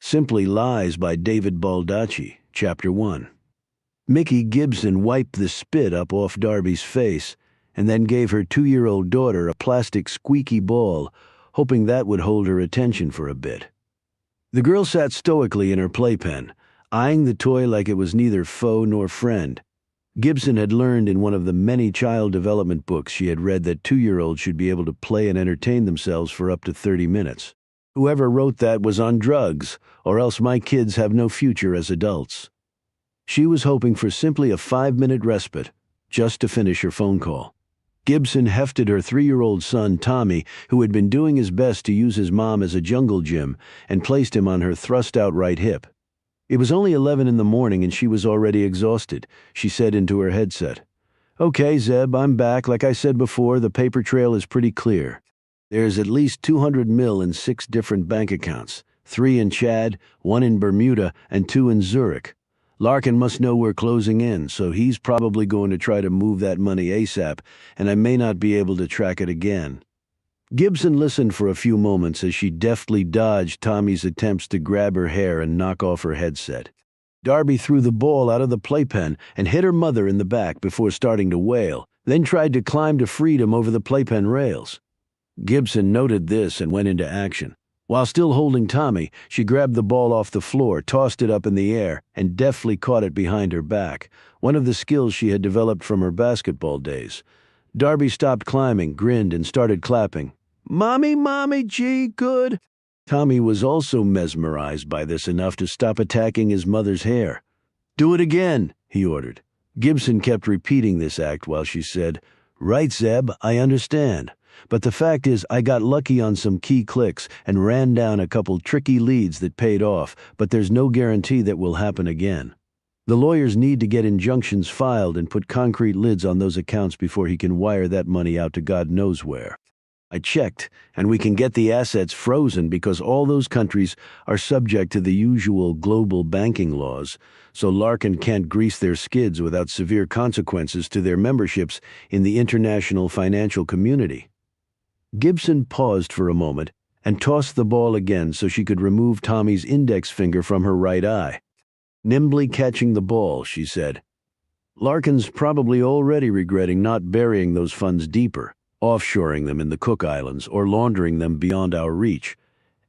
Simply Lies by David Baldacci, Chapter 1. Mickey Gibson wiped the spit up off Darby's face and then gave her 2-year-old daughter a plastic squeaky ball, hoping that would hold her attention for a bit. The girl sat stoically in her playpen, eyeing the toy like it was neither foe nor friend. Gibson had learned in one of the many child development books she had read that 2-year-olds should be able to play and entertain themselves for up to 30 minutes. Whoever wrote that was on drugs, or else my kids have no future as adults. She was hoping for simply a 5-minute respite, just to finish her phone call. Gibson hefted her 3-year-old son, Tommy, who had been doing his best to use his mom as a jungle gym, and placed him on her thrust-out right hip. It was only 11 in the morning and she was already exhausted. She said into her headset, "Okay, Zeb, I'm back. Like I said before, the paper trail is pretty clear. There's at least 200 mil in 6 different bank accounts, 3 in Chad, 1 in Bermuda, and 2 in Zurich. Larkin must know we're closing in, so he's probably going to try to move that money ASAP, and I may not be able to track it again." Gibson listened for a few moments as she deftly dodged Tommy's attempts to grab her hair and knock off her headset. Darby threw the ball out of the playpen and hit her mother in the back before starting to wail, then tried to climb to freedom over the playpen rails. Gibson noted this and went into action. While still holding Tommy, she grabbed the ball off the floor, tossed it up in the air, and deftly caught it behind her back, one of the skills she had developed from her basketball days. Darby stopped climbing, grinned, and started clapping. "Mommy, Mommy, gee, good." Tommy was also mesmerized by this enough to stop attacking his mother's hair. "Do it again," he ordered. Gibson kept repeating this act while she said, "Right, Zeb, I understand. But the fact is I got lucky on some key clicks and ran down a couple tricky leads that paid off, but there's no guarantee that will happen again. The lawyers need to get injunctions filed and put concrete lids on those accounts before he can wire that money out to God knows where. I checked, and we can get the assets frozen because all those countries are subject to the usual global banking laws, so Larkin can't grease their skids without severe consequences to their memberships in the international financial community." Gibson paused for a moment and tossed the ball again so she could remove Tommy's index finger from her right eye. Nimbly catching the ball, she said, "Larkin's probably already regretting not burying those funds deeper, offshoring them in the Cook Islands, or laundering them beyond our reach."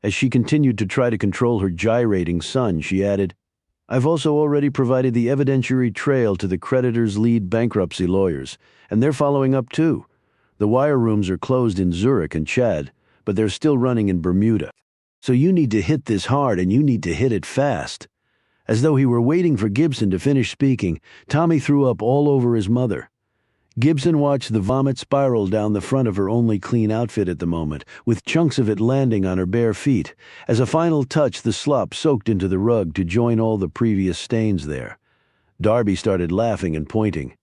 As she continued to try to control her gyrating son, she added, "I've also already provided the evidentiary trail to the creditor's lead bankruptcy lawyers, and they're following up too. The wire rooms are closed in Zurich and Chad, but they're still running in Bermuda. So you need to hit this hard and you need to hit it fast." As though he were waiting for Gibson to finish speaking, Tommy threw up all over his mother. Gibson watched the vomit spiral down the front of her only clean outfit at the moment, with chunks of it landing on her bare feet. As a final touch, the slop soaked into the rug to join all the previous stains there. Darby started laughing and pointing.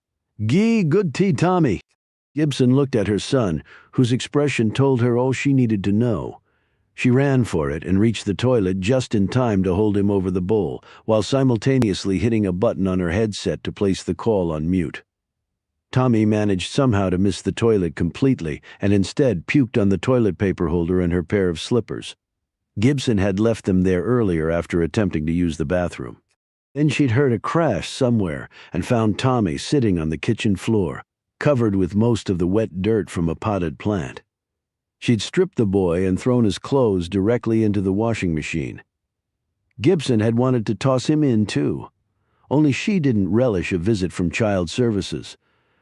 "Gee, good tea, Tommy." Gibson looked at her son, whose expression told her all she needed to know. She ran for it and reached the toilet just in time to hold him over the bowl, while simultaneously hitting a button on her headset to place the call on mute. Tommy managed somehow to miss the toilet completely and instead puked on the toilet paper holder and her pair of slippers. Gibson had left them there earlier after attempting to use the bathroom. Then she'd heard a crash somewhere and found Tommy sitting on the kitchen floor, covered with most of the wet dirt from a potted plant. She'd stripped the boy and thrown his clothes directly into the washing machine. Gibson had wanted to toss him in too, only she didn't relish a visit from child services,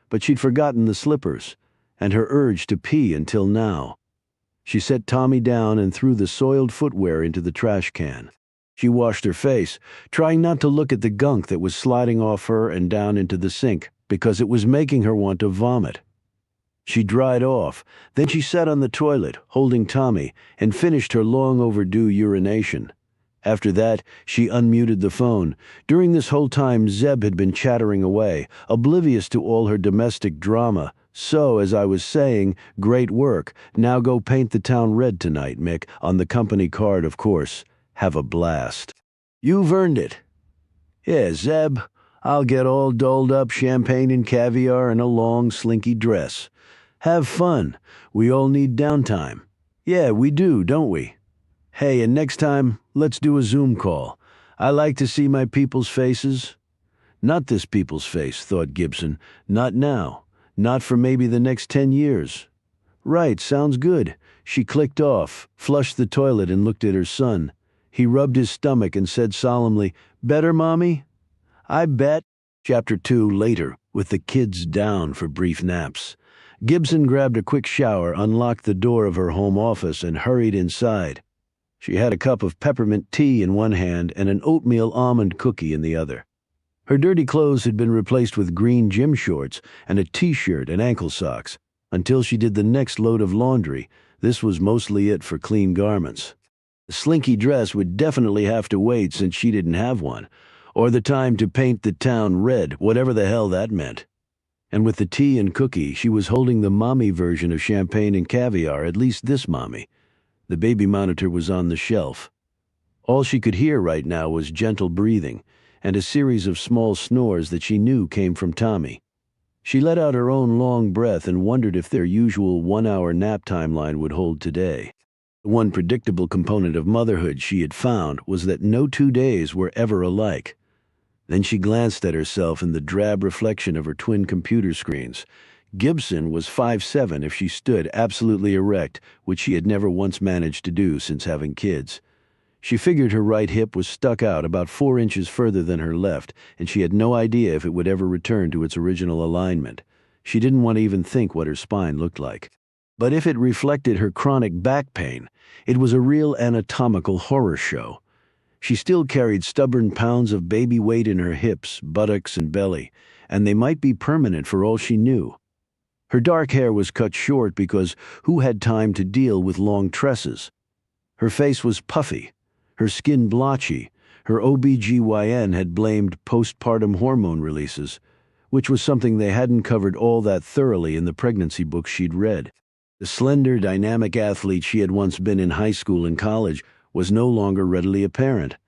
but she'd forgotten the slippers and her urge to pee until now. She set Tommy down and threw the soiled footwear into the trash can. She washed her face, trying not to look at the gunk that was sliding off her and down into the sink, because it was making her want to vomit. She dried off, then she sat on the toilet, holding Tommy, and finished her long overdue urination. After that, she unmuted the phone. During this whole time, Zeb had been chattering away, oblivious to all her domestic drama. "So, as I was saying, great work. Now go paint the town red tonight, Mick, on the company card, of course. Have a blast. You've earned it." "Yeah, Zeb, I'll get all dolled up, champagne and caviar, and a long, slinky dress. Have fun. We all need downtime. Yeah, we do, don't we?" Hey, and next time, let's do a Zoom call. I like to see my people's faces. Not this people's face, thought Gibson. Not now. Not for maybe the next 10 years. Right, sounds good. She clicked off, flushed the toilet, and looked at her son. He rubbed his stomach and said solemnly, "Better, Mommy?" "I bet." Chapter 2 later, with the kids down for brief naps. Gibson grabbed a quick shower, unlocked the door of her home office, and hurried inside. She had a cup of peppermint tea in one hand and an oatmeal almond cookie in the other. Her dirty clothes had been replaced with green gym shorts and a t-shirt and ankle socks. Until she did the next load of laundry, this was mostly it for clean garments. The slinky dress would definitely have to wait since she didn't have one, or the time to paint the town red, whatever the hell that meant. And with the tea and cookie, she was holding the mommy version of champagne and caviar, at least this mommy. The baby monitor was on the shelf. All she could hear right now was gentle breathing and a series of small snores that she knew came from Tommy. She let out her own long breath and wondered if their usual 1-hour nap timeline would hold today. The one predictable component of motherhood she had found was that no 2 days were ever alike. Then she glanced at herself in the drab reflection of her twin computer screens. Gibson was 5'7" if she stood absolutely erect, which she had never once managed to do since having kids. She figured her right hip was stuck out about 4 inches further than her left, and she had no idea if it would ever return to its original alignment. She didn't want to even think what her spine looked like. But if it reflected her chronic back pain, it was a real anatomical horror show. She still carried stubborn pounds of baby weight in her hips, buttocks, and belly, and they might be permanent for all she knew. Her dark hair was cut short because who had time to deal with long tresses? Her face was puffy, her skin blotchy. Her OBGYN had blamed postpartum hormone releases, which was something they hadn't covered all that thoroughly in the pregnancy books she'd read. The slender, dynamic athlete she had once been in high school and college was no longer readily apparent.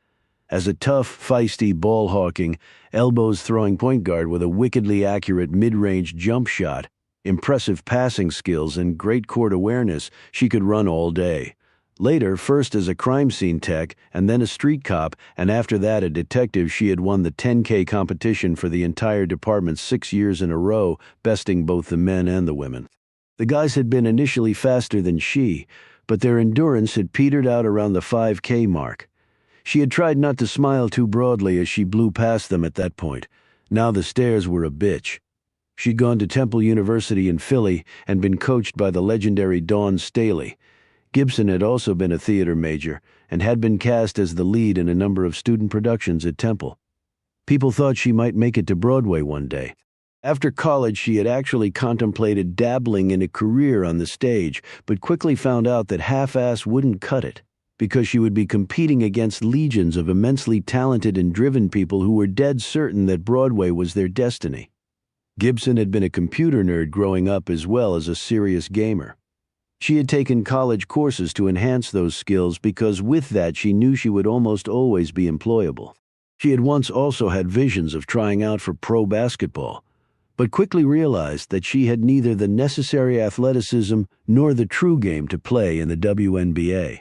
As a tough, feisty, ball-hawking, elbows-throwing point guard with a wickedly accurate mid-range jump shot, impressive passing skills, and great court awareness, she could run all day. Later, first as a crime scene tech, and then a street cop, and after that a detective, she had won the 10K competition for the entire department 6 years in a row, besting both the men and the women. The guys had been initially faster than she, but their endurance had petered out around the 5K mark. She had tried not to smile too broadly as she blew past them at that point. Now the stares were a bitch. She'd gone to Temple University in Philly and been coached by the legendary Dawn Staley. Gibson had also been a theater major and had been cast as the lead in a number of student productions at Temple. People thought she might make it to Broadway one day. After college, she had actually contemplated dabbling in a career on the stage, but quickly found out that half-ass wouldn't cut it, because she would be competing against legions of immensely talented and driven people who were dead certain that Broadway was their destiny. Gibson had been a computer nerd growing up as well as a serious gamer. She had taken college courses to enhance those skills because with that she knew she would almost always be employable. She had once also had visions of trying out for pro basketball, but quickly realized that she had neither the necessary athleticism nor the true game to play in the WNBA.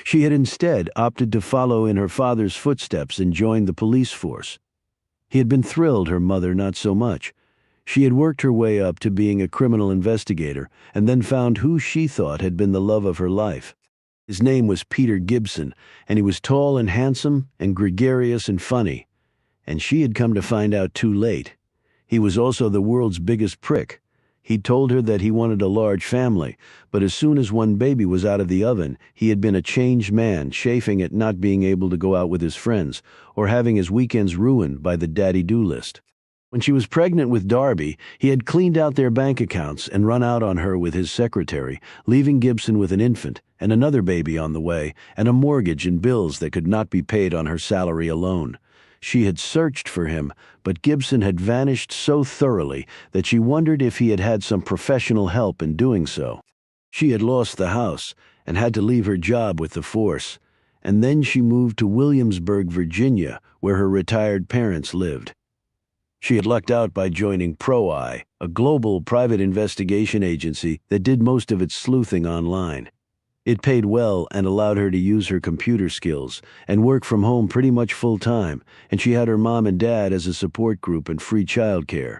She had instead opted to follow in her father's footsteps and joined the police force. He had been thrilled, her mother not so much. She had worked her way up to being a criminal investigator and then found who she thought had been the love of her life. His name was Peter Gibson, and he was tall and handsome and gregarious and funny. And she had come to find out too late. He was also the world's biggest prick. He'd told her that he wanted a large family, but as soon as one baby was out of the oven, he had been a changed man, chafing at not being able to go out with his friends or having his weekends ruined by the daddy-do list. When she was pregnant with Darby, he had cleaned out their bank accounts and run out on her with his secretary, leaving Gibson with an infant and another baby on the way and a mortgage and bills that could not be paid on her salary alone. She had searched for him, but Gibson had vanished so thoroughly that she wondered if he had had some professional help in doing so. She had lost the house and had to leave her job with the force, and then she moved to Williamsburg, Virginia, where her retired parents lived. She had lucked out by joining Pro-Eye, a global private investigation agency that did most of its sleuthing online. It paid well and allowed her to use her computer skills and work from home pretty much full time, and she had her mom and dad as a support group and free childcare.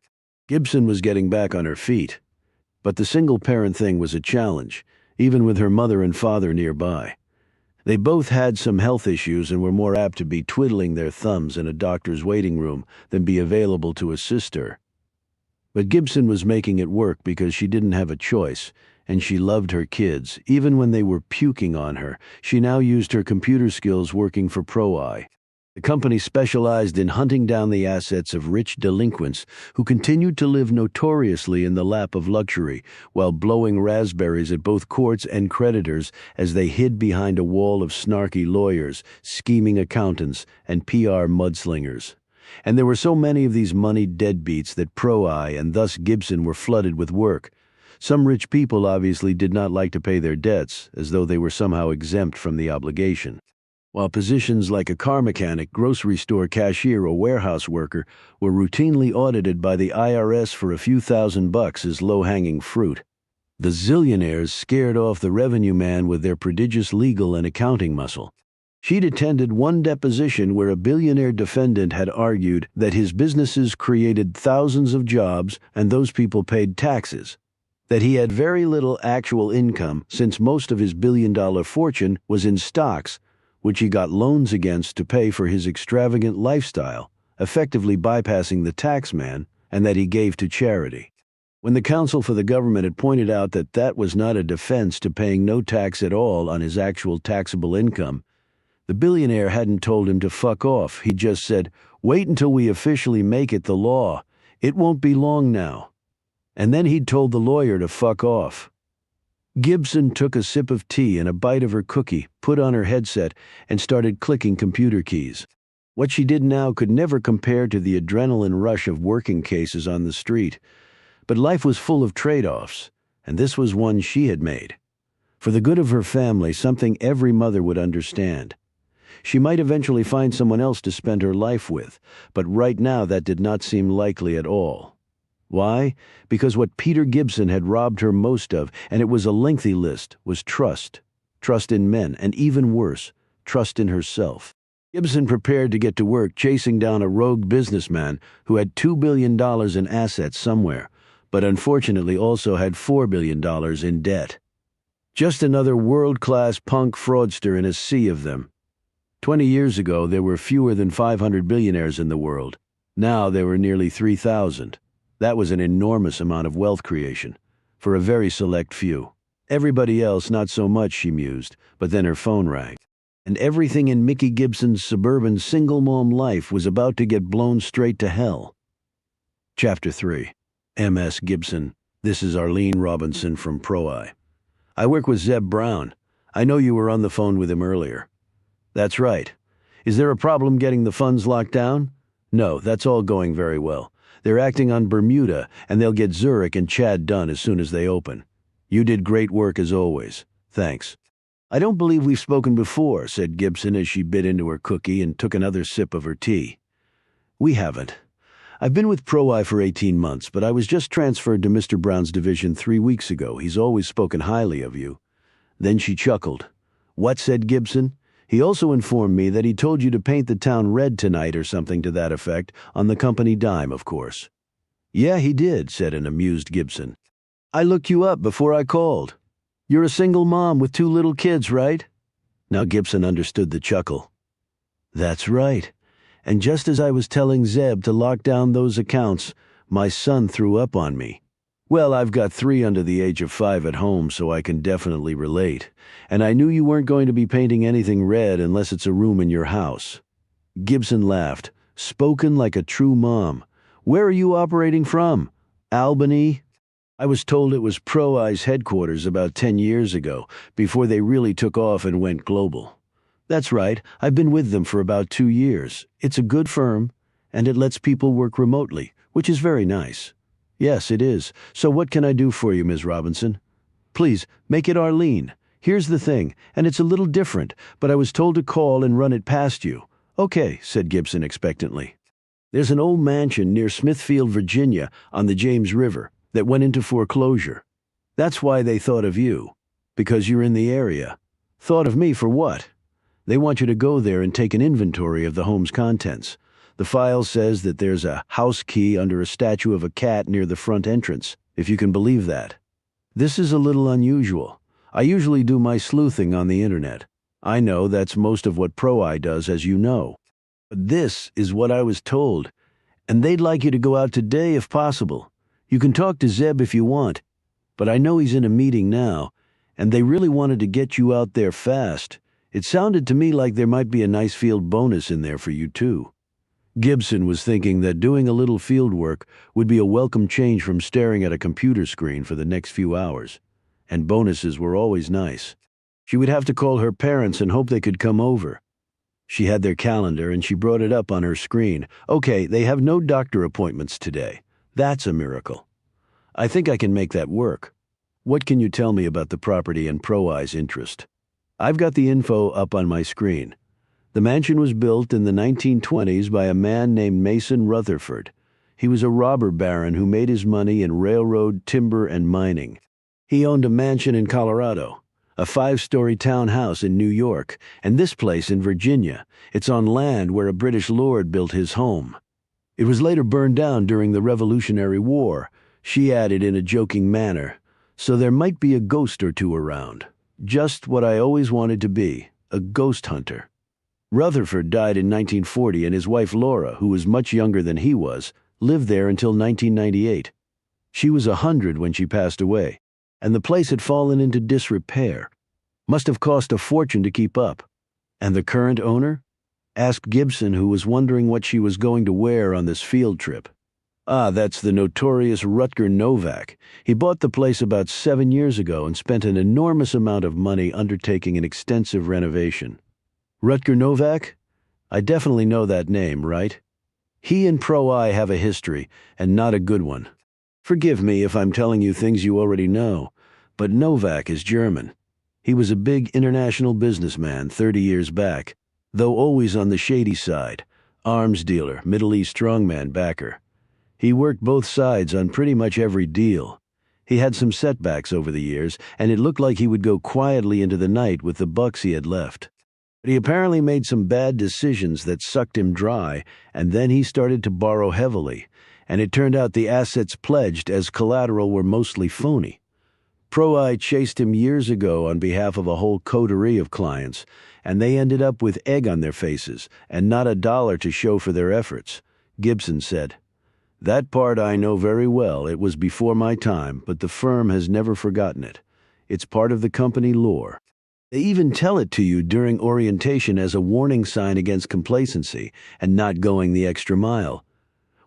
Gibson was getting back on her feet, but the single-parent thing was a challenge, even with her mother and father nearby. They both had some health issues and were more apt to be twiddling their thumbs in a doctor's waiting room than be available to assist her. But Gibson was making it work because she didn't have a choice, and she loved her kids. Even when they were puking on her, she now used her computer skills working for ProEye. The company specialized in hunting down the assets of rich delinquents who continued to live notoriously in the lap of luxury while blowing raspberries at both courts and creditors as they hid behind a wall of snarky lawyers, scheming accountants, and PR mudslingers. And there were so many of these moneyed deadbeats that ProEye and thus Gibson were flooded with work. Some rich people obviously did not like to pay their debts, as though they were somehow exempt from the obligation, while positions like a car mechanic, grocery store cashier, or warehouse worker were routinely audited by the IRS for a few $1,000s as low-hanging fruit. The zillionaires scared off the revenue man with their prodigious legal and accounting muscle. She'd attended one deposition where a billionaire defendant had argued that his businesses created thousands of jobs and those people paid taxes, that he had very little actual income since most of his billion-dollar fortune was in stocks, which he got loans against to pay for his extravagant lifestyle, effectively bypassing the tax man, and that he gave to charity. When the counsel for the government had pointed out that that was not a defense to paying no tax at all on his actual taxable income, the billionaire hadn't told him to fuck off. He just said, "Wait until we officially make it the law. It won't be long now." And then he'd told the lawyer to fuck off. Gibson took a sip of tea and a bite of her cookie, put on her headset, and started clicking computer keys. What she did now could never compare to the adrenaline rush of working cases on the street. But life was full of trade-offs, and this was one she had made. For the good of her family, something every mother would understand. She might eventually find someone else to spend her life with, but right now that did not seem likely at all. Why? Because what Peter Gibson had robbed her most of, and it was a lengthy list, was trust. Trust in men, and even worse, trust in herself. Gibson prepared to get to work chasing down a rogue businessman who had $2 billion in assets somewhere, but unfortunately also had $4 billion in debt. Just another world-class punk fraudster in a sea of them. 20 years ago, there were fewer than 500 billionaires in the world. Now there were nearly 3,000. That was an enormous amount of wealth creation, for a very select few. Everybody else, not so much, she mused, but then her phone rang. And everything in Mickey Gibson's suburban single-mom life was about to get blown straight to hell. Chapter 3. M.S. Gibson. This is Arlene Robinson from ProEye. I work with Zeb Brown. I know you were on the phone with him earlier. That's right. Is there a problem getting the funds locked down? No, that's all going very well. They're acting on Bermuda, and they'll get Zurich and Chad done as soon as they open. You did great work as always. Thanks. I don't believe we've spoken before, said Gibson as she bit into her cookie and took another sip of her tea. We haven't. I've been with ProEye for 18 months, but I was just transferred to Mr. Brown's division 3 weeks ago. He's always spoken highly of you. Then she chuckled. What, said Gibson? He also informed me that he told you to paint the town red tonight or something to that effect, on the company dime, of course. Yeah, he did, said an amused Gibson. I looked you up before I called. You're a single mom with 2 little kids, right? Now Gibson understood the chuckle. That's right. And just as I was telling Zeb to lock down those accounts, my son threw up on me. Well, I've got 3 under the age of 5 at home, so I can definitely relate. And I knew you weren't going to be painting anything red unless it's a room in your house. Gibson laughed, spoken like a true mom. Where are you operating from? Albany? I was told it was ProEye's headquarters about 10 years ago, before they really took off and went global. That's right, I've been with them for about 2 years. It's a good firm, and it lets people work remotely, which is very nice. Yes, it is. So what can I do for you, Ms. Robinson? Please, make it Arlene. Here's the thing, and it's a little different, but I was told to call and run it past you. Okay, said Gibson expectantly. There's an old mansion near Smithfield, Virginia, on the James River, that went into foreclosure. That's why they thought of you. Because you're in the area. Thought of me for what? They want you to go there and take an inventory of the home's contents. The file says that there's a house key under a statue of a cat near the front entrance, if you can believe that. This is a little unusual. I usually do my sleuthing on the internet. I know that's most of what Pro-Eye does, as you know. But this is what I was told, and they'd like you to go out today if possible. You can talk to Zeb if you want, but I know he's in a meeting now, and they really wanted to get you out there fast. It sounded to me like there might be a nice field bonus in there for you too. Gibson was thinking that doing a little field work would be a welcome change from staring at a computer screen for the next few hours, and bonuses were always nice. She would have to call her parents and hope they could come over. She had their calendar and she brought it up on her screen. Okay, they have no doctor appointments today. That's a miracle. I think I can make that work. What can you tell me about the property and Pro-Eye's interest? I've got the info up on my screen. The mansion was built in the 1920s by a man named Mason Rutherford. He was a robber baron who made his money in railroad, timber, and mining. He owned a mansion in Colorado, a 5-story townhouse in New York, and this place in Virginia. It's on land where a British lord built his home. It was later burned down during the Revolutionary War, she added in a joking manner, so there might be a ghost or two around. Just what I always wanted to be, a ghost hunter. Rutherford died in 1940, and his wife Laura, who was much younger than he was, lived there until 1998. She was 100 when she passed away, and the place had fallen into disrepair. Must have cost a fortune to keep up. And the current owner? Asked Gibson, who was wondering what she was going to wear on this field trip. Ah, that's the notorious Rutger Novak. He bought the place about 7 years ago and spent an enormous amount of money undertaking an extensive renovation. Rutger Novak? I definitely know that name, right? He and Pro-Eye have a history, and not a good one. Forgive me if I'm telling you things you already know, but Novak is German. He was a big international businessman 30 years back, though always on the shady side, arms dealer, Middle East strongman backer. He worked both sides on pretty much every deal. He had some setbacks over the years, and it looked like he would go quietly into the night with the bucks he had left. But he apparently made some bad decisions that sucked him dry, and then he started to borrow heavily, and it turned out the assets pledged as collateral were mostly phony. Pro-Eye chased him years ago on behalf of a whole coterie of clients, and they ended up with egg on their faces and not a dollar to show for their efforts. Gibson said, "That part I know very well. It was before my time, but the firm has never forgotten it. It's part of the company lore. They even tell it to you during orientation as a warning sign against complacency and not going the extra mile.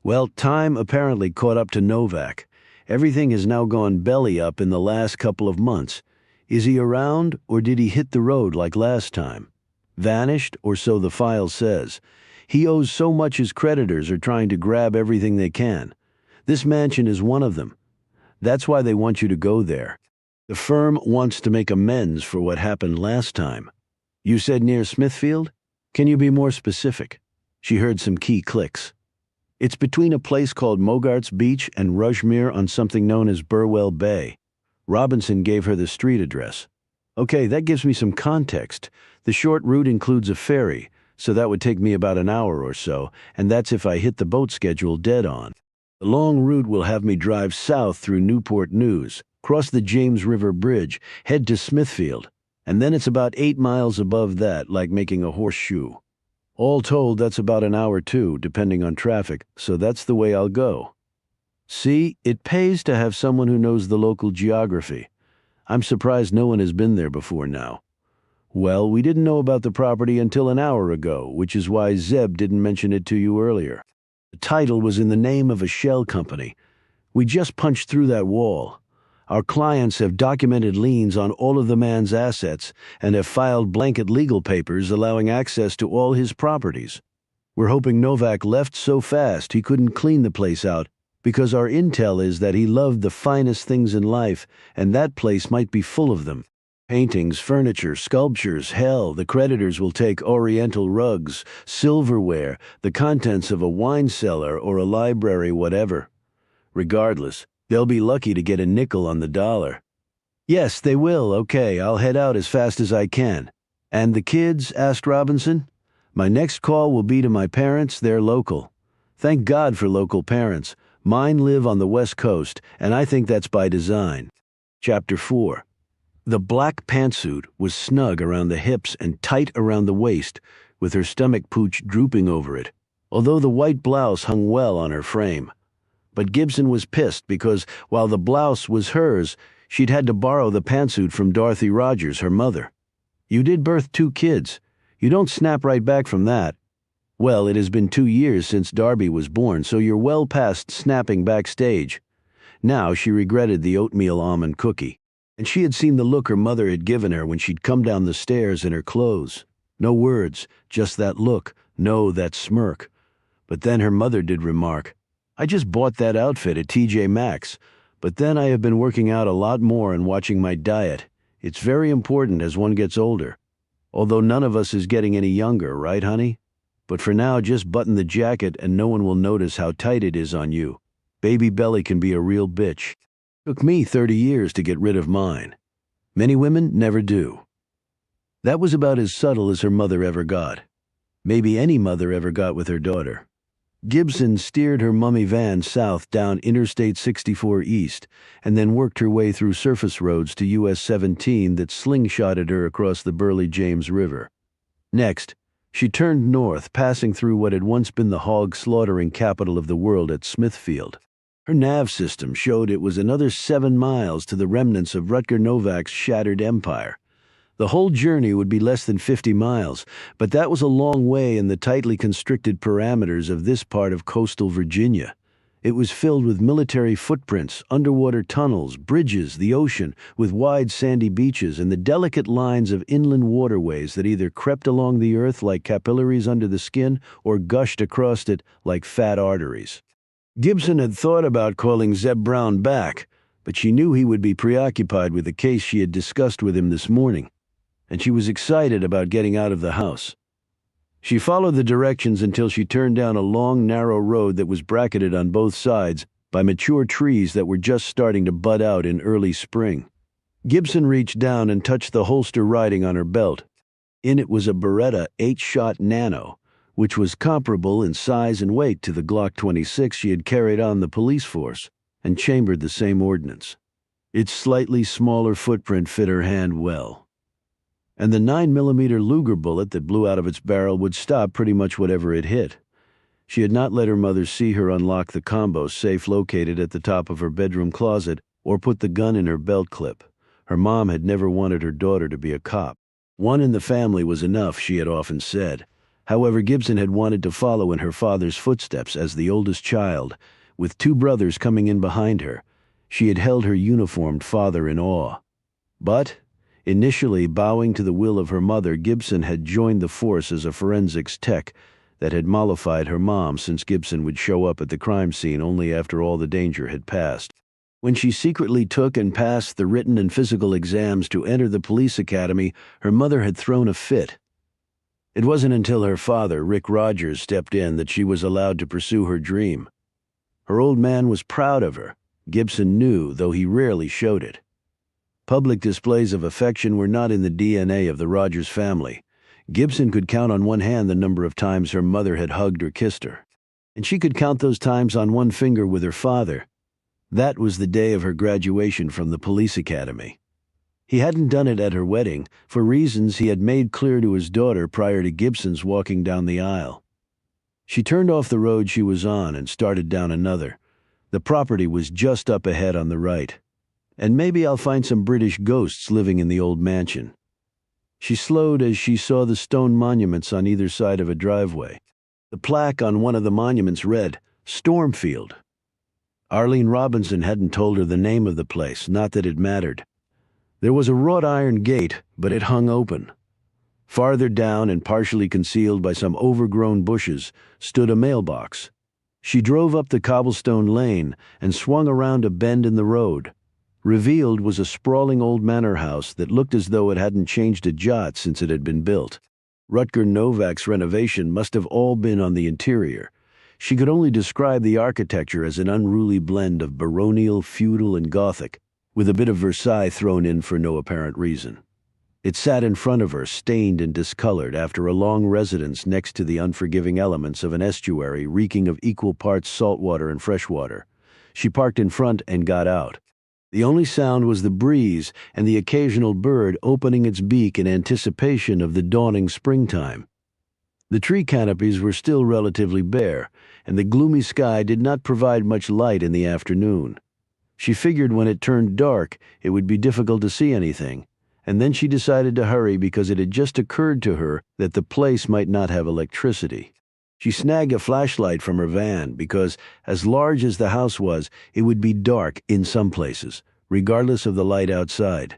Well, time apparently caught up to Novak. Everything has now gone belly up in the last couple of months. Is he around, or did he hit the road like last time? Vanished, or so the file says. He owes so much his creditors are trying to grab everything they can. This mansion is one of them. That's why they want you to go there. The firm wants to make amends for what happened last time. You said near Smithfield? Can you be more specific?" She heard some key clicks. "It's between a place called Mogart's Beach and Rushmere on something known as Burwell Bay." Robinson gave her the street address. "Okay, that gives me some context. The short route includes a ferry, so that would take me about an hour or so, and that's if I hit the boat schedule dead on. The long route will have me drive south through Newport News, cross the James River Bridge, head to Smithfield, and then it's about 8 miles above that, like making a horseshoe. All told, that's about an hour too, depending on traffic, so that's the way I'll go. See, it pays to have someone who knows the local geography. I'm surprised no one has been there before now. Well, we didn't know about the property until an hour ago, which is why Zeb didn't mention it to you earlier. The title was in the name of a shell company. We just punched through that wall. Our clients have documented liens on all of the man's assets and have filed blanket legal papers allowing access to all his properties. We're hoping Novak left so fast he couldn't clean the place out, because our intel is that he loved the finest things in life, and that place might be full of them. Paintings, furniture, sculptures, hell, the creditors will take oriental rugs, silverware, the contents of a wine cellar or a library, whatever. Regardless, they'll be lucky to get a nickel on the dollar. Yes, they will. Okay, I'll head out as fast as I can. And the kids? Asked Robinson. My next call will be to my parents. They're local. Thank God for local parents. Mine live on the West Coast, and I think that's by design. Chapter 4. The black pantsuit was snug around the hips and tight around the waist, with her stomach pooch drooping over it, although the white blouse hung well on her frame. But Gibson was pissed because, while the blouse was hers, she'd had to borrow the pantsuit from Dorothy Rogers, her mother. You did birth 2 kids. You don't snap right back from that. Well, it has been 2 years since Darby was born, so you're well past snapping backstage. Now she regretted the oatmeal almond cookie, and she had seen the look her mother had given her when she'd come down the stairs in her clothes. No words, just that look, that smirk. But then her mother did remark, I just bought that outfit at TJ Maxx, but then I have been working out a lot more and watching my diet. It's very important as one gets older. Although none of us is getting any younger, right, honey? But for now, just button the jacket and no one will notice how tight it is on you. Baby belly can be a real bitch. Took me 30 years to get rid of mine. Many women never do. That was about as subtle as her mother ever got. Maybe any mother ever got with her daughter. Gibson steered her mummy van south down Interstate 64 East and then worked her way through surface roads to US 17 that slingshotted her across the Burley James River. Next, she turned north, passing through what had once been the hog slaughtering capital of the world at Smithfield. Her nav system showed it was another 7 miles to the remnants of Rutger Novak's shattered empire. The whole journey would be less than 50 miles, but that was a long way in the tightly constricted parameters of this part of coastal Virginia. It was filled with military footprints, underwater tunnels, bridges, the ocean, with wide sandy beaches and the delicate lines of inland waterways that either crept along the earth like capillaries under the skin or gushed across it like fat arteries. Gibson had thought about calling Zeb Brown back, but she knew he would be preoccupied with the case she had discussed with him this morning, and she was excited about getting out of the house. She followed the directions until she turned down a long, narrow road that was bracketed on both sides by mature trees that were just starting to bud out in early spring. Gibson reached down and touched the holster riding on her belt. In it was a Beretta 8-shot Nano, which was comparable in size and weight to the Glock 26 she had carried on the police force, and chambered the same ordnance. Its slightly smaller footprint fit her hand well. And the 9mm Luger bullet that blew out of its barrel would stop pretty much whatever it hit. She had not let her mother see her unlock the combo safe located at the top of her bedroom closet or put the gun in her belt clip. Her mom had never wanted her daughter to be a cop. One in the family was enough, she had often said. However, Gibson had wanted to follow in her father's footsteps as the oldest child, with 2 brothers coming in behind her. She had held her uniformed father in awe. But initially bowing to the will of her mother, Gibson had joined the force as a forensics tech that had mollified her mom, since Gibson would show up at the crime scene only after all the danger had passed. When she secretly took and passed the written and physical exams to enter the police academy, her mother had thrown a fit. It wasn't until her father, Rick Rogers, stepped in that she was allowed to pursue her dream. Her old man was proud of her, Gibson knew, though he rarely showed it. Public displays of affection were not in the DNA of the Rogers family. Gibson could count on one hand the number of times her mother had hugged or kissed her, and she could count those times on one finger with her father. That was the day of her graduation from the police academy. He hadn't done it at her wedding, for reasons he had made clear to his daughter prior to Gibson's walking down the aisle. She turned off the road she was on and started down another. The property was just up ahead on the right. And maybe I'll find some British ghosts living in the old mansion. She slowed as she saw the stone monuments on either side of a driveway. The plaque on one of the monuments read, Stormfield. Arlene Robinson hadn't told her the name of the place, not that it mattered. There was a wrought iron gate, but it hung open. Farther down and partially concealed by some overgrown bushes stood a mailbox. She drove up the cobblestone lane and swung around a bend in the road. Revealed was a sprawling old manor house that looked as though it hadn't changed a jot since it had been built. Rutger Novak's renovation must have all been on the interior. She could only describe the architecture as an unruly blend of baronial, feudal, and Gothic, with a bit of Versailles thrown in for no apparent reason. It sat in front of her, stained and discolored after a long residence next to the unforgiving elements of an estuary reeking of equal parts saltwater and freshwater. She parked in front and got out. The only sound was the breeze and the occasional bird opening its beak in anticipation of the dawning springtime. The tree canopies were still relatively bare, and the gloomy sky did not provide much light in the afternoon. She figured when it turned dark, it would be difficult to see anything, and then she decided to hurry because it had just occurred to her that the place might not have electricity. She snagged a flashlight from her van because, as large as the house was, it would be dark in some places, regardless of the light outside.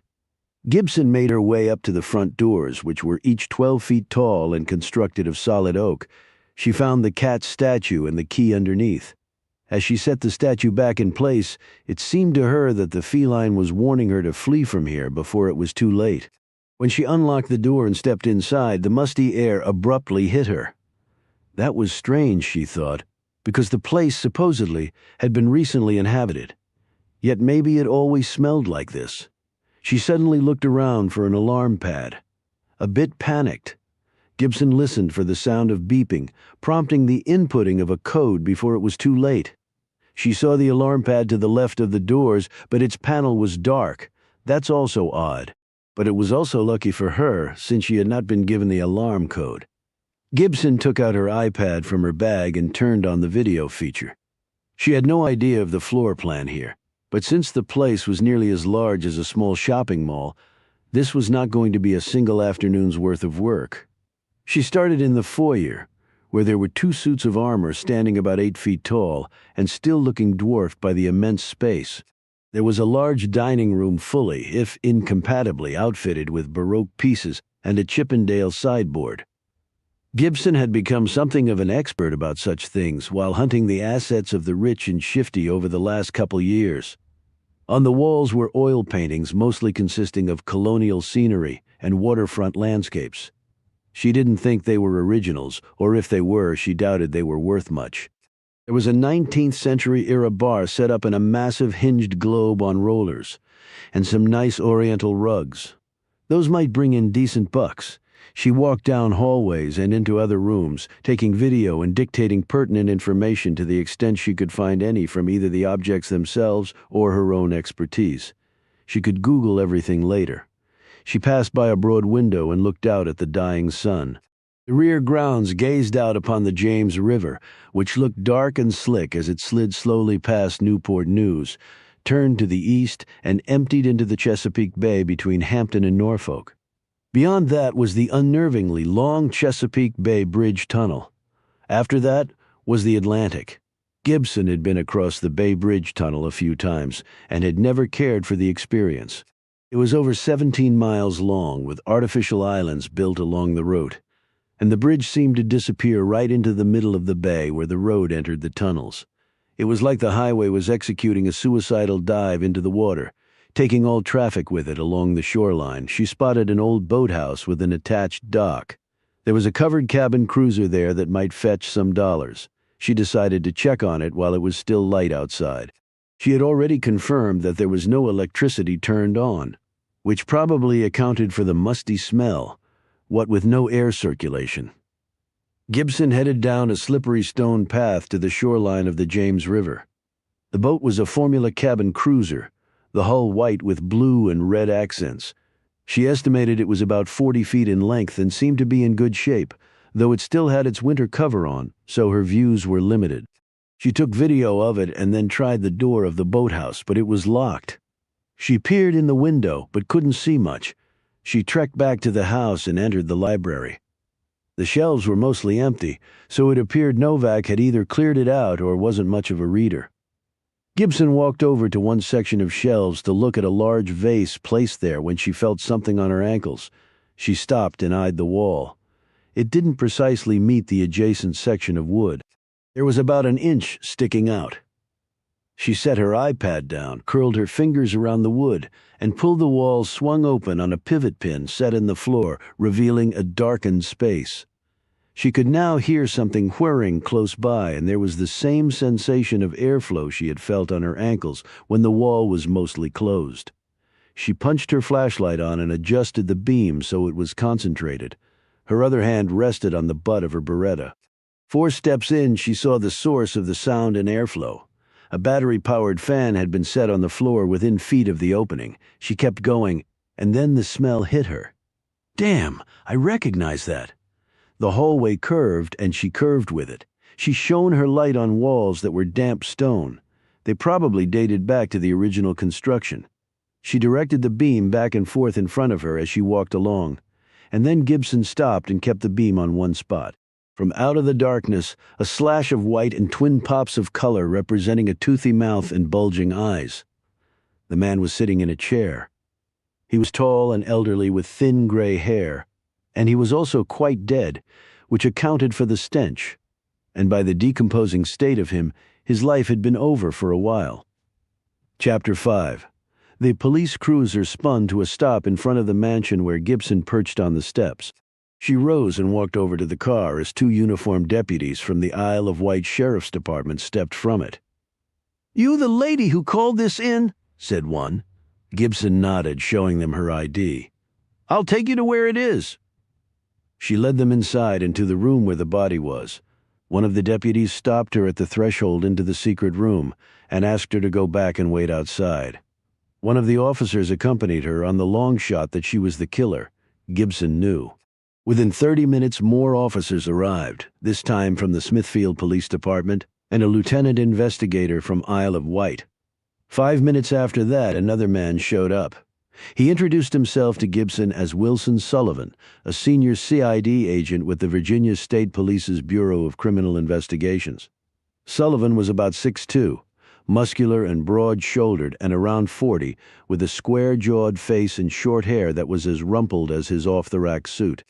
Gibson made her way up to the front doors, which were each 12 feet tall and constructed of solid oak. She found the cat's statue and the key underneath. As she set the statue back in place, it seemed to her that the feline was warning her to flee from here before it was too late. When she unlocked the door and stepped inside, the musty air abruptly hit her. That was strange, she thought, because the place, supposedly, had been recently inhabited. Yet maybe it always smelled like this. She suddenly looked around for an alarm pad. A bit panicked, Gibson listened for the sound of beeping, prompting the inputting of a code before it was too late. She saw the alarm pad to the left of the doors, but its panel was dark. That's also odd. But it was also lucky for her, since she had not been given the alarm code. Gibson took out her iPad from her bag and turned on the video feature. She had no idea of the floor plan here, but since the place was nearly as large as a small shopping mall, this was not going to be a single afternoon's worth of work. She started in the foyer, where there were 2 suits of armor standing about 8 feet tall and still looking dwarfed by the immense space. There was a large dining room fully, if incompatibly, outfitted with Baroque pieces and a Chippendale sideboard. Gibson had become something of an expert about such things while hunting the assets of the rich and shifty over the last couple years. On the walls were oil paintings mostly consisting of colonial scenery and waterfront landscapes. She didn't think they were originals, or if they were, she doubted they were worth much. There was a 19th century-era bar set up in a massive hinged globe on rollers, and some nice oriental rugs. Those might bring in decent bucks. She walked down hallways and into other rooms, taking video and dictating pertinent information to the extent she could find any from either the objects themselves or her own expertise. She could Google everything later. She passed by a broad window and looked out at the dying sun. The rear grounds gazed out upon the James River, which looked dark and slick as it slid slowly past Newport News, turned to the east, and emptied into the Chesapeake Bay between Hampton and Norfolk. Beyond that was the unnervingly long Chesapeake Bay Bridge Tunnel. After that was the Atlantic. Gibson had been across the Bay Bridge Tunnel a few times and had never cared for the experience. It was over 17 miles long, with artificial islands built along the route, and the bridge seemed to disappear right into the middle of the bay where the road entered the tunnels. It was like the highway was executing a suicidal dive into the water, taking all traffic with it along the shoreline. She spotted an old boathouse with an attached dock. There was a covered cabin cruiser there that might fetch some dollars. She decided to check on it while it was still light outside. She had already confirmed that there was no electricity turned on, which probably accounted for the musty smell, what with no air circulation. Gibson headed down a slippery stone path to the shoreline of the James River. The boat was a Formula cabin cruiser, the hull white with blue and red accents. She estimated it was about 40 feet in length and seemed to be in good shape, though it still had its winter cover on, so her views were limited. She took video of it and then tried the door of the boathouse, but it was locked. She peered in the window, but couldn't see much. She trekked back to the house and entered the library. The shelves were mostly empty, so it appeared Novak had either cleared it out or wasn't much of a reader. Gibson walked over to one section of shelves to look at a large vase placed there when she felt something on her ankles. She stopped and eyed the wall. It didn't precisely meet the adjacent section of wood. There was about an inch sticking out. She set her iPad down, curled her fingers around the wood, and pulled the wall swung open on a pivot pin set in the floor, revealing a darkened space. She could now hear something whirring close by, and there was the same sensation of airflow she had felt on her ankles when the wall was mostly closed. She punched her flashlight on and adjusted the beam so it was concentrated. Her other hand rested on the butt of her Beretta. 4 steps in, she saw the source of the sound and airflow. A battery-powered fan had been set on the floor within feet of the opening. She kept going, and then the smell hit her. Damn, I recognize that. The hallway curved, and she curved with it. She shone her light on walls that were damp stone. They probably dated back to the original construction. She directed the beam back and forth in front of her as she walked along, and then Gibson stopped and kept the beam on one spot. From out of the darkness, a slash of white and twin pops of color representing a toothy mouth and bulging eyes. The man was sitting in a chair. He was tall and elderly with thin gray hair, and he was also quite dead, which accounted for the stench. And by the decomposing state of him, his life had been over for a while. Chapter 5. The police cruiser spun to a stop in front of the mansion where Gibson perched on the steps. She rose and walked over to the car as 2 uniformed deputies from the Isle of Wight Sheriff's Department stepped from it. "You the lady who called this in?" said one. Gibson nodded, showing them her ID. "I'll take you to where it is." She led them inside into the room where the body was. One of the deputies stopped her at the threshold into the secret room and asked her to go back and wait outside. One of the officers accompanied her on the long shot that she was the killer. Gibson knew. Within 30 minutes, more officers arrived, this time from the Smithfield Police Department and a lieutenant investigator from Isle of Wight. 5 minutes after that, another man showed up. He introduced himself to Gibson as Wilson Sullivan, a senior CID agent with the Virginia State Police's Bureau of Criminal Investigations. Sullivan was about 6'2", muscular and broad-shouldered and around 40, with a square-jawed face and short hair that was as rumpled as his off-the-rack suit.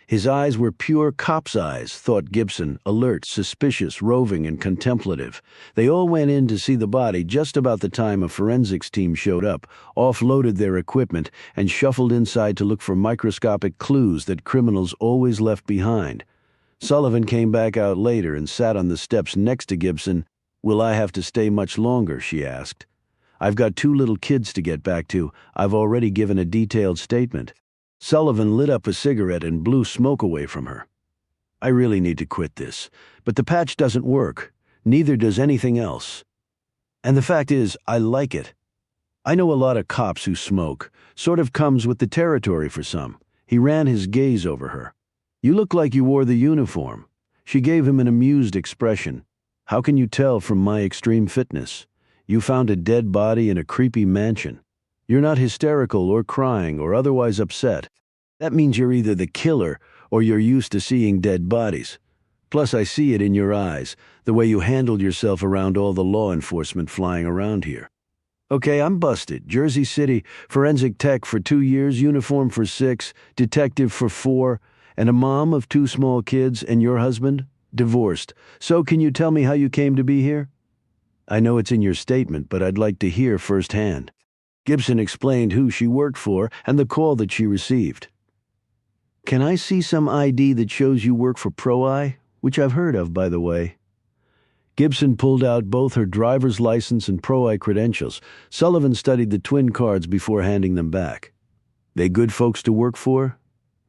His eyes were pure cop's eyes, thought Gibson, alert, suspicious, roving, and contemplative. They all went in to see the body just about the time a forensics team showed up, offloaded their equipment, and shuffled inside to look for microscopic clues that criminals always left behind. Sullivan came back out later and sat on the steps next to Gibson. "Will I have to stay much longer?" she asked. "I've got 2 little kids to get back to. I've already given a detailed statement." Sullivan lit up a cigarette and blew smoke away from her. "I really need to quit this, but the patch doesn't work. Neither does anything else. And the fact is, I like it. I know a lot of cops who smoke. Sort of comes with the territory for some." He ran his gaze over her. "You look like you wore the uniform." She gave him an amused expression. "How can you tell from my extreme fitness? You found a dead body in a creepy mansion. You're not hysterical or crying or otherwise upset. That means you're either the killer or you're used to seeing dead bodies. Plus, I see it in your eyes, the way you handled yourself around all the law enforcement flying around here. Okay, I'm busted. Jersey City, forensic tech for 2 years, uniform for 6, detective for 4, and a mom of 2 small kids, and your husband? Divorced. So can you tell me how you came to be here?" "I know it's in your statement, but I'd like to hear firsthand." Gibson explained who she worked for and the call that she received. "Can I see some ID that shows you work for Pro-Eye? Which I've heard of, by the way." Gibson pulled out both her driver's license and Pro-Eye credentials. Sullivan studied the twin cards before handing them back. "They good folks to work for?"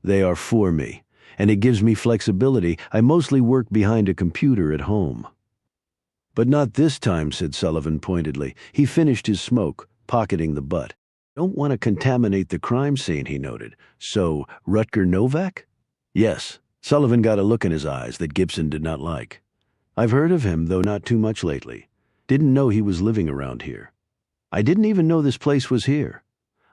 "They are for me, and it gives me flexibility. I mostly work behind a computer at home." "But not this time," said Sullivan pointedly. He finished his smoke, pocketing the butt. "Don't want to contaminate the crime scene," he noted. "So, Rutger Novak?" "Yes." Sullivan got a look in his eyes that Gibson did not like. "I've heard of him, though not too much lately. Didn't know he was living around here. I didn't even know this place was here.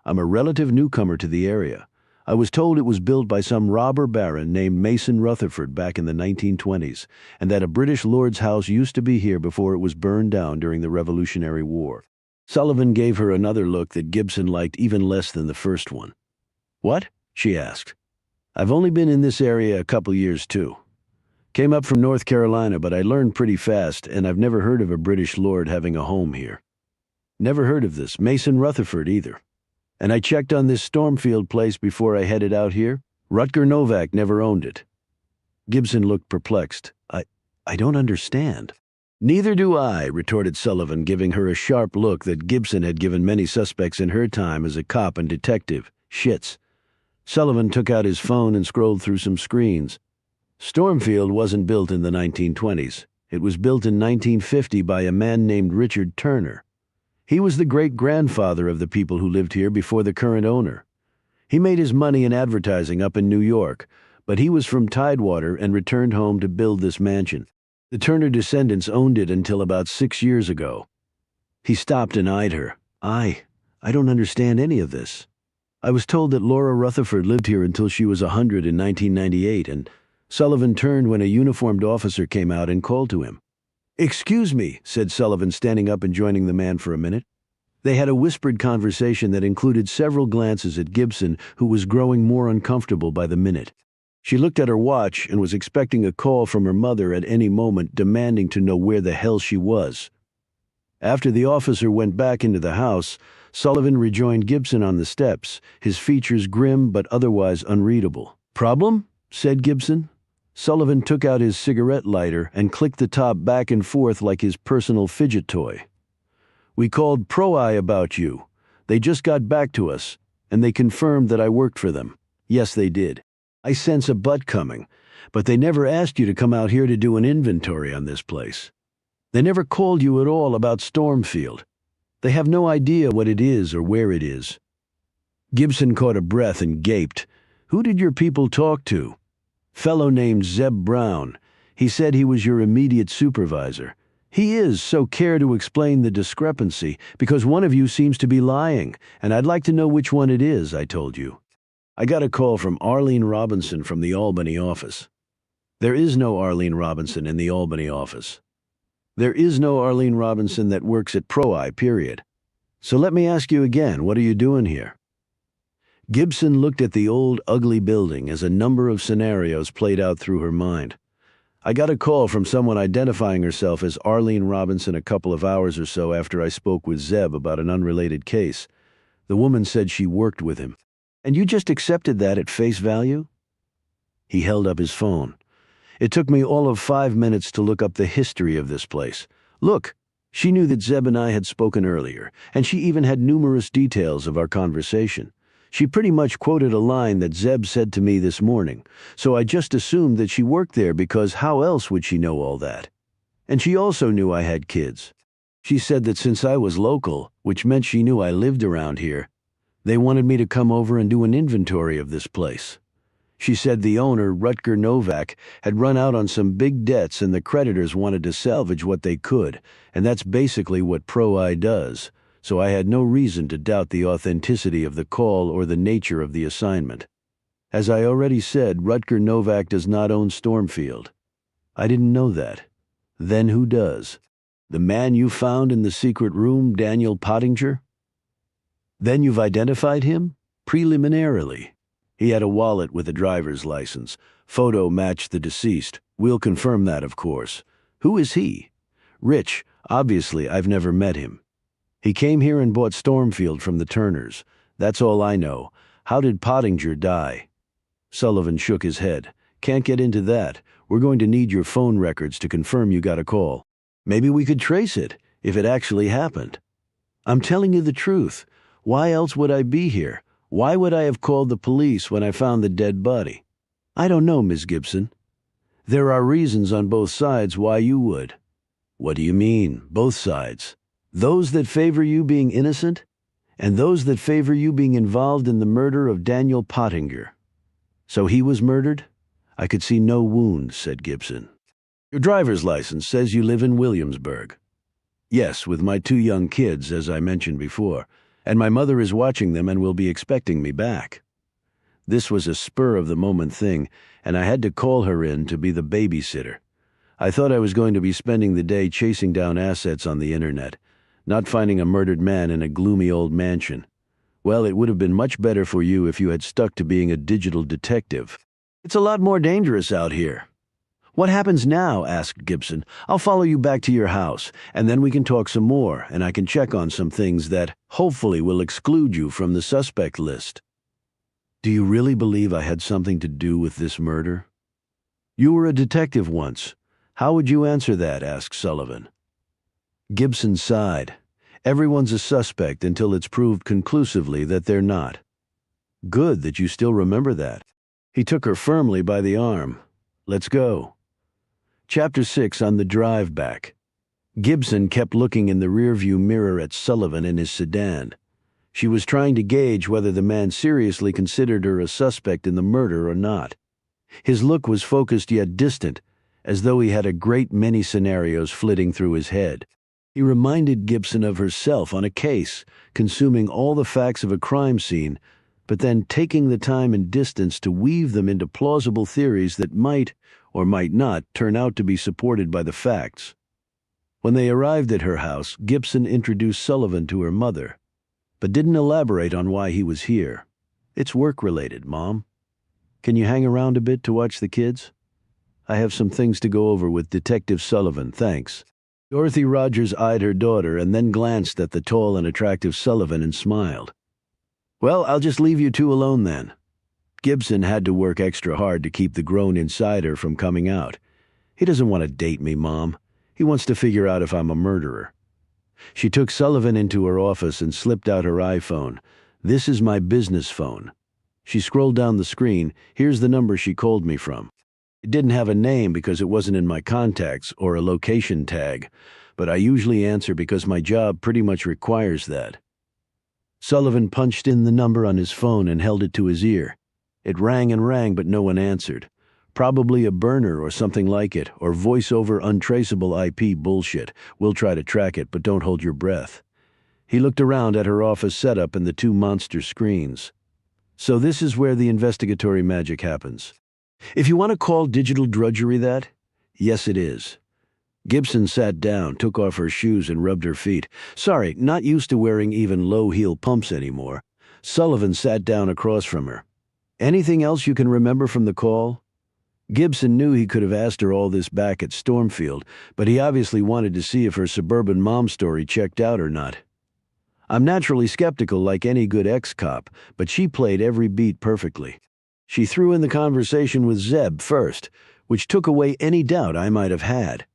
I'm a relative newcomer to the area. I was told it was built by some robber baron named Mason Rutherford back in the 1920s, and that a British lord's house used to be here before it was burned down during the Revolutionary War." Sullivan gave her another look that Gibson liked even less than the first one. "What?" she asked. "I've only been in this area a couple years, too. Came up from North Carolina, but I learned pretty fast, and I've never heard of a British lord having a home here. Never heard of this Mason Rutherford either. And I checked on this Stormfield place before I headed out here. Rutger Novak never owned it." Gibson looked perplexed. I don't understand. Neither do I, retorted Sullivan, giving her a sharp look that Gibson had given many suspects in her time as a cop and detective. Shits. Sullivan took out his phone and scrolled through some screens. Stormfield wasn't built in the 1920s. It was built in 1950 by a man named Richard Turner. He was the great-grandfather of the people who lived here before the current owner. He made his money in advertising up in New York, but he was from Tidewater and returned home to build this mansion. The Turner descendants owned it until about 6 years ago. He stopped and eyed her. I don't understand any of this. I was told that Laura Rutherford lived here until she was 100 in 1998, and Sullivan turned when a uniformed officer came out and called to him. "Excuse me," said Sullivan, standing up and joining the man for a minute. They had a whispered conversation that included several glances at Gibson, who was growing more uncomfortable by the minute. She looked at her watch and was expecting a call from her mother at any moment, demanding to know where the hell she was. After the officer went back into the house, Sullivan rejoined Gibson on the steps, his features grim but otherwise unreadable. "Problem?" said Gibson. Sullivan took out his cigarette lighter and clicked the top back and forth like his personal fidget toy. "We called Pro-Eye about you. They just got back to us, and they confirmed that I worked for them. Yes, they did. I sense a butt coming, but they never asked you to come out here to do an inventory on this place. They never called you at all about Stormfield. They have no idea what it is or where it is." Gibson caught a breath and gaped. "Who did your people talk to?" "Fellow named Zeb Brown. He said he was your immediate supervisor. He is, so care to explain the discrepancy, because one of you seems to be lying, and I'd like to know which one it is," I told you. "I got a call from Arlene Robinson from the Albany office." "There is no Arlene Robinson in the Albany office. There is no Arlene Robinson that works at Pro-Eye, period. So let me ask you again, what are you doing here?" Gibson looked at the old, ugly building as a number of scenarios played out through her mind. "I got a call from someone identifying herself as Arlene Robinson a couple of hours or so after I spoke with Zeb about an unrelated case. The woman said she worked with him. And you just accepted that at face value?" He held up his phone. "It took me all of 5 minutes to look up the history of this place. Look, she knew that Zeb and I had spoken earlier, and she even had numerous details of our conversation. She pretty much quoted a line that Zeb said to me this morning, so I just assumed that she worked there because how else would she know all that? And she also knew I had kids. She said that since I was local, which meant she knew I lived around here, they wanted me to come over and do an inventory of this place. She said the owner, Rutger Novak, had run out on some big debts and the creditors wanted to salvage what they could, and that's basically what Pro-Eye does. So I had no reason to doubt the authenticity of the call or the nature of the assignment. As I already said, Rutger Novak does not own Stormfield. I didn't know that. Then who does? The man you found in the secret room, Daniel Pottinger? Then you've identified him? Preliminarily. He had a wallet with a driver's license. Photo matched the deceased. We'll confirm that, of course. Who is he? Rich. Obviously, I've never met him. He came here and bought Stormfield from the Turners. That's all I know. How did Pottinger die?" Sullivan shook his head. "Can't get into that. We're going to need your phone records to confirm you got a call. Maybe we could trace it, if it actually happened." "I'm telling you the truth. Why else would I be here? Why would I have called the police when I found the dead body?" "I don't know, Miss Gibson. There are reasons on both sides why you would." "What do you mean, both sides?" "Those that favor you being innocent, and those that favor you being involved in the murder of Daniel Pottinger." "So he was murdered?" "I could see no wound," said Gibson. "Your driver's license says you live in Williamsburg." "Yes, with my 2 young kids, as I mentioned before, and my mother is watching them and will be expecting me back." This was a spur-of-the-moment thing, and I had to call her in to be the babysitter. I thought I was going to be spending the day chasing down assets on the internet, not finding a murdered man in a gloomy old mansion. Well, it would have been much better for you if you had stuck to being a digital detective. It's a lot more dangerous out here. "What happens now?" asked Gibson. "I'll follow you back to your house, and then we can talk some more, and I can check on some things that, hopefully, will exclude you from the suspect list." "Do you really believe I had something to do with this murder?" You were a detective once. How would you answer that? Asked Sullivan. Gibson sighed. Everyone's a suspect until it's proved conclusively that they're not. Good that you still remember that. He took her firmly by the arm. Let's go. Chapter 6 on the drive back. Gibson kept looking in the rearview mirror at Sullivan in his sedan. She was trying to gauge whether the man seriously considered her a suspect in the murder or not. His look was focused yet distant, as though he had a great many scenarios flitting through his head. He reminded Gibson of herself on a case, consuming all the facts of a crime scene, but then taking the time and distance to weave them into plausible theories that might, or might not, turn out to be supported by the facts. When they arrived at her house, Gibson introduced Sullivan to her mother, but didn't elaborate on why he was here. It's work-related, Mom. Can you hang around a bit to watch the kids? I have some things to go over with Detective Sullivan, thanks. Dorothy Rogers eyed her daughter and then glanced at the tall and attractive Sullivan and smiled. Well, I'll just leave you two alone then. Gibson had to work extra hard to keep the grown insider from coming out. He doesn't want to date me, Mom. He wants to figure out if I'm a murderer. She took Sullivan into her office and slipped out her iPhone. This is my business phone. She scrolled down the screen. Here's the number she called me from. It didn't have a name because it wasn't in my contacts or a location tag, but I usually answer because my job pretty much requires that. Sullivan punched in the number on his phone and held it to his ear. It rang and rang, but no one answered. Probably a burner or something like it, or voice-over untraceable IP bullshit. We'll try to track it, but don't hold your breath. He looked around at her office setup and the two monster screens. So this is where the investigatory magic happens. If you want to call digital drudgery that, yes it is. Gibson sat down, took off her shoes and rubbed her feet. Sorry, not used to wearing even low-heel pumps anymore. Sullivan sat down across from her. Anything else you can remember from the call? Gibson knew he could have asked her all this back at Stormfield, but he obviously wanted to see if her suburban mom story checked out or not. I'm naturally skeptical like any good ex-cop, but she played every beat perfectly. She threw in the conversation with Zeb first, which took away any doubt I might have had.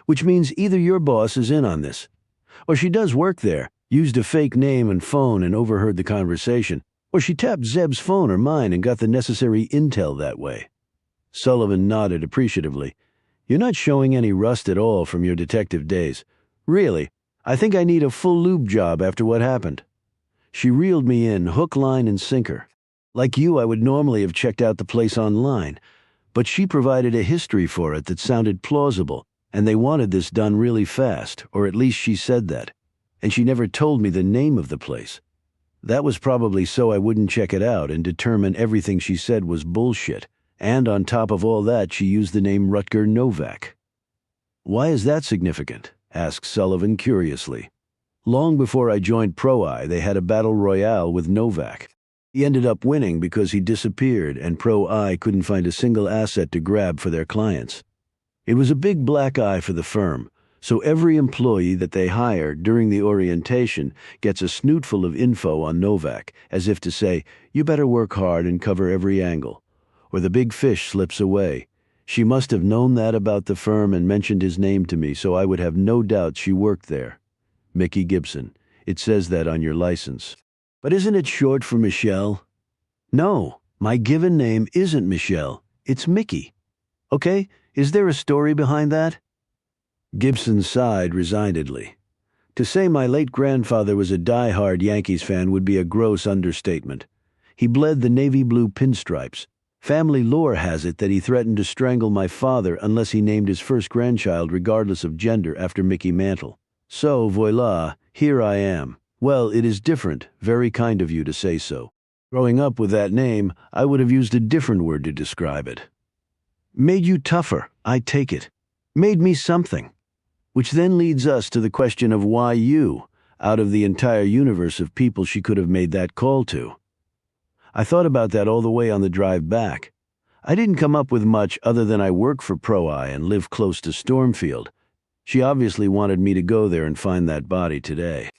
Which means either your boss is in on this, or she does work there, used a fake name and phone and overheard the conversation, or she tapped Zeb's phone or mine and got the necessary intel that way. Sullivan nodded appreciatively. You're not showing any rust at all from your detective days. Really, I think I need a full lube job after what happened. She reeled me in, hook, line, and sinker. Like you, I would normally have checked out the place online, but she provided a history for it that sounded plausible, and they wanted this done really fast, or at least she said that. And she never told me the name of the place. That was probably so I wouldn't check it out and determine everything she said was bullshit. And on top of all that, she used the name Rutger Novak. Why is that significant? Asked Sullivan curiously. Long before I joined Pro-Eye, they had a battle royale with Novak. He ended up winning because he disappeared and Pro-Eye couldn't find a single asset to grab for their clients. It was a big black eye for the firm, so every employee that they hire during the orientation gets a snootful of info on Novak, as if to say, you better work hard and cover every angle. Or the big fish slips away. She must have known that about the firm and mentioned his name to me, so I would have no doubt she worked there. Mickey Gibson. It says that on your license. But isn't it short for Michelle? No, my given name isn't Michelle. It's Mickey. Okay, is there a story behind that? Gibson sighed resignedly. To say my late grandfather was a die-hard Yankees fan would be a gross understatement. He bled the navy blue pinstripes. Family lore has it that he threatened to strangle my father unless he named his first grandchild regardless of gender after Mickey Mantle. So, voila, here I am. Well, it is different, very kind of you to say so. Growing up with that name, I would have used a different word to describe it. Made you tougher, I take it. Made me something. Which then leads us to the question of why you, out of the entire universe of people she could have made that call to. I thought about that all the way on the drive back. I didn't come up with much other than I work for Pro-Eye and live close to Stormfield. She obviously wanted me to go there and find that body today.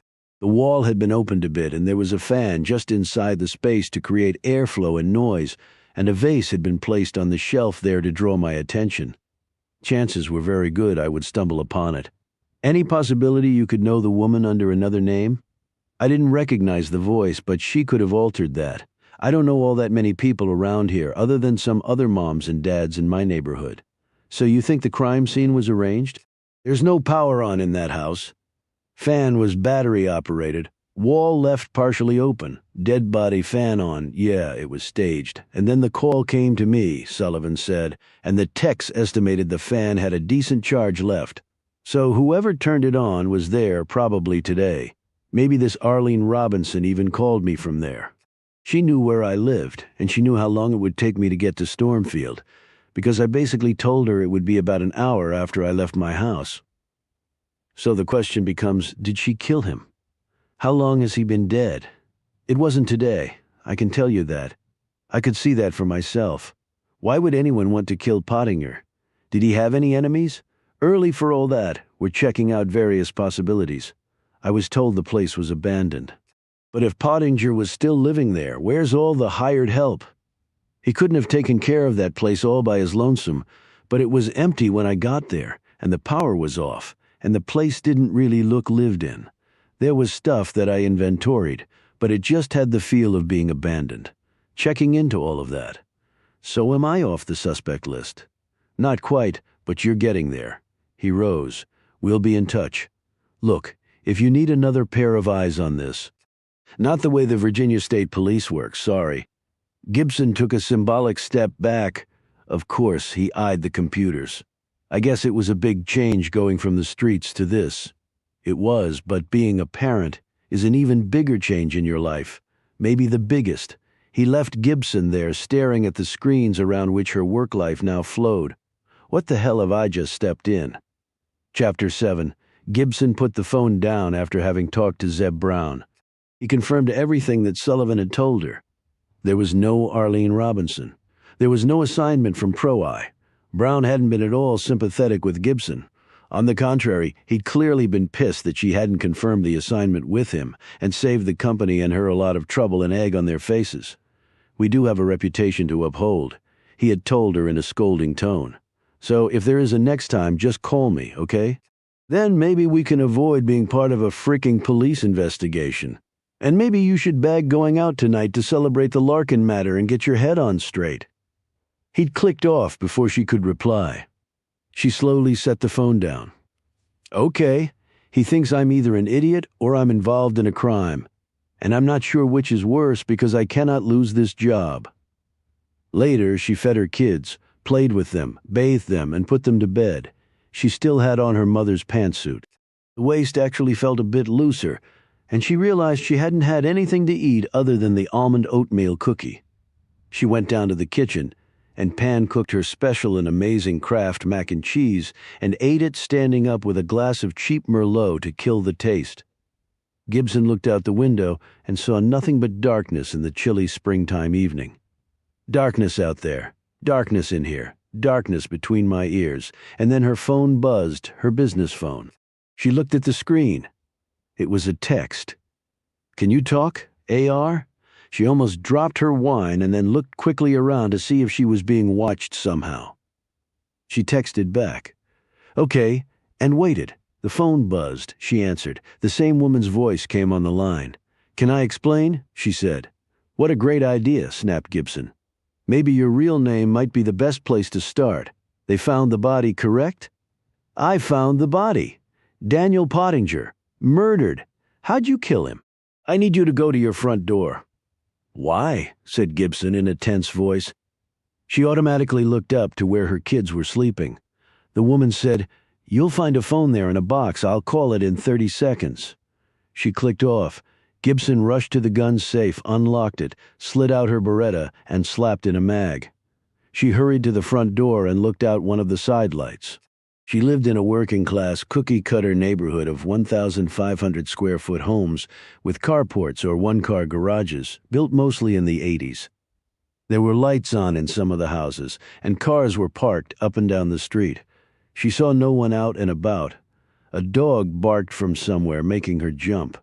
The wall had been opened a bit and there was a fan just inside the space to create airflow and noise, and a vase had been placed on the shelf there to draw my attention. Chances were very good I would stumble upon it. Any possibility you could know the woman under another name? I didn't recognize the voice, but she could have altered that. I don't know all that many people around here other than some other moms and dads in my neighborhood. So you think the crime scene was arranged? There's no power on in that house. Fan was battery operated. Wall left partially open. Dead body fan on. Yeah, it was staged. And then the call came to me, Sullivan said, and the techs estimated the fan had a decent charge left. So whoever turned it on was there probably today. Maybe this Arlene Robinson even called me from there. She knew where I lived, and she knew how long it would take me to get to Stormfield, because I basically told her it would be about an hour after I left my house. So the question becomes, did she kill him? How long has he been dead? It wasn't today, I can tell you that. I could see that for myself. Why would anyone want to kill Pottinger? Did he have any enemies? Early for all that, we're checking out various possibilities. I was told the place was abandoned. But if Pottinger was still living there, where's all the hired help? He couldn't have taken care of that place all by his lonesome, but it was empty when I got there, and the power was off, and the place didn't really look lived in. There was stuff that I inventoried, but it just had the feel of being abandoned. Checking into all of that. So am I off the suspect list? Not quite, but you're getting there. He rose. We'll be in touch. Look, if you need another pair of eyes on this. Not the way the Virginia State Police works, sorry. Gibson took a symbolic step back. Of course, he eyed the computers. I guess it was a big change going from the streets to this. It was, but being a parent is an even bigger change in your life. Maybe the biggest. He left Gibson there staring at the screens around which her work life now flowed. What the hell have I just stepped in? Chapter 7. Gibson put the phone down after having talked to Zeb Brown. He confirmed everything that Sullivan had told her. There was no Arlene Robinson. There was no assignment from Pro-Eye. Brown hadn't been at all sympathetic with Gibson. On the contrary, he'd clearly been pissed that she hadn't confirmed the assignment with him and saved the company and her a lot of trouble and egg on their faces. We do have a reputation to uphold, he had told her in a scolding tone. So if there is a next time, just call me, okay? Then maybe we can avoid being part of a freaking police investigation. And maybe you should bag going out tonight to celebrate the Larkin matter and get your head on straight. He'd clicked off before she could reply. She slowly set the phone down. Okay, he thinks I'm either an idiot or I'm involved in a crime. And I'm not sure which is worse because I cannot lose this job. Later, she fed her kids, played with them, bathed them, and put them to bed. She still had on her mother's pantsuit. The waist actually felt a bit looser, and she realized she hadn't had anything to eat other than the almond oatmeal cookie. She went down to the kitchen and pan-cooked her special and amazing Kraft mac and cheese and ate it standing up with a glass of cheap Merlot to kill the taste. Gibson looked out the window and saw nothing but darkness in the chilly springtime evening. Darkness out there, darkness in here, darkness between my ears, and then her phone buzzed, her business phone. She looked at the screen. It was a text. Can you talk, AR? She almost dropped her wine and then looked quickly around to see if she was being watched somehow. She texted back. Okay, and waited. The phone buzzed, she answered. The same woman's voice came on the line. Can I explain? She said. What a great idea, snapped Gibson. Maybe your real name might be the best place to start. They found the body, correct? I found the body. Daniel Pottinger. Murdered. How'd you kill him? I need you to go to your front door. Why? Said Gibson in a tense voice. She automatically looked up to where her kids were sleeping. The woman said, You'll find a phone there in a box. I'll call it in 30 seconds. She clicked off. Gibson rushed to the gun safe, unlocked it, slid out her Beretta, and slapped in a mag. She hurried to the front door and looked out one of the side lights. She lived in a working-class, cookie-cutter neighborhood of 1,500 square-foot homes with carports or one-car garages, built mostly in the 80s. There were lights on in some of the houses, and cars were parked up and down the street. She saw no one out and about. A dog barked from somewhere, making her jump.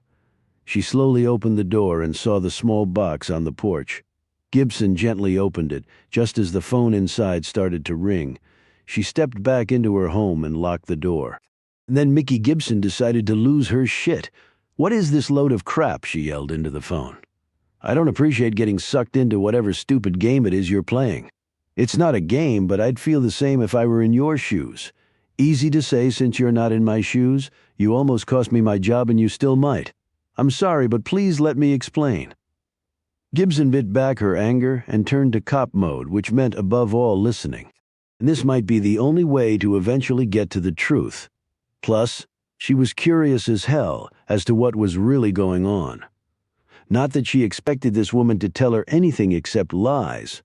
She slowly opened the door and saw the small box on the porch. Gibson gently opened it, just as the phone inside started to ring. She stepped back into her home and locked the door. And then Mickey Gibson decided to lose her shit. "What is this load of crap?" she yelled into the phone. "I don't appreciate getting sucked into whatever stupid game it is you're playing. It's not a game, but I'd feel the same if I were in your shoes. Easy to say since you're not in my shoes. You almost cost me my job and you still might. I'm sorry, but please let me explain." Gibson bit back her anger and turned to cop mode, which meant above all listening. And this might be the only way to eventually get to the truth. Plus, she was curious as hell as to what was really going on. Not that she expected this woman to tell her anything except lies,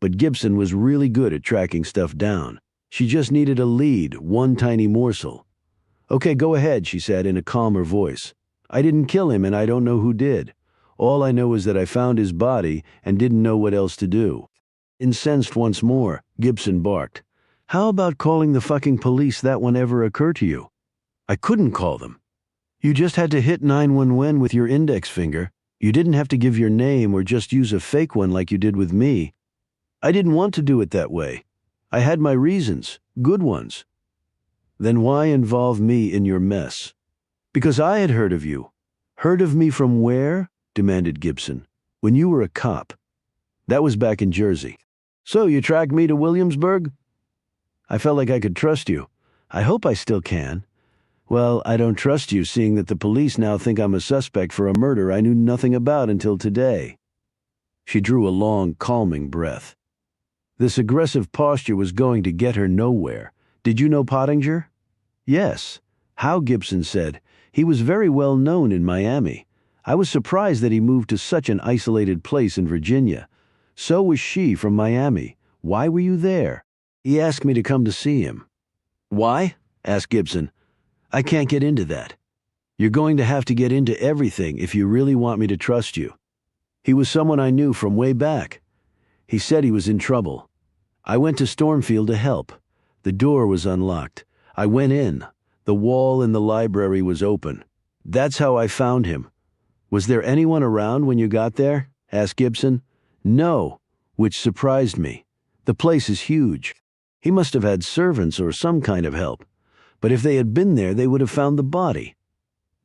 but Gibson was really good at tracking stuff down. She just needed a lead, one tiny morsel. "Okay, go ahead," she said in a calmer voice. "I didn't kill him and I don't know who did. All I know is that I found his body and didn't know what else to do." Incensed once more, Gibson barked. "How about calling the fucking police? That one ever occur to you?" "I couldn't call them. You just had to hit 911 with your index finger. You didn't have to give your name or just use a fake one like you did with me. I didn't want to do it that way. I had my reasons, good ones." "Then why involve me in your mess?" "Because I had heard of you." "Heard of me from where?" demanded Gibson. "When you were a cop." "That was back in Jersey." "So you tracked me to Williamsburg?" "I felt like I could trust you. I hope I still can." "Well, I don't trust you, seeing that the police now think I'm a suspect for a murder I knew nothing about until today." She drew a long, calming breath. This aggressive posture was going to get her nowhere. "Did you know Pottinger?" "Yes." "How?" Gibson said. "He was very well known in Miami. I was surprised that he moved to such an isolated place in Virginia. So was she from Miami. Why were you there?" "He asked me to come to see him." "Why?" asked Gibson. "I can't get into that." "You're going to have to get into everything if you really want me to trust you. He was someone I knew from way back. He said he was in trouble. I went to Stormfield to help. The door was unlocked. I went in. The wall in the library was open. That's how I found him." "Was there anyone around when you got there?" asked Gibson. "No," which surprised me. The place is huge. He must have had servants or some kind of help. But if they had been there, they would have found the body."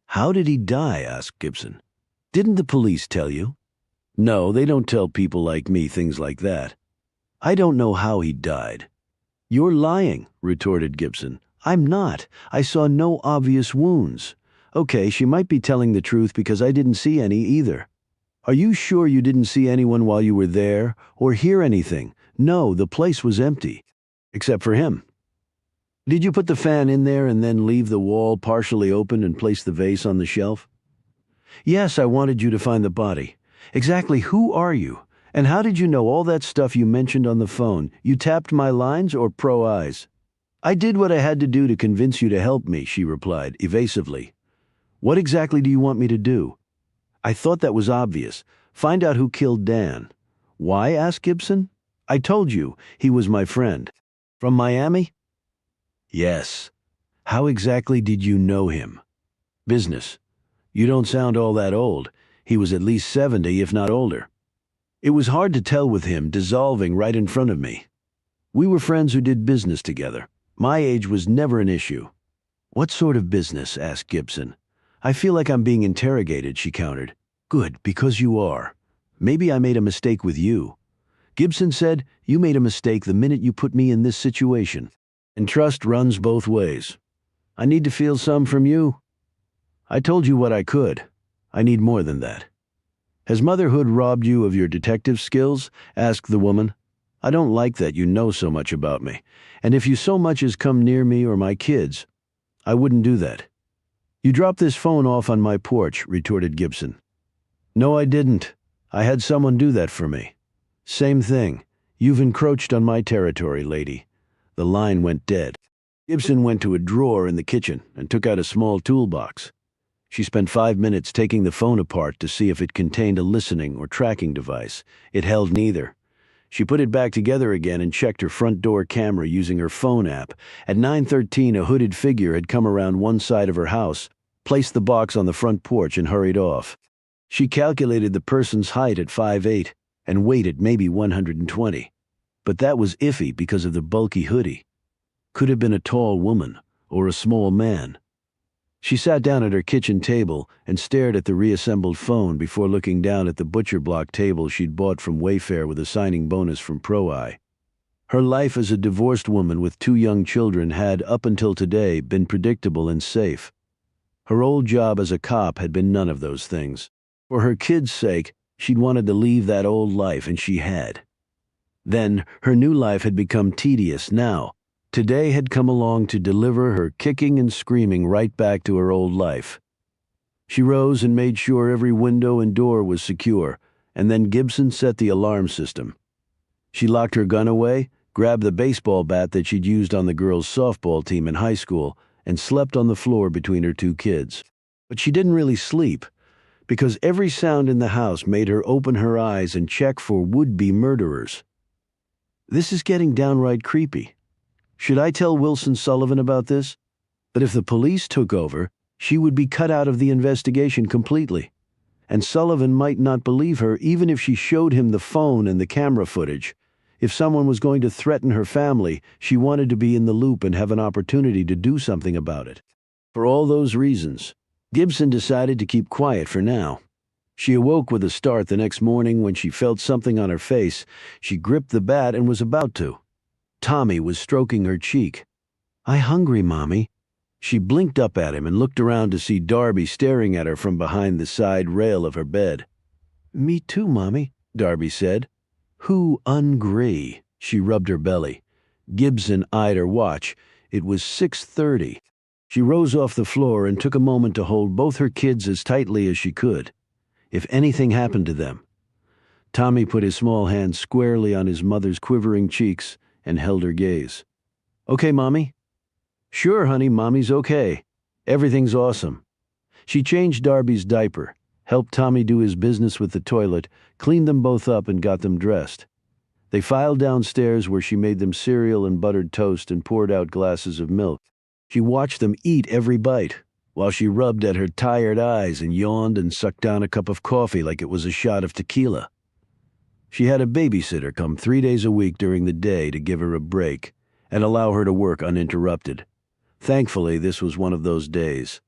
"How did he die?" asked Gibson. "Didn't the police tell you?" "No, they don't tell people like me things like that." "I don't know how he died." "You're lying," retorted Gibson. "I'm not. I saw no obvious wounds." "Okay, she might be telling the truth because I didn't see any either." "Are you sure you didn't see anyone while you were there, or hear anything?" "No, the place was empty." "Except for him." "Did you put the fan in there and then leave the wall partially open and place the vase on the shelf?" "Yes, I wanted you to find the body." "Exactly who are you? And how did you know all that stuff you mentioned on the phone? You tapped my lines or pro eyes?" "I did what I had to do to convince you to help me," she replied, evasively. "What exactly do you want me to do?" "I thought that was obvious. Find out who killed Dan." "Why?" asked Gibson. "I told you, he was my friend." "From Miami?" "Yes." "How exactly did you know him?" "Business." "You don't sound all that old. He was at least 70, if not older." "It was hard to tell with him dissolving right in front of me. We were friends who did business together. My age was never an issue." "What sort of business?" asked Gibson. "I feel like I'm being interrogated," she countered. "Good, because you are. Maybe I made a mistake with you." Gibson said, "You made a mistake the minute you put me in this situation. And trust runs both ways. I need to feel some from you." "I told you what I could. I need more than that." "Has motherhood robbed you of your detective skills?" asked the woman. "I don't like that you know so much about me. And if you so much as come near me or my kids, I wouldn't do that." "You dropped this phone off on my porch," retorted Gibson. "No, I didn't. I had someone do that for me." "Same thing. You've encroached on my territory, lady." The line went dead. Gibson went to a drawer in the kitchen and took out a small toolbox. She spent 5 minutes taking the phone apart to see if it contained a listening or tracking device. It held neither. She put it back together again and checked her front door camera using her phone app. At 9:13, a hooded figure had come around one side of her house, placed the box on the front porch, and hurried off. She calculated the person's height at 5'8". and weight at maybe 120. But that was iffy because of the bulky hoodie. Could have been a tall woman or a small man. She sat down at her kitchen table and stared at the reassembled phone before looking down at the butcher block table she'd bought from Wayfair with a signing bonus from Pro-Eye. Her life as a divorced woman with 2 young children had, up until today, been predictable and safe. Her old job as a cop had been none of those things. For her kids' sake, she'd wanted to leave that old life, and she had. Then, her new life had become tedious now. Today had come along to deliver her kicking and screaming right back to her old life. She rose and made sure every window and door was secure, and then Gibson set the alarm system. She locked her gun away, grabbed the baseball bat that she'd used on the girls' softball team in high school, and slept on the floor between her 2 kids. But she didn't really sleep, because every sound in the house made her open her eyes and check for would-be murderers. This is getting downright creepy. Should I tell Wilson Sullivan about this? But if the police took over, she would be cut out of the investigation completely. And Sullivan might not believe her even if she showed him the phone and the camera footage. If someone was going to threaten her family, she wanted to be in the loop and have an opportunity to do something about it. For all those reasons, Gibson decided to keep quiet for now. She awoke with a start the next morning when she felt something on her face. She gripped the bat and was about to. Tommy was stroking her cheek. "I hungry, Mommy." She blinked up at him and looked around to see Darby staring at her from behind the side rail of her bed. "Me too, Mommy," Darby said. "Who ungree?" She rubbed her belly. Gibson eyed her watch. It was 6:30. She rose off the floor and took a moment to hold both her kids as tightly as she could. If anything happened to them. Tommy put his small hand squarely on his mother's quivering cheeks and held her gaze. "Okay, Mommy?" "Sure, honey, Mommy's okay. Everything's awesome." She changed Darby's diaper, helped Tommy do his business with the toilet, cleaned them both up and got them dressed. They filed downstairs where she made them cereal and buttered toast and poured out glasses of milk. She watched them eat every bite, while she rubbed at her tired eyes and yawned and sucked down a cup of coffee like it was a shot of tequila. She had a babysitter come 3 days a week during the day to give her a break and allow her to work uninterrupted. Thankfully, this was one of those days.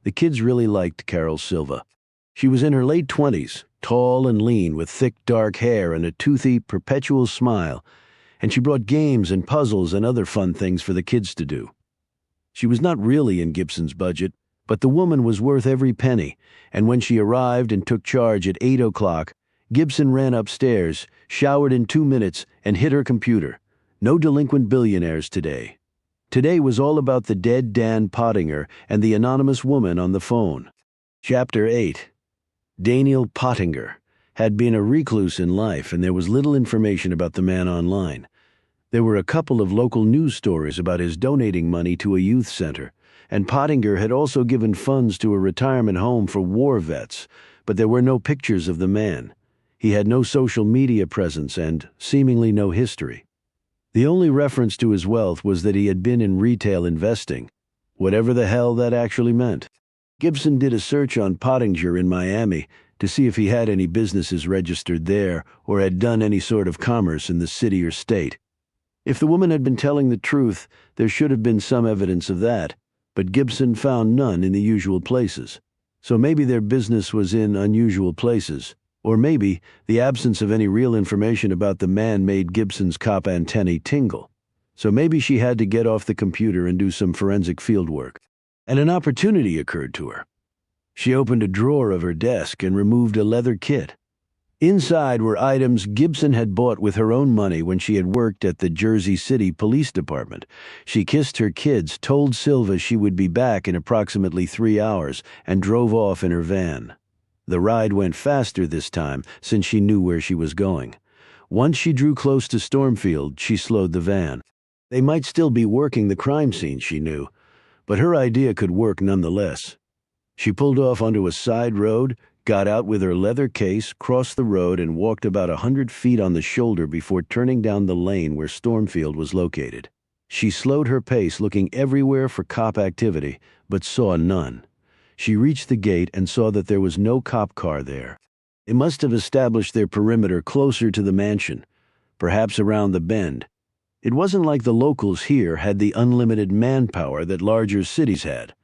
The kids really liked Carol Silva. She was in her late 20s, tall and lean with thick dark hair and a toothy, perpetual smile, and she brought games and puzzles and other fun things for the kids to do. She was not really in Gibson's budget, but the woman was worth every penny, and when she arrived and took charge at 8 o'clock, Gibson ran upstairs, showered in 2 minutes, and hit her computer. No delinquent billionaires today. Today was all about the dead Dan Pottinger and the anonymous woman on the phone. Chapter 8. Daniel Pottinger had been a recluse in life, and there was little information about the man online. There were a couple of local news stories about his donating money to a youth center, and Pottinger had also given funds to a retirement home for war vets, but there were no pictures of the man. He had no social media presence and seemingly no history. The only reference to his wealth was that he had been in retail investing, whatever the hell that actually meant. Gibson did a search on Pottinger in Miami to see if he had any businesses registered there or had done any sort of commerce in the city or state. If the woman had been telling the truth, there should have been some evidence of that, but Gibson found none in the usual places. So maybe their business was in unusual places. Or maybe the absence of any real information about the man made Gibson's cop antennae tingle. So maybe she had to get off the computer and do some forensic fieldwork. And an opportunity occurred to her. She opened a drawer of her desk and removed a leather kit. Inside were items Gibson had bought with her own money when she had worked at the Jersey City Police Department. She kissed her kids, told Silva she would be back in approximately 3 hours, and drove off in her van. The ride went faster this time, since she knew where she was going. Once she drew close to Stormfield, she slowed the van. They might still be working the crime scene, she knew, but her idea could work nonetheless. She pulled off onto a side road, got out with her leather case, crossed the road, and walked about 100 feet on the shoulder before turning down the lane where Stormfield was located. She slowed her pace, looking everywhere for cop activity, but saw none. She reached the gate and saw that there was no cop car there. They must have established their perimeter closer to the mansion, perhaps around the bend. It wasn't like the locals here had the unlimited manpower that larger cities had.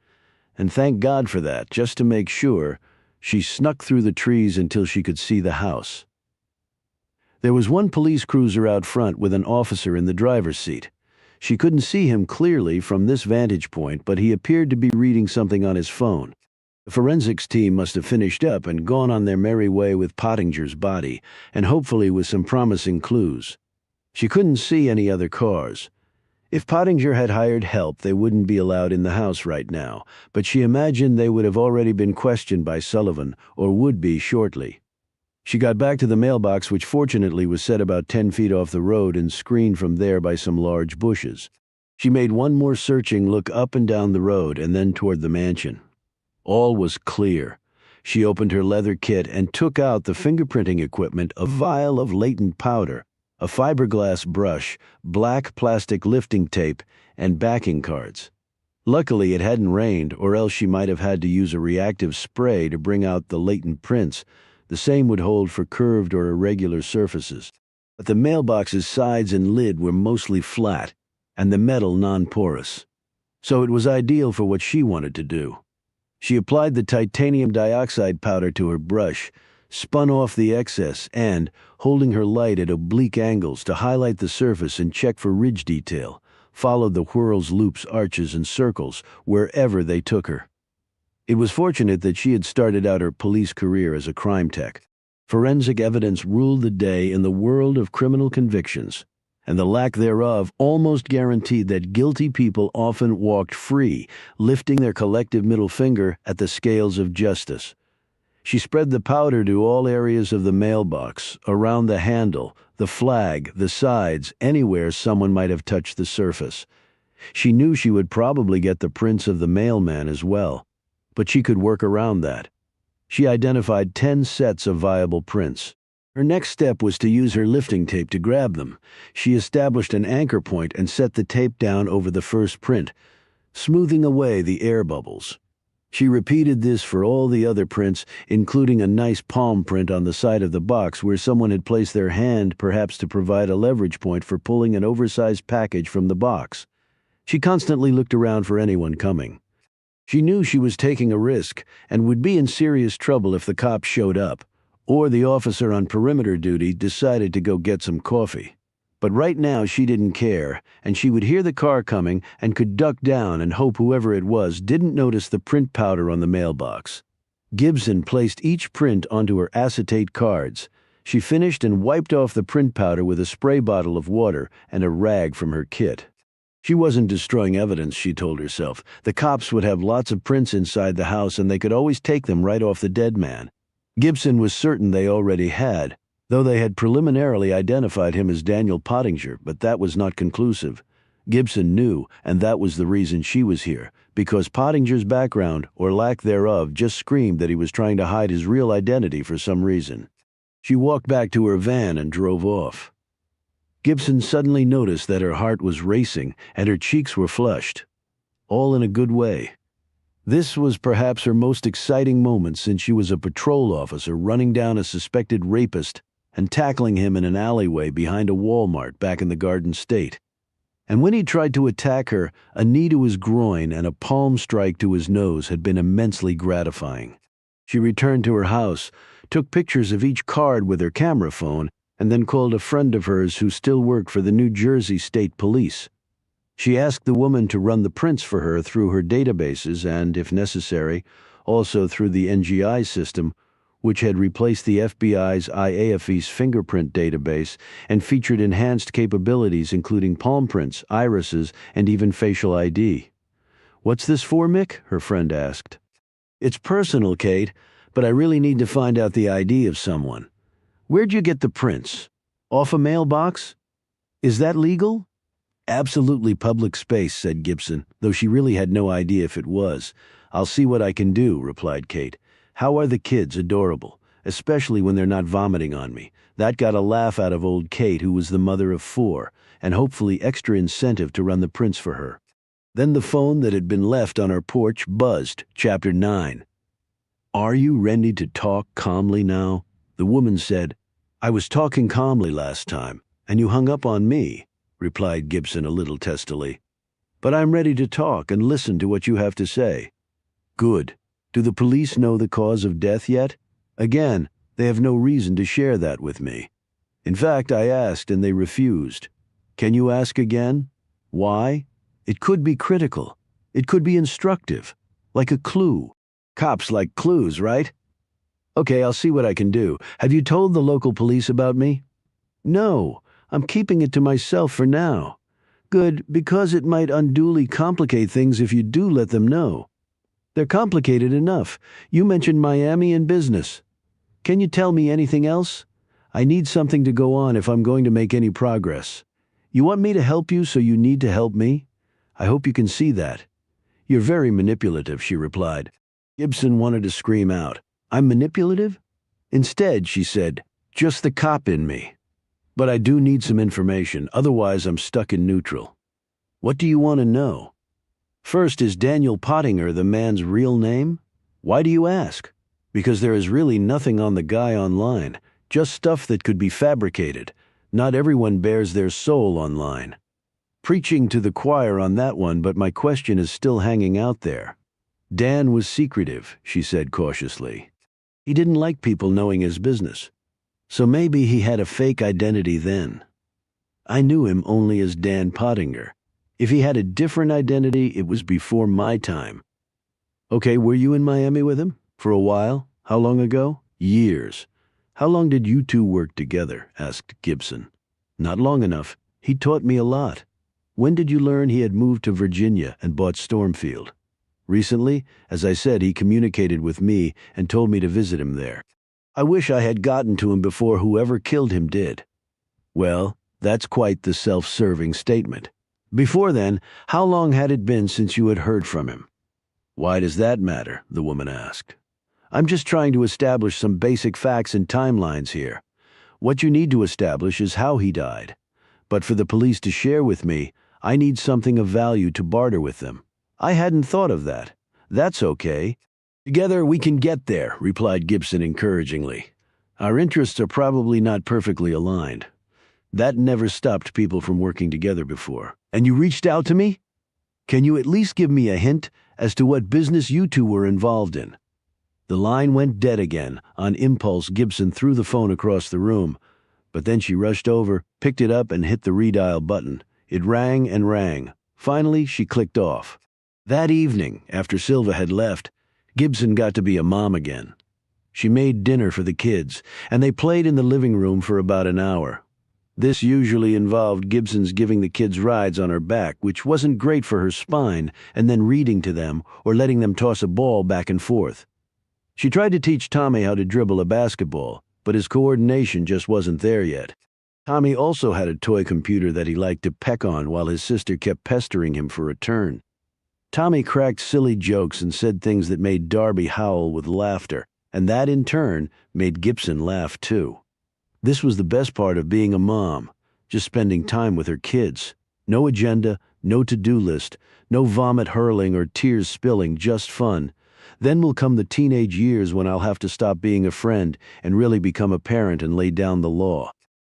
And thank God for that, just to make sure, she snuck through the trees until she could see the house. There was one police cruiser out front with an officer in the driver's seat. She couldn't see him clearly from this vantage point, but he appeared to be reading something on his phone. The forensics team must have finished up and gone on their merry way with Pottinger's body, and hopefully with some promising clues. She couldn't see any other cars. If Pottinger had hired help, they wouldn't be allowed in the house right now, but she imagined they would have already been questioned by Sullivan, or would be shortly. She got back to the mailbox, which fortunately was set about 10 feet off the road and screened from there by some large bushes. She made one more searching look up and down the road and then toward the mansion. All was clear. She opened her leather kit and took out the fingerprinting equipment, a vial of latent powder, a fiberglass brush, black plastic lifting tape, and backing cards. Luckily, it hadn't rained, or else she might have had to use a reactive spray to bring out the latent prints. The same would hold for curved or irregular surfaces. But the mailbox's sides and lid were mostly flat, and the metal non-porous. So it was ideal for what she wanted to do. She applied the titanium dioxide powder to her brush, spun off the excess, and, holding her light at oblique angles to highlight the surface and check for ridge detail, followed the whirls, loops, arches, and circles wherever they took her. It was fortunate that she had started out her police career as a crime tech. Forensic evidence ruled the day in the world of criminal convictions, and the lack thereof almost guaranteed that guilty people often walked free, lifting their collective middle finger at the scales of justice. She spread the powder to all areas of the mailbox, around the handle, the flag, the sides, anywhere someone might have touched the surface. She knew she would probably get the prints of the mailman as well, but she could work around that. She identified 10 sets of viable prints. Her next step was to use her lifting tape to grab them. She established an anchor point and set the tape down over the first print, smoothing away the air bubbles. She repeated this for all the other prints, including a nice palm print on the side of the box where someone had placed their hand, perhaps to provide a leverage point for pulling an oversized package from the box. She constantly looked around for anyone coming. She knew she was taking a risk and would be in serious trouble if the cops showed up, or the officer on perimeter duty decided to go get some coffee. But right now she didn't care, and she would hear the car coming and could duck down and hope whoever it was didn't notice the print powder on the mailbox. Gibson placed each print onto her acetate cards. She finished and wiped off the print powder with a spray bottle of water and a rag from her kit. She wasn't destroying evidence, she told herself. The cops would have lots of prints inside the house and they could always take them right off the dead man. Gibson was certain they already had, though they had preliminarily identified him as Daniel Pottinger, but that was not conclusive. Gibson knew, and that was the reason she was here, because Pottinger's background, or lack thereof, just screamed that he was trying to hide his real identity for some reason. She walked back to her van and drove off. Gibson suddenly noticed that her heart was racing and her cheeks were flushed. All in a good way. This was perhaps her most exciting moment since she was a patrol officer running down a suspected rapist and tackling him in an alleyway behind a Walmart back in the Garden State. And when he tried to attack her, a knee to his groin and a palm strike to his nose had been immensely gratifying. She returned to her house, took pictures of each card with her camera phone, and then called a friend of hers who still worked for the New Jersey State Police. She asked the woman to run the prints for her through her databases and, if necessary, also through the NGI system, which had replaced the FBI's IAFE's fingerprint database and featured enhanced capabilities including palm prints, irises, and even facial ID. "What's this for, Mick?" her friend asked. "It's personal, Kate, but I really need to find out the ID of someone. Where'd you get the prints? Off a mailbox? Is that legal?" "Absolutely public space," said Gibson, though she really had no idea if it was. "I'll see what I can do," replied Kate. "How are the kids? Adorable, especially when they're not vomiting on me." That got a laugh out of old Kate, who was the mother of 4, and hopefully extra incentive to run the prints for her. Then the phone that had been left on her porch buzzed. Chapter 9. "Are you ready to talk calmly now?" The woman said, "I was talking calmly last time, and you hung up on me," replied Gibson a little testily. "But I'm ready to talk and listen to what you have to say." "Good. Do the police know the cause of death yet?" "Again, they have no reason to share that with me. In fact, I asked and they refused." "Can you ask again? Why? It could be critical. It could be instructive. Like a clue. Cops like clues, right?" "Okay, I'll see what I can do. Have you told the local police about me?" "No, I'm keeping it to myself for now." "Good, because it might unduly complicate things if you do let them know." "They're complicated enough. You mentioned Miami and business. Can you tell me anything else? I need something to go on if I'm going to make any progress. You want me to help you, so you need to help me? I hope you can see that." "You're very manipulative," she replied. Gibson wanted to scream out, "I'm manipulative?" Instead, she said, "Just the cop in me. But I do need some information, otherwise I'm stuck in neutral." "What do you want to know?" "First, is Daniel Pottinger the man's real name?" "Why do you ask?" "Because there is really nothing on the guy online, just stuff that could be fabricated. Not everyone bears their soul online." "Preaching to the choir on that one, but my question is still hanging out there." "Dan was secretive," she said cautiously. "He didn't like people knowing his business. So maybe he had a fake identity then. I knew him only as Dan Pottinger. If he had a different identity, it was before my time." "Okay, were you in Miami with him? For a while? How long ago?" "Years." "How long did you two work together?" asked Gibson. "Not long enough. He taught me a lot." "When did you learn he had moved to Virginia and bought Stormfield?" "Recently. As I said, he communicated with me and told me to visit him there. I wish I had gotten to him before whoever killed him did." "Well, that's quite the self-serving statement. Before then, how long had it been since you had heard from him?" "Why does that matter?" the woman asked. "I'm just trying to establish some basic facts and timelines here. What you need to establish is how he died. But for the police to share with me, I need something of value to barter with them." "I hadn't thought of that." "That's okay. Together we can get there," replied Gibson encouragingly. "Our interests are probably not perfectly aligned. That never stopped people from working together before. And you reached out to me? Can you at least give me a hint as to what business you two were involved in?" The line went dead again. On impulse, Gibson threw the phone across the room, but then she rushed over, picked it up, and hit the redial button. It rang and rang. Finally, she clicked off. That evening, after Silva had left, Gibson got to be a mom again. She made dinner for the kids, and they played in the living room for about an hour. This usually involved Gibson's giving the kids rides on her back, which wasn't great for her spine, and then reading to them or letting them toss a ball back and forth. She tried to teach Tommy how to dribble a basketball, but his coordination just wasn't there yet. Tommy also had a toy computer that he liked to peck on while his sister kept pestering him for a turn. Tommy cracked silly jokes and said things that made Darby howl with laughter, and that in turn made Gibson laugh too. This was the best part of being a mom, just spending time with her kids. No agenda, no to-do list, no vomit hurling or tears spilling, just fun. Then will come the teenage years when I'll have to stop being a friend and really become a parent and lay down the law.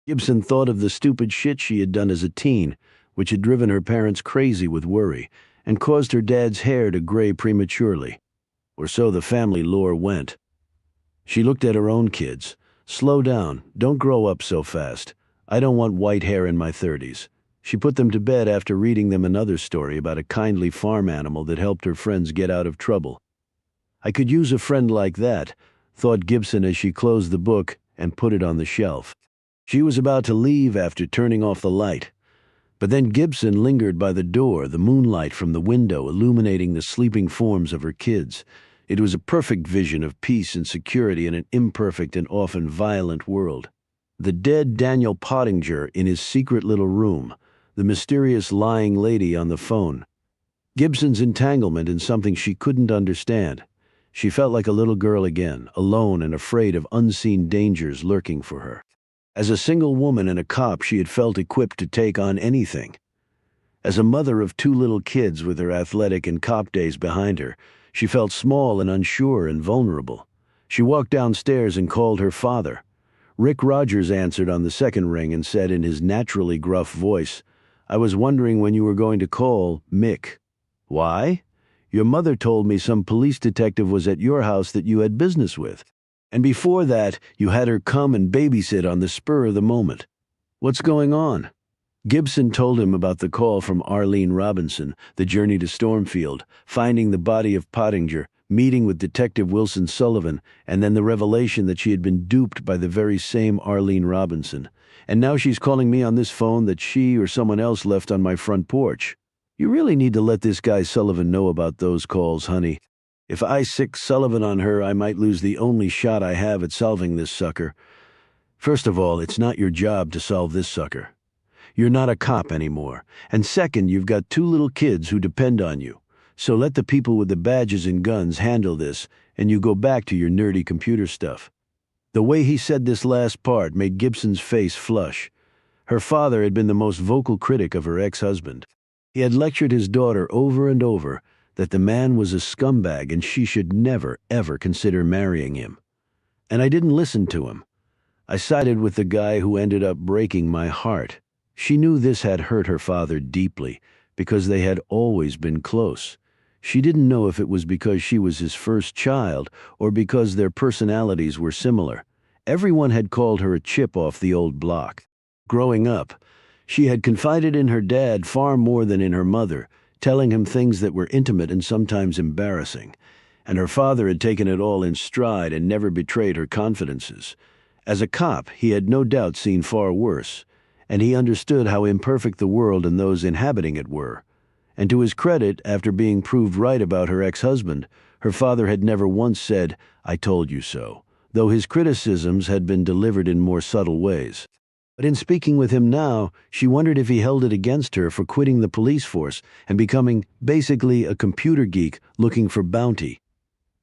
Gibson thought of the stupid shit she had done as a teen, which had driven her parents crazy with worry, and caused her dad's hair to gray prematurely. Or so the family lore went. She looked at her own kids. "Slow down. Don't grow up so fast. I don't want white hair in my 30s. She put them to bed after reading them another story about a kindly farm animal that helped her friends get out of trouble. I could use a friend like that, thought Gibson as she closed the book and put it on the shelf. She was about to leave after turning off the light. But then Gibson lingered by the door, the moonlight from the window illuminating the sleeping forms of her kids. It was a perfect vision of peace and security in an imperfect and often violent world. The dead Daniel Pottinger in his secret little room, the mysterious lying lady on the phone. Gibson's entanglement in something she couldn't understand. She felt like a little girl again, alone and afraid of unseen dangers lurking for her. As a single woman and a cop, she had felt equipped to take on anything. As a mother of two little kids with her athletic and cop days behind her, she felt small and unsure and vulnerable. She walked downstairs and called her father. Rick Rogers answered on the second ring and said in his naturally gruff voice, "I was wondering when you were going to call, Mick." "Why?" "Your mother told me some police detective was at your house that you had business with. And before that, you had her come and babysit on the spur of the moment. What's going on?" Gibson told him about the call from Arlene Robinson, the journey to Stormfield, finding the body of Pottinger, meeting with Detective Wilson Sullivan, and then the revelation that she had been duped by the very same Arlene Robinson. "And now she's calling me on this phone that she or someone else left on my front porch. You really need to let this guy Sullivan know about those calls, honey. If I sick Sullivan on her, I might lose the only shot I have at solving this sucker. First of all, it's not your job to solve this sucker. You're not a cop anymore. And second, you've got two little kids who depend on you. So let the people with the badges and guns handle this, and you go back to your nerdy computer stuff." The way he said this last part made Gibson's face flush. Her father had been the most vocal critic of her ex-husband. He had lectured his daughter over and over that the man was a scumbag and she should never, ever consider marrying him. And I didn't listen to him. I sided with the guy who ended up breaking my heart. She knew this had hurt her father deeply, because they had always been close. She didn't know if it was because she was his first child or because their personalities were similar. Everyone had called her a chip off the old block. Growing up, she had confided in her dad far more than in her mother, telling him things that were intimate and sometimes embarrassing. And her father had taken it all in stride and never betrayed her confidences. As a cop, he had no doubt seen far worse, and he understood how imperfect the world and those inhabiting it were. And to his credit, after being proved right about her ex-husband, her father had never once said, "I told you so," though his criticisms had been delivered in more subtle ways. But in speaking with him now, she wondered if he held it against her for quitting the police force and becoming basically a computer geek looking for bounty.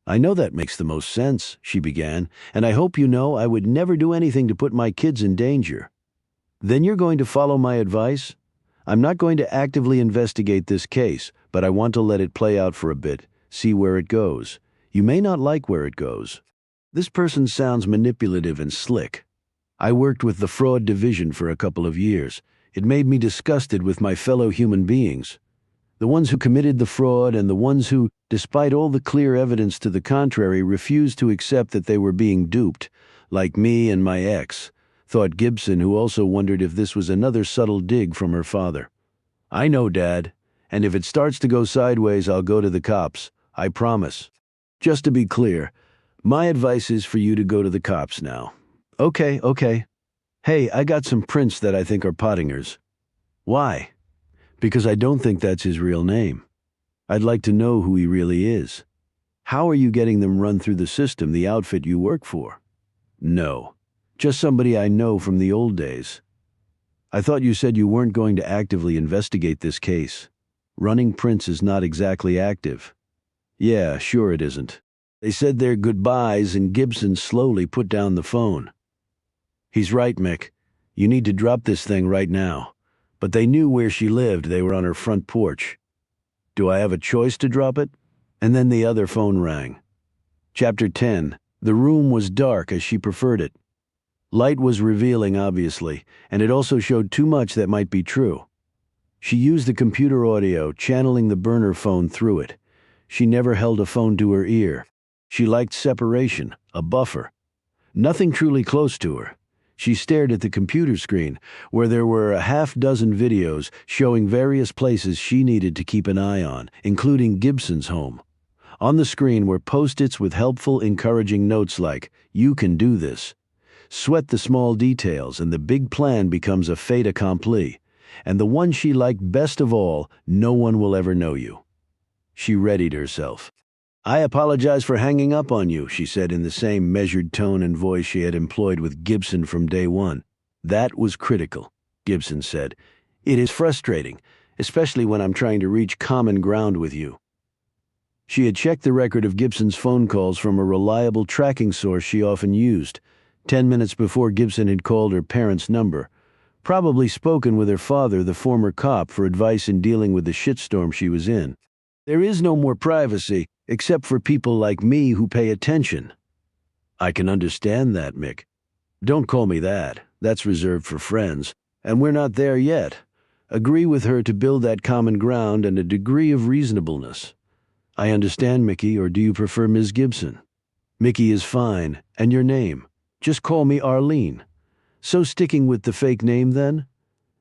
"I know that makes the most sense," she began, "and I hope you know I would never do anything to put my kids in danger." "Then you're going to follow my advice? I'm not going to actively investigate this case, but I want to let it play out for a bit, see where it goes. You may not like where it goes. This person sounds manipulative and slick. I worked with the fraud division for a couple of years. It made me disgusted with my fellow human beings. The ones who committed the fraud and the ones who, despite all the clear evidence to the contrary, refused to accept that they were being duped, like me and my ex," thought Gibson, who also wondered if this was another subtle dig from her father. "I know, Dad, and if it starts to go sideways, I'll go to the cops. I promise. Just to be clear, my advice is for you to go to the cops now." Okay. Hey, I got some prints that I think are Pottinger's." "Why?" "Because I don't think that's his real name. I'd like to know who he really is." "How are you getting them run through the system, the outfit you work for?" "No. Just somebody I know from the old days." "I thought you said you weren't going to actively investigate this case. Running prints is not exactly active." "Yeah, sure it isn't." They said their goodbyes and Gibson slowly put down the phone. "He's right, Mick. You need to drop this thing right now." But they knew where she lived. They were on her front porch. "Do I have a choice to drop it?" And then the other phone rang. Chapter 10. The room was dark as she preferred it. Light was revealing, obviously, and it also showed too much that might be true. She used the computer audio, channeling the burner phone through it. She never held a phone to her ear. She liked separation, a buffer. Nothing truly close to her. She stared at the computer screen, where there were a half-dozen videos showing various places she needed to keep an eye on, including Gibson's home. On the screen were post-its with helpful, encouraging notes like, "You can do this." Sweat the small details and the big plan becomes a fait accompli. And the one she liked best of all, no one will ever know you. She readied herself. "I apologize for hanging up on you," she said in the same measured tone and voice she had employed with Gibson from day one. "That was critical," Gibson said. "It is frustrating, especially when I'm trying to reach common ground with you." She had checked the record of Gibson's phone calls from a reliable tracking source she often used. 10 minutes before Gibson had called her parents' number, probably spoken with her father, the former cop, for advice in dealing with the shitstorm she was in. "There is no more privacy, except for people like me who pay attention." "I can understand that, Mick." Don't call me that. That's reserved for friends. And we're not there yet. Agree with her to build that common ground and a degree of reasonableness. I understand, Mickey, or do you prefer Ms. Gibson? Mickey is fine. And your name? Just call me Arlene. So sticking with the fake name then?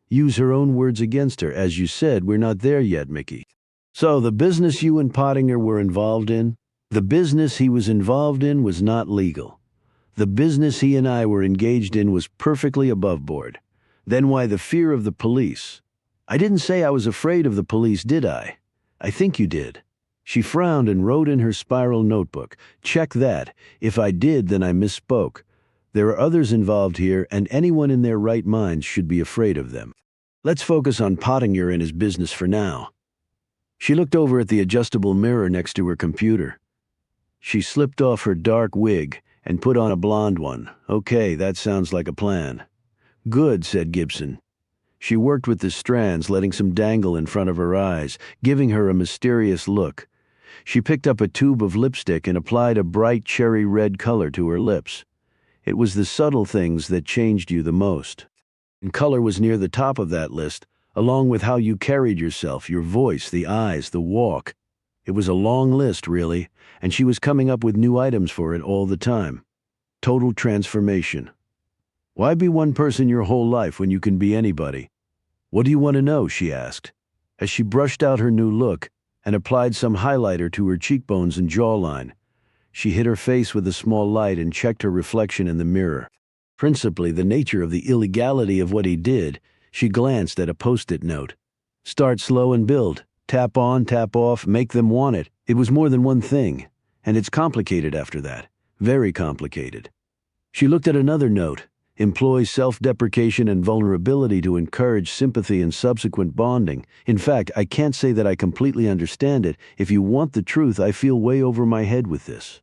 Use her own words against her. As you said, we're not there yet, Mickey. So the business you and Pottinger were involved in? The business he was involved in was not legal. The business he and I were engaged in was perfectly above board. Then why the fear of the police? I didn't say I was afraid of the police, did I? I think you did. She frowned and wrote in her spiral notebook. Check that. If I did, then I misspoke. There are others involved here, and anyone in their right minds should be afraid of them. Let's focus on Pottinger and his business for now. She looked over at the adjustable mirror next to her computer. She slipped off her dark wig and put on a blonde one. Okay, that sounds like a plan. Good, said Gibson. She worked with the strands, letting some dangle in front of her eyes, giving her a mysterious look. She picked up a tube of lipstick and applied a bright cherry red color to her lips. It was the subtle things that changed you the most. And color was near the top of that list, along with how you carried yourself, your voice, the eyes, the walk. It was a long list, really, and she was coming up with new items for it all the time. Total transformation. Why be one person your whole life when you can be anybody? What do you want to know? She asked, as she brushed out her new look and applied some highlighter to her cheekbones and jawline. She hid her face with a small light and checked her reflection in the mirror. Principally the nature of the illegality of what he did, she glanced at a post-it note. Start slow and build. Tap on, tap off, make them want it. It was more than one thing, and it's complicated after that. Very complicated. She looked at another note. Employ self-deprecation and vulnerability to encourage sympathy and subsequent bonding. In fact, I can't say that I completely understand it. If you want the truth, I feel way over my head with this.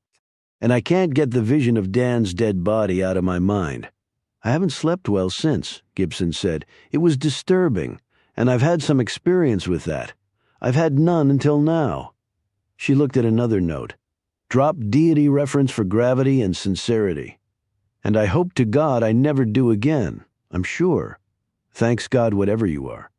And I can't get the vision of Dan's dead body out of my mind. I haven't slept well since, Gibson said. It was disturbing, and I've had some experience with that. I've had none until now. She looked at another note. Drop deity reference for gravity and sincerity. And I hope to God I never do again, I'm sure. Thanks God, whatever you are.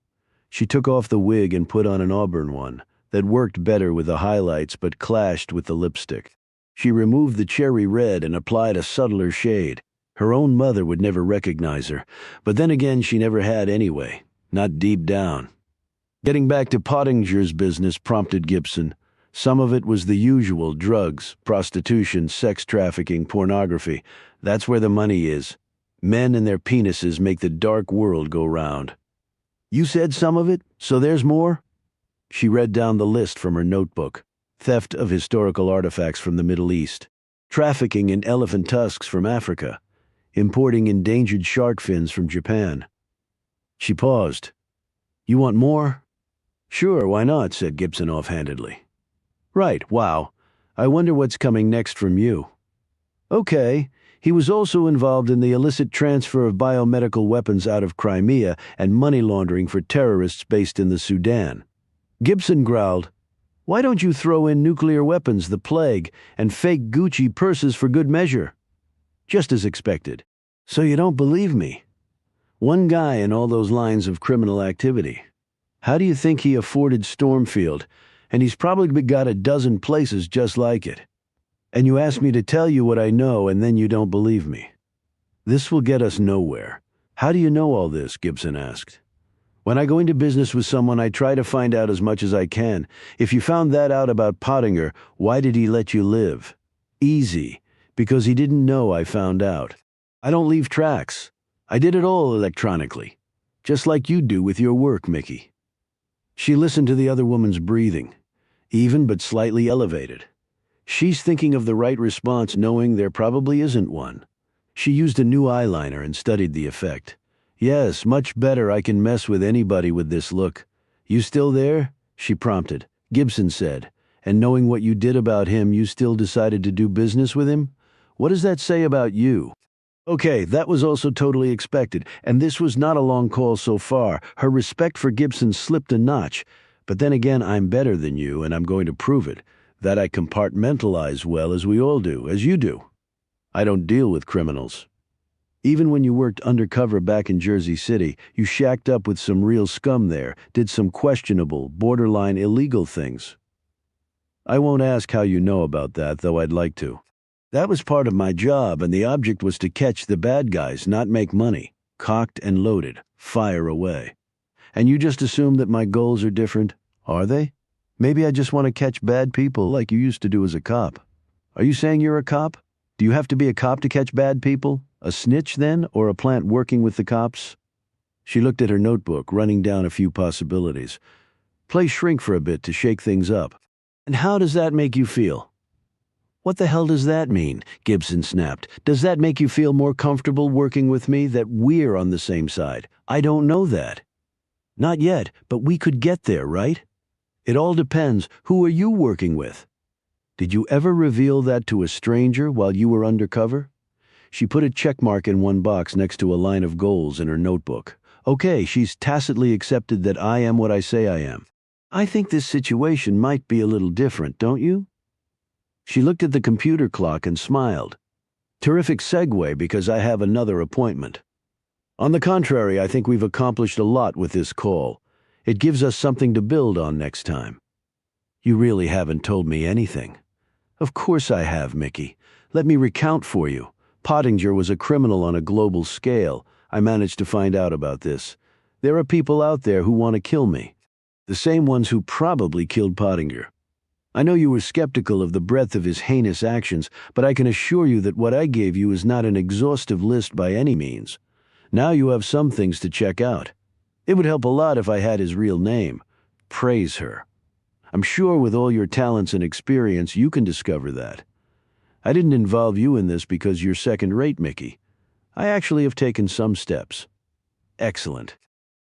She took off the wig and put on an auburn one that worked better with the highlights but clashed with the lipstick. She removed the cherry red and applied a subtler shade. Her own mother would never recognize her, but then again she never had anyway, not deep down. Getting back to Pottinger's business prompted Gibson. Some of it was the usual: drugs, prostitution, sex trafficking, pornography. That's where the money is. Men and their penises make the dark world go round. You said some of it, so there's more? She read down the list from her notebook. Theft of historical artifacts from the Middle East. Trafficking in elephant tusks from Africa. Importing endangered shark fins from Japan. She paused. You want more? Sure, why not, said Gibson offhandedly. Right, wow. I wonder what's coming next from you. Okay. He was also involved in the illicit transfer of biomedical weapons out of Crimea and money laundering for terrorists based in the Sudan. Gibson growled, Why don't you throw in nuclear weapons, the plague, and fake Gucci purses for good measure? Just as expected. So you don't believe me? One guy in all those lines of criminal activity. How do you think he afforded Stormfield? And he's probably got a dozen places just like it. And you ask me to tell you what I know, and then you don't believe me. This will get us nowhere. How do you know all this? Gibson asked. When I go into business with someone, I try to find out as much as I can. If you found that out about Pottinger, why did he let you live? Easy. Because he didn't know I found out. I don't leave tracks. I did it all electronically. Just like you do with your work, Mickey. She listened to the other woman's breathing, even but slightly elevated. She's thinking of the right response, knowing there probably isn't one. She used a new eyeliner and studied the effect. Yes, much better. I can mess with anybody with this look. You still there? She prompted. Gibson said, and knowing what you did about him, you still decided to do business with him? What does that say about you? Okay, that was also totally expected, and this was not a long call so far. Her respect for Gibson slipped a notch. But then again, I'm better than you, and I'm going to prove it. That I compartmentalize well, as we all do, as you do. I don't deal with criminals. Even when you worked undercover back in Jersey City, you shacked up with some real scum there, did some questionable, borderline illegal things. I won't ask how you know about that, though I'd like to. That was part of my job, and the object was to catch the bad guys, not make money. Cocked and loaded, fire away. And you just assume that my goals are different? Are they? Maybe I just want to catch bad people like you used to do as a cop. Are you saying you're a cop? Do you have to be a cop to catch bad people? A snitch, then, or a plant working with the cops? She looked at her notebook, running down a few possibilities. Play shrink for a bit to shake things up. And how does that make you feel? What the hell does that mean? Gibson snapped. Does that make you feel more comfortable working with me, that we're on the same side? I don't know that. Not yet, but we could get there, right? It all depends. Who are you working with? Did you ever reveal that to a stranger while you were undercover? She put a check mark in one box next to a line of goals in her notebook. Okay, she's tacitly accepted that I am what I say I am. I think this situation might be a little different, don't you? She looked at the computer clock and smiled. Terrific segue, because I have another appointment. On the contrary, I think we've accomplished a lot with this call. It gives us something to build on next time. You really haven't told me anything. Of course I have, Mickey. Let me recount for you. Pottinger was a criminal on a global scale. I managed to find out about this. There are people out there who want to kill me. The same ones who probably killed Pottinger. I know you were skeptical of the breadth of his heinous actions, but I can assure you that what I gave you is not an exhaustive list by any means. Now you have some things to check out. It would help a lot if I had his real name. Praise her. I'm sure with all your talents and experience, you can discover that. I didn't involve you in this because you're second-rate, Mickey. I actually have taken some steps. Excellent.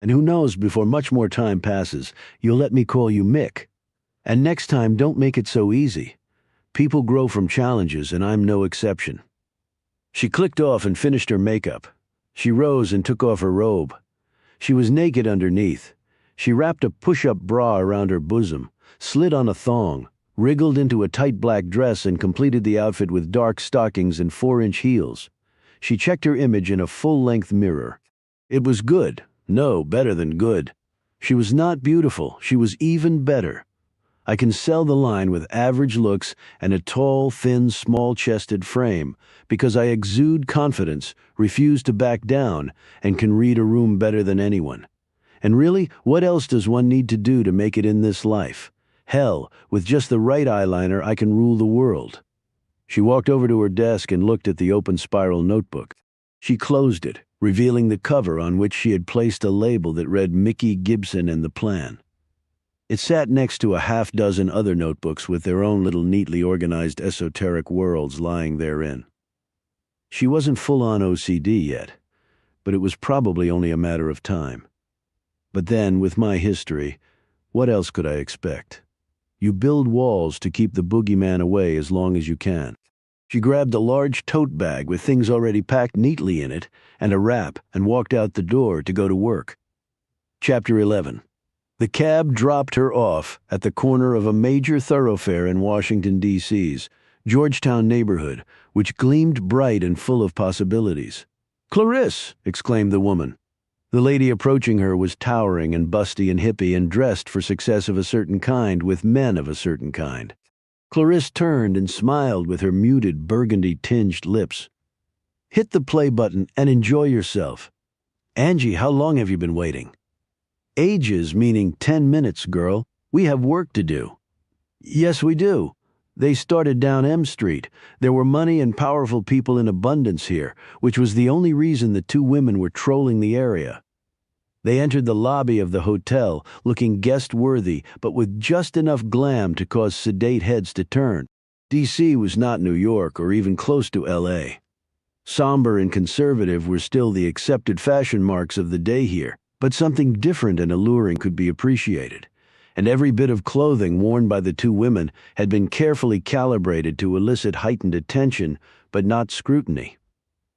And who knows, before much more time passes, you'll let me call you Mick. And next time, don't make it so easy. People grow from challenges, and I'm no exception. She clicked off and finished her makeup. She rose and took off her robe. She was naked underneath. She wrapped a push-up bra around her bosom, slid on a thong, wriggled into a tight black dress, and completed the outfit with dark stockings and 4-inch heels. She checked her image in a full-length mirror. It was good. No, better than good. She was not beautiful. She was even better. I can sell the line with average looks and a tall, thin, small-chested frame because I exude confidence, refuse to back down, and can read a room better than anyone. And really, what else does one need to do to make it in this life? Hell, with just the right eyeliner, I can rule the world. She walked over to her desk and looked at the open spiral notebook. She closed it, revealing the cover on which she had placed a label that read Mickey Gibson and the Plan. It sat next to a half-dozen other notebooks with their own little neatly organized esoteric worlds lying therein. She wasn't full-on OCD yet, but it was probably only a matter of time. But then, with my history, what else could I expect? You build walls to keep the boogeyman away as long as you can. She grabbed a large tote bag with things already packed neatly in it and a wrap and walked out the door to go to work. Chapter 11. The cab dropped her off at the corner of a major thoroughfare in Washington, D.C.'s Georgetown neighborhood, which gleamed bright and full of possibilities. "Clarisse!" exclaimed the woman. The lady approaching her was towering and busty and hippie and dressed for success of a certain kind with men of a certain kind. Clarisse turned and smiled with her muted burgundy-tinged lips. "Hit the play button and enjoy yourself." "Angie, how long have you been waiting?" "Ages, meaning 10 minutes, girl. We have work to do." "Yes, we do. They started down M Street. There were money and powerful people in abundance here, which was the only reason the two women were trolling the area. They entered the lobby of the hotel, looking guest-worthy, but with just enough glam to cause sedate heads to turn. D.C. was not New York or even close to L.A. Somber and conservative were still the accepted fashion marks of the day here, but something different and alluring could be appreciated, and every bit of clothing worn by the two women had been carefully calibrated to elicit heightened attention, but not scrutiny.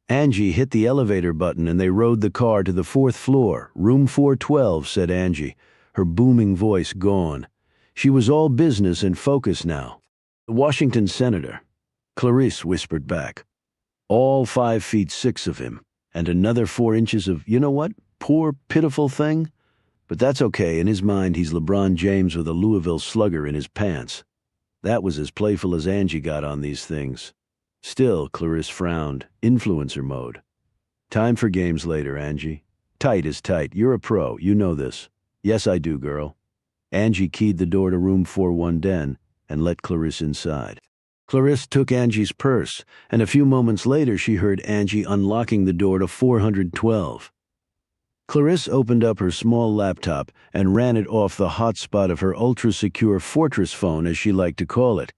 Angie hit the elevator button and they rode the car to the 4th floor. "Room 412, said Angie, her booming voice gone. She was all business and focus now. "The Washington senator," Clarisse whispered back. "All 5'6" of him, And another 4 inches of, you know what, poor, pitiful thing? But that's okay. In his mind, he's LeBron James with a Louisville Slugger in his pants. That was as playful as Angie got on these things. Still, Clarisse frowned. Influencer mode. Time for games later, Angie. Tight is tight. You're a pro. You know this. Yes, I do, girl. Angie keyed the door to room 4110 and let Clarisse inside. Clarisse took Angie's purse, and a few moments later she heard Angie unlocking the door to 412. Clarisse opened up her small laptop and ran it off the hotspot of her ultra-secure Fortress phone, as she liked to call it.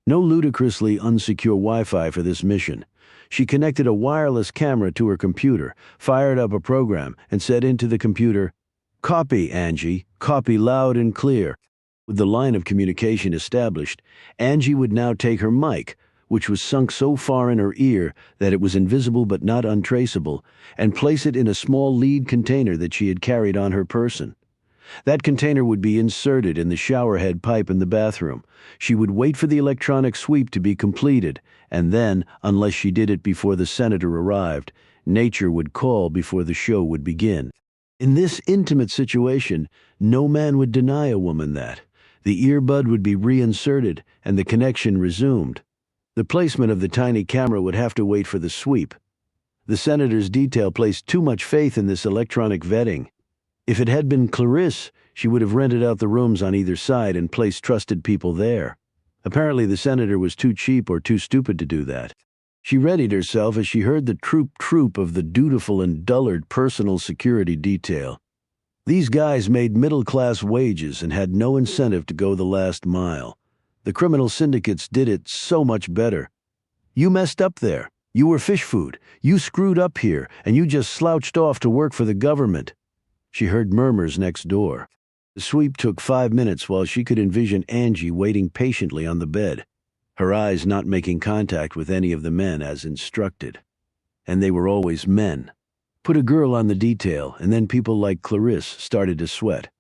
No ludicrously unsecure Wi-Fi for this mission. She connected a wireless camera to her computer, fired up a program, and said into the computer, "Copy, Angie. Copy loud and clear." With the line of communication established, Angie would now take her mic, which was sunk so far in her ear that it was invisible but not untraceable, and place it in a small lead container that she had carried on her person. That container would be inserted in the showerhead pipe in the bathroom. She would wait for the electronic sweep to be completed, and then, unless she did it before the senator arrived, nature would call before the show would begin. In this intimate situation, no man would deny a woman that. The earbud would be reinserted and the connection resumed. The placement of the tiny camera would have to wait for the sweep. The senator's detail placed too much faith in this electronic vetting. If it had been Clarisse, she would have rented out the rooms on either side and placed trusted people there. Apparently the senator was too cheap or too stupid to do that. She readied herself as she heard the troop of the dutiful and dullard personal security detail. These guys made middle-class wages and had no incentive to go the last mile. The criminal syndicates did it so much better. You messed up there. You were fish food. You screwed up here, and you just slouched off to work for the government. She heard murmurs next door. The sweep took 5 minutes while she could envision Angie waiting patiently on the bed, her eyes not making contact with any of the men as instructed. And they were always men. Put a girl on the detail, and then people like Clarisse started to sweat.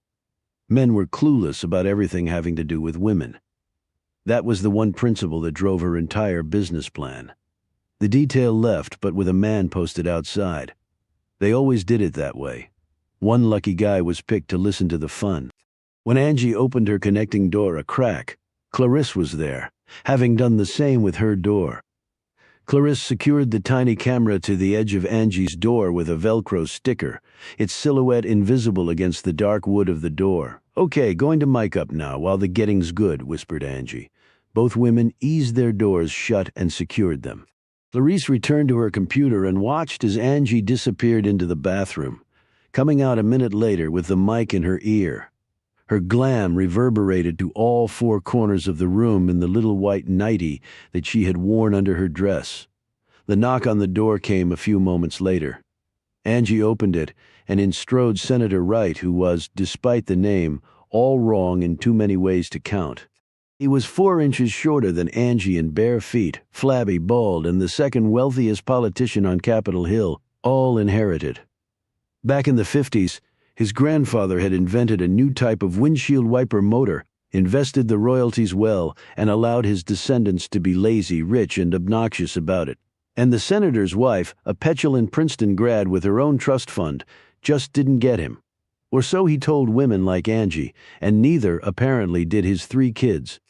Men were clueless about everything having to do with women. That was the one principle that drove her entire business plan. The detail left, but with a man posted outside. They always did it that way. One lucky guy was picked to listen to the fun. When Angie opened her connecting door a crack, Clarisse was there, having done the same with her door. Clarisse secured the tiny camera to the edge of Angie's door with a Velcro sticker, its silhouette invisible against the dark wood of the door. "Okay, going to mic up now while the getting's good," whispered Angie. Both women eased their doors shut and secured them. Clarisse returned to her computer and watched as Angie disappeared into the bathroom, coming out a minute later with the mic in her ear. Her glam reverberated to all 4 corners of the room in the little white nightie that she had worn under her dress. The knock on the door came a few moments later. Angie opened it, and in strode Senator Wright, who was, despite the name, all wrong in too many ways to count. He was 4 inches shorter than Angie in bare feet, flabby, bald, and the second wealthiest politician on Capitol Hill, all inherited. Back in the 50s, his grandfather had invented a new type of windshield wiper motor, invested the royalties well, and allowed his descendants to be lazy, rich, and obnoxious about it. And the senator's wife, a petulant Princeton grad with her own trust fund, just didn't get him. Or so he told women like Angie, and neither, apparently, did his 3 kids.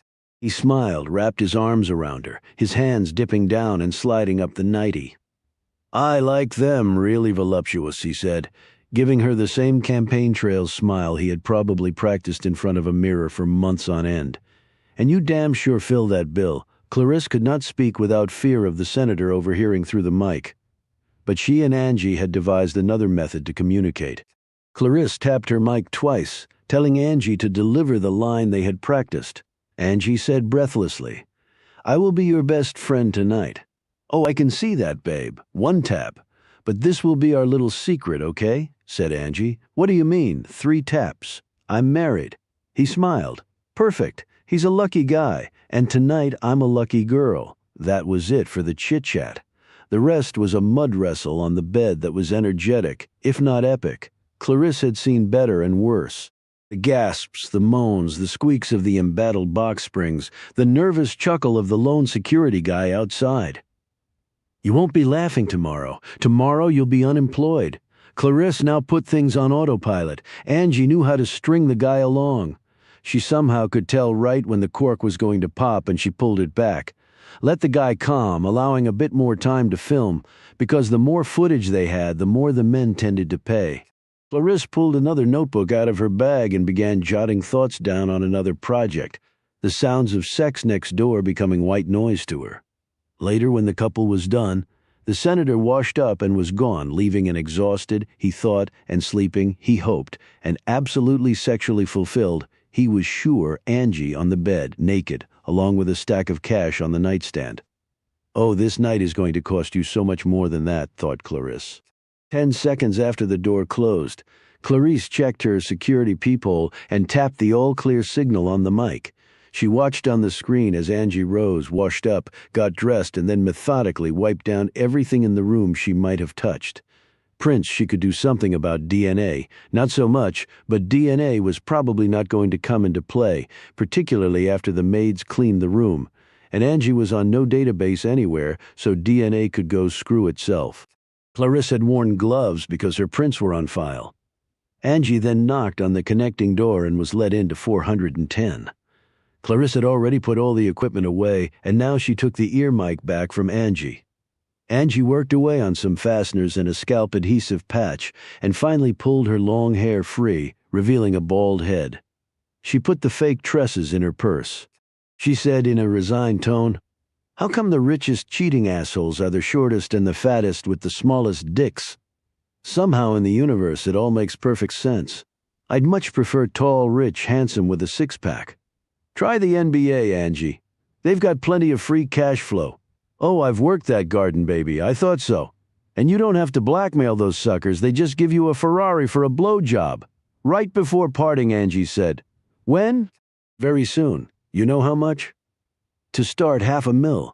He smiled, wrapped his arms around her, his hands dipping down and sliding up the nightie. "I like them really voluptuous," he said, giving her the same campaign trail smile he had probably practiced in front of a mirror for months on end. "And you damn sure fill that bill." Clarisse could not speak without fear of the senator overhearing through the mic. But she and Angie had devised another method to communicate. Clarisse tapped her mic twice, telling Angie to deliver the line they had practiced. Angie said breathlessly, "I will be your best friend tonight." "Oh, I can see that, babe. 1 tap. But this will be our little secret, okay?" said Angie. "What do you mean, 3 taps? I'm married." He smiled. "Perfect. He's a lucky guy, and tonight I'm a lucky girl." That was it for the chit-chat. The rest was a mud wrestle on the bed that was energetic, if not epic. Clarisse had seen better and worse. The gasps, the moans, the squeaks of the embattled box springs, the nervous chuckle of the lone security guy outside. You won't be laughing tomorrow. Tomorrow you'll be unemployed. Clarisse now put things on autopilot. Angie knew how to string the guy along. She somehow could tell right when the cork was going to pop, and she pulled it back. Let the guy calm, allowing a bit more time to film, because the more footage they had, the more the men tended to pay. Clarisse pulled another notebook out of her bag and began jotting thoughts down on another project, the sounds of sex next door becoming white noise to her. Later, when the couple was done, the senator washed up and was gone, leaving an exhausted, he thought, and sleeping, he hoped, and absolutely sexually fulfilled, he was sure, Angie on the bed, naked, along with a stack of cash on the nightstand. Oh, this night is going to cost you so much more than that, thought Clarisse. 10 seconds after the door closed, Clarisse checked her security peephole and tapped the all-clear signal on the mic. She watched on the screen as Angie rose, washed up, got dressed, and then methodically wiped down everything in the room she might have touched. Prints she could do something about DNA. Not so much, but DNA was probably not going to come into play, particularly after the maids cleaned the room. And Angie was on no database anywhere, so DNA could go screw itself. Clarisse had worn gloves because her prints were on file. Angie then knocked on the connecting door and was let into 410. Clarisse had already put all the equipment away, and now she took the ear mic back from Angie. Angie worked away on some fasteners and a scalp adhesive patch, and finally pulled her long hair free, revealing a bald head. She put the fake tresses in her purse. She said in a resigned tone, "How come the richest cheating assholes are the shortest and the fattest with the smallest dicks? Somehow in the universe it all makes perfect sense. I'd much prefer tall, rich, handsome with a six-pack. Try the NBA, Angie. They've got plenty of free cash flow. Oh, I've worked that garden, baby. I thought so. And you don't have to blackmail those suckers. They just give you a Ferrari for a blowjob." Right before parting, Angie said, "When?" "Very soon. You know how much?" "To start, $500,000.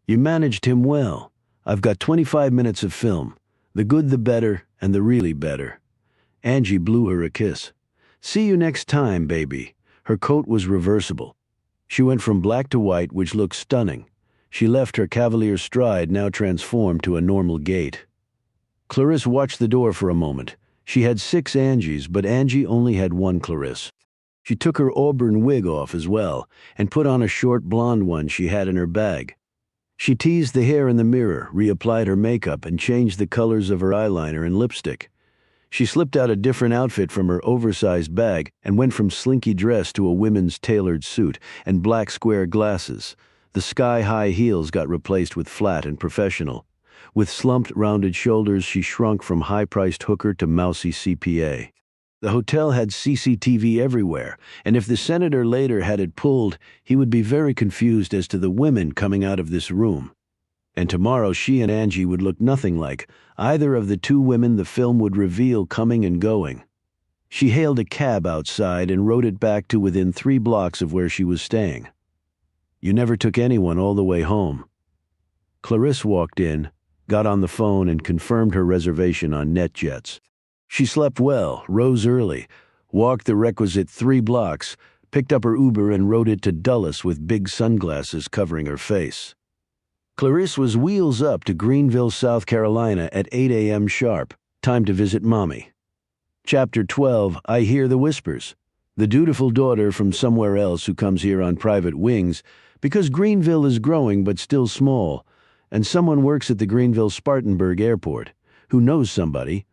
You managed him well. I've got 25 minutes of film. The good, the better, and the really better." Angie blew her a kiss. "See you next time, baby." Her coat was reversible. She went from black to white, which looked stunning. She left her cavalier stride, now transformed to a normal gait. Clarisse watched the door for a moment. She had 6 Angies, but Angie only had 1 Clarisse. She took her auburn wig off as well, and put on a short blonde one she had in her bag. She teased the hair in the mirror, reapplied her makeup, and changed the colors of her eyeliner and lipstick. She slipped out a different outfit from her oversized bag and went from slinky dress to a women's tailored suit and black square glasses. The sky-high heels got replaced with flat and professional. With slumped, rounded shoulders, she shrunk from high-priced hooker to mousy CPA. The hotel had CCTV everywhere, and if the senator later had it pulled, he would be very confused as to the women coming out of this room. And tomorrow she and Angie would look nothing like either of the 2 women the film would reveal coming and going. She hailed a cab outside and rode it back to within 3 blocks of where she was staying. "You never took anyone all the way home." Clarisse walked in, got on the phone, and confirmed her reservation on NetJets. She slept well, rose early, walked the requisite 3 blocks, picked up her Uber and rode it to Dulles with big sunglasses covering her face. Clarisse was wheels up to Greenville, South Carolina at 8 a.m. sharp. Time to visit Mommy. Chapter 12, I Hear the Whispers. The dutiful daughter from somewhere else who comes here on private wings, because Greenville is growing but still small, and someone works at the Greenville-Spartanburg Airport, who knows somebody,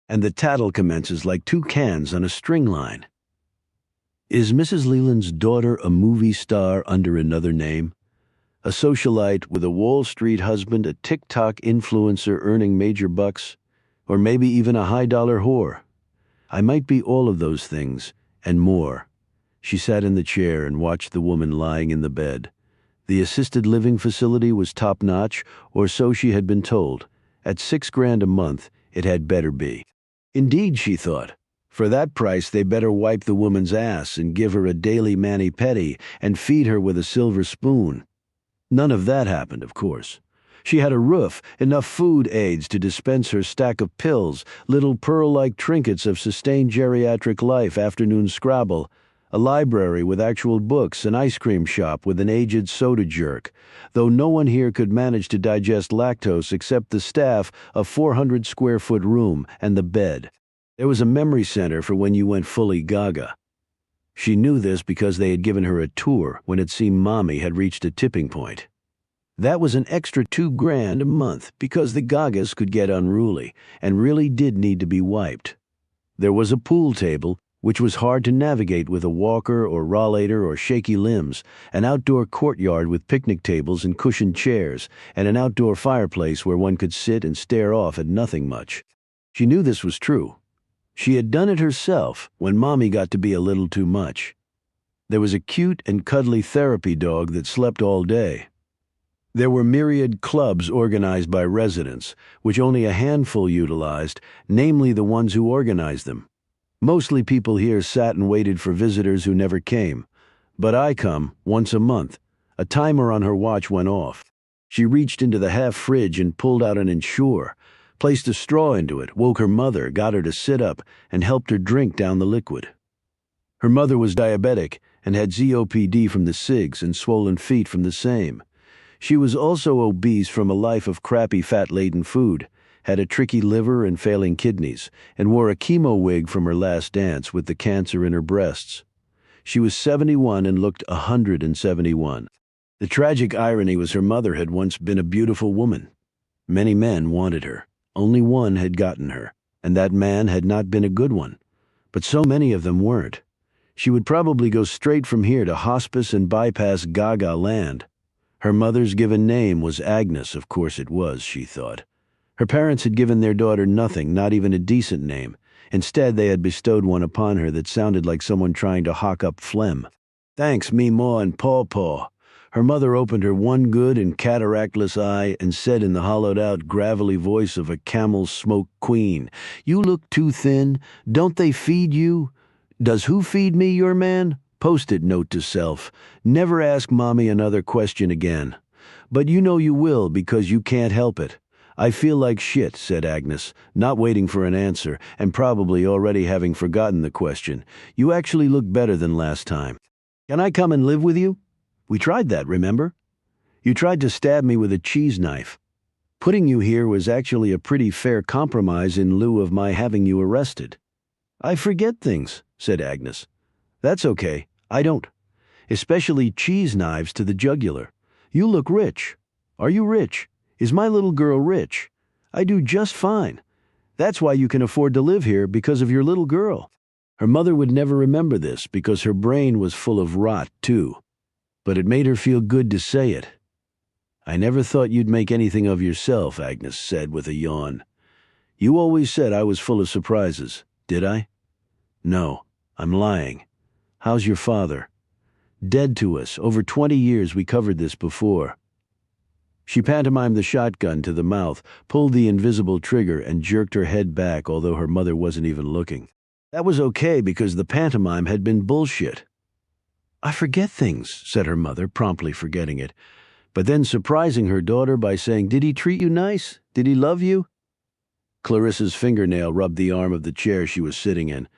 and the tattle commences like 2 cans on a string line. Is Mrs. Leland's daughter a movie star under another name? A socialite with a Wall Street husband, a TikTok influencer earning major bucks, or maybe even a high-dollar whore? I might be all of those things, and more. She sat in the chair and watched the woman lying in the bed. The assisted living facility was top-notch, or so she had been told. At $6,000 a month, it had better be. Indeed, she thought. For that price, they better wipe the woman's ass and give her a daily mani-pedi and feed her with a silver spoon. None of that happened, of course. She had a roof, enough food aids to dispense her stack of pills, little pearl-like trinkets of sustained geriatric life, afternoon Scrabble, a library with actual books, an ice cream shop with an aged soda jerk, though no one here could manage to digest lactose except the staff, a 400-square-foot room, and the bed. There was a memory center for when you went fully gaga. She knew this because they had given her a tour when it seemed Mommy had reached a tipping point. That was an extra $2,000 a month because the gagas could get unruly and really did need to be wiped. There was a pool table, which was hard to navigate with a walker or rollator or shaky limbs, an outdoor courtyard with picnic tables and cushioned chairs, and an outdoor fireplace where one could sit and stare off at nothing much. She knew this was true. She had done it herself when Mommy got to be a little too much. There was a cute and cuddly therapy dog that slept all day. There were myriad clubs organized by residents, which only a handful utilized, namely the ones who organized them. Mostly people here sat and waited for visitors who never came. But I come once a month. A timer on her watch went off. She reached into the half-fridge and pulled out an Ensure, placed a straw into it, woke her mother, got her to sit up, and helped her drink down the liquid. Her mother was diabetic and had COPD from the cigs and swollen feet from the same. She was also obese from a life of crappy fat-laden food, had a tricky liver and failing kidneys, and wore a chemo wig from her last dance with the cancer in her breasts. She was 71 and looked 171. The tragic irony was her mother had once been a beautiful woman. Many men wanted her. Only one had gotten her, and that man had not been a good one. But so many of them weren't. She would probably go straight from here to hospice and bypass Gaga land. Her mother's given name was Agnes, of course it was, she thought. Her parents had given their daughter nothing, not even a decent name. Instead, they had bestowed one upon her that sounded like someone trying to hawk up phlegm. Thanks, me ma and paw. Her mother opened her one good and cataractless eye and said in the hollowed-out, gravelly voice of a camel-smoke queen, "You look too thin. Don't they feed you?" "Does who feed me, your man?" Post-it note to self. Never ask Mommy another question again. But you know you will because you can't help it. I feel like shit, said Agnes, not waiting for an answer and probably already having forgotten the question. You actually look better than last time. Can I come and live with you? We tried that, remember? You tried to stab me with a cheese knife. Putting you here was actually a pretty fair compromise in lieu of my having you arrested. I forget things, said Agnes. That's okay. I don't. Especially cheese knives to the jugular. You look rich. Are you rich? Is my little girl rich? I do just fine. That's why you can afford to live here, because of your little girl. Her mother would never remember this because her brain was full of rot, too. But it made her feel good to say it. I never thought you'd make anything of yourself, Agnes said with a yawn. You always said I was full of surprises, did I? No, I'm lying. How's your father? Dead to us. Over 20 years we covered this before. She pantomimed the shotgun to the mouth, pulled the invisible trigger, and jerked her head back, although her mother wasn't even looking. That was okay because the pantomime had been bullshit. I forget things, said her mother, promptly forgetting it, but then surprising her daughter by saying, Did he treat you nice? Did he love you? Clarissa's fingernail rubbed the arm of the chair she was sitting in.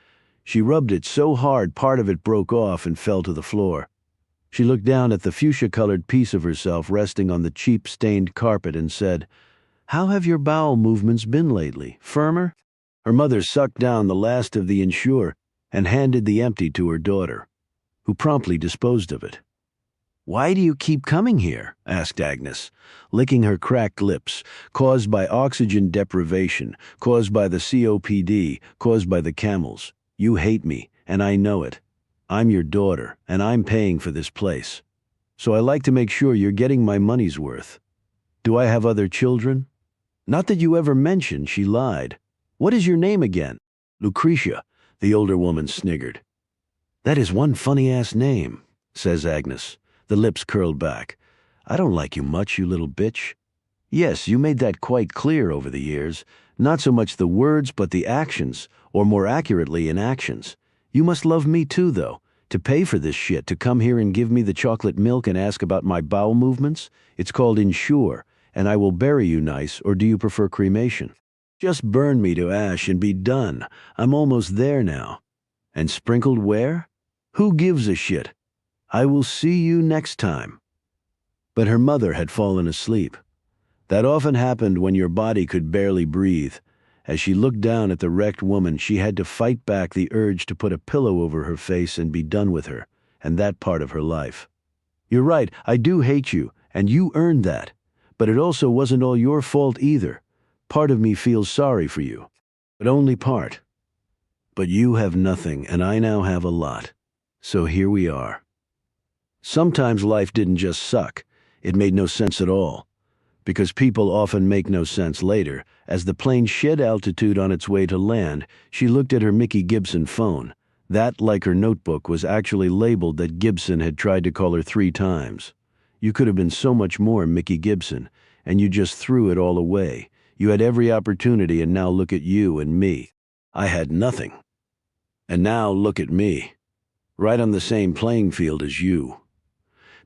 She rubbed it so hard part of it broke off and fell to the floor. She looked down at the fuchsia-colored piece of herself resting on the cheap stained carpet and said, How have your bowel movements been lately? Firmer? Her mother sucked down the last of the Ensure and handed the empty to her daughter, who promptly disposed of it. Why do you keep coming here? Asked Agnes, licking her cracked lips, caused by oxygen deprivation, caused by the COPD, caused by the camels. You hate me, and I know it. I'm your daughter, and I'm paying for this place. So I like to make sure you're getting my money's worth. Do I have other children? Not that you ever mentioned, she lied. What is your name again? Lucretia, the older woman sniggered. That is one funny-ass name, says Agnes, the lips curled back. I don't like you much, you little bitch. Yes, you made that quite clear over the years. Not so much the words, but the actions, or more accurately, inactions. You must love me too, though. To pay for this shit, to come here and give me the chocolate milk and ask about my bowel movements? It's called Ensure, and I will bury you nice, or do you prefer cremation? Just burn me to ash and be done. I'm almost there now. And sprinkled where? Who gives a shit? I will see you next time." But her mother had fallen asleep. That often happened when your body could barely breathe. As she looked down at the wrecked woman, she had to fight back the urge to put a pillow over her face and be done with her, and that part of her life. "You're right, I do hate you, and you earned that. But it also wasn't all your fault either. Part of me feels sorry for you. But only part. But you have nothing, and I now have a lot. So here we are." Sometimes life didn't just suck. It made no sense at all. Because people often make no sense later, as the plane shed altitude on its way to land, she looked at her Mickey Gibson phone. That, like her notebook, was actually labeled that Gibson had tried to call her 3 times. You could have been so much more Mickey Gibson, and you just threw it all away. You had every opportunity, and now look at you and me. I had nothing. And now look at me. Right on the same playing field as you.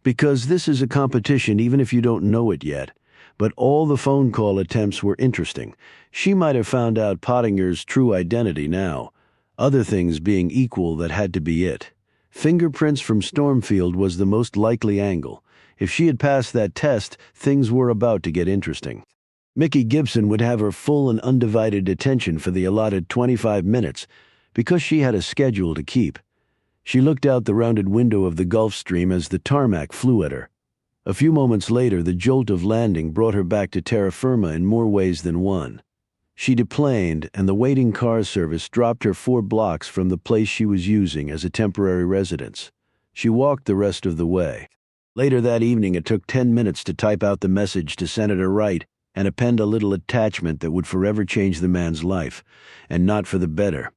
Because this is a competition even if you don't know it yet. But all the phone call attempts were interesting. She might have found out Pottinger's true identity now. Other things being equal, that had to be it. Fingerprints from Stormfield was the most likely angle. If she had passed that test, things were about to get interesting. Mickey Gibson would have her full and undivided attention for the allotted 25 minutes, because she had a schedule to keep. She looked out the rounded window of the Gulf Stream as the tarmac flew at her. A few moments later, the jolt of landing brought her back to terra firma in more ways than one. She deplaned, and the waiting car service dropped her 4 blocks from the place she was using as a temporary residence. She walked the rest of the way. Later that evening, it took 10 minutes to type out the message to Senator Wright and append a little attachment that would forever change the man's life, and not for the better.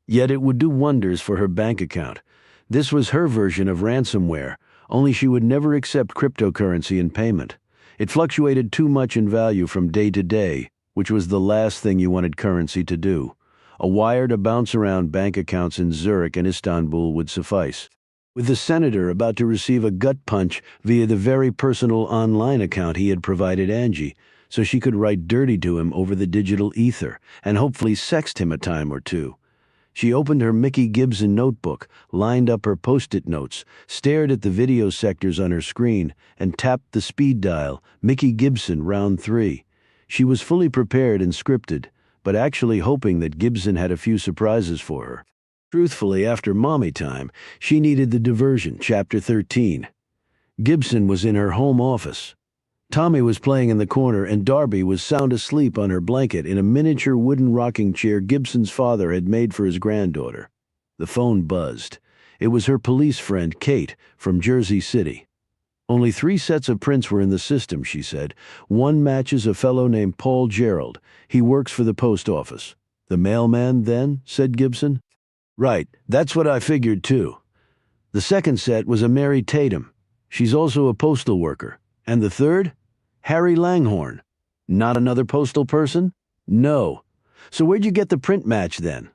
Yet it would do wonders for her bank account. This was her version of ransomware, only she would never accept cryptocurrency in payment. It fluctuated too much in value from day to day, which was the last thing you wanted currency to do. A wire to bounce around bank accounts in Zurich and Istanbul would suffice. With the senator about to receive a gut punch via the very personal online account he had provided Angie, so she could write dirty to him over the digital ether and hopefully sext him a time or two. She opened her Mickey Gibson notebook, lined up her post-it notes, stared at the video sectors on her screen, and tapped the speed dial, Mickey Gibson, round 3. She was fully prepared and scripted, but actually hoping that Gibson had a few surprises for her. Truthfully, after mommy time, she needed the diversion, chapter 13. Gibson was in her home office. Tommy was playing in the corner, and Darby was sound asleep on her blanket in a miniature wooden rocking chair Gibson's father had made for his granddaughter. The phone buzzed. It was her police friend, Kate, from Jersey City. "Only 3 sets of prints were in the system," she said. "One matches a fellow named Paul Gerald. He works for the post office." "The mailman, then?" said Gibson. "Right, that's what I figured, too." "The second set was a Mary Tatum. She's also a postal worker. And the third? Harry Langhorne. Not another postal person?" "No." "So where'd you get the print match then?"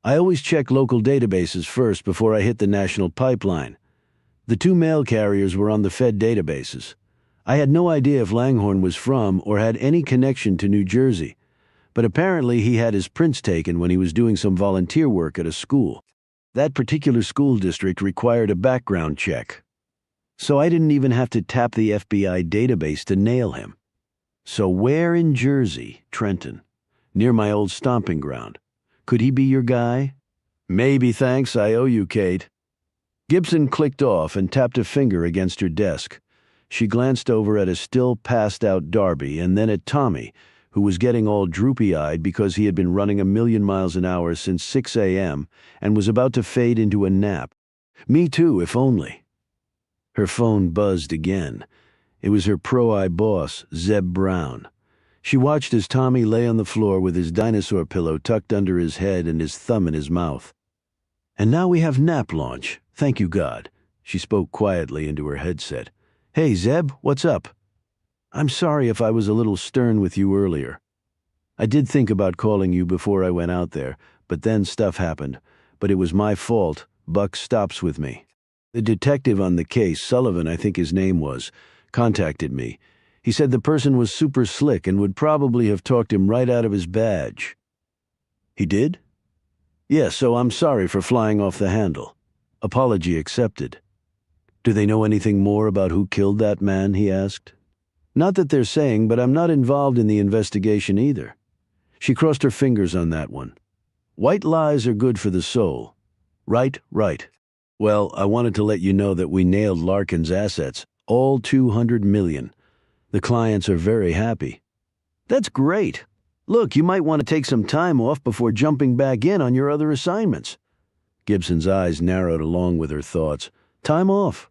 "I always check local databases first before I hit the national pipeline. The 2 mail carriers were on the Fed databases. I had no idea if Langhorne was from or had any connection to New Jersey, but apparently he had his prints taken when he was doing some volunteer work at a school. That particular school district required a background check. So I didn't even have to tap the FBI database to nail him. So where in Jersey, Trenton? Near my old stomping ground. Could he be your guy?" "Maybe, thanks. I owe you, Kate." Gibson clicked off and tapped a finger against her desk. She glanced over at a still passed-out Darby and then at Tommy, who was getting all droopy-eyed because he had been running 1,000,000 miles an hour since 6 a.m. and was about to fade into a nap. Me too, if only. Her phone buzzed again. It was her pro-eye boss, Zeb Brown. She watched as Tommy lay on the floor with his dinosaur pillow tucked under his head and his thumb in his mouth. "And now we have nap launch. Thank you, God." She spoke quietly into her headset. "Hey, Zeb, what's up?" "I'm sorry if I was a little stern with you earlier. I did think about calling you before I went out there, but then stuff happened. But it was my fault. Buck stops with me. The detective on the case, Sullivan, I think his name was, contacted me. He said the person was super slick and would probably have talked him right out of his badge." "He did?" "Yeah, so I'm sorry for flying off the handle." Apology accepted. Do they know anything more about who killed that man, he asked. Not that they're saying, but I'm not involved in the investigation either. She crossed her fingers on that one. White lies are good for the soul. Right, right. Well, I wanted to let you know that we nailed Larkin's assets, all 200 million. The clients are very happy. That's great. Look, you might want to take some time off before jumping back in on your other assignments. Gibson's eyes narrowed along with her thoughts. Time off.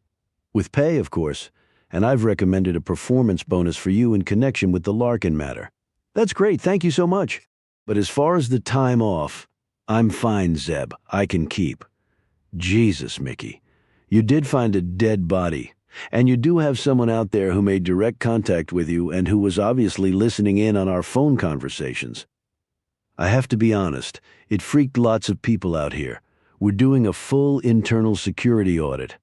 With pay, of course. And I've recommended a performance bonus for you in connection with the Larkin matter. That's great, thank you so much. But as far as the time off, I'm fine, Zeb. I can keep. Jesus, Mickey. You did find a dead body. And you do have someone out there who made direct contact with you and who was obviously listening in on our phone conversations. I have to be honest, it freaked lots of people out here. We're doing a full internal security audit.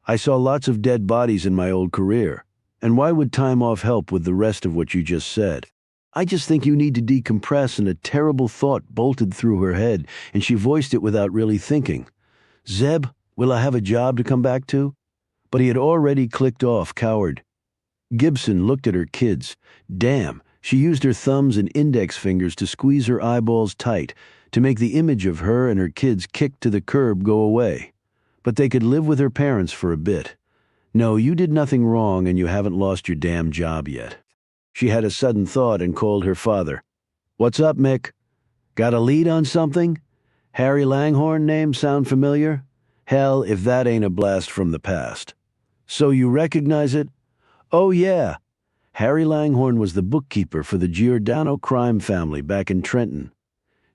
I saw lots of dead bodies in my old career. And why would time off help with the rest of what you just said? I just think you need to decompress, and a terrible thought bolted through her head, and she voiced it without really thinking. Zeb, will I have a job to come back to? But he had already clicked off, coward. Gibson looked at her kids. Damn, she used her thumbs and index fingers to squeeze her eyeballs tight, to make the image of her and her kids kicked to the curb go away. But they could live with her parents for a bit. No, you did nothing wrong, and you haven't lost your damn job yet. She had a sudden thought and called her father. What's up, Mick? Got a lead on something? Harry Langhorne name sound familiar? Hell, if that ain't a blast from the past. So you recognize it? Oh, yeah. Harry Langhorne was the bookkeeper for the Giordano crime family back in Trenton.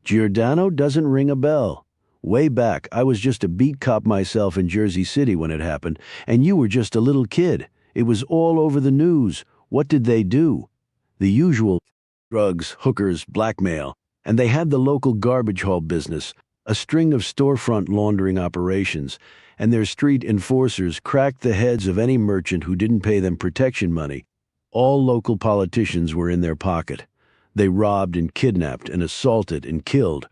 Giordano doesn't ring a bell. Way back, I was just a beat cop myself in Jersey City when it happened, and you were just a little kid. It was all over the news. What did they do? The usual drugs, hookers, blackmail, and they had the local garbage haul business, a string of storefront laundering operations, and their street enforcers cracked the heads of any merchant who didn't pay them protection money. All local politicians were in their pocket. They robbed and kidnapped and assaulted and killed,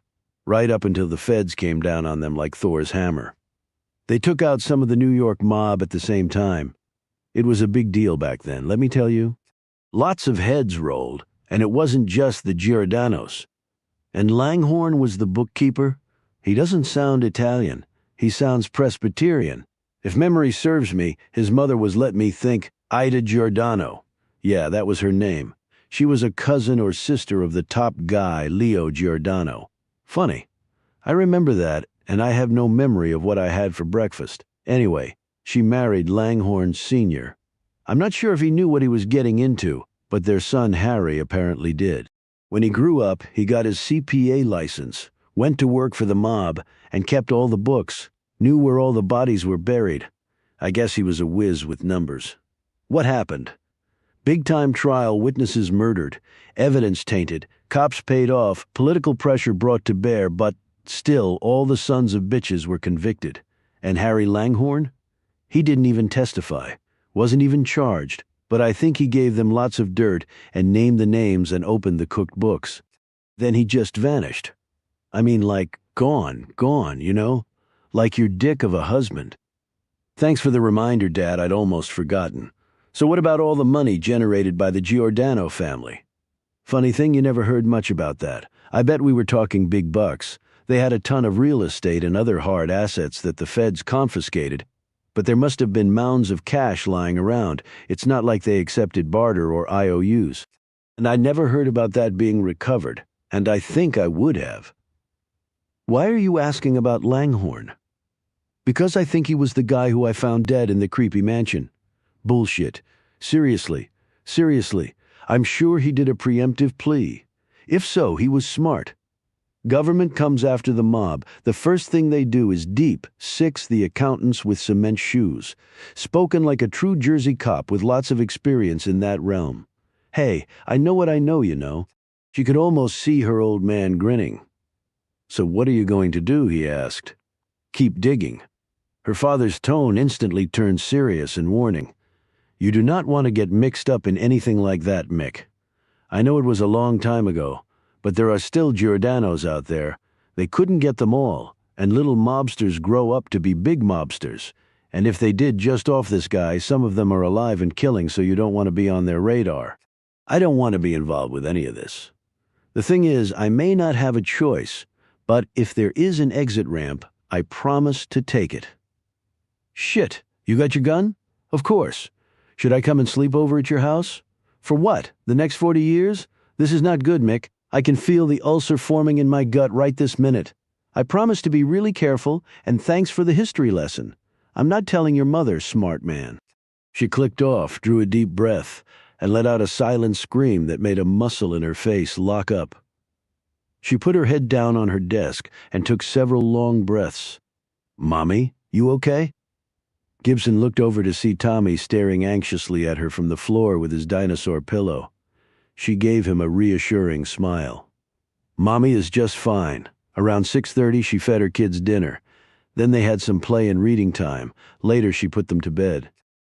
right up until the feds came down on them like Thor's hammer. They took out some of the New York mob at the same time. It was a big deal back then, let me tell you. Lots of heads rolled, and it wasn't just the Giordanos. And Langhorne was the bookkeeper? He doesn't sound Italian. He sounds Presbyterian. If memory serves me, his mother was, let me think, Ida Giordano. Yeah, that was her name. She was a cousin or sister of the top guy, Leo Giordano. Funny. I remember that, and I have no memory of what I had for breakfast. Anyway, she married Langhorne Sr. I'm not sure if he knew what he was getting into, but their son Harry apparently did. When he grew up, he got his CPA license, went to work for the mob, and kept all the books, knew where all the bodies were buried. I guess he was a whiz with numbers. What happened? Big-time trial, witnesses murdered, evidence tainted, cops paid off, political pressure brought to bear, but still all the sons of bitches were convicted. And Harry Langhorne? He didn't even testify, wasn't even charged, but I think he gave them lots of dirt and named the names and opened the cooked books. Then he just vanished. I mean, like, gone, you know? Like your dick of a husband. Thanks for the reminder, Dad, I'd almost forgotten. So what about all the money generated by the Giordano family? Funny thing, you never heard much about that. I bet we were talking big bucks. They had a ton of real estate and other hard assets that the feds confiscated. But there must have been mounds of cash lying around. It's not like they accepted barter or IOUs. And I never heard about that being recovered. And I think I would have. Why are you asking about Langhorne? Because I think he was the guy who I found dead in the creepy mansion. Bullshit. Seriously. I'm sure he did a preemptive plea. If so, he was smart. Government comes after the mob. The first thing they do is deep six the accountants with cement shoes. Spoken like a true Jersey cop with lots of experience in that realm. Hey, I know what I know, you know. She could almost see her old man grinning. So what are you going to do, he asked. Keep digging. Her father's tone instantly turned serious and warning. You do not want to get mixed up in anything like that, Mick. I know it was a long time ago, but there are still Giordanos out there. They couldn't get them all, and little mobsters grow up to be big mobsters. And if they did just off this guy, some of them are alive and killing, so you don't want to be on their radar. I don't want to be involved with any of this. The thing is, I may not have a choice, but if there is an exit ramp, I promise to take it. Shit, you got your gun? Of course. Should I come and sleep over at your house? For what? The next 40 years? This is not good, Mick. I can feel the ulcer forming in my gut right this minute. I promise to be really careful, and thanks for the history lesson. I'm not telling your mother, smart man. She clicked off, drew a deep breath, and let out a silent scream that made a muscle in her face lock up. She put her head down on her desk and took several long breaths. Mommy, you okay? Gibson looked over to see Tommy staring anxiously at her from the floor with his dinosaur pillow. She gave him a reassuring smile. Mommy is just fine. Around 6:30 she fed her kids dinner. Then they had some play and reading time. Later she put them to bed.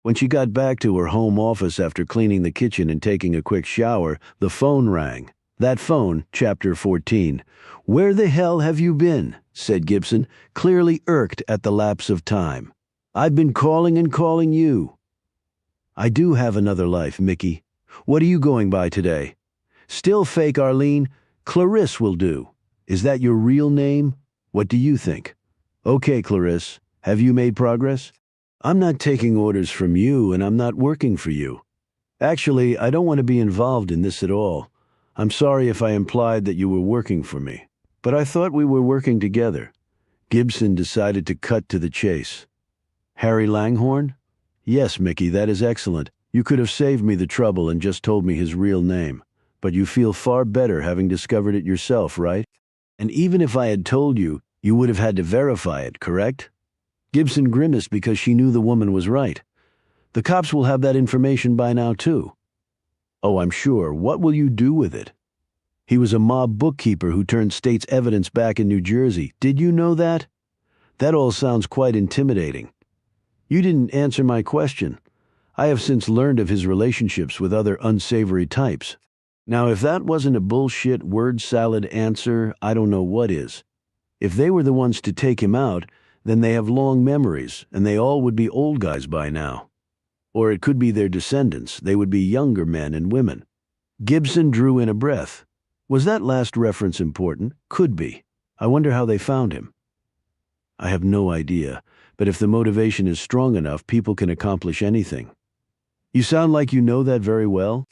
When she got back to her home office after cleaning the kitchen and taking a quick shower, the phone rang. That phone, Chapter 14. "Where the hell have you been?" said Gibson, clearly irked at the lapse of time. "I've been calling and calling you." "I do have another life, Mickey. What are you going by today?" "Still fake, Arlene. Clarisse will do. Is that your real name? What do you think?" "Okay, Clarisse. Have you made progress?" "I'm not taking orders from you, and I'm not working for you. Actually, I don't want to be involved in this at all. I'm sorry if I implied that you were working for me, but I thought we were working together." Gibson decided to cut to the chase. "Harry Langhorne?" "Yes, Mickey, that is excellent. You could have saved me the trouble and just told me his real name. But you feel far better having discovered it yourself, right? And even if I had told you, you would have had to verify it, correct?" Gibson grimaced because she knew the woman was right. "The cops will have that information by now, too." "Oh, I'm sure. What will you do with it?" "He was a mob bookkeeper who turned state's evidence back in New Jersey. Did you know that?" "That all sounds quite intimidating." "You didn't answer my question. I have since learned of his relationships with other unsavory types. Now, if that wasn't a bullshit word salad answer, I don't know what is. If they were the ones to take him out, then they have long memories, and they all would be old guys by now. Or it could be their descendants. They would be younger men and women." Gibson drew in a breath. Was that last reference important? Could be. I wonder how they found him. "I have no idea, but if the motivation is strong enough, people can accomplish anything." "You sound like you know that very well."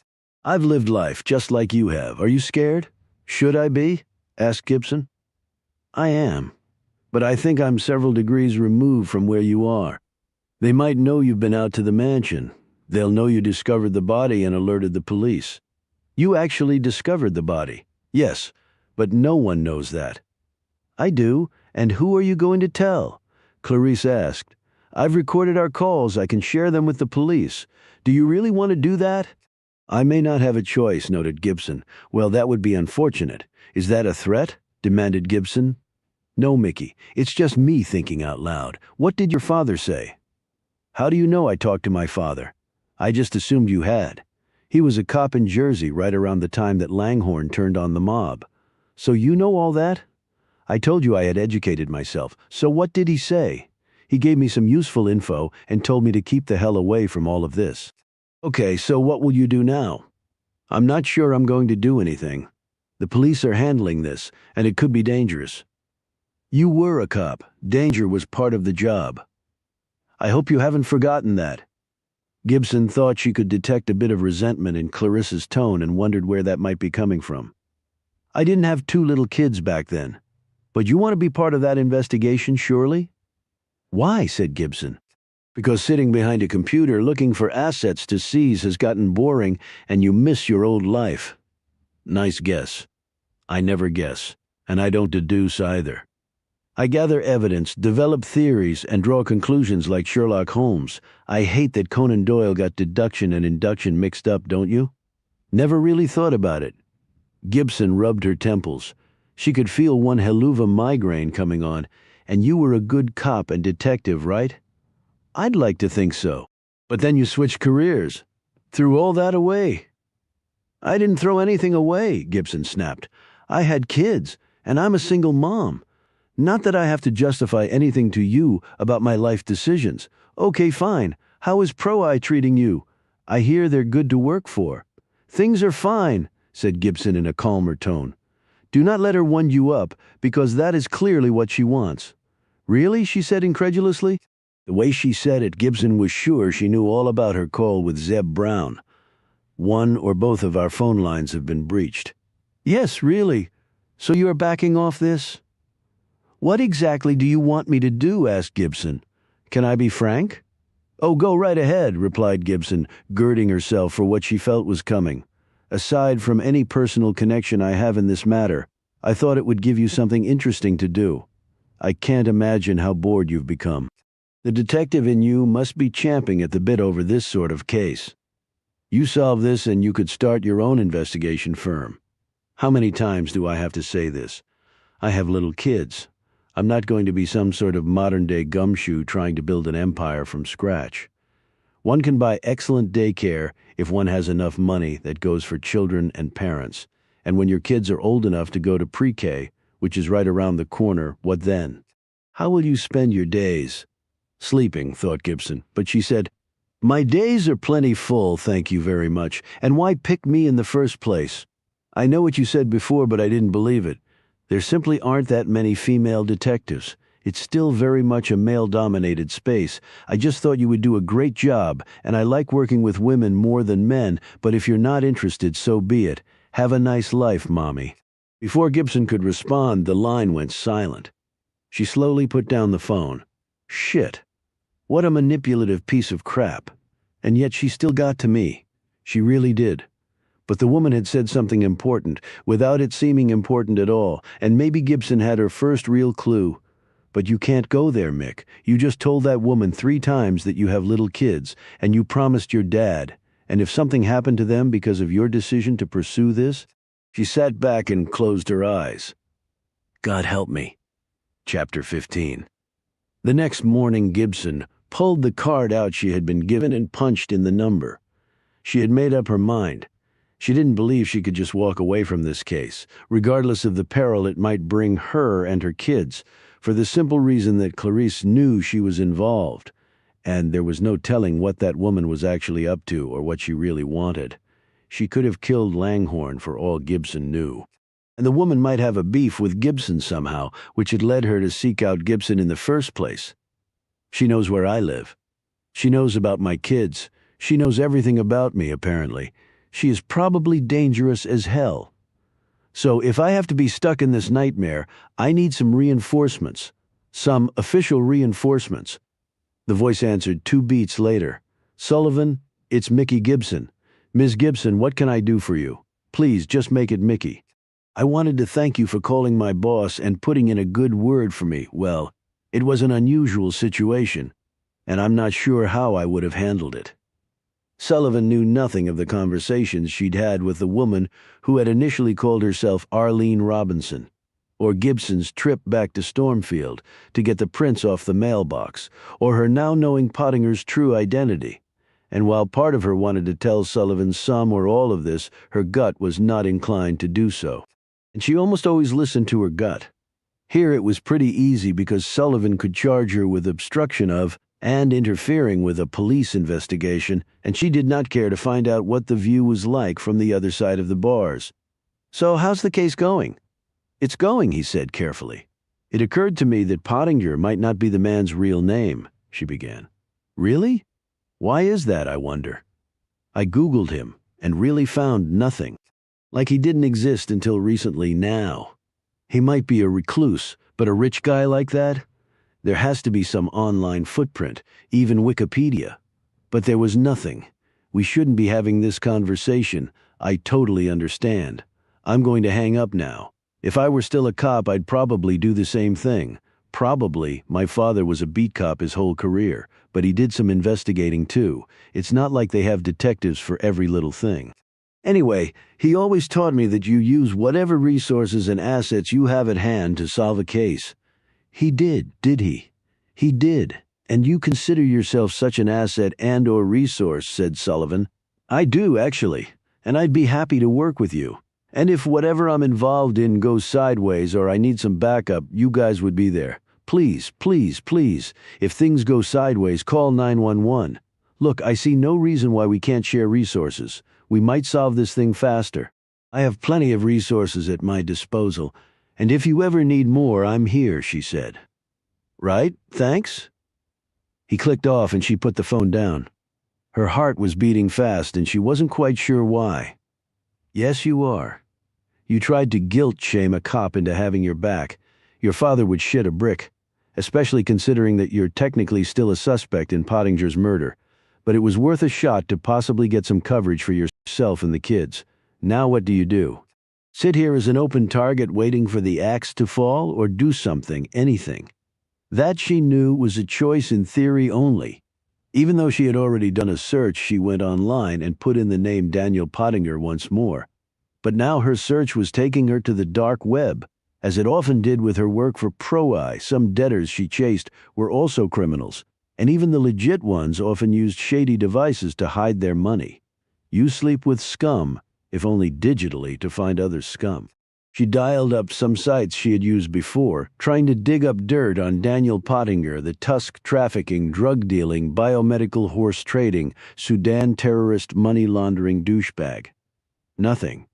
"I've lived life just like you have. Are you scared?" "Should I be?" asked Gibson. "I am. But I think I'm several degrees removed from where you are. They might know you've been out to the mansion. They'll know you discovered the body and alerted the police." "You actually discovered the body?" "Yes, but no one knows that." "I do, and who are you going to tell?" Clarisse asked. "I've recorded our calls. I can share them with the police. Do you really want to do that?" "I may not have a choice," noted Gibson. "Well, that would be unfortunate. Is that a threat?" demanded Gibson. "No, Mickey. It's just me thinking out loud. What did your father say?" "How do you know I talked to my father?" "I just assumed you had. He was a cop in Jersey right around the time that Langhorne turned on the mob. So you know all that?" "I told you I had educated myself. So what did he say?" "He gave me some useful info and told me to keep the hell away from all of this." "Okay, so what will you do now?" "I'm not sure I'm going to do anything. The police are handling this, and it could be dangerous." "You were a cop. Danger was part of the job." "I hope you haven't forgotten that." Gibson thought she could detect a bit of resentment in Clarisse's tone and wondered where that might be coming from. "I didn't have 2 little kids back then. But you want to be part of that investigation, surely?" "Why?" said Gibson. "Because sitting behind a computer looking for assets to seize has gotten boring and you miss your old life." "Nice guess." "I never guess, and I don't deduce either. I gather evidence, develop theories, and draw conclusions like Sherlock Holmes. I hate that Conan Doyle got deduction and induction mixed up, don't you?" "Never really thought about it." Gibson rubbed her temples. She could feel one helluva migraine coming on. "And you were a good cop and detective, right?" "I'd like to think so. But then you switched careers. Threw all that away." "I didn't throw anything away," Gibson snapped. "I had kids, and I'm a single mom. Not that I have to justify anything to you about my life decisions. Okay, fine. How is Pro-I treating you? I hear they're good to work for. Things are fine, said Gibson in a calmer tone. Do not let her wind you up, because that is clearly what she wants. Really? She said incredulously. The way she said it, Gibson was sure she knew all about her call with Zeb Brown. One or both of our phone lines have been breached. Yes, really. So you are backing off this? What exactly do you want me to do? Asked Gibson. Can I be frank? Oh, go right ahead, replied Gibson, girding herself for what she felt was coming. Aside from any personal connection I have in this matter, I thought it would give you something interesting to do. I can't imagine how bored you've become. The detective in you must be champing at the bit over this sort of case. You solve this and you could start your own investigation firm. How many times do I have to say this? I have little kids. I'm not going to be some sort of modern-day gumshoe trying to build an empire from scratch. One can buy excellent daycare if one has enough money that goes for children and parents. And when your kids are old enough to go to pre-K, which is right around the corner, what then? How will you spend your days? Sleeping, thought Gibson, but she said, My days are plenty full, thank you very much. And why pick me in the first place? I know what you said before, but I didn't believe it. There simply aren't that many female detectives. It's still very much a male-dominated space. I just thought you would do a great job, and I like working with women more than men, but if you're not interested, so be it. Have a nice life, Mommy. Before Gibson could respond, the line went silent. She slowly put down the phone. Shit. What a manipulative piece of crap. And yet she still got to me. She really did. But the woman had said something important, without it seeming important at all, and maybe Gibson had her first real clue. But you can't go there, Mick. You just told that woman 3 times that you have little kids, and you promised your dad. And if something happened to them because of your decision to pursue this? She sat back and closed her eyes. God help me. Chapter 15. The next morning, Gibson pulled the card out she had been given and punched in the number. She had made up her mind. She didn't believe she could just walk away from this case, regardless of the peril it might bring her and her kids, for the simple reason that Clarice knew she was involved, and there was no telling what that woman was actually up to or what she really wanted. She could have killed Langhorne for all Gibson knew. And the woman might have a beef with Gibson somehow, which had led her to seek out Gibson in the first place. She knows where I live. She knows about my kids. She knows everything about me, apparently. She is probably dangerous as hell. So if I have to be stuck in this nightmare, I need some reinforcements. Some official reinforcements. The voice answered 2 beats later. Sullivan, it's Mickey Gibson. Ms. Gibson, what can I do for you? Please, just make it Mickey. I wanted to thank you for calling my boss and putting in a good word for me. Well, it was an unusual situation, and I'm not sure how I would have handled it. Sullivan knew nothing of the conversations she'd had with the woman who had initially called herself Arlene Robinson, or Gibson's trip back to Stormfield to get the prints off the mailbox, or her now knowing Pottinger's true identity. And while part of her wanted to tell Sullivan some or all of this, her gut was not inclined to do so. And she almost always listened to her gut. Here it was pretty easy because Sullivan could charge her with obstruction of and interfering with a police investigation, and she did not care to find out what the view was like from the other side of the bars. So how's the case going? It's going, he said carefully. It occurred to me that Pottinger might not be the man's real name, she began. Really? Why is that, I wonder? I Googled him and really found nothing. Like he didn't exist until recently now. He might be a recluse, but a rich guy like that? There has to be some online footprint, even Wikipedia. But there was nothing. We shouldn't be having this conversation. I totally understand. I'm going to hang up now. If I were still a cop, I'd probably do the same thing. Probably. My father was a beat cop his whole career, but he did some investigating too. It's not like they have detectives for every little thing. Anyway, he always taught me that you use whatever resources and assets you have at hand to solve a case. He did he? He did. And you consider yourself such an asset and/or resource, said Sullivan. I do, actually, and I'd be happy to work with you. And if whatever I'm involved in goes sideways or I need some backup, you guys would be there. Please, please, please, if things go sideways, call 911. Look, I see no reason why we can't share resources. We might solve this thing faster. I have plenty of resources at my disposal, and if you ever need more, I'm here, she said. Right, thanks? He clicked off and she put the phone down. Her heart was beating fast and she wasn't quite sure why. Yes, you are. You tried to guilt-shame a cop into having your back. Your father would shit a brick, especially considering that you're technically still a suspect in Pottinger's murder. But it was worth a shot to possibly get some coverage for yourself and the kids. Now what do you do? Sit here as an open target waiting for the axe to fall, or do something, anything? That, she knew, was a choice in theory only. Even though she had already done a search, she went online and put in the name Daniel Pottinger once more. But now her search was taking her to the dark web. As it often did with her work for Pro-Eye, some debtors she chased were also criminals, and even the legit ones often used shady devices to hide their money. You sleep with scum, if only digitally, to find other scum. She dialed up some sites she had used before, trying to dig up dirt on Daniel Pottinger, the tusk trafficking, drug-dealing, biomedical horse trading, Sudan terrorist money laundering douchebag. Nothing.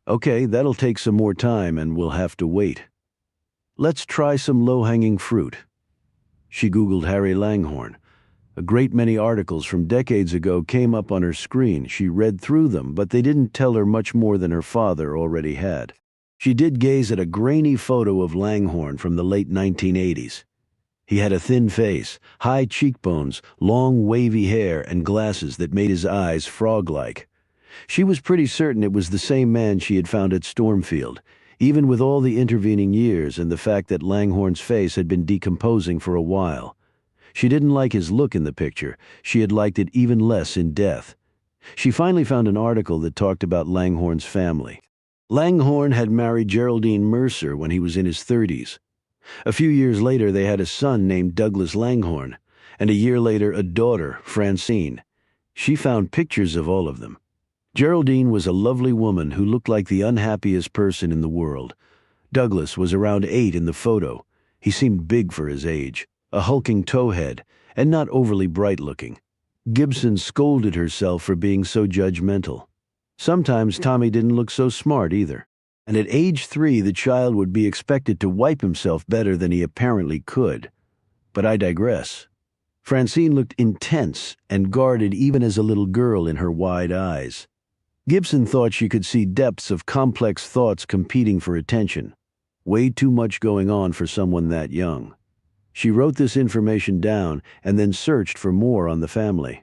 Okay, that'll take some more time and we'll have to wait. Let's try some low-hanging fruit. She Googled Harry Langhorne. A great many articles from decades ago came up on her screen. She read through them, but they didn't tell her much more than her father already had. She did gaze at a grainy photo of Langhorne from the late 1980s. He had a thin face, high cheekbones, long wavy hair, and glasses that made his eyes frog-like. She was pretty certain it was the same man she had found at Stormfield, even with all the intervening years and the fact that Langhorne's face had been decomposing for a while. She didn't like his look in the picture. She had liked it even less in death. She finally found an article that talked about Langhorne's family. Langhorne had married Geraldine Mercer when he was in his 30s. A few years later, they had a son named Douglas Langhorne, and a year later, a daughter, Francine. She found pictures of all of them. Geraldine was a lovely woman who looked like the unhappiest person in the world. Douglas was around 8 in the photo. He seemed big for his age, a hulking towhead, and not overly bright-looking. Gibson scolded herself for being so judgmental. Sometimes Tommy didn't look so smart either. And at age 3, the child would be expected to wipe himself better than he apparently could. But I digress. Francine looked intense and guarded even as a little girl in her wide eyes. Gibson thought she could see depths of complex thoughts competing for attention. Way too much going on for someone that young. She wrote this information down and then searched for more on the family.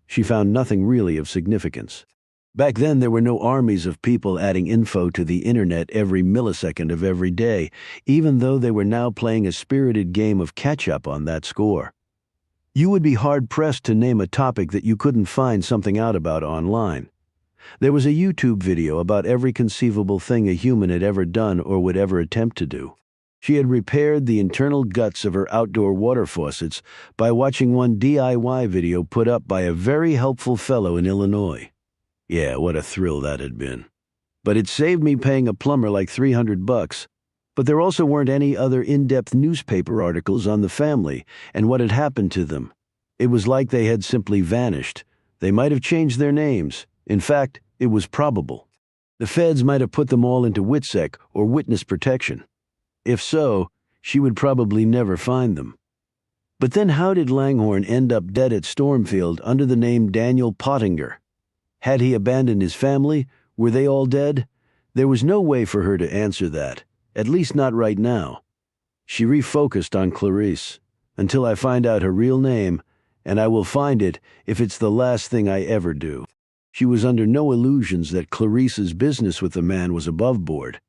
She found nothing really of significance. Back then, there were no armies of people adding info to the internet every millisecond of every day, even though they were now playing a spirited game of catch-up on that score. You would be hard-pressed to name a topic that you couldn't find something out about online. There was a YouTube video about every conceivable thing a human had ever done or would ever attempt to do. She had repaired the internal guts of her outdoor water faucets by watching one DIY video put up by a very helpful fellow in Illinois. Yeah, what a thrill that had been. But it saved me paying a plumber like $300. But there also weren't any other in-depth newspaper articles on the family and what had happened to them. It was like they had simply vanished. They might have changed their names. In fact, it was probable. The feds might have put them all into WITSEC or witness protection. If so, she would probably never find them. But then how did Langhorne end up dead at Stormfield under the name Daniel Pottinger? Had he abandoned his family? Were they all dead? There was no way for her to answer that, at least not right now. She refocused on Clarice, until I find out her real name, and I will find it if it's the last thing I ever do. She was under no illusions that Clarice's business with the man was above board.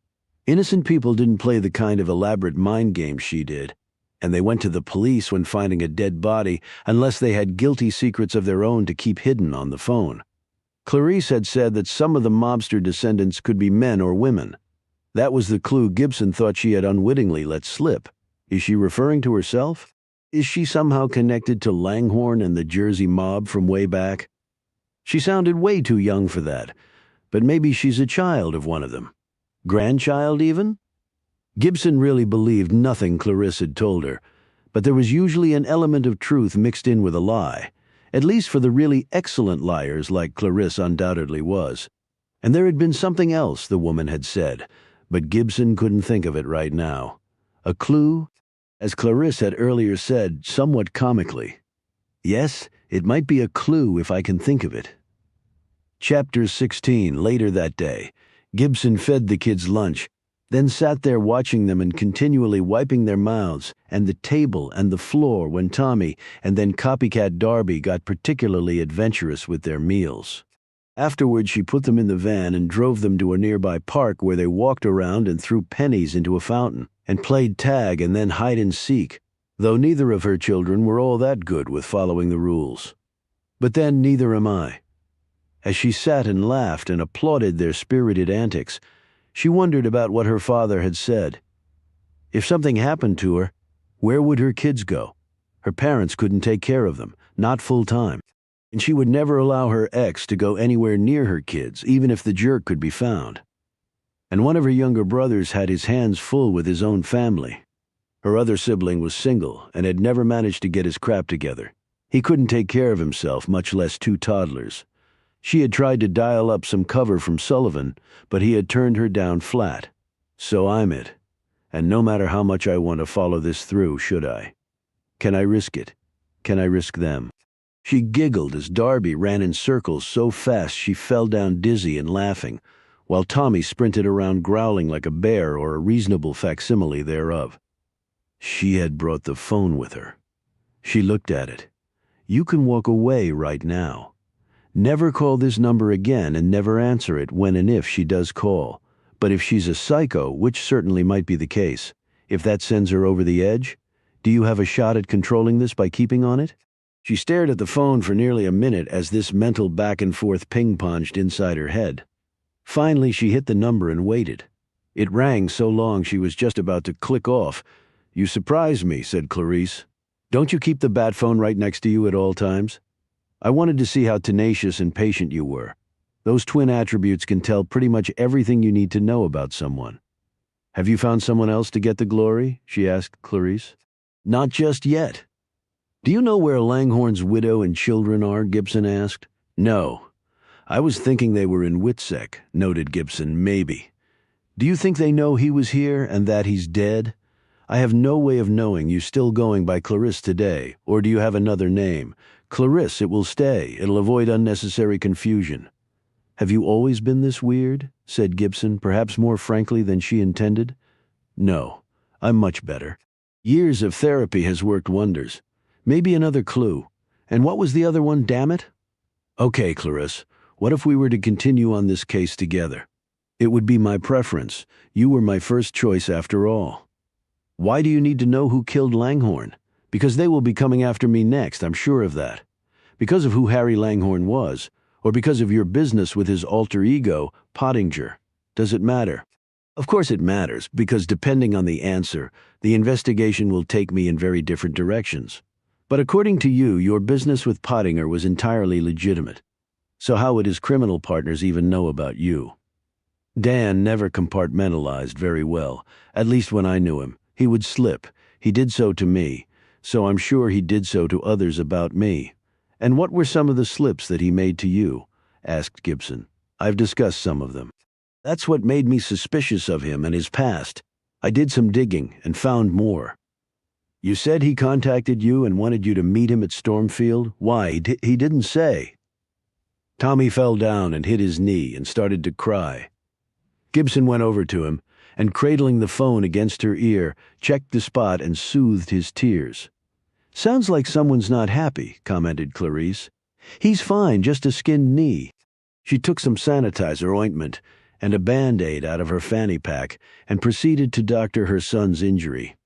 Innocent people didn't play the kind of elaborate mind games she did, and they went to the police when finding a dead body unless they had guilty secrets of their own to keep hidden on the phone. Clarice had said that some of the mobster descendants could be men or women. That was the clue Gibson thought she had unwittingly let slip. Is she referring to herself? Is she somehow connected to Langhorne and the Jersey mob from way back? She sounded way too young for that, but maybe she's a child of one of them. Grandchild, even? Gibson really believed nothing Clarisse had told her, but there was usually an element of truth mixed in with a lie, at least for the really excellent liars like Clarisse undoubtedly was. And there had been something else the woman had said, but Gibson couldn't think of it right now. A clue? As Clarisse had earlier said, somewhat comically. Yes, it might be a clue if I can think of it. Chapter 16, later that day. Gibson fed the kids lunch, then sat there watching them and continually wiping their mouths and the table and the floor when Tommy and then copycat Darby got particularly adventurous with their meals. Afterwards, she put them in the van and drove them to a nearby park where they walked around and threw pennies into a fountain and played tag and then hide and seek, though neither of her children were all that good with following the rules. But then neither am I. As she sat and laughed and applauded their spirited antics, she wondered about what her father had said. If something happened to her, where would her kids go? Her parents couldn't take care of them, not full time, and she would never allow her ex to go anywhere near her kids, even if the jerk could be found. And one of her younger brothers had his hands full with his own family. Her other sibling was single and had never managed to get his crap together. He couldn't take care of himself, much less two toddlers. She had tried to dial up some cover from Sullivan, but he had turned her down flat. So I'm it. And no matter how much I want to follow this through, should I? Can I risk it? Can I risk them? She giggled as Darby ran in circles so fast she fell down dizzy and laughing, while Tommy sprinted around growling like a bear or a reasonable facsimile thereof. She had brought the phone with her. She looked at it. You can walk away right now. Never call this number again and never answer it when and if she does call. But if she's a psycho, which certainly might be the case, if that sends her over the edge, do you have a shot at controlling this by keeping on it? She stared at the phone for nearly a minute as this mental back and forth ping-ponged inside her head. Finally, she hit the number and waited. It rang so long she was just about to click off. You surprise me, said Clarisse. Don't you keep the bat phone right next to you at all times? I wanted to see how tenacious and patient you were. Those twin attributes can tell pretty much everything you need to know about someone. Have you found someone else to get the glory? She asked Clarisse. Not just yet. Do you know where Langhorne's widow and children are? Gibson asked. No. I was thinking they were in Witsec, noted Gibson, maybe. Do you think they know he was here and that he's dead? I have no way of knowing you still going by Clarisse today, or do you have another name? Clarisse, it will stay. It'll avoid unnecessary confusion. Have you always been this weird? Said Gibson, perhaps more frankly than she intended. No, I'm much better. Years of therapy has worked wonders. Maybe another clue. And what was the other one, damn it? Okay, Clarisse, what if we were to continue on this case together? It would be my preference. You were my first choice after all. Why do you need to know who killed Langhorne? Because they will be coming after me next, I'm sure of that. Because of who Harry Langhorne was, or because of your business with his alter ego, Pottinger. Does it matter? Of course it matters, because depending on the answer, the investigation will take me in very different directions. But according to you, your business with Pottinger was entirely legitimate. So how would his criminal partners even know about you? Dan never compartmentalized very well, at least when I knew him. He would slip. He did so to me. So I'm sure he did so to others about me. And what were some of the slips that he made to you? Asked Gibson. I've discussed some of them. That's what made me suspicious of him and his past. I did some digging and found more. You said he contacted you and wanted you to meet him at Stormfield? Why, he didn't say. Tommy fell down and hit his knee and started to cry. Gibson went over to him and, cradling the phone against her ear, checked the spot and soothed his tears. Sounds like someone's not happy, commented Clarisse. He's fine, just a skinned knee. She took some sanitizer ointment and a Band-Aid out of her fanny pack and proceeded to doctor her son's injury.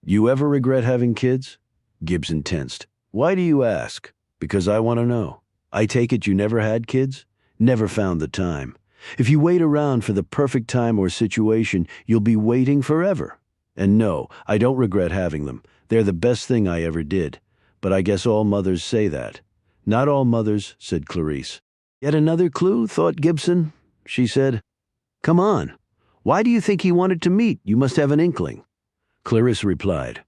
You ever regret having kids? Gibson tensed. Why do you ask? Because I want to know. I take it you never had kids? Never found the time. If you wait around for the perfect time or situation, you'll be waiting forever. And no, I don't regret having them. They're the best thing I ever did. But I guess all mothers say that. Not all mothers, said Clarisse. Yet another clue, thought Gibson. She said, Come on. Why do you think he wanted to meet? You must have an inkling. Clarissa replied,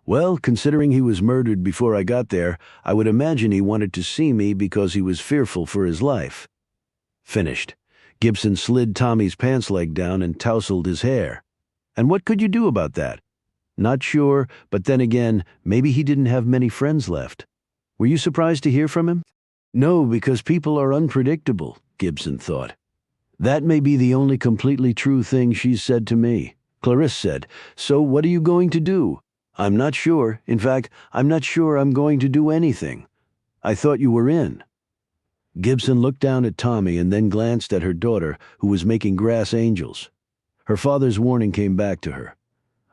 Well, considering he was murdered before I got there, I would imagine he wanted to see me because he was fearful for his life. Finished. Gibson slid Tommy's pants leg down and tousled his hair. And what could you do about that? Not sure, but then again, maybe he didn't have many friends left. Were you surprised to hear from him? No, because people are unpredictable, Gibson thought. That may be the only completely true thing she's said to me. Clarisse said, So what are you going to do? I'm not sure. In fact, I'm not sure I'm going to do anything. I thought you were in. Gibson looked down at Tommy and then glanced at her daughter, who was making grass angels. Her father's warning came back to her.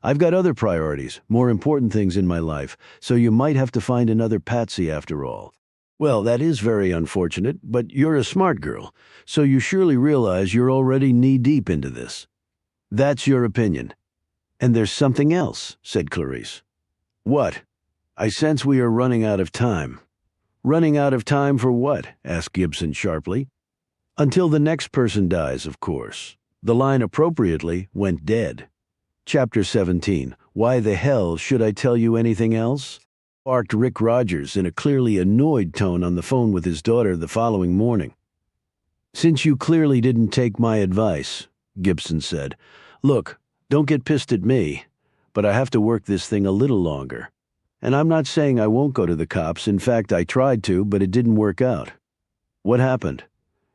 I've got other priorities, more important things in my life, so you might have to find another Patsy after all. Well, that is very unfortunate, but you're a smart girl, so you surely realize you're already knee-deep into this. That's your opinion. And there's something else, said Clarice. What? I sense we are running out of time. Running out of time for what? Asked Gibson sharply. Until the next person dies, of course. The line appropriately went dead. Chapter 17. Why the hell should I tell you anything else? Barked Rick Rogers in a clearly annoyed tone on the phone with his daughter the following morning. Since you clearly didn't take my advice, Gibson said, look, don't get pissed at me, but I have to work this thing a little longer. And I'm not saying I won't go to the cops. In fact, I tried to, but it didn't work out. What happened?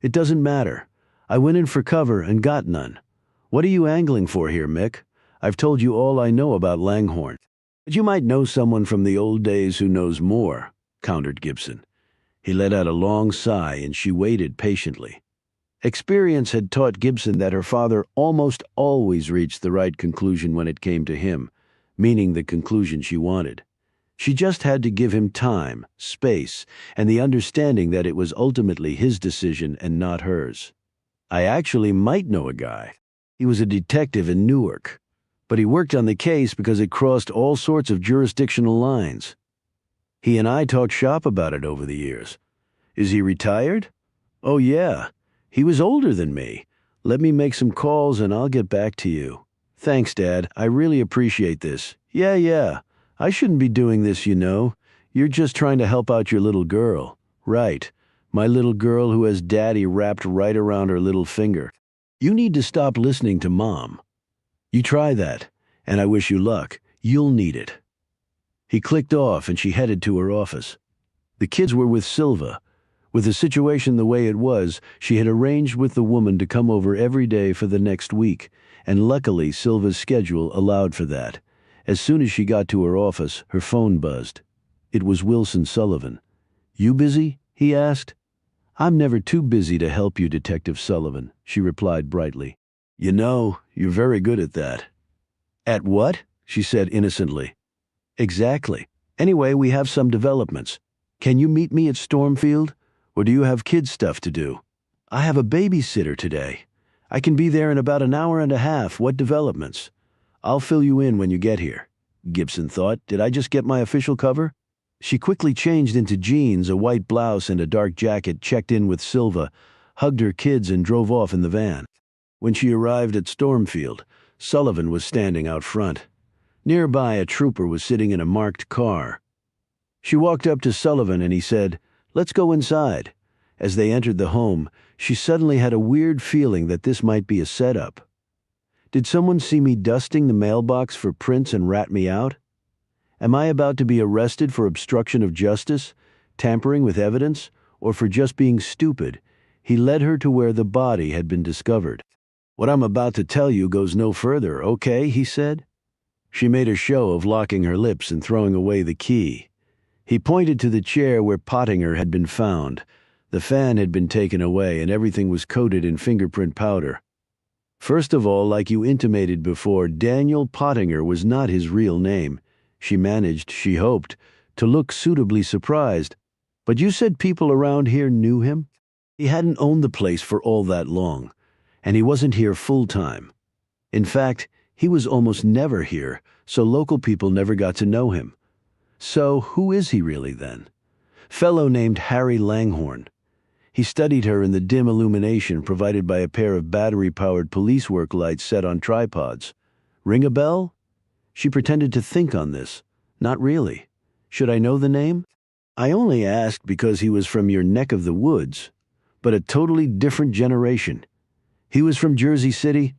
It doesn't matter. I went in for cover and got none. What are you angling for here, Mick? I've told you all I know about Langhorne. But you might know someone from the old days who knows more, countered Gibson. He let out a long sigh, and she waited patiently. Experience had taught Gibson that her father almost always reached the right conclusion when it came to him, meaning the conclusion she wanted. She just had to give him time, space, and the understanding that it was ultimately his decision and not hers. I actually might know a guy. He was a detective in Newark, but he worked on the case because it crossed all sorts of jurisdictional lines. He and I talked shop about it over the years. Is he retired? Oh, yeah. He was older than me. Let me make some calls and I'll get back to you. Thanks, Dad. I really appreciate this. Yeah. I shouldn't be doing this, you know. You're just trying to help out your little girl. Right. My little girl who has Daddy wrapped right around her little finger. You need to stop listening to Mom. You try that, and I wish you luck. You'll need it. He clicked off and she headed to her office. The kids were with Silva. With the situation the way it was, she had arranged with the woman to come over every day for the next week, and luckily Silva's schedule allowed for that. As soon as she got to her office, her phone buzzed. It was Wilson Sullivan. You busy? He asked. I'm never too busy to help you, Detective Sullivan, she replied brightly. You know, you're very good at that. At what? She said innocently. Exactly. Anyway, we have some developments. Can you meet me at Stormfield? Or do you have kids' stuff to do? I have a babysitter today. I can be there in about an hour and a half. What developments? I'll fill you in when you get here. Gibson thought, did I just get my official cover? She quickly changed into jeans, a white blouse, and a dark jacket, checked in with Silva, hugged her kids, and drove off in the van. When she arrived at Stormfield, Sullivan was standing out front. Nearby, a trooper was sitting in a marked car. She walked up to Sullivan and he said, Let's go inside. As they entered the home, she suddenly had a weird feeling that this might be a setup. Did someone see me dusting the mailbox for prints and rat me out? Am I about to be arrested for obstruction of justice, tampering with evidence, or for just being stupid? He led her to where the body had been discovered. What I'm about to tell you goes no further, okay? He said. She made a show of locking her lips and throwing away the key. He pointed to the chair where Pottinger had been found. The fan had been taken away and everything was coated in fingerprint powder. First of all, like you intimated before, Daniel Pottinger was not his real name. She managed, she hoped, to look suitably surprised. But you said people around here knew him? He hadn't owned the place for all that long, and he wasn't here full-time. In fact, he was almost never here, so local people never got to know him. So who is he really then? Fellow named Harry Langhorne. He studied her in the dim illumination provided by a pair of battery-powered police work lights set on tripods. Ring a bell? She pretended to think on this. Not really. Should I know the name? I only asked because he was from your neck of the woods, but a totally different generation. He was from Jersey City?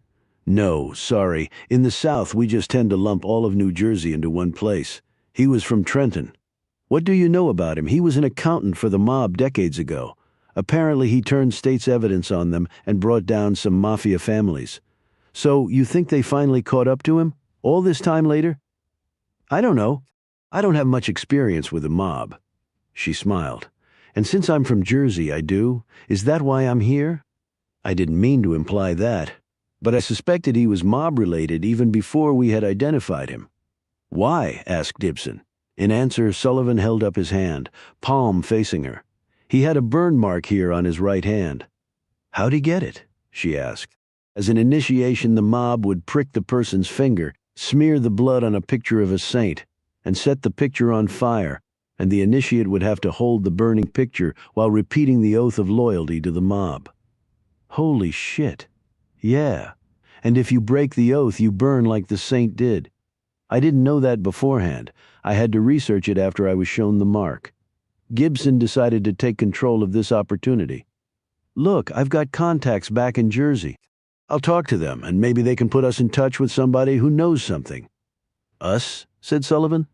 No, sorry. In the South, we just tend to lump all of New Jersey into one place. He was from Trenton. What do you know about him? He was an accountant for the mob decades ago. Apparently, he turned state's evidence on them and brought down some mafia families. So, you think they finally caught up to him? All this time later? I don't know. I don't have much experience with the mob. She smiled. And since I'm from Jersey, I do. Is that why I'm here? I didn't mean to imply that, but I suspected he was mob-related even before we had identified him. Why? Asked Gibson. In answer, Sullivan held up his hand, palm facing her. He had a burn mark here on his right hand. How'd he get it? She asked. As an initiation, the mob would prick the person's finger, smear the blood on a picture of a saint, and set the picture on fire, and the initiate would have to hold the burning picture while repeating the oath of loyalty to the mob. Holy shit. Yeah. And if you break the oath, you burn like the saint did. I didn't know that beforehand. I had to research it after I was shown the mark. Gibson decided to take control of this opportunity. Look, I've got contacts back in Jersey. I'll talk to them, and maybe they can put us in touch with somebody who knows something. Us? Said Sullivan.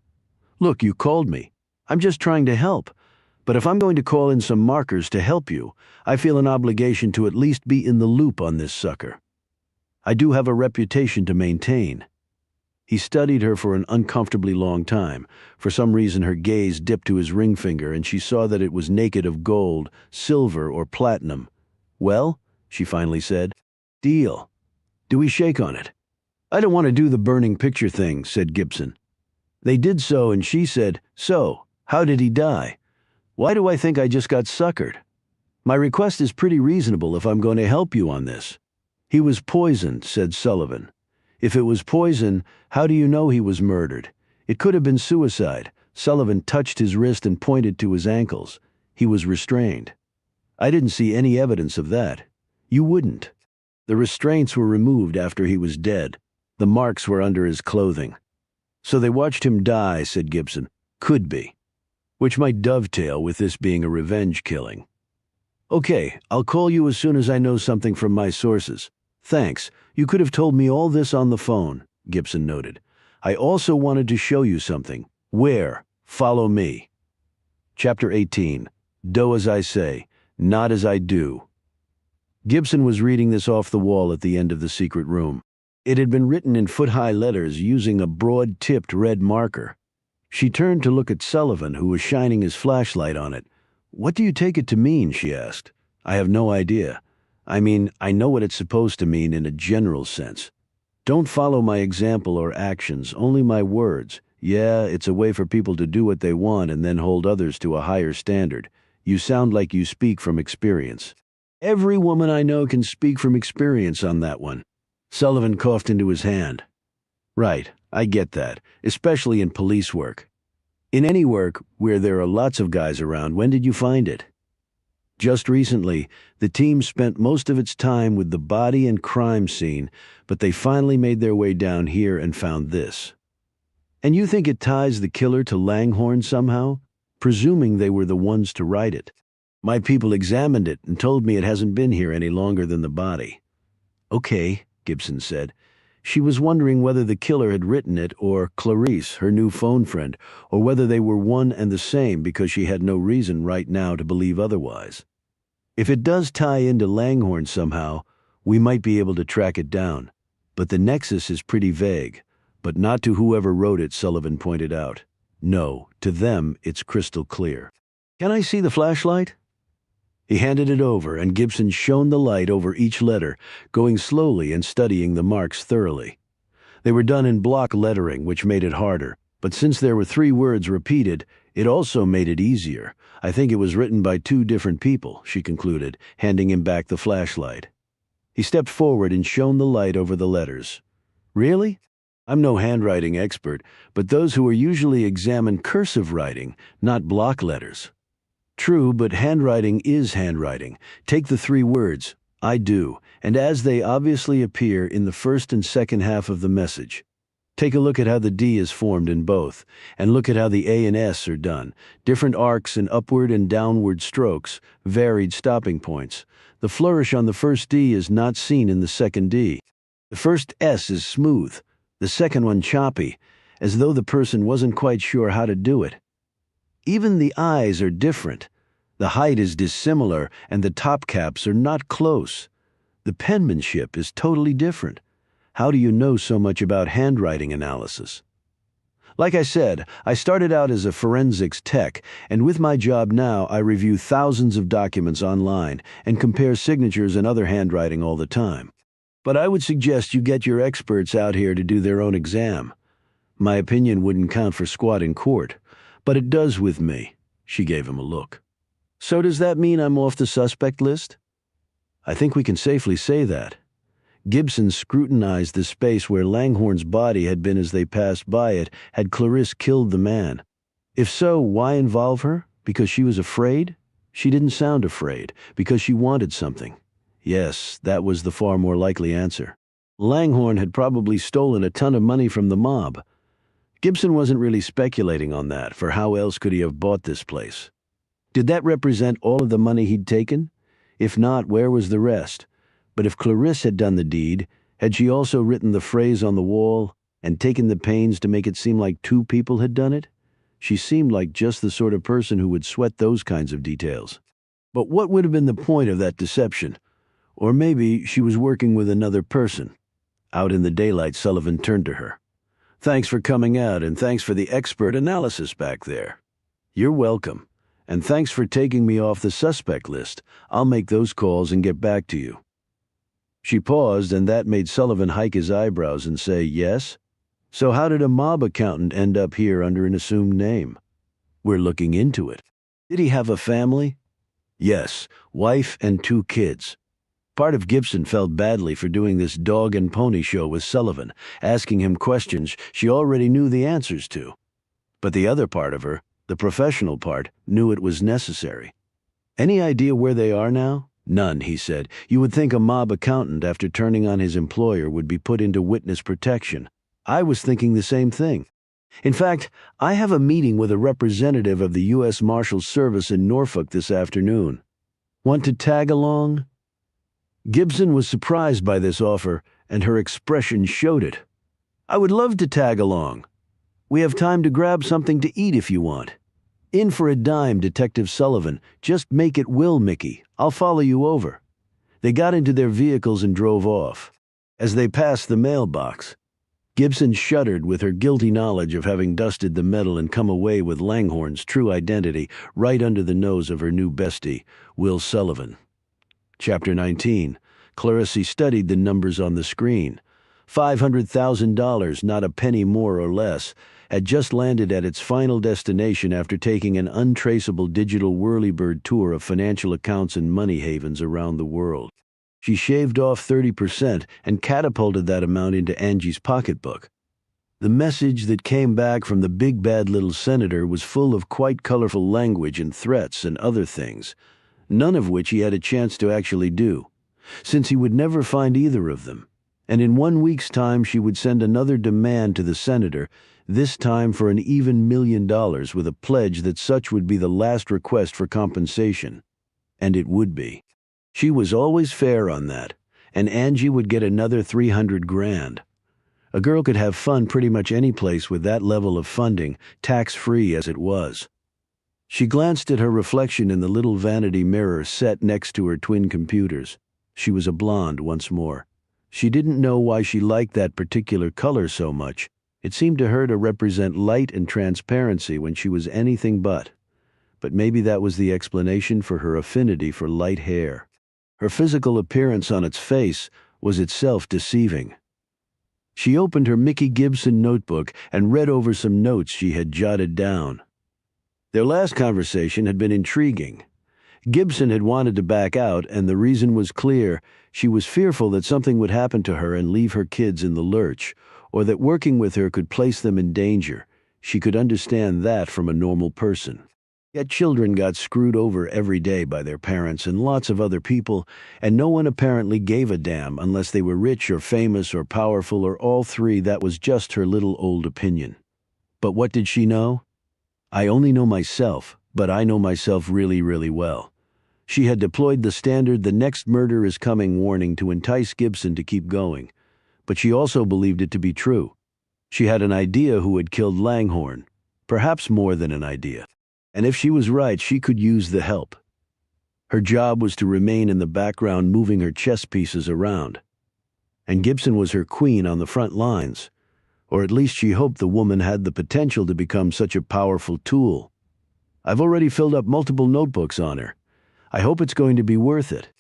Look, you called me. I'm just trying to help. But if I'm going to call in some markers to help you, I feel an obligation to at least be in the loop on this sucker. I do have a reputation to maintain. He studied her for an uncomfortably long time. For some reason, her gaze dipped to his ring finger, and she saw that it was naked of gold, silver, or platinum. Well, she finally said, deal. Do we shake on it? I don't want to do the burning picture thing, said Gibson. They did so, and she said, so, how did he die? Why do I think I just got suckered? My request is pretty reasonable if I'm going to help you on this. He was poisoned, said Sullivan. If it was poison, how do you know he was murdered? It could have been suicide. Sullivan touched his wrist and pointed to his ankles. He was restrained. I didn't see any evidence of that. You wouldn't. The restraints were removed after he was dead. The marks were under his clothing. So they watched him die, said Gibson. Could be. Which might dovetail with this being a revenge killing. Okay, I'll call you as soon as I know something from my sources. Thanks. You could have told me all this on the phone, Gibson noted. I also wanted to show you something. Where? Follow me. Chapter 18. Do as I say, not as I do. Gibson was reading this off the wall at the end of the secret room. It had been written in foot-high letters using a broad-tipped red marker. She turned to look at Sullivan, who was shining his flashlight on it. What do you take it to mean? She asked. I have no idea. I mean, I know what it's supposed to mean in a general sense. Don't follow my example or actions, only my words. Yeah, it's a way for people to do what they want and then hold others to a higher standard. You sound like you speak from experience. Every woman I know can speak from experience on that one. Sullivan coughed into his hand. Right, I get that, especially in police work. In any work where there are lots of guys around, when did you find it? Just recently, the team spent most of its time with the body and crime scene, but they finally made their way down here and found this. And you think it ties the killer to Langhorne somehow? Presuming they were the ones to write it. My people examined it and told me it hasn't been here any longer than the body. Okay, Gibson said. She was wondering whether the killer had written it or Clarice, her new phone friend, or whether they were one and the same because she had no reason right now to believe otherwise. If it does tie into Langhorne somehow, we might be able to track it down. But the nexus is pretty vague. But not to whoever wrote it, Sullivan pointed out. No, to them it's crystal clear. Can I see the flashlight? He handed it over, and Gibson shone the light over each letter, going slowly and studying the marks thoroughly. They were done in block lettering, which made it harder, but since there were 3 words repeated, it also made it easier. I think it was written by 2 different people, she concluded, handing him back the flashlight. He stepped forward and shone the light over the letters. Really? I'm no handwriting expert, but those who are usually examine cursive writing, not block letters. True, but handwriting is handwriting. Take the three words, I do, and as they obviously appear in the first and second half of the message. Take a look at how the D is formed in both, and look at how the A and S are done. Different arcs and upward and downward strokes, varied stopping points. The flourish on the first D is not seen in the second D. The first S is smooth, the second one choppy, as though the person wasn't quite sure how to do it. Even the eyes are different. The height is dissimilar, and the top caps are not close. The penmanship is totally different. How do you know so much about handwriting analysis? Like I said, I started out as a forensics tech, and with my job now, I review thousands of documents online and compare signatures and other handwriting all the time. But I would suggest you get your experts out here to do their own exam. My opinion wouldn't count for squat in court, but it does with me. She gave him a look. So does that mean I'm off the suspect list? I think we can safely say that. Gibson scrutinized the space where Langhorne's body had been as they passed by it. Had Clarisse killed the man? If so, why involve her? Because she was afraid? She didn't sound afraid. Because she wanted something. Yes, that was the far more likely answer. Langhorne had probably stolen a ton of money from the mob. Gibson wasn't really speculating on that, for how else could he have bought this place? Did that represent all of the money he'd taken? If not, where was the rest? But if Clarisse had done the deed, had she also written the phrase on the wall and taken the pains to make it seem like two people had done it? She seemed like just the sort of person who would sweat those kinds of details. But what would have been the point of that deception? Or maybe she was working with another person. Out in the daylight, Sullivan turned to her. Thanks for coming out, and thanks for the expert analysis back there. You're welcome. And thanks for taking me off the suspect list. I'll make those calls and get back to you. She paused, and that made Sullivan hike his eyebrows and say, yes? So how did a mob accountant end up here under an assumed name? We're looking into it. Did he have a family? Yes, wife and 2 kids. Part of Gibson felt badly for doing this dog and pony show with Sullivan, asking him questions she already knew the answers to. But the other part of her, the professional part, knew it was necessary. Any idea where they are now? None, he said. You would think a mob accountant, after turning on his employer, would be put into witness protection. I was thinking the same thing. In fact, I have a meeting with a representative of the U.S. Marshals Service in Norfolk this afternoon. Want to tag along? Gibson was surprised by this offer, and her expression showed it. I would love to tag along. We have time to grab something to eat if you want. In for a dime, Detective Sullivan. Just make it Will, Mickey. I'll follow you over. They got into their vehicles and drove off. As they passed the mailbox, Gibson shuddered with her guilty knowledge of having dusted the metal and come away with Langhorne's true identity right under the nose of her new bestie, Will Sullivan. Chapter 19. Clarisse studied the numbers on the screen. $500,000, not a penny more or less, had just landed at its final destination after taking an untraceable digital whirlybird tour of financial accounts and money havens around the world. She shaved off 30% and catapulted that amount into Angie's pocketbook. The message that came back from the big bad little senator was full of quite colorful language and threats and other things, none of which he had a chance to actually do, since he would never find either of them. And in 1 week's time she would send another demand to the senator, this time for an even $1 million, with a pledge that such would be the last request for compensation. And it would be. She was always fair on that, and Angie would get another $300,000. A girl could have fun pretty much any place with that level of funding, tax-free as it was. She glanced at her reflection in the little vanity mirror set next to her twin computers. She was a blonde once more. She didn't know why she liked that particular color so much. It seemed to her to represent light and transparency when she was anything but. But maybe that was the explanation for her affinity for light hair. Her physical appearance on its face was itself deceiving. She opened her Mickey Gibson notebook and read over some notes she had jotted down. Their last conversation had been intriguing. Gibson had wanted to back out, and the reason was clear. She was fearful that something would happen to her and leave her kids in the lurch, or that working with her could place them in danger. She could understand that from a normal person. Yet children got screwed over every day by their parents and lots of other people, and no one apparently gave a damn unless they were rich or famous or powerful or all three. That was just her little old opinion. But what did she know? I only know myself, but I know myself really, really well. She had deployed the standard "the next murder is coming" warning to entice Gibson to keep going. But she also believed it to be true. She had an idea who had killed Langhorne, perhaps more than an idea. And if she was right, she could use the help. Her job was to remain in the background, moving her chess pieces around. And Gibson was her queen on the front lines. Or at least she hoped the woman had the potential to become such a powerful tool. I've already filled up multiple notebooks on her. I hope it's going to be worth it.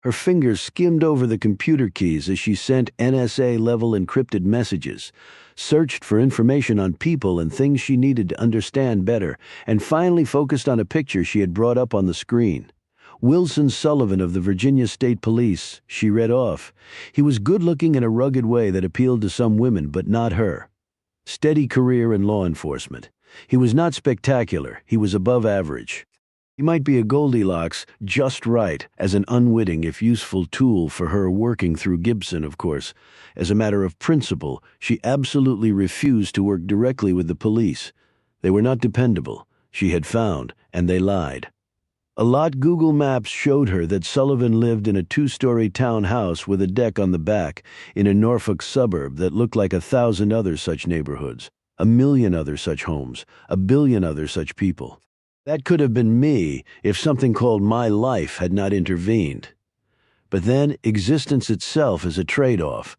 Her fingers skimmed over the computer keys as she sent NSA-level encrypted messages, searched for information on people and things she needed to understand better, and finally focused on a picture she had brought up on the screen. Wilson Sullivan of the Virginia State Police, she read off. He was good-looking in a rugged way that appealed to some women, but not her. Steady career in law enforcement. He was not spectacular, he was above average. He might be a Goldilocks, just right, as an unwitting if useful tool for her working through Gibson, of course. As a matter of principle, she absolutely refused to work directly with the police. They were not dependable, she had found, and they lied. A lot Google Maps showed her that Sullivan lived in a 2-story townhouse with a deck on the back in a Norfolk suburb that looked like 1,000 other such neighborhoods, 1,000,000 other such homes, 1,000,000,000 other such people. That could have been me if something called my life had not intervened. But then existence itself is a trade-off.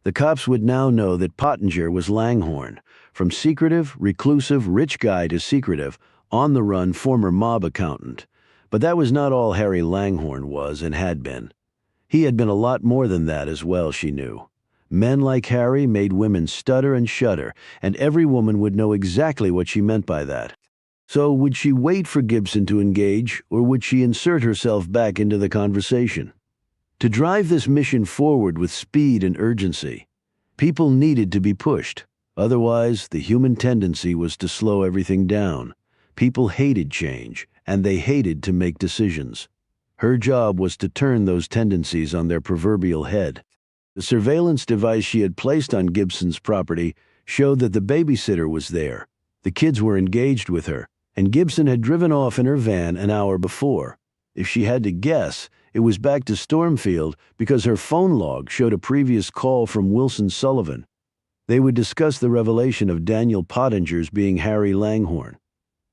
The cops would now know that Pottinger was Langhorne, from secretive, reclusive, rich guy to secretive, on-the-run former mob accountant. But that was not all Harry Langhorne was and had been. He had been a lot more than that as well, she knew. Men like Harry made women stutter and shudder, and every woman would know exactly what she meant by that. So would she wait for Gibson to engage, or would she insert herself back into the conversation? To drive this mission forward with speed and urgency, people needed to be pushed. Otherwise, the human tendency was to slow everything down. People hated change, and they hated to make decisions. Her job was to turn those tendencies on their proverbial head. The surveillance device she had placed on Gibson's property showed that the babysitter was there. The kids were engaged with her, and Gibson had driven off in her van an hour before. If she had to guess, it was back to Stormfield because her phone log showed a previous call from Wilson Sullivan. They would discuss the revelation of Daniel Pottinger's being Harry Langhorne.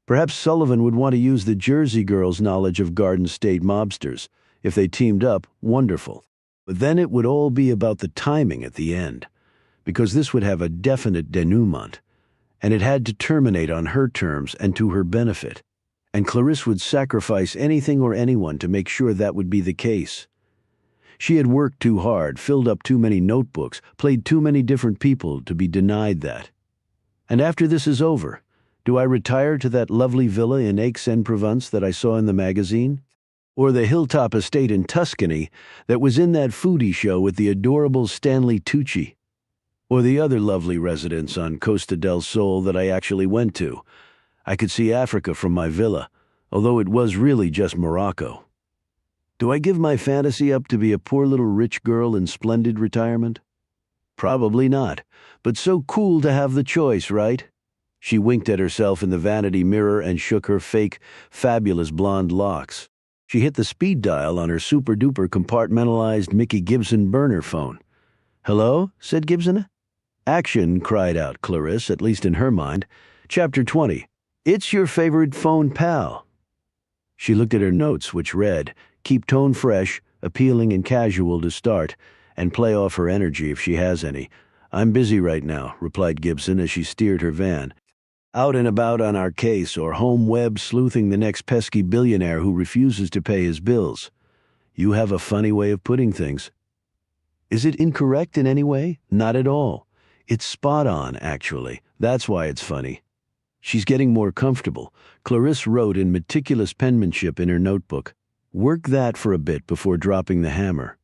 Perhaps Sullivan would want to use the Jersey girl's knowledge of Garden State mobsters. If they teamed up, wonderful. But then it would all be about the timing at the end, because this would have a definite denouement. And it had to terminate on her terms and to her benefit. And Clarisse would sacrifice anything or anyone to make sure that would be the case. She had worked too hard, filled up too many notebooks, played too many different people to be denied that. And after this is over, do I retire to that lovely villa in Aix-en-Provence that I saw in the magazine? Or the hilltop estate in Tuscany that was in that foodie show with the adorable Stanley Tucci? Or the other lovely residence on Costa del Sol that I actually went to? I could see Africa from my villa, although it was really just Morocco. Do I give my fantasy up to be a poor little rich girl in splendid retirement? Probably not, but so cool to have the choice, right? She winked at herself in the vanity mirror and shook her fake, fabulous blonde locks. She hit the speed dial on her super-duper compartmentalized Mickey Gibson burner phone. "Hello?" said Gibson. "Action," cried out Clarisse, at least in her mind. Chapter 20. It's your favorite phone pal. She looked at her notes, which read, "Keep tone fresh, appealing and casual to start, and play off her energy if she has any." "I'm busy right now," replied Gibson as she steered her van. "Out and about on our case or home web sleuthing the next pesky billionaire who refuses to pay his bills." "You have a funny way of putting things." "Is it incorrect in any way?" "Not at all. It's spot on, actually. That's why it's funny." She's getting more comfortable. Clarisse wrote in meticulous penmanship in her notebook. "Work that for a bit before dropping the hammer.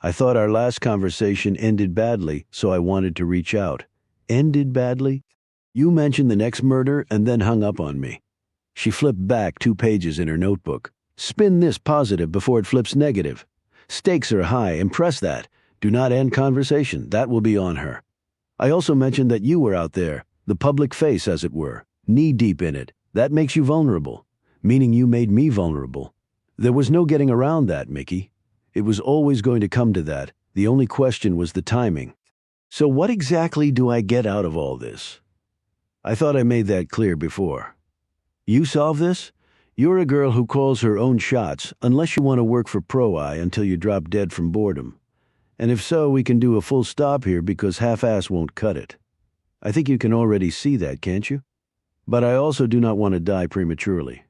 I thought our last conversation ended badly, so I wanted to reach out." "Ended badly?" "You mentioned the next murder and then hung up on me." She flipped back 2 pages in her notebook. Spin this positive before it flips negative. Stakes are high. Impress that. Do not end conversation. That will be on her. I also mentioned that you were out there, the public face as it were, knee-deep in it. That makes you vulnerable, meaning you made me vulnerable. There was no getting around that, Mickey. It was always going to come to that. The only question was the timing. So what exactly do I get out of all this? I thought I made that clear before. You solve this? You're a girl who calls her own shots, unless you want to work for Pro-Eye until you drop dead from boredom. And if so, we can do a full stop here because half-ass won't cut it. I think you can already see that, can't you? But I also do not want to die prematurely.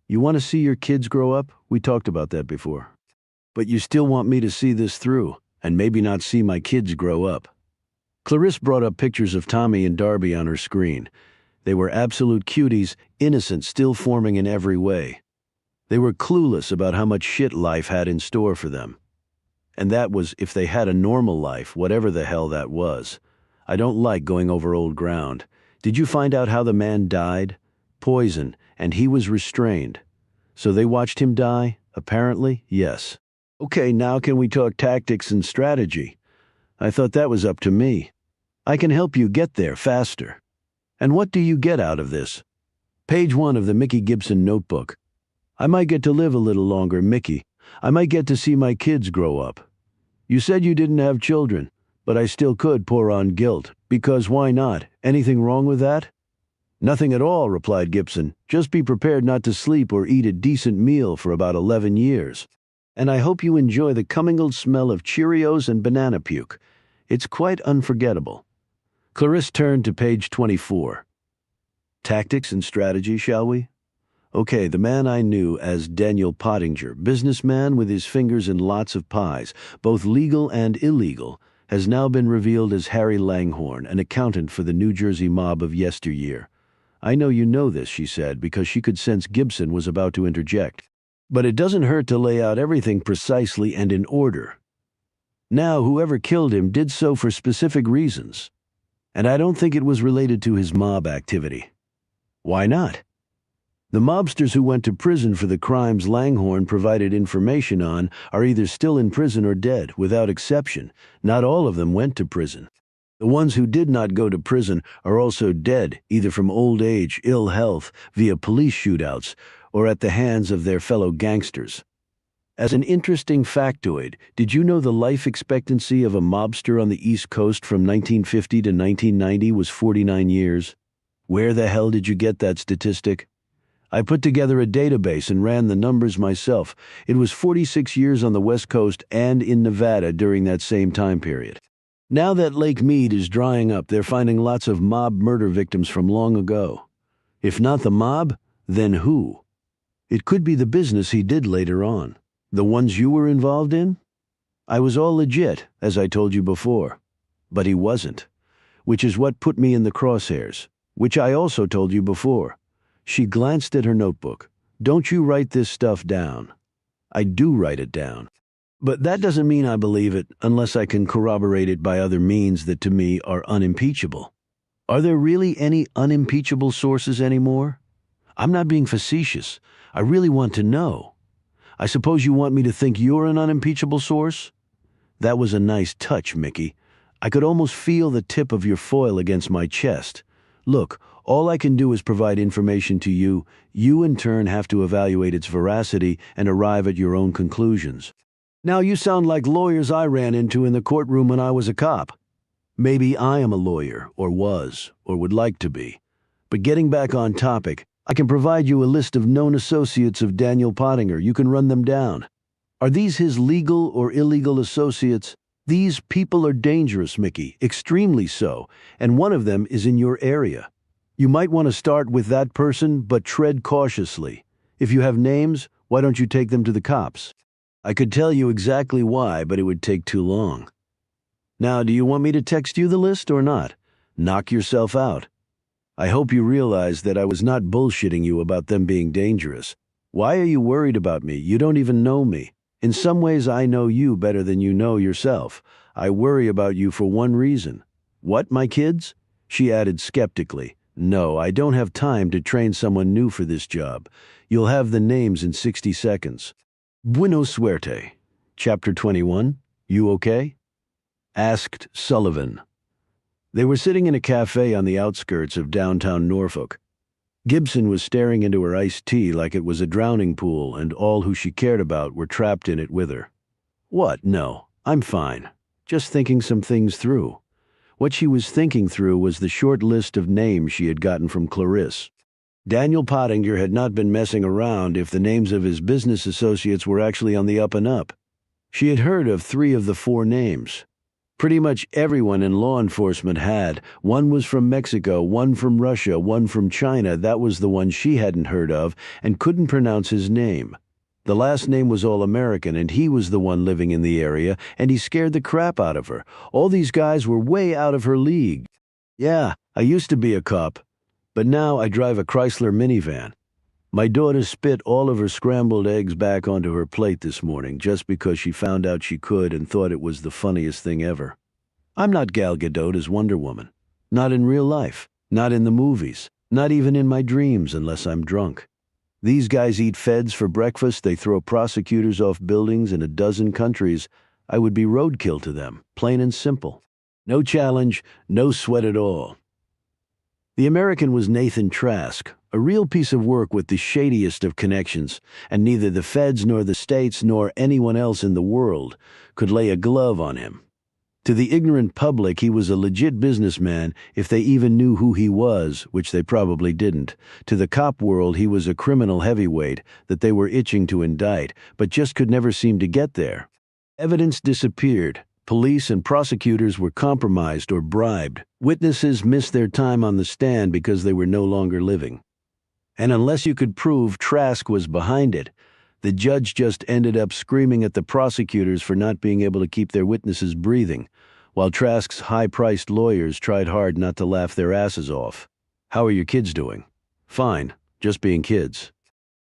You want to see your kids grow up? We talked about that before. But you still want me to see this through, and maybe not see my kids grow up. Clarisse brought up pictures of Tommy and Darby on her screen. They were absolute cuties, innocent, still forming in every way. They were clueless about how much shit life had in store for them. And that was if they had a normal life, whatever the hell that was. I don't like going over old ground. Did you find out how the man died? Poison, and he was restrained. So they watched him die? Apparently, yes. Okay, now can we talk tactics and strategy? I thought that was up to me. I can help you get there faster. And what do you get out of this? Page 1 of the Mickey Gibson notebook. I might get to live a little longer, Mickey. I might get to see my kids grow up. You said you didn't have children, but I still could pour on guilt, because why not? Anything wrong with that? Nothing at all, replied Gibson. Just be prepared not to sleep or eat a decent meal for about 11 years. And I hope you enjoy the commingled smell of Cheerios and banana puke. It's quite unforgettable. Clarisse turned to page 24. Tactics and strategy, shall we? Okay, the man I knew as Daniel Pottinger, businessman with his fingers in lots of pies, both legal and illegal, has now been revealed as Harry Langhorne, an accountant for the New Jersey mob of yesteryear. I know you know this, she said, because she could sense Gibson was about to interject. But it doesn't hurt to lay out everything precisely and in order. Now, whoever killed him did so for specific reasons. And I don't think it was related to his mob activity. Why not? The mobsters who went to prison for the crimes Langhorne provided information on are either still in prison or dead, without exception. Not all of them went to prison. The ones who did not go to prison are also dead, either from old age, ill health, via police shootouts, or at the hands of their fellow gangsters. As an interesting factoid, did you know the life expectancy of a mobster on the East Coast from 1950 to 1990 was 49 years? Where the hell did you get that statistic? I put together a database and ran the numbers myself. It was 46 years on the West Coast and in Nevada during that same time period. Now that Lake Mead is drying up, they're finding lots of mob murder victims from long ago. If not the mob, then who? It could be the business he did later on. The ones you were involved in? I was all legit, as I told you before. But he wasn't. Which is what put me in the crosshairs. Which I also told you before. She glanced at her notebook. Don't you write this stuff down. I do write it down. But that doesn't mean I believe it, unless I can corroborate it by other means that to me are unimpeachable. Are there really any unimpeachable sources anymore? I'm not being facetious. I really want to know. I suppose you want me to think you're an unimpeachable source? That was a nice touch, Mickey. I could almost feel the tip of your foil against my chest. Look, all I can do is provide information to you. You in turn have to evaluate its veracity and arrive at your own conclusions. Now you sound like lawyers I ran into in the courtroom when I was a cop. Maybe I am a lawyer, or was, or would like to be. But getting back on topic, I can provide you a list of known associates of Daniel Pottinger. You can run them down. Are these his legal or illegal associates? These people are dangerous, Mickey, extremely so, and one of them is in your area. You might want to start with that person, but tread cautiously. If you have names, why don't you take them to the cops? I could tell you exactly why, but it would take too long. Now, do you want me to text you the list or not? Knock yourself out. I hope you realize that I was not bullshitting you about them being dangerous. Why are you worried about me? You don't even know me. In some ways, I know you better than you know yourself. I worry about you for one reason. What, my kids? She added skeptically. No, I don't have time to train someone new for this job. You'll have the names in 60 seconds. Buena suerte. Chapter 21. You okay? Asked Sullivan. They were sitting in a cafe on the outskirts of downtown Norfolk. Gibson was staring into her iced tea like it was a drowning pool, and all who she cared about were trapped in it with her. What? No, I'm fine. Just thinking some things through. What she was thinking through was the short list of names she had gotten from Clarisse. Daniel Pottinger had not been messing around if the names of his business associates were actually on the up and up. She had heard of 3 of the 4 names. Pretty much everyone in law enforcement had. One was from Mexico, one from Russia, one from China. That was the one she hadn't heard of and couldn't pronounce his name. The last name was all American, and he was the one living in the area, and he scared the crap out of her. All these guys were way out of her league. Yeah, I used to be a cop, but now I drive a Chrysler minivan. My daughter spit all of her scrambled eggs back onto her plate this morning just because she found out she could and thought it was the funniest thing ever. I'm not Gal Gadot as Wonder Woman. Not in real life. Not in the movies. Not even in my dreams unless I'm drunk. These guys eat feds for breakfast. They throw prosecutors off buildings in a dozen countries. I would be roadkill to them, plain and simple. No challenge, no sweat at all. The American was Nathan Trask, a real piece of work with the shadiest of connections, and neither the feds nor the states nor anyone else in the world could lay a glove on him. To the ignorant public, he was a legit businessman if they even knew who he was, which they probably didn't. To the cop world, he was a criminal heavyweight that they were itching to indict, but just could never seem to get there. Evidence disappeared. Police and prosecutors were compromised or bribed. Witnesses missed their time on the stand because they were no longer living. And unless you could prove Trask was behind it, the judge just ended up screaming at the prosecutors for not being able to keep their witnesses breathing, while Trask's high-priced lawyers tried hard not to laugh their asses off. How are your kids doing? Fine, just being kids.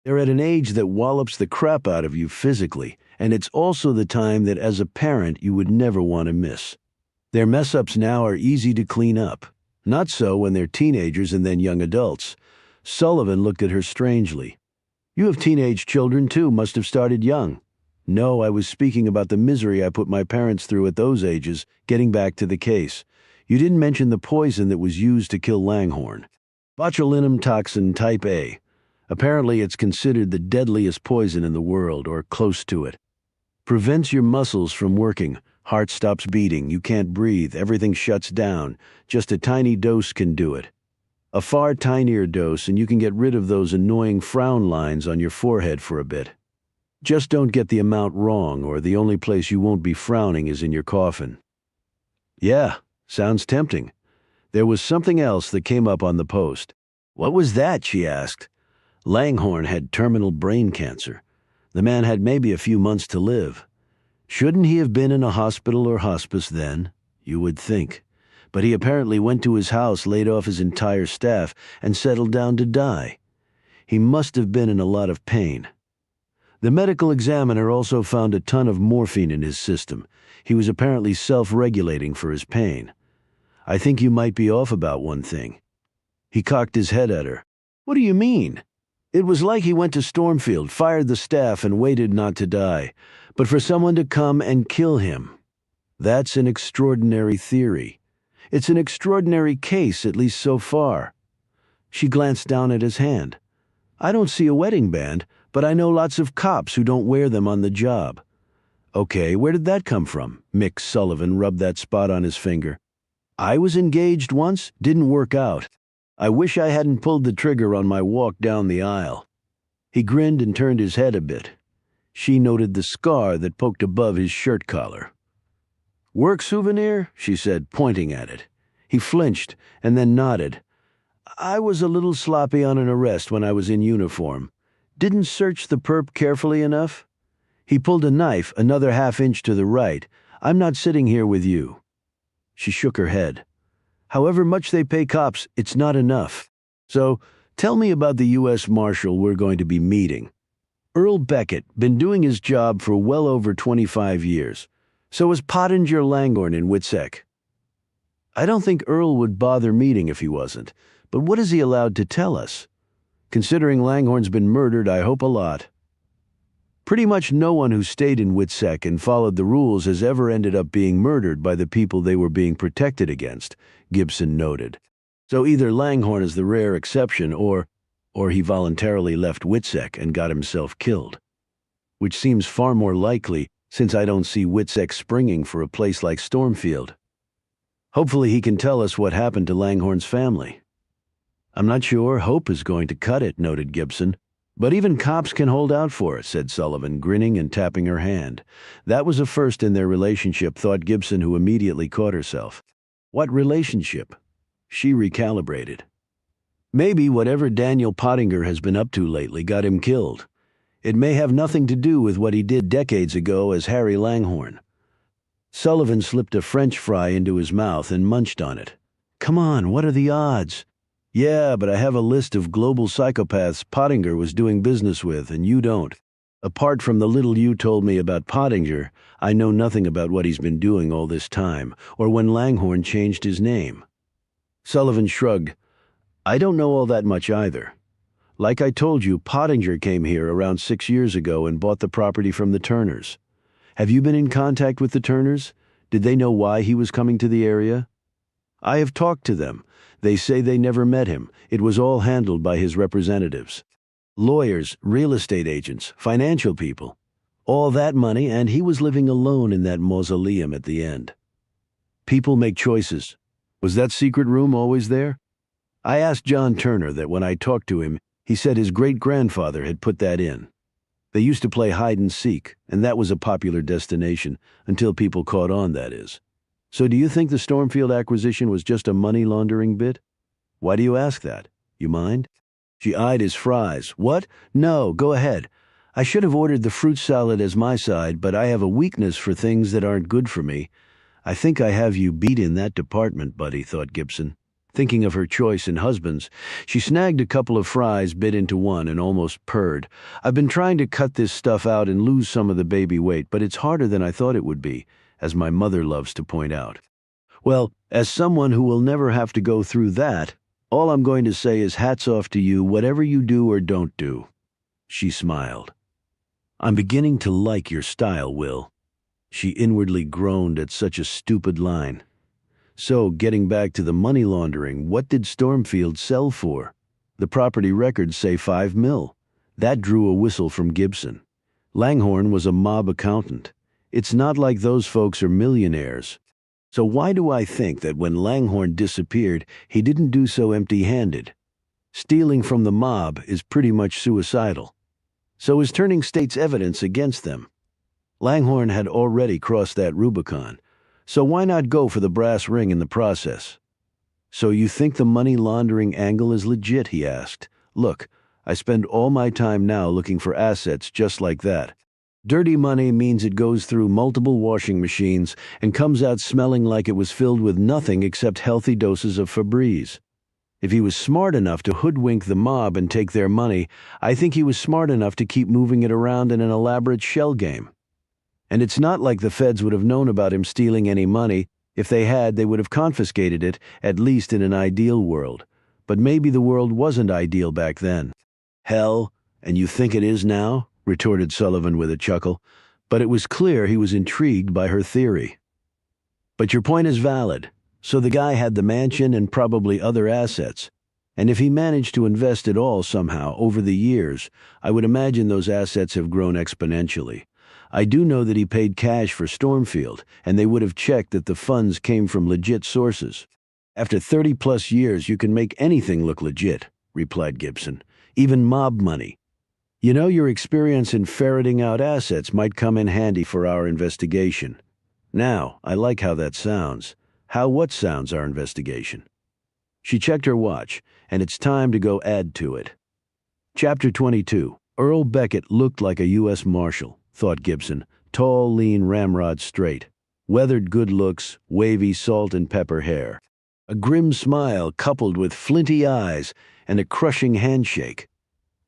They're at an age that wallops the crap out of you physically, and it's also the time that as a parent you would never want to miss. Their mess-ups now are easy to clean up. Not so when they're teenagers and then young adults. Sullivan looked at her strangely. You have teenage children too, must have started young. No, I was speaking about the misery I put my parents through at those ages, getting back to the case. You didn't mention the poison that was used to kill Langhorne. Botulinum toxin type A. Apparently it's considered the deadliest poison in the world, or close to it. Prevents your muscles from working. Heart stops beating. You can't breathe. Everything shuts down. Just a tiny dose can do it. A far tinier dose, and you can get rid of those annoying frown lines on your forehead for a bit. Just don't get the amount wrong, or the only place you won't be frowning is in your coffin. Yeah, sounds tempting. There was something else that came up on the post. What was that? She asked. Langhorne had terminal brain cancer. The man had maybe a few months to live. Shouldn't he have been in a hospital or hospice then? You would think. But he apparently went to his house, laid off his entire staff, and settled down to die. He must have been in a lot of pain. The medical examiner also found a ton of morphine in his system. He was apparently self-regulating for his pain. I think you might be off about one thing. He cocked his head at her. What do you mean? It was like he went to Stormfield, fired the staff, and waited not to die, but for someone to come and kill him. That's an extraordinary theory. It's an extraordinary case, at least so far. She glanced down at his hand. I don't see a wedding band, but I know lots of cops who don't wear them on the job. Okay, where did that come from? Mick Sullivan rubbed that spot on his finger. I was engaged once, didn't work out. I wish I hadn't pulled the trigger on my walk down the aisle. He grinned and turned his head a bit. She noted the scar that poked above his shirt collar. Work souvenir? She said, pointing at it. He flinched and then nodded. I was a little sloppy on an arrest when I was in uniform. Didn't search the perp carefully enough? He pulled a knife another half-inch to the right. I'm not sitting here with you. She shook her head. However much they pay cops, it's not enough. So, tell me about the U.S. Marshal we're going to be meeting. Earl Beckett, been doing his job for well over 25 years. So is Pottinger Langhorne in Witsec. I don't think Earl would bother meeting if he wasn't. But what is he allowed to tell us? Considering Langhorne's been murdered, I hope a lot. Pretty much no one who stayed in Witsec and followed the rules has ever ended up being murdered by the people they were being protected against, Gibson noted. So either Langhorne is the rare exception, or he voluntarily left Witsec and got himself killed. Which seems far more likely, since I don't see Witsec springing for a place like Stormfield. Hopefully he can tell us what happened to Langhorne's family. I'm not sure hope is going to cut it, noted Gibson. But even cops can hold out for it, said Sullivan, grinning and tapping her hand. That was a first in their relationship, thought Gibson, who immediately caught herself. What relationship? She recalibrated. Maybe whatever Daniel Pottinger has been up to lately got him killed. It may have nothing to do with what he did decades ago as Harry Langhorne. Sullivan slipped a French fry into his mouth and munched on it. Come on, what are the odds? Yeah, but I have a list of global psychopaths Pottinger was doing business with, and you don't. Apart from the little you told me about Pottinger, I know nothing about what he's been doing all this time, or when Langhorne changed his name. Sullivan shrugged. I don't know all that much either. Like I told you, Pottinger came here around 6 years ago and bought the property from the Turners. Have you been in contact with the Turners? Did they know why he was coming to the area? I have talked to them. They say they never met him. It was all handled by his representatives. Lawyers, real estate agents, financial people. All that money, and he was living alone in that mausoleum at the end. People make choices. Was that secret room always there? I asked John Turner that when I talked to him, he said his great-grandfather had put that in. They used to play hide and seek, and that was a popular destination, until people caught on, that is. So do you think the Stormfield acquisition was just a money laundering bit? Why do you ask that? You mind? She eyed his fries. What? No, go ahead. I should have ordered the fruit salad as my side, but I have a weakness for things that aren't good for me. I think I have you beat in that department, buddy, thought Gibson. Thinking of her choice in husbands, she snagged a couple of fries, bit into one, and almost purred. I've been trying to cut this stuff out and lose some of the baby weight, but it's harder than I thought it would be, as my mother loves to point out. Well, as someone who will never have to go through that, all I'm going to say is hats off to you, whatever you do or don't do. She smiled. I'm beginning to like your style, Will. She inwardly groaned at such a stupid line. So, getting back to the money laundering, what did Stormfield sell for? The property records say $5 million. That drew a whistle from Gibson. Langhorne was a mob accountant. It's not like those folks are millionaires. So why do I think that when Langhorne disappeared, he didn't do so empty-handed? Stealing from the mob is pretty much suicidal. So is turning state's evidence against them. Langhorne had already crossed that Rubicon. So why not go for the brass ring in the process? So you think the money laundering angle is legit, he asked. Look, I spend all my time now looking for assets just like that. Dirty money means it goes through multiple washing machines and comes out smelling like it was filled with nothing except healthy doses of Febreze. If he was smart enough to hoodwink the mob and take their money, I think he was smart enough to keep moving it around in an elaborate shell game. And it's not like the feds would have known about him stealing any money. If they had, they would have confiscated it, at least in an ideal world. But maybe the world wasn't ideal back then. Hell, and you think it is now? Retorted Sullivan with a chuckle, but it was clear he was intrigued by her theory. But your point is valid. So the guy had the mansion and probably other assets. And if he managed to invest it all somehow over the years, I would imagine those assets have grown exponentially. I do know that he paid cash for Stormfield, and they would have checked that the funds came from legit sources. After 30-plus years, you can make anything look legit, replied Gibson. Even mob money. You know, your experience in ferreting out assets might come in handy for our investigation. Now, I like how that sounds. What sounds our investigation? She checked her watch, and it's time to go add to it. Chapter 22. Earl Beckett looked like a U.S. Marshal, thought Gibson, tall, lean, ramrod straight. Weathered good looks, wavy salt and pepper hair. A grim smile coupled with flinty eyes and a crushing handshake.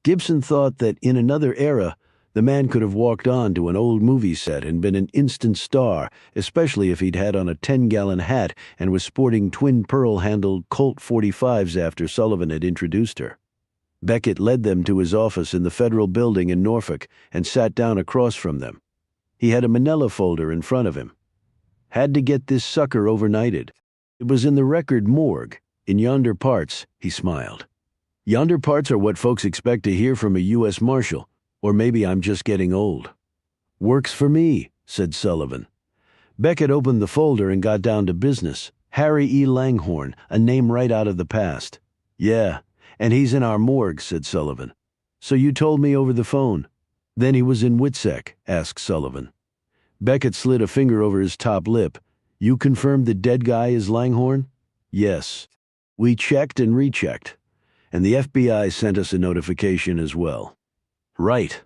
Gibson thought that in another era, The man could have walked on to an old movie set and been an instant star, especially if he'd had on a 10-gallon hat and was sporting twin pearl-handled Colt 45s after Sullivan had introduced her. Beckett led them to his office in the Federal Building in Norfolk and sat down across from them. He had a manila folder in front of him. Had to get this sucker overnighted. It was in the record morgue, in yonder parts, he smiled. Yonder parts are what folks expect to hear from a U.S. Marshal, or maybe I'm just getting old. Works for me, said Sullivan. Beckett opened the folder and got down to business. Harry E. Langhorne, a name right out of the past. Yeah, and he's in our morgue, said Sullivan. So you told me over the phone. Then he was in Witsec, asked Sullivan. Beckett slid a finger over his top lip. You confirmed the dead guy is Langhorne? Yes. We checked and rechecked. And the FBI sent us a notification as well. Right.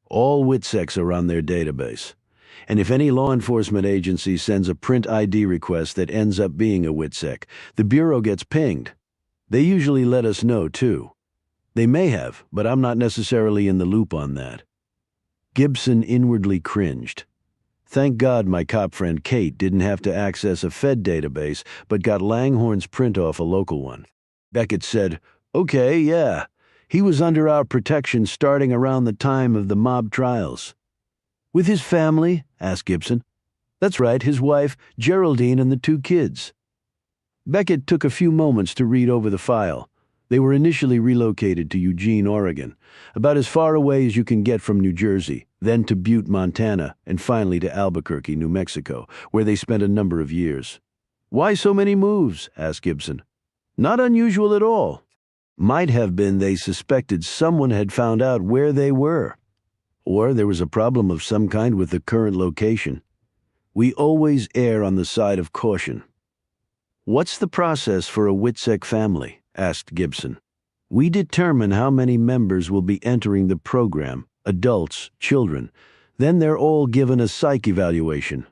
All Witsecs are on their database. And if any law enforcement agency sends a print ID request that ends up being a Witsec, the Bureau gets pinged. They usually let us know, too. They may have, but I'm not necessarily in the loop on that. Gibson inwardly cringed. Thank God my cop friend Kate didn't have to access a Fed database, but got Langhorne's print off a local one. Beckett said, Okay, yeah. He was under our protection starting around the time of the mob trials. With his family? Asked Gibson. That's right, his wife, Geraldine, and the 2 kids. Beckett took a few moments to read over the file. They were initially relocated to Eugene, Oregon, about as far away as you can get from New Jersey, then to Butte, Montana, and finally to Albuquerque, New Mexico, where they spent a number of years. Why so many moves? Asked Gibson. Not unusual at all. Might have been they suspected someone had found out where they were. Or there was a problem of some kind with the current location. We always err on the side of caution. What's the process for a Witsec family? Asked Gibson. We determine how many members will be entering the program, adults, children. Then they're all given a psych evaluation.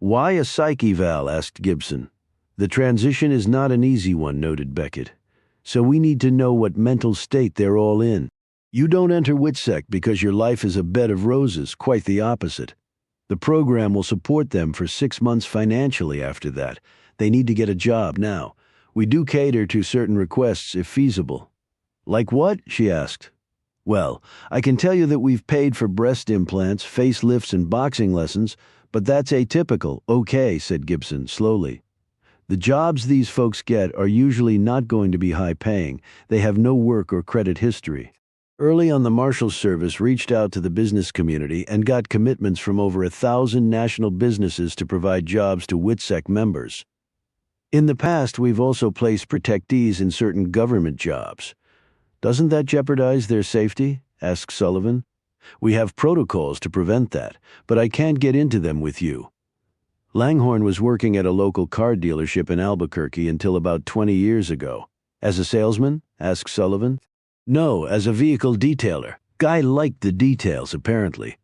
Why a psych eval? Asked Gibson. The transition is not an easy one, noted Beckett. So we need to know what mental state they're all in. You don't enter Witsec because your life is a bed of roses, quite the opposite. The program will support them for 6 months financially after that. They need to get a job now. We do cater to certain requests if feasible. Like what? She asked. Well, I can tell you that we've paid for breast implants, facelifts, and boxing lessons, but that's atypical. Okay, said Gibson, slowly. The jobs these folks get are usually not going to be high-paying. They have no work or credit history. Early on, the Marshals Service reached out to the business community and got commitments from over 1,000 national businesses to provide jobs to Witsec members. In the past, we've also placed protectees in certain government jobs. Doesn't that jeopardize their safety? Asked Sullivan. We have protocols to prevent that, but I can't get into them with you. Langhorne was working at a local car dealership in Albuquerque until about 20 years ago. As a salesman? Asked Sullivan. No, as a vehicle detailer. Guy liked the details, apparently.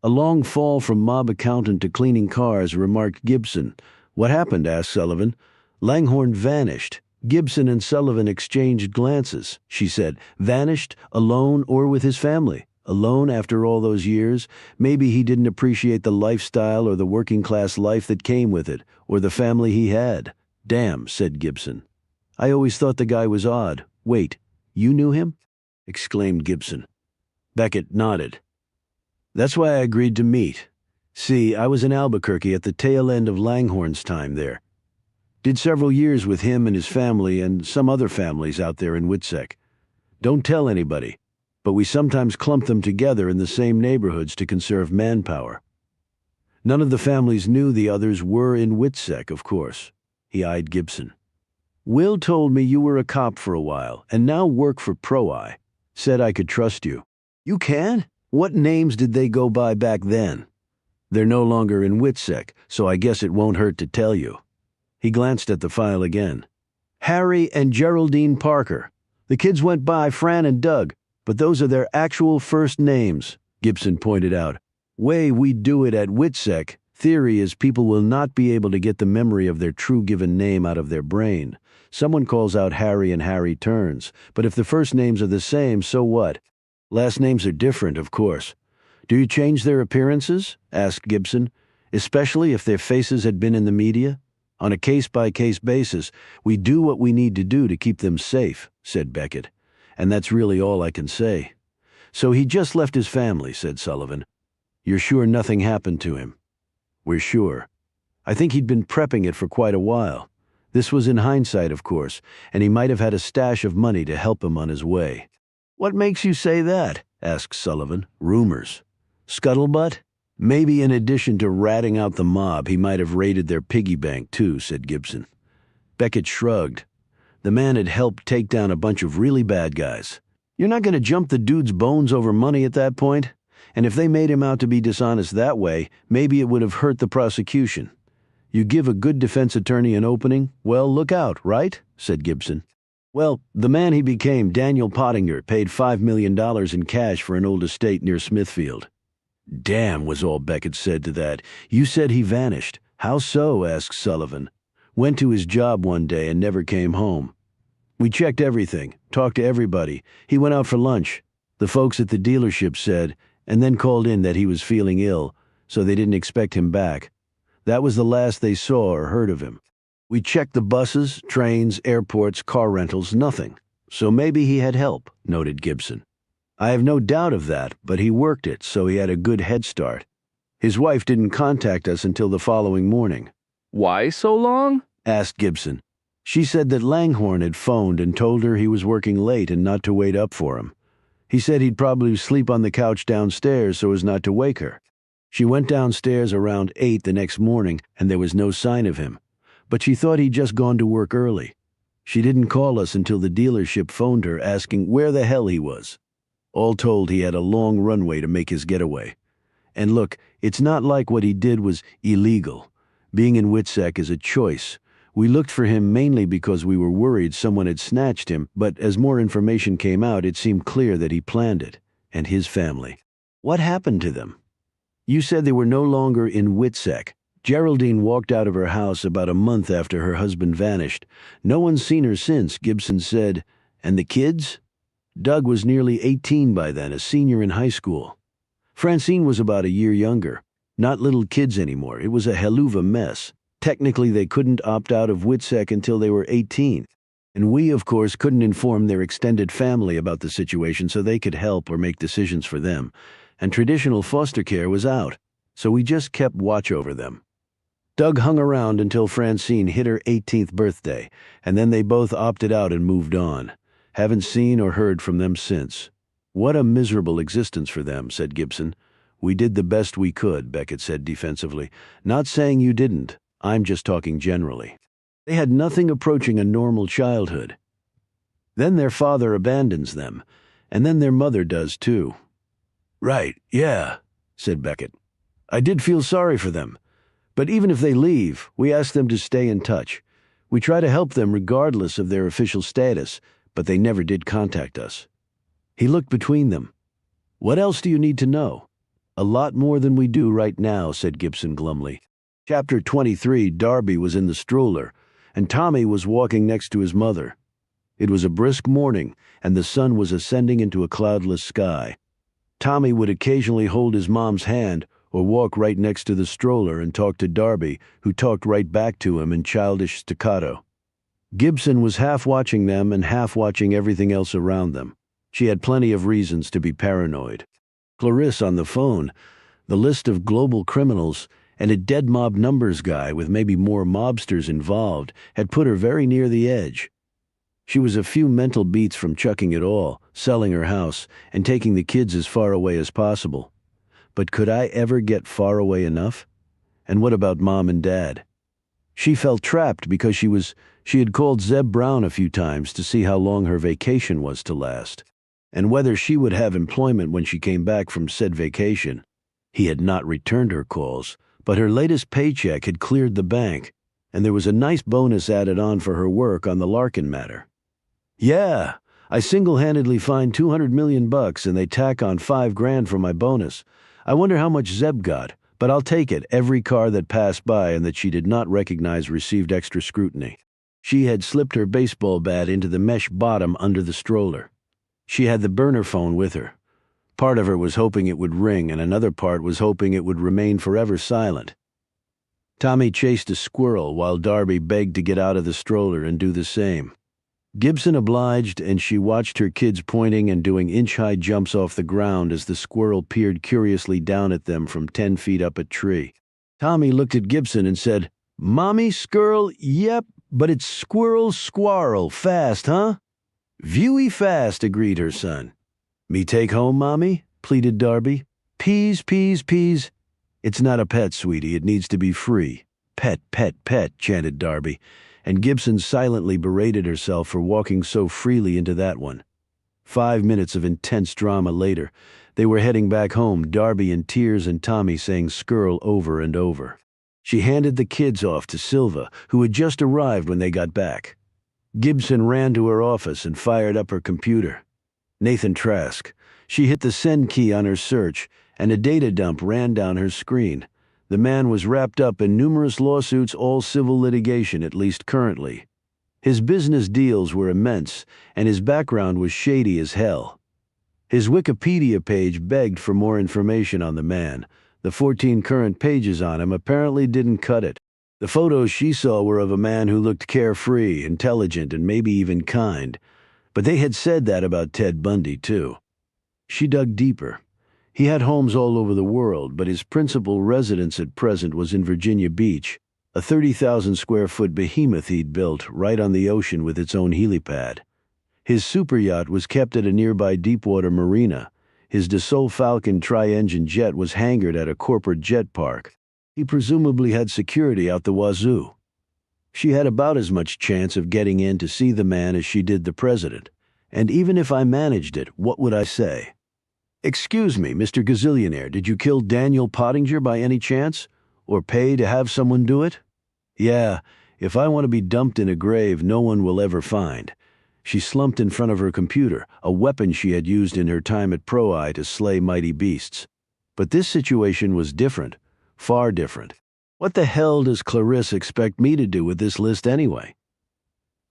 A long fall from mob accountant to cleaning cars, remarked Gibson. What happened? Asked Sullivan. Langhorne vanished. Gibson and Sullivan exchanged glances. She said, vanished, alone, or with his family? Alone after all those years? Maybe he didn't appreciate the lifestyle or the working-class life that came with it, or the family he had. Damn, said Gibson. I always thought the guy was odd. Wait, you knew him? Exclaimed Gibson. Beckett nodded. That's why I agreed to meet. See, I was in Albuquerque at the tail end of Langhorne's time there. Did several years with him and his family and some other families out there in Witsec. Don't tell anybody, but we sometimes clump them together in the same neighborhoods to conserve manpower. None of the families knew the others were in Witsec, of course. He eyed Gibson. Will told me you were a cop for a while and now work for Pro-I. Said I could trust you. You can? What names did they go by back then? They're no longer in Witsec, so I guess it won't hurt to tell you. He glanced at the file again. Harry and Geraldine Parker. The kids went by Fran and Doug, but those are their actual first names, Gibson pointed out. Way we do it at Witsec, theory is people will not be able to get the memory of their true given name out of their brain. Someone calls out Harry and Harry turns, but if the first names are the same, so what? Last names are different, of course. Do you change their appearances? Asked Gibson, especially if their faces had been in the media? On a case-by-case basis, we do what we need to do to keep them safe, said Beckett. And that's really all I can say. So he just left his family, said Sullivan. You're sure nothing happened to him? We're sure. I think he'd been prepping it for quite a while. This was in hindsight, of course, and he might have had a stash of money to help him on his way. What makes you say that? Asked Sullivan. Rumors. Scuttlebutt? Maybe in addition to ratting out the mob, he might have raided their piggy bank too, said Gibson. Beckett shrugged. The man had helped take down a bunch of really bad guys. You're not going to jump the dude's bones over money at that point? And if they made him out to be dishonest that way, maybe it would have hurt the prosecution. You give a good defense attorney an opening, well, look out, right? Said Gibson. Well, the man he became, Daniel Pottinger, paid $5 million in cash for an old estate near Smithfield. Damn, was all Beckett said to that. You said he vanished. How so? Asked Sullivan. Went to his job one day and never came home. We checked everything, talked to everybody. He went out for lunch. The folks at the dealership said, and then called in that he was feeling ill, so they didn't expect him back. That was the last they saw or heard of him. We checked the buses, trains, airports, car rentals, nothing. So maybe he had help, noted Gibson. I have no doubt of that, but he worked it, so he had a good head start. His wife didn't contact us until the following morning. Why so long? Asked Gibson. She said that Langhorne had phoned and told her he was working late and not to wait up for him. He said he'd probably sleep on the couch downstairs so as not to wake her. She went downstairs around 8 the next morning, and there was no sign of him. But she thought he'd just gone to work early. She didn't call us until the dealership phoned her asking where the hell he was. All told, he had a long runway to make his getaway. And look, it's not like what he did was illegal. Being in Witsec is a choice. We looked for him mainly because we were worried someone had snatched him, but as more information came out, it seemed clear that he planned it, and his family. What happened to them? You said they were no longer in Witsec. Geraldine walked out of her house about a month after her husband vanished. No one's seen her since, Gibson said. And the kids? Doug was nearly 18 by then, a senior in high school. Francine was about a year younger. Not little kids anymore. It was a helluva mess. Technically, they couldn't opt out of Witsec until they were 18. And we, of course, couldn't inform their extended family about the situation so they could help or make decisions for them. And traditional foster care was out, so we just kept watch over them. Doug hung around until Francine hit her 18th birthday, and then they both opted out and moved on. Haven't seen or heard from them since. What a miserable existence for them, said Gibson. We did the best we could, Beckett said defensively. Not saying you didn't. I'm just talking generally. They had nothing approaching a normal childhood. Then their father abandons them, and then their mother does too. Right, yeah, said Beckett. I did feel sorry for them. But even if they leave, we ask them to stay in touch. We try to help them regardless of their official status, but they never did contact us. He looked between them. What else do you need to know? A lot more than we do right now, said Gibson glumly. Chapter 23, Darby was in the stroller, and Tommy was walking next to his mother. It was a brisk morning, and the sun was ascending into a cloudless sky. Tommy would occasionally hold his mom's hand or walk right next to the stroller and talk to Darby, who talked right back to him in childish staccato. Gibson was half watching them and half watching everything else around them. She had plenty of reasons to be paranoid. Clarisse on the phone, the list of global criminals, and a dead mob numbers guy with maybe more mobsters involved had put her very near the edge. She was a few mental beats from chucking it all, selling her house, and taking the kids as far away as possible. But could I ever get far away enough? And what about Mom and Dad? She felt trapped because she had called Zeb Brown a few times to see how long her vacation was to last, and whether she would have employment when she came back from said vacation. He had not returned her calls, but her latest paycheck had cleared the bank, and there was a nice bonus added on for her work on the Larkin matter. Yeah, I single-handedly find $200 million and they tack on $5,000 for my bonus. I wonder how much Zeb got, but I'll take it. Every car that passed by and that she did not recognize received extra scrutiny. She had slipped her baseball bat into the mesh bottom under the stroller. She had the burner phone with her. Part of her was hoping it would ring, and another part was hoping it would remain forever silent. Tommy chased a squirrel while Darby begged to get out of the stroller and do the same. Gibson obliged, and she watched her kids pointing and doing inch-high jumps off the ground as the squirrel peered curiously down at them from 10 feet up a tree. Tommy looked at Gibson and said, "Mommy, squirrel, yep, but it's squirrel, squarrel, fast, huh?" "Viewy fast," agreed her son. "Me take home, Mommy?" pleaded Darby. "Peas, peas, peas." "It's not a pet, sweetie. It needs to be free." "Pet, pet, pet," chanted Darby, and Gibson silently berated herself for walking so freely into that one. 5 minutes of intense drama later, they were heading back home, Darby in tears and Tommy saying "squirrel" over and over. She handed the kids off to Silva, who had just arrived when they got back. Gibson ran to her office and fired up her computer. Nathan Trask. She hit the send key on her search, and a data dump ran down her screen. The man was wrapped up in numerous lawsuits, all civil litigation, at least currently. His business deals were immense, and his background was shady as hell. His Wikipedia page begged for more information on the man. The 14 current pages on him apparently didn't cut it. The photos she saw were of a man who looked carefree, intelligent, and maybe even kind. But they had said that about Ted Bundy, too. She dug deeper. He had homes all over the world, but his principal residence at present was in Virginia Beach, a 30,000-square-foot behemoth he'd built right on the ocean with its own helipad. His superyacht was kept at a nearby deepwater marina. His Dassault Falcon tri-engine jet was hangared at a corporate jet park. He presumably had security out the wazoo. She had about as much chance of getting in to see the man as she did the president. And even if I managed it, what would I say? "Excuse me, Mr. Gazillionaire, did you kill Daniel Pottinger by any chance? Or pay to have someone do it?" "Yeah, if I want to be dumped in a grave no one will ever find." She slumped in front of her computer, a weapon she had used in her time at Pro-Eye to slay mighty beasts. But this situation was different, far different. What the hell does Clarisse expect me to do with this list anyway?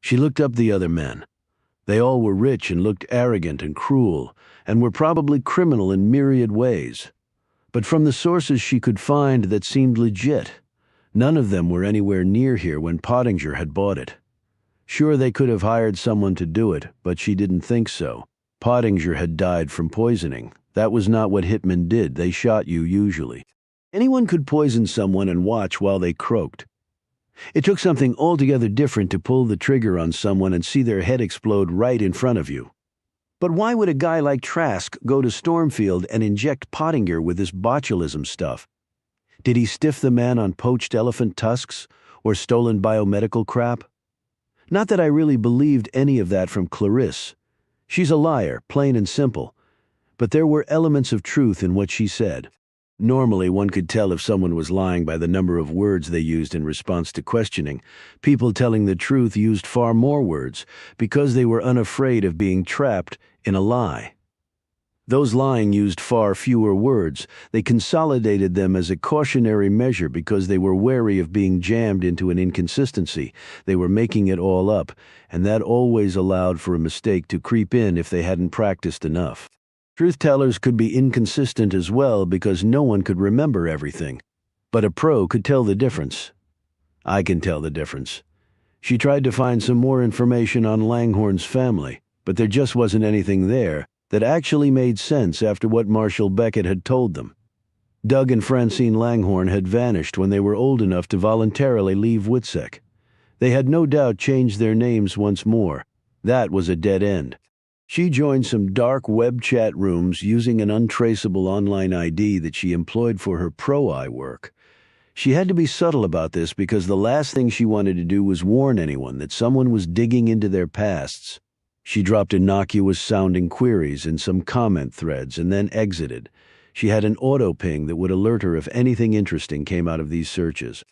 She looked up the other men. They all were rich and looked arrogant and cruel, and were probably criminal in myriad ways. But from the sources she could find that seemed legit, none of them were anywhere near here when Pottinger had bought it. Sure, they could have hired someone to do it, but she didn't think so. Pottinger had died from poisoning. That was not what hitmen did. They shot you usually. Anyone could poison someone and watch while they croaked. It took something altogether different to pull the trigger on someone and see their head explode right in front of you. But why would a guy like Trask go to Stormfield and inject Pottinger with this botulism stuff? Did he stiff the man on poached elephant tusks or stolen biomedical crap? Not that I really believed any of that from Clarisse. She's a liar, plain and simple. But there were elements of truth in what she said. Normally, one could tell if someone was lying by the number of words they used in response to questioning. People telling the truth used far more words because they were unafraid of being trapped in a lie. Those lying used far fewer words. They consolidated them as a cautionary measure because they were wary of being jammed into an inconsistency. They were making it all up, and that always allowed for a mistake to creep in if they hadn't practiced enough. Truth-tellers could be inconsistent as well because no one could remember everything. But a pro could tell the difference. I can tell the difference. She tried to find some more information on Langhorne's family, but there just wasn't anything there that actually made sense after what Marshall Beckett had told them. Doug and Francine Langhorne had vanished when they were old enough to voluntarily leave Witsec. They had no doubt changed their names once more. That was a dead end. She joined some dark web chat rooms using an untraceable online ID that she employed for her Pro-Eye work. She had to be subtle about this because the last thing she wanted to do was warn anyone that someone was digging into their pasts. She dropped innocuous-sounding queries in some comment threads and then exited. She had an auto-ping that would alert her if anything interesting came out of these searches.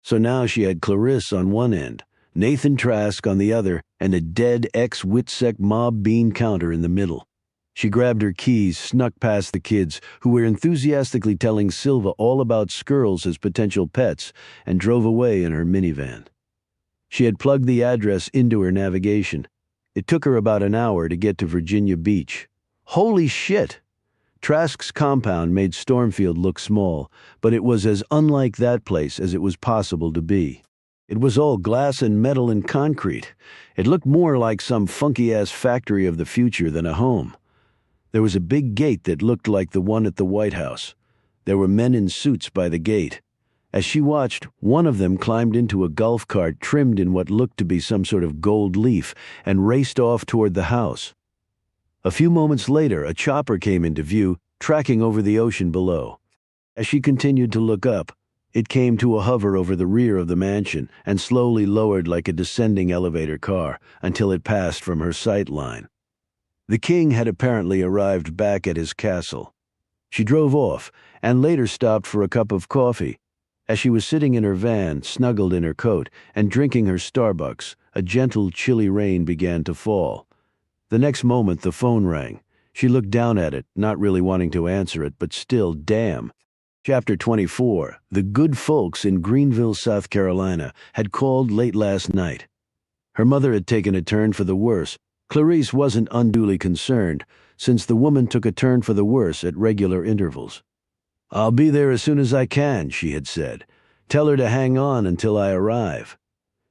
So now she had Clarisse on one end, Nathan Trask on the other, and a dead ex-Witsec mob bean counter in the middle. She grabbed her keys, snuck past the kids, who were enthusiastically telling Silva all about squirrels as potential pets, and drove away in her minivan. She had plugged the address into her navigation. It took her about an hour to get to Virginia Beach. Holy shit! Trask's compound made Stormfield look small, but it was as unlike that place as it was possible to be. It was all glass and metal and concrete. It looked more like some funky-ass factory of the future than a home. There was a big gate that looked like the one at the White House. There were men in suits by the gate. As she watched, one of them climbed into a golf cart trimmed in what looked to be some sort of gold leaf and raced off toward the house. A few moments later, a chopper came into view, tracking over the ocean below. As she continued to look up, it came to a hover over the rear of the mansion and slowly lowered like a descending elevator car until it passed from her sight line. The king had apparently arrived back at his castle. She drove off and later stopped for a cup of coffee. As she was sitting in her van, snuggled in her coat, and drinking her Starbucks, a gentle, chilly rain began to fall. The next moment, the phone rang. She looked down at it, not really wanting to answer it, but still, damn. Chapter 24. The good folks in Greenville, South Carolina, had called late last night. Her mother had taken a turn for the worse. Clarice wasn't unduly concerned, since the woman took a turn for the worse at regular intervals. "I'll be there as soon as I can," she had said. "Tell her to hang on until I arrive."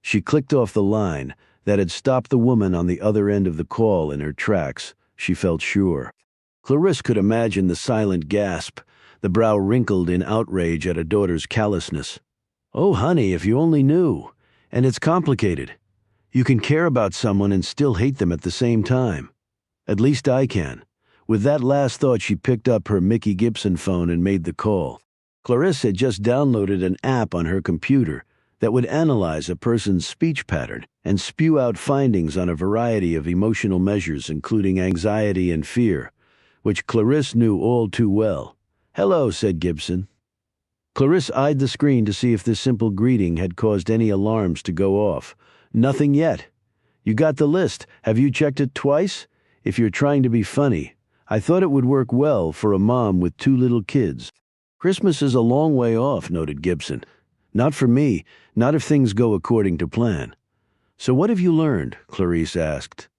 She clicked off the line. That had stopped the woman on the other end of the call in her tracks, she felt sure. Clarice could imagine the silent gasp, the brow wrinkled in outrage at a daughter's callousness. "Oh, honey, if you only knew. And it's complicated. You can care about someone and still hate them at the same time. At least I can." With that last thought, she picked up her Mickey Gibson phone and made the call. Clarice had just downloaded an app on her computer that would analyze a person's speech pattern and spew out findings on a variety of emotional measures, including anxiety and fear, which Clarice knew all too well. "Hello," said Gibson. Clarice eyed the screen to see if this simple greeting had caused any alarms to go off. "Nothing yet. You got the list. Have you checked it twice? If you're trying to be funny. I thought it would work well for a mom with 2 little kids." "Christmas is a long way off," noted Gibson. "Not for me, not if things go according to plan." "So what have you learned?" Clarice asked.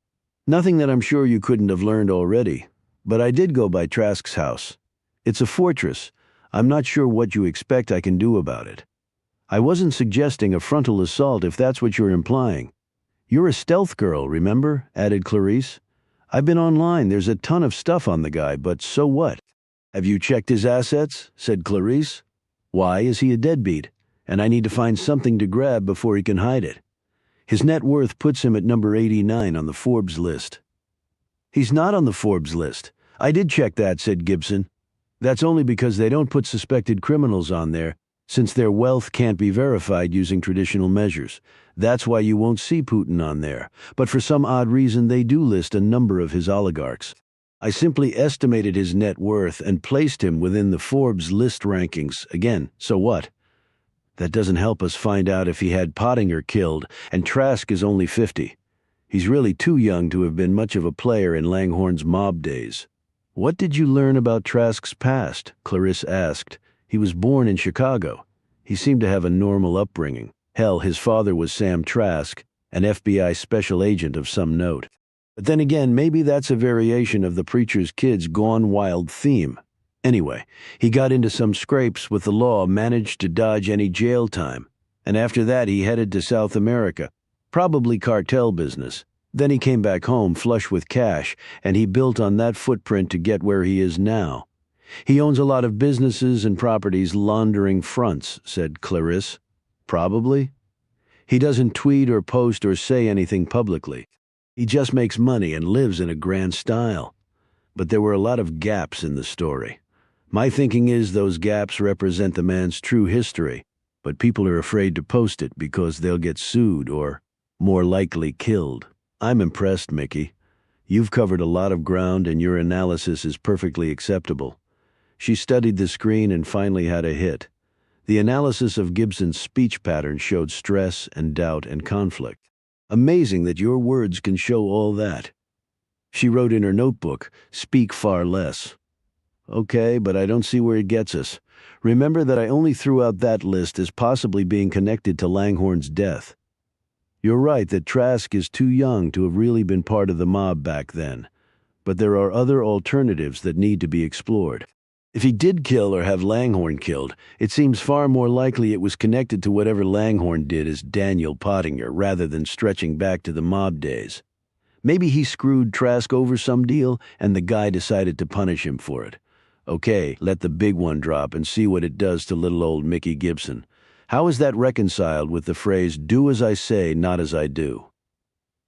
"Nothing that I'm sure you couldn't have learned already. But I did go by Trask's house. It's a fortress. I'm not sure what you expect I can do about it." "I wasn't suggesting a frontal assault if that's what you're implying." "You're a stealth girl, remember?" added Clarice. "I've been online. There's a ton of stuff on the guy, but so what?" "Have you checked his assets?" said Clarice. "Why is he a deadbeat? And I need to find something to grab before he can hide it. His net worth puts him at number 89 on the Forbes list." "He's not on the Forbes list. I did check that," said Gibson. "That's only because they don't put suspected criminals on there, since their wealth can't be verified using traditional measures. That's why you won't see Putin on there. But for some odd reason, they do list a number of his oligarchs. I simply estimated his net worth and placed him within the Forbes list rankings. Again, so what? That doesn't help us find out if he had Pottinger killed, and Trask is only 50. He's really too young to have been much of a player in Langhorne's mob days." "What did you learn about Trask's past?" Clarice asked. "He was born in Chicago. He seemed to have a normal upbringing. Hell, his father was Sam Trask, an FBI special agent of some note. But then again, maybe that's a variation of the preacher's kid's gone wild theme. Anyway, he got into some scrapes with the law, managed to dodge any jail time, and after that he headed to South America, probably cartel business. Then he came back home flush with cash, and he built on that footprint to get where he is now. He owns a lot of businesses and properties laundering fronts," said Clarice. "Probably. He doesn't tweet or post or say anything publicly. He just makes money and lives in a grand style." But there were a lot of gaps in the story. "My thinking is those gaps represent the man's true history, but people are afraid to post it because they'll get sued or, more likely, killed." "I'm impressed, Mickey. You've covered a lot of ground and your analysis is perfectly acceptable." She studied the screen and finally had a hit. The analysis of Gibson's speech pattern showed stress and doubt and conflict. "Amazing that your words can show all that." She wrote in her notebook, "Speak far less." "Okay, but I don't see where it gets us. Remember that I only threw out that list as possibly being connected to Langhorne's death. You're right that Trask is too young to have really been part of the mob back then. but there are other alternatives that need to be explored. If he did kill or have Langhorne killed, it seems far more likely it was connected to whatever Langhorne did as Daniel Pottinger rather than stretching back to the mob days. Maybe he screwed Trask over some deal and the guy decided to punish him for it. Okay, let the big one drop and see what it does to little old Mickey Gibson. How is that reconciled with the phrase, "do as I say, not as I do"?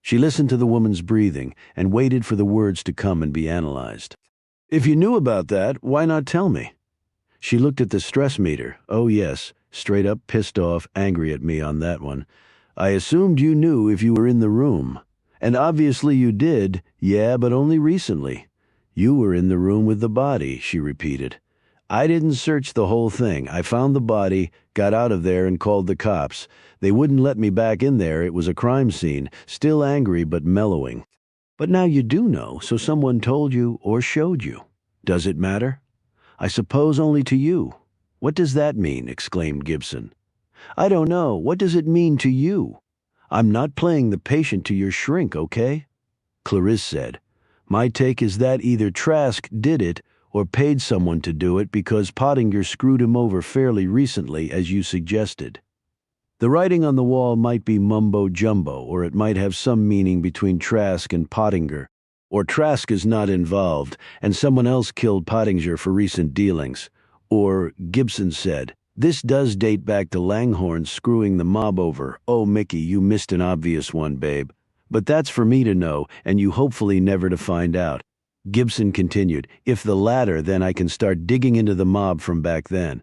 She listened to the woman's breathing and waited for the words to come and be analyzed. If you knew about that, why not tell me? She looked at the stress meter. Oh yes, straight up pissed off, angry at me on that one. I assumed you knew if you were in the room. And obviously you did, yeah, but only recently. You were in the room with the body, she repeated. I didn't search the whole thing. I found the body, got out of there and called the cops. They wouldn't let me back in there. It was a crime scene, still angry but mellowing. But now you do know, so someone told you or showed you. Does it matter? I suppose only to you. What does that mean? Exclaimed Gibson. I don't know. What does it mean to you? I'm not playing the patient to your shrink, okay? Clarisse said. My take is that either Trask did it or paid someone to do it because Pottinger screwed him over fairly recently, as you suggested. The writing on the wall might be mumbo-jumbo, or it might have some meaning between Trask and Pottinger. Or Trask is not involved, and someone else killed Pottinger for recent dealings. Or, Gibson said, this does date back to Langhorne screwing the mob over. Oh, Mickey, you missed an obvious one, babe. But that's for me to know, and you hopefully never to find out. Gibson continued, if the latter, then I can start digging into the mob from back then.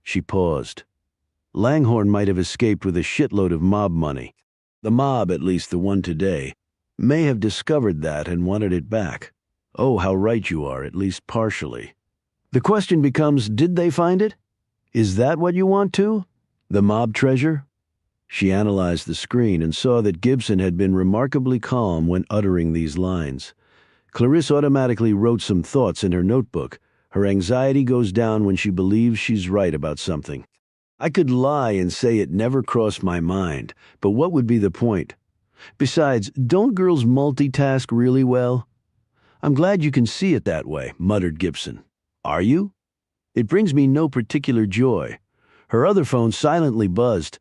She paused. Langhorne might have escaped with a shitload of mob money. The mob, at least the one today, may have discovered that and wanted it back. Oh, how right you are, at least partially. The question becomes, did they find it? Is that what you want to? The mob treasure? She analyzed the screen and saw that Gibson had been remarkably calm when uttering these lines. Clarisse automatically wrote some thoughts in her notebook. Her anxiety goes down when she believes she's right about something. I could lie and say it never crossed my mind, but what would be the point? Besides, don't girls multitask really well? I'm glad you can see it that way, muttered Gibson. Are you? It brings me no particular joy. Her other phone silently buzzed.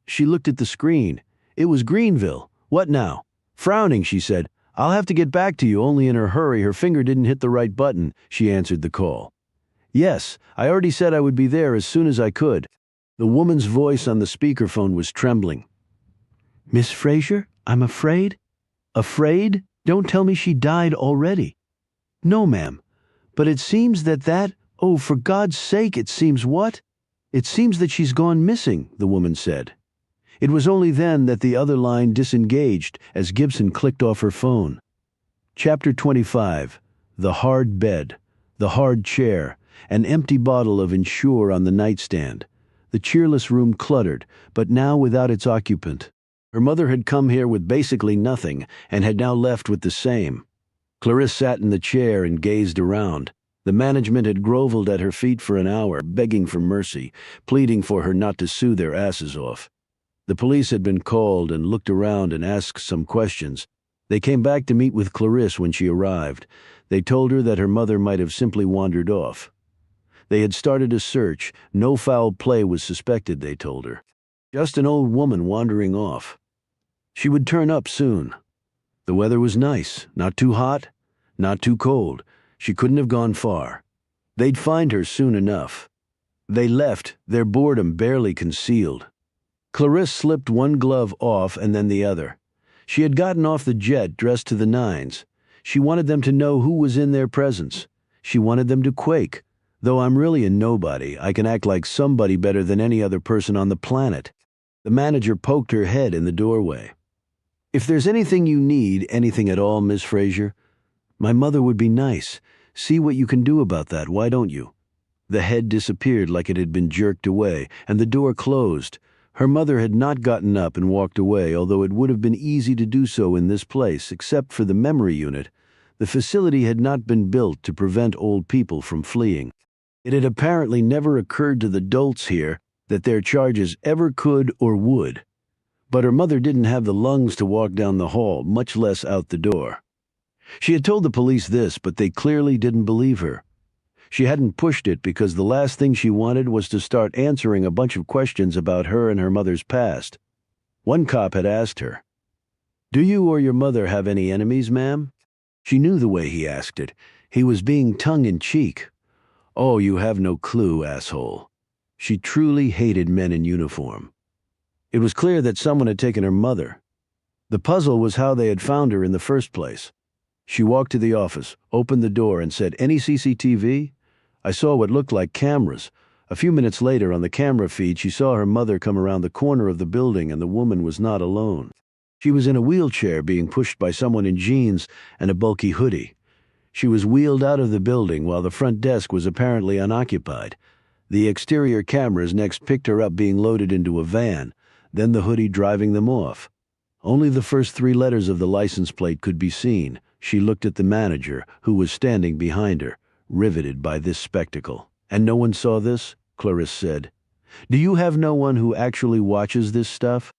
She looked at the screen. It was Greenville. What now? Frowning, she said, I'll have to get back to you, only in her hurry. Her finger didn't hit the right button. She answered the call. Yes, I already said I would be there as soon as I could. The woman's voice on the speakerphone was trembling. Miss Fraser, I'm afraid. Afraid? Don't tell me she died already. No, ma'am. But it seems that, oh, for God's sake, it seems what? It seems that she's gone missing, the woman said. It was only then that the other line disengaged as Gibson clicked off her phone. Chapter 25. The hard bed, the hard chair, an empty bottle of Ensure on the nightstand. The cheerless room cluttered, but now without its occupant. Her mother had come here with basically nothing and had now left with the same. Clarisse sat in the chair and gazed around. The management had groveled at her feet for an hour, begging for mercy, pleading for her not to sue their asses off. The police had been called and looked around and asked some questions. They came back to meet with Clarisse when she arrived. They told her that her mother might have simply wandered off. They had started a search. No foul play was suspected, they told her. Just an old woman wandering off. She would turn up soon. The weather was nice, not too hot, not too cold. She couldn't have gone far. They'd find her soon enough. They left, their boredom barely concealed. Clarisse slipped one glove off and then the other. She had gotten off the jet dressed to the nines. She wanted them to know who was in their presence. She wanted them to quake. Though I'm really a nobody, I can act like somebody better than any other person on the planet. The manager poked her head in the doorway. If there's anything you need, anything at all, Miss Fraser, my mother would be nice. See what you can do about that, why don't you? The head disappeared like it had been jerked away, and the door closed. Her mother had not gotten up and walked away, although it would have been easy to do so in this place, except for the memory unit. The facility had not been built to prevent old people from fleeing. It had apparently never occurred to the dolts here that their charges ever could or would. But her mother didn't have the lungs to walk down the hall, much less out the door. She had told the police this, but they clearly didn't believe her. She hadn't pushed it because the last thing she wanted was to start answering a bunch of questions about her and her mother's past. One cop had asked her, "Do you or your mother have any enemies, ma'am?" She knew the way he asked it. He was being tongue-in-cheek. "Oh, you have no clue, asshole." She truly hated men in uniform. It was clear that someone had taken her mother. The puzzle was how they had found her in the first place. She walked to the office, opened the door, and said, "Any CCTV?" I saw what looked like cameras. A few minutes later, on the camera feed, she saw her mother come around the corner of the building, and the woman was not alone. She was in a wheelchair being pushed by someone in jeans and a bulky hoodie. She was wheeled out of the building while the front desk was apparently unoccupied. The exterior cameras next picked her up being loaded into a van, then the hoodie driving them off. Only the first 3 letters of the license plate could be seen. She looked at the manager, who was standing behind her, riveted by this spectacle. "And no one saw this?" Clarisse said. "Do you have no one who actually watches this stuff?"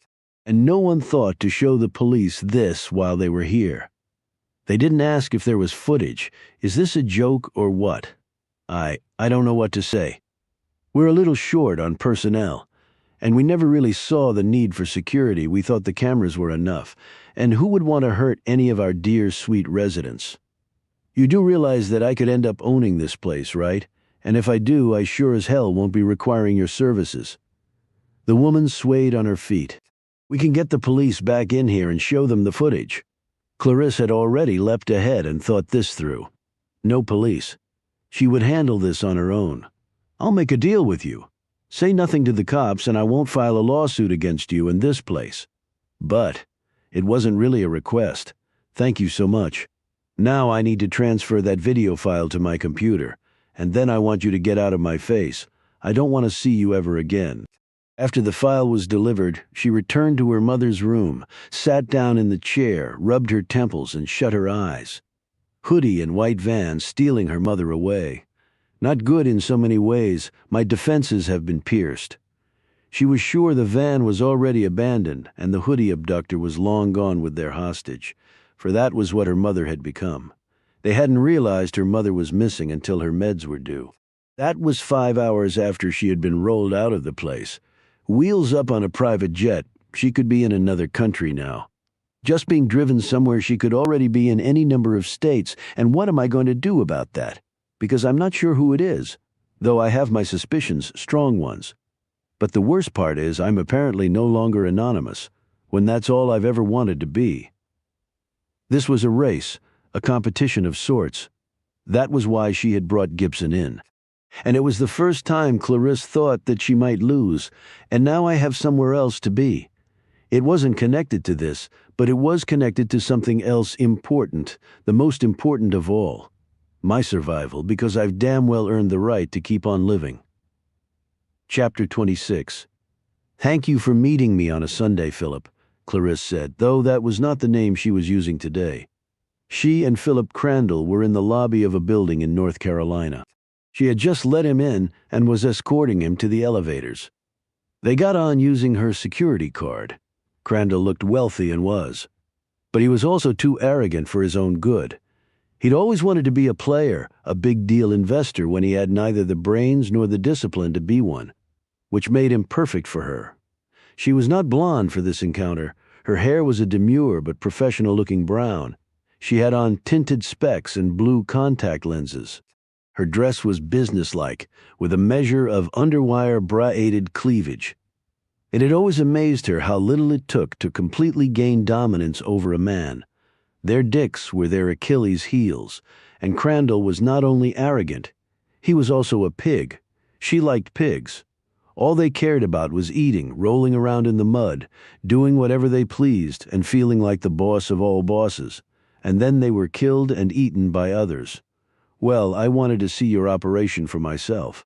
And no one thought to show the police this while they were here. They didn't ask if there was footage. Is this a joke or what? I don't know what to say. We're a little short on personnel, and we never really saw the need for security. We thought the cameras were enough, and who would want to hurt any of our dear, sweet residents? You do realize that I could end up owning this place, right? And if I do, I sure as hell won't be requiring your services. The woman swayed on her feet. We can get the police back in here and show them the footage. Clarisse had already leapt ahead and thought this through. No police. She would handle this on her own. "I'll make a deal with you. Say nothing to the cops and I won't file a lawsuit against you in this place." But it wasn't really a request. "Thank you so much. Now I need to transfer that video file to my computer, and then I want you to get out of my face. I don't want to see you ever again." After the file was delivered, she returned to her mother's room, sat down in the chair, rubbed her temples, and shut her eyes. Hoodie and white van stealing her mother away. Not good in so many ways. My defenses have been pierced. She was sure the van was already abandoned, and the hoodie abductor was long gone with their hostage, for that was what her mother had become. They hadn't realized her mother was missing until her meds were due. That was 5 hours after she had been rolled out of the place. Wheels up on a private jet, she could be in another country now. Just being driven somewhere she could already be in any number of states, and what am I going to do about that? Because I'm not sure who it is, though I have my suspicions, strong ones. But the worst part is I'm apparently no longer anonymous, when that's all I've ever wanted to be. This was a race, a competition of sorts. That was why she had brought Gibson in. And it was the first time Clarisse thought that she might lose, and now I have somewhere else to be. It wasn't connected to this, but it was connected to something else important, the most important of all. My survival, because I've damn well earned the right to keep on living. Chapter 26. "Thank you for meeting me on a Sunday, Philip," Clarisse said, though that was not the name she was using today. She and Philip Crandall were in the lobby of a building in North Carolina. She had just let him in and was escorting him to the elevators. They got on using her security card. Crandall looked wealthy and was. But he was also too arrogant for his own good. He'd always wanted to be a player, a big-deal investor, when he had neither the brains nor the discipline to be one, which made him perfect for her. She was not blonde for this encounter. Her hair was a demure but professional-looking brown. She had on tinted specs and blue contact lenses. Her dress was businesslike, with a measure of underwire bra-aided cleavage. It had always amazed her how little it took to completely gain dominance over a man. Their dicks were their Achilles' heels, and Crandall was not only arrogant, he was also a pig. She liked pigs. All they cared about was eating, rolling around in the mud, doing whatever they pleased, and feeling like the boss of all bosses. And then they were killed and eaten by others. Well, I wanted to see your operation for myself.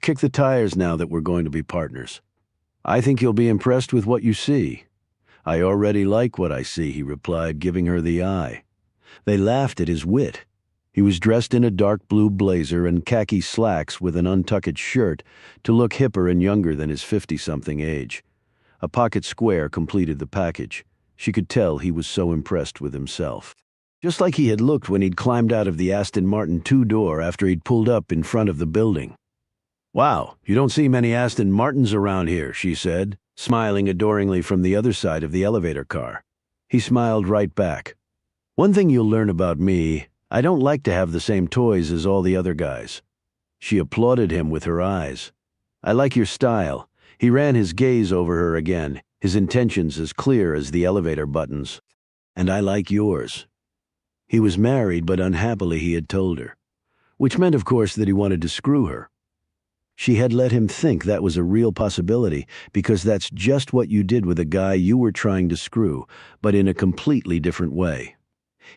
Kick the tires now that we're going to be partners. I think you'll be impressed with what you see. I already like what I see, he replied, giving her the eye. They laughed at his wit. He was dressed in a dark blue blazer and khaki slacks with an untucked shirt to look hipper and younger than his 50-something age. A pocket square completed the package. She could tell he was so impressed with himself. just like he had looked when he'd climbed out of the Aston Martin two-door after he'd pulled up in front of the building. "Wow, you don't see many Aston Martins around here," she said, smiling adoringly from the other side of the elevator car. He smiled right back. "One thing you'll learn about me, I don't like to have the same toys as all the other guys." She applauded him with her eyes. "I like your style." He ran his gaze over her again, his intentions as clear as the elevator buttons. "And I like yours." He was married, but unhappily he had told her. Which meant, of course, that he wanted to screw her. She had let him think that was a real possibility, because that's just what you did with a guy you were trying to screw, but in a completely different way.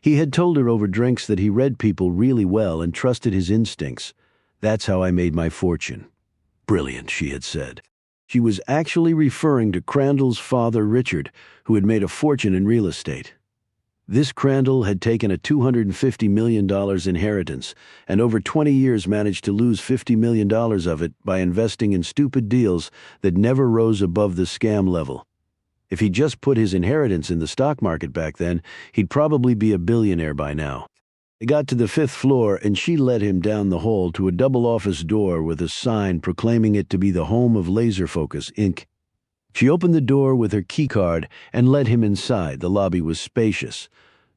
He had told her over drinks that he read people really well and trusted his instincts. "That's how I made my fortune." "Brilliant," she had said. She was actually referring to Crandall's father, Richard, who had made a fortune in real estate. This Crandall had taken a $250 million inheritance and over 20 years managed to lose $50 million of it by investing in stupid deals that never rose above the scam level. If he just put his inheritance in the stock market back then, he'd probably be a billionaire by now. They got to the 5th floor and she led him down the hall to a double office door with a sign proclaiming it to be the home of Laser Focus, Inc. She opened the door with her keycard and led him inside. The lobby was spacious.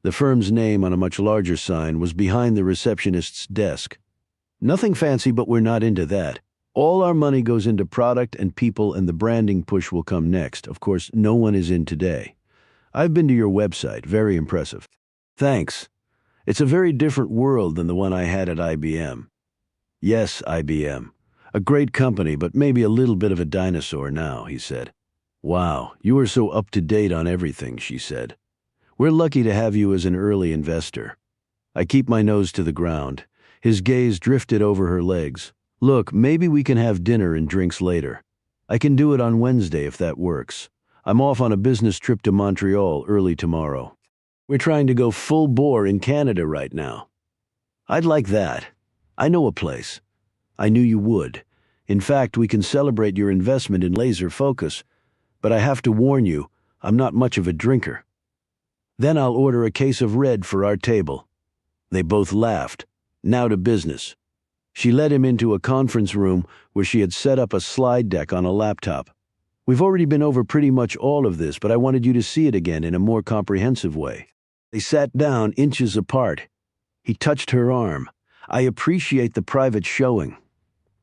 The firm's name on a much larger sign was behind the receptionist's desk. "Nothing fancy, but we're not into that. All our money goes into product and people, and the branding push will come next. Of course, no one is in today. I've been to your website. Very impressive." "Thanks. It's a very different world than the one I had at IBM." "Yes, IBM. A great company, but maybe a little bit of a dinosaur now," he said. "Wow, you are so up to date on everything," she said. "We're lucky to have you as an early investor." I keep my nose to the ground. His gaze drifted over her legs. "Look, maybe we can have dinner and drinks later. I can do it on Wednesday if that works. I'm off on a business trip to Montreal early tomorrow. We're trying to go full bore in Canada right now." "I'd like that. I know a place." "I knew you would. In fact, we can celebrate your investment in Laser Focus. But I have to warn you, I'm not much of a drinker." "Then I'll order a case of red for our table." They both laughed. "Now to business." She led him into a conference room where she had set up a slide deck on a laptop. "We've already been over pretty much all of this, but I wanted you to see it again in a more comprehensive way." They sat down inches apart. He touched her arm. "I appreciate the private showing.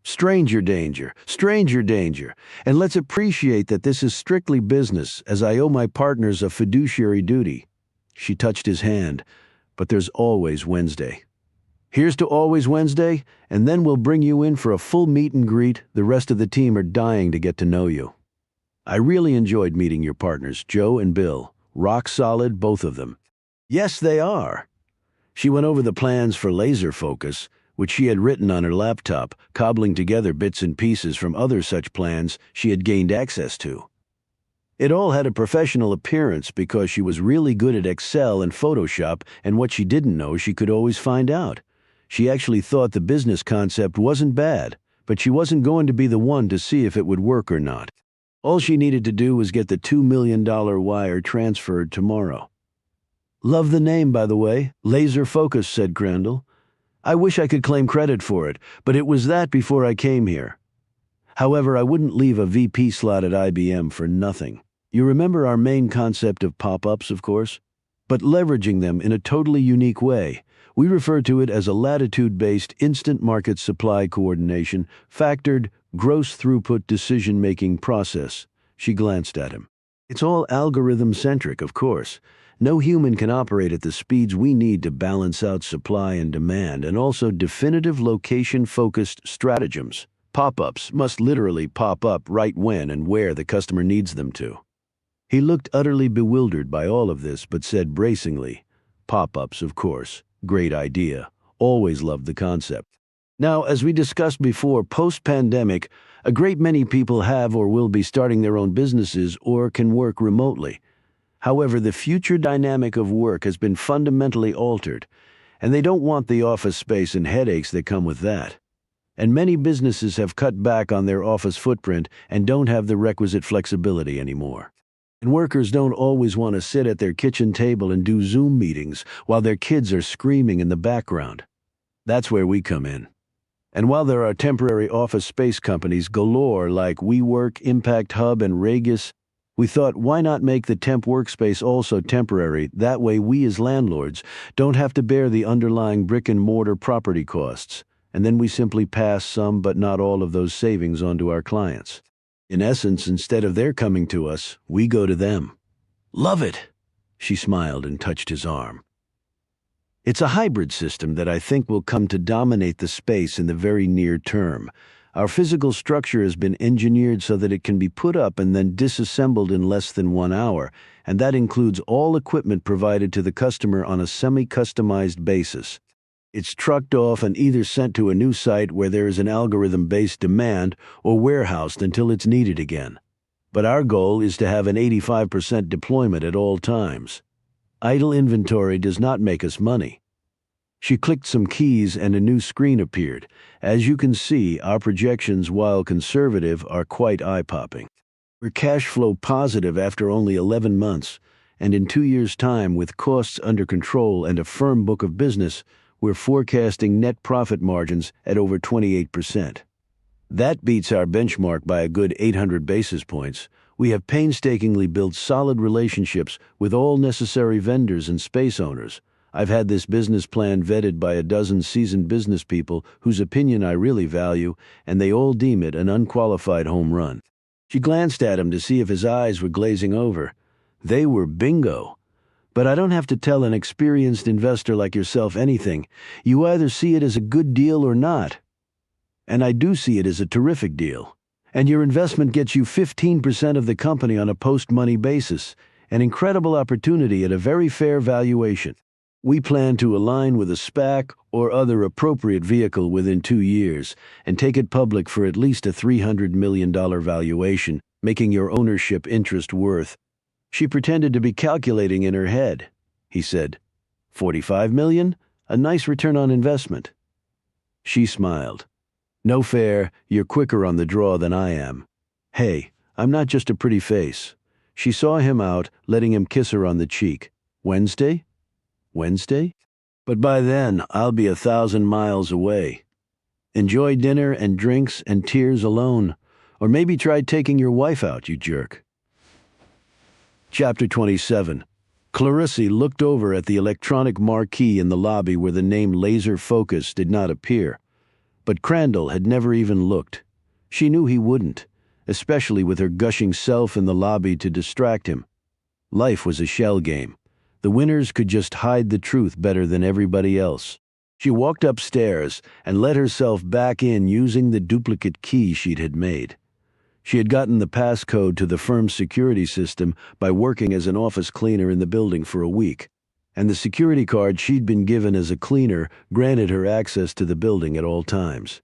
Stranger danger, stranger danger. And let's appreciate that this is strictly business, as I owe my partners a fiduciary duty." She touched his hand. "But there's always Wednesday." "Here's to always Wednesday, and then we'll bring you in for a full meet and greet. The rest of the team are dying to get to know you." "I really enjoyed meeting your partners, Joe and Bill. Rock solid, both of them." "Yes, they are." She went over the plans for Laser Focus, which she had written on her laptop, cobbling together bits and pieces from other such plans she had gained access to. It all had a professional appearance because she was really good at Excel and Photoshop, and what she didn't know she could always find out. She actually thought the business concept wasn't bad, but she wasn't going to be the one to see if it would work or not. All she needed to do was get the $2 million wire transferred tomorrow. "Love the name, by the way. Laser Focus," said Crandall. "I wish I could claim credit for it, but it was that before I came here. However, I wouldn't leave a VP slot at IBM for nothing. You remember our main concept of pop-ups, of course? But leveraging them in a totally unique way. We refer to it as a latitude-based instant market supply coordination, factored, gross throughput decision-making process." She glanced at him. "It's all algorithm-centric, of course. No human can operate at the speeds we need to balance out supply and demand, and also definitive location-focused stratagems. Pop-ups must literally pop up right when and where the customer needs them to." He looked utterly bewildered by all of this, but said bracingly, "Pop-ups, of course. Great idea. Always loved the concept." Now, as we discussed before, post-pandemic, a great many people have or will be starting their own businesses or can work remotely. However, the future dynamic of work has been fundamentally altered, and they don't want the office space and headaches that come with that. And many businesses have cut back on their office footprint and don't have the requisite flexibility anymore. And workers don't always want to sit at their kitchen table and do Zoom meetings while their kids are screaming in the background. That's where we come in. And while there are temporary office space companies galore like WeWork, Impact Hub, and Regis, we thought, why not make the temp workspace also temporary? That way we as landlords don't have to bear the underlying brick-and-mortar property costs. And then we simply pass some but not all of those savings on to our clients. In essence, instead of their coming to us, we go to them. Love it! She smiled and touched his arm. It's a hybrid system that I think will come to dominate the space in the very near term. Our physical structure has been engineered so that it can be put up and then disassembled in less than 1 hour, and that includes all equipment provided to the customer on a semi-customized basis. It's trucked off and either sent to a new site where there is an algorithm-based demand or warehoused until it's needed again. But our goal is to have an 85% deployment at all times. Idle inventory does not make us money. She clicked some keys and a new screen appeared. As you can see, our projections, while conservative, are quite eye-popping. We're cash flow positive after only 11 months, and in 2 years' time, with costs under control and a firm book of business, we're forecasting net profit margins at over 28%. That beats our benchmark by a good 800 basis points. We have painstakingly built solid relationships with all necessary vendors and space owners. I've had this business plan vetted by a dozen seasoned business people whose opinion I really value, and they all deem it an unqualified home run. She glanced at him to see if his eyes were glazing over. They were bingo. But I don't have to tell an experienced investor like yourself anything. You either see it as a good deal or not. And I do see it as a terrific deal. And your investment gets you 15% of the company on a post-money basis, an incredible opportunity at a very fair valuation. We plan to align with a SPAC or other appropriate vehicle within 2 years and take it public for at least a $300 million valuation, making your ownership interest worth. She pretended to be calculating in her head. He said, 45 million? A nice return on investment. She smiled. No fair, you're quicker on the draw than I am. Hey, I'm not just a pretty face. She saw him out, letting him kiss her on the cheek. Wednesday? Wednesday? But by then, I'll be 1,000 miles away. Enjoy dinner and drinks and tears alone. Or maybe try taking your wife out, you jerk. Chapter 27. Clarissa looked over at the electronic marquee in the lobby where the name Laser Focus did not appear. But Crandall had never even looked. She knew he wouldn't, especially with her gushing self in the lobby to distract him. Life was a shell game. The winners could just hide the truth better than everybody else. She walked upstairs and let herself back in using the duplicate key she'd had made. She had gotten the passcode to the firm's security system by working as an office cleaner in the building for a week, and the security card she'd been given as a cleaner granted her access to the building at all times.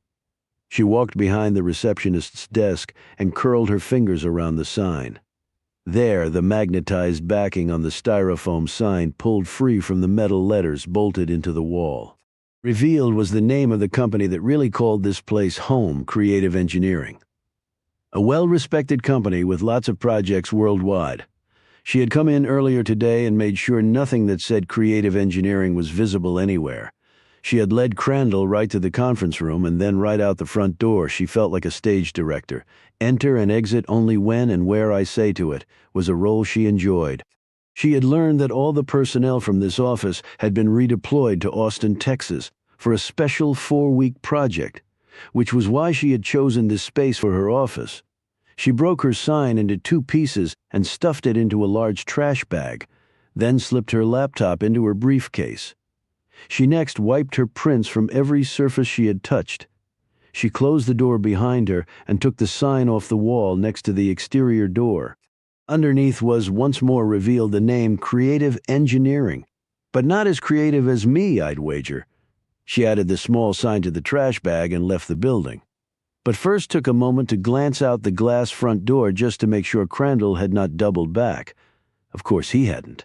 She walked behind the receptionist's desk and curled her fingers around the sign. There, the magnetized backing on the styrofoam sign pulled free from the metal letters bolted into the wall. Revealed was the name of the company that really called this place home, Creative Engineering. A well-respected company with lots of projects worldwide. She had come in earlier today and made sure nothing that said Creative Engineering was visible anywhere. She had led Crandall right to the conference room and then right out the front door. She felt like a stage director. Enter and exit only when and where I say to it was a role she enjoyed. She had learned that all the personnel from this office had been redeployed to Austin, Texas, for a special 4-week project, which was why she had chosen this space for her office. She broke her sign into 2 pieces and stuffed it into a large trash bag, then slipped her laptop into her briefcase. She next wiped her prints from every surface she had touched. She closed the door behind her and took the sign off the wall next to the exterior door. Underneath was once more revealed the name Creative Engineering, but not as creative as me, I'd wager. She added the small sign to the trash bag and left the building. But first took a moment to glance out the glass front door just to make sure Crandall had not doubled back. Of course he hadn't.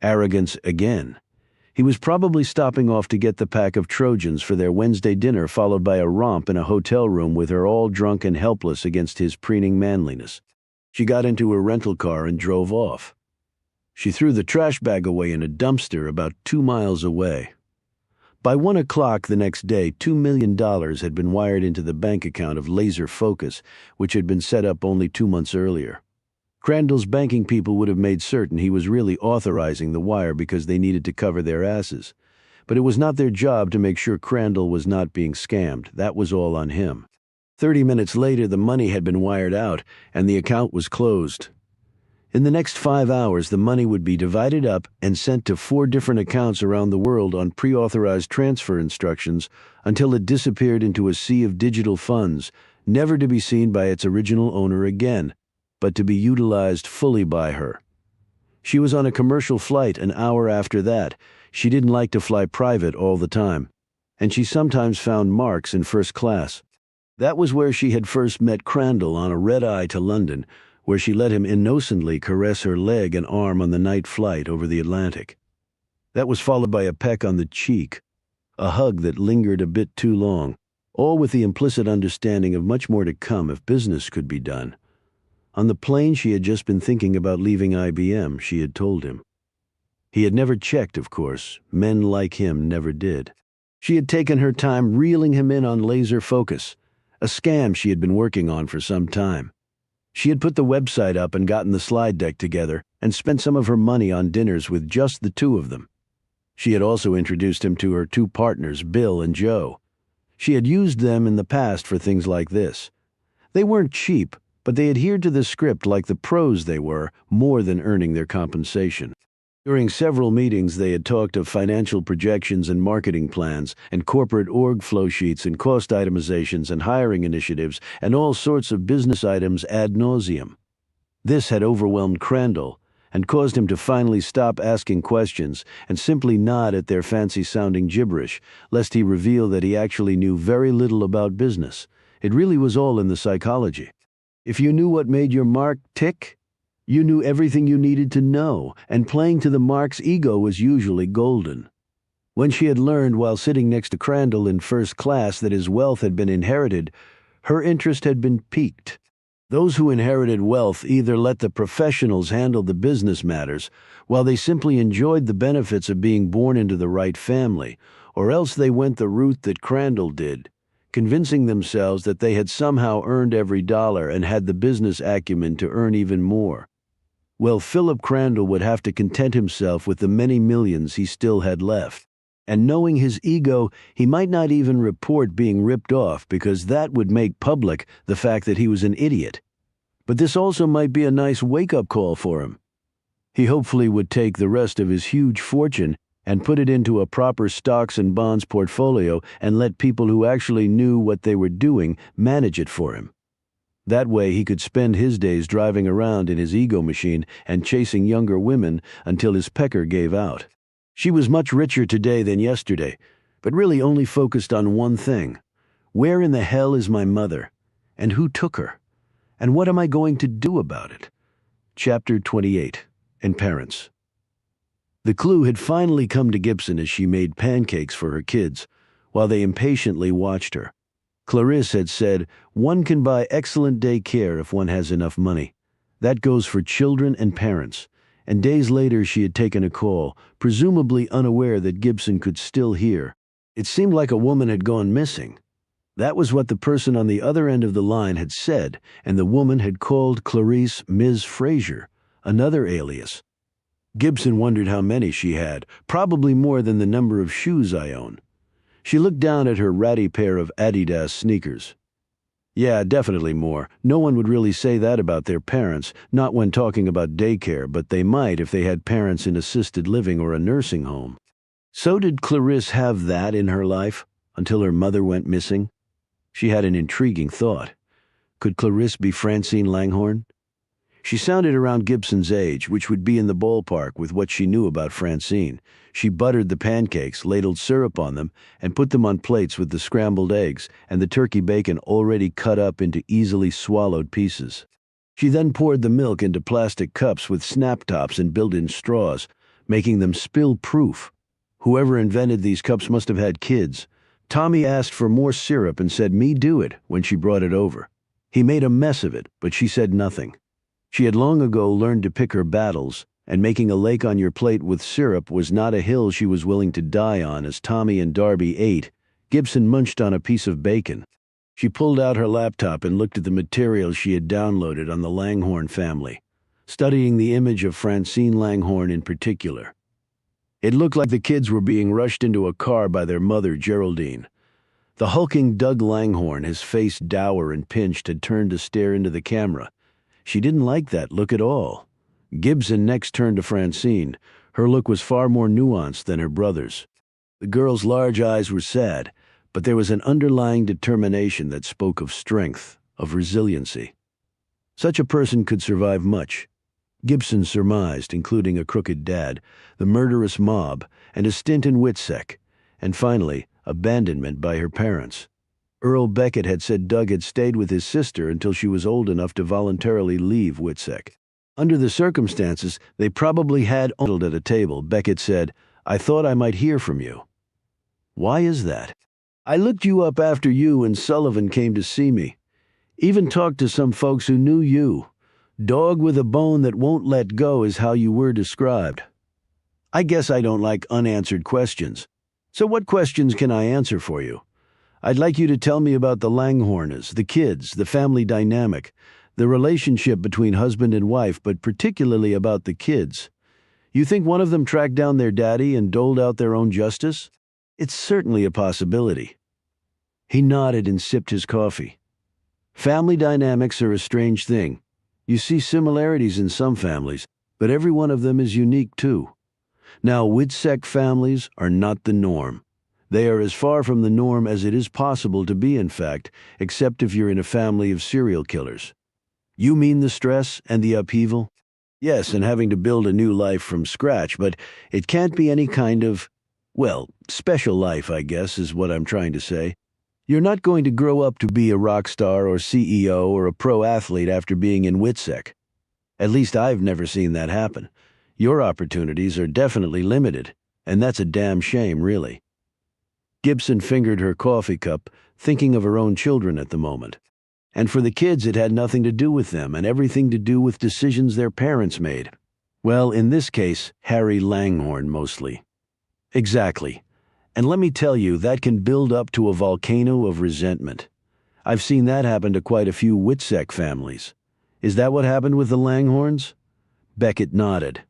Arrogance again. He was probably stopping off to get the pack of Trojans for their Wednesday dinner, followed by a romp in a hotel room with her all drunk and helpless against his preening manliness. She got into her rental car and drove off. She threw the trash bag away in a dumpster about 2 miles away. By 1 o'clock the next day, $2 million had been wired into the bank account of Laser Focus, which had been set up only 2 months earlier. Crandall's banking people would have made certain he was really authorizing the wire because they needed to cover their asses. But it was not their job to make sure Crandall was not being scammed. That was all on him. 30 minutes later, the money had been wired out, and the account was closed. In the next 5 hours, the money would be divided up and sent to 4 different accounts around the world on pre-authorized transfer instructions until it disappeared into a sea of digital funds, never to be seen by its original owner again, but to be utilized fully by her. She was on a commercial flight an hour after that. She didn't like to fly private all the time, and she sometimes found marks in first class. That was where she had first met Crandall on a red-eye to London, where she let him innocently caress her leg and arm on the night flight over the Atlantic. That was followed by a peck on the cheek, a hug that lingered a bit too long, all with the implicit understanding of much more to come if business could be done. On the plane, she had just been thinking about leaving IBM, she had told him. He had never checked, of course. Men like him never did. She had taken her time reeling him in on Laser Focus, a scam she had been working on for some time. She had put the website up and gotten the slide deck together and spent some of her money on dinners with just the 2 of them. She had also introduced him to her 2 partners, Bill and Joe. She had used them in the past for things like this. They weren't cheap, but they adhered to the script like the pros they were, more than earning their compensation. During several meetings, they had talked of financial projections and marketing plans, and corporate org flow sheets and cost itemizations and hiring initiatives, and all sorts of business items ad nauseum. This had overwhelmed Crandall, and caused him to finally stop asking questions and simply nod at their fancy-sounding gibberish, lest he reveal that he actually knew very little about business. It really was all in the psychology. If you knew what made your mark tick, you knew everything you needed to know, and playing to the mark's ego was usually golden. When she had learned while sitting next to Crandall in first class that his wealth had been inherited, her interest had been piqued. Those who inherited wealth either let the professionals handle the business matters, while they simply enjoyed the benefits of being born into the right family, or else they went the route that Crandall did, convincing themselves that they had somehow earned every dollar and had the business acumen to earn even more. Well, Philip Crandall would have to content himself with the many millions he still had left. And knowing his ego, he might not even report being ripped off because that would make public the fact that he was an idiot. But this also might be a nice wake-up call for him. He hopefully would take the rest of his huge fortune and put it into a proper stocks and bonds portfolio and let people who actually knew what they were doing manage it for him. That way he could spend his days driving around in his ego machine and chasing younger women until his pecker gave out. She was much richer today than yesterday, but really only focused on one thing. Where in the hell is my mother? And who took her? And what am I going to do about it? Chapter 28. And Parents. The clue had finally come to Gibson as she made pancakes for her kids, while they impatiently watched her. Clarisse had said, "One can buy excellent day care if one has enough money. That goes for children and parents." And days later she had taken a call, presumably unaware that Gibson could still hear. It seemed like a woman had gone missing. That was what the person on the other end of the line had said, and the woman had called Clarisse Ms. Fraser, another alias. Gibson wondered how many she had, probably more than the number of shoes I own. She looked down at her ratty pair of Adidas sneakers. Yeah, definitely more. No one would really say that about their parents, not when talking about daycare, but they might if they had parents in assisted living or a nursing home. So did Clarisse have that in her life, until her mother went missing? She had an intriguing thought. Could Clarisse be Francine Langhorne? She sounded around Gibson's age, which would be in the ballpark with what she knew about Francine. She buttered the pancakes, ladled syrup on them, and put them on plates with the scrambled eggs and the turkey bacon already cut up into easily swallowed pieces. She then poured the milk into plastic cups with snap tops and built-in straws, making them spill-proof. Whoever invented these cups must have had kids. Tommy asked for more syrup and said, "Me do it," when she brought it over. He made a mess of it, but she said nothing. She had long ago learned to pick her battles, and making a lake on your plate with syrup was not a hill she was willing to die on. As Tommy and Darby ate, Gibson munched on a piece of bacon. She pulled out her laptop and looked at the material she had downloaded on the Langhorne family, studying the image of Francine Langhorne in particular. It looked like the kids were being rushed into a car by their mother, Geraldine. The hulking Doug Langhorne, his face dour and pinched, had turned to stare into the camera. She didn't like that look at all. Gibson next turned to Francine. Her look was far more nuanced than her brother's. The girl's large eyes were sad, but there was an underlying determination that spoke of strength, of resiliency. Such a person could survive much. Gibson surmised, including a crooked dad, the murderous mob, and a stint in Witsec, and finally, abandonment by her parents. Earl Beckett had said Doug had stayed with his sister until she was old enough to voluntarily leave Witsec. Under the circumstances, they probably had huddled at a table. Beckett said, "I thought I might hear from you." "Why is that?" "I looked you up after you and Sullivan came to see me. Even talked to some folks who knew you. Dog with a bone that won't let go is how you were described. I guess I don't like unanswered questions. So what questions can I answer for you? I'd like you to tell me about the Langhornes, the kids, the family dynamic, the relationship between husband and wife, but particularly about the kids. You think one of them tracked down their daddy and doled out their own justice? It's certainly a possibility." He nodded and sipped his coffee. Family dynamics are a strange thing. You see similarities in some families, but every one of them is unique too. Now, Witsec families are not the norm. They are as far from the norm as it is possible to be, in fact, except if you're in a family of serial killers. You mean the stress and the upheaval? Yes, and having to build a new life from scratch, but it can't be any kind of, well, special life, I guess, is what I'm trying to say. You're not going to grow up to be a rock star or CEO or a pro athlete after being in Witsec. At least I've never seen that happen. Your opportunities are definitely limited, and that's a damn shame, really. Gibson fingered her coffee cup, thinking of her own children at the moment. And for the kids, it had nothing to do with them and everything to do with decisions their parents made. Well, in this case, Harry Langhorne mostly. Exactly. And let me tell you, that can build up to a volcano of resentment. I've seen that happen to quite a few Witsec families. Is that what happened with the Langhornes? Beckett nodded.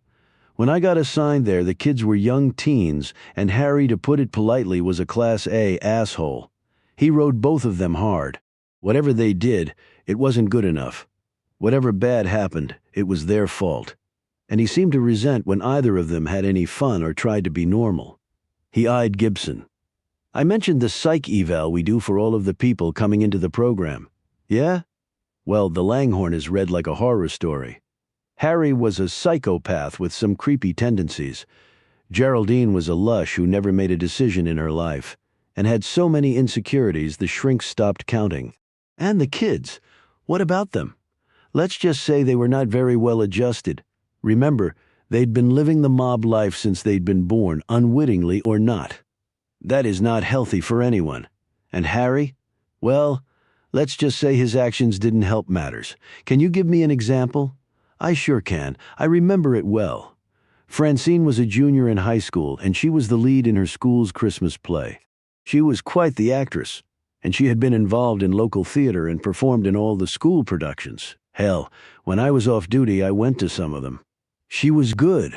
When I got assigned there, the kids were young teens, and Harry, to put it politely, was a Class A asshole. He rode both of them hard. Whatever they did, it wasn't good enough. Whatever bad happened, it was their fault. And he seemed to resent when either of them had any fun or tried to be normal. He eyed Gibson. "I mentioned the psych eval we do for all of the people coming into the program. Yeah? Well, the Langhorne is read like a horror story. Harry was a psychopath with some creepy tendencies. Geraldine was a lush who never made a decision in her life, and had so many insecurities the shrinks stopped counting. And the kids, what about them? Let's just say they were not very well adjusted. Remember, they'd been living the mob life since they'd been born, unwittingly or not. That is not healthy for anyone. And Harry? Well, let's just say his actions didn't help matters. Can you give me an example?" "I sure can. I remember it well. Francine was a junior in high school, and she was the lead in her school's Christmas play. She was quite the actress, and she had been involved in local theater and performed in all the school productions. Hell, when I was off duty, I went to some of them. She was good.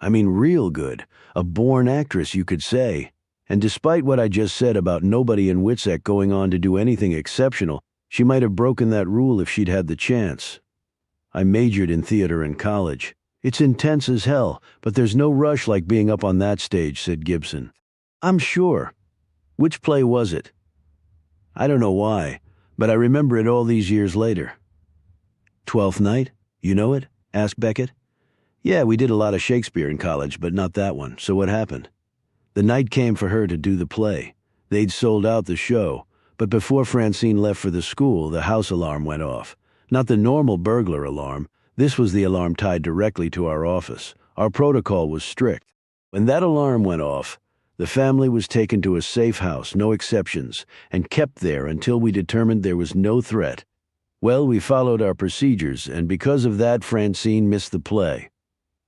I mean, real good. A born actress, you could say. And despite what I just said about nobody in Witsec going on to do anything exceptional, she might have broken that rule if she'd had the chance. I majored in theater in college. It's intense as hell, but there's no rush like being up on that stage," said Gibson. "I'm sure. Which play was it?" "I don't know why, but I remember it all these years later." "Twelfth Night? You know it?" asked Beckett. "Yeah, we did a lot of Shakespeare in college, but not that one. So what happened?" "The night came for her to do the play. They'd sold out the show, but before Francine left for the school, the house alarm went off. Not the normal burglar alarm. This was the alarm tied directly to our office. Our protocol was strict. When that alarm went off, the family was taken to a safe house, no exceptions, and kept there until we determined there was no threat. Well, we followed our procedures, and because of that, Francine missed the play.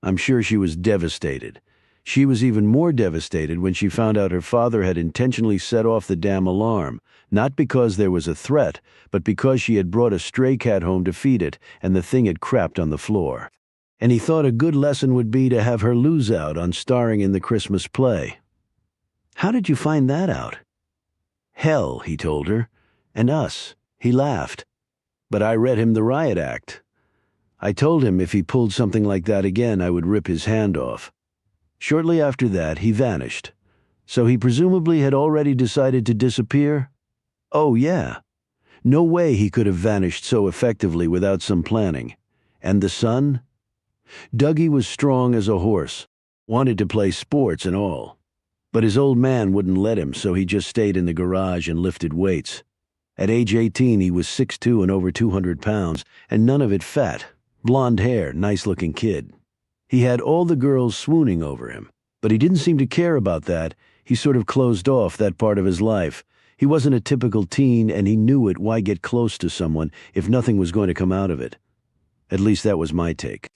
I'm sure she was devastated. She was even more devastated when she found out her father had intentionally set off the damn alarm, not because there was a threat, but because she had brought a stray cat home to feed it, and the thing had crapped on the floor. And he thought a good lesson would be to have her lose out on starring in the Christmas play. How did you find that out? Hell, he told her, and us. He laughed. But I read him the riot act. I told him if he pulled something like that again, I would rip his hand off. Shortly after that, he vanished. So he presumably had already decided to disappear? Oh, yeah. No way he could have vanished so effectively without some planning. And the son? Dougie was strong as a horse, wanted to play sports and all. But his old man wouldn't let him, so he just stayed in the garage and lifted weights. At age 18, he was 6'2" and over 200 pounds, and none of it fat. Blonde hair, nice-looking kid. He had all the girls swooning over him, but he didn't seem to care about that. He sort of closed off that part of his life. He wasn't a typical teen, and he knew it. Why get close to someone if nothing was going to come out of it? At least that was my take.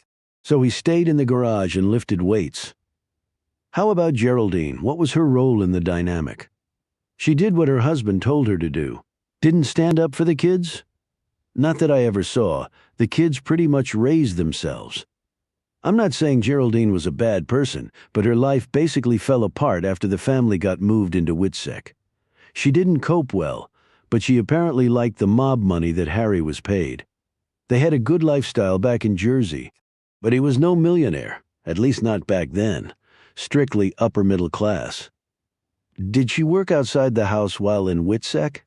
So he stayed in the garage and lifted weights. How about Geraldine? What was her role in the dynamic? She did what her husband told her to do. Didn't stand up for the kids? Not that I ever saw. The kids pretty much raised themselves. I'm not saying Geraldine was a bad person, but her life basically fell apart after the family got moved into Witsec. She didn't cope well, but she apparently liked the mob money that Harry was paid. They had a good lifestyle back in Jersey, but he was no millionaire, at least not back then. Strictly upper middle class. Did she work outside the house while in Witsec?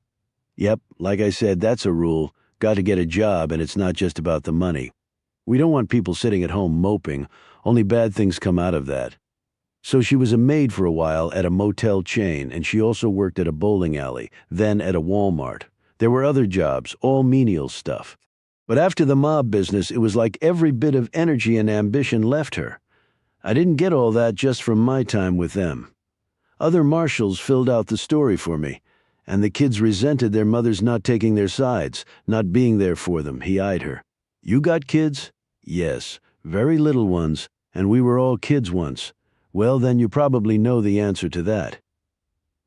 Yep, like I said, that's a rule. Got to get a job, and it's not just about the money. We don't want people sitting at home moping. Only bad things come out of that. So she was a maid for a while at a motel chain, and she also worked at a bowling alley, then at a Walmart. There were other jobs, all menial stuff. But after the mob business, it was like every bit of energy and ambition left her. I didn't get all that just from my time with them. Other marshals filled out the story for me, and the kids resented their mothers not taking their sides, not being there for them. He eyed her. You got kids? Yes, very little ones, and we were all kids once. Well, then you probably know the answer to that.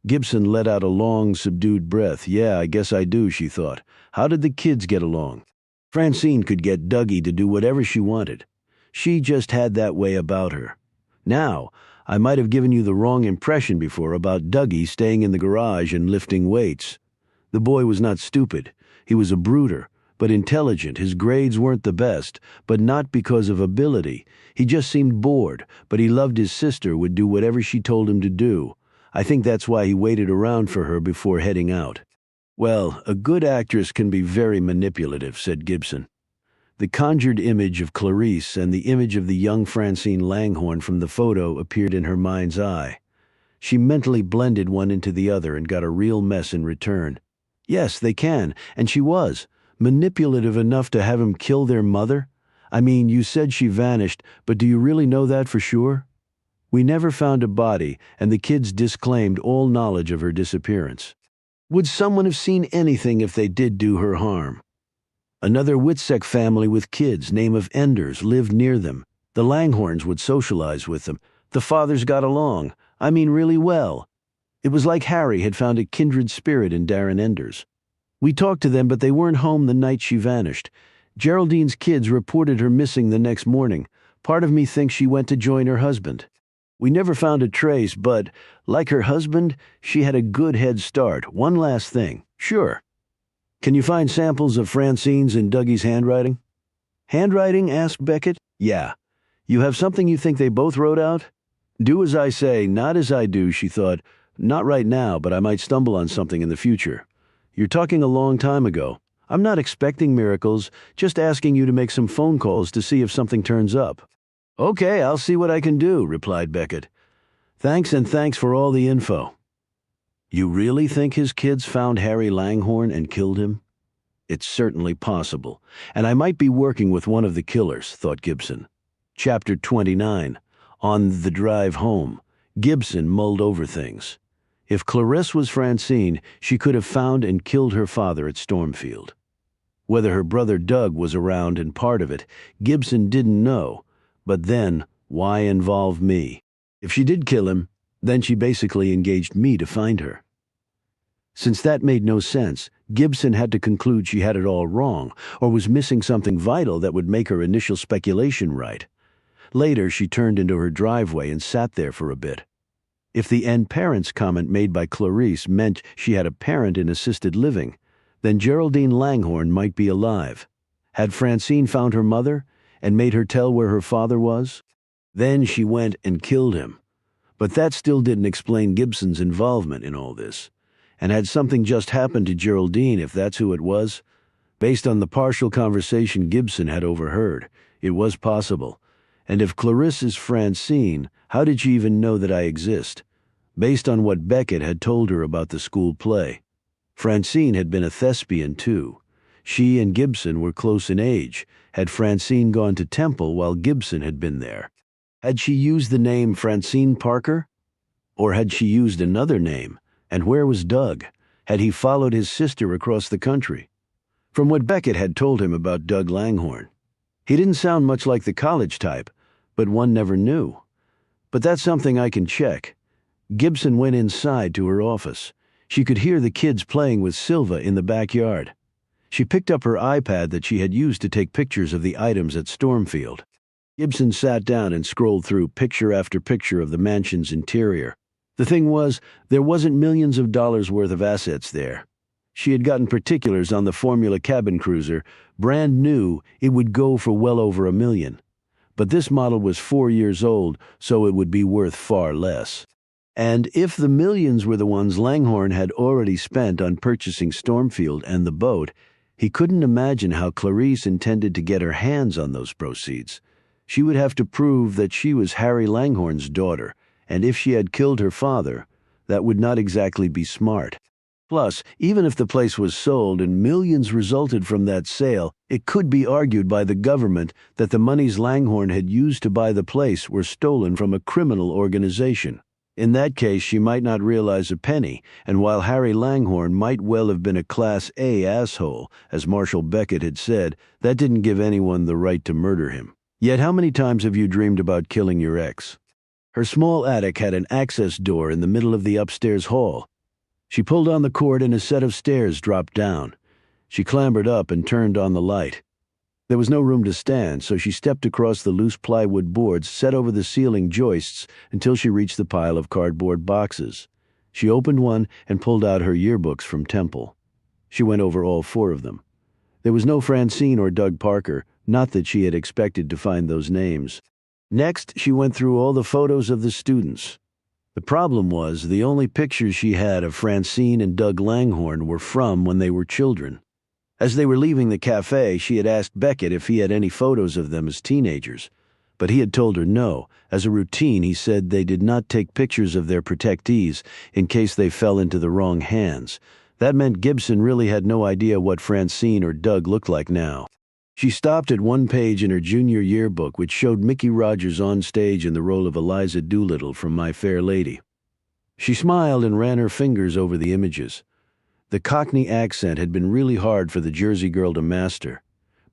Gibson let out a long, subdued breath. Yeah, I guess I do, she thought. How did the kids get along? Francine could get Dougie to do whatever she wanted. She just had that way about her. Now, I might have given you the wrong impression before about Dougie staying in the garage and lifting weights. The boy was not stupid. He was a brooder, but intelligent. His grades weren't the best, but not because of ability. He just seemed bored, but he loved his sister, would do whatever she told him to do. I think that's why he waited around for her before heading out. Well, a good actress can be very manipulative, said Gibson. The conjured image of Clarice and the image of the young Francine Langhorne from the photo appeared in her mind's eye. She mentally blended one into the other and got a real mess in return. Yes, they can, and she was. Manipulative enough to have him kill their mother? I mean, you said she vanished, but do you really know that for sure? We never found a body, and the kids disclaimed all knowledge of her disappearance. Would someone have seen anything if they did do her harm? Another Witsec family with kids, name of Enders, lived near them. The Langhorns would socialize with them. The fathers got along. I mean, really well. It was like Harry had found a kindred spirit in Darren Enders. We talked to them, but they weren't home the night she vanished. Geraldine's kids reported her missing the next morning. Part of me thinks she went to join her husband. We never found a trace, but, like her husband, she had a good head start. One last thing. Sure. Can you find samples of Francine's and Dougie's handwriting? Handwriting? Asked Beckett. Yeah. You have something you think they both wrote out? Do as I say, not as I do, she thought. Not right now, but I might stumble on something in the future. You're talking a long time ago. I'm not expecting miracles, just asking you to make some phone calls to see if something turns up. Okay, I'll see what I can do, replied Beckett. Thanks, and thanks for all the info. You really think his kids found Harry Langhorne and killed him? It's certainly possible, and I might be working with one of the killers, thought Gibson. Chapter 29. On the drive home, Gibson mulled over things. If Clarisse was Francine, she could have found and killed her father at Stormfield. Whether her brother Doug was around and part of it, Gibson didn't know. But then, why involve me? If she did kill him, then she basically engaged me to find her. Since that made no sense, Gibson had to conclude she had it all wrong, or was missing something vital that would make her initial speculation right. Later, she turned into her driveway and sat there for a bit. If the "and parents" comment made by Clarice meant she had a parent in assisted living, then Geraldine Langhorne might be alive. Had Francine found her mother and made her tell where her father was? Then she went and killed him. But that still didn't explain Gibson's involvement in all this. And had something just happened to Geraldine, if that's who it was? Based on the partial conversation Gibson had overheard, it was possible. And if Clarisse is Francine, how did she even know that I exist? Based on what Beckett had told her about the school play. Francine had been a thespian, too. She and Gibson were close in age. Had Francine gone to Temple while Gibson had been there? Had she used the name Francine Parker? Or had she used another name? And where was Doug? Had he followed his sister across the country? From what Beckett had told him about Doug Langhorne, he didn't sound much like the college type, but one never knew. But that's something I can check. Gibson went inside to her office. She could hear the kids playing with Silva in the backyard. She picked up her iPad that she had used to take pictures of the items at Stormfield. Gibson sat down and scrolled through picture after picture of the mansion's interior. The thing was, there wasn't millions of dollars worth of assets there. She had gotten particulars on the Formula cabin cruiser. Brand new, it would go for well over $1 million. But this model was 4 years old, so it would be worth far less. And if the millions were the ones Langhorne had already spent on purchasing Stormfield and the boat, he couldn't imagine how Clarice intended to get her hands on those proceeds. She would have to prove that she was Harry Langhorne's daughter, and if she had killed her father, that would not exactly be smart. Plus, even if the place was sold and millions resulted from that sale, it could be argued by the government that the monies Langhorne had used to buy the place were stolen from a criminal organization. In that case, she might not realize a penny, and while Harry Langhorne might well have been a Class A asshole, as Marshall Beckett had said, that didn't give anyone the right to murder him. Yet how many times have you dreamed about killing your ex? Her small attic had an access door in the middle of the upstairs hall. She pulled on the cord and a set of stairs dropped down. She clambered up and turned on the light. There was no room to stand, so she stepped across the loose plywood boards set over the ceiling joists until she reached the pile of cardboard boxes. She opened one and pulled out her yearbooks from Temple. She went over all 4 of them. There was no Francine or Doug Parker, not that she had expected to find those names. Next, she went through all the photos of the students. The problem was, the only pictures she had of Francine and Doug Langhorne were from when they were children. As they were leaving the cafe, she had asked Beckett if he had any photos of them as teenagers. But he had told her no. As a routine, he said they did not take pictures of their protectees in case they fell into the wrong hands. That meant Gibson really had no idea what Francine or Doug looked like now. She stopped at one page in her junior yearbook which showed Mickey Rogers on stage in the role of Eliza Doolittle from My Fair Lady. She smiled and ran her fingers over the images. The Cockney accent had been really hard for the Jersey girl to master,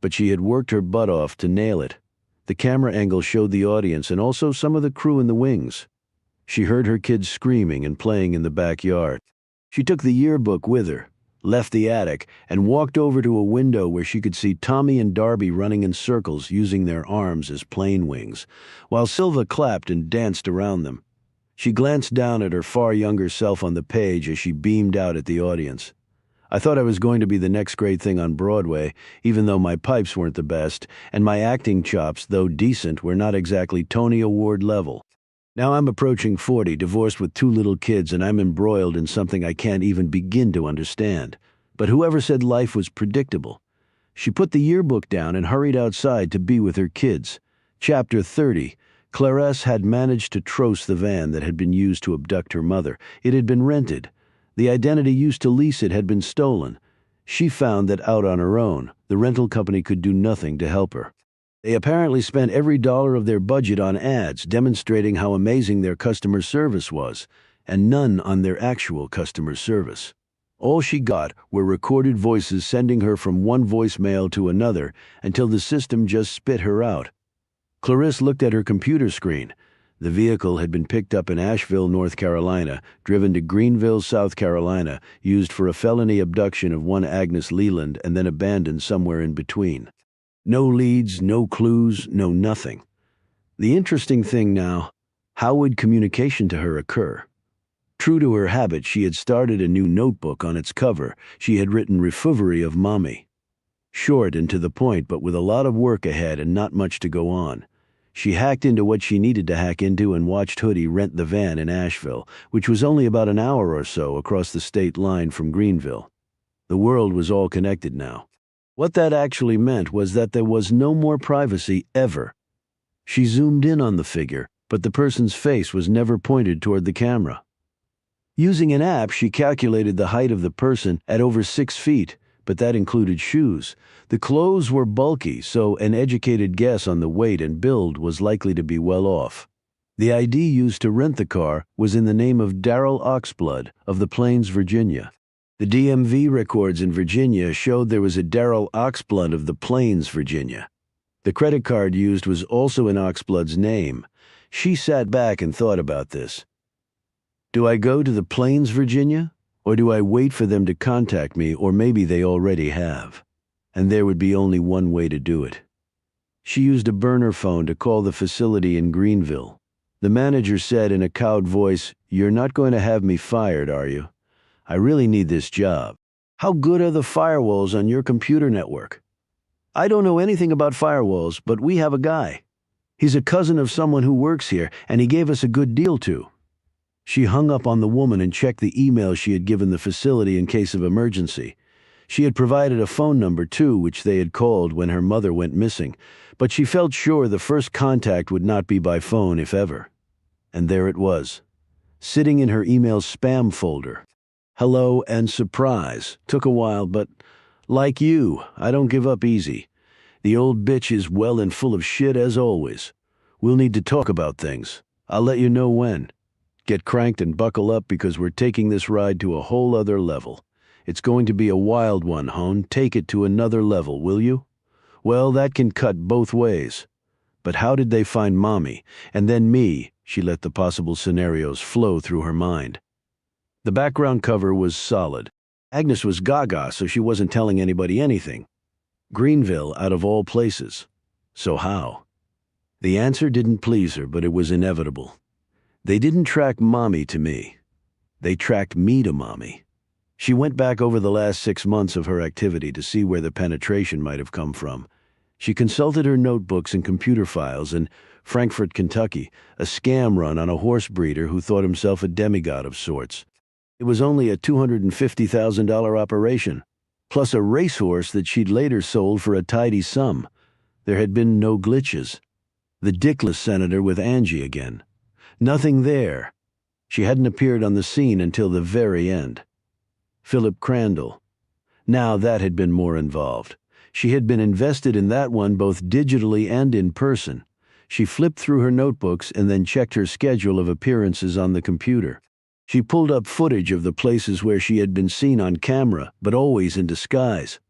but she had worked her butt off to nail it. The camera angle showed the audience and also some of the crew in the wings. She heard her kids screaming and playing in the backyard. She took the yearbook with her, left the attic, and walked over to a window where she could see Tommy and Darby running in circles using their arms as plane wings, while Silva clapped and danced around them. She glanced down at her far younger self on the page as she beamed out at the audience. I thought I was going to be the next great thing on Broadway, even though my pipes weren't the best, and my acting chops, though decent, were not exactly Tony Award level. Now I'm approaching 40, divorced with 2 little kids, and I'm embroiled in something I can't even begin to understand. But whoever said life was predictable? She put the yearbook down and hurried outside to be with her kids. Chapter 30. Clarisse had managed to troce the van that had been used to abduct her mother. It had been rented. The identity used to lease it had been stolen. She found that out on her own. The rental company could do nothing to help her. They apparently spent every dollar of their budget on ads demonstrating how amazing their customer service was, and none on their actual customer service. All she got were recorded voices sending her from one voicemail to another until the system just spit her out. Clarisse looked at her computer screen. The vehicle had been picked up in Asheville, North Carolina, driven to Greenville, South Carolina, used for a felony abduction of one Agnes Leland and then abandoned somewhere in between. No leads, no clues, no nothing. The interesting thing now, how would communication to her occur? True to her habit, she had started a new notebook. On its cover, she had written "Refouverie of Mommy." Short and to the point, but with a lot of work ahead and not much to go on. She hacked into what she needed to hack into and watched Hoodie rent the van in Asheville, which was only about an hour or so across the state line from Greenville. The world was all connected now. What that actually meant was that there was no more privacy ever. She zoomed in on the figure, but the person's face was never pointed toward the camera. Using an app, she calculated the height of the person at over 6 feet, but that included shoes. The clothes were bulky, so an educated guess on the weight and build was likely to be well off. The ID used to rent the car was in the name of Darrell Oxblood of the Plains, Virginia. The DMV records in Virginia showed there was a Darrell Oxblood of the Plains, Virginia. The credit card used was also in Oxblood's name. She sat back and thought about this. Do I go to the Plains, Virginia? Or do I wait for them to contact me, or maybe they already have? And there would be only one way to do it. She used a burner phone to call the facility in Greenville. The manager said in a cowed voice, "You're not going to have me fired, are you? I really need this job. How good are the firewalls on your computer network?" "I don't know anything about firewalls, but we have a guy. He's a cousin of someone who works here, and he gave us a good deal too." She hung up on the woman and checked the email she had given the facility in case of emergency. She had provided a phone number too, which they had called when her mother went missing, but she felt sure the first contact would not be by phone, if ever. And there it was, sitting in her email spam folder. Hello and surprise. Took a while, but like you, I don't give up easy. The old bitch is well and full of shit as always. We'll need to talk about things. I'll let you know when. Get cranked and buckle up because we're taking this ride to a whole other level. It's going to be a wild one, hon. Take it to another level, will you? Well, that can cut both ways. But how did they find Mommy? And then me? She let the possible scenarios flow through her mind. The background cover was solid. Agnes was gaga, so she wasn't telling anybody anything. Greenville, out of all places. So how? The answer didn't please her, but it was inevitable. They didn't track Mommy to me. They tracked me to Mommy. She went back over the last 6 months of her activity to see where the penetration might have come from. She consulted her notebooks and computer files in Frankfort, Kentucky, a scam run on a horse breeder who thought himself a demigod of sorts. It was only a $250,000 operation, plus a racehorse that she'd later sold for a tidy sum. There had been no glitches. The dickless senator with Angie again. Nothing there. She hadn't appeared on the scene until the very end. Philip Crandall. Now that had been more involved. She had been invested in that one both digitally and in person. She flipped through her notebooks and then checked her schedule of appearances on the computer. She pulled up footage of the places where she had been seen on camera, but always in disguise.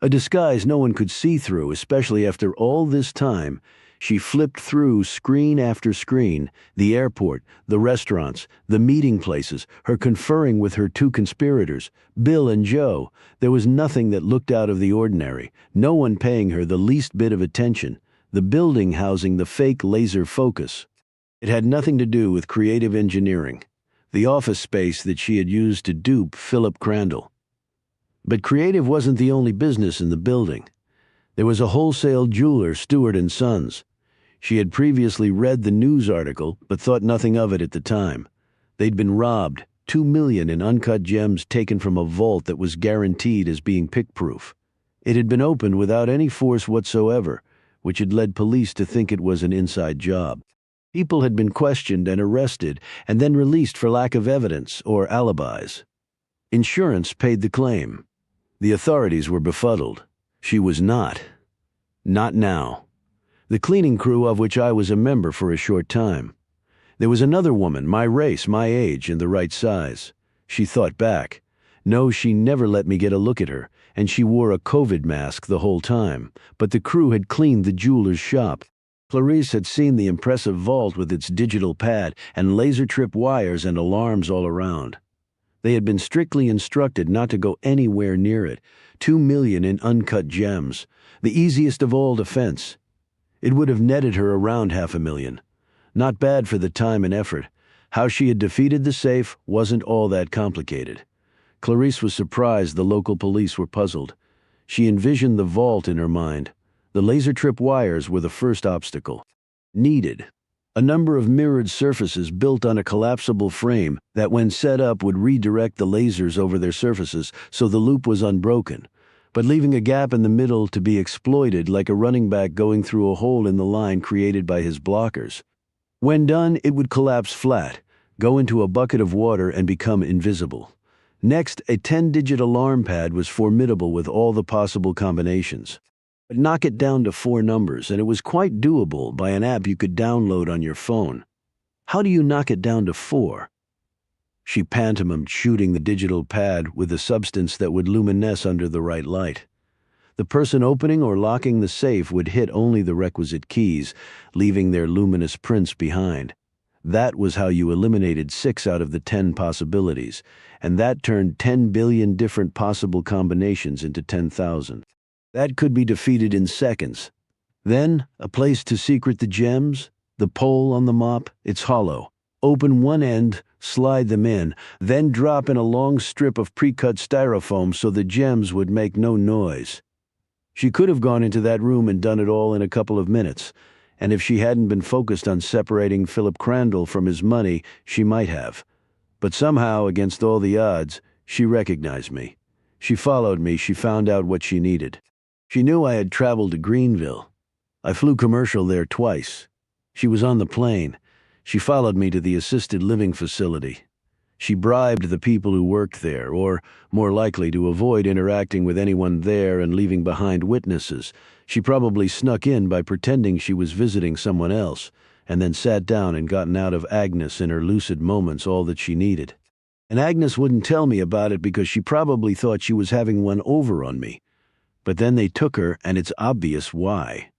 A disguise no one could see through, especially after all this time. She flipped through screen after screen, the airport, the restaurants, the meeting places, her conferring with her 2 conspirators, Bill and Joe. There was nothing that looked out of the ordinary, no one paying her the least bit of attention, the building housing the fake laser focus. It had nothing to do with creative engineering, the office space that she had used to dupe Philip Crandall. But creative wasn't the only business in the building. There was a wholesale jeweler, Stewart & Sons. She had previously read the news article, but thought nothing of it at the time. They'd been robbed, $2 million in uncut gems taken from a vault that was guaranteed as being pick-proof. It had been opened without any force whatsoever, which had led police to think it was an inside job. People had been questioned and arrested, and then released for lack of evidence or alibis. Insurance paid the claim. The authorities were befuddled. She was not. Not now. The cleaning crew, of which I was a member for a short time. There was another woman, my race, my age, and the right size. She thought back. No, she never let me get a look at her, and she wore a COVID mask the whole time, but the crew had cleaned the jeweler's shop. Clarice had seen the impressive vault with its digital pad and laser trip wires and alarms all around. They had been strictly instructed not to go anywhere near it. 2 million in uncut gems, the easiest of all defense. It would have netted her around $500,000. Not bad for the time and effort. How she had defeated the safe wasn't all that complicated. Clarice was surprised the local police were puzzled. She envisioned the vault in her mind. The laser trip wires were the first obstacle. Needed. A number of mirrored surfaces built on a collapsible frame that when set up would redirect the lasers over their surfaces so the loop was unbroken, but leaving a gap in the middle to be exploited like a running back going through a hole in the line created by his blockers. When done, it would collapse flat, go into a bucket of water and become invisible. Next, a 10-digit alarm pad was formidable with all the possible combinations. But knock it down to 4 numbers, and it was quite doable by an app you could download on your phone. How do you knock it down to 4? She pantomimed shooting the digital pad with a substance that would luminesce under the right light. The person opening or locking the safe would hit only the requisite keys, leaving their luminous prints behind. That was how you eliminated 6 out of the 10 possibilities, and that turned 10 billion different possible combinations into 10,000. That could be defeated in seconds. Then, a place to secret the gems, the pole on the mop, it's hollow. Open one end, slide them in, then drop in a long strip of pre-cut styrofoam so the gems would make no noise. She could have gone into that room and done it all in a couple of minutes, and if she hadn't been focused on separating Philip Crandall from his money, she might have. But somehow, against all the odds, she recognized me. She followed me, she found out what she needed. She knew I had traveled to Greenville. I flew commercial there twice. She was on the plane. She followed me to the assisted living facility. She bribed the people who worked there, or, more likely, to avoid interacting with anyone there and leaving behind witnesses. She probably snuck in by pretending she was visiting someone else, and then sat down and gotten out of Agnes in her lucid moments all that she needed. And Agnes wouldn't tell me about it because she probably thought she was having one over on me. But then they took her, and it's obvious why.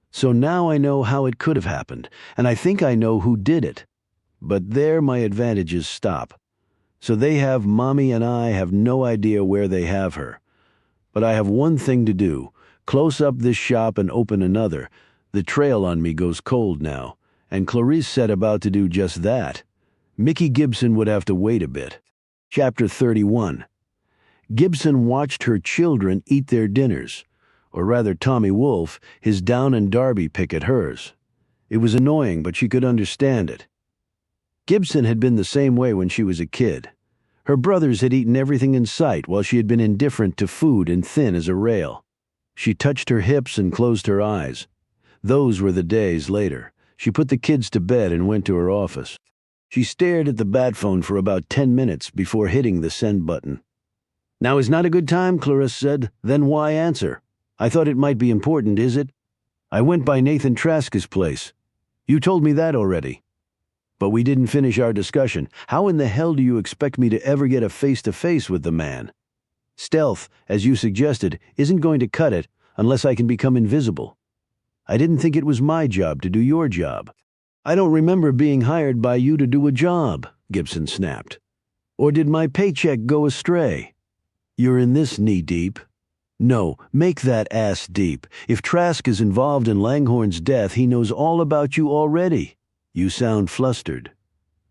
So now I know how it could have happened, and I think I know who did it. But there my advantages stop. So they have Mommy and I have no idea where they have her. But I have one thing to do. Close up this shop and open another. The trail on me goes cold now, and Clarice set about to do just that. Mickey Gibson would have to wait a bit. Chapter 31. Gibson watched her children eat their dinners, or rather Tommy Wolfe, his Down and Darby pick at hers. It was annoying, but she could understand it. Gibson had been the same way when she was a kid. Her brothers had eaten everything in sight while she had been indifferent to food and thin as a rail. She touched her hips and closed her eyes. Those were the days later. She put the kids to bed and went to her office. She stared at the bat phone for about 10 minutes before hitting the send button. "Now is not a good time," Clarisse said. "Then why answer? I thought it might be important, is it? I went by Nathan Traska's place. You told me that already. But we didn't finish our discussion. How in the hell do you expect me to ever get a face-to-face with the man? Stealth, as you suggested, isn't going to cut it unless I can become invisible. I didn't think it was my job to do your job." "I don't remember being hired by you to do a job," Gibson snapped. "Or did my paycheck go astray? You're in this knee-deep." "No, make that ass deep. If Trask is involved in Langhorne's death, he knows all about you already. You sound flustered."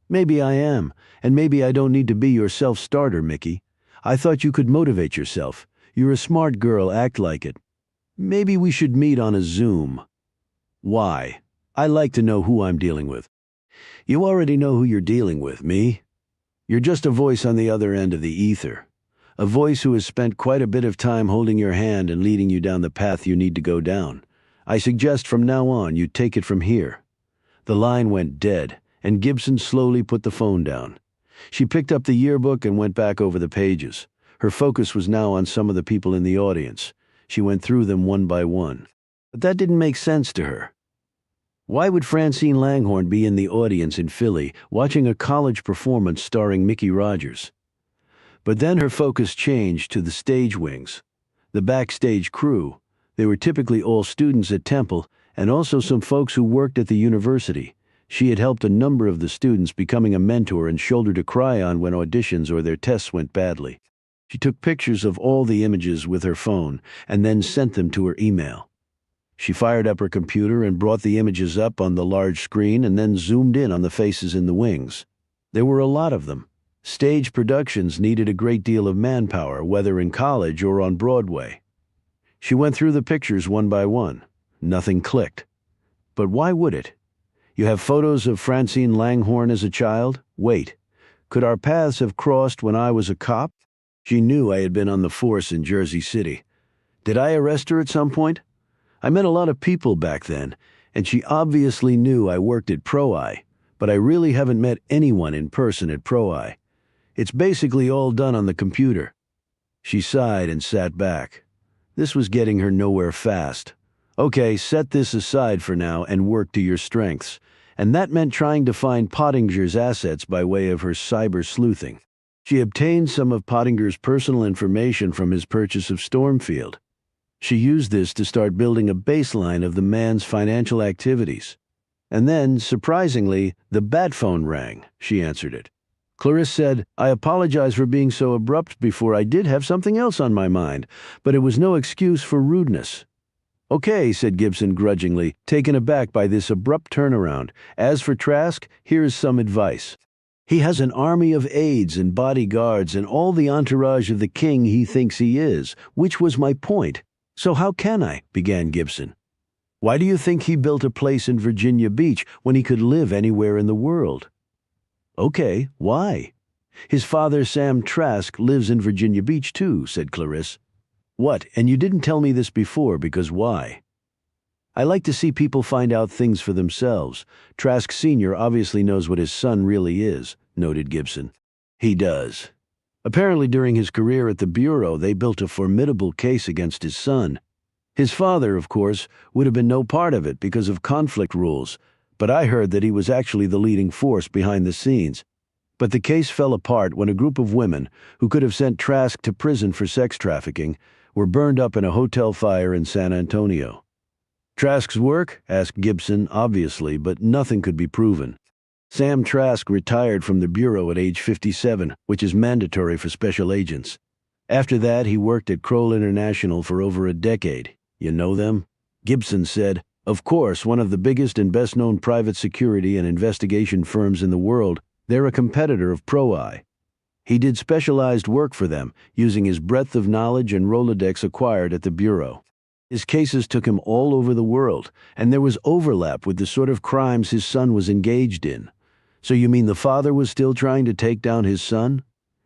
"Maybe I am, and maybe I don't need to be your self-starter, Mickey. I thought you could motivate yourself. You're a smart girl, act like it. Maybe we should meet on a Zoom." "Why? I like to know who I'm dealing with." "You already know who you're dealing with, me. You're just a voice on the other end of the ether. A voice who has spent quite a bit of time holding your hand and leading you down the path you need to go down. I suggest from now on you take it from here." The line went dead, and Gibson slowly put the phone down. She picked up the yearbook and went back over the pages. Her focus was now on some of the people in the audience. She went through them one by one. But that didn't make sense to her. Why would Francine Langhorne be in the audience in Philly watching a college performance starring Mickey Rogers? But then her focus changed to the stage wings. The backstage crew. They were typically all students at Temple, and also some folks who worked at the university. She had helped a number of the students, becoming a mentor and shoulder to cry on when auditions or their tests went badly. She took pictures of all the images with her phone and then sent them to her email. She fired up her computer and brought the images up on the large screen and then zoomed in on the faces in the wings. There were a lot of them. Stage productions needed a great deal of manpower, whether in college or on Broadway. She went through the pictures one by one. Nothing clicked. But why would it? You have photos of Francine Langhorne as a child? Wait. Could our paths have crossed when I was a cop? She knew I had been on the force in Jersey City. Did I arrest her at some point? I met a lot of people back then, and she obviously knew I worked at Pro-I, but I really haven't met anyone in person at Pro-I. It's basically all done on the computer. She sighed and sat back. This was getting her nowhere fast. Okay, set this aside for now and work to your strengths. And that meant trying to find Pottinger's assets by way of her cyber sleuthing. She obtained some of Pottinger's personal information from his purchase of Stormfield. She used this to start building a baseline of the man's financial activities. And then, surprisingly, the bat phone rang. She answered it. Clarisse said, "I apologize for being so abrupt before. I did have something else on my mind, but it was no excuse for rudeness." "Okay," said Gibson grudgingly, taken aback by this abrupt turnaround. "As for Trask, here's some advice. He has an army of aides and bodyguards and all the entourage of the king he thinks he is, which was my point. So how can I?" began Gibson. "Why do you think he built a place in Virginia Beach when he could live anywhere in the world?" "Okay, why?" "His father, Sam Trask, lives in Virginia Beach too," said Clarisse. "What, and you didn't tell me this before, because why?" "I like to see people find out things for themselves. Trask Sr. obviously knows what his son really is," noted Gibson. "He does. Apparently during his career at the Bureau, they built a formidable case against his son. His father, of course, would have been no part of it because of conflict rules, but I heard that he was actually the leading force behind the scenes. But the case fell apart when a group of women, who could have sent Trask to prison for sex trafficking, were burned up in a hotel fire in San Antonio." "Trask's work?" asked Gibson, obviously, but nothing could be proven. "Sam Trask retired from the Bureau at age 57, which is mandatory for special agents. After that, he worked at Kroll International for over a decade. You know them?" Gibson said, "Of course, one of the biggest and best-known private security and investigation firms in the world. They're a competitor of Pro-I. He did specialized work for them, using his breadth of knowledge and Rolodex acquired at the Bureau. His cases took him all over the world, and there was overlap with the sort of crimes his son was engaged in. So you mean the father was still trying to take down his son?"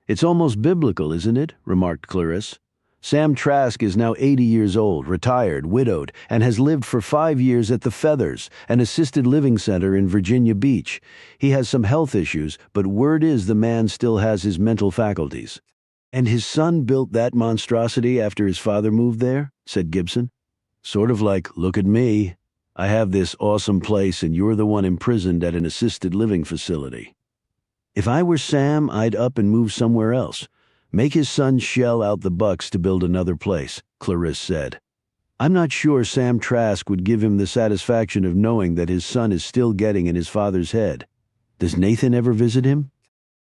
"It's almost biblical, isn't it?" remarked Clarisse. "Sam Trask is now 80 years old, retired, widowed, and has lived for 5 years at the Feathers, an assisted living center in Virginia Beach. He has some health issues, but word is the man still has his mental faculties." "And his son built that monstrosity after his father moved there?" said Gibson. "Sort of like, look at me. I have this awesome place and you're the one imprisoned at an assisted living facility." "If I were Sam, I'd up and move somewhere else. Make his son shell out the bucks to build another place," Clarisse said. "I'm not sure Sam Trask would give him the satisfaction of knowing that his son is still getting in his father's head. Does Nathan ever visit him?"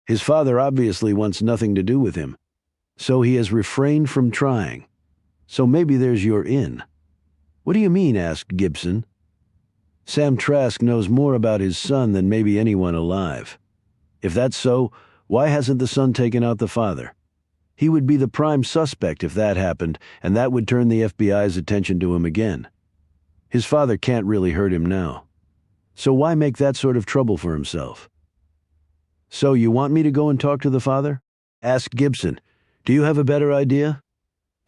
"His father obviously wants nothing to do with him. So he has refrained from trying. So maybe there's your in." "What do you mean?" asked Gibson. "Sam Trask knows more about his son than maybe anyone alive. If that's so, why hasn't the son taken out the father? He would be the prime suspect if that happened, and that would turn the FBI's attention to him again. His father can't really hurt him now. So why make that sort of trouble for himself?" "So you want me to go and talk to the father?" asked Gibson. "Do you have a better idea?"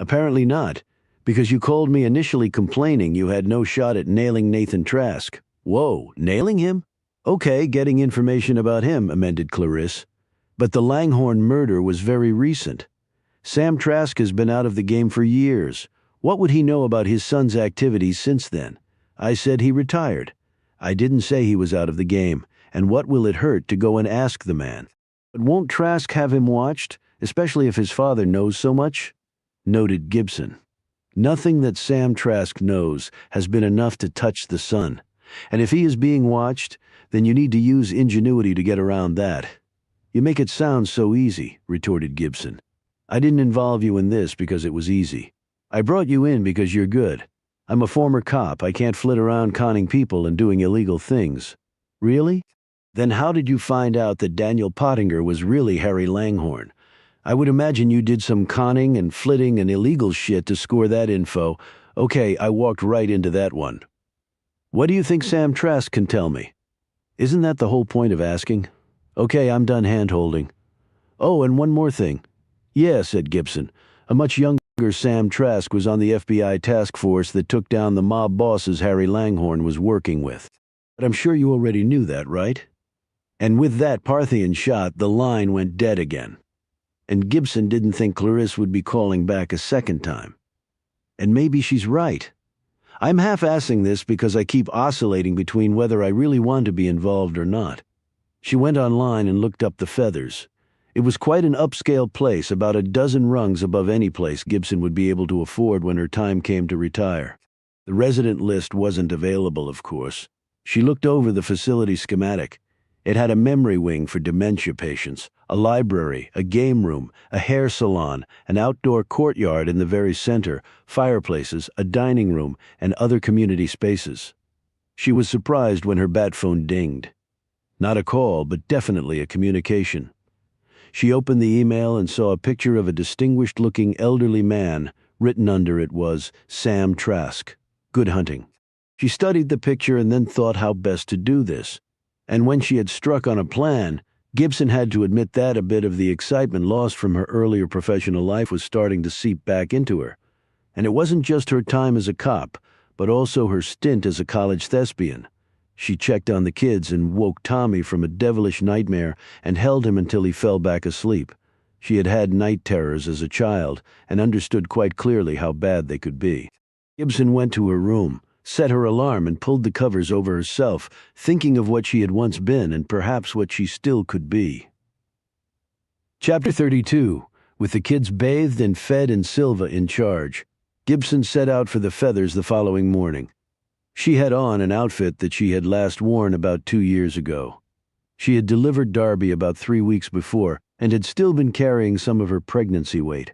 "Apparently not, because you called me initially complaining you had no shot at nailing Nathan Trask." "Whoa, nailing him?" "Okay, getting information about him," amended Clarisse. "But the Langhorne murder was very recent. Sam Trask has been out of the game for years. What would he know about his son's activities since then? I said he retired. I didn't say he was out of the game, and what will it hurt to go and ask the man?" "But won't Trask have him watched? especially if his father knows so much," noted Gibson. "Nothing that Sam Trask knows has been enough to touch the sun. And if he is being watched, then you need to use ingenuity to get around that." "You make it sound so easy," retorted Gibson. "I didn't involve you in this because it was easy. I brought you in because you're good. I'm a former cop. I can't flit around conning people and doing illegal things." "Really? Then how did you find out that Daniel Pottinger was really Harry Langhorne? I would imagine you did some conning and flitting and illegal shit to score that info. Okay, I walked right into that one. What do you think Sam Trask can tell me? Isn't that the whole point of asking? Okay, I'm done hand-holding. Oh, and one more thing." "Yeah," said Gibson. "A much younger Sam Trask was on the FBI task force that took down the mob bosses Harry Langhorne was working with. But I'm sure you already knew that, right?" And with that Parthian shot, the line went dead again. And Gibson didn't think Clarisse would be calling back a second time. And maybe she's right. I'm half-assing this because I keep oscillating between whether I really want to be involved or not. She went online and looked up the Feathers. It was quite an upscale place, about a dozen rungs above any place Gibson would be able to afford when her time came to retire. The resident list wasn't available, of course. She looked over the facility schematic. It had a memory wing for dementia patients, a library, a game room, a hair salon, an outdoor courtyard in the very center, fireplaces, a dining room, and other community spaces. She was surprised when her bat phone dinged. Not a call, but definitely a communication. She opened the email and saw a picture of a distinguished-looking elderly man. Written under it was, "Sam Trask. Good hunting." She studied the picture and then thought how best to do this. And when she had struck on a plan, Gibson had to admit that a bit of the excitement lost from her earlier professional life was starting to seep back into her. And it wasn't just her time as a cop, but also her stint as a college thespian. She checked on the kids and woke Tommy from a devilish nightmare and held him until he fell back asleep. She had had night terrors as a child and understood quite clearly how bad they could be. Gibson went to her room, set her alarm, and pulled the covers over herself, thinking of what she had once been and perhaps what she still could be. Chapter 32. With the kids bathed and fed and Silva in charge, Gibson set out for the Feathers the following morning. She had on an outfit that she had last worn about 2 years ago. She had delivered Darby about 3 weeks before and had still been carrying some of her pregnancy weight.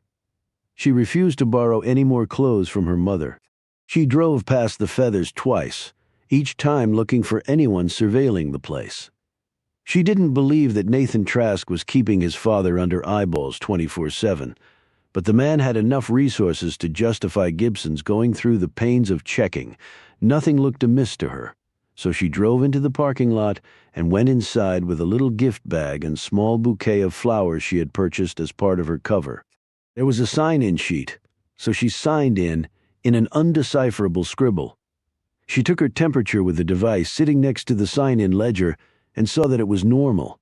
She refused to borrow any more clothes from her mother. She drove past the Feathers twice, each time looking for anyone surveilling the place. She didn't believe that Nathan Trask was keeping his father under eyeballs 24/7, but the man had enough resources to justify Gibson's going through the pains of checking. Nothing looked amiss to her, so she drove into the parking lot and went inside with a little gift bag and small bouquet of flowers she had purchased as part of her cover. There was a sign-in sheet, so she signed in an undecipherable scribble. She took her temperature with the device sitting next to the sign-in ledger and saw that it was normal.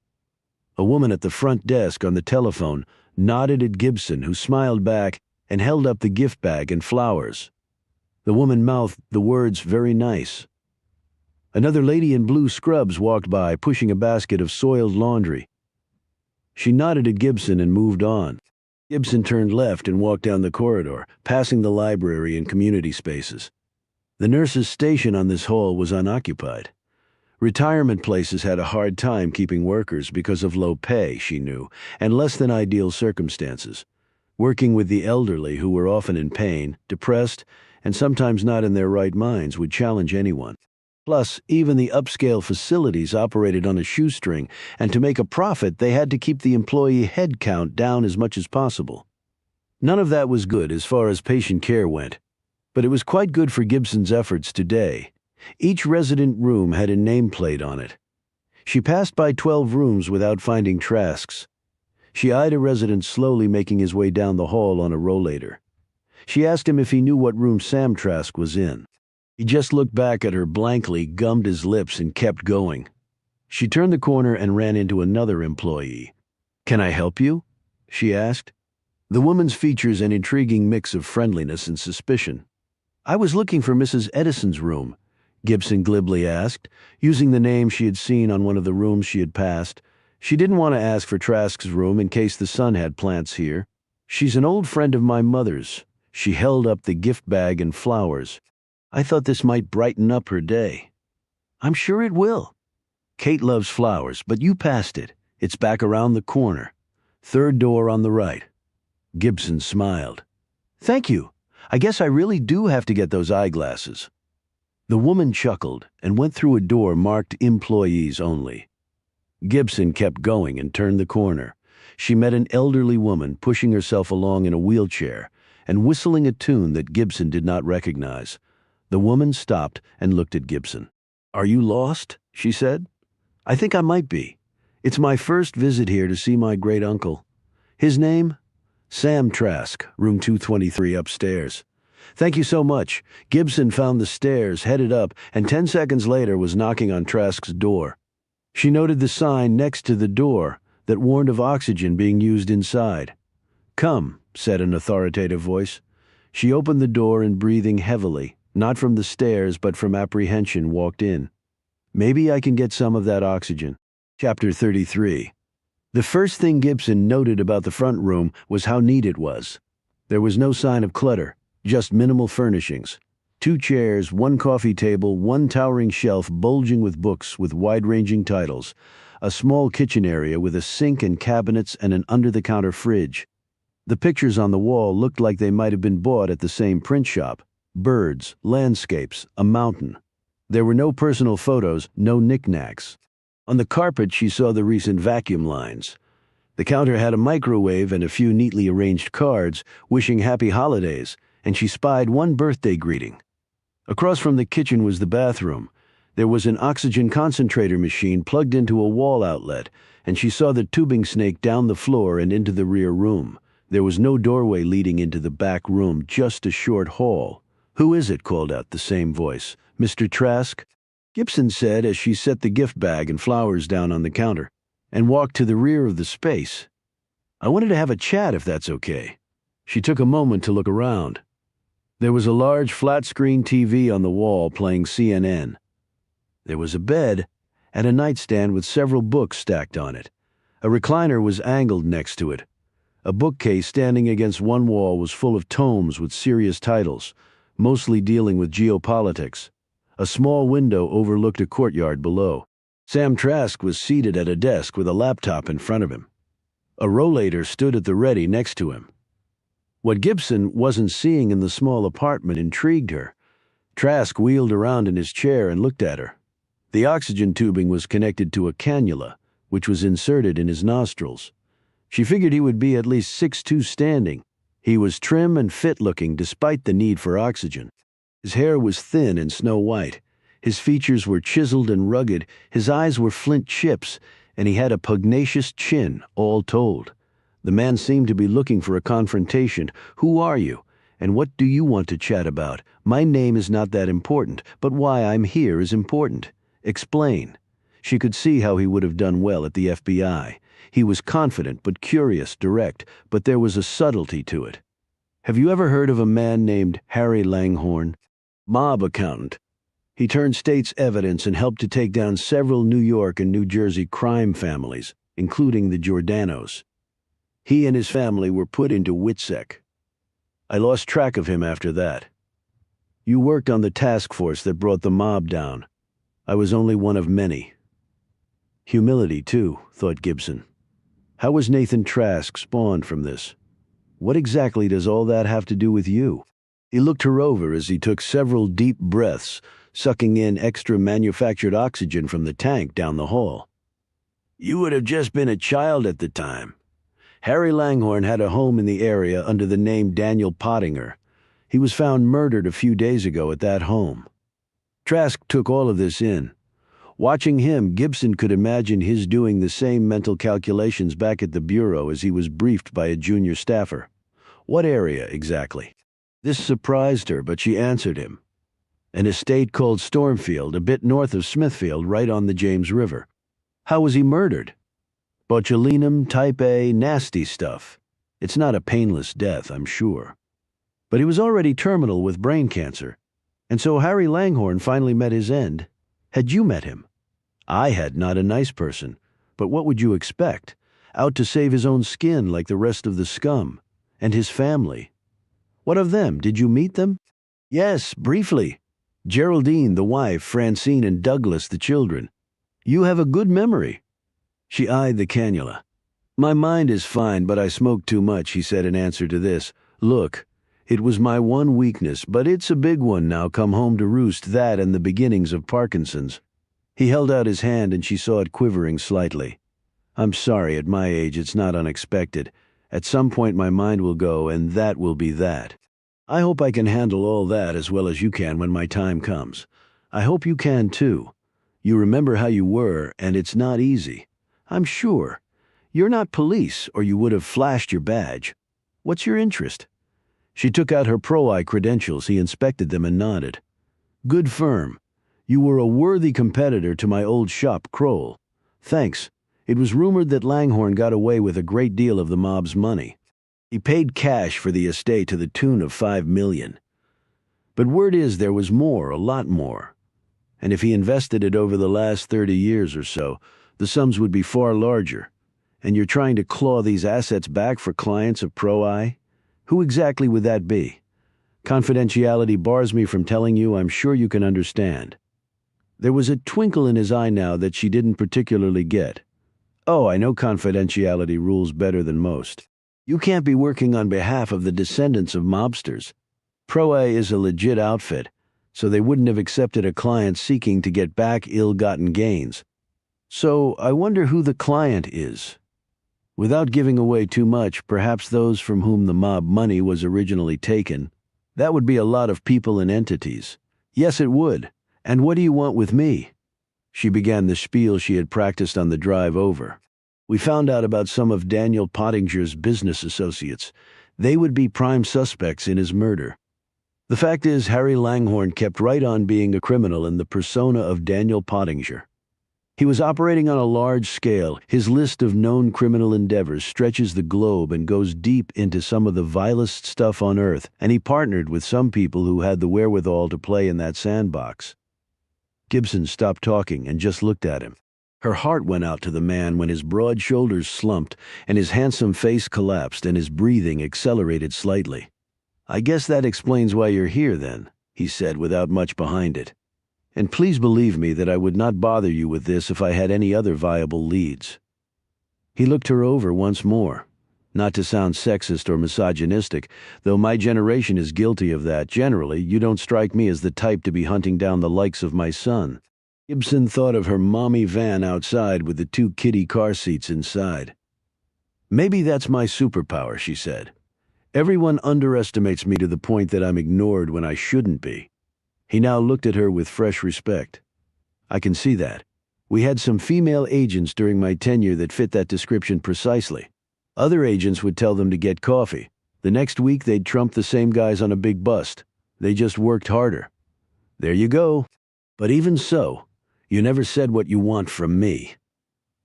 A woman at the front desk on the telephone nodded at Gibson, who smiled back and held up the gift bag and flowers. The woman mouthed the words, "Very nice." Another lady in blue scrubs walked by, pushing a basket of soiled laundry. She nodded at Gibson and moved on. Gibson turned left and walked down the corridor, passing the library and community spaces. The nurse's station on this hall was unoccupied. Retirement places had a hard time keeping workers because of low pay, she knew, and less than ideal circumstances. Working with the elderly, who were often in pain, depressed, and sometimes not in their right minds, would challenge anyone. Plus, even the upscale facilities operated on a shoestring, and to make a profit, they had to keep the employee head count down as much as possible. None of that was good as far as patient care went, but it was quite good for Gibson's efforts today. Each resident room had a nameplate on it. She passed by 12 rooms without finding Trask's. She eyed a resident slowly making his way down the hall on a rollator. She asked him if he knew what room Sam Trask was in. He just looked back at her blankly, gummed his lips, and kept going. She turned the corner and ran into another employee. "Can I help you?" she asked. The woman's features an intriguing mix of friendliness and suspicion. "I was looking for Mrs. Edison's room," Gibson glibly asked, using the name she had seen on one of the rooms she had passed. She didn't want to ask for Trask's room in case the son had plants here. She's an old friend of my mother's. She held up the gift bag and flowers. I thought this might brighten up her day. I'm sure it will. Kate loves flowers, but you passed it. It's back around the corner. Third door on the right. Gibson smiled. Thank you. I guess I really do have to get those eyeglasses. The woman chuckled and went through a door marked employees only. Gibson kept going and turned the corner. She met an elderly woman pushing herself along in a wheelchair and whistling a tune that Gibson did not recognize. The woman stopped and looked at Gibson. Are you lost? She said. I think I might be. It's my first visit here to see my great-uncle. His name? Sam Trask, room 223 upstairs. Thank you so much. Gibson found the stairs, headed up, and 10 seconds later was knocking on Trask's door. She noted the sign next to the door that warned of oxygen being used inside. Come, said an authoritative voice. She opened the door and, breathing heavily, not from the stairs but from apprehension, walked in. Maybe I can get some of that oxygen. Chapter 33. The first thing Gibson noted about the front room was how neat it was. There was no sign of clutter, just minimal furnishings. 2 chairs, 1 coffee table, 1 towering shelf bulging with books with wide-ranging titles, a small kitchen area with a sink and cabinets and an under-the-counter fridge. The pictures on the wall looked like they might have been bought at the same print shop. Birds, landscapes, a mountain. There were no personal photos, no knickknacks. On the carpet she saw the recent vacuum lines. The counter had a microwave and a few neatly arranged cards wishing happy holidays, and she spied 1 birthday greeting. Across from the kitchen was the bathroom. There was an oxygen concentrator machine plugged into a wall outlet, and she saw the tubing snake down the floor and into the rear room. There was no doorway leading into the back room, just a short hall. Who is it? Called out the same voice. Mr. Trask? Gibson said as she set the gift bag and flowers down on the counter and walked to the rear of the space. I wanted to have a chat if that's okay. She took a moment to look around. There was a large flat-screen TV on the wall playing CNN. There was a bed and a nightstand with several books stacked on it. A recliner was angled next to it. A bookcase standing against one wall was full of tomes with serious titles, mostly dealing with geopolitics. A small window overlooked a courtyard below. Sam Trask was seated at a desk with a laptop in front of him. A rollator stood at the ready next to him. What Gibson wasn't seeing in the small apartment intrigued her. Trask wheeled around in his chair and looked at her. The oxygen tubing was connected to a cannula, which was inserted in his nostrils. She figured he would be at least 6'2" standing. He was trim and fit-looking despite the need for oxygen. His hair was thin and snow-white. His features were chiseled and rugged, his eyes were flint chips, and he had a pugnacious chin, all told. The man seemed to be looking for a confrontation. Who are you? And what do you want to chat about? My name is not that important, but why I'm here is important. Explain. She could see how he would have done well at the FBI. He was confident but curious, direct, but there was a subtlety to it. Have you ever heard of a man named Harry Langhorne? Mob accountant. He turned state's evidence and helped to take down several New York and New Jersey crime families, including the Giordanos. He and his family were put into WITSEC. I lost track of him after that. You worked on the task force that brought the mob down. I was only one of many. Humility, too, thought Gibson. How was Nathan Trask spawned from this? What exactly does all that have to do with you? He looked her over as he took several deep breaths, sucking in extra manufactured oxygen from the tank down the hall. You would have just been a child at the time. Harry Langhorne had a home in the area under the name Daniel Pottinger. He was found murdered a few days ago at that home. Trask took all of this in. Watching him, Gibson could imagine his doing the same mental calculations back at the bureau as he was briefed by a junior staffer. What area, exactly? This surprised her, but she answered him. An estate called Stormfield, a bit north of Smithfield, right on the James River. How was he murdered? Botulinum type A, nasty stuff. It's not a painless death, I'm sure. But he was already terminal with brain cancer, and so Harry Langhorne finally met his end. Had you met him? I had, not a nice person, but what would you expect? Out to save his own skin like the rest of the scum. And his family. What of them? Did you meet them? Yes, briefly. Geraldine, the wife, Francine, and Douglas, the children. You have a good memory. She eyed the cannula. My mind is fine, but I smoke too much, he said in answer to this. Look, it was my one weakness, but it's a big one now, come home to roost, that and the beginnings of Parkinson's. He held out his hand and she saw it quivering slightly. I'm sorry, at my age it's not unexpected. At some point my mind will go, and that will be that. I hope I can handle all that as well as you can when my time comes. I hope you can too. You remember how you were, and it's not easy. I'm sure. You're not police, or you would have flashed your badge. What's your interest? She took out her pro-I credentials. He inspected them and nodded. Good firm. You were a worthy competitor to my old shop, Kroll. Thanks. It was rumored that Langhorne got away with a great deal of the mob's money. He paid cash for the estate to the tune of $5 million. But word is there was more, a lot more. And if he invested it over the last 30 years or so, the sums would be far larger. And you're trying to claw these assets back for clients of Pro-I? Who exactly would that be? Confidentiality bars me from telling you. I'm sure you can understand. There was a twinkle in his eye now that she didn't particularly get. Oh, I know confidentiality rules better than most. You can't be working on behalf of the descendants of mobsters. Pro-I is a legit outfit, so they wouldn't have accepted a client seeking to get back ill-gotten gains. So I wonder who the client is. Without giving away too much, perhaps those from whom the mob money was originally taken. That would be a lot of people and entities. Yes, it would. And what do you want with me? She began the spiel she had practiced on the drive over. We found out about some of Daniel Pottinger's business associates. They would be prime suspects in his murder. The fact is, Harry Langhorne kept right on being a criminal in the persona of Daniel Pottinger. He was operating on a large scale. His list of known criminal endeavors stretches the globe and goes deep into some of the vilest stuff on earth, and he partnered with some people who had the wherewithal to play in that sandbox. Gibson stopped talking and just looked at him. Her heart went out to the man when his broad shoulders slumped and his handsome face collapsed and his breathing accelerated slightly. I guess that explains why you're here then, he said without much behind it. And please believe me that I would not bother you with this if I had any other viable leads. He looked her over once more. Not to sound sexist or misogynistic, though my generation is guilty of that generally, you don't strike me as the type to be hunting down the likes of my son. Gibson thought of her mommy van outside with the 2 kiddie car seats inside. Maybe that's my superpower, she said. Everyone underestimates me to the point that I'm ignored when I shouldn't be. He now looked at her with fresh respect. I can see that. We had some female agents during my tenure that fit that description precisely. Other agents would tell them to get coffee. The next week they'd trump the same guys on a big bust. They just worked harder. There you go. But even so, you never said what you want from me.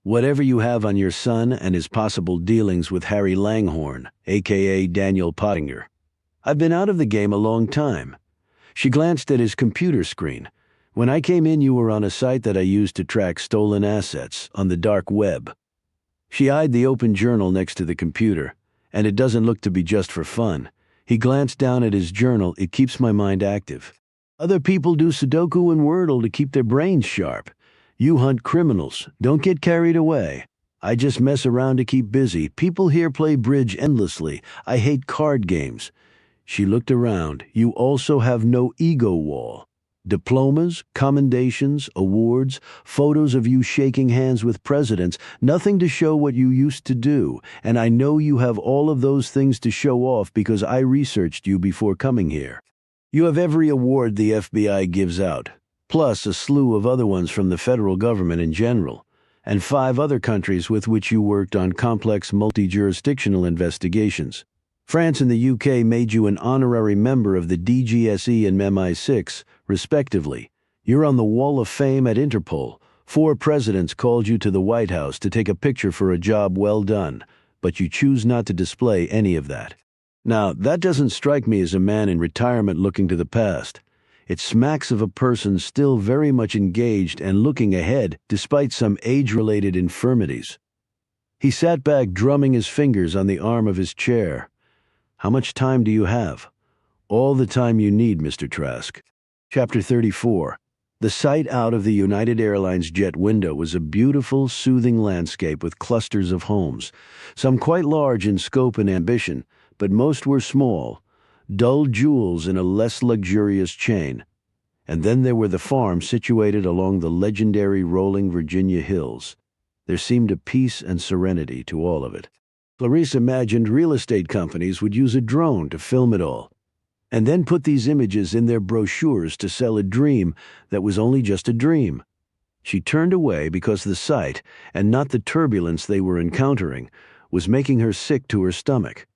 Whatever you have on your son and his possible dealings with Harry Langhorne, a.k.a. Daniel Pottinger. I've been out of the game a long time. She glanced at his computer screen. When I came in, you were on a site that I used to track stolen assets on the dark web. She eyed the open journal next to the computer, and it doesn't look to be just for fun. He glanced down at his journal. It keeps my mind active. Other people do Sudoku and Wordle to keep their brains sharp. You hunt criminals. Don't get carried away. I just mess around to keep busy. People here play bridge endlessly. I hate card games. She looked around. You also have no ego wall. Diplomas, commendations, awards, photos of you shaking hands with presidents, nothing to show what you used to do, and I know you have all of those things to show off because I researched you before coming here. You have every award the FBI gives out, plus a slew of other ones from the federal government in general, and 5 other countries with which you worked on complex multi-jurisdictional investigations. France and the UK made you an honorary member of the DGSE and MI6, respectively. You're on the Wall of Fame at Interpol. 4 presidents called you to the White House to take a picture for a job well done, but you choose not to display any of that. Now, that doesn't strike me as a man in retirement looking to the past. It smacks of a person still very much engaged and looking ahead despite some age-related infirmities. He sat back drumming his fingers on the arm of his chair. "How much time do you have?" "All the time you need, Mr. Trask." Chapter 34. The sight out of the United Airlines jet window was a beautiful, soothing landscape with clusters of homes, some quite large in scope and ambition, but most were small, dull jewels in a less luxurious chain. And then there were the farms situated along the legendary rolling Virginia hills. There seemed a peace and serenity to all of it. Clarice imagined real estate companies would use a drone to film it all, and then put these images in their brochures to sell a dream that was only just a dream. She turned away because the sight, and not the turbulence they were encountering, was making her sick to her stomach.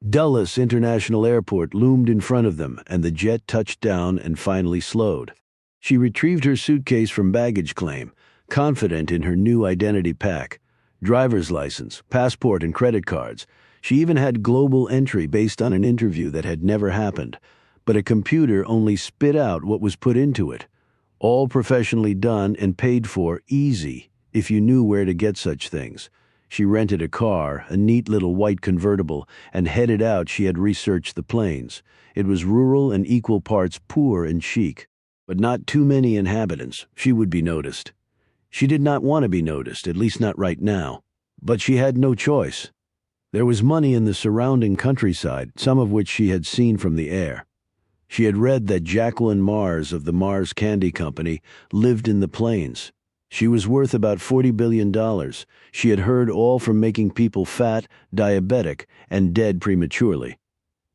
Dulles International Airport loomed in front of them, and the jet touched down and finally slowed. She retrieved her suitcase from baggage claim, confident in her new identity pack. Driver's license, passport, and credit cards. She even had global entry based on an interview that had never happened, but a computer only spit out what was put into it. All professionally done and paid for easy, if you knew where to get such things. She rented a car, a neat little white convertible, and headed out. She had researched the plains. It was rural and equal parts poor and chic, but not too many inhabitants. She would be noticed. She did not want to be noticed, at least not right now, but she had no choice. There was money in the surrounding countryside, some of which she had seen from the air. She had read that Jacqueline Mars of the Mars Candy Company lived in the plains. She was worth about $40 billion. She had heard all from making people fat, diabetic, and dead prematurely.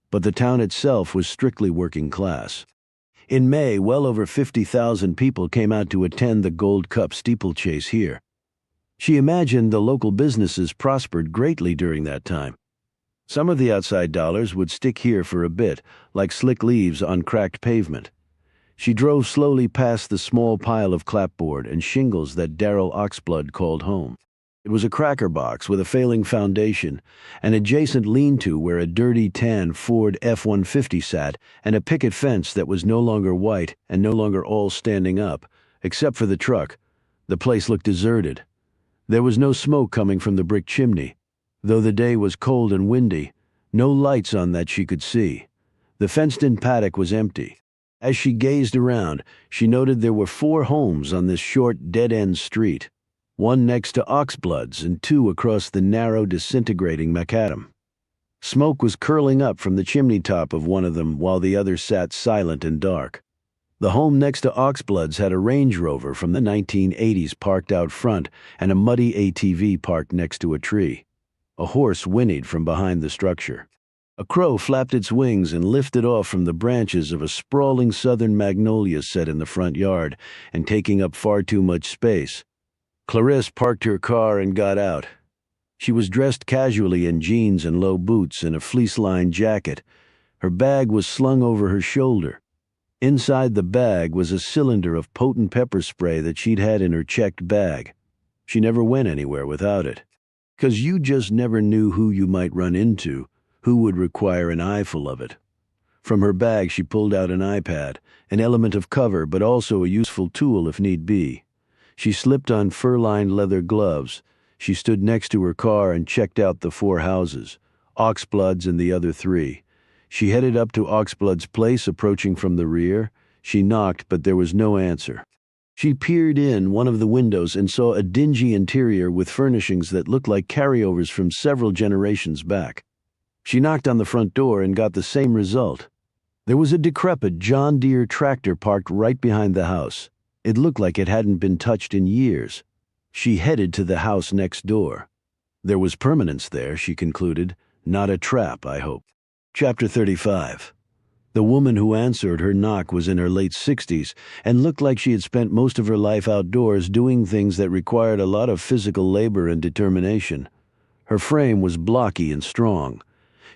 But the town itself was strictly working class. In May, well over 50,000 people came out to attend the Gold Cup steeplechase here. She imagined the local businesses prospered greatly during that time. Some of the outside dollars would stick here for a bit, like slick leaves on cracked pavement. She drove slowly past the small pile of clapboard and shingles that Darrell Oxblood called home. It was a cracker box with a failing foundation, an adjacent lean-to where a dirty tan Ford F-150 sat, and a picket fence that was no longer white and no longer all standing up, except for the truck. The place looked deserted. There was no smoke coming from the brick chimney. Though the day was cold and windy, no lights on that she could see. The fenced-in paddock was empty. As she gazed around, she noted there were 4 homes on this short, dead-end street, one next to Oxblood's and 2 across the narrow, disintegrating macadam. Smoke was curling up from the chimney top of one of them while the other sat silent and dark. The home next to Oxblood's had a Range Rover from the 1980s parked out front and a muddy ATV parked next to a tree. A horse whinnied from behind the structure. A crow flapped its wings and lifted off from the branches of a sprawling southern magnolia set in the front yard and taking up far too much space. Clarice parked her car and got out. She was dressed casually in jeans and low boots and a fleece-lined jacket. Her bag was slung over her shoulder. Inside the bag was a cylinder of potent pepper spray that she'd had in her checked bag. She never went anywhere without it. 'Cause you just never knew who you might run into, who would require an eyeful of it. From her bag she pulled out an iPad, an element of cover but also a useful tool if need be. She slipped on fur-lined leather gloves. She stood next to her car and checked out the 4 houses, Oxblood's and the other 3. She headed up to Oxblood's place, approaching from the rear. She knocked, but there was no answer. She peered in one of the windows and saw a dingy interior with furnishings that looked like carryovers from several generations back. She knocked on the front door and got the same result. There was a decrepit John Deere tractor parked right behind the house. It looked like it hadn't been touched in years. She headed to the house next door. There was permanence there, she concluded. Not a trap, I hope. Chapter 35. The woman who answered her knock was in her late 60s and looked like she had spent most of her life outdoors doing things that required a lot of physical labor and determination. Her frame was blocky and strong.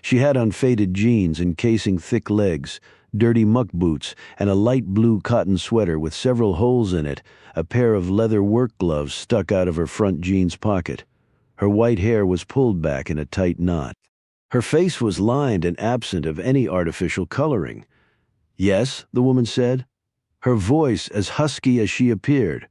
She had unfaded jeans encasing thick legs, dirty muck boots, and a light blue cotton sweater with several holes in it, a pair of leather work gloves stuck out of her front jeans pocket. Her white hair was pulled back in a tight knot. Her face was lined and absent of any artificial coloring. "Yes," the woman said. her voice as husky as she appeared.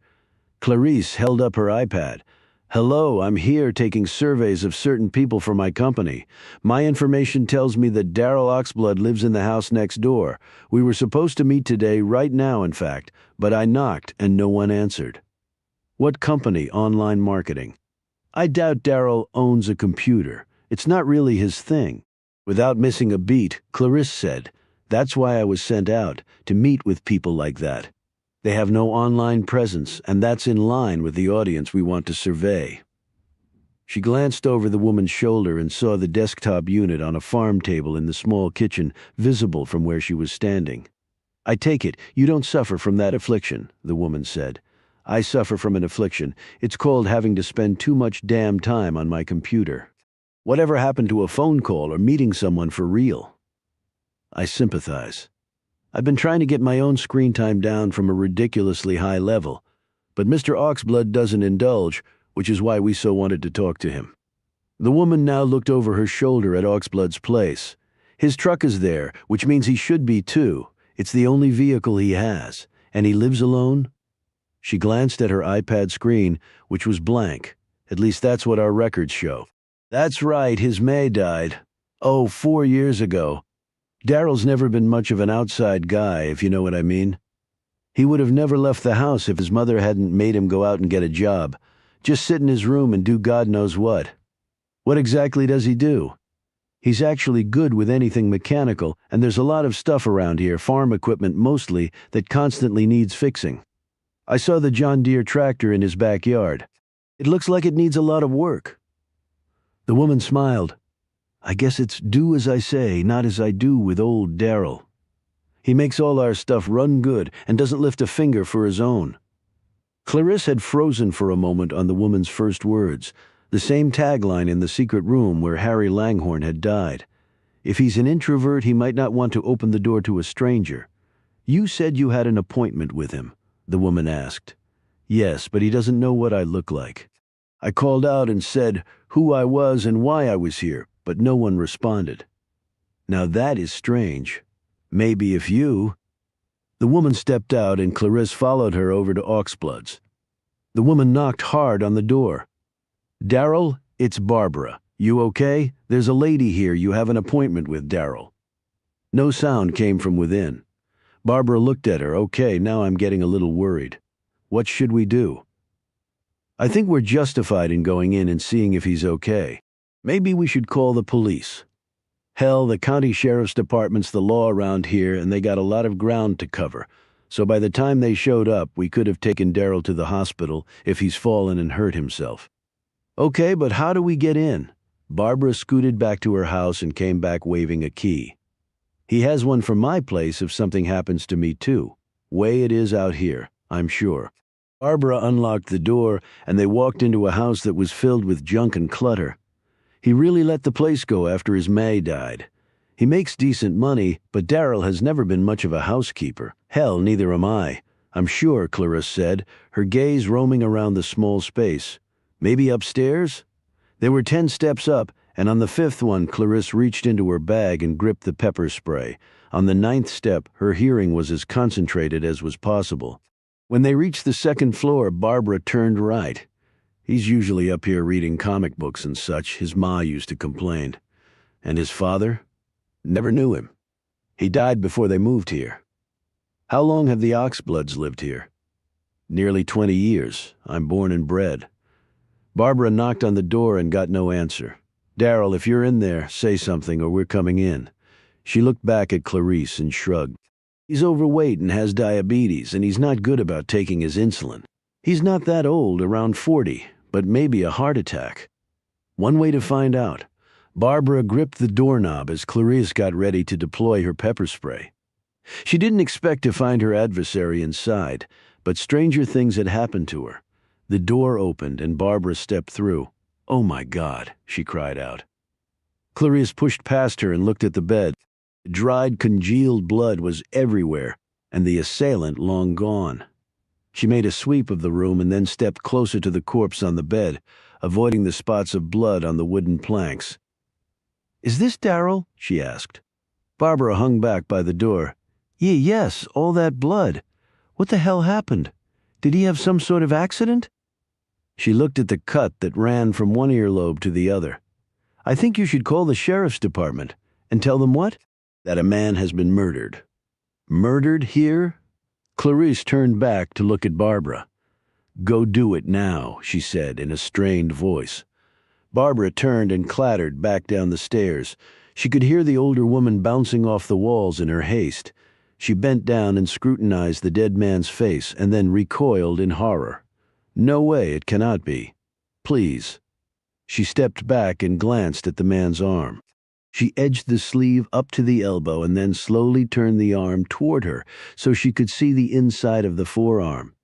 Clarice held up her iPad. "Hello, I'm here taking surveys of certain people for my company. My information tells me that Daryl Oxblood lives in the house next door. We were supposed to meet today, right now in fact, but I knocked and no one answered." "What company? Online marketing?" "I doubt Daryl owns a computer. It's not really his thing." Without missing a beat, Clarice said, "That's why I was sent out, to meet with people like that. They have no online presence, and that's in line with the audience we want to survey." She glanced over the woman's shoulder and saw the desktop unit on a farm table in the small kitchen, visible from where she was standing. "I take it you don't suffer from that affliction," the woman said. "I suffer from an affliction. It's called having to spend too much damn time on my computer. Whatever happened to a phone call or meeting someone for real?" "I sympathize. I've been trying to get my own screen time down from a ridiculously high level, but Mr. Oxblood doesn't indulge, which is why we so wanted to talk to him." The woman now looked over her shoulder at Oxblood's place. "His truck is there, which means he should be too. It's the only vehicle he has. And he lives alone?" She glanced at her iPad screen, which was blank. "At least that's what our records show." "That's right, his May died. Oh, 4 years ago. Daryl's never been much of an outside guy, if you know what I mean. He would have never left the house if his mother hadn't made him go out and get a job. Just sit in his room and do God knows what." "What exactly does he do?" "He's actually good with anything mechanical, and there's a lot of stuff around here, farm equipment mostly, that constantly needs fixing. I saw the John Deere tractor in his backyard. It looks like it needs a lot of work." The woman smiled. "I guess it's do as I say, not as I do with old Daryl. He makes all our stuff run good and doesn't lift a finger for his own." Clarice had frozen for a moment on the woman's first words, the same tagline in the secret room where Harry Langhorne had died. If he's an introvert, he might not want to open the door to a stranger. "You said you had an appointment with him?" the woman asked. "Yes, but he doesn't know what I look like. I called out and said who I was and why I was here, but no one responded. Now that is strange. Maybe if you—" The woman stepped out and Clarice followed her over to Oxblood's. The woman knocked hard on the door. "Daryl, it's Barbara. You okay? There's a lady here you have an appointment with, Daryl." No sound came from within. Barbara looked at her. "Okay, now I'm getting a little worried. What should we do?" "I think we're justified in going in and seeing if he's okay. Maybe we should call the police. Hell, the county sheriff's department's the law around here, and they got a lot of ground to cover. So by the time they showed up, we could have taken Daryl to the hospital if he's fallen and hurt himself." "Okay, but how do we get in?" Barbara scooted back to her house and came back waving a key. "He has one for my place if something happens to me too. Way it is out here, I'm sure." Barbara unlocked the door, and they walked into a house that was filled with junk and clutter. He really let the place go after his May died. He makes decent money, but Daryl has never been much of a housekeeper. Hell, neither am I. I'm sure, Clarice said, her gaze roaming around the small space. "Maybe upstairs?" They were 10 steps up, and on the 5th one, Clarice reached into her bag and gripped the pepper spray. On the 9th step, her hearing was as concentrated as was possible. When they reached the 2nd floor, Barbara turned right. "He's usually up here reading comic books and such," his ma used to complain. "And his father? Never knew him. He died before they moved here." "How long have the Oxbloods lived here?" "Nearly 20 years. I'm born and bred." Barbara knocked on the door and got no answer. "Daryl, if you're in there, say something or we're coming in." She looked back at Clarice and shrugged. "He's overweight and has diabetes, and he's not good about taking his insulin. He's not that old, around 40, but maybe a heart attack. One way to find out." Barbara gripped the doorknob as Clarice got ready to deploy her pepper spray. She didn't expect to find her adversary inside, but stranger things had happened to her. The door opened and Barbara stepped through. "Oh my God," she cried out. Clarice pushed past her and looked at the bed. Dried, congealed blood was everywhere, and the assailant long gone. She made a sweep of the room and then stepped closer to the corpse on the bed, avoiding the spots of blood on the wooden planks. "Is this Daryl?" she asked. Barbara hung back by the door. Yes, all that blood. What the hell happened? Did he have some sort of accident? She looked at the cut that ran from one earlobe to the other. I think you should call the sheriff's department. And tell them what? That a man has been murdered. Murdered here? Clarice turned back to look at Barbara. Go do it now, she said in a strained voice. Barbara turned and clattered back down the stairs. She could hear the older woman bouncing off the walls in her haste. She bent down and scrutinized the dead man's face and then recoiled in horror. No way, it cannot be. Please. She stepped back and glanced at the man's arm. She edged the sleeve up to the elbow and then slowly turned the arm toward her so she could see the inside of the forearm.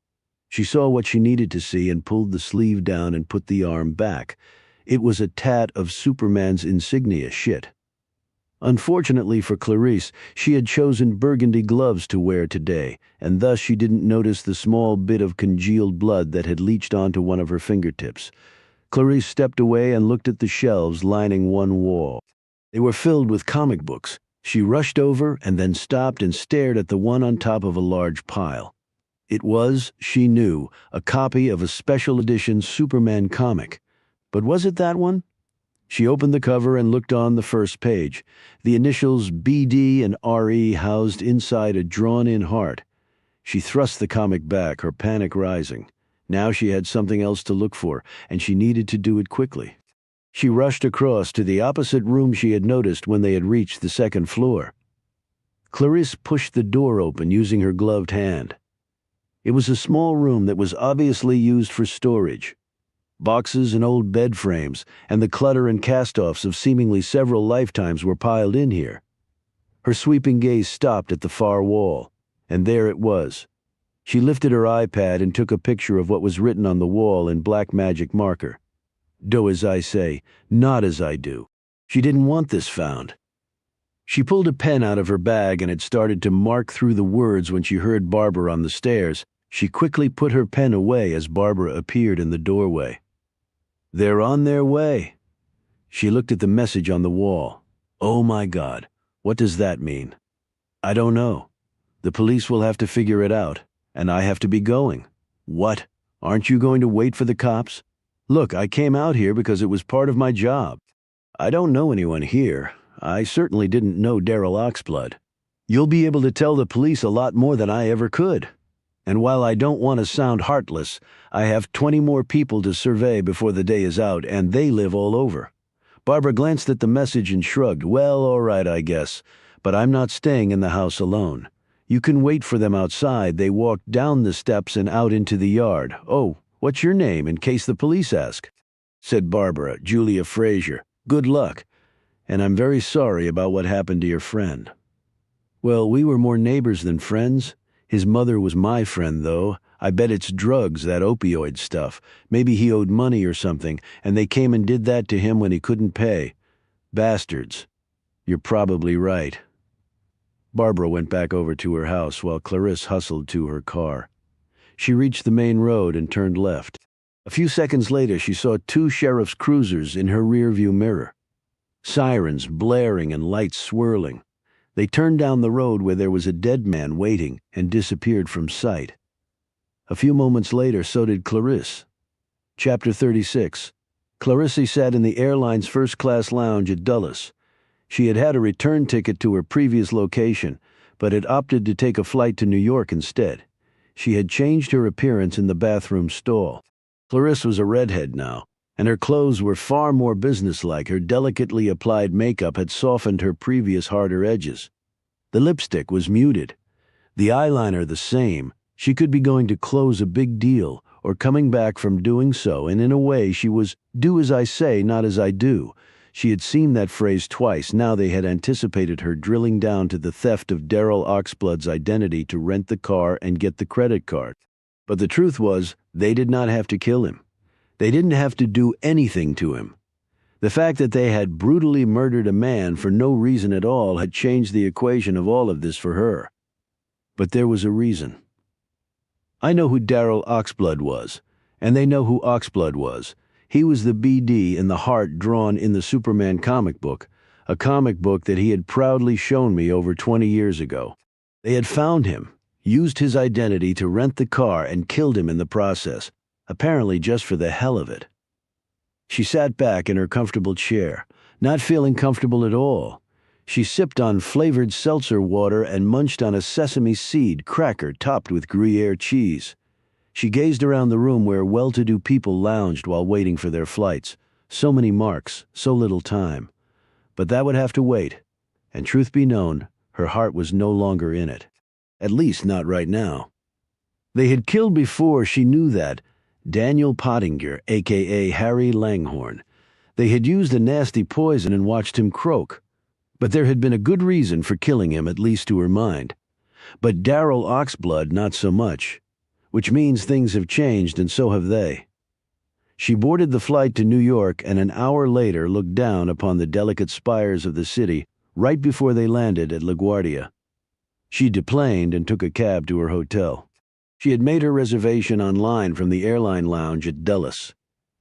She saw what she needed to see and pulled the sleeve down and put the arm back. It was a tat of Superman's insignia shit. Unfortunately for Clarice, she had chosen burgundy gloves to wear today, and thus she didn't notice the small bit of congealed blood that had leached onto one of her fingertips. Clarice stepped away and looked at the shelves lining one wall. They were filled with comic books. She rushed over and then stopped and stared at the one on top of a large pile. It was, she knew, a copy of a special edition Superman comic. But was it that one? She opened the cover and looked on the first page. The initials BD and RE housed inside a drawn-in heart. She thrust the comic back, her panic rising. Now she had something else to look for, and she needed to do it quickly. She rushed across to the opposite room she had noticed when they had reached the second floor. Clarice pushed the door open using her gloved hand. It was a small room that was obviously used for storage. Boxes and old bed frames, and the clutter and cast-offs of seemingly several lifetimes were piled in here. Her sweeping gaze stopped at the far wall, and there it was. She lifted her iPad and took a picture of what was written on the wall in black magic marker. Do as I say, not as I do. She didn't want this found. She pulled a pen out of her bag and had started to mark through the words when she heard Barbara on the stairs. She quickly put her pen away as Barbara appeared in the doorway. They're on their way. She looked at the message on the wall. Oh my God, what does that mean? I don't know. The police will have to figure it out, and I have to be going. What? Aren't you going to wait for the cops? Look, I came out here because it was part of my job. I don't know anyone here. I certainly didn't know Daryl Oxblood. You'll be able to tell the police a lot more than I ever could. And while I don't want to sound heartless, I have 20 more people to survey before the day is out, and they live all over. Barbara glanced at the message and shrugged. Well, all right, I guess. But I'm not staying in the house alone. You can wait for them outside. They walked down the steps and out into the yard. Oh, what's your name, in case the police ask? Said Barbara, Julia Fraser. Good luck. And I'm very sorry about what happened to your friend. Well, we were more neighbors than friends. His mother was my friend, though. I bet it's drugs, that opioid stuff. Maybe he owed money or something, and they came and did that to him when he couldn't pay. Bastards. You're probably right. Barbara went back over to her house while Clarice hustled to her car. She reached the main road and turned left. A few seconds later, she saw 2 sheriff's cruisers in her rearview mirror. Sirens blaring and lights swirling. They turned down the road where there was a dead man waiting and disappeared from sight. A few moments later, so did Clarice. Chapter 36. Clarice sat in the airline's first-class lounge at Dulles. She had had a return ticket to her previous location, but had opted to take a flight to New York instead. She had changed her appearance in the bathroom stall. Clarice was a redhead now, and her clothes were far more businesslike. Her delicately applied makeup had softened her previous harder edges. The lipstick was muted. The eyeliner the same. She could be going to close a big deal, or coming back from doing so, and in a way she was do as I say, not as I do. She had seen that phrase twice. Now they had anticipated her drilling down to the theft of Daryl Oxblood's identity to rent the car and get the credit card. But the truth was, they did not have to kill him. They didn't have to do anything to him. The fact that they had brutally murdered a man for no reason at all had changed the equation of all of this for her. But there was a reason. I know who Daryl Oxblood was, and they know who Oxblood was. He was the BD in the heart drawn in the Superman comic book, a comic book that he had proudly shown me over 20 years ago. They had found him, used his identity to rent the car and killed him in the process, apparently just for the hell of it. She sat back in her comfortable chair, not feeling comfortable at all. She sipped on flavored seltzer water and munched on a sesame seed cracker topped with Gruyere cheese. She gazed around the room where well-to-do people lounged while waiting for their flights. So many marks, so little time. But that would have to wait. And truth be known, her heart was no longer in it. At least not right now. They had killed before, she knew that. Daniel Pottinger, a.k.a. Harry Langhorne. They had used a nasty poison and watched him croak. But there had been a good reason for killing him, at least to her mind. But Darrell Oxblood, not so much. Which means things have changed, and so have they. She boarded the flight to New York and an hour later looked down upon the delicate spires of the city right before they landed at LaGuardia. She deplaned and took a cab to her hotel. She had made her reservation online from the airline lounge at Dulles.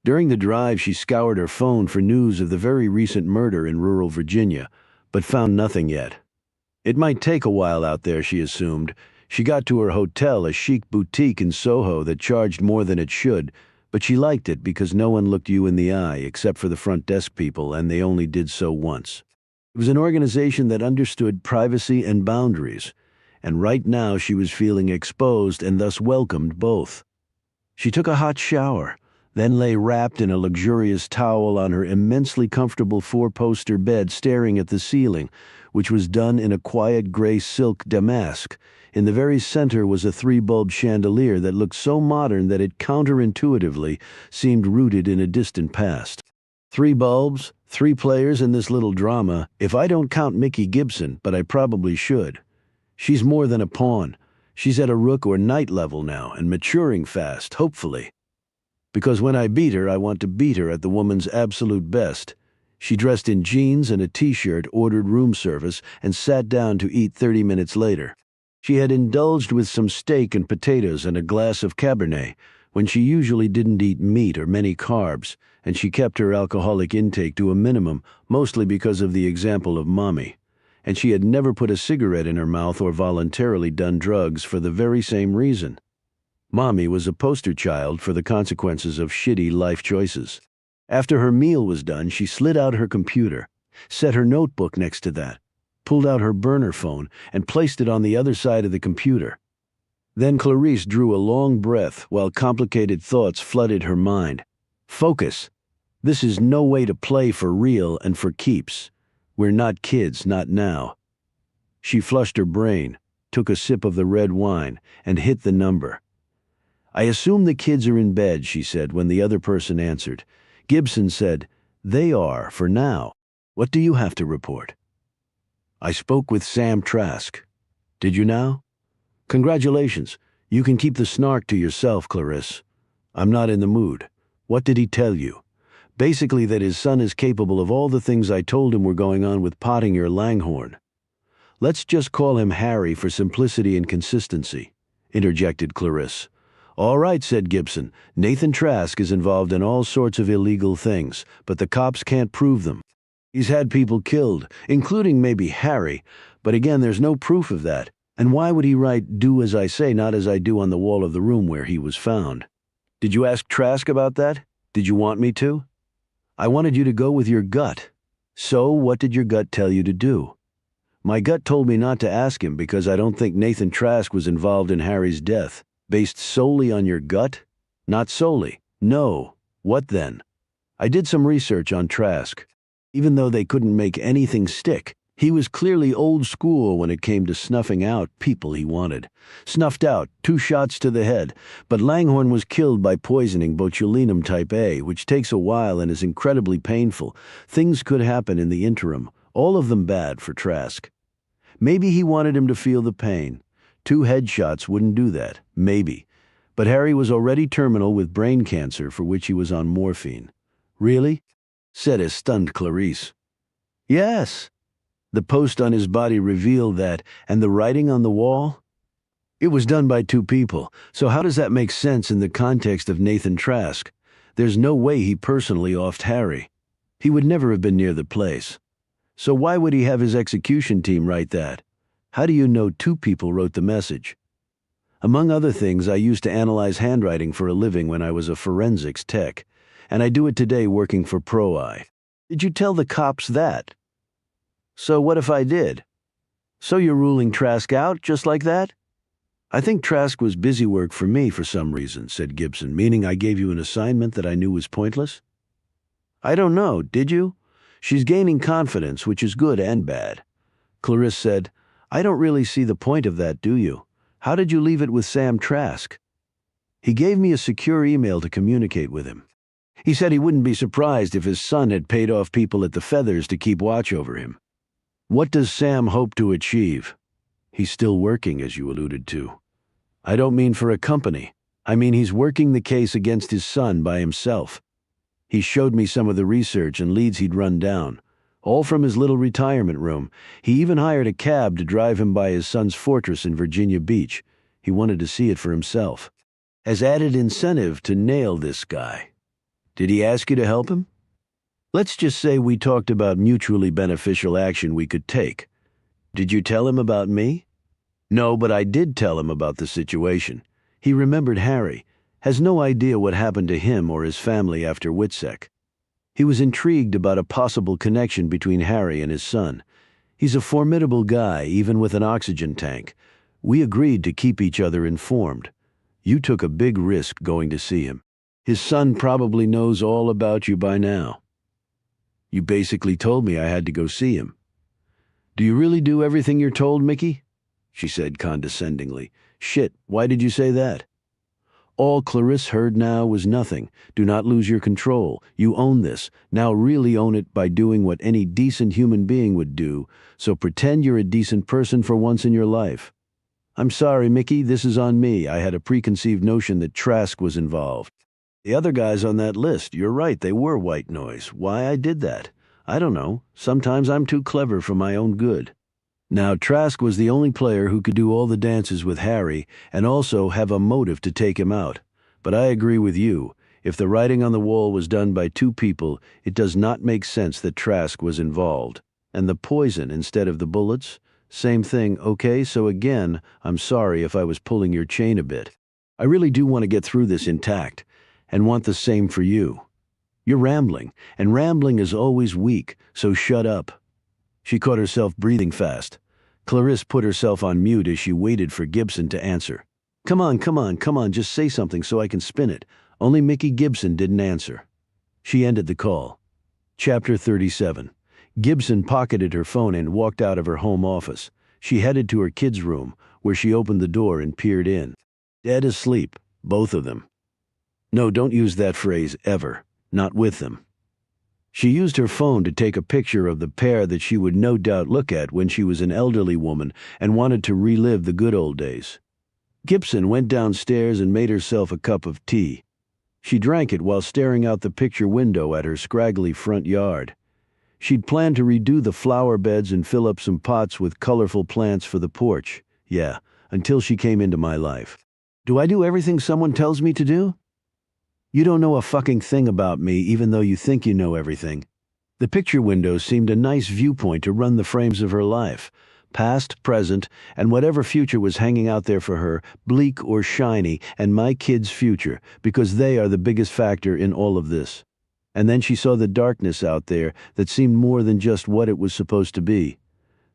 During the drive, she scoured her phone for news of the very recent murder in rural Virginia, but found nothing yet. It might take a while out there, she assumed. She got to her hotel, a chic boutique in Soho that charged more than it should, but she liked it because no one looked you in the eye except for the front desk people, and they only did so once. It was an organization that understood privacy and boundaries, and right now she was feeling exposed and thus welcomed both. She took a hot shower, then lay wrapped in a luxurious towel on her immensely comfortable four-poster bed staring at the ceiling, which was done in a quiet gray silk damask. In the very center was a three-bulb chandelier that looked so modern that it counterintuitively seemed rooted in a distant past. 3 bulbs, 3 players in this little drama, if I don't count Mickey Gibson, but I probably should. She's more than a pawn. She's at a rook or knight level now, and maturing fast, hopefully. Because when I beat her, I want to beat her at the woman's absolute best. She dressed in jeans and a t-shirt, ordered room service, and sat down to eat 30 minutes later. She had indulged with some steak and potatoes and a glass of Cabernet, when she usually didn't eat meat or many carbs, and she kept her alcoholic intake to a minimum, mostly because of the example of Mommy. And she had never put a cigarette in her mouth or voluntarily done drugs for the very same reason. Mommy was a poster child for the consequences of shitty life choices. After her meal was done, she slid out her computer, set her notebook next to that, pulled out her burner phone, and placed it on the other side of the computer. Then Clarice drew a long breath while complicated thoughts flooded her mind. Focus. This is no way to play for real and for keeps. We're not kids, not now. She flushed her brain, took a sip of the red wine, and hit the number. I assume the kids are in bed, she said when the other person answered. Gibson said, They are, for now. What do you have to report? I spoke with Sam Trask. Did you now? Congratulations. You can keep the snark to yourself, Clarice. I'm not in the mood. What did he tell you? Basically that his son is capable of all the things I told him were going on with Pottinger Langhorne. Let's just call him Harry for simplicity and consistency, interjected Clarice. All right, said Gibson. Nathan Trask is involved in all sorts of illegal things, but the cops can't prove them. He's had people killed, including maybe Harry, but again, there's no proof of that. And why would he write, do as I say, not as I do on the wall of the room where he was found? Did you ask Trask about that? Did you want me to? I wanted you to go with your gut. So, what did your gut tell you to do? My gut told me not to ask him because I don't think Nathan Trask was involved in Harry's death. Based solely on your gut? Not solely. No. What then? I did some research on Trask. Even though they couldn't make anything stick, he was clearly old school when it came to snuffing out people he wanted. Snuffed out, 2 shots to the head, but Langhorne was killed by poisoning botulinum type A, which takes a while and is incredibly painful. Things could happen in the interim, all of them bad for Trask. Maybe he wanted him to feel the pain. 2 headshots wouldn't do that, maybe. But Harry was already terminal with brain cancer for which he was on morphine. Really? Said a stunned Clarice. Yes. The post on his body revealed that, and the writing on the wall? It was done by 2 people, so how does that make sense in the context of Nathan Trask? There's no way he personally offed Harry. He would never have been near the place. So why would he have his execution team write that? How do you know 2 people wrote the message? Among other things, I used to analyze handwriting for a living when I was a forensics tech, and I do it today working for ProEye. Did you tell the cops that? So what if I did? So you're ruling Trask out just like that? I think Trask was busy work for me for some reason, said Gibson, meaning I gave you an assignment that I knew was pointless? I don't know, did you? She's gaining confidence, which is good and bad. Clarisse said, I don't really see the point of that, do you? How did you leave it with Sam Trask? He gave me a secure email to communicate with him. He said he wouldn't be surprised if his son had paid off people at the Feathers to keep watch over him. What does Sam hope to achieve? He's still working, as you alluded to. I don't mean for a company. I mean he's working the case against his son by himself. He showed me some of the research and leads he'd run down, all from his little retirement room. He even hired a cab to drive him by his son's fortress in Virginia Beach. He wanted to see it for himself. As added incentive to nail this guy. Did he ask you to help him? Let's just say we talked about mutually beneficial action we could take. Did you tell him about me? No, but I did tell him about the situation. He remembered Harry, has no idea what happened to him or his family after Witsec. He was intrigued about a possible connection between Harry and his son. He's a formidable guy, even with an oxygen tank. We agreed to keep each other informed. You took a big risk going to see him. His son probably knows all about you by now. You basically told me I had to go see him. Do you really do everything you're told, Mickey? She said condescendingly. Shit, why did you say that? All Clarisse heard now was nothing. Do not lose your control. You own this. Now really own it by doing what any decent human being would do, so pretend you're a decent person for once in your life. I'm sorry, Mickey, this is on me. I had a preconceived notion that Trask was involved. The other guys on that list, you're right, they were white noise. Why I did that? I don't know. Sometimes I'm too clever for my own good. Now, Trask was the only player who could do all the dances with Harry and also have a motive to take him out. But I agree with you. If the writing on the wall was done by two people, it does not make sense that Trask was involved. And the poison instead of the bullets? Same thing, okay? So again, I'm sorry if I was pulling your chain a bit. I really do want to get through this intact, and want the same for you. You're rambling, and rambling is always weak, so shut up. She caught herself breathing fast. Clarisse put herself on mute as she waited for Gibson to answer. Come on, just say something so I can spin it. Only Mickey Gibson didn't answer. She ended the call. Chapter 37. Gibson pocketed her phone and walked out of her home office. She headed to her kids' room, where she opened the door and peered in. Dead asleep, both of them. No, don't use that phrase ever. Not with them. She used her phone to take a picture of the pair that she would no doubt look at when she was an elderly woman and wanted to relive the good old days. Gibson went downstairs and made herself a cup of tea. She drank it while staring out the picture window at her scraggly front yard. She'd planned to redo the flower beds and fill up some pots with colorful plants for the porch. Yeah, until she came into my life. Do I do everything someone tells me to do? You don't know a fucking thing about me, even though you think you know everything. The picture window seemed a nice viewpoint to run the frames of her life, past, present, and whatever future was hanging out there for her, bleak or shiny, and my kids' future, because they are the biggest factor in all of this. And then she saw the darkness out there that seemed more than just what it was supposed to be.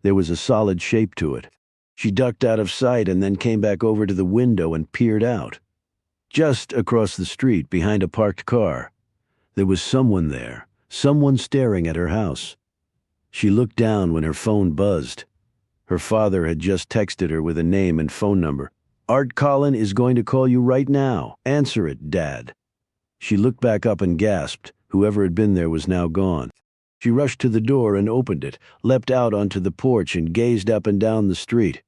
There was a solid shape to it. She ducked out of sight and then came back over to the window and peered out. Just across the street, behind a parked car, there was someone there, someone staring at her house. She looked down when her phone buzzed. Her father had just texted her with a name and phone number. Art Collin is going to call you right now. Answer it, Dad. She looked back up and gasped. Whoever had been there was now gone. She rushed to the door and opened it, leapt out onto the porch and gazed up and down the street.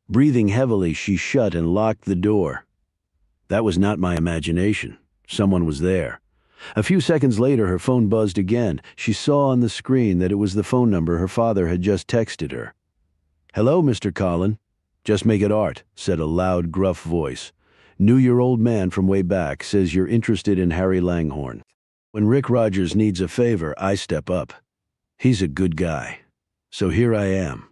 Breathing heavily, she shut and locked the door. That was not my imagination. Someone was there. A few seconds later, her phone buzzed again. She saw on the screen that it was the phone number her father had just texted her. Hello, Mr. Collin. Just make it Art, said a loud, gruff voice. Knew your old man from way back, says you're interested in Harry Langhorne. When Rick Rogers needs a favor, I step up. He's a good guy. So here I am.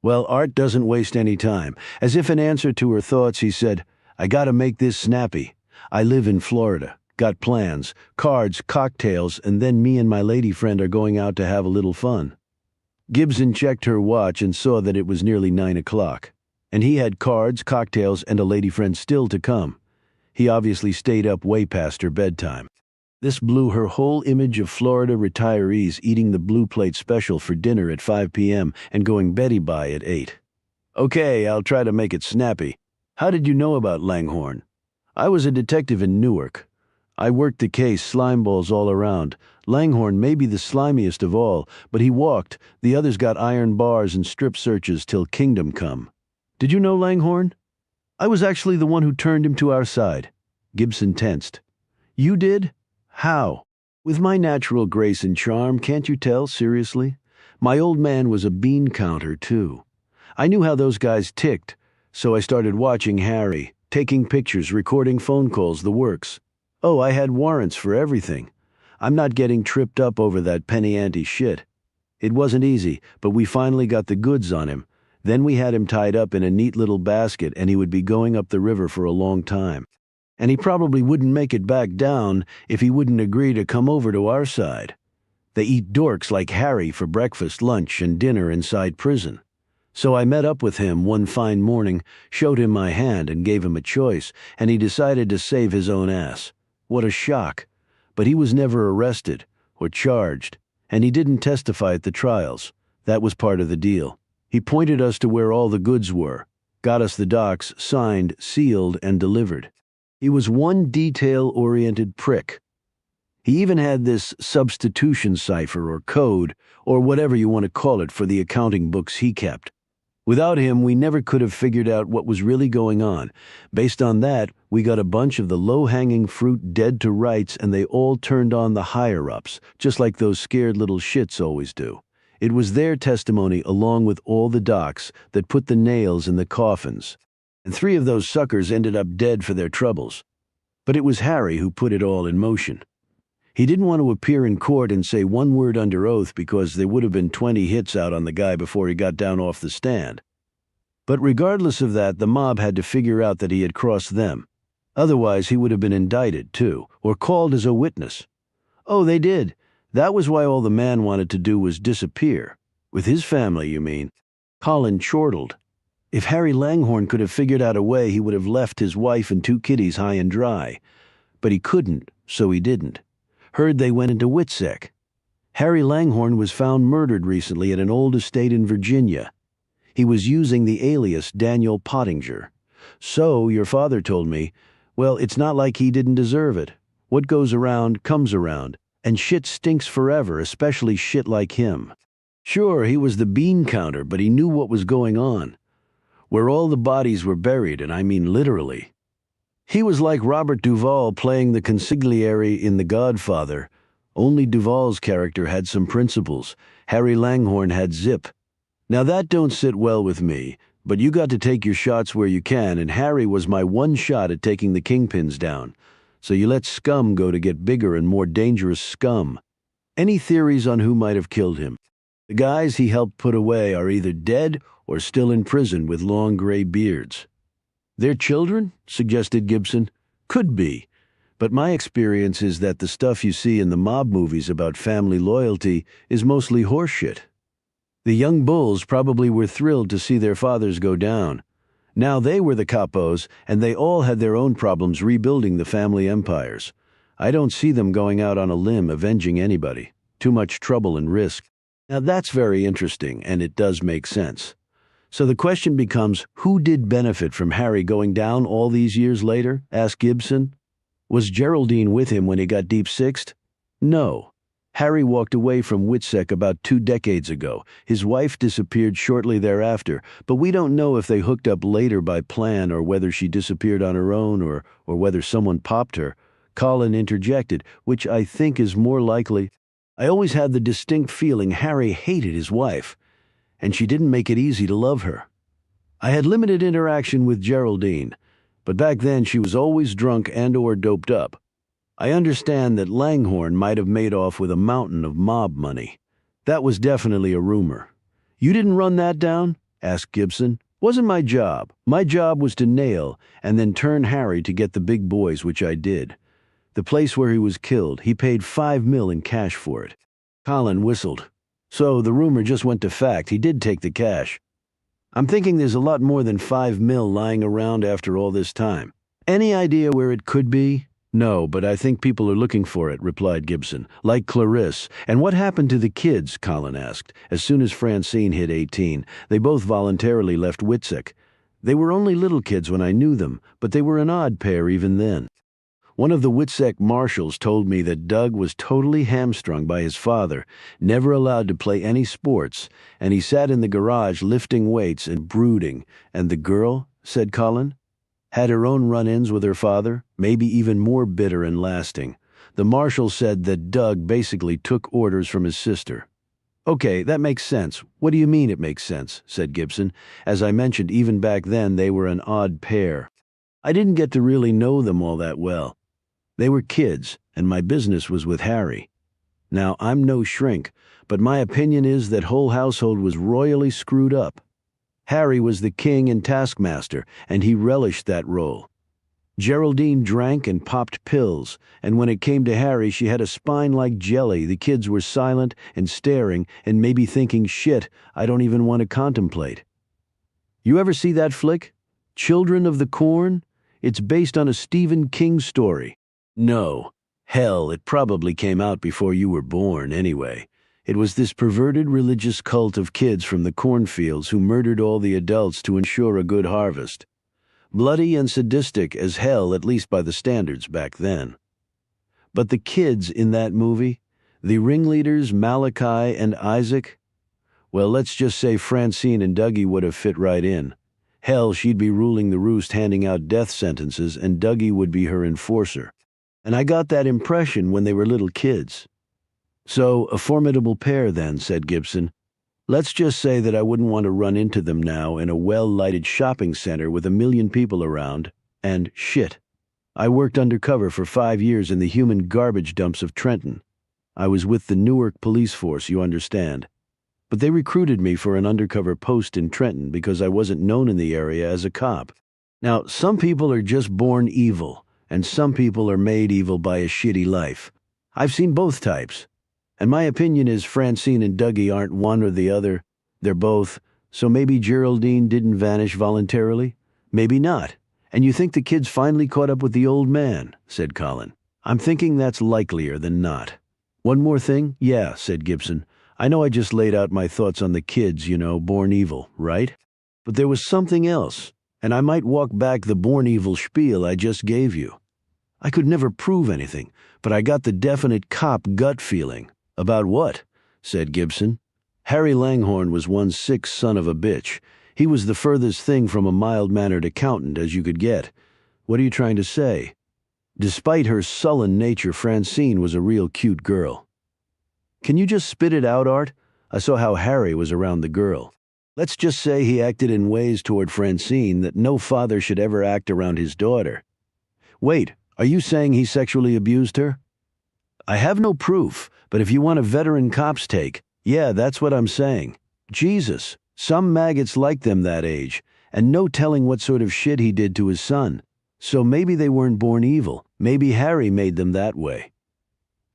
Well, Art doesn't waste any time. As if in answer to her thoughts, he said, I gotta make this snappy. I live in Florida. Got plans, cards, cocktails, and then me and my lady friend are going out to have a little fun. Gibson checked her watch and saw that it was nearly 9 o'clock. And he had cards, cocktails, and a lady friend still to come. He obviously stayed up way past her bedtime. This blew her whole image of Florida retirees eating the Blue Plate special for dinner at 5 p.m. and going Betty by at 8. Okay, I'll try to make it snappy. How did you know about Langhorne? I was a detective in Newark. I worked the case, slime balls all around. Langhorne may be the slimiest of all, but he walked. The others got iron bars and strip searches till kingdom come. Did you know Langhorne? I was actually the one who turned him to our side. Gibson tensed. You did? How? With my natural grace and charm, can't you tell, seriously? My old man was a bean counter, too. I knew how those guys ticked, so I started watching Harry, taking pictures, recording phone calls, the works. Oh, I had warrants for everything. I'm not getting tripped up over that penny ante shit. It wasn't easy, but we finally got the goods on him. Then we had him tied up in a neat little basket, and he would be going up the river for a long time. And he probably wouldn't make it back down if he wouldn't agree to come over to our side. They eat dorks like Harry for breakfast, lunch, and dinner inside prison. So I met up with him one fine morning, showed him my hand, and gave him a choice, and he decided to save his own ass. What a shock. But he was never arrested or charged, and he didn't testify at the trials. That was part of the deal. He pointed us to where all the goods were, got us the docs, signed, sealed, and delivered. He was one detail-oriented prick. He even had this substitution cipher or code, or whatever you want to call it, for the accounting books he kept. Without him, we never could have figured out what was really going on. Based on that, we got a bunch of the low-hanging fruit dead to rights, and they all turned on the higher-ups, just like those scared little shits always do. It was their testimony, along with all the docs, that put the nails in the coffins. And 3 of those suckers ended up dead for their troubles. But it was Harry who put it all in motion. He didn't want to appear in court and say one word under oath because there would have been 20 hits out on the guy before he got down off the stand. But regardless of that, the mob had to figure out that he had crossed them. Otherwise, he would have been indicted, too, or called as a witness. Oh, they did. That was why all the man wanted to do was disappear. With his family, you mean. Colin chortled. If Harry Langhorne could have figured out a way, he would have left his wife and 2 kiddies high and dry. But he couldn't, so he didn't. Heard they went into Witsec. Harry Langhorne was found murdered recently at an old estate in Virginia. He was using the alias Daniel Pottinger. So, your father told me, well, it's not like he didn't deserve it. What goes around comes around, and shit stinks forever, especially shit like him. Sure, he was the bean counter, but he knew what was going on. Where all the bodies were buried, and I mean literally. He was like Robert Duvall playing the consigliere in The Godfather. Only Duvall's character had some principles. Harry Langhorne had zip. Now that don't sit well with me, but you got to take your shots where you can, and Harry was my one shot at taking the kingpins down. So you let scum go to get bigger and more dangerous scum. Any theories on who might have killed him? The guys he helped put away are either dead or still in prison with long gray beards. Their children? Suggested Gibson. Could be. But my experience is that the stuff you see in the mob movies about family loyalty is mostly horseshit. The young bulls probably were thrilled to see their fathers go down. Now they were the capos, and they all had their own problems rebuilding the family empires. I don't see them going out on a limb avenging anybody. Too much trouble and risk. Now that's very interesting, and it does make sense. So the question becomes, who did benefit from Harry going down all these years later? Asked Gibson. Was Geraldine with him when he got deep-sixed? No. Harry walked away from Witsec about 2 decades ago. His wife disappeared shortly thereafter, but we don't know if they hooked up later by plan or whether she disappeared on her own or whether someone popped her. Colin interjected, which I think is more likely. I always had the distinct feeling Harry hated his wife, and she didn't make it easy to love her. I had limited interaction with Geraldine, but back then she was always drunk and or doped up. I understand that Langhorne might have made off with a mountain of mob money. That was definitely a rumor. You didn't run that down? asked Gibson. Wasn't my job. My job was to nail and then turn Harry to get the big boys, which I did. The place where he was killed, he paid $5 million in cash for it. Colin whistled. So the rumor just went to fact. He did take the cash. I'm thinking there's a lot more than $5 million lying around after all this time. Any idea where it could be? No, but I think people are looking for it, replied Gibson. Like Clarisse. And what happened to the kids? Colin asked. As soon as Francine hit 18, they both voluntarily left Witsec. They were only little kids when I knew them, but they were an odd pair even then. One of the Witsec marshals told me that Doug was totally hamstrung by his father, never allowed to play any sports, and he sat in the garage lifting weights and brooding. And the girl, said Colin, had her own run-ins with her father, maybe even more bitter and lasting. The marshal said that Doug basically took orders from his sister. Okay, that makes sense. What do you mean it makes sense? Said Gibson. As I mentioned, even back then they were an odd pair. I didn't get to really know them all that well. They were kids, and my business was with Harry. Now, I'm no shrink, but my opinion is that whole household was royally screwed up. Harry was the king and taskmaster, and he relished that role. Geraldine drank and popped pills, and when it came to Harry, she had a spine like jelly. The kids were silent and staring and maybe thinking, shit, I don't even want to contemplate. You ever see that flick? Children of the Corn? It's based on a Stephen King story. No. Hell, it probably came out before you were born anyway. It was this perverted religious cult of kids from the cornfields who murdered all the adults to ensure a good harvest. Bloody and sadistic as hell, at least by the standards back then. But the kids in that movie, the ringleaders Malachi and Isaac, well, let's just say Francine and Dougie would have fit right in. Hell, she'd be ruling the roost handing out death sentences, and Dougie would be her enforcer. And I got that impression when they were little kids. So, a formidable pair then, said Gibson. Let's just say that I wouldn't want to run into them now in a well-lighted shopping center with 1 million people around, and shit. I worked undercover for 5 years in the human garbage dumps of Trenton. I was with the Newark police force, you understand. But they recruited me for an undercover post in Trenton because I wasn't known in the area as a cop. Now, some people are just born evil, and some people are made evil by a shitty life. I've seen both types. And my opinion is Francine and Dougie aren't one or the other. They're both. So maybe Geraldine didn't vanish voluntarily? Maybe not. And you think the kids finally caught up with the old man, said Colin. I'm thinking that's likelier than not. One more thing? Yeah, said Gibson. I know I just laid out my thoughts on the kids, born evil, right? But there was something else, and I might walk back the born evil spiel I just gave you. I could never prove anything, but I got the definite cop gut feeling. About what? Said Gibson. Harry Langhorne was one sick son of a bitch. He was the furthest thing from a mild-mannered accountant as you could get. What are you trying to say? Despite her sullen nature, Francine was a real cute girl. Can you just spit it out, Art? I saw how Harry was around the girl. Let's just say he acted in ways toward Francine that no father should ever act around his daughter. Wait, are you saying he sexually abused her? I have no proof, but if you want a veteran cop's take, yeah, that's what I'm saying. Jesus, some maggots like them that age, and no telling what sort of shit he did to his son. So maybe they weren't born evil. Maybe Harry made them that way.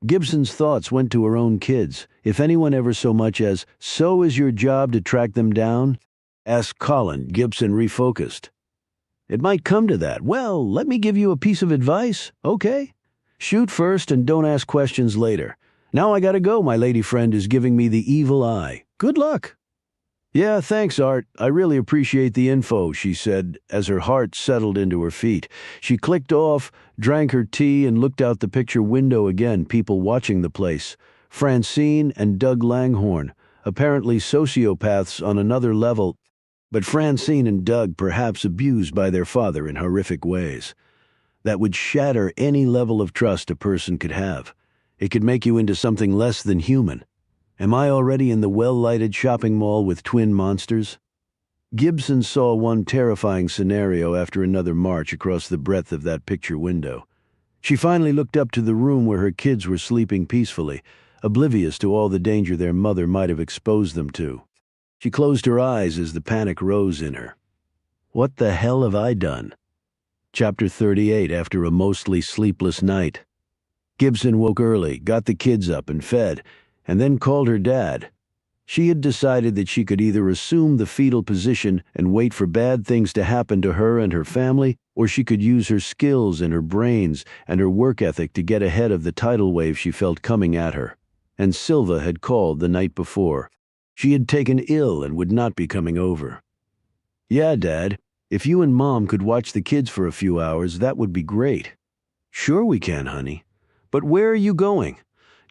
Gibson's thoughts went to her own kids. If anyone ever so much as, so is your job to track them down? Asked Colin. Gibson refocused. It might come to that. Well, let me give you a piece of advice, okay? Shoot first and don't ask questions later. Now I gotta go, my lady friend is giving me the evil eye. Good luck. Yeah, thanks, Art. I really appreciate the info, she said, as her heart settled into her feet. She clicked off, drank her tea, and looked out the picture window again, people watching the place. Francine and Doug Langhorne, apparently sociopaths on another level, but Francine and Doug perhaps abused by their father in horrific ways. That would shatter any level of trust a person could have. It could make you into something less than human. Am I already in the well-lighted shopping mall with twin monsters? Gibson saw one terrifying scenario after another march across the breadth of that picture window. She finally looked up to the room where her kids were sleeping peacefully, oblivious to all the danger their mother might have exposed them to. She closed her eyes as the panic rose in her. What the hell have I done? Chapter 38, after a mostly sleepless night. Gibson woke early, got the kids up and fed, and then called her dad. She had decided that she could either assume the fetal position and wait for bad things to happen to her and her family, or she could use her skills and her brains and her work ethic to get ahead of the tidal wave she felt coming at her. And Silva had called the night before. She had taken ill and would not be coming over. "Yeah, Dad, if you and Mom could watch the kids for a few hours, that would be great." "Sure we can, honey. But where are you going?"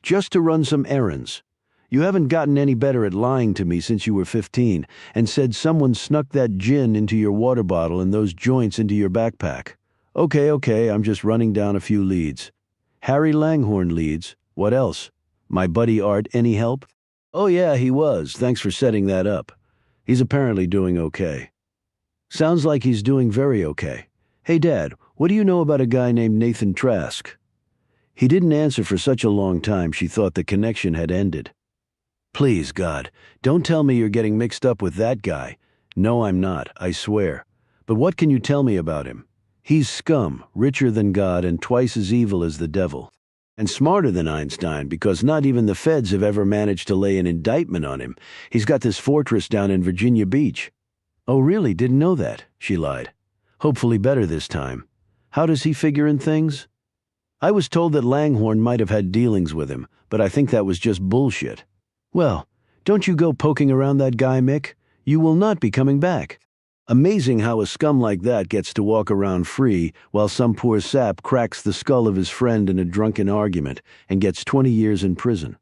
"Just to run some errands. You haven't gotten any better at lying to me since you were 15 and said someone snuck that gin into your water bottle and those joints into your backpack." Okay, I'm just running down a few leads." "Harry Langhorne leads. What else? My buddy Art any help?" "Oh yeah, he was. Thanks for setting that up. He's apparently doing okay." "Sounds like he's doing very okay. Hey Dad, what do you know about a guy named Nathan Trask?" He didn't answer for such a long time she thought the connection had ended. "Please, God, don't tell me you're getting mixed up with that guy." "No, I'm not, I swear. But what can you tell me about him?" "He's scum, richer than God and twice as evil as the devil. And smarter than Einstein, because not even the feds have ever managed to lay an indictment on him. He's got this fortress down in Virginia Beach." "Oh really, didn't know that," she lied. "Hopefully better this time. How does he figure in things?" "I was told that Langhorne might have had dealings with him, but I think that was just bullshit." "Well, don't you go poking around that guy, Mick. You will not be coming back." Amazing how a scum like that gets to walk around free while some poor sap cracks the skull of his friend in a drunken argument and gets 20 years in prison.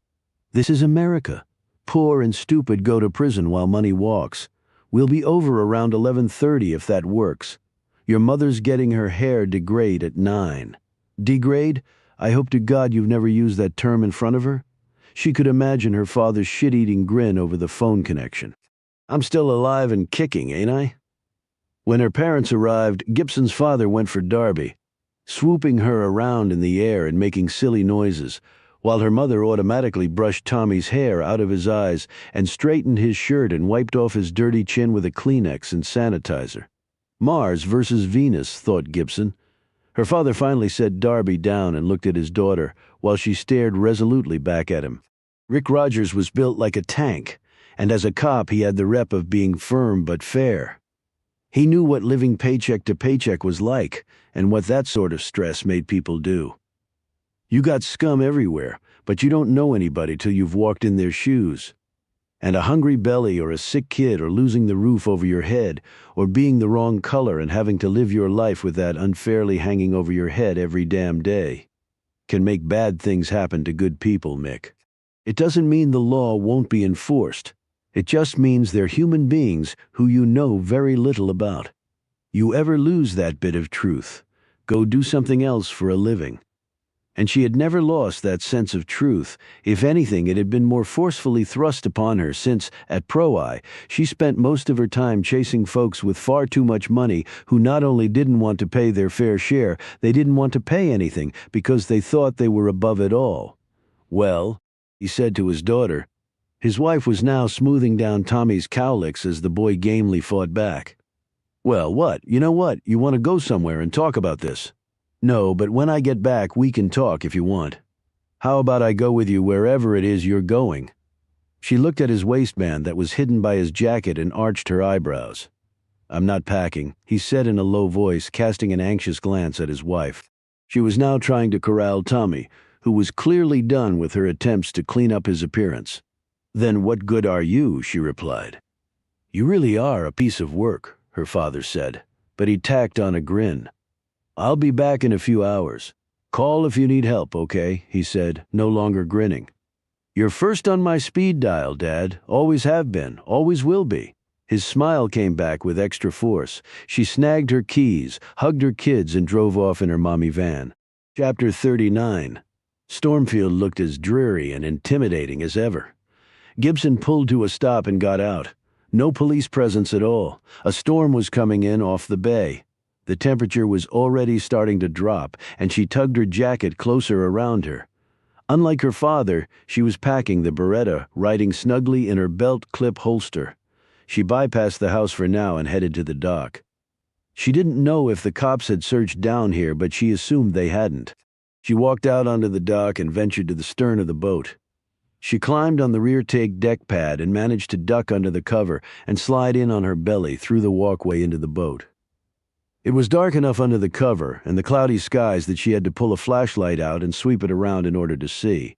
This is America. Poor and stupid go to prison while money walks. We'll be over around 11:30 if that works. Your mother's getting her hair degrade at 9. Degrade? I hope to God you've never used that term in front of her. She could imagine her father's shit-eating grin over the phone connection. "I'm still alive and kicking, ain't I?" When her parents arrived, Gibson's father went for Darby, swooping her around in the air and making silly noises, while her mother automatically brushed Tommy's hair out of his eyes and straightened his shirt and wiped off his dirty chin with a Kleenex and sanitizer. Mars versus Venus, thought Gibson. Her father finally set Darby down and looked at his daughter, while she stared resolutely back at him. Rick Rogers was built like a tank, and as a cop he had the rep of being firm but fair. He knew what living paycheck to paycheck was like, and what that sort of stress made people do. You got scum everywhere, but you don't know anybody till you've walked in their shoes. And a hungry belly or a sick kid or losing the roof over your head or being the wrong color and having to live your life with that unfairly hanging over your head every damn day can make bad things happen to good people, Mick. It doesn't mean the law won't be enforced. It just means they're human beings who you know very little about. You ever lose that bit of truth, go do something else for a living. And she had never lost that sense of truth. If anything, it had been more forcefully thrust upon her since, at Pro-I, she spent most of her time chasing folks with far too much money who not only didn't want to pay their fair share, they didn't want to pay anything because they thought they were above it all. "Well," he said to his daughter. His wife was now smoothing down Tommy's cowlicks as the boy gamely fought back. "Well, what? You know what? You want to go somewhere and talk about this?" "No, but when I get back, we can talk if you want." "How about I go with you wherever it is you're going?" She looked at his waistband that was hidden by his jacket and arched her eyebrows. "I'm not packing," he said in a low voice, casting an anxious glance at his wife. She was now trying to corral Tommy, who was clearly done with her attempts to clean up his appearance. "Then what good are you?" she replied. "You really are a piece of work," her father said, but he tacked on a grin. "I'll be back in a few hours. Call if you need help, okay?" he said, no longer grinning. "You're first on my speed dial, Dad. Always have been, always will be." His smile came back with extra force. She snagged her keys, hugged her kids, and drove off in her mommy van. Chapter 39. Stormfield looked as dreary and intimidating as ever. Gibson pulled to a stop and got out. No police presence at all. A storm was coming in off the bay. The temperature was already starting to drop, and she tugged her jacket closer around her. Unlike her father, she was packing the Beretta riding snugly in her belt clip holster. She bypassed the house for now and headed to the dock. She didn't know if the cops had searched down here, but she assumed they hadn't. She walked out onto the dock and ventured to the stern of the boat. She climbed on the rear take deck pad and managed to duck under the cover and slide in on her belly through the walkway into the boat. It was dark enough under the cover and the cloudy skies that she had to pull a flashlight out and sweep it around in order to see.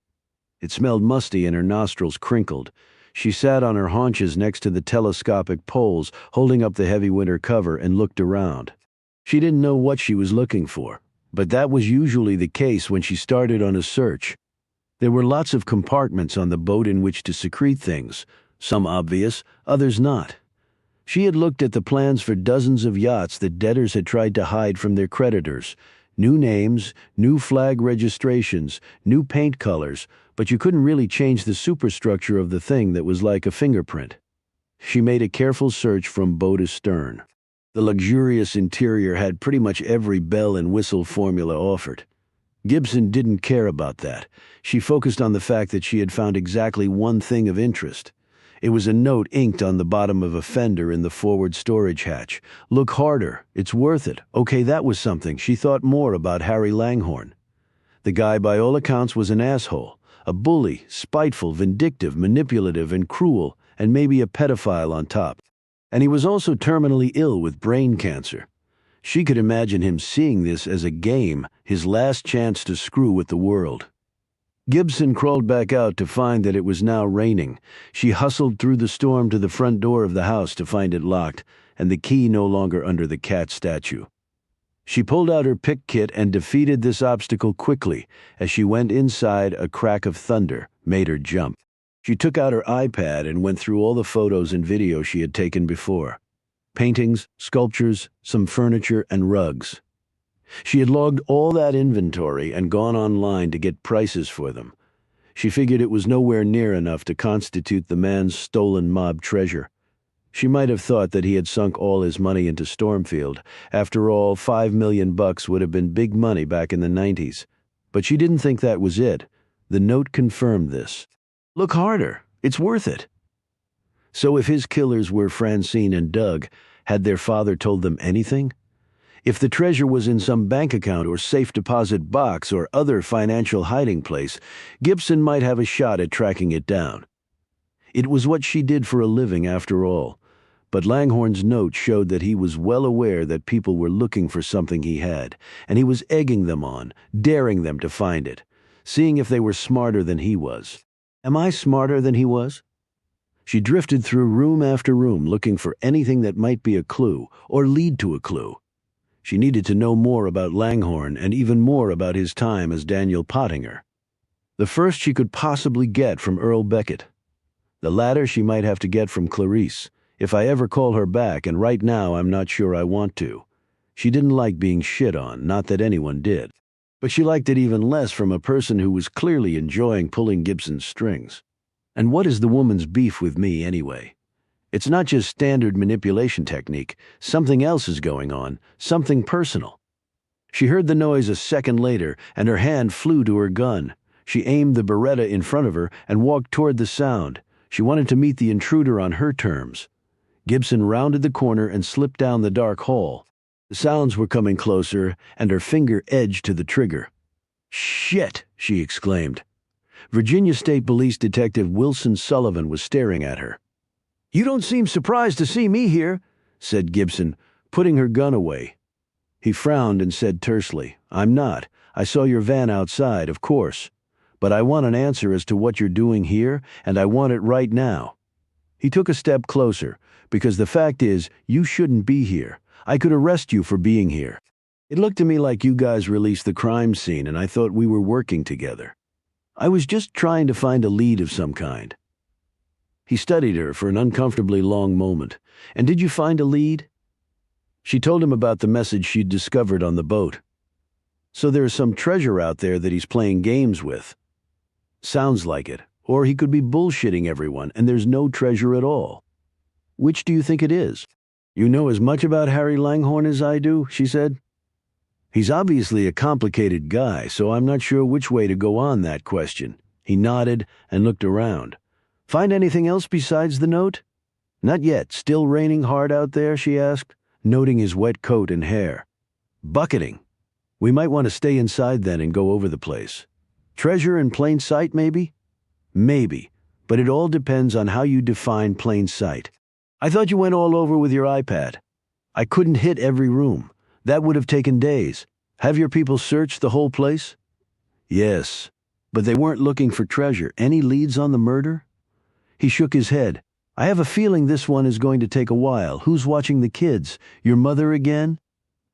It smelled musty and her nostrils crinkled. She sat on her haunches next to the telescopic poles, holding up the heavy winter cover, and looked around. She didn't know what she was looking for, but that was usually the case when she started on a search. There were lots of compartments on the boat in which to secrete things, some obvious, others not. She had looked at the plans for dozens of yachts that debtors had tried to hide from their creditors. New names, new flag registrations, new paint colors, but you couldn't really change the superstructure of the thing that was like a fingerprint. She made a careful search from bow to stern. The luxurious interior had pretty much every bell and whistle formula offered. Gibson didn't care about that. She focused on the fact that she had found exactly one thing of interest. It was a note inked on the bottom of a fender in the forward storage hatch. "Look harder. It's worth it." Okay, that was something. She thought more about Harry Langhorne. The guy, by all accounts, was an asshole. A bully, spiteful, vindictive, manipulative, and cruel, and maybe a pedophile on top. And he was also terminally ill with brain cancer. She could imagine him seeing this as a game, his last chance to screw with the world. Gibson crawled back out to find that it was now raining. She hustled through the storm to the front door of the house to find it locked, and the key no longer under the cat statue. She pulled out her pick kit and defeated this obstacle quickly. As she went inside, a crack of thunder made her jump. She took out her iPad and went through all the photos and videos she had taken before. Paintings, sculptures, some furniture, and rugs. She had logged all that inventory and gone online to get prices for them. She figured it was nowhere near enough to constitute the man's stolen mob treasure. She might have thought that he had sunk all his money into Stormfield. After all, $5 million would have been big money back in the 90s. But she didn't think that was it. The note confirmed this. "Look harder. It's worth it." So if his killers were Francine and Doug, had their father told them anything? If the treasure was in some bank account or safe deposit box or other financial hiding place, Gibson might have a shot at tracking it down. It was what she did for a living after all. But Langhorne's note showed that he was well aware that people were looking for something he had, and he was egging them on, daring them to find it, seeing if they were smarter than he was. Am I smarter than he was? She drifted through room after room looking for anything that might be a clue or lead to a clue. She needed to know more about Langhorne and even more about his time as Daniel Pottinger. The first she could possibly get from Earl Beckett. The latter she might have to get from Clarice, if I ever call her back, and right now I'm not sure I want to. She didn't like being shit on, not that anyone did. But she liked it even less from a person who was clearly enjoying pulling Gibson's strings. And what is the woman's beef with me anyway? It's not just standard manipulation technique. Something else is going on, something personal. She heard the noise a second later, and her hand flew to her gun. She aimed the Beretta in front of her and walked toward the sound. She wanted to meet the intruder on her terms. Gibson rounded the corner and slipped down the dark hall. The sounds were coming closer, and her finger edged to the trigger. "Shit!" she exclaimed. Virginia State Police Detective Wilson Sullivan was staring at her. "You don't seem surprised to see me here," said Gibson, putting her gun away. He frowned and said tersely, "I'm not. I saw your van outside, of course. But I want an answer as to what you're doing here, and I want it right now." He took a step closer, because the fact is, you shouldn't be here. I could arrest you for being here. It looked to me like you guys released the crime scene, and I thought we were working together. I was just trying to find a lead of some kind. He studied her for an uncomfortably long moment. "And did you find a lead?" She told him about the message she'd discovered on the boat. "So there's some treasure out there that he's playing games with." Sounds like it. Or he could be bullshitting everyone, and there's no treasure at all. "Which do you think it is?" "You know as much about Harry Langhorne as I do," she said. "He's obviously a complicated guy, so I'm not sure which way to go on that question." He nodded and looked around. "Find anything else besides the note?" Not yet. Still raining hard out there, she asked, noting his wet coat and hair. Bucketing. We might want to stay inside then and go over the place. Treasure in plain sight, maybe? Maybe, but it all depends on how you define plain sight. I thought you went all over with your iPad. I couldn't hit every room. That would have taken days. Have your people searched the whole place? Yes, but they weren't looking for treasure. Any leads on the murder? He shook his head. I have a feeling this one is going to take a while. Who's watching the kids? Your mother again?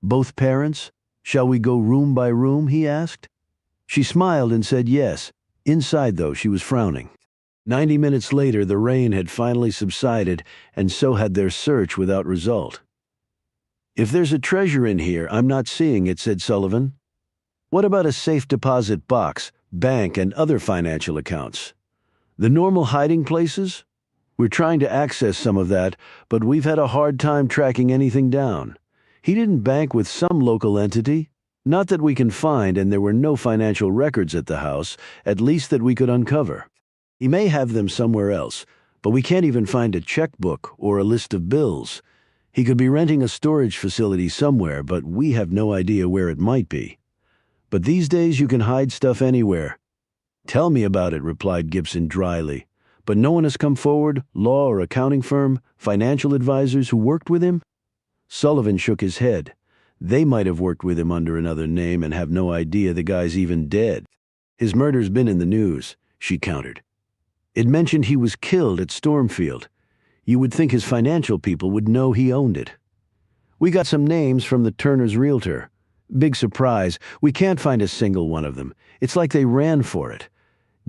Both parents? Shall we go room by room, he asked. She smiled and said yes. Inside, though, she was frowning. 90 minutes later, the rain had finally subsided, and so had their search without result. If there's a treasure in here, I'm not seeing it, said Sullivan. What about a safe deposit box, bank, and other financial accounts? The normal hiding places? We're trying to access some of that, but we've had a hard time tracking anything down. He didn't bank with some local entity. Not that we can find, and there were no financial records at the house, at least that we could uncover. He may have them somewhere else, but we can't even find a checkbook or a list of bills. He could be renting a storage facility somewhere, but we have no idea where it might be. But these days you can hide stuff anywhere. Tell me about it, replied Gibson dryly. But no one has come forward, law or accounting firm, financial advisors who worked with him? Sullivan shook his head. They might have worked with him under another name and have no idea the guy's even dead. His murder's been in the news, she countered. It mentioned he was killed at Stormfield. You would think his financial people would know he owned it. We got some names from the Turner's realtor. Big surprise, we can't find a single one of them. It's like they ran for it.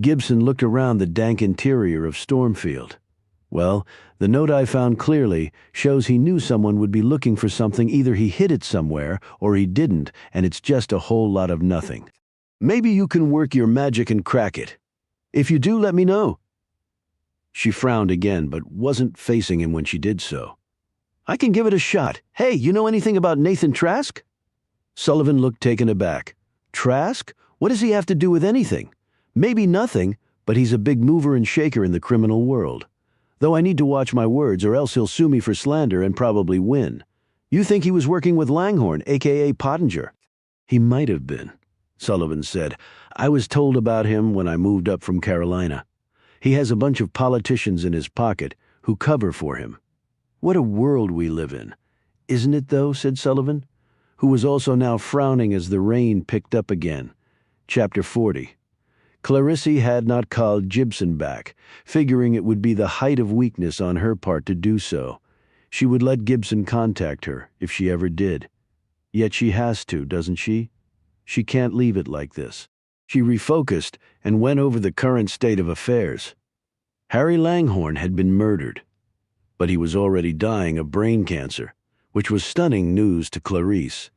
Gibson looked around the dank interior of Stormfield. Well, the note I found clearly shows he knew someone would be looking for something. Either he hid it somewhere or he didn't, and it's just a whole lot of nothing. Maybe you can work your magic and crack it. If you do, let me know. She frowned again, but wasn't facing him when she did so. I can give it a shot. Hey, you know anything about Nathan Trask? Sullivan looked taken aback. Trask? What does he have to do with anything? Maybe nothing, but he's a big mover and shaker in the criminal world. Though I need to watch my words or else he'll sue me for slander and probably win. You think he was working with Langhorne, a.k.a. Pottinger? He might have been, Sullivan said. I was told about him when I moved up from Carolina. He has a bunch of politicians in his pocket who cover for him. What a world we live in. Isn't it, though, said Sullivan, who was also now frowning as the rain picked up again. Chapter 40. Clarisse had not called Gibson back, figuring it would be the height of weakness on her part to do so. She would let Gibson contact her, if she ever did. Yet she has to, doesn't she? She can't leave it like this. She refocused and went over the current state of affairs. Harry Langhorne had been murdered, but he was already dying of brain cancer, which was stunning news to Clarisse.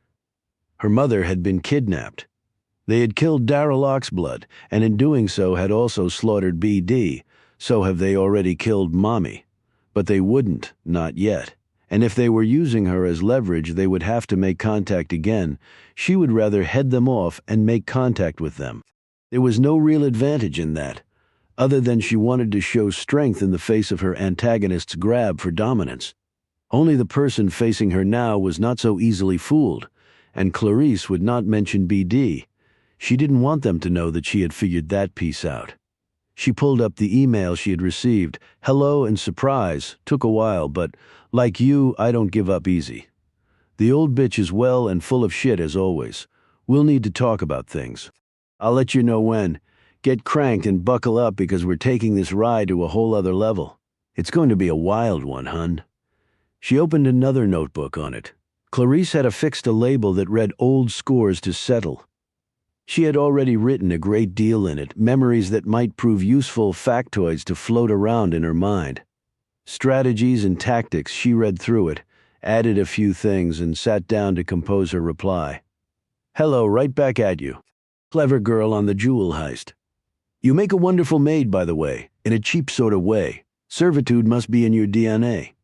Her mother had been kidnapped. They had killed Darrell Oxblood, and in doing so had also slaughtered B.D., so have they already killed Mommy. But they wouldn't, not yet. And if they were using her as leverage, they would have to make contact again. She would rather head them off and make contact with them. There was no real advantage in that, other than she wanted to show strength in the face of her antagonist's grab for dominance. Only the person facing her now was not so easily fooled, and Clarisse would not mention B.D. She didn't want them to know that she had figured that piece out. She pulled up the email she had received. Hello and surprise. Took a while, but like you, I don't give up easy. The old bitch is well and full of shit as always. We'll need to talk about things. I'll let you know when. Get cranked and buckle up because we're taking this ride to a whole other level. It's going to be a wild one, hun. She opened another notebook on it. Clarisse had affixed a label that read Old Scores to Settle. She had already written a great deal in it, memories that might prove useful factoids to float around in her mind. Strategies and tactics. She read through it, added a few things, and sat down to compose her reply. Hello, right back at you. Clever girl on the jewel heist. You make a wonderful maid, by the way, in a cheap sort of way. Servitude must be in your DNA.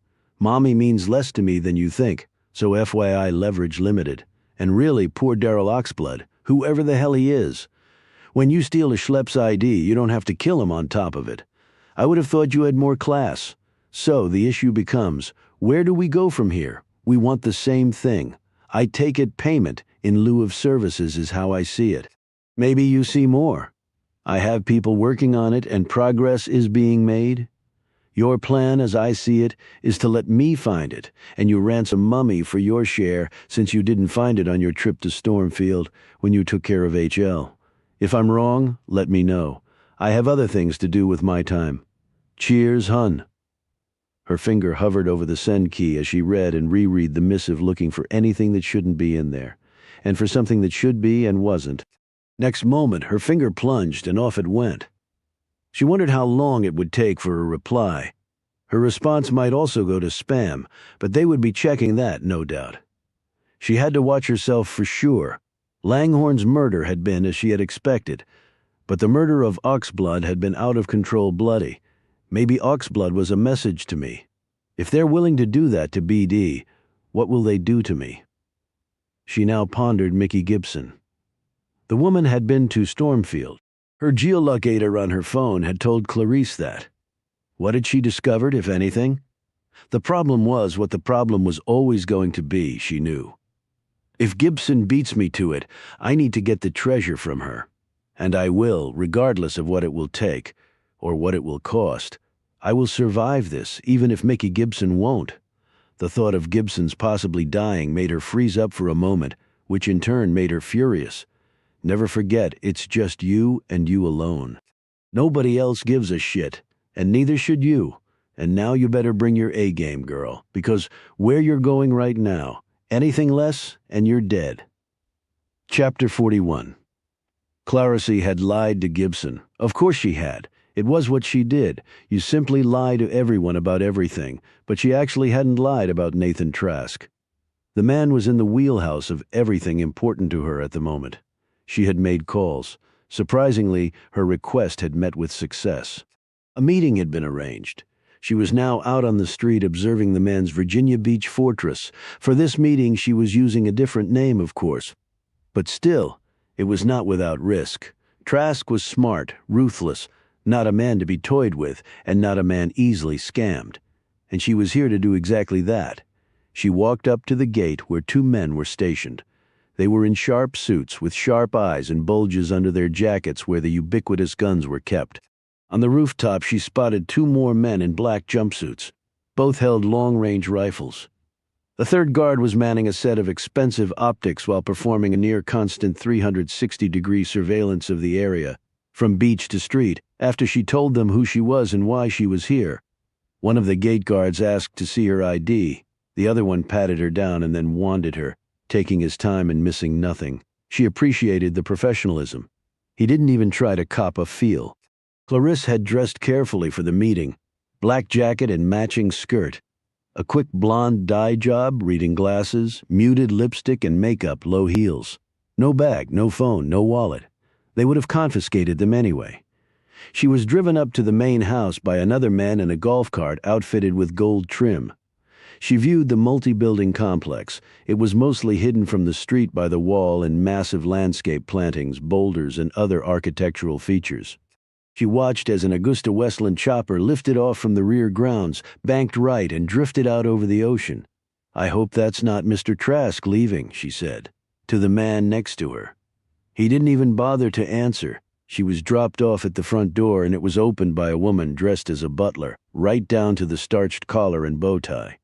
Mommy means less to me than you think, so FYI leverage limited. And really, poor Darrell Oxblood, whoever the hell he is. When you steal a schlepp's ID, you don't have to kill him on top of it. I would have thought you had more class. So the issue becomes, where do we go from here? We want the same thing. I take it payment in lieu of services is how I see it. Maybe you see more. I have people working on it and progress is being made. Your plan, as I see it, is to let me find it, and you ransom Mummy for your share since you didn't find it on your trip to Stormfield when you took care of HL. If I'm wrong, let me know. I have other things to do with my time. Cheers, hun. Her finger hovered over the send key as she read and reread the missive, looking for anything that shouldn't be in there, and for something that should be and wasn't. Next moment, her finger plunged and off it went. She wondered how long it would take for a reply. Her response might also go to spam, but they would be checking that, no doubt. She had to watch herself for sure. Langhorne's murder had been as she had expected, but the murder of Oxblood had been out of control bloody. Maybe Oxblood was a message to me. If they're willing to do that to BD, what will they do to me? She now pondered Mickey Gibson. The woman had been to Stormfield. Her geolocator on her phone had told Clarice that. What had she discovered, if anything? The problem was what the problem was always going to be, she knew. If Gibson beats me to it, I need to get the treasure from her. And I will, regardless of what it will take, or what it will cost. I will survive this, even if Mickey Gibson won't. The thought of Gibson's possibly dying made her freeze up for a moment, which in turn made her furious. Never forget, it's just you and you alone. Nobody else gives a shit, and neither should you. And now you better bring your A-game, girl, because where you're going right now, anything less, and you're dead. Chapter 41. Clarice had lied to Gibson. Of course she had. It was what she did. You simply lie to everyone about everything, but she actually hadn't lied about Nathan Trask. The man was in the wheelhouse of everything important to her at the moment. She had made calls. Surprisingly, her request had met with success. A meeting had been arranged. She was now out on the street observing the man's Virginia Beach fortress. For this meeting, she was using a different name, of course. But still, it was not without risk. Trask was smart, ruthless, not a man to be toyed with, and not a man easily scammed. And she was here to do exactly that. She walked up to the gate where two men were stationed. They were in sharp suits, with sharp eyes and bulges under their jackets where the ubiquitous guns were kept. On the rooftop, she spotted two more men in black jumpsuits. Both held long-range rifles. The third guard was manning a set of expensive optics while performing a near-constant 360-degree surveillance of the area, from beach to street, after she told them who she was and why she was here. One of the gate guards asked to see her ID. The other one patted her down and then wanded her, taking his time and missing nothing. She appreciated the professionalism. He didn't even try to cop a feel. Clarice had dressed carefully for the meeting. Black jacket and matching skirt. A quick blonde dye job, reading glasses, muted lipstick and makeup, low heels. No bag, no phone, no wallet. They would have confiscated them anyway. She was driven up to the main house by another man in a golf cart outfitted with gold trim. She viewed the multi-building complex. It was mostly hidden from the street by the wall and massive landscape plantings, boulders, and other architectural features. She watched as an Augusta Westland chopper lifted off from the rear grounds, banked right, and drifted out over the ocean. "I hope that's not Mr. Trask leaving," she said, to the man next to her. He didn't even bother to answer. She was dropped off at the front door, and it was opened by a woman dressed as a butler, right down to the starched collar and bow tie.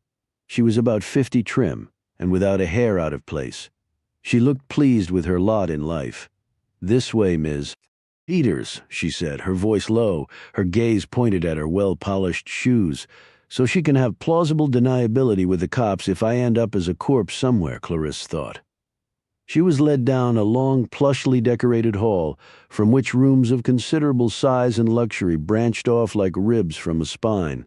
She was about 50 trim, and without a hair out of place. She looked pleased with her lot in life. "This way, Ms. Peters," she said, her voice low, her gaze pointed at her well-polished shoes. "So she can have plausible deniability with the cops if I end up as a corpse somewhere," Clarice thought. She was led down a long, plushly decorated hall, from which rooms of considerable size and luxury branched off like ribs from a spine.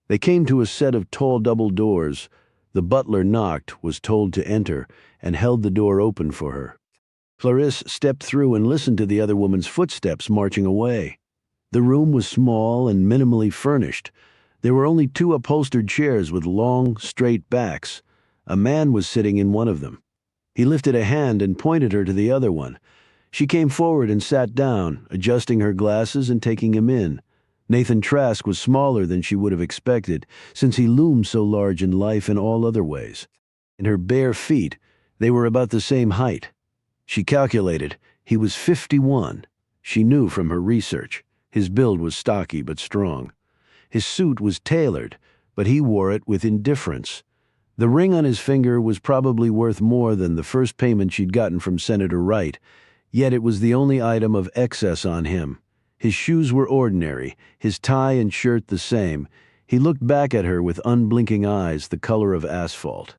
They came to a set of tall double doors. The butler knocked, was told to enter, and held the door open for her. Clarice stepped through and listened to the other woman's footsteps marching away. The room was small and minimally furnished. There were only two upholstered chairs with long, straight backs. A man was sitting in one of them. He lifted a hand and pointed her to the other one. She came forward and sat down, adjusting her glasses and taking him in. Nathan Trask was smaller than she would have expected, since he loomed so large in life in all other ways. In her bare feet, they were about the same height. She calculated he was 51. She knew from her research. His build was stocky but strong. His suit was tailored, but he wore it with indifference. The ring on his finger was probably worth more than the first payment she'd gotten from Senator Wright, yet it was the only item of excess on him. His shoes were ordinary, his tie and shirt the same. He looked back at her with unblinking eyes the color of asphalt.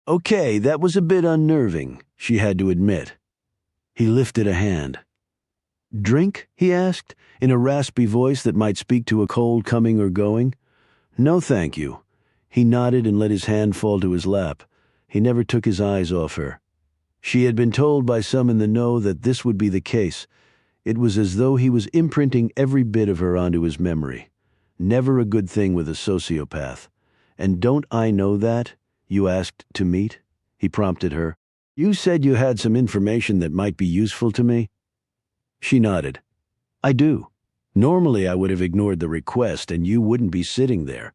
"Okay, that was a bit unnerving," she had to admit. He lifted a hand. "Drink?" he asked, in a raspy voice that might speak to a cold coming or going. "No, thank you." He nodded and let his hand fall to his lap. He never took his eyes off her. She had been told by some in the know that this would be the case. It was as though he was imprinting every bit of her onto his memory. Never a good thing with a sociopath. "And don't I know that? You asked to meet?" he prompted her. "You said you had some information that might be useful to me?" She nodded. "I do. Normally I would have ignored the request and you wouldn't be sitting there.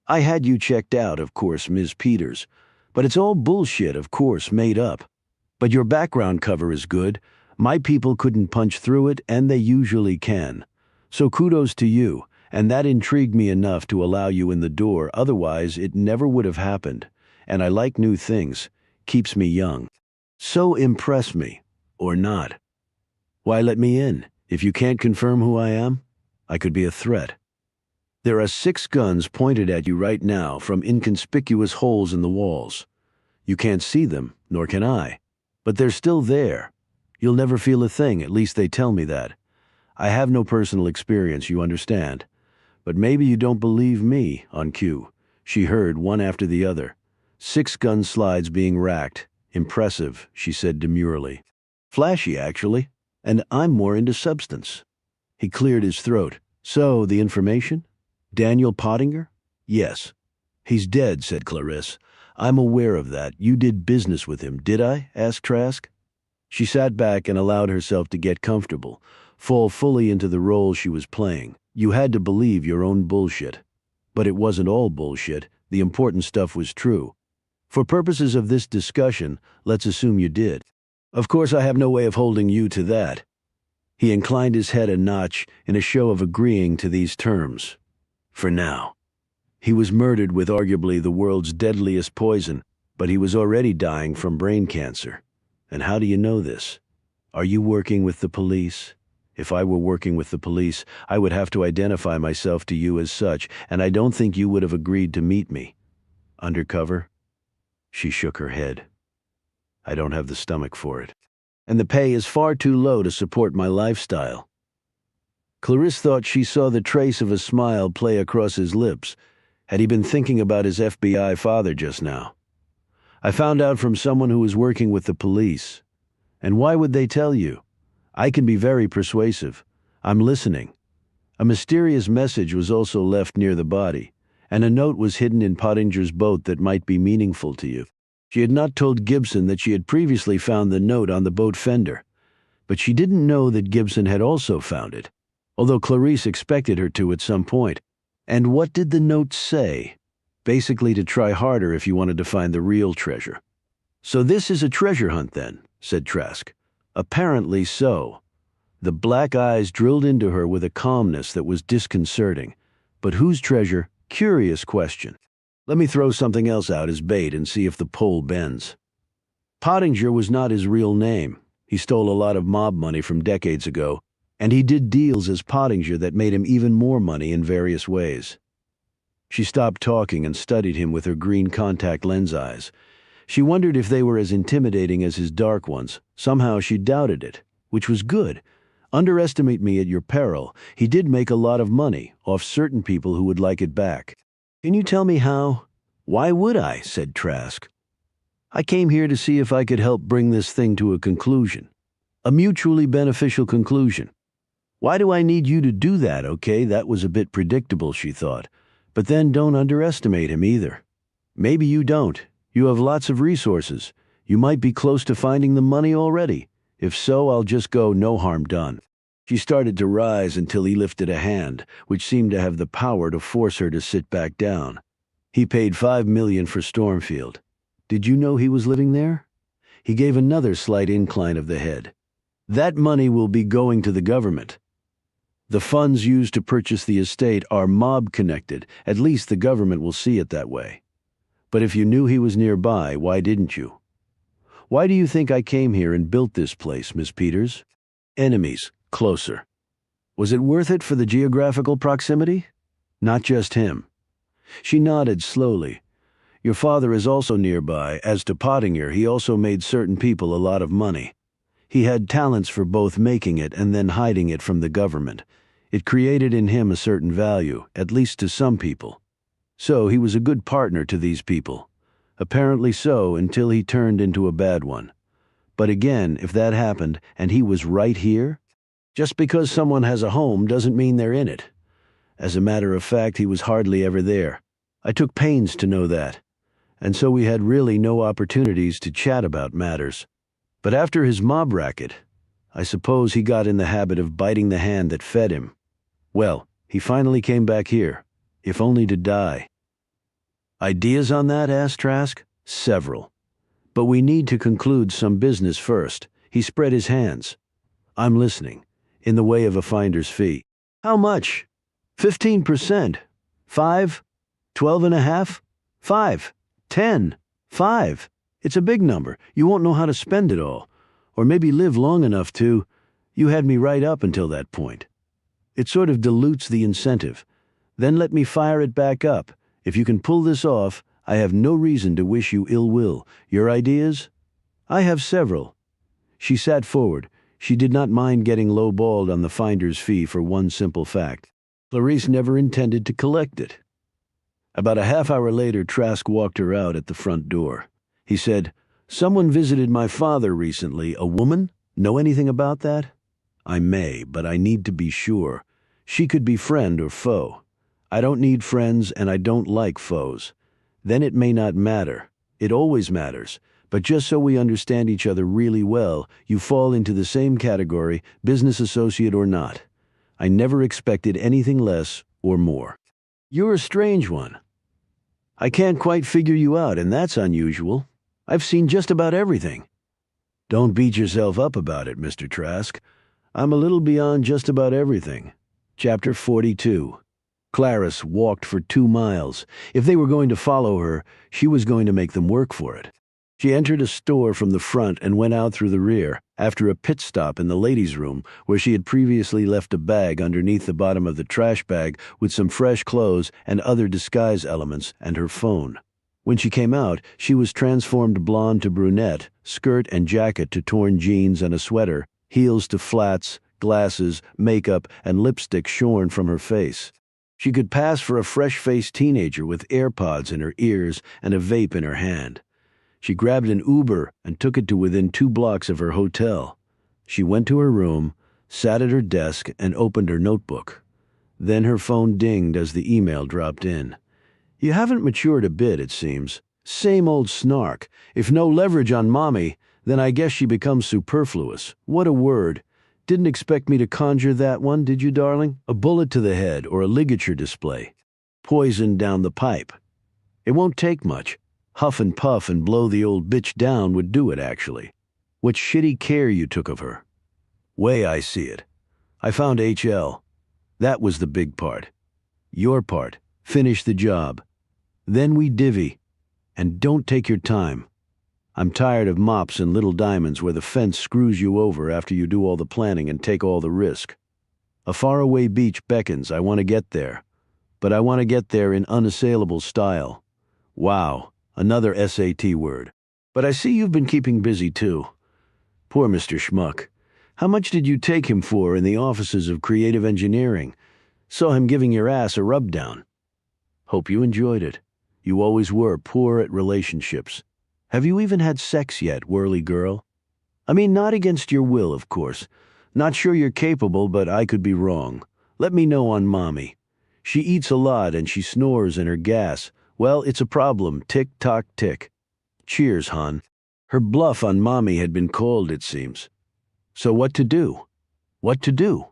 I had you checked out, of course, Ms. Peters. But it's all bullshit, of course, made up. But your background cover is good. My people couldn't punch through it, and they usually can. So kudos to you, and that intrigued me enough to allow you in the door, otherwise it never would have happened. And I like new things. Keeps me young. So impress me. Or not. Why let me in? If you can't confirm who I am, I could be a threat. There are 6 guns pointed at you right now from inconspicuous holes in the walls. You can't see them, nor can I. But they're still there. You'll never feel a thing, at least they tell me that. I have no personal experience, you understand. But maybe you don't believe me, on cue. She heard one after the other. 6 gun slides being racked. Impressive, she said demurely. Flashy, actually. And I'm more into substance. He cleared his throat. So, the information? Daniel Pottinger? Yes. He's dead, said Clarisse. I'm aware of that. You did business with him, did I? Asked Trask. She sat back and allowed herself to get comfortable, fall fully into the role she was playing. You had to believe your own bullshit. But it wasn't all bullshit. The important stuff was true. For purposes of this discussion, let's assume you did. Of course, I have no way of holding you to that. He inclined his head a notch in a show of agreeing to these terms. For now. He was murdered with arguably the world's deadliest poison, but he was already dying from brain cancer. And how do you know this? Are you working with the police? If I were working with the police, I would have to identify myself to you as such, and I don't think you would have agreed to meet me. Undercover? She shook her head. I don't have the stomach for it. And the pay is far too low to support my lifestyle. Clarisse thought she saw the trace of a smile play across his lips. Had he been thinking about his FBI father just now? I found out from someone who was working with the police. And why would they tell you? I can be very persuasive. I'm listening. A mysterious message was also left near the body, and a note was hidden in Pottinger's boat that might be meaningful to you. She had not told Gibson that she had previously found the note on the boat fender, but she didn't know that Gibson had also found it, although Clarisse expected her to at some point. And what did the note say? Basically to try harder if you wanted to find the real treasure. So this is a treasure hunt then, said Trask. Apparently so. The black eyes drilled into her with a calmness that was disconcerting. But whose treasure? Curious question. Let me throw something else out as bait and see if the pole bends. Pottinger was not his real name. He stole a lot of mob money from decades ago, and he did deals as Pottinger that made him even more money in various ways. She stopped talking and studied him with her green contact lens eyes. She wondered if they were as intimidating as his dark ones. Somehow she doubted it, which was good. Underestimate me at your peril. He did make a lot of money off certain people who would like it back. Can you tell me how? Why would I? Said Trask. I came here to see if I could help bring this thing to a conclusion. A mutually beneficial conclusion. Why do I need you to do that, okay? That was a bit predictable, she thought. But then don't underestimate him either. Maybe you don't. You have lots of resources. You might be close to finding the money already. If so, I'll just go no harm done. She started to rise until he lifted a hand, which seemed to have the power to force her to sit back down. He paid $5 million for Stormfield. Did you know he was living there? He gave another slight incline of the head. That money will be going to the government. The funds used to purchase the estate are mob-connected. At least the government will see it that way. But if you knew he was nearby, why didn't you? Why do you think I came here and built this place, Miss Peters? Enemies, closer. Was it worth it for the geographical proximity? Not just him. She nodded slowly. Your father is also nearby. As to Pottinger, he also made certain people a lot of money. He had talents for both making it and then hiding it from the government. It created in him a certain value, at least to some people. So he was a good partner to these people. Apparently so, until he turned into a bad one. But again, if that happened, and he was right here, just because someone has a home doesn't mean they're in it. As a matter of fact, he was hardly ever there. I took pains to know that. And so we had really no opportunities to chat about matters. But after his mob racket, I suppose he got in the habit of biting the hand that fed him. Well, he finally came back here, if only to die. Ideas on that? Asked Trask. Several. But we need to conclude some business first. He spread his hands. I'm listening, in the way of a finder's fee. How much? 15%. 5? 12.5? 5? 10? 5? It's a big number. You won't know how to spend it all. Or maybe live long enough to. You had me right up until that point. It sort of dilutes the incentive. Then let me fire it back up. If you can pull this off, I have no reason to wish you ill will. Your ideas? I have several. She sat forward. She did not mind getting low-balled on the finder's fee for one simple fact. Clarice never intended to collect it. About a half hour later, Trask walked her out at the front door. He said, Someone visited my father recently. A woman? Know anything about that? I may, but I need to be sure. She could be friend or foe. I don't need friends, and I don't like foes. Then it may not matter. It always matters. But just so we understand each other really well, you fall into the same category, business associate or not. I never expected anything less or more. You're a strange one. I can't quite figure you out, and that's unusual. I've seen just about everything. Don't beat yourself up about it, Mr. Trask. I'm a little beyond just about everything. Chapter 42. Clarice walked for 2 miles. If they were going to follow her, she was going to make them work for it. She entered a store from the front and went out through the rear, after a pit stop in the ladies' room, where she had previously left a bag underneath the bottom of the trash bag with some fresh clothes and other disguise elements and her phone. When she came out, she was transformed blonde to brunette, skirt and jacket to torn jeans and a sweater, heels to flats, glasses, makeup, and lipstick shorn from her face. She could pass for a fresh-faced teenager with AirPods in her ears and a vape in her hand. She grabbed an Uber and took it to within 2 blocks of her hotel. She went to her room, sat at her desk, and opened her notebook. Then her phone dinged as the email dropped in. You haven't matured a bit, it seems. Same old snark. If no leverage on Mommy, then I guess she becomes superfluous. What a word. Didn't expect me to conjure that one, did you, darling? A bullet to the head or a ligature display. Poison down the pipe. It won't take much. Huff and puff and blow the old bitch down would do it, actually. What shitty care you took of her. Way I see it. I found HL. That was the big part. Your part. Finish the job. Then we divvy. And don't take your time. I'm tired of mops and little diamonds where the fence screws you over after you do all the planning and take all the risk. A faraway beach beckons. I want to get there. But I want to get there in unassailable style. Wow, another SAT word. But I see you've been keeping busy too. Poor Mr. Schmuck. How much did you take him for in the offices of creative engineering? Saw him giving your ass a rub-down. Hope you enjoyed it. You always were poor at relationships. Have you even had sex yet, whirly girl? I mean, not against your will, of course. Not sure you're capable, but I could be wrong. Let me know on Mommy. She eats a lot and she snores in her gas. Well, it's a problem. Tick-tock, tick. Cheers, hon. Her bluff on Mommy had been called, it seems. So what to do? What to do?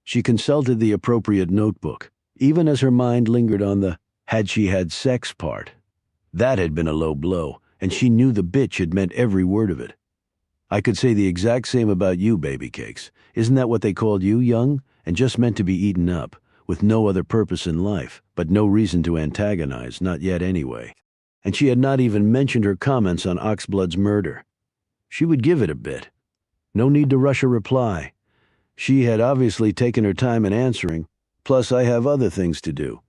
She consulted the appropriate notebook, even as her mind lingered on the "had she had sex" part. That had been a low blow, and she knew the bitch had meant every word of it. "I could say the exact same about you, baby cakes. Isn't that what they called you, young? And just meant to be eaten up, with no other purpose in life, but no reason to antagonize, not yet anyway." And she had not even mentioned her comments on Oxblood's murder. She would give it a bit. No need to rush a reply. She had obviously taken her time in answering, plus I have other things to do.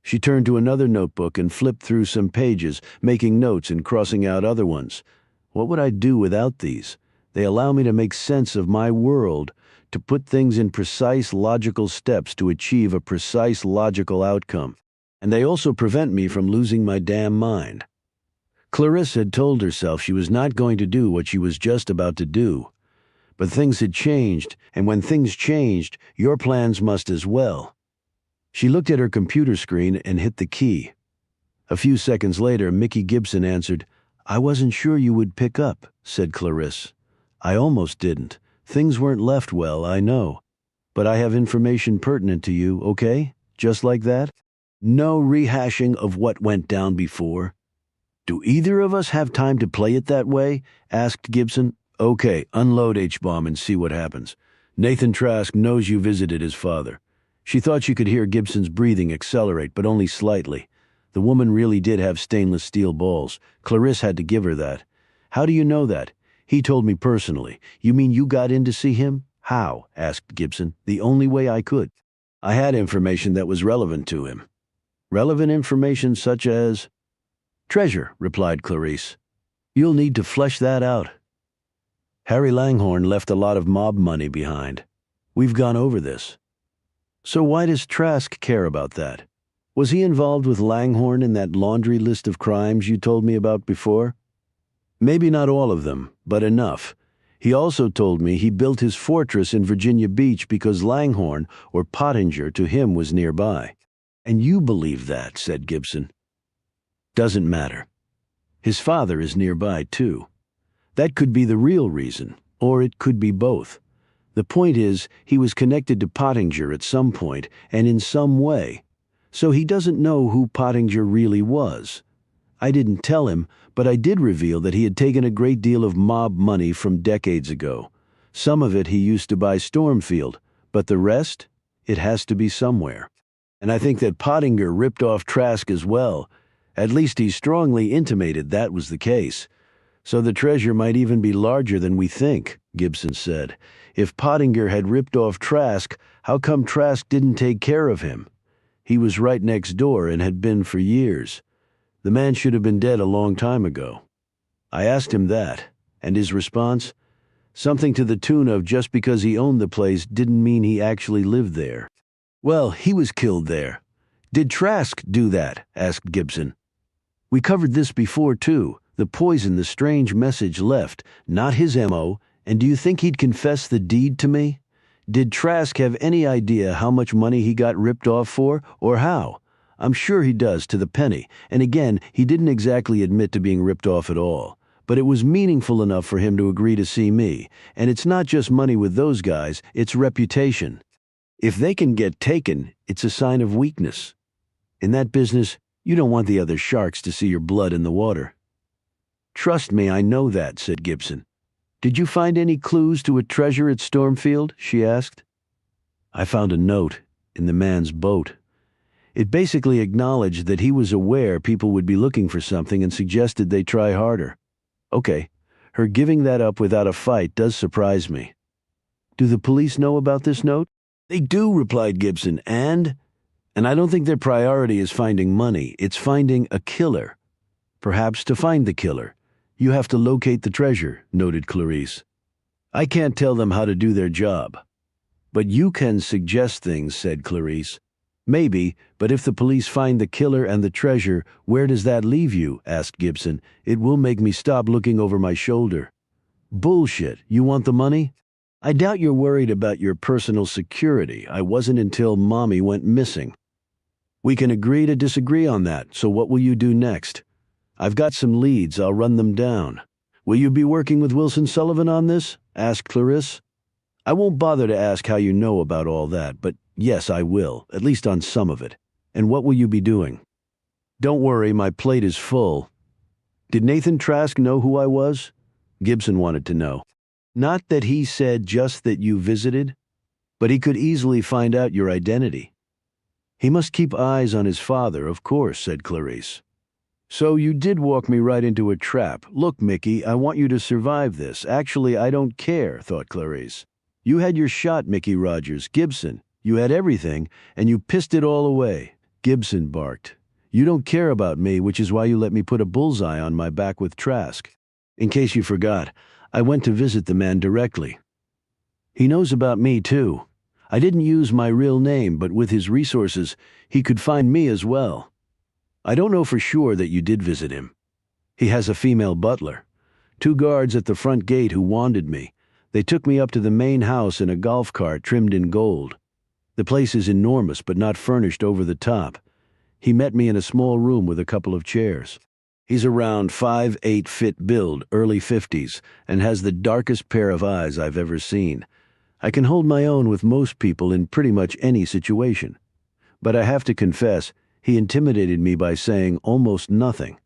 She turned to another notebook and flipped through some pages, making notes and crossing out other ones. What would I do without these? They allow me to make sense of my world, to put things in precise logical steps to achieve a precise logical outcome. And they also prevent me from losing my damn mind. Clarisse had told herself she was not going to do what she was just about to do. But things had changed, and when things changed, your plans must as well. She looked at her computer screen and hit the key. A few seconds later, Mickey Gibson answered. "I wasn't sure you would pick up," said Clarisse. "I almost didn't. Things weren't left well, I know. But I have information pertinent to you, okay? Just like that? No rehashing of what went down before." "Do either of us have time to play it that way?" asked Gibson. "Okay, unload H-bomb and see what happens. Nathan Trask knows you visited his father." She thought she could hear Gibson's breathing accelerate, but only slightly. The woman really did have stainless steel balls. Clarisse had to give her that. "How do you know that?" "He told me personally." "You mean you got in to see him?" "How?" asked Gibson. "The only way I could. I had information that was relevant to him." "Relevant information such as?" "Treasure," replied Clarisse. "You'll need to flesh that out." "Harry Langhorne left a lot of mob money behind. We've gone over this." "So why does Trask care about that? Was he involved with Langhorne in that laundry list of crimes you told me about before?" "Maybe not all of them, but enough. He also told me he built his fortress in Virginia Beach because Langhorne, or Pottinger, to him was nearby." "And you believe that," said Gibson. "Doesn't matter. His father is nearby, too. That could be the real reason, or it could be both. The point is, he was connected to Pottinger at some point, and in some way. So he doesn't know who Pottinger really was. I didn't tell him, but I did reveal that he had taken a great deal of mob money from decades ago. Some of it he used to buy Stormfield, but the rest, it has to be somewhere. And I think that Pottinger ripped off Trask as well. At least he strongly intimated that was the case. So the treasure might even be larger than we think," Gibson said. "If Pottinger had ripped off Trask, how come Trask didn't take care of him? He was right next door and had been for years. The man should have been dead a long time ago." I asked him that, and his response? Something to the tune of just because he owned the place didn't mean he actually lived there. "Well, he was killed there." "Did Trask do that?" asked Gibson. "We covered this before, too. The poison the strange message left, not his M.O., and do you think he'd confess the deed to me? Did Trask have any idea how much money he got ripped off for, or how? I'm sure he does, to the penny, and again, he didn't exactly admit to being ripped off at all. But it was meaningful enough for him to agree to see me, and it's not just money with those guys, it's reputation. If they can get taken, it's a sign of weakness. In that business, you don't want the other sharks to see your blood in the water." "Trust me, I know that," said Gibson. "Did you find any clues to a treasure at Stormfield?" she asked. "I found a note in the man's boat. It basically acknowledged that he was aware people would be looking for something and suggested they try harder. Okay, her giving that up without a fight does surprise me." "Do the police know about this note?" "They do," replied Gibson, and I don't think their priority is finding money, it's finding a killer. Perhaps to find the killer, you have to locate the treasure," noted Clarisse. "I can't tell them how to do their job." "But you can suggest things," said Clarisse. "Maybe, but if the police find the killer and the treasure, where does that leave you?" asked Gibson. "It will make me stop looking over my shoulder." "Bullshit. You want the money?" "I doubt you're worried about your personal security. I wasn't until Mommy went missing." "We can agree to disagree on that, so what will you do next?" "I've got some leads, I'll run them down." "Will you be working with Wilson Sullivan on this?" asked Clarisse. I won't bother to ask how you know about all that, but yes, I will, at least on some of it. And what will you be doing? Don't worry, my plate is full. Did Nathan Trask know who I was? Gibson wanted to know. Not that he said just that you visited, but he could easily find out your identity. He must keep eyes on his father, of course, said Clarice. So you did walk me right into a trap. Look, Mickey, I want you to survive this. Actually, I don't care, thought Clarice. You had your shot, Mickey Rogers. Gibson, you had everything, and you pissed it all away. Gibson barked. You don't care about me, which is why you let me put a bullseye on my back with Trask. In case you forgot, I went to visit the man directly. He knows about me, too. I didn't use my real name, but with his resources, he could find me as well. I don't know for sure that you did visit him. He has a female butler. 2 guards at the front gate who wanted me. They took me up to the main house in a golf cart trimmed in gold. The place is enormous, but not furnished over the top. He met me in a small room with a couple of chairs. He's around 5'8" fit build, early 50s, and has the darkest pair of eyes I've ever seen. I can hold my own with most people in pretty much any situation. But I have to confess, he intimidated me by saying almost nothing.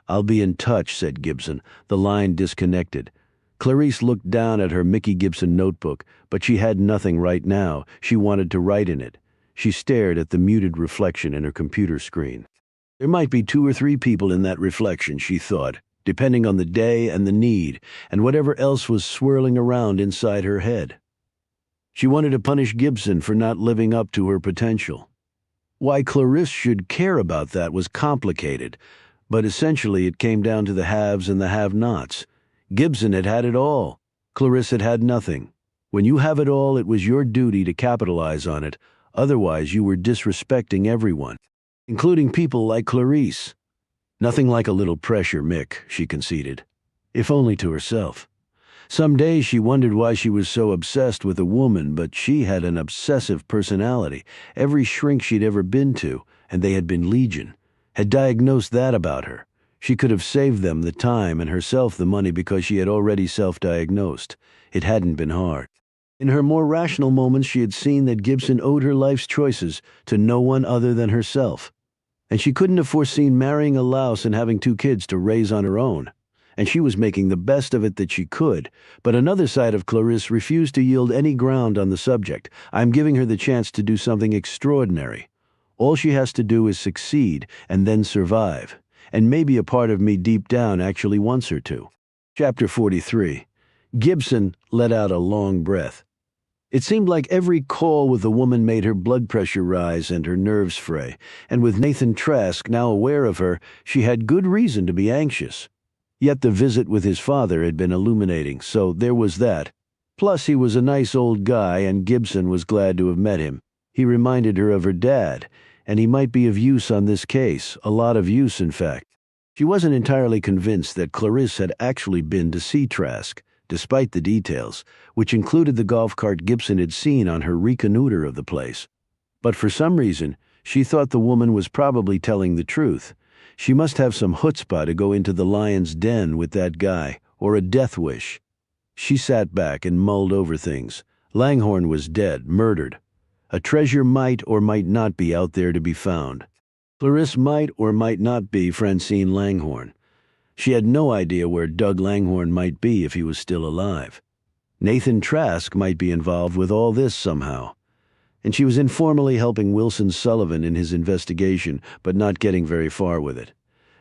I'll be in touch, said Gibson. The line disconnected. Clarice looked down at her Mickey Gibson notebook, but she had nothing right now. She wanted to write in it. She stared at the muted reflection in her computer screen. There might be 2 or 3 people in that reflection, she thought, depending on the day and the need, and whatever else was swirling around inside her head. She wanted to punish Gibson for not living up to her potential. Why Clarice should care about that was complicated, but essentially it came down to the haves and the have-nots. Gibson had had it all. Clarice had had nothing. When you have it all, it was your duty to capitalize on it. Otherwise, you were disrespecting everyone, including people like Clarice. Nothing like a little pressure, Mick, she conceded, if only to herself. Some days she wondered why she was so obsessed with a woman, but she had an obsessive personality. Every shrink she'd ever been to, and they had been legion, had diagnosed that about her. She could have saved them the time and herself the money because she had already self-diagnosed. It hadn't been hard. In her more rational moments, she had seen that Gibson owed her life's choices to no one other than herself. And she couldn't have foreseen marrying a louse and having 2 kids to raise on her own. And she was making the best of it that she could. But another side of Clarice refused to yield any ground on the subject. I'm giving her the chance to do something extraordinary. All she has to do is succeed and then survive. And maybe a part of me deep down actually wants her to. Chapter 43. Gibson let out a long breath. It seemed like every call with the woman made her blood pressure rise and her nerves fray, and with Nathan Trask now aware of her, she had good reason to be anxious. Yet the visit with his father had been illuminating, so there was that. Plus he was a nice old guy, and Gibson was glad to have met him. He reminded her of her dad, and he might be of use on this case, a lot of use in fact. She wasn't entirely convinced that Clarice had actually been to see Trask, despite the details, which included the golf cart Gibson had seen on her reconnoiter of the place. But for some reason, she thought the woman was probably telling the truth. She must have some chutzpah to go into the lion's den with that guy, or a death wish. She sat back and mulled over things. Langhorne was dead, murdered. A treasure might or might not be out there to be found. Clarice might or might not be Francine Langhorne. She had no idea where Doug Langhorne might be if he was still alive. Nathan Trask might be involved with all this somehow. And she was informally helping Wilson Sullivan in his investigation, but not getting very far with it.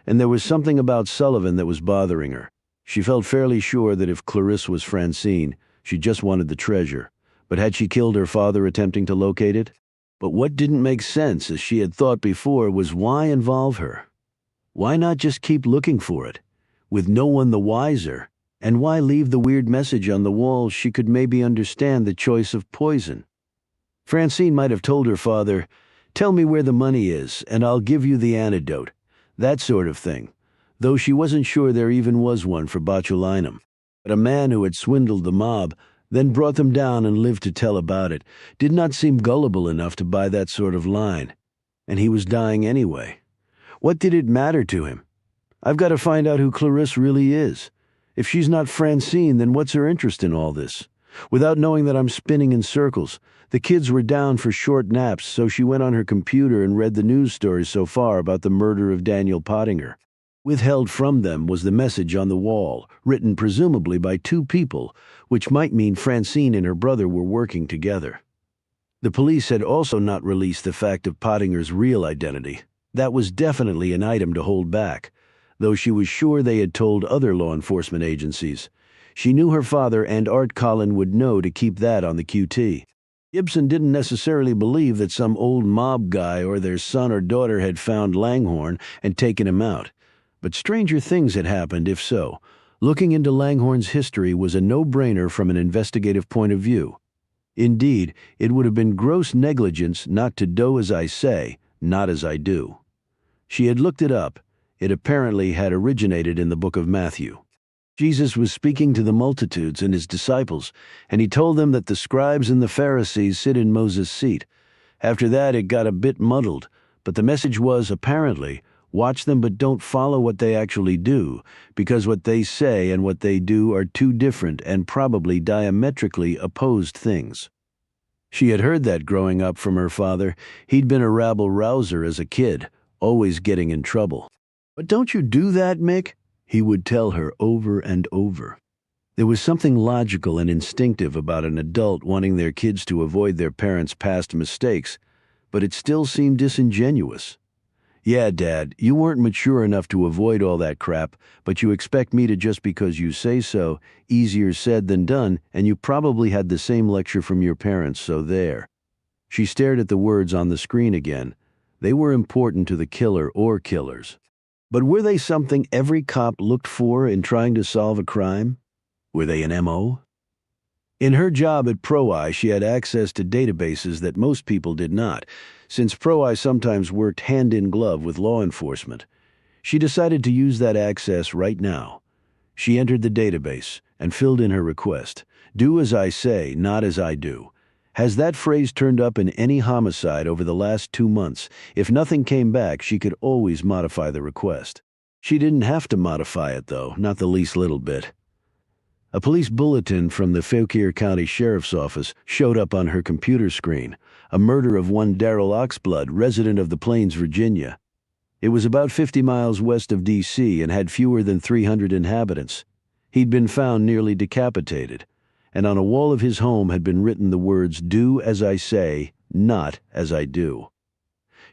And there was something about Sullivan that was bothering her. She felt fairly sure that if Clarice was Francine, she just wanted the treasure. But had she killed her father attempting to locate it? But what didn't make sense, as she had thought before, was why involve her? Why not just keep looking for it, with no one the wiser? And why leave the weird message on the wall? She could maybe understand the choice of poison. Francine might have told her father, "Tell me where the money is, and I'll give you the antidote." That sort of thing, though she wasn't sure there even was one for botulinum. But a man who had swindled the mob, then brought them down and lived to tell about it, did not seem gullible enough to buy that sort of line. And he was dying anyway. What did it matter to him? I've got to find out who Clarice really is. If she's not Francine, then what's her interest in all this? Without knowing that I'm spinning in circles. The kids were down for short naps, so she went on her computer and read the news stories so far about the murder of Daniel Pottinger. Withheld from them was the message on the wall, written presumably by two people, which might mean Francine and her brother were working together. The police had also not released the fact of Pottinger's real identity. That was definitely an item to hold back, though she was sure they had told other law enforcement agencies. She knew her father and Art Collin would know to keep that on the QT. Gibson didn't necessarily believe that some old mob guy or their son or daughter had found Langhorne and taken him out. But stranger things had happened if so. Looking into Langhorne's history was a no-brainer from an investigative point of view. Indeed, it would have been gross negligence not to do as I say, not as I do. She had looked it up. It apparently had originated in the book of Matthew. Jesus was speaking to the multitudes and his disciples, and he told them that the scribes and the Pharisees sit in Moses' seat. After that, it got a bit muddled, but the message was, apparently, watch them but don't follow what they actually do, because what they say and what they do are two different and probably diametrically opposed things. She had heard that growing up from her father. He'd been a rabble-rouser as a kid, always getting in trouble. "But don't you do that, Mick?" he would tell her over and over. There was something logical and instinctive about an adult wanting their kids to avoid their parents' past mistakes, but it still seemed disingenuous. "Yeah, Dad, you weren't mature enough to avoid all that crap, but you expect me to just because you say so. Easier said than done, and you probably had the same lecture from your parents, so there." She stared at the words on the screen again. They were important to the killer or killers. But were they something every cop looked for in trying to solve a crime? Were they an M.O.? In her job at Pro-I, she had access to databases that most people did not, since Pro-I sometimes worked hand-in-glove with law enforcement. She decided to use that access right now. She entered the database and filled in her request. "Do as I say, not as I do." Has that phrase turned up in any homicide over the last 2 months? If nothing came back, she could always modify the request. She didn't have to modify it, though, not the least little bit. A police bulletin from the Fauquier County Sheriff's Office showed up on her computer screen. A murder of one Darrell Oxblood, resident of the Plains, Virginia. It was about 50 miles west of D.C. and had fewer than 300 inhabitants. He'd been found nearly decapitated, and on a wall of his home had been written the words, "Do as I say, not as I do."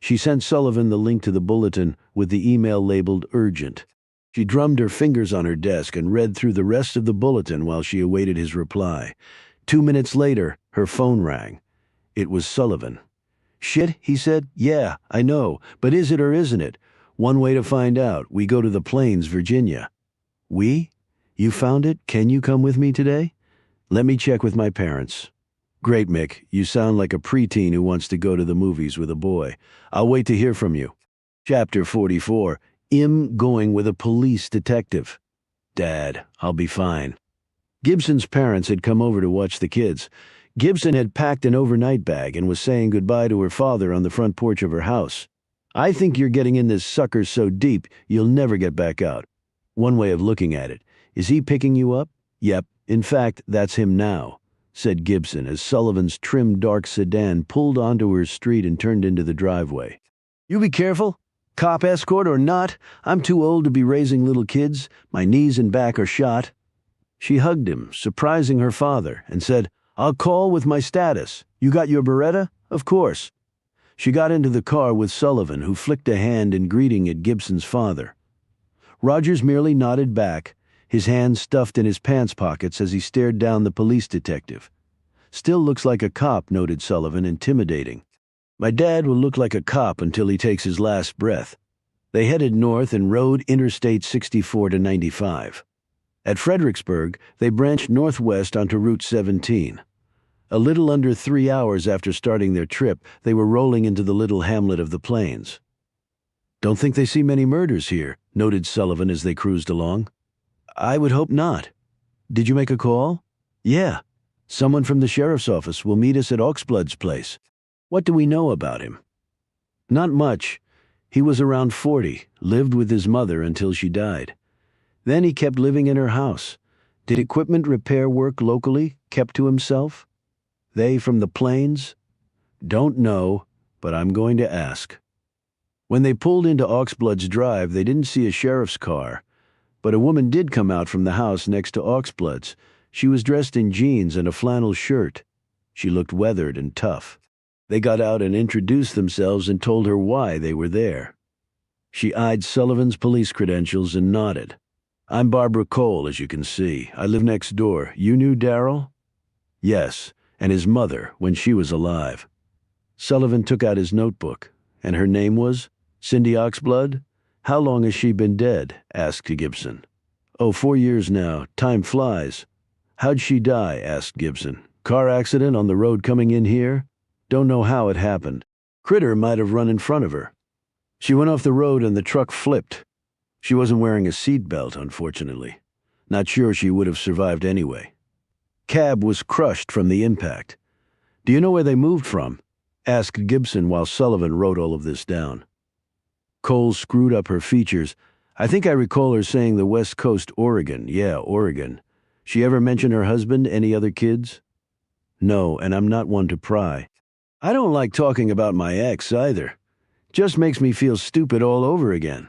She sent Sullivan the link to the bulletin with the email labeled urgent. She drummed her fingers on her desk and read through the rest of the bulletin while she awaited his reply. 2 minutes later, her phone rang. It was Sullivan. "Shit," he said. "Yeah, I know, but is it or isn't it? One way to find out. We go to the Plains, Virginia." "We? You found it? Can you come with me today?" "Let me check with my parents." "Great, Mick. You sound like a preteen who wants to go to the movies with a boy. I'll wait to hear from you." Chapter 44. Going with a police detective. "Dad, I'll be fine." Gibson's parents had come over to watch the kids. Gibson had packed an overnight bag and was saying goodbye to her father on the front porch of her house. "I think you're getting in this sucker so deep you'll never get back out." One way of looking at it. "Is he picking you up?" "Yep. In fact, that's him now," said Gibson as Sullivan's trim dark sedan pulled onto her street and turned into the driveway. "You be careful. Cop escort or not, I'm too old to be raising little kids. My knees and back are shot." She hugged him, surprising her father, and said, "I'll call with my status. You got your Beretta?" "Of course." She got into the car with Sullivan, who flicked a hand in greeting at Gibson's father. Rogers merely nodded back, his hands stuffed in his pants pockets as he stared down the police detective. "Still looks like a cop," noted Sullivan, intimidating. "My dad will look like a cop until he takes his last breath." They headed north and rode Interstate 64 to 95. At Fredericksburg, they branched northwest onto Route 17. A little under 3 hours after starting their trip, they were rolling into the little hamlet of the Plains. "Don't think they see many murders here," noted Sullivan as they cruised along. "I would hope not." "Did you make a call?" "Yeah. Someone from the sheriff's office will meet us at Oxblood's place." "What do we know about him?" "Not much. He was around 40, lived with his mother until she died. Then he kept living in her house. Did equipment repair work locally, kept to himself? They from the plains? Don't know, but I'm going to ask. When they pulled into Oxblood's drive, they didn't see a sheriff's car, but a woman did come out from the house next to Oxblood's. She was dressed in jeans and a flannel shirt. She looked weathered and tough. They got out and introduced themselves and told her why they were there. She eyed Sullivan's police credentials and nodded. I'm Barbara Cole, as you can see. I live next door. You knew Darrell? Yes, and his mother, when she was alive. Sullivan took out his notebook. And her name was? Cindy Oxblood? How long has she been dead? Asked Gibson. Oh, 4 years now. Time flies. How'd she die? Asked Gibson. Car accident on the road coming in here? Don't know how it happened. Critter might have run in front of her. She went off the road and the truck flipped. She wasn't wearing a seatbelt, unfortunately. Not sure she would have survived anyway. Cab was crushed from the impact. Do you know where they moved from? Asked Gibson while Sullivan wrote all of this down. Cole screwed up her features. I think I recall her saying the West Coast, Oregon. Yeah, Oregon. She ever mention her husband, any other kids? No, and I'm not one to pry. I don't like talking about my ex either. Just makes me feel stupid all over again.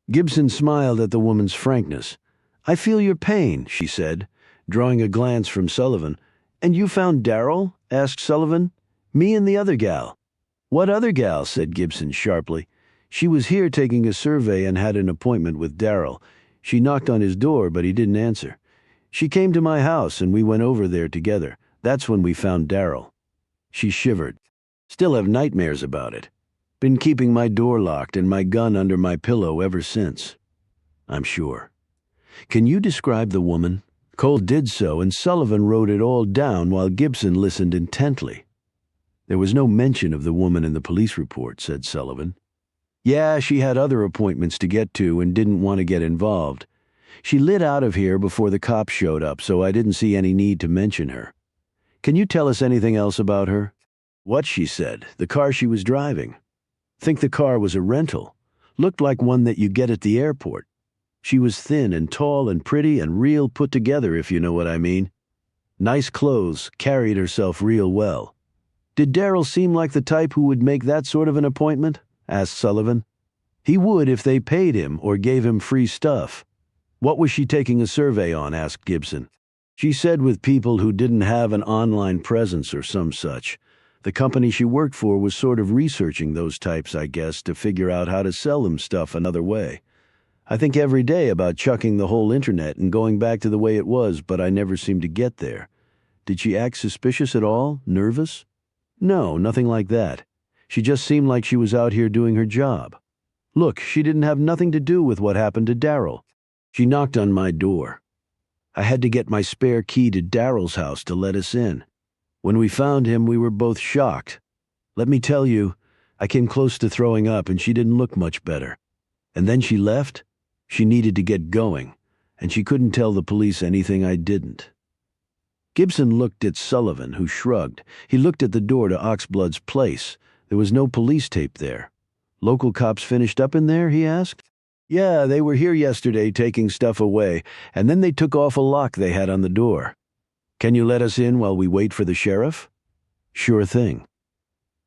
Gibson smiled at the woman's frankness. I feel your pain, she said, drawing a glance from Sullivan. And you found Darrell? Asked Sullivan. Me and the other gal. What other gal? Said Gibson sharply. She was here taking a survey and had an appointment with Darrell. She knocked on his door, but he didn't answer. She came to my house and we went over there together. That's when we found Darrell. She shivered. Still have nightmares about it. Been keeping my door locked and my gun under my pillow ever since. I'm sure. Can you describe the woman? Cole did so, and Sullivan wrote it all down while Gibson listened intently. There was no mention of the woman in the police report, said Sullivan. Yeah, she had other appointments to get to and didn't want to get involved. She lit out of here before the cops showed up, so I didn't see any need to mention her. Can you tell us anything else about her? What, she said, the car she was driving. Think the car was a rental. Looked like one that you get at the airport. She was thin and tall and pretty and real put together, if you know what I mean. Nice clothes, carried herself real well. Did Darrell seem like the type who would make that sort of an appointment? Asked Sullivan. He would if they paid him or gave him free stuff. What was she taking a survey on? Asked Gibson. She said with people who didn't have an online presence or some such. The company she worked for was sort of researching those types, I guess, to figure out how to sell them stuff another way. I think every day about chucking the whole internet and going back to the way it was, but I never seemed to get there. Did she act suspicious at all? Nervous? No, nothing like that. She just seemed like she was out here doing her job. Look, she didn't have nothing to do with what happened to Darrell. She knocked on my door. I had to get my spare key to Darrell's house to let us in. When we found him, we were both shocked. Let me tell you, I came close to throwing up and she didn't look much better. And then she left. She needed to get going, and she couldn't tell the police anything I didn't. Gibson looked at Sullivan, who shrugged. He looked at the door to Oxblood's place. There was no police tape there. Local cops finished up in there, he asked. Yeah, they were here yesterday taking stuff away, and then they took off a lock they had on the door. Can you let us in while we wait for the sheriff? Sure thing.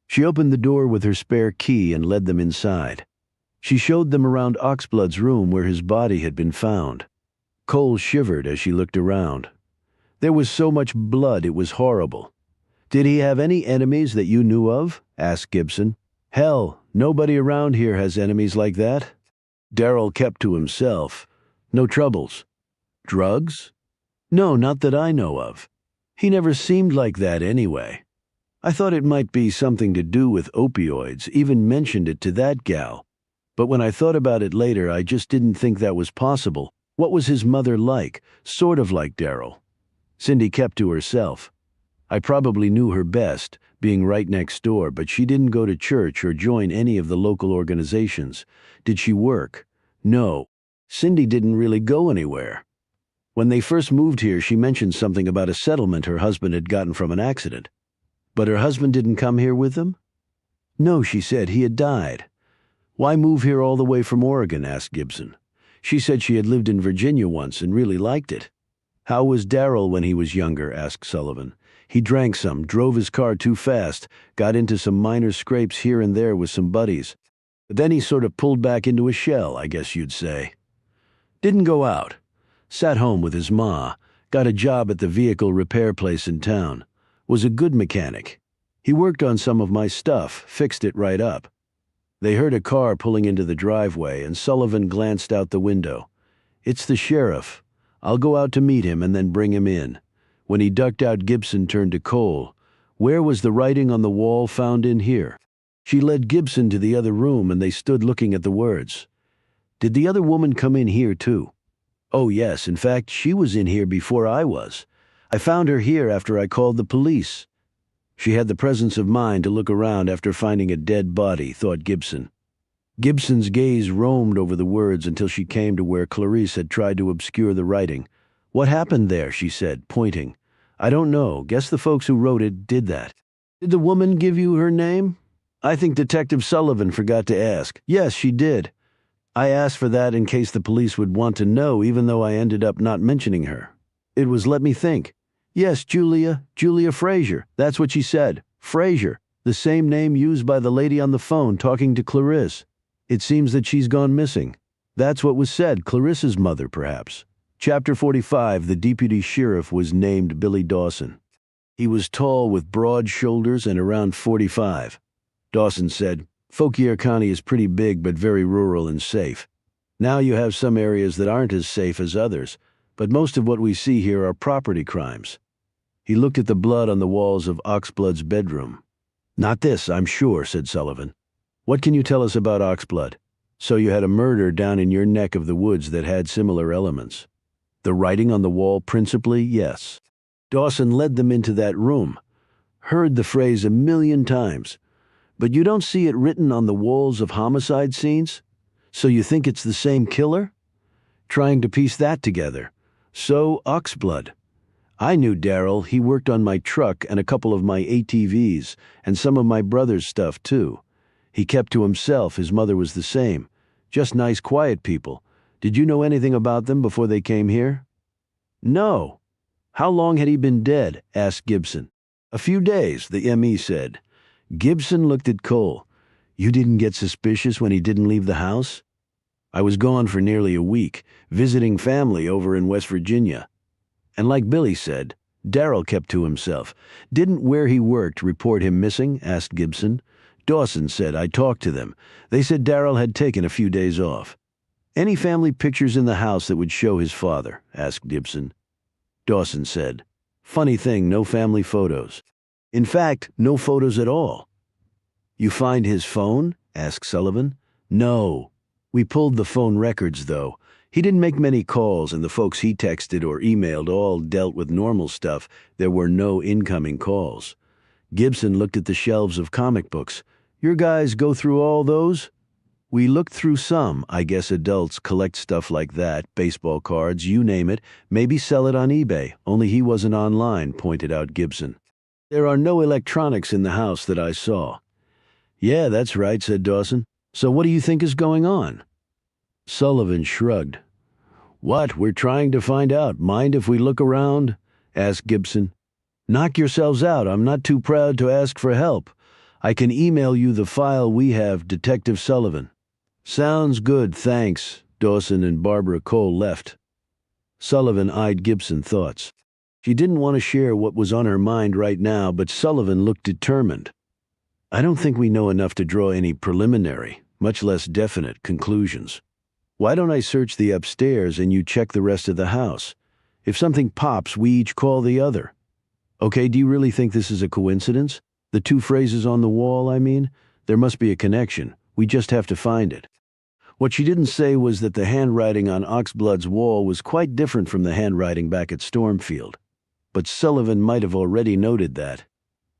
She opened the door with her spare key and led them inside. She showed them around Oxblood's room where his body had been found. Cole shivered as she looked around. There was so much blood it was horrible. Did he have any enemies that you knew of? Asked Gibson. Hell, nobody around here has enemies like that. Darrell kept to himself. No troubles. Drugs? No, not that I know of. He never seemed like that anyway. I thought it might be something to do with opioids, even mentioned it to that gal. But when I thought about it later, I just didn't think that was possible. What was his mother like? Sort of like Darrell. Cindy kept to herself. I probably knew her best, being right next door, but she didn't go to church or join any of the local organizations. Did she work? No. Cindy didn't really go anywhere. When they first moved here, she mentioned something about a settlement her husband had gotten from an accident. But her husband didn't come here with them? No, she said, he had died. Why move here all the way from Oregon? Asked Gibson. She said she had lived in Virginia once and really liked it. How was Darryl when he was younger? Asked Sullivan. He drank some, drove his car too fast, got into some minor scrapes here and there with some buddies. But then he sort of pulled back into a shell, I guess you'd say. Didn't go out. Sat home with his ma, got a job at the vehicle repair place in town. Was a good mechanic. He worked on some of my stuff, fixed it right up. They heard a car pulling into the driveway, and Sullivan glanced out the window. It's the sheriff. I'll go out to meet him and then bring him in. When he ducked out, Gibson turned to Cole. Where was the writing on the wall found in here? She led Gibson to the other room, and they stood looking at the words. Did the other woman come in here too? Oh yes, in fact, she was in here before I was. I found her here after I called the police. She had the presence of mind to look around after finding a dead body, thought Gibson. Gibson's gaze roamed over the words until she came to where Clarice had tried to obscure the writing. What happened there? She said, pointing. I don't know. Guess the folks who wrote it did that. Did the woman give you her name? I think Detective Sullivan forgot to ask. Yes, she did. I asked for that in case the police would want to know, even though I ended up not mentioning her. It was let me think. Yes, Julia Frazier. That's what she said. Frazier, the same name used by the lady on the phone talking to Clarice. It seems that she's gone missing. That's what was said, Clarissa's mother, perhaps. Chapter 45, the deputy sheriff was named Billy Dawson. He was tall with broad shoulders and around 45. Dawson said, Fauquier County is pretty big but very rural and safe. Now you have some areas that aren't as safe as others, but most of what we see here are property crimes. He looked at the blood on the walls of Oxblood's bedroom. Not this, I'm sure, said Sullivan. What can you tell us about Oxblood? So you had a murder down in your neck of the woods that had similar elements. The writing on the wall principally, yes. Dawson led them into that room. Heard the phrase 1,000,000 times. But you don't see it written on the walls of homicide scenes? So you think it's the same killer? Trying to piece that together. So, Oxblood. I knew Darryl. He worked on my truck and a couple of my ATVs, and some of my brother's stuff, too. He kept to himself. His mother was the same. Just nice, quiet people. Did you know anything about them before they came here? No. How long had he been dead? Asked Gibson. A few days, the M.E. said. Gibson looked at Cole. You didn't get suspicious when he didn't leave the house? I was gone for nearly a week, visiting family over in West Virginia. And like Billy said, Darryl kept to himself. Didn't where he worked report him missing? Asked Gibson. Dawson said, I talked to them. They said Darryl had taken a few days off. Any family pictures in the house that would show his father? Asked Gibson. Dawson said, Funny thing, no family photos. In fact, no photos at all. You find his phone? Asked Sullivan. No. We pulled the phone records, though. He didn't make many calls, and the folks he texted or emailed all dealt with normal stuff. There were no incoming calls. Gibson looked at the shelves of comic books. Your guys go through all those? We looked through some. I guess adults collect stuff like that, baseball cards, you name it. Maybe sell it on eBay, only he wasn't online, pointed out Gibson. There are no electronics in the house that I saw. Yeah, that's right, said Dawson. So what do you think is going on? Sullivan shrugged. What? We're trying to find out. Mind if we look around? Asked Gibson. Knock yourselves out. I'm not too proud to ask for help. I can email you the file we have, Detective Sullivan. Sounds good, thanks. Dawson and Barbara Cole left. Sullivan eyed Gibson thoughts. She didn't want to share what was on her mind right now, but Sullivan looked determined. I don't think we know enough to draw any preliminary, much less definite, conclusions. Why don't I search the upstairs and you check the rest of the house? If something pops, we each call the other. Okay, do you really think this is a coincidence? The two phrases on the wall, I mean? There must be a connection. We just have to find it. What she didn't say was that the handwriting on Oxblood's wall was quite different from the handwriting back at Stormfield. But Sullivan might have already noted that.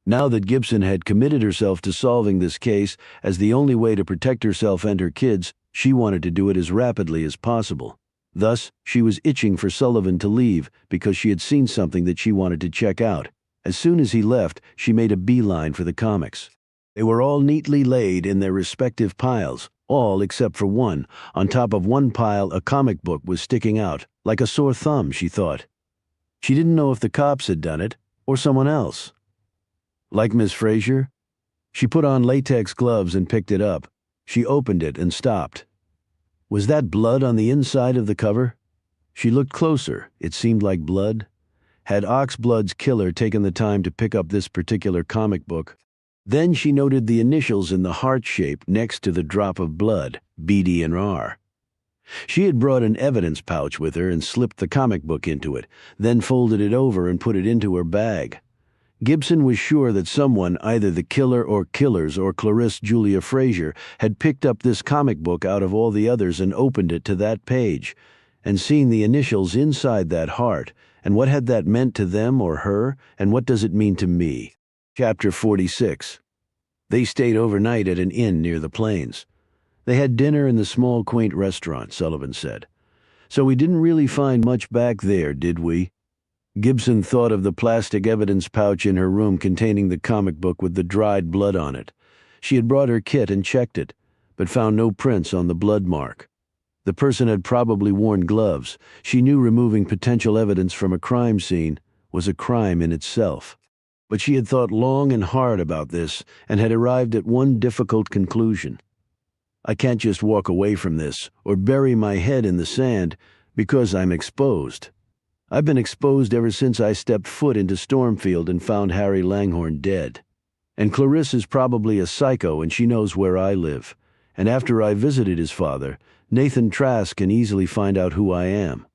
Now that Gibson had committed herself to solving this case as the only way to protect herself and her kids, she wanted to do it as rapidly as possible. Thus, she was itching for Sullivan to leave because she had seen something that she wanted to check out. As soon as he left, she made a beeline for the comics. They were all neatly laid in their respective piles, all except for one. On top of one pile, a comic book was sticking out, like a sore thumb, she thought. She didn't know if the cops had done it or someone else. Like Miss Fraser? She put on latex gloves and picked it up. She opened it and stopped. Was that blood on the inside of the cover? She looked closer. It seemed like blood. Had Oxblood's killer taken the time to pick up this particular comic book? Then she noted the initials in the heart shape next to the drop of blood, BD and R. She had brought an evidence pouch with her and slipped the comic book into it, then folded it over and put it into her bag. Gibson was sure that someone, either the killer or killers or Clarisse Julia Fraser, had picked up this comic book out of all the others and opened it to that page, and seen the initials inside that heart, and what had that meant to them or her, and what does it mean to me? Chapter 46. They stayed overnight at an inn near the plains. They had dinner in the small, quaint restaurant, Sullivan said. So we didn't really find much back there, did we? Gibson thought of the plastic evidence pouch in her room containing the comic book with the dried blood on it. She had brought her kit and checked it, but found no prints on the blood mark. The person had probably worn gloves. She knew removing potential evidence from a crime scene was a crime in itself. But she had thought long and hard about this and had arrived at one difficult conclusion. I can't just walk away from this or bury my head in the sand because I'm exposed. I've been exposed ever since I stepped foot into Stormfield and found Harry Langhorne dead. And Clarisse is probably a psycho and she knows where I live. And after I visited his father, Nathan Trask can easily find out who I am.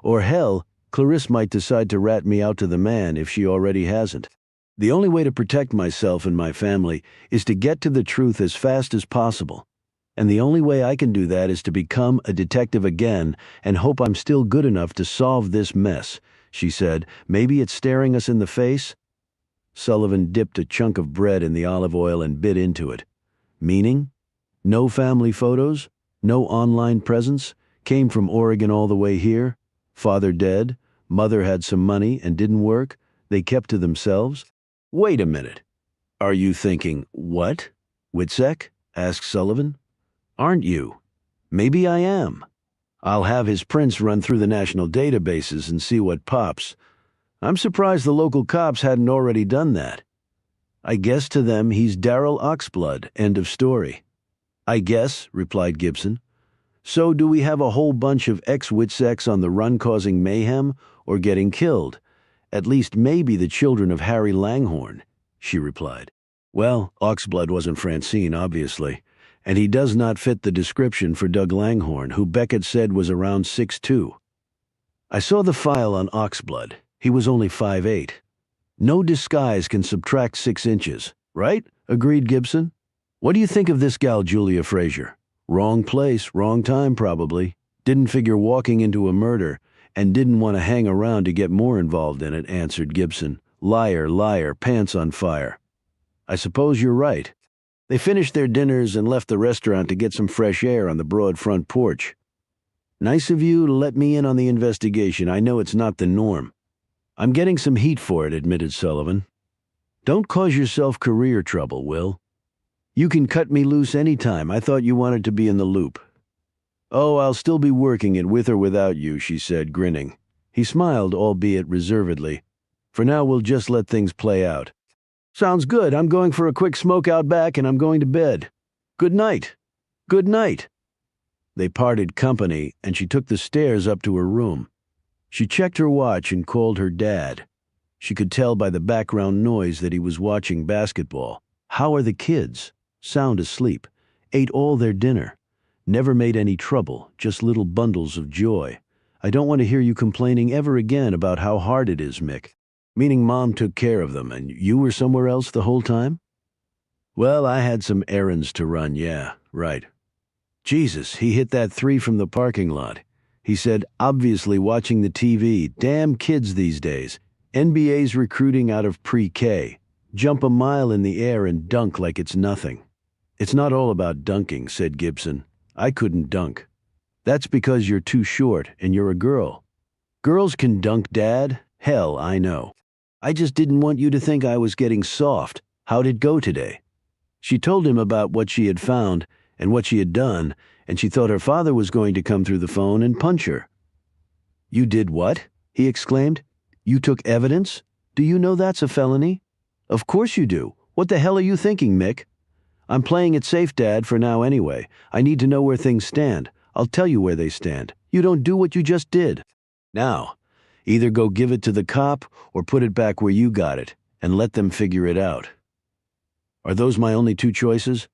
Or hell, Clarisse might decide to rat me out to the man if she already hasn't. The only way to protect myself and my family is to get to the truth as fast as possible. And the only way I can do that is to become a detective again and hope I'm still good enough to solve this mess, she said. Maybe it's staring us in the face? Sullivan dipped a chunk of bread in the olive oil and bit into it. Meaning? No family photos? No online presence? Came from Oregon all the way here? Father dead? Mother had some money and didn't work? They kept to themselves? Wait a minute. Are you thinking, what? Witzek? Asked Sullivan. Aren't you? Maybe I am. I'll have his prints run through the national databases and see what pops. I'm surprised the local cops hadn't already done that. I guess to them he's Darryl Oxblood, end of story. I guess, replied Gibson. So do we have a whole bunch of ex-Witzeks on the run causing mayhem or getting killed? At least maybe the children of Harry Langhorne, she replied. Well, Oxblood wasn't Francine, obviously. And he does not fit the description for Doug Langhorne, who Beckett said was around 6'2". I saw the file on Oxblood. He was only 5'8". No disguise can subtract 6 inches, right? Agreed Gibson. What do you think of this gal Julia Fraser? Wrong place, wrong time probably. Didn't figure walking into a murder, and didn't want to hang around to get more involved in it, answered Gibson. Liar, liar, pants on fire. I suppose you're right. They finished their dinners and left the restaurant to get some fresh air on the broad front porch. Nice of you to let me in on the investigation. I know it's not the norm. I'm getting some heat for it, admitted Sullivan. Don't cause yourself career trouble, Will. You can cut me loose any time. I thought you wanted to be in the loop. Oh, I'll still be working it with or without you, she said, grinning. He smiled, albeit reservedly. For now, we'll just let things play out. Sounds good. I'm going for a quick smoke out back and I'm going to bed. Good night. Good night. They parted company and she took the stairs up to her room. She checked her watch and called her dad. She could tell by the background noise that he was watching basketball. How are the kids? Sound asleep. Ate all their dinner. Never made any trouble, just little bundles of joy. I don't want to hear you complaining ever again about how hard it is, Mick. Meaning Mom took care of them, and you were somewhere else the whole time? Well, I had some errands to run, yeah, right. Jesus, he hit that 3 from the parking lot. He said, obviously watching the TV, damn kids these days. NBA's recruiting out of pre-K. Jump a mile in the air and dunk like it's nothing. It's not all about dunking, said Gibson. I couldn't dunk. That's because you're too short and you're a girl. Girls can dunk, Dad. Hell, I know. I just didn't want you to think I was getting soft. How'd it go today? She told him about what she had found and what she had done, and she thought her father was going to come through the phone and punch her. You did what? He exclaimed. You took evidence? Do you know that's a felony? Of course you do. What the hell are you thinking, Mick? I'm playing it safe, Dad, for now anyway. I need to know where things stand. I'll tell you where they stand. You don't do what you just did. Now, either go give it to the cop or put it back where you got it and let them figure it out. Are those my only two choices?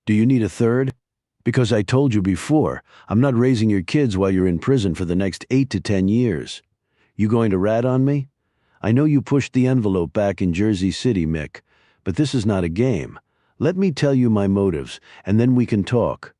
Do you need a third? Because I told you before, I'm not raising your kids while you're in prison for the next 8 to 10 years. You going to rat on me? I know you pushed the envelope back in Jersey City, Mick, but this is not a game. Let me tell you my motives, and then we can talk.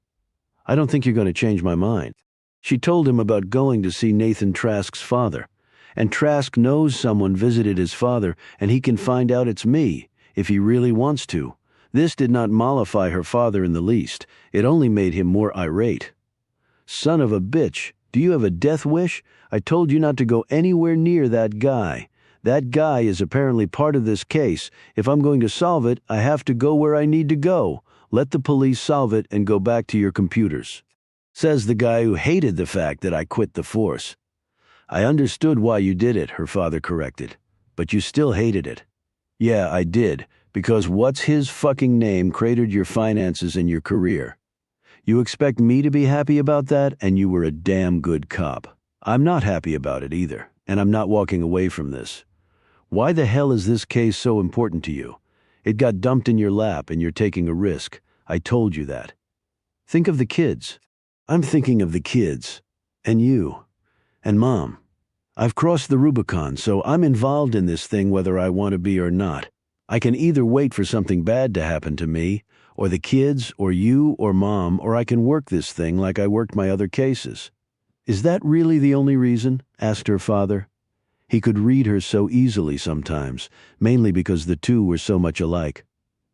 I don't think you're going to change my mind. She told him about going to see Nathan Trask's father, and Trask knows someone visited his father, and he can find out it's me, if he really wants to. This did not mollify her father in the least. It only made him more irate. Son of a bitch, do you have a death wish? I told you not to go anywhere near that guy. That guy is apparently part of this case. If I'm going to solve it, I have to go where I need to go. Let the police solve it and go back to your computers. Says the guy who hated the fact that I quit the force. I understood why you did it, her father corrected. But you still hated it. Yeah, I did, because what's his fucking name cratered your finances and your career. You expect me to be happy about that, and you were a damn good cop. I'm not happy about it either, and I'm not walking away from this. Why the hell is this case so important to you? It got dumped in your lap and you're taking a risk. I told you that. Think of the kids. I'm thinking of the kids. And you. And Mom. I've crossed the Rubicon, so I'm involved in this thing whether I want to be or not. I can either wait for something bad to happen to me, or the kids, or you, or Mom, or I can work this thing like I worked my other cases. Is that really the only reason? Asked her father. He could read her so easily sometimes, mainly because the two were so much alike.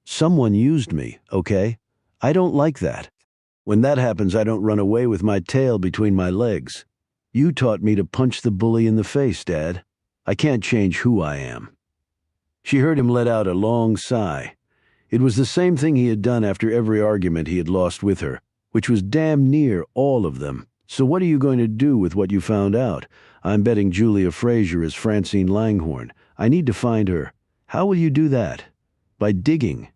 Someone used me, okay? I don't like that. When that happens, I don't run away with my tail between my legs. You taught me to punch the bully in the face, Dad. I can't change who I am. She heard him let out a long sigh. It was the same thing he had done after every argument he had lost with her, which was damn near all of them. So what are you going to do with what you found out? I'm betting Julia Fraser is Francine Langhorne. I need to find her. How will you do that? By digging.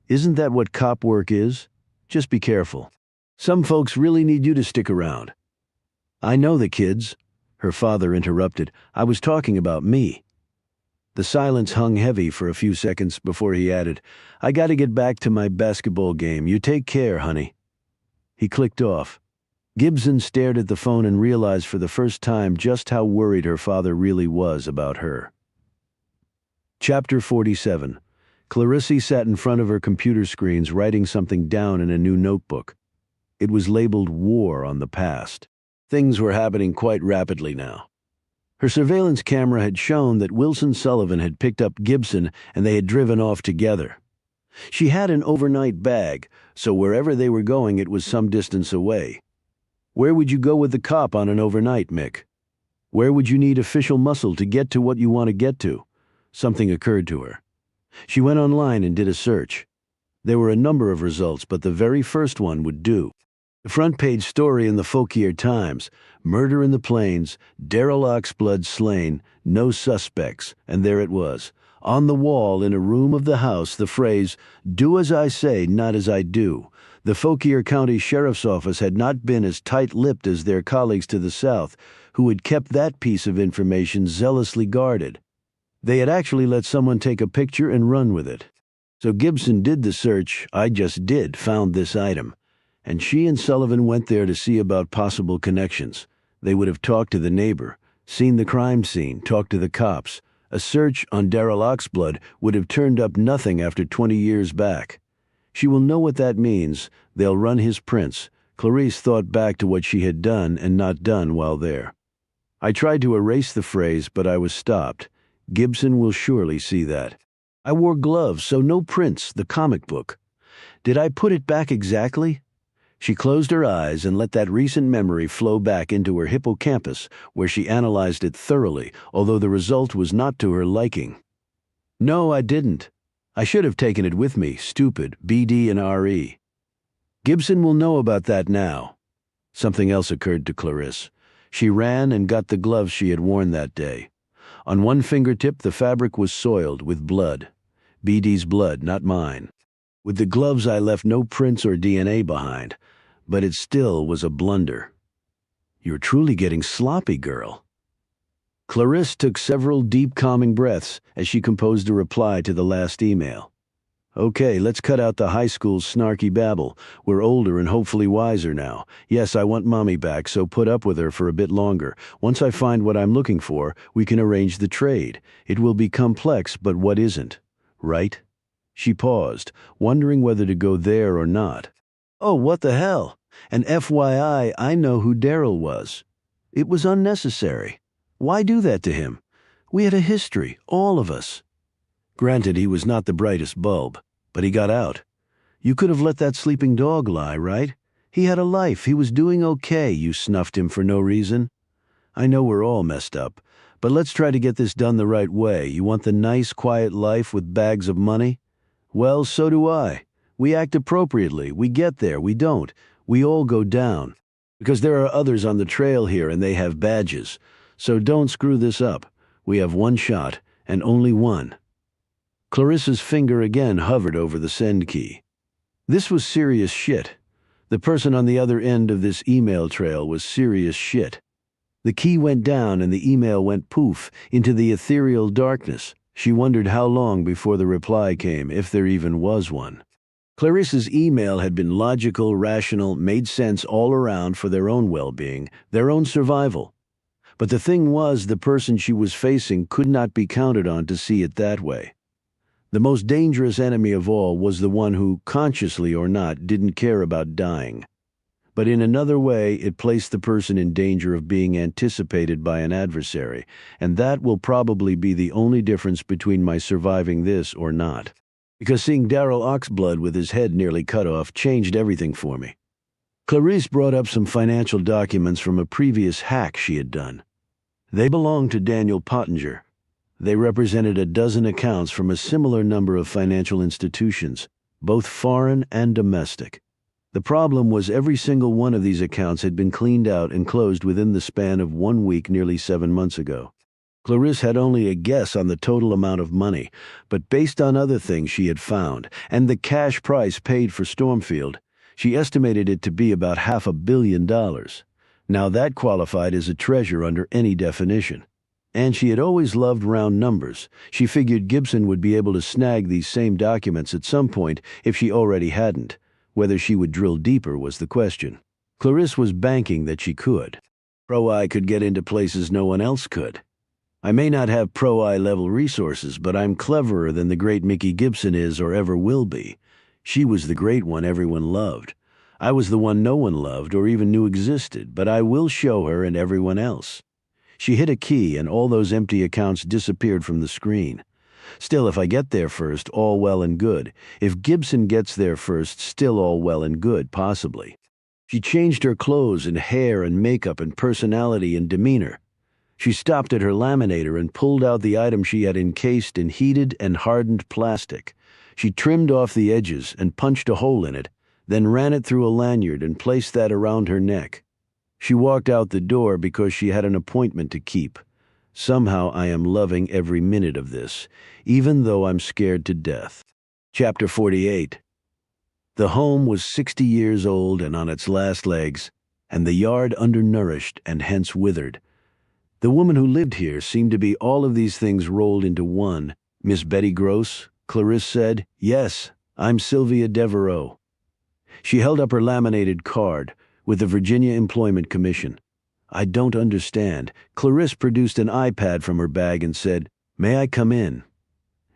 Isn't that what cop work is? Just be careful. Some folks really need you to stick around. I know the kids. Her father interrupted. I was talking about me. The silence hung heavy for a few seconds before he added, I gotta get back to my basketball game. You take care, honey. He clicked off. Gibson stared at the phone and realized for the first time just how worried her father really was about her. Chapter 47. Clarisse sat in front of her computer screens writing something down in a new notebook. It was labeled War on the Past. Things were happening quite rapidly now. Her surveillance camera had shown that Wilson Sullivan had picked up Gibson and they had driven off together. She had an overnight bag, so wherever they were going it was some distance away. Where would you go with the cop on an overnight, Mick? Where would you need official muscle to get to what you want to get to? Something occurred to her. She went online and did a search. There were a number of results, but the very first one would do. The front-page story in the Fauquier Times, murder in the plains, Darrell Oxblood slain, no suspects, and there it was. On the wall in a room of the house, the phrase, do as I say, not as I do. The Fauquier County Sheriff's Office had not been as tight-lipped as their colleagues to the south, who had kept that piece of information zealously guarded. They had actually let someone take a picture and run with it. So Gibson did the search found this item. And she and Sullivan went there to see about possible connections. They would have talked to the neighbor, seen the crime scene, talked to the cops. A search on Darrell Oxblood would have turned up nothing after 20 years back. She will know what that means. They'll run his prints. Clarisse thought back to what she had done and not done while there. I tried to erase the phrase, but I was stopped. Gibson will surely see that. I wore gloves, so no prints, the comic book. Did I put it back exactly? She closed her eyes and let that recent memory flow back into her hippocampus, where she analyzed it thoroughly, although the result was not to her liking. No, I didn't. I should have taken it with me, stupid, BD and RE. Gibson will know about that now. Something else occurred to Clarisse. She ran and got the gloves she had worn that day. On one fingertip, the fabric was soiled with blood. BD's blood, not mine. With the gloves, I left no prints or DNA behind, but it still was a blunder. You're truly getting sloppy, girl. Clarisse took several deep, calming breaths as she composed a reply to the last email. Okay, let's cut out the high school snarky babble. We're older and hopefully wiser now. Yes, I want Mommy back, so put up with her for a bit longer. Once I find what I'm looking for, we can arrange the trade. It will be complex, but what isn't? Right? She paused, wondering whether to go there or not. Oh, what the hell? And FYI, I know who Daryl was. It was unnecessary. Why do that to him? We had a history, all of us. Granted, he was not the brightest bulb, but he got out. You could have let that sleeping dog lie, right? He had a life. He was doing okay. You snuffed him for no reason. I know we're all messed up, but let's try to get this done the right way. You want the nice, quiet life with bags of money? Well, so do I. We act appropriately. We get there. We don't. We all go down. Because there are others on the trail here and they have badges. So don't screw this up. We have one shot, and only one. Clarissa's finger again hovered over the send key. This was serious shit. The person on the other end of this email trail was serious shit. The key went down and the email went poof into the ethereal darkness. She wondered how long before the reply came, if there even was one. Clarissa's email had been logical, rational, made sense all around for their own well-being, their own survival. But the thing was, the person she was facing could not be counted on to see it that way. The most dangerous enemy of all was the one who, consciously or not, didn't care about dying. But in another way, it placed the person in danger of being anticipated by an adversary, and that will probably be the only difference between my surviving this or not. Because seeing Daryl Oxblood with his head nearly cut off changed everything for me. Clarisse brought up some financial documents from a previous hack she had done. They belonged to Daniel Pottinger. They represented a dozen accounts from a similar number of financial institutions, both foreign and domestic. The problem was every single one of these accounts had been cleaned out and closed within the span of 1 week nearly 7 months ago. Clarisse had only a guess on the total amount of money, but based on other things she had found and the cash price paid for Stormfield, she estimated it to be about $500 million. Now that qualified as a treasure under any definition. And she had always loved round numbers. She figured Gibson would be able to snag these same documents at some point if she already hadn't. Whether she would drill deeper was the question. Clarisse was banking that she could. Pro-I could get into places no one else could. I may not have Pro-I level resources, but I'm cleverer than the great Mickey Gibson is or ever will be. She was the great one everyone loved. I was the one no one loved or even knew existed, but I will show her and everyone else. She hit a key and all those empty accounts disappeared from the screen. Still, if I get there first, all well and good. If Gibson gets there first, still all well and good, possibly. She changed her clothes and hair and makeup and personality and demeanor. She stopped at her laminator and pulled out the item she had encased in heated and hardened plastic. She trimmed off the edges and punched a hole in it, then ran it through a lanyard and placed that around her neck. She walked out the door because she had an appointment to keep. Somehow I am loving every minute of this, even though I'm scared to death. Chapter 48. The home was 60 years old and on its last legs, and the yard undernourished and hence withered. The woman who lived here seemed to be all of these things rolled into one. Miss Betty Gross, Clarisse said. Yes, I'm Sylvia Devereaux. She held up her laminated card with the Virginia Employment Commission. I don't understand. Clarisse produced an iPad from her bag and said, May I come in?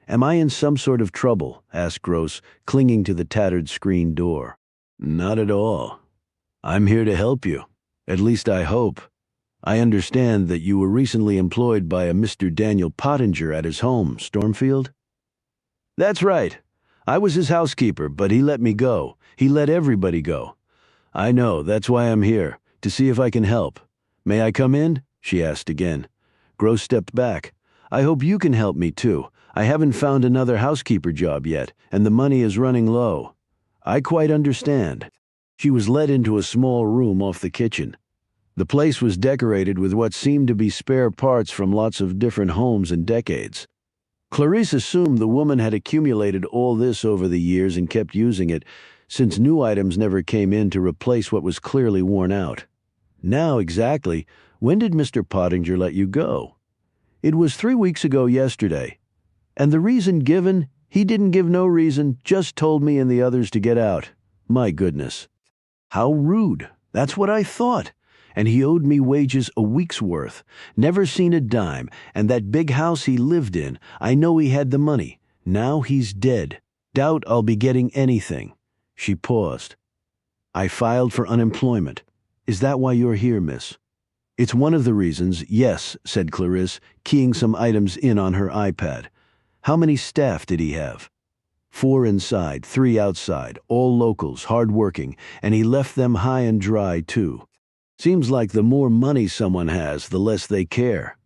Am I in some sort of trouble? Asked Gross, clinging to the tattered screen door. Not at all. I'm here to help you. At least I hope. I understand that you were recently employed by a Mr. Daniel Pottinger at his home, Stormfield? That's right. I was his housekeeper, but he let me go. He let everybody go. I know, that's why I'm here, to see if I can help. May I come in? She asked again. Gross stepped back. I hope you can help me too. I haven't found another housekeeper job yet, and the money is running low. I quite understand. She was led into a small room off the kitchen. The place was decorated with what seemed to be spare parts from lots of different homes and decades. Clarice assumed the woman had accumulated all this over the years and kept using it, since new items never came in to replace what was clearly worn out. Now, exactly, when did Mr. Pottinger let you go? It was 3 weeks ago yesterday. And the reason given, he didn't give no reason, just told me and the others to get out. My goodness. How rude. That's what I thought. And he owed me wages a week's worth. Never seen a dime, and that big house he lived in, I know he had the money. Now he's dead. Doubt I'll be getting anything. She paused. I filed for unemployment. Is that why you're here, miss? It's one of the reasons, yes, said Clarice, keying some items in on her iPad. How many staff did he have? 4 inside, 3 outside, all locals, hard-working, and he left them high and dry, too. Seems like the more money someone has, the less they care.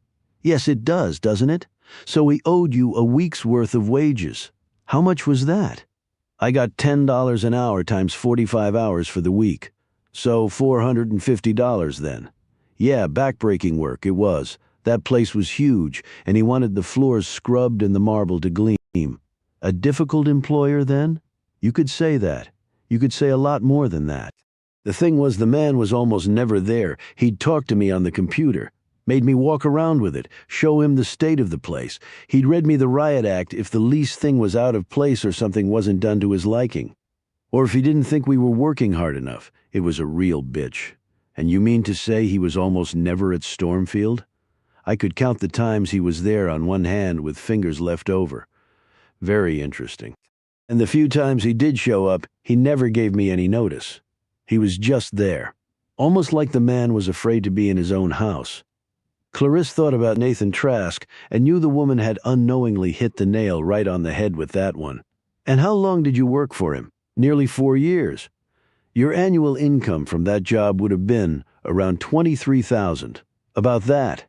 Yes, it does, doesn't it? So he owed you a week's worth of wages. How much was that? I got $10 an hour times 45 hours for the week. So $450 then. Yeah, backbreaking work, it was. That place was huge, and he wanted the floors scrubbed and the marble to gleam. A difficult employer, then? You could say that. You could say a lot more than that. The thing was, the man was almost never there. He'd talk to me on the computer, made me walk around with it, show him the state of the place. He'd read me the riot act if the least thing was out of place or something wasn't done to his liking. Or if he didn't think we were working hard enough. It was a real bitch. And you mean to say he was almost never at Stormfield? I could count the times he was there on one hand with fingers left over. Very interesting. And the few times he did show up, he never gave me any notice. He was just there, almost like the man was afraid to be in his own house. Clarice thought about Nathan Trask and knew the woman had unknowingly hit the nail right on the head with that one. And how long did you work for him? Nearly 4 years. Your annual income from that job would have been around $23,000. About that.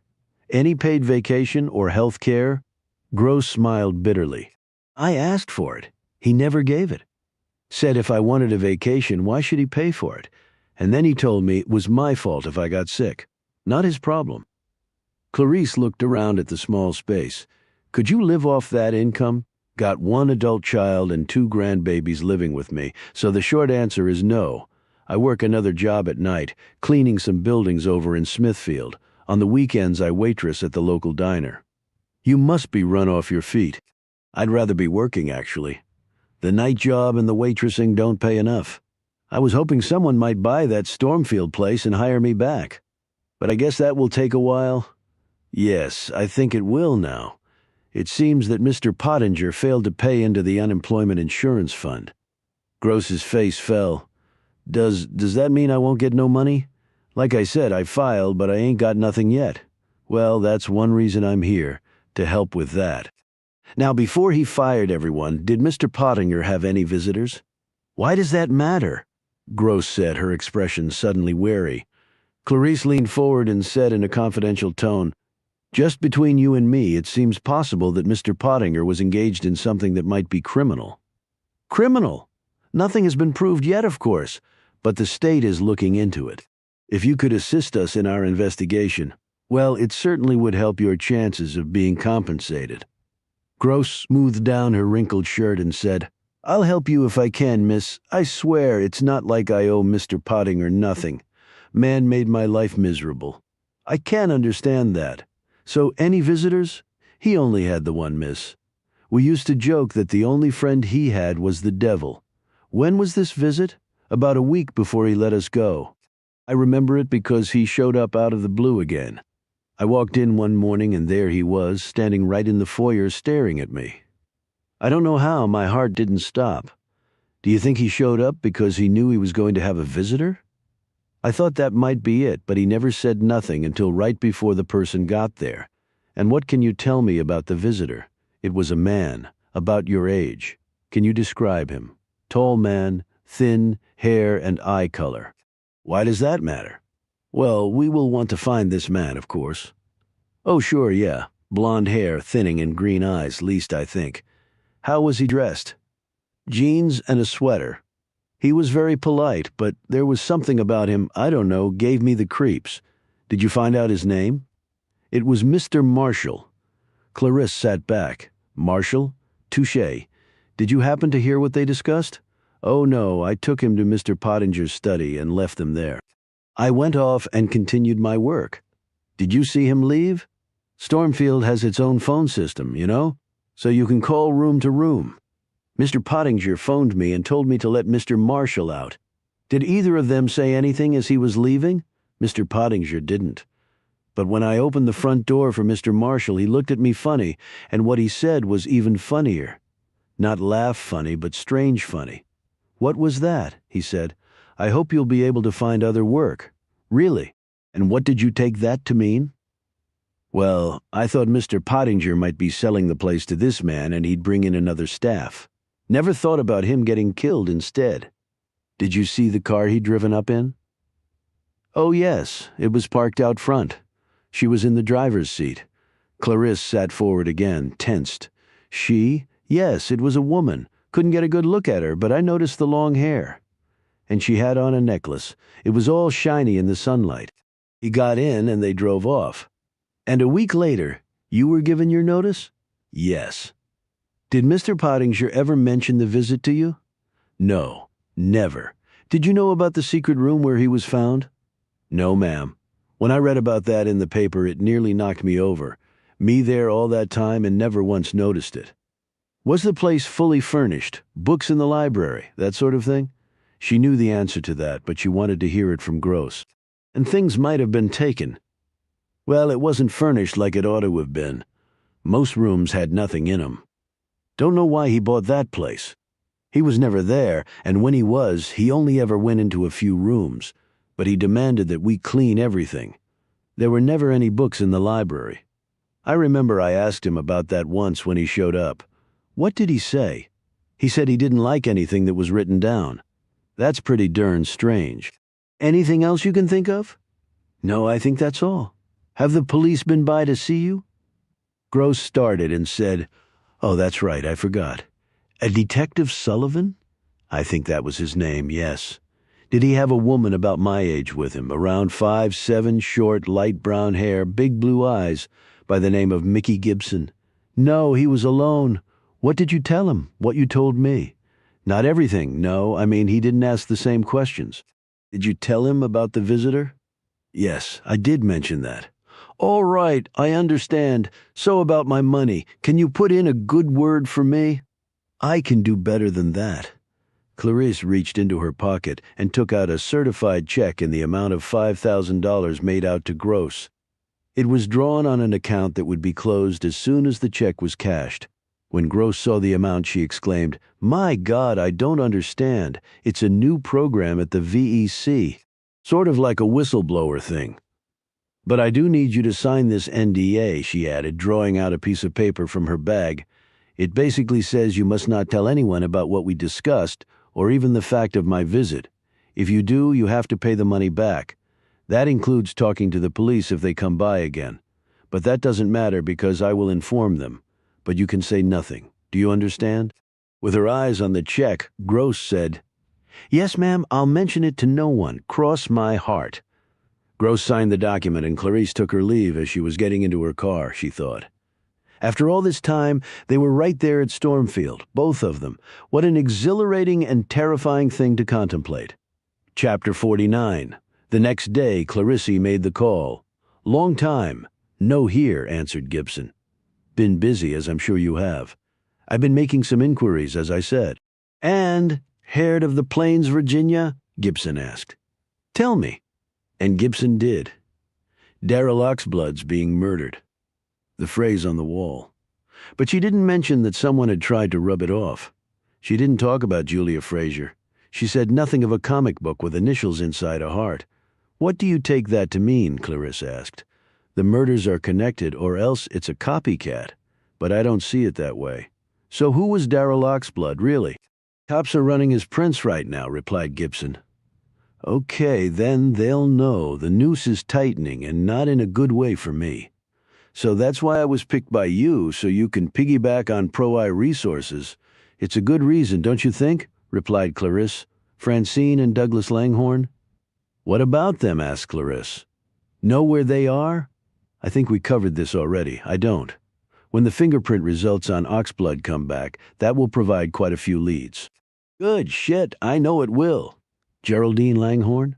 Any paid vacation or health care? Gross smiled bitterly. I asked for it. He never gave it. Said if I wanted a vacation, why should he pay for it? And then he told me it was my fault if I got sick. Not his problem. Clarice looked around at the small space. Could you live off that income? Got 1 adult child and 2 grandbabies living with me, so the short answer is no. I work another job at night, cleaning some buildings over in Smithfield. On the weekends I waitress at the local diner. You must be run off your feet. I'd rather be working, actually. The night job and the waitressing don't pay enough. I was hoping someone might buy that Stormfield place and hire me back. But I guess that will take a while. Yes, I think it will now. It seems that Mr. Pottinger failed to pay into the unemployment insurance fund. Gross's face fell. Does that mean I won't get no money? Like I said, I filed, but I ain't got nothing yet. Well, that's one reason I'm here, to help with that. Now, before he fired everyone, did Mr. Pottinger have any visitors? Why does that matter? Gross said, her expression suddenly wary. Clarice leaned forward and said in a confidential tone, just between you and me, it seems possible that Mr. Pottinger was engaged in something that might be criminal. Criminal? Nothing has been proved yet, of course, but the state is looking into it. If you could assist us in our investigation, well, it certainly would help your chances of being compensated. Gross smoothed down her wrinkled shirt and said, I'll help you if I can, miss. I swear it's not like I owe Mr. Pottinger nothing. Man made my life miserable. I can't understand that. So any visitors? He only had the one, miss. We used to joke that the only friend he had was the devil. When was this visit? About a week before he let us go. I remember it because he showed up out of the blue again. I walked in one morning and there he was, standing right in the foyer staring at me. I don't know how my heart didn't stop. Do you think he showed up because he knew he was going to have a visitor? I thought that might be it, but he never said nothing until right before the person got there. And what can you tell me about the visitor? It was a man, about your age. Can you describe him? Tall man, thin, hair and eye color. Why does that matter? Well, we will want to find this man, of course. Oh, sure, yeah. Blonde hair, thinning, and green eyes, least I think. How was he dressed? Jeans and a sweater. He was very polite, but there was something about him, I don't know, gave me the creeps. Did you find out his name? It was Mr. Marshall. Clarisse sat back. Marshall? Touché. Did you happen to hear what they discussed? Oh no, I took him to Mr. Pottinger's study and left them there. I went off and continued my work. Did you see him leave? Stormfield has its own phone system, you know, so you can call room to room. Mr. Pottinger phoned me and told me to let Mr. Marshall out. Did either of them say anything as he was leaving? Mr. Pottinger didn't. But when I opened the front door for Mr. Marshall, he looked at me funny, and what he said was even funnier. Not laugh funny, but strange funny. What was that? He said. I hope you'll be able to find other work. Really? And what did you take that to mean? Well, I thought Mr. Pottinger might be selling the place to this man and he'd bring in another staff. Never thought about him getting killed instead. Did you see the car he'd driven up in? Oh yes, it was parked out front. She was in the driver's seat. Clarisse sat forward again, tensed. She? Yes, it was a woman. Couldn't get a good look at her, but I noticed the long hair. And she had on a necklace. It was all shiny in the sunlight. He got in and they drove off. And a week later, you were given your notice? Yes. Did Mr. Pottinger ever mention the visit to you? No, never. Did you know about the secret room where he was found? No, ma'am. When I read about that in the paper, it nearly knocked me over. Me there all that time and never once noticed it. Was the place fully furnished? Books in the library, that sort of thing? She knew the answer to that, but she wanted to hear it from Gross. And things might have been taken. Well, it wasn't furnished like it ought to have been. Most rooms had nothing in them. Don't know why he bought that place. He was never there, and when he was, he only ever went into a few rooms. But he demanded that we clean everything. There were never any books in the library. I remember I asked him about that once when he showed up. What did he say? He said he didn't like anything that was written down. That's pretty darn strange. Anything else you can think of? No, I think that's all. Have the police been by to see you? Gross started and said, Oh, that's right, I forgot. A Detective Sullivan? I think that was his name, yes. Did he have a woman about my age with him, around 5'7", short, light brown hair, big blue eyes, by the name of Mickey Gibson? No, he was alone. What did you tell him? What you told me? Not everything, no. I mean, he didn't ask the same questions. Did you tell him about the visitor? Yes, I did mention that. All right, I understand. So about my money, can you put in a good word for me? I can do better than that. Clarisse reached into her pocket and took out a certified check in the amount of $5,000 made out to Gross. It was drawn on an account that would be closed as soon as the check was cashed. When Gross saw the amount, she exclaimed, My God, I don't understand. It's a new program at the VEC. Sort of like a whistleblower thing. But I do need you to sign this NDA, she added, drawing out a piece of paper from her bag. It basically says you must not tell anyone about what we discussed, or even the fact of my visit. If you do, you have to pay the money back. That includes talking to the police if they come by again. But that doesn't matter because I will inform them. But you can say nothing. Do you understand? With her eyes on the check, Gross said, Yes, ma'am, I'll mention it to no one. Cross my heart. Gross signed the document and Clarisse took her leave as she was getting into her car, she thought. After all this time, they were right there at Stormfield, both of them. What an exhilarating and terrifying thing to contemplate. Chapter 49. The next day, Clarisse made the call. Long time. No here, answered Gibson. Been busy, as I'm sure you have. I've been making some inquiries, as I said. And, heard of the Plains, Virginia? Gibson asked. Tell me. And Gibson did. Darrell Oxblood's being murdered. The phrase on the wall. But she didn't mention that someone had tried to rub it off. She didn't talk about Julia Fraser. She said nothing of a comic book with initials inside a heart. What do you take that to mean? Clarisse asked. The murders are connected, or else it's a copycat. But I don't see it that way. So who was Darrell Oxblood, really? Cops are running his prints right now, replied Gibson. Okay, then they'll know. The noose is tightening, and not in a good way for me. So that's why I was picked by you, so you can piggyback on Pro-I resources. It's a good reason, don't you think? Replied Clarisse. Francine and Douglas Langhorne. What about them? Asked Clarisse. Know where they are? I think we covered this already. I don't. When the fingerprint results on oxblood come back, that will provide quite a few leads. Good shit, I know it will. Geraldine Langhorne?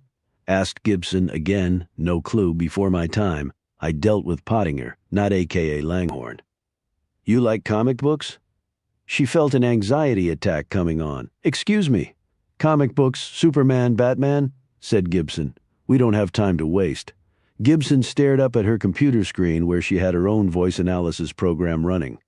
Asked Gibson again, no clue, before my time. I dealt with Pottinger, not aka Langhorne. You like comic books? She felt an anxiety attack coming on. Excuse me. Comic books, Superman, Batman? Said Gibson. We don't have time to waste. Gibson stared up at her computer screen where she had her own voice analysis program running.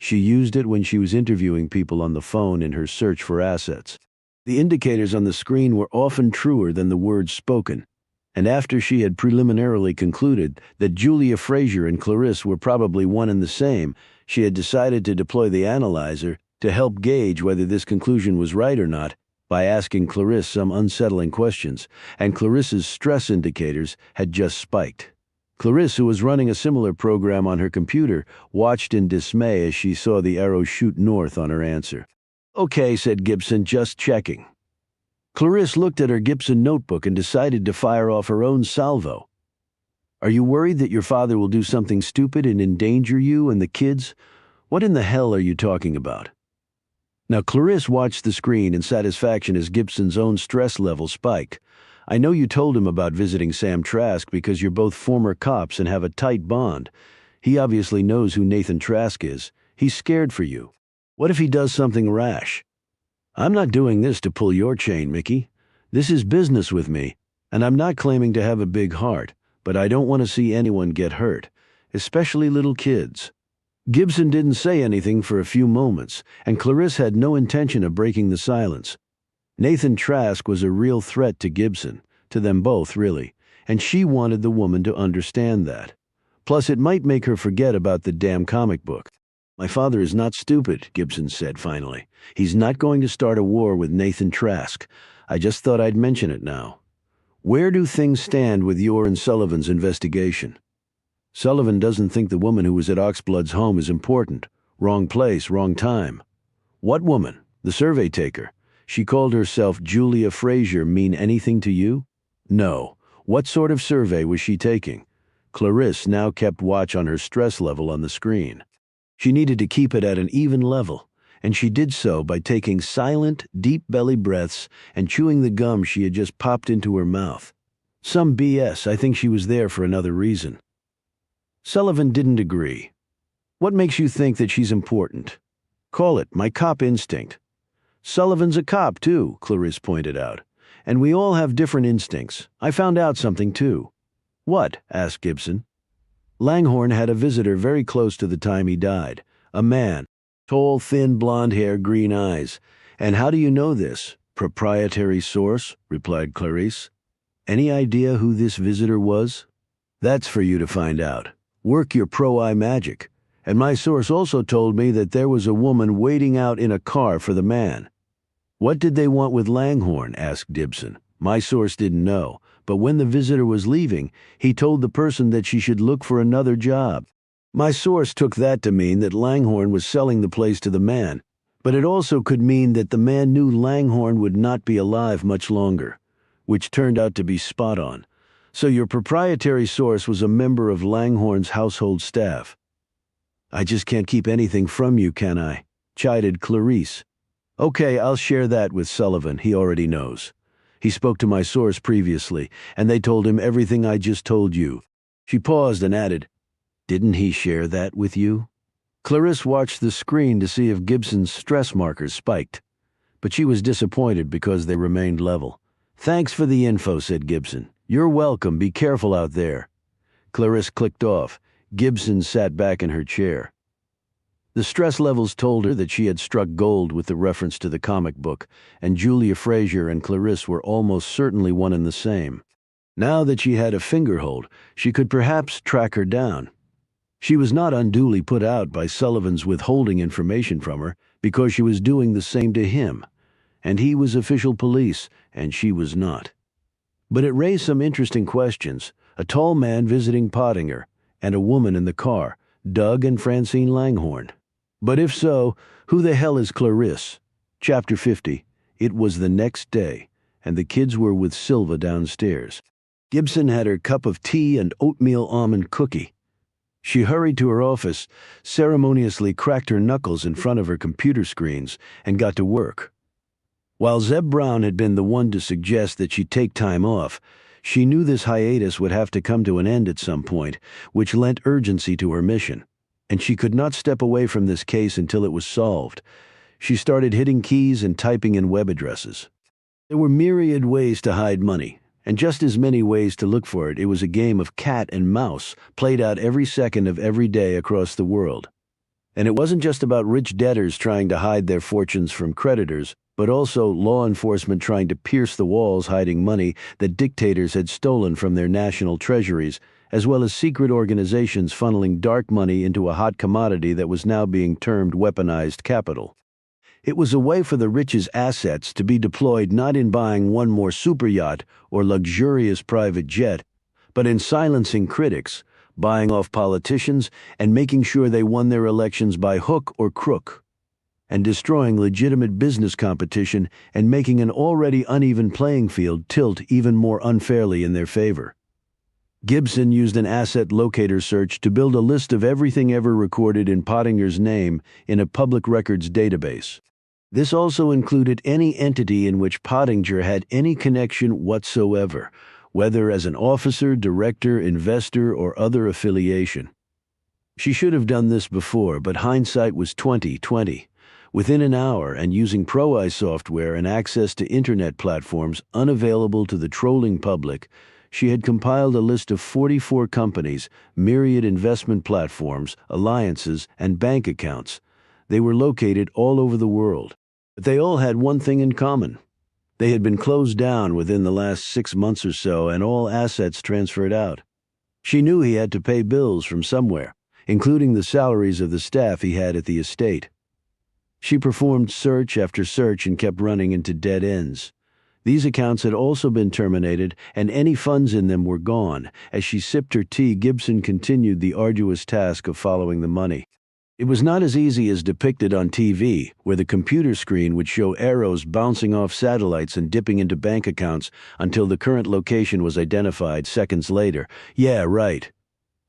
She used it when she was interviewing people on the phone in her search for assets. The indicators on the screen were often truer than the words spoken, and after she had preliminarily concluded that Julia Fraser and Clarisse were probably one and the same, she had decided to deploy the analyzer to help gauge whether this conclusion was right or not by asking Clarisse some unsettling questions, and Clarisse's stress indicators had just spiked. Clarisse, who was running a similar program on her computer, watched in dismay as she saw the arrow shoot north on her answer. Okay, said Gibson, just checking. Clarisse looked at her Gibson notebook and decided to fire off her own salvo. Are you worried that your father will do something stupid and endanger you and the kids? What in the hell are you talking about? Now, Clarisse watched the screen in satisfaction as Gibson's own stress level spiked. I know you told him about visiting Sam Trask because you're both former cops and have a tight bond. He obviously knows who Nathan Trask is. He's scared for you. What if he does something rash? I'm not doing this to pull your chain, Mickey. This is business with me, and I'm not claiming to have a big heart, but I don't want to see anyone get hurt, especially little kids. Gibson didn't say anything for a few moments, and Clarisse had no intention of breaking the silence. Nathan Trask was a real threat to Gibson, to them both, really, and she wanted the woman to understand that. Plus, it might make her forget about the damn comic book. My father is not stupid, Gibson said finally. He's not going to start a war with Nathan Trask. I just thought I'd mention it now. Where do things stand with your and Sullivan's investigation? Sullivan doesn't think the woman who was at Oxblood's home is important. Wrong place, wrong time. What woman? The survey taker. She called herself Julia Fraser. Mean anything to you? No. What sort of survey was she taking? Clarisse now kept watch on her stress level on the screen. She needed to keep it at an even level, and she did so by taking silent, deep belly breaths and chewing the gum she had just popped into her mouth. Some BS. I think she was there for another reason. Sullivan didn't agree. What makes you think that she's important? Call it my cop instinct. Sullivan's a cop, too, Clarisse pointed out. And we all have different instincts. I found out something, too. What? Asked Gibson. Langhorne had a visitor very close to the time he died. A man. Tall, thin, blonde hair, green eyes. And how do you know this? Proprietary source, replied Clarisse. Any idea who this visitor was? That's for you to find out. Work your pro-eye magic. And my source also told me that there was a woman waiting out in a car for the man. What did they want with Langhorne? Asked Gibson. My source didn't know, but when the visitor was leaving, he told the person that she should look for another job. My source took that to mean that Langhorne was selling the place to the man, but it also could mean that the man knew Langhorne would not be alive much longer, which turned out to be spot on. So your proprietary source was a member of Langhorne's household staff. I just can't keep anything from you, can I? Chided Clarisse. Okay, I'll share that with Sullivan. He already knows. He spoke to my source previously, and they told him everything I just told you. She paused and added, Didn't he share that with you? Clarisse watched the screen to see if Gibson's stress markers spiked, but she was disappointed because they remained level. Thanks for the info, said Gibson. You're welcome. Be careful out there. Clarisse clicked off. Gibson sat back in her chair. The stress levels told her that she had struck gold with the reference to the comic book, and Julia Fraser and Clarisse were almost certainly one and the same. Now that she had a fingerhold, she could perhaps track her down. She was not unduly put out by Sullivan's withholding information from her because she was doing the same to him, and he was official police, and she was not. But it raised some interesting questions. A tall man visiting Pottinger, and a woman in the car, Doug and Francine Langhorne. But if so, who the hell is Clarisse? Chapter 50. It was the next day, and the kids were with Silva downstairs. Gibson had her cup of tea and oatmeal almond cookie. She hurried to her office, ceremoniously cracked her knuckles in front of her computer screens, and got to work. While Zeb Brown had been the one to suggest that she take time off, she knew this hiatus would have to come to an end at some point, which lent urgency to her mission, and she could not step away from this case until it was solved. She started hitting keys and typing in web addresses. There were myriad ways to hide money, and just as many ways to look for it. It was a game of cat and mouse, played out every second of every day across the world. And it wasn't just about rich debtors trying to hide their fortunes from creditors, but also law enforcement trying to pierce the walls hiding money that dictators had stolen from their national treasuries, as well as secret organizations funneling dark money into a hot commodity that was now being termed weaponized capital. It was a way for the rich's assets to be deployed not in buying one more superyacht or luxurious private jet, but in silencing critics, buying off politicians, and making sure they won their elections by hook or crook, and destroying legitimate business competition and making an already uneven playing field tilt even more unfairly in their favor. Gibson used an asset locator search to build a list of everything ever recorded in Pottinger's name in a public records database. This also included any entity in which Pottinger had any connection whatsoever, whether as an officer, director, investor, or other affiliation. She should have done this before, but hindsight was 20/20. Within an hour, and using Pro-Eye software and access to internet platforms unavailable to the trolling public, she had compiled a list of 44 companies, myriad investment platforms, alliances, and bank accounts. They were located all over the world. But they all had one thing in common. They had been closed down within the last 6 months or so, and all assets transferred out. She knew he had to pay bills from somewhere, including the salaries of the staff he had at the estate. She performed search after search and kept running into dead ends. These accounts had also been terminated, and any funds in them were gone. As she sipped her tea, Gibson continued the arduous task of following the money. It was not as easy as depicted on TV, where the computer screen would show arrows bouncing off satellites and dipping into bank accounts until the current location was identified seconds later. Yeah, right.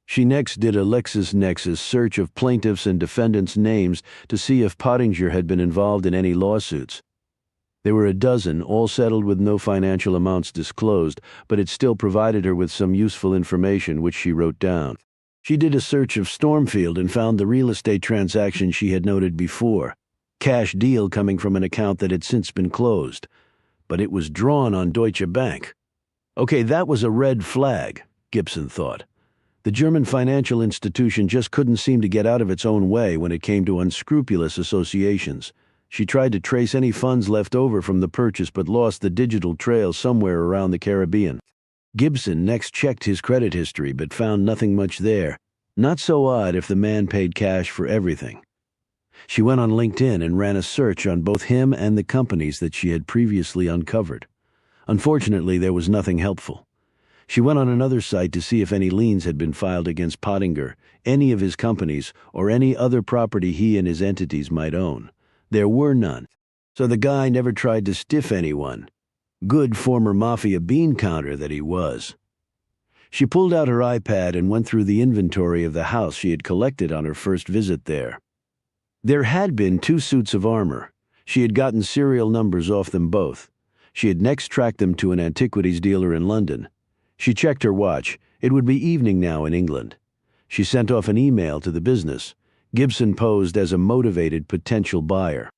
She next did a LexisNexis search of plaintiffs' and defendants' names to see if Pottinger had been involved in any lawsuits. There were a dozen, all settled with no financial amounts disclosed, but it still provided her with some useful information which she wrote down. She did a search of Stormfield and found the real estate transaction she had noted before. Cash deal coming from an account that had since been closed. But it was drawn on Deutsche Bank. Okay, that was a red flag, Gibson thought. The German financial institution just couldn't seem to get out of its own way when it came to unscrupulous associations. She tried to trace any funds left over from the purchase but lost the digital trail somewhere around the Caribbean. Gibson next checked his credit history but found nothing much there. Not so odd if the man paid cash for everything. She went on LinkedIn and ran a search on both him and the companies that she had previously uncovered. Unfortunately, there was nothing helpful. She went on another site to see if any liens had been filed against Pottinger, any of his companies, or any other property he and his entities might own. There were none. So the guy never tried to stiff anyone. Good former mafia bean counter that he was. She pulled out her iPad and went through the inventory of the house she had collected on her first visit there. There had been 2 suits of armor. She had gotten serial numbers off them both. She had next tracked them to an antiquities dealer in London. She checked her watch. It would be evening now in England. She sent off an email to the business. Gibson posed as a motivated potential buyer.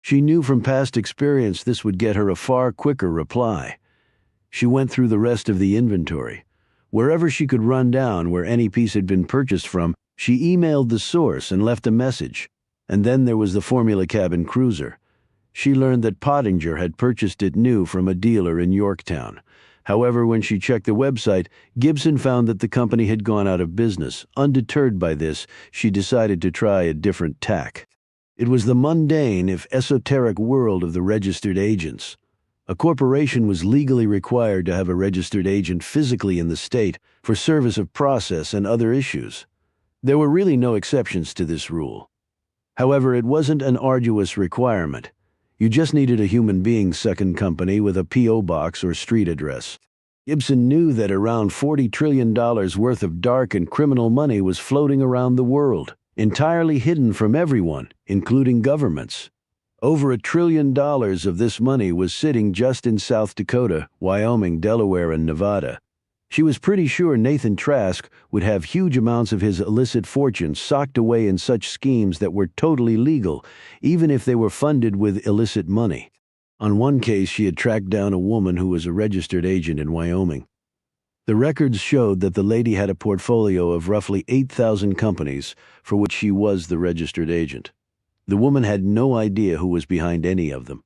She knew from past experience this would get her a far quicker reply. She went through the rest of the inventory. Wherever she could run down where any piece had been purchased from, she emailed the source and left a message. And then there was the Formula Cabin cruiser. She learned that Pottinger had purchased it new from a dealer in Yorktown. However, when she checked the website, Gibson found that the company had gone out of business. Undeterred by this, she decided to try a different tack. It was the mundane, if esoteric, world of the registered agents. A corporation was legally required to have a registered agent physically in the state for service of process and other issues. There were really no exceptions to this rule. However, it wasn't an arduous requirement. You just needed a human being second company with a P.O. box or street address. Gibson knew that around $40 trillion worth of dark and criminal money was floating around the world, entirely hidden from everyone, including governments. Over $1 trillion of this money was sitting just in South Dakota, Wyoming, Delaware, and Nevada. She was pretty sure Nathan Trask would have huge amounts of his illicit fortune socked away in such schemes that were totally legal, even if they were funded with illicit money. On one case, she had tracked down a woman who was a registered agent in Wyoming. The records showed that the lady had a portfolio of roughly 8,000 companies for which she was the registered agent. The woman had no idea who was behind any of them.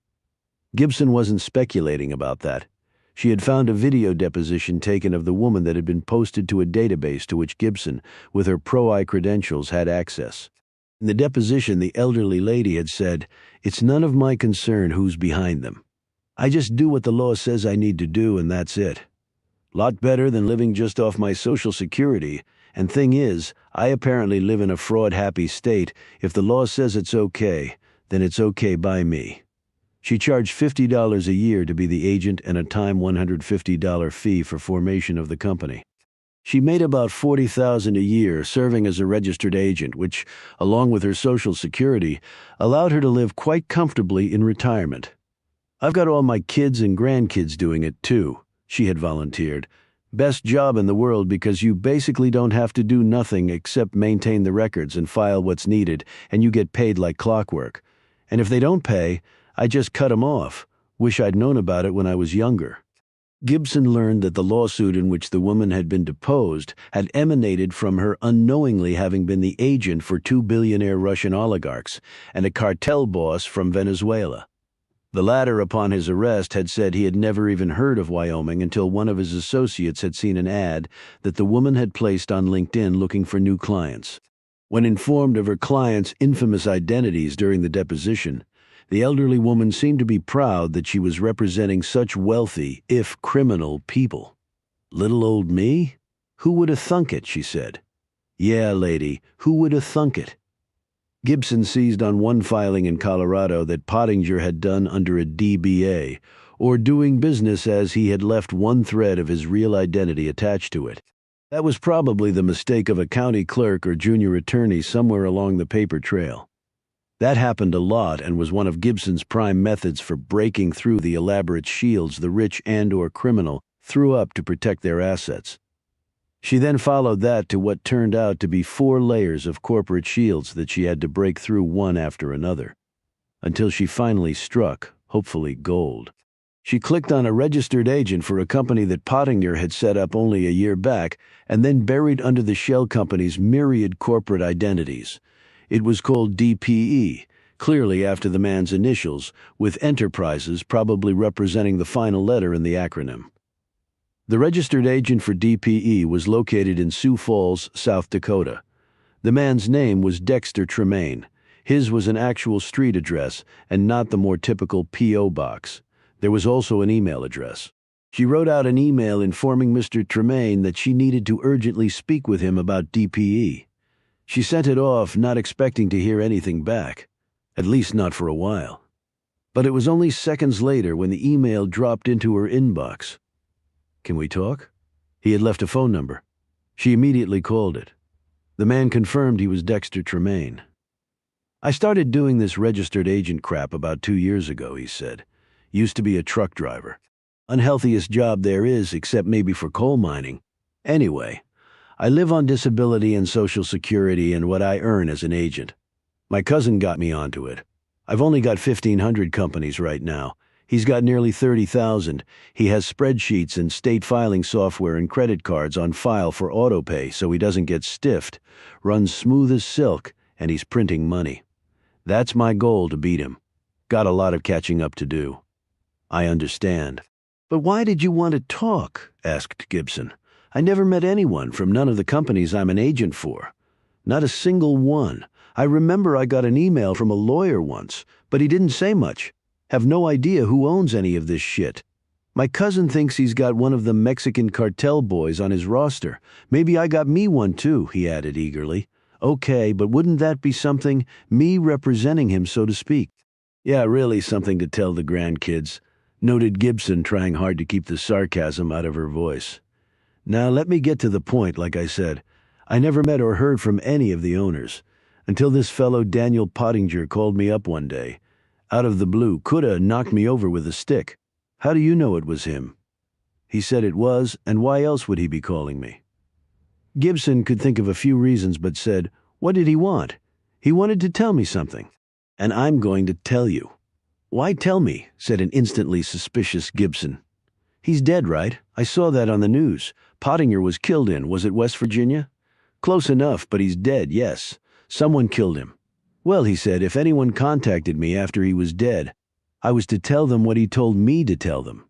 Gibson wasn't speculating about that. She had found a video deposition taken of the woman that had been posted to a database to which Gibson, with her Pro-I credentials, had access. In the deposition, the elderly lady had said, "It's none of my concern who's behind them. I just do what the law says I need to do, and that's it. Lot better than living just off my Social Security, and thing is, I apparently live in a fraud-happy state. If the law says it's okay, then it's okay by me." She charged $50 a year to be the agent and a time $150 fee for formation of the company. She made about $40,000 a year serving as a registered agent, which, along with her Social Security, allowed her to live quite comfortably in retirement. "I've got all my kids and grandkids doing it too," she had volunteered. "Best job in the world because you basically don't have to do nothing except maintain the records and file what's needed, and you get paid like clockwork. And if they don't pay, I just cut 'em off. Wish I'd known about it when I was younger." Gibson learned that the lawsuit in which the woman had been deposed had emanated from her unknowingly having been the agent for two billionaire Russian oligarchs and a cartel boss from Venezuela. The latter, upon his arrest, had said he had never even heard of Wyoming until one of his associates had seen an ad that the woman had placed on LinkedIn looking for new clients. When informed of her clients' infamous identities during the deposition, the elderly woman seemed to be proud that she was representing such wealthy, if criminal, people. "Little old me? Who would have thunk it?" she said. "Yeah, lady, who would have thunk it?" Gibson seized on one filing in Colorado that Pottinger had done under a DBA, or doing business as he had left one thread of his real identity attached to it. That was probably the mistake of a county clerk or junior attorney somewhere along the paper trail. That happened a lot and was one of Gibson's prime methods for breaking through the elaborate shields the rich and/or criminal threw up to protect their assets. She then followed that to what turned out to be 4 layers of corporate shields that she had to break through one after another, until she finally struck, hopefully, gold. She clicked on a registered agent for a company that Pottinger had set up only a year back and then buried under the shell company's myriad corporate identities. It was called DPE, clearly after the man's initials, with Enterprises probably representing the final letter in the acronym. The registered agent for DPE was located in Sioux Falls, South Dakota. The man's name was Dexter Tremaine. His was an actual street address and not the more typical P.O. box. There was also an email address. She wrote out an email informing Mr. Tremaine that she needed to urgently speak with him about DPE. She sent it off, not expecting to hear anything back, at least not for a while. But it was only seconds later when the email dropped into her inbox. "Can we talk?" He had left a phone number. She immediately called it. The man confirmed he was Dexter Tremaine. "I started doing this registered agent crap about 2 years ago," he said. "Used to be a truck driver. Unhealthiest job there is, except maybe for coal mining. Anyway, I live on disability and Social Security and what I earn as an agent. My cousin got me onto it. I've only got 1,500 companies right now. He's got nearly 30,000. He has spreadsheets and state filing software and credit cards on file for autopay so he doesn't get stiffed. Runs smooth as silk, and he's printing money. That's my goal, to beat him. Got a lot of catching up to do." "I understand." "But why did you want to talk?" asked Gibson. "I never met anyone from none of the companies I'm an agent for. Not a single one. I remember I got an email from a lawyer once, but he didn't say much. Have no idea who owns any of this shit. My cousin thinks he's got one of the Mexican cartel boys on his roster. Maybe I got me one too," he added eagerly. "Okay, but wouldn't that be something, me representing him, so to speak?" "Yeah, really something to tell the grandkids. noted Gibson, trying hard to keep the sarcasm out of her voice. Now let me get to the point. Like I said, I never met or heard from any of the owners, until this fellow Daniel Pottinger called me up one day. Out of the blue, coulda knocked me over with a stick. How do you know it was him? He said it was, and why else would he be calling me? Gibson could think of a few reasons, but said, what did he want? He wanted to tell me something. And I'm going to tell you. Why tell me? Said an instantly suspicious Gibson. He's dead, right? I saw that on the news. Pottinger was killed in, was it West Virginia? Close enough, but he's dead, yes. Someone killed him. Well, he said, if anyone contacted me after he was dead, I was to tell them what he told me to tell them.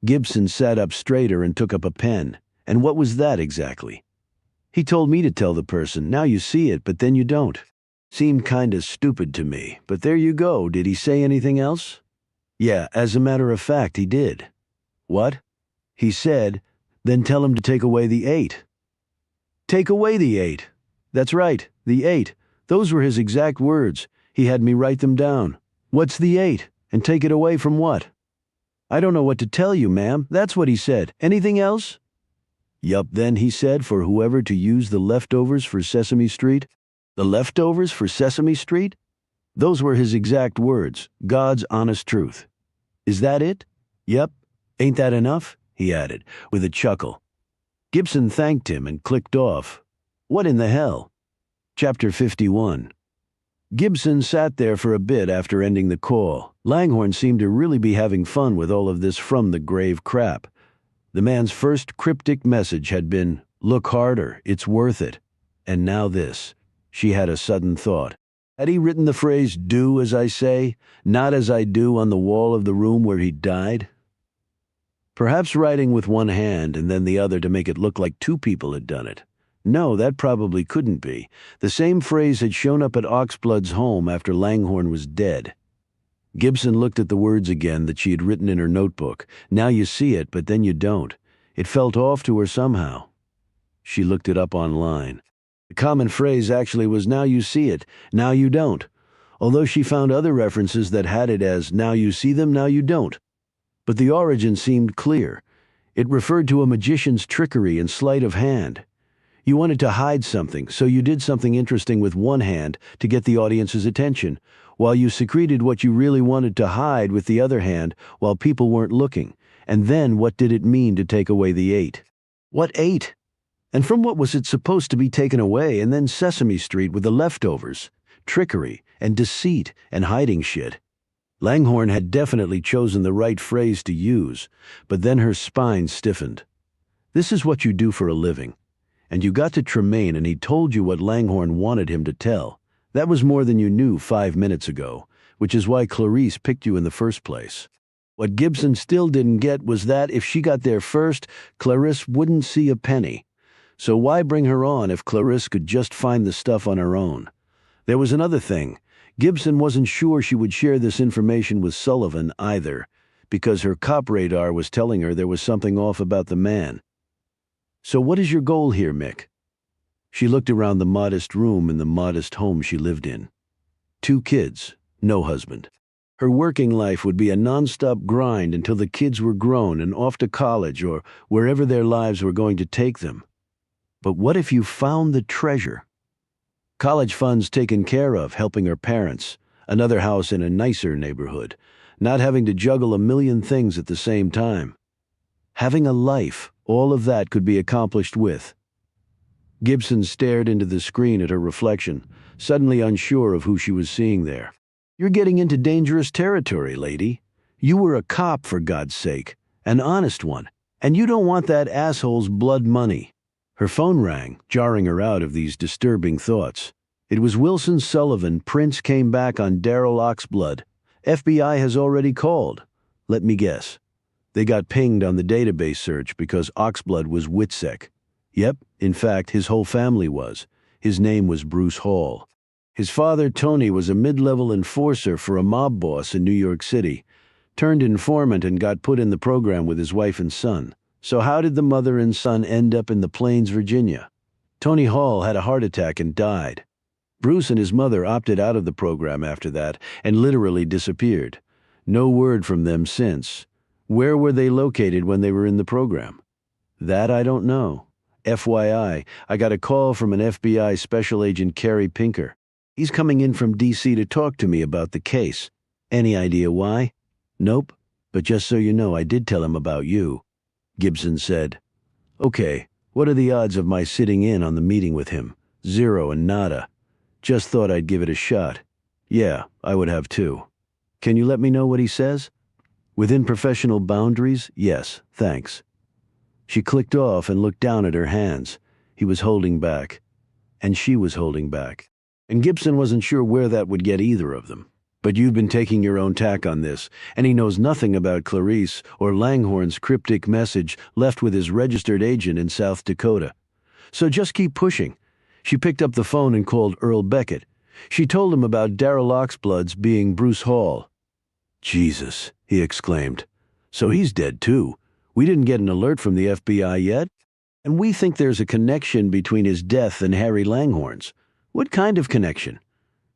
Gibson sat up straighter and took up a pen. And what was that exactly? He told me to tell the person, now you see it, but then you don't. Seemed kinda stupid to me, but there you go. Did he say anything else? Yeah, as a matter of fact, he did. What? He said, then tell him to take away the 8. Take away the 8. That's right, the 8. Those were his exact words. He had me write them down. What's the 8? And take it away from what? I don't know what to tell you, ma'am. That's what he said. Anything else? Yup, then he said for whoever to use the leftovers for Sesame Street. The leftovers for Sesame Street? Those were his exact words. God's honest truth. Is that it? Yep. Ain't that enough? He added, with a chuckle. Gibson thanked him and clicked off. What in the hell? Chapter 51. Gibson sat there for a bit after ending the call. Langhorne seemed to really be having fun with all of this from the grave crap. The man's first cryptic message had been, look harder, it's worth it. And now this. She had a sudden thought. Had he written the phrase, do as I say, not as I do, on the wall of the room where he died? Perhaps writing with one hand and then the other to make it look like two people had done it. No, that probably couldn't be. The same phrase had shown up at Oxblood's home after Langhorne was dead. Gibson looked at the words again that she had written in her notebook. Now you see it, but then you don't. It felt off to her somehow. She looked it up online. The common phrase actually was now you see it, now you don't, although she found other references that had it as now you see them, now you don't. But the origin seemed clear. It referred to a magician's trickery and sleight of hand. You wanted to hide something, so you did something interesting with one hand to get the audience's attention, while you secreted what you really wanted to hide with the other hand while people weren't looking. And then what did it mean to take away the 8? What 8? And from what was it supposed to be taken away? And then Sesame Street with the leftovers, trickery and deceit and hiding shit. Langhorne had definitely chosen the right phrase to use, but then her spine stiffened. This is what you do for a living. And you got to Tremaine and he told you what Langhorne wanted him to tell. That was more than you knew 5 minutes ago, which is why Clarice picked you in the first place. What Gibson still didn't get was that if she got there first, Clarice wouldn't see a penny. So why bring her on if Clarice could just find the stuff on her own? There was another thing. Gibson wasn't sure she would share this information with Sullivan either, because her cop radar was telling her there was something off about the man. So what is your goal here, Mick? She looked around the modest room in the modest home she lived in. 2 kids, no husband. Her working life would be a nonstop grind until the kids were grown and off to college or wherever their lives were going to take them. But what if you found the treasure? College funds taken care of, helping her parents, another house in a nicer neighborhood, not having to juggle a million things at the same time. Having a life, all of that could be accomplished with. Gibson stared into the screen at her reflection, suddenly unsure of who she was seeing there. You're getting into dangerous territory, lady. You were a cop, for God's sake, an honest one, and you don't want that asshole's blood money. Her phone rang, jarring her out of these disturbing thoughts. It was Wilson Sullivan. Prince came back on Daryl Oxblood. FBI has already called. Let me guess. They got pinged on the database search because Oxblood was WITSEC. Yep, in fact, his whole family was. His name was Bruce Hall. His father, Tony, was a mid-level enforcer for a mob boss in New York City. Turned informant and got put in the program with his wife and son. So how did the mother and son end up in the Plains, Virginia? Tony Hall had a heart attack and died. Bruce and his mother opted out of the program after that and literally disappeared. No word from them since. Where were they located when they were in the program? That I don't know. FYI, I got a call from an FBI Special Agent Kerry Pinker. He's coming in from D.C. to talk to me about the case. Any idea why? Nope, but just so you know, I did tell him about you. Gibson said. Okay, what are the odds of my sitting in on the meeting with him? 0 and nada. Just thought I'd give it a shot. Yeah, I would have too. Can you let me know what he says? Within professional boundaries, yes, thanks. She clicked off and looked down at her hands. He was holding back. And she was holding back. And Gibson wasn't sure where that would get either of them. But you've been taking your own tack on this, and he knows nothing about Clarice or Langhorne's cryptic message left with his registered agent in South Dakota. So just keep pushing. She picked up the phone and called Earl Beckett. She told him about Darrell Oxblood's being Bruce Hall. Jesus, he exclaimed. So he's dead too. We didn't get an alert from the FBI yet? And we think there's a connection between his death and Harry Langhorne's. What kind of connection?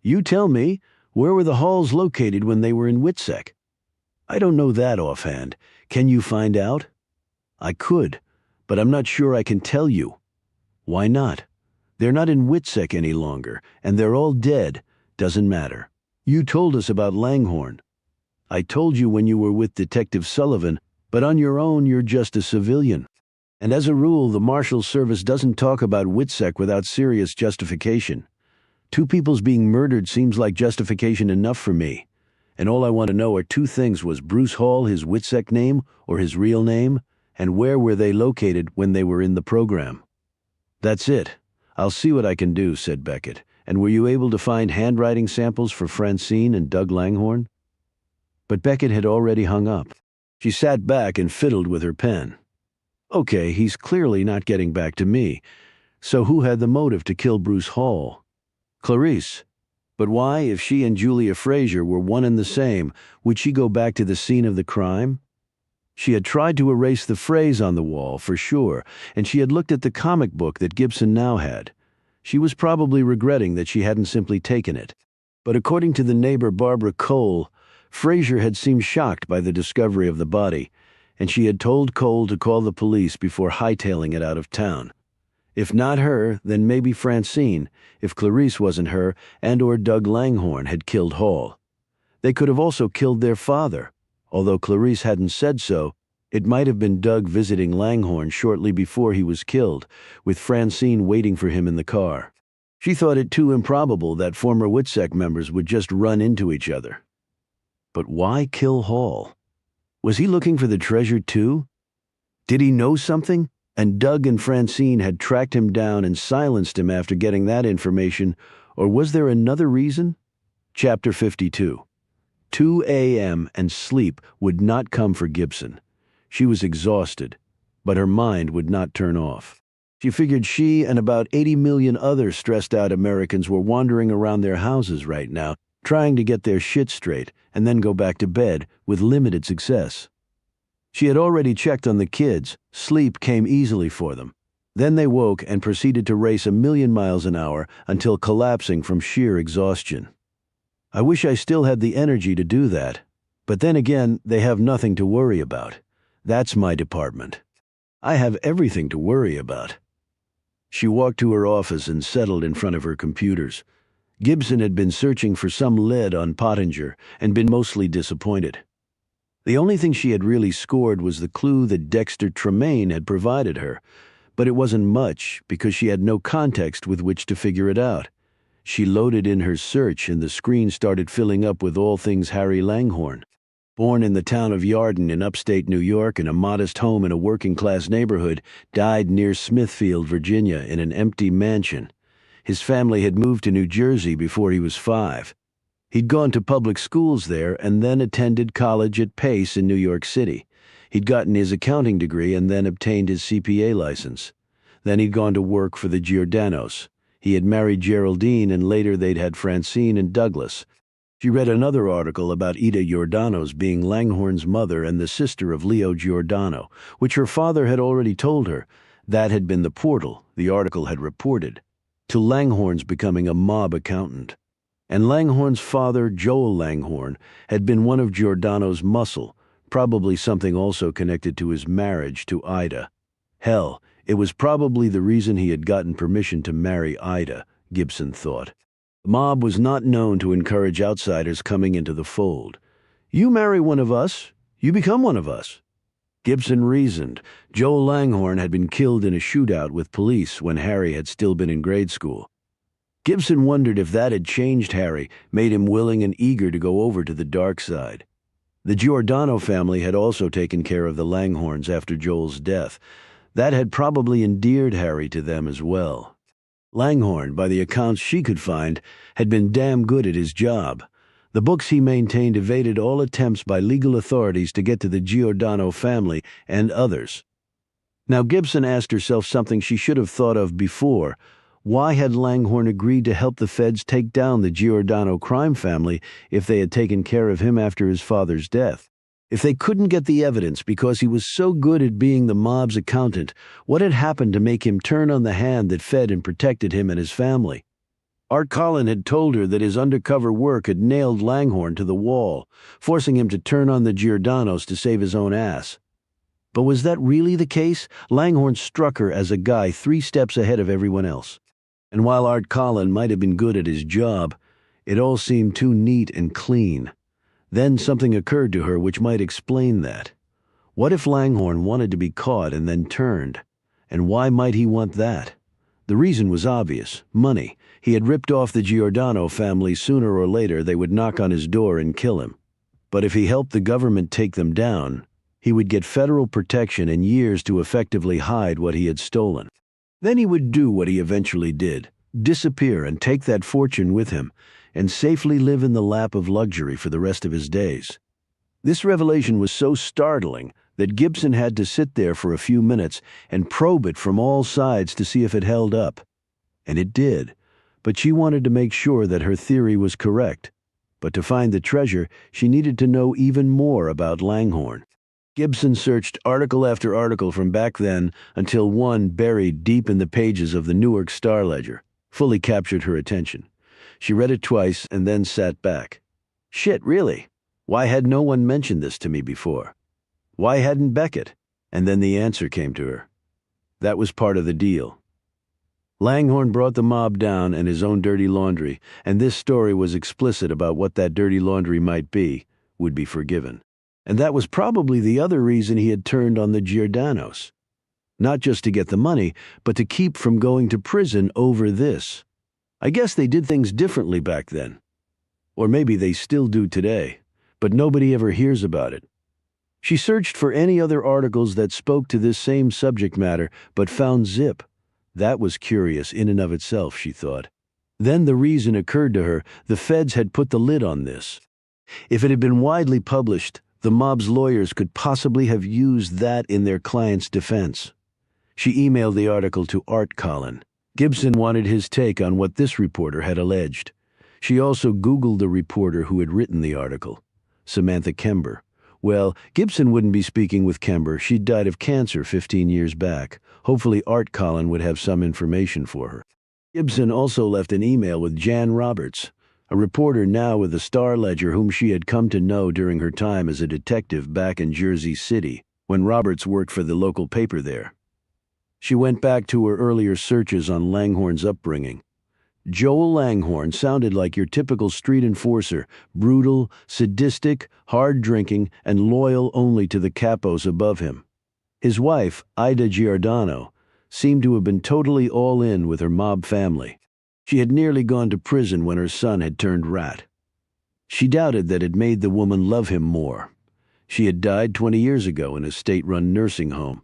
You tell me. Where were the Halls located when they were in Witsec? I don't know that offhand. Can you find out? I could, but I'm not sure I can tell you. Why not? They're not in Witsec any longer, and they're all dead. Doesn't matter. You told us about Langhorne. I told you when you were with Detective Sullivan, but on your own you're just a civilian. And as a rule, the Marshal Service doesn't talk about Witsec without serious justification. 2 people's being murdered seems like justification enough for me. And all I want to know are 2 things. Was Bruce Hall his Witsec name or his real name? And where were they located when they were in the program? That's it. I'll see what I can do, said Beckett. And were you able to find handwriting samples for Francine and Doug Langhorne? But Beckett had already hung up. She sat back and fiddled with her pen. Okay, he's clearly not getting back to me. So who had the motive to kill Bruce Hall? Clarice. But why, if she and Julia Fraser were one and the same, would she go back to the scene of the crime? She had tried to erase the phrase on the wall, for sure, and she had looked at the comic book that Gibson now had. She was probably regretting that she hadn't simply taken it. But according to the neighbor Barbara Cole, Fraser had seemed shocked by the discovery of the body, and she had told Cole to call the police before hightailing it out of town. If not her, then maybe Francine, if Clarice wasn't her, and or Doug Langhorne had killed Hall. They could have also killed their father. Although Clarice hadn't said so, it might have been Doug visiting Langhorne shortly before he was killed, with Francine waiting for him in the car. She thought it too improbable that former Witsec members would just run into each other. But why kill Hall? Was he looking for the treasure too? Did he know something? And Doug and Francine had tracked him down and silenced him after getting that information, or was there another reason? Chapter 52. 2 a.m. and sleep would not come for Gibson. She was exhausted, but her mind would not turn off. She figured she and about 80 million other stressed-out Americans were wandering around their houses right now, trying to get their shit straight and then go back to bed with limited success. She had already checked on the kids. Sleep came easily for them. Then they woke and proceeded to race 1,000,000 miles an hour until collapsing from sheer exhaustion. I wish I still had the energy to do that. But then again, they have nothing to worry about. That's my department. I have everything to worry about. She walked to her office and settled in front of her computers. Gibson had been searching for some lead on Pottinger and been mostly disappointed. The only thing she had really scored was the clue that Dexter Tremaine had provided her, but it wasn't much because she had no context with which to figure it out. She loaded in her search and the screen started filling up with all things Harry Langhorne. Born in the town of Yarden in upstate New York in a modest home in a working-class neighborhood, died near Smithfield, Virginia, in an empty mansion. His family had moved to New Jersey before he was 5. He'd gone to public schools there and then attended college at Pace in New York City. He'd gotten his accounting degree and then obtained his CPA license. Then he'd gone to work for the Giordanos. He had married Geraldine and later they'd had Francine and Douglas. She read another article about Ida Giordano's being Langhorne's mother and the sister of Leo Giordano, which her father had already told her. That had been the portal, the article had reported, to Langhorne's becoming a mob accountant. And Langhorne's father, Joel Langhorne, had been one of Giordano's muscle, probably something also connected to his marriage to Ida. Hell, it was probably the reason he had gotten permission to marry Ida, Gibson thought. The mob was not known to encourage outsiders coming into the fold. You marry one of us, you become one of us. Gibson reasoned. Joel Langhorne had been killed in a shootout with police when Harry had still been in grade school. Gibson wondered if that had changed Harry, made him willing and eager to go over to the dark side. The Giordano family had also taken care of the Langhornes after Joel's death. That had probably endeared Harry to them as well. Langhorne, by the accounts she could find, had been damn good at his job. The books he maintained evaded all attempts by legal authorities to get to the Giordano family and others. Now Gibson asked herself something she should have thought of before. Why had Langhorne agreed to help the feds take down the Giordano crime family if they had taken care of him after his father's death? If they couldn't get the evidence because he was so good at being the mob's accountant, what had happened to make him turn on the hand that fed and protected him and his family? Art Collin had told her that his undercover work had nailed Langhorne to the wall, forcing him to turn on the Giordanos to save his own ass. But was that really the case? Langhorne struck her as a guy 3 steps ahead of everyone else. And while Art Collin might have been good at his job, it all seemed too neat and clean. Then something occurred to her which might explain that. What if Langhorne wanted to be caught and then turned? And why might he want that? The reason was obvious: money. He had ripped off the Giordano family. Sooner or later they would knock on his door and kill him. But if he helped the government take them down, he would get federal protection and years to effectively hide what he had stolen. Then he would do what he eventually did: disappear and take that fortune with him, and safely live in the lap of luxury for the rest of his days. This revelation was so startling that Gibson had to sit there for a few minutes and probe it from all sides to see if it held up. And it did, but she wanted to make sure that her theory was correct. But to find the treasure, she needed to know even more about Langhorne. Gibson searched article after article from back then until one buried deep in the pages of the Newark Star-Ledger fully captured her attention. She read it twice and then sat back. Shit, really? Why had no one mentioned this to me before? Why hadn't Beckett? And then the answer came to her. That was part of the deal. Langhorne brought the mob down and his own dirty laundry, and this story was explicit about what that dirty laundry might be, would be forgiven. And that was probably the other reason he had turned on the Giordanos. Not just to get the money, but to keep from going to prison over this. I guess they did things differently back then. Or maybe they still do today, but nobody ever hears about it. She searched for any other articles that spoke to this same subject matter, but found zip. That was curious in and of itself, she thought. Then the reason occurred to her: the feds had put the lid on this. If it had been widely published, the mob's lawyers could possibly have used that in their client's defense. She emailed the article to Art Collin. Gibson wanted his take on what this reporter had alleged. She also Googled the reporter who had written the article, Samantha Kember. Well, Gibson wouldn't be speaking with Kember. She'd died of cancer 15 years back. Hopefully Art Collin would have some information for her. Gibson also left an email with Jan Roberts, a reporter now with the Star-Ledger whom she had come to know during her time as a detective back in Jersey City, when Roberts worked for the local paper there. She went back to her earlier searches on Langhorne's upbringing. Joel Langhorne sounded like your typical street enforcer: brutal, sadistic, hard-drinking, and loyal only to the capos above him. His wife, Ida Giordano, seemed to have been totally all in with her mob family. She had nearly gone to prison when her son had turned rat. She doubted that it made the woman love him more. She had died 20 years ago in a state-run nursing home.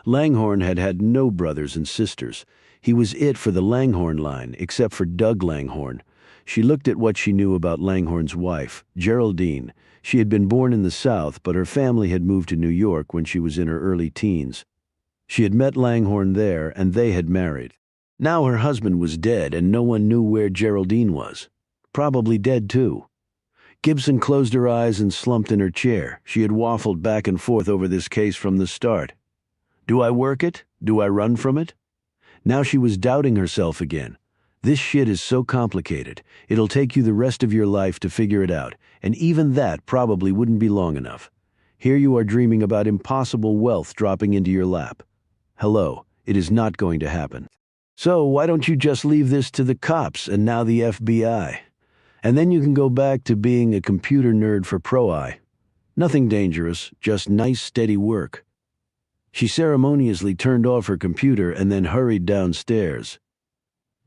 Langhorne had had no brothers and sisters. He was it for the Langhorne line, except for Doug Langhorne. She looked at what she knew about Langhorne's wife, Geraldine. She had been born in the South, but her family had moved to New York when she was in her early teens. She had met Langhorne there, and they had married. Now her husband was dead, and no one knew where Geraldine was. Probably dead, too. Gibson closed her eyes and slumped in her chair. She had waffled back and forth over this case from the start. Do I work it? Do I run from it? Now she was doubting herself again. This shit is so complicated. It'll take you the rest of your life to figure it out, and even that probably wouldn't be long enough. Here you are dreaming about impossible wealth dropping into your lap. Hello, it is not going to happen. So why don't you just leave this to the cops and now the FBI? And then you can go back to being a computer nerd for pro-eye. Nothing dangerous, just nice, steady work. She ceremoniously turned off her computer and then hurried downstairs.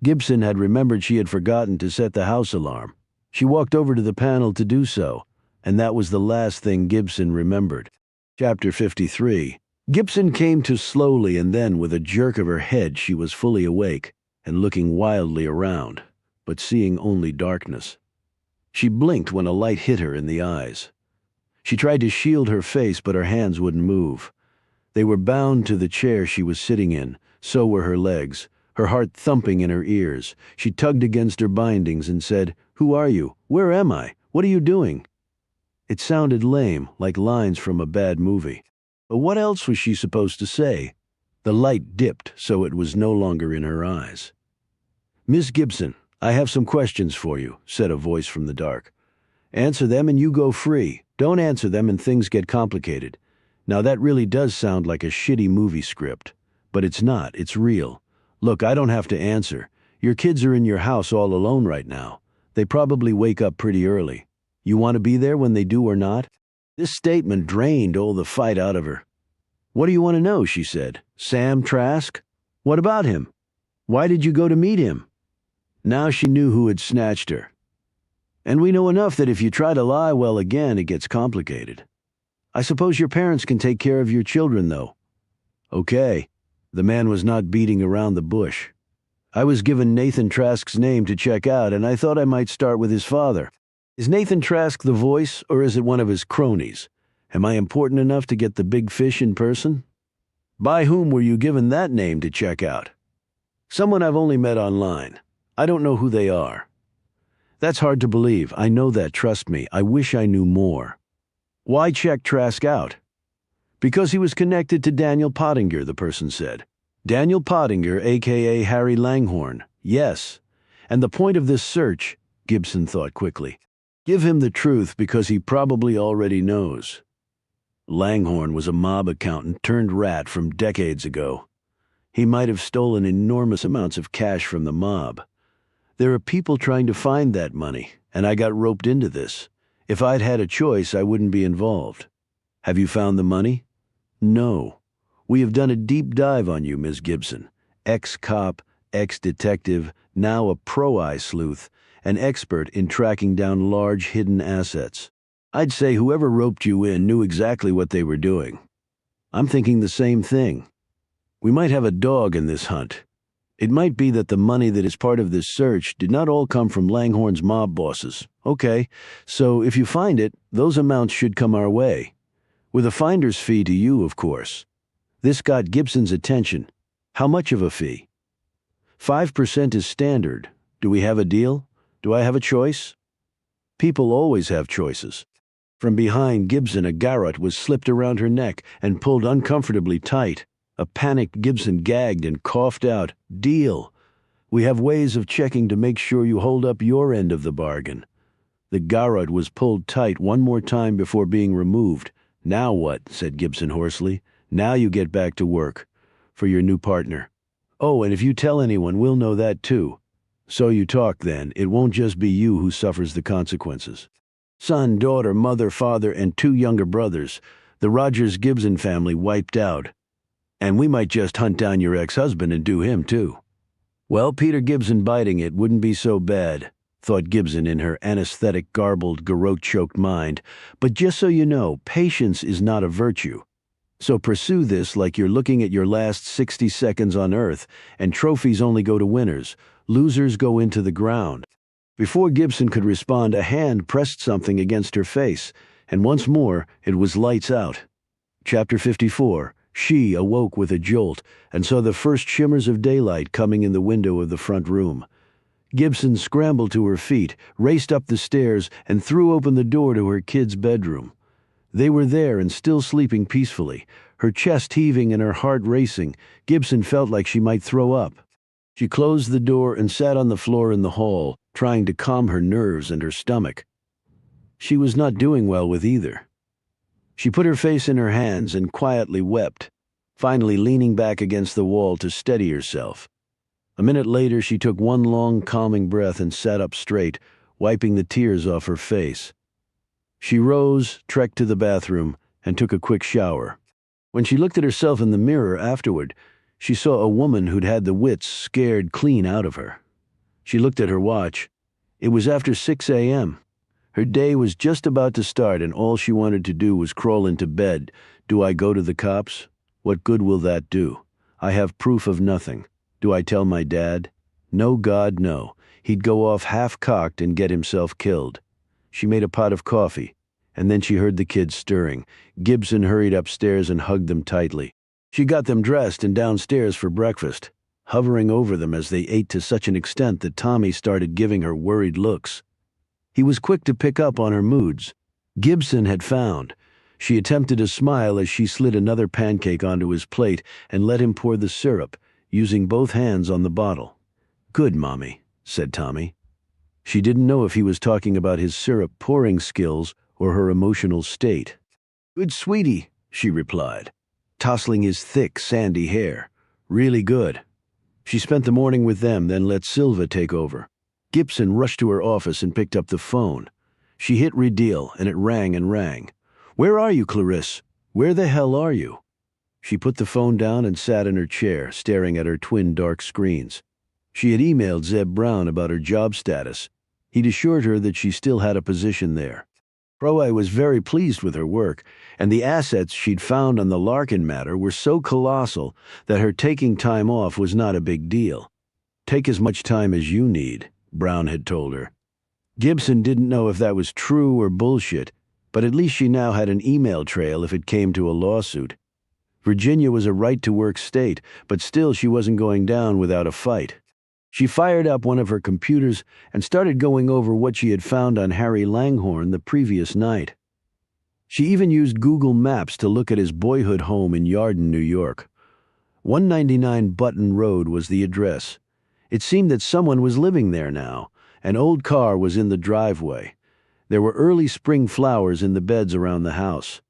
Gibson had remembered she had forgotten to set the house alarm. She walked over to the panel to do so, and that was the last thing Gibson remembered. Chapter 53. Gibson came to slowly, and then with a jerk of her head she was fully awake and looking wildly around, but seeing only darkness. She blinked when a light hit her in the eyes. She tried to shield her face, but her hands wouldn't move. They were bound to the chair she was sitting in, so were her legs, her heart thumping in her ears. She tugged against her bindings and said, "Who are you? Where am I? What are you doing?" It sounded lame, like lines from a bad movie. But what else was she supposed to say? The light dipped, so it was no longer in her eyes. "Miss Gibson, I have some questions for you," said a voice from the dark. "Answer them and you go free. Don't answer them and things get complicated." Now that really does sound like a shitty movie script. But it's not, it's real. Look, I don't have to answer. Your kids are in your house all alone right now. They probably wake up pretty early. You want to be there when they do or not? This statement drained all the fight out of her. "What do you want to know?" she said. "Sam Trask? What about him? Why did you go to meet him?" Now she knew who had snatched her. "And we know enough that if you try to lie, well, again, it gets complicated. I suppose your parents can take care of your children, though." "Okay." The man was not beating around the bush. "I was given Nathan Trask's name to check out, and I thought I might start with his father. Is Nathan Trask the voice, or is it one of his cronies? Am I important enough to get the big fish in person?" "By whom were you given that name to check out?" "Someone I've only met online. I don't know who they are." "That's hard to believe. I know that, trust me. I wish I knew more." "Why check Trask out?" "Because he was connected to Daniel Pottinger," the person said. "Daniel Pottinger, a.k.a. Harry Langhorne. Yes. And the point of this search," Gibson thought quickly, "give him the truth because he probably already knows." Langhorne was a mob accountant turned rat from decades ago. He might have stolen enormous amounts of cash from the mob. There are people trying to find that money, and I got roped into this. If I'd had a choice, I wouldn't be involved. Have you found the money? No. We have done a deep dive on you, Ms. Gibson. Ex-cop, ex-detective, now a pro-eye sleuth, an expert in tracking down large hidden assets. I'd say whoever roped you in knew exactly what they were doing. I'm thinking the same thing. We might have a dog in this hunt. It might be that the money that is part of this search did not all come from Langhorne's mob bosses. Okay, so if you find it, those amounts should come our way. With a finder's fee to you, of course. This got Gibson's attention. How much of a fee? 5% is standard. Do we have a deal? Do I have a choice? People always have choices. From behind Gibson, a garrote was slipped around her neck and pulled uncomfortably tight. A panicked Gibson gagged and coughed out, "Deal. We have ways of checking to make sure you hold up your end of the bargain." The garrote was pulled tight one more time before being removed. "Now what?" said Gibson hoarsely. "Now you get back to work. For your new partner. Oh, and if you tell anyone, we'll know that too. So you talk then. It won't just be you who suffers the consequences. Son, daughter, mother, father, and 2 younger brothers. The Rogers-Gibson family wiped out. And we might just hunt down your ex-husband and do him too." Well, Peter Gibson biting it wouldn't be so bad, thought Gibson in her anesthetic, garbled, garrote-choked mind. But just so you know, patience is not a virtue. So pursue this like you're looking at your last 60 seconds on Earth, and trophies only go to winners. Losers go into the ground. Before Gibson could respond, a hand pressed something against her face, and once more it was lights out. Chapter 54. She awoke with a jolt and saw the first shimmers of daylight coming in the window of the front room. Gibson scrambled to her feet, raced up the stairs, and threw open the door to her kids' bedroom. They were there and still sleeping peacefully, her chest heaving and her heart racing. Gibson felt like she might throw up. She closed the door and sat on the floor in the hall, trying to calm her nerves and her stomach. She was not doing well with either. She put her face in her hands and quietly wept, finally leaning back against the wall to steady herself. A minute later, she took one long, calming breath and sat up straight, wiping the tears off her face. She rose, trekked to the bathroom, and took a quick shower. When she looked at herself in the mirror afterward, she saw a woman who'd had the wits scared clean out of her. She looked at her watch. It was after 6 a.m. Her day was just about to start, and all she wanted to do was crawl into bed. Do I go to the cops? What good will that do? I have proof of nothing. Do I tell my dad? No, God, no. He'd go off half-cocked and get himself killed. She made a pot of coffee, and then she heard the kids stirring. Gibson hurried upstairs and hugged them tightly. She got them dressed and downstairs for breakfast, hovering over them as they ate to such an extent that Tommy started giving her worried looks. He was quick to pick up on her moods. Gibson had found. She attempted a smile as she slid another pancake onto his plate and let him pour the syrup, using both hands on the bottle. "Good, Mommy," said Tommy. She didn't know if he was talking about his syrup pouring skills or her emotional state. "Good, sweetie," she replied, tousling his thick, sandy hair. "Really good." She spent the morning with them, then let Silva take over. Gibson rushed to her office and picked up the phone. She hit redeal, and it rang and rang. "Where are you, Clarisse? Where the hell are you?" She put the phone down and sat in her chair, staring at her twin dark screens. She had emailed Zeb Brown about her job status. He'd assured her that she still had a position there. Proai was very pleased with her work, and the assets she'd found on the Larkin matter were so colossal that her taking time off was not a big deal. "Take as much time as you need," Brown had told her. Gibson didn't know if that was true or bullshit, but at least she now had an email trail if it came to a lawsuit. Virginia was a right-to-work state, but still she wasn't going down without a fight. She fired up one of her computers and started going over what she had found on Harry Langhorne the previous night. She even used Google Maps to look at his boyhood home in Yarden, New York. 199 Button Road was the address. It seemed that someone was living there now. An old car was in the driveway. There were early spring flowers in the beds around the house.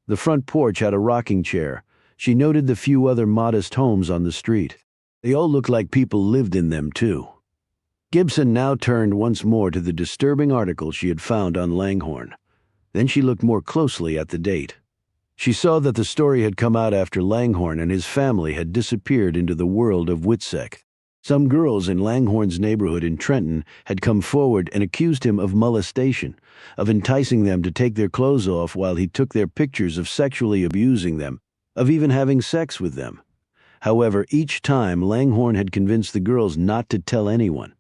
The front porch had a rocking chair. She noted the few other modest homes on the street. They all looked like people lived in them, too. Gibson now turned once more to the disturbing article she had found on Langhorne. Then she looked more closely at the date. She saw that the story had come out after Langhorne and his family had disappeared into the world of Witsec. Some girls in Langhorne's neighborhood in Trenton had come forward and accused him of molestation, of enticing them to take their clothes off while he took their pictures, of sexually abusing them, of even having sex with them. However, each time Langhorne had convinced the girls not to tell anyone.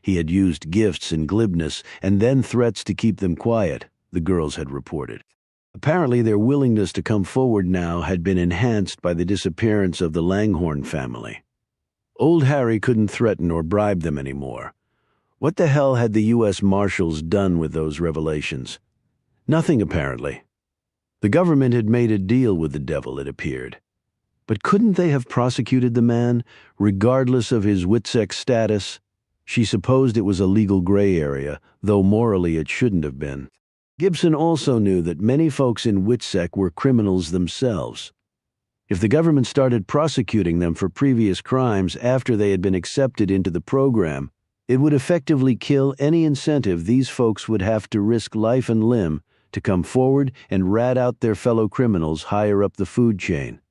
He had used gifts and glibness and then threats to keep them quiet, the girls had reported. Apparently their willingness to come forward now had been enhanced by the disappearance of the Langhorne family. Old Harry couldn't threaten or bribe them anymore. What the hell had the U.S. Marshals done with those revelations? Nothing, apparently. The government had made a deal with the devil, it appeared. But couldn't they have prosecuted the man, regardless of his Witsec status? She supposed it was a legal gray area, though morally it shouldn't have been. Gibson also knew that many folks in Witsec were criminals themselves. If the government started prosecuting them for previous crimes after they had been accepted into the program, it would effectively kill any incentive these folks would have to risk life and limb to come forward and rat out their fellow criminals higher up the food chain.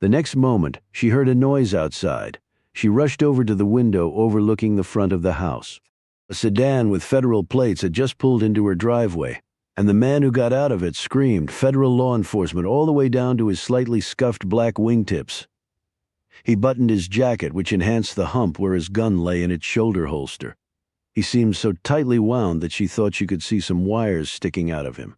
The next moment, she heard a noise outside. She rushed over to the window overlooking the front of the house. A sedan with federal plates had just pulled into her driveway, and the man who got out of it screamed federal law enforcement all the way down to his slightly scuffed black wingtips. He buttoned his jacket, which enhanced the hump where his gun lay in its shoulder holster. He seemed so tightly wound that she thought she could see some wires sticking out of him.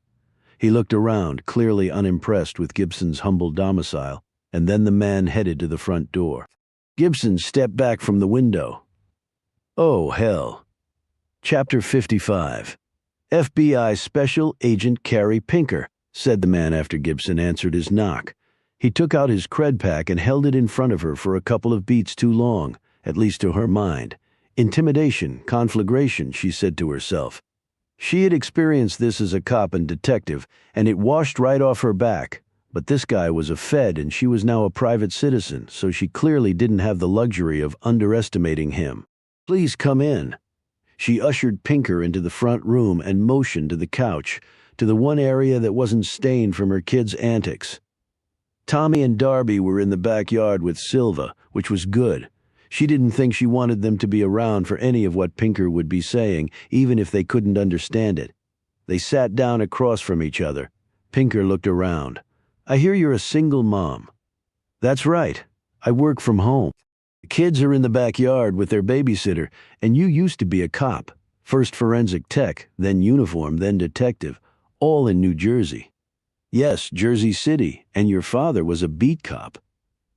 He looked around, clearly unimpressed with Gibson's humble domicile, and then the man headed to the front door. Gibson stepped back from the window. Oh, hell. Chapter 55. FBI Special Agent Carrie Pinker, said the man after Gibson answered his knock. He took out his cred pack and held it in front of her for a couple of beats too long, at least to her mind. Intimidation, conflagration, she said to herself. She had experienced this as a cop and detective, and it washed right off her back. But this guy was a Fed, and she was now a private citizen, so she clearly didn't have the luxury of underestimating him. "Please come in." She ushered Pinker into the front room and motioned to the couch, to the one area that wasn't stained from her kids' antics. Tommy and Darby were in the backyard with Silva, which was good. She didn't think she wanted them to be around for any of what Pinker would be saying, even if they couldn't understand it. They sat down across from each other. Pinker looked around. "I hear you're a single mom." "That's right. I work from home. The kids are in the backyard with their babysitter, and you used to be a cop. First forensic tech, then uniform, then detective, all in New Jersey." "Yes, Jersey City, and your father was a beat cop."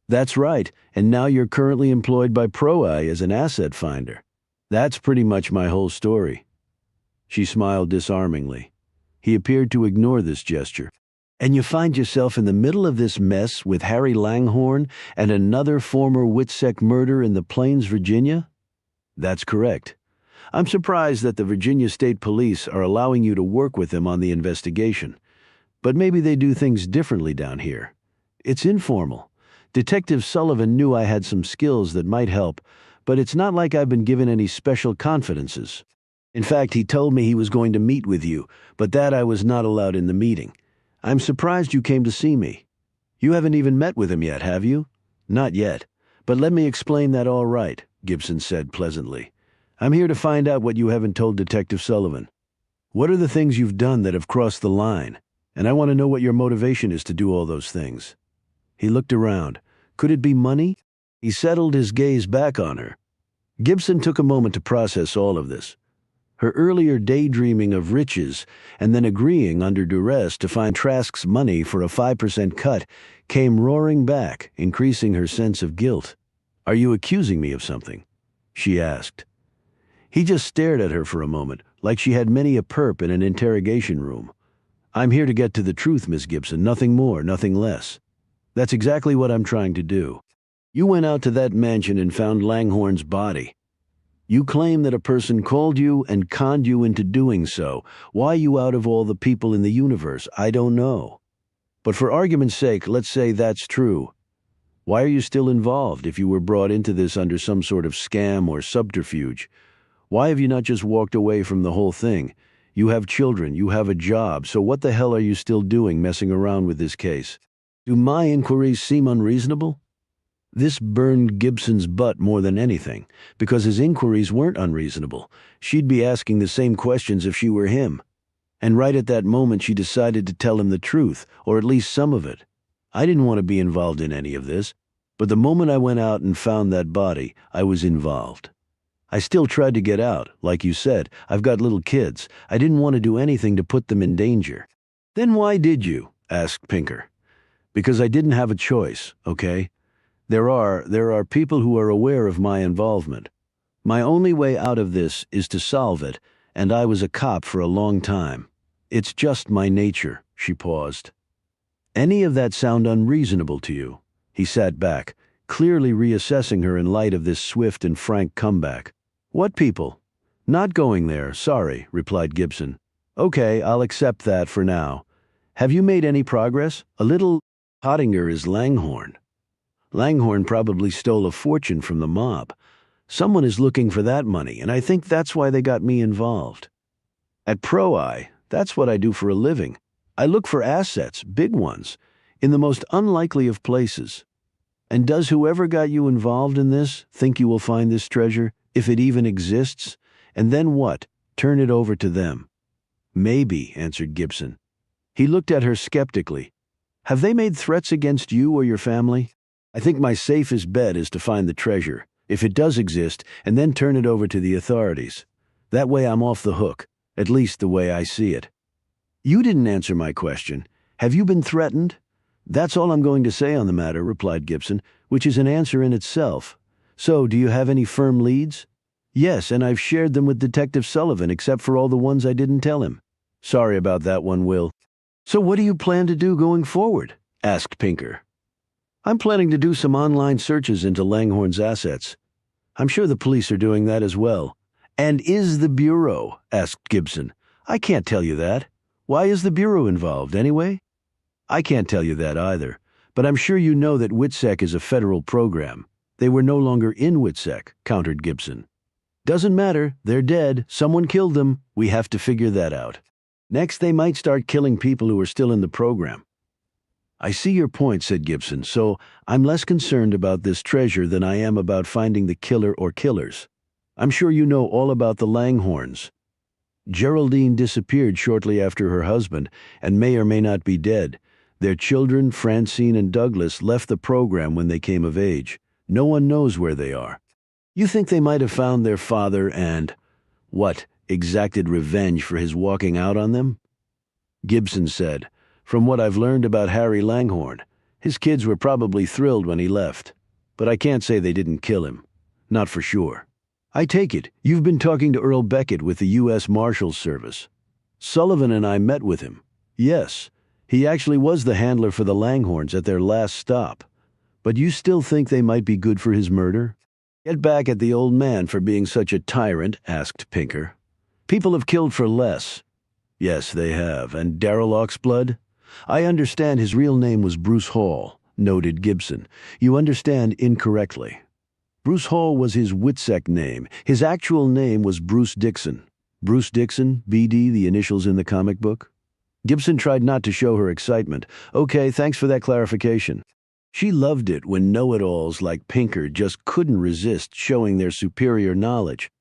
"That's right, and now you're currently employed by Pro-Eye as an asset finder." "That's pretty much my whole story." She smiled disarmingly. He appeared to ignore this gesture. "And you find yourself in the middle of this mess with Harry Langhorne and another former Witsec murder in the Plains, Virginia?" "That's correct. I'm surprised that the Virginia State Police are allowing you to work with them on the investigation. But maybe they do things differently down here. It's informal. Detective Sullivan knew I had some skills that might help, but it's not like I've been given any special confidences. In fact, he told me he was going to meet with you, but that I was not allowed in the meeting. I'm surprised you came to see me. You haven't even met with him yet, have you?" "Not yet. But let me explain that all right," Gibson said pleasantly. "I'm here to find out what you haven't told Detective Sullivan. What are the things you've done that have crossed the line? And I want to know what your motivation is to do all those things." He looked around. Could it be money? He settled his gaze back on her. Gibson took a moment to process all of this. Her earlier daydreaming of riches and then agreeing under duress to find Trask's money for a 5% cut came roaring back, increasing her sense of guilt. "Are you accusing me of something?" she asked. He just stared at her for a moment, like she had many a perp in an interrogation room. "I'm here to get to the truth, Miss Gibson, nothing more, nothing less." "That's exactly what I'm trying to do. You went out to that mansion and found Langhorne's body. You claim that a person called you and conned you into doing so. Why you out of all the people in the universe, I don't know. But for argument's sake, let's say that's true. Why are you still involved if you were brought into this under some sort of scam or subterfuge? Why have you not just walked away from the whole thing? You have children, you have a job, so what the hell are you still doing messing around with this case? Do my inquiries seem unreasonable?" This burned Gibson's butt more than anything, because his inquiries weren't unreasonable. She'd be asking the same questions if she were him. And right at that moment she decided to tell him the truth, or at least some of it. "I didn't want to be involved in any of this, but the moment I went out and found that body, I was involved. I still tried to get out. Like you said, I've got little kids. I didn't want to do anything to put them in danger." "Then why did you?" asked Pinker. "Because I didn't have a choice, okay? There are people who are aware of my involvement. My only way out of this is to solve it, and I was a cop for a long time. It's just my nature." She paused. "Any of that sound unreasonable to you?" He sat back, clearly reassessing her in light of this swift and frank comeback. "What people?" "Not going there, sorry," replied Gibson. "Okay, I'll accept that for now. Have you made any progress? A little Pottinger is Langhorne. Langhorne probably stole a fortune from the mob. Someone is looking for that money, and I think that's why they got me involved. At Pro-Eye, that's what I do for a living. I look for assets, big ones, in the most unlikely of places. And does whoever got you involved in this think you will find this treasure, if it even exists? And then what? Turn it over to them." "Maybe," answered Gibson. He looked at her skeptically. "Have they made threats against you or your family?" "I think my safest bet is to find the treasure, if it does exist, and then turn it over to the authorities. That way I'm off the hook, at least the way I see it." "You didn't answer my question. Have you been threatened?" "That's all I'm going to say on the matter," replied Gibson, which is an answer in itself. "So, do you have any firm leads?" "Yes, and I've shared them with Detective Sullivan, except for all the ones I didn't tell him." "Sorry about that one, Will." "So what do you plan to do going forward?" asked Pinker. "I'm planning to do some online searches into Langhorne's assets. I'm sure the police are doing that as well." "And is the Bureau?" asked Gibson. I can't tell you that. Why is the Bureau involved, anyway? I can't tell you that either, but I'm sure you know that WITSEC is a federal program. They were no longer in WITSEC, countered Gibson. Doesn't matter, they're dead, someone killed them, we have to figure that out. Next, they might start killing people who are still in the program. I see your point, said Gibson, so I'm less concerned about this treasure than I am about finding the killer or killers. I'm sure you know all about the Langhorns. Geraldine disappeared shortly after her husband and may or may not be dead. Their children, Francine and Douglas, left the program when they came of age. No one knows where they are. You think they might have found their father and, exacted revenge for his walking out on them? Gibson said, from what I've learned about Harry Langhorne, his kids were probably thrilled when he left. But I can't say they didn't kill him. Not for sure. I take it you've been talking to Earl Beckett with the U.S. Marshals Service. Sullivan and I met with him. Yes, he actually was the handler for the Langhorns at their last stop. But you still think they might be good for his murder? Get back at the old man for being such a tyrant, asked Pinker. People have killed for less. Yes, they have. And Darrell Oxblood? I understand his real name was Bruce Hall, noted Gibson. You understand incorrectly. Bruce Hall was his WITSEC name. His actual name was Bruce Dixon. Bruce Dixon, BD, the initials in the comic book? Gibson tried not to show her excitement. Okay, thanks for that clarification. She loved it when know-it-alls like Pinker just couldn't resist showing their superior knowledge.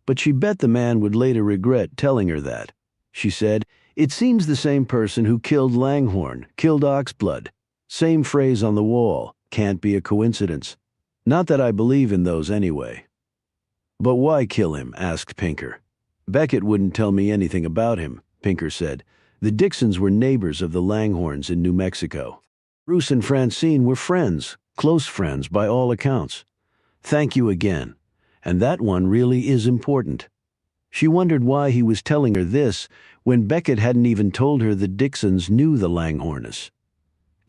But she bet the man would later regret telling her that. She said, it seems the same person who killed Langhorne, killed Oxblood. Same phrase on the wall, can't be a coincidence. Not that I believe in those anyway. But why kill him? Asked Pinker. Beckett wouldn't tell me anything about him, Pinker said. The Dixons were neighbors of the Langhorns in New Mexico. Bruce and Francine were friends, close friends by all accounts. Thank you again. And that one really is important. She wondered why he was telling her this when Beckett hadn't even told her the Dixons knew the Langhornes.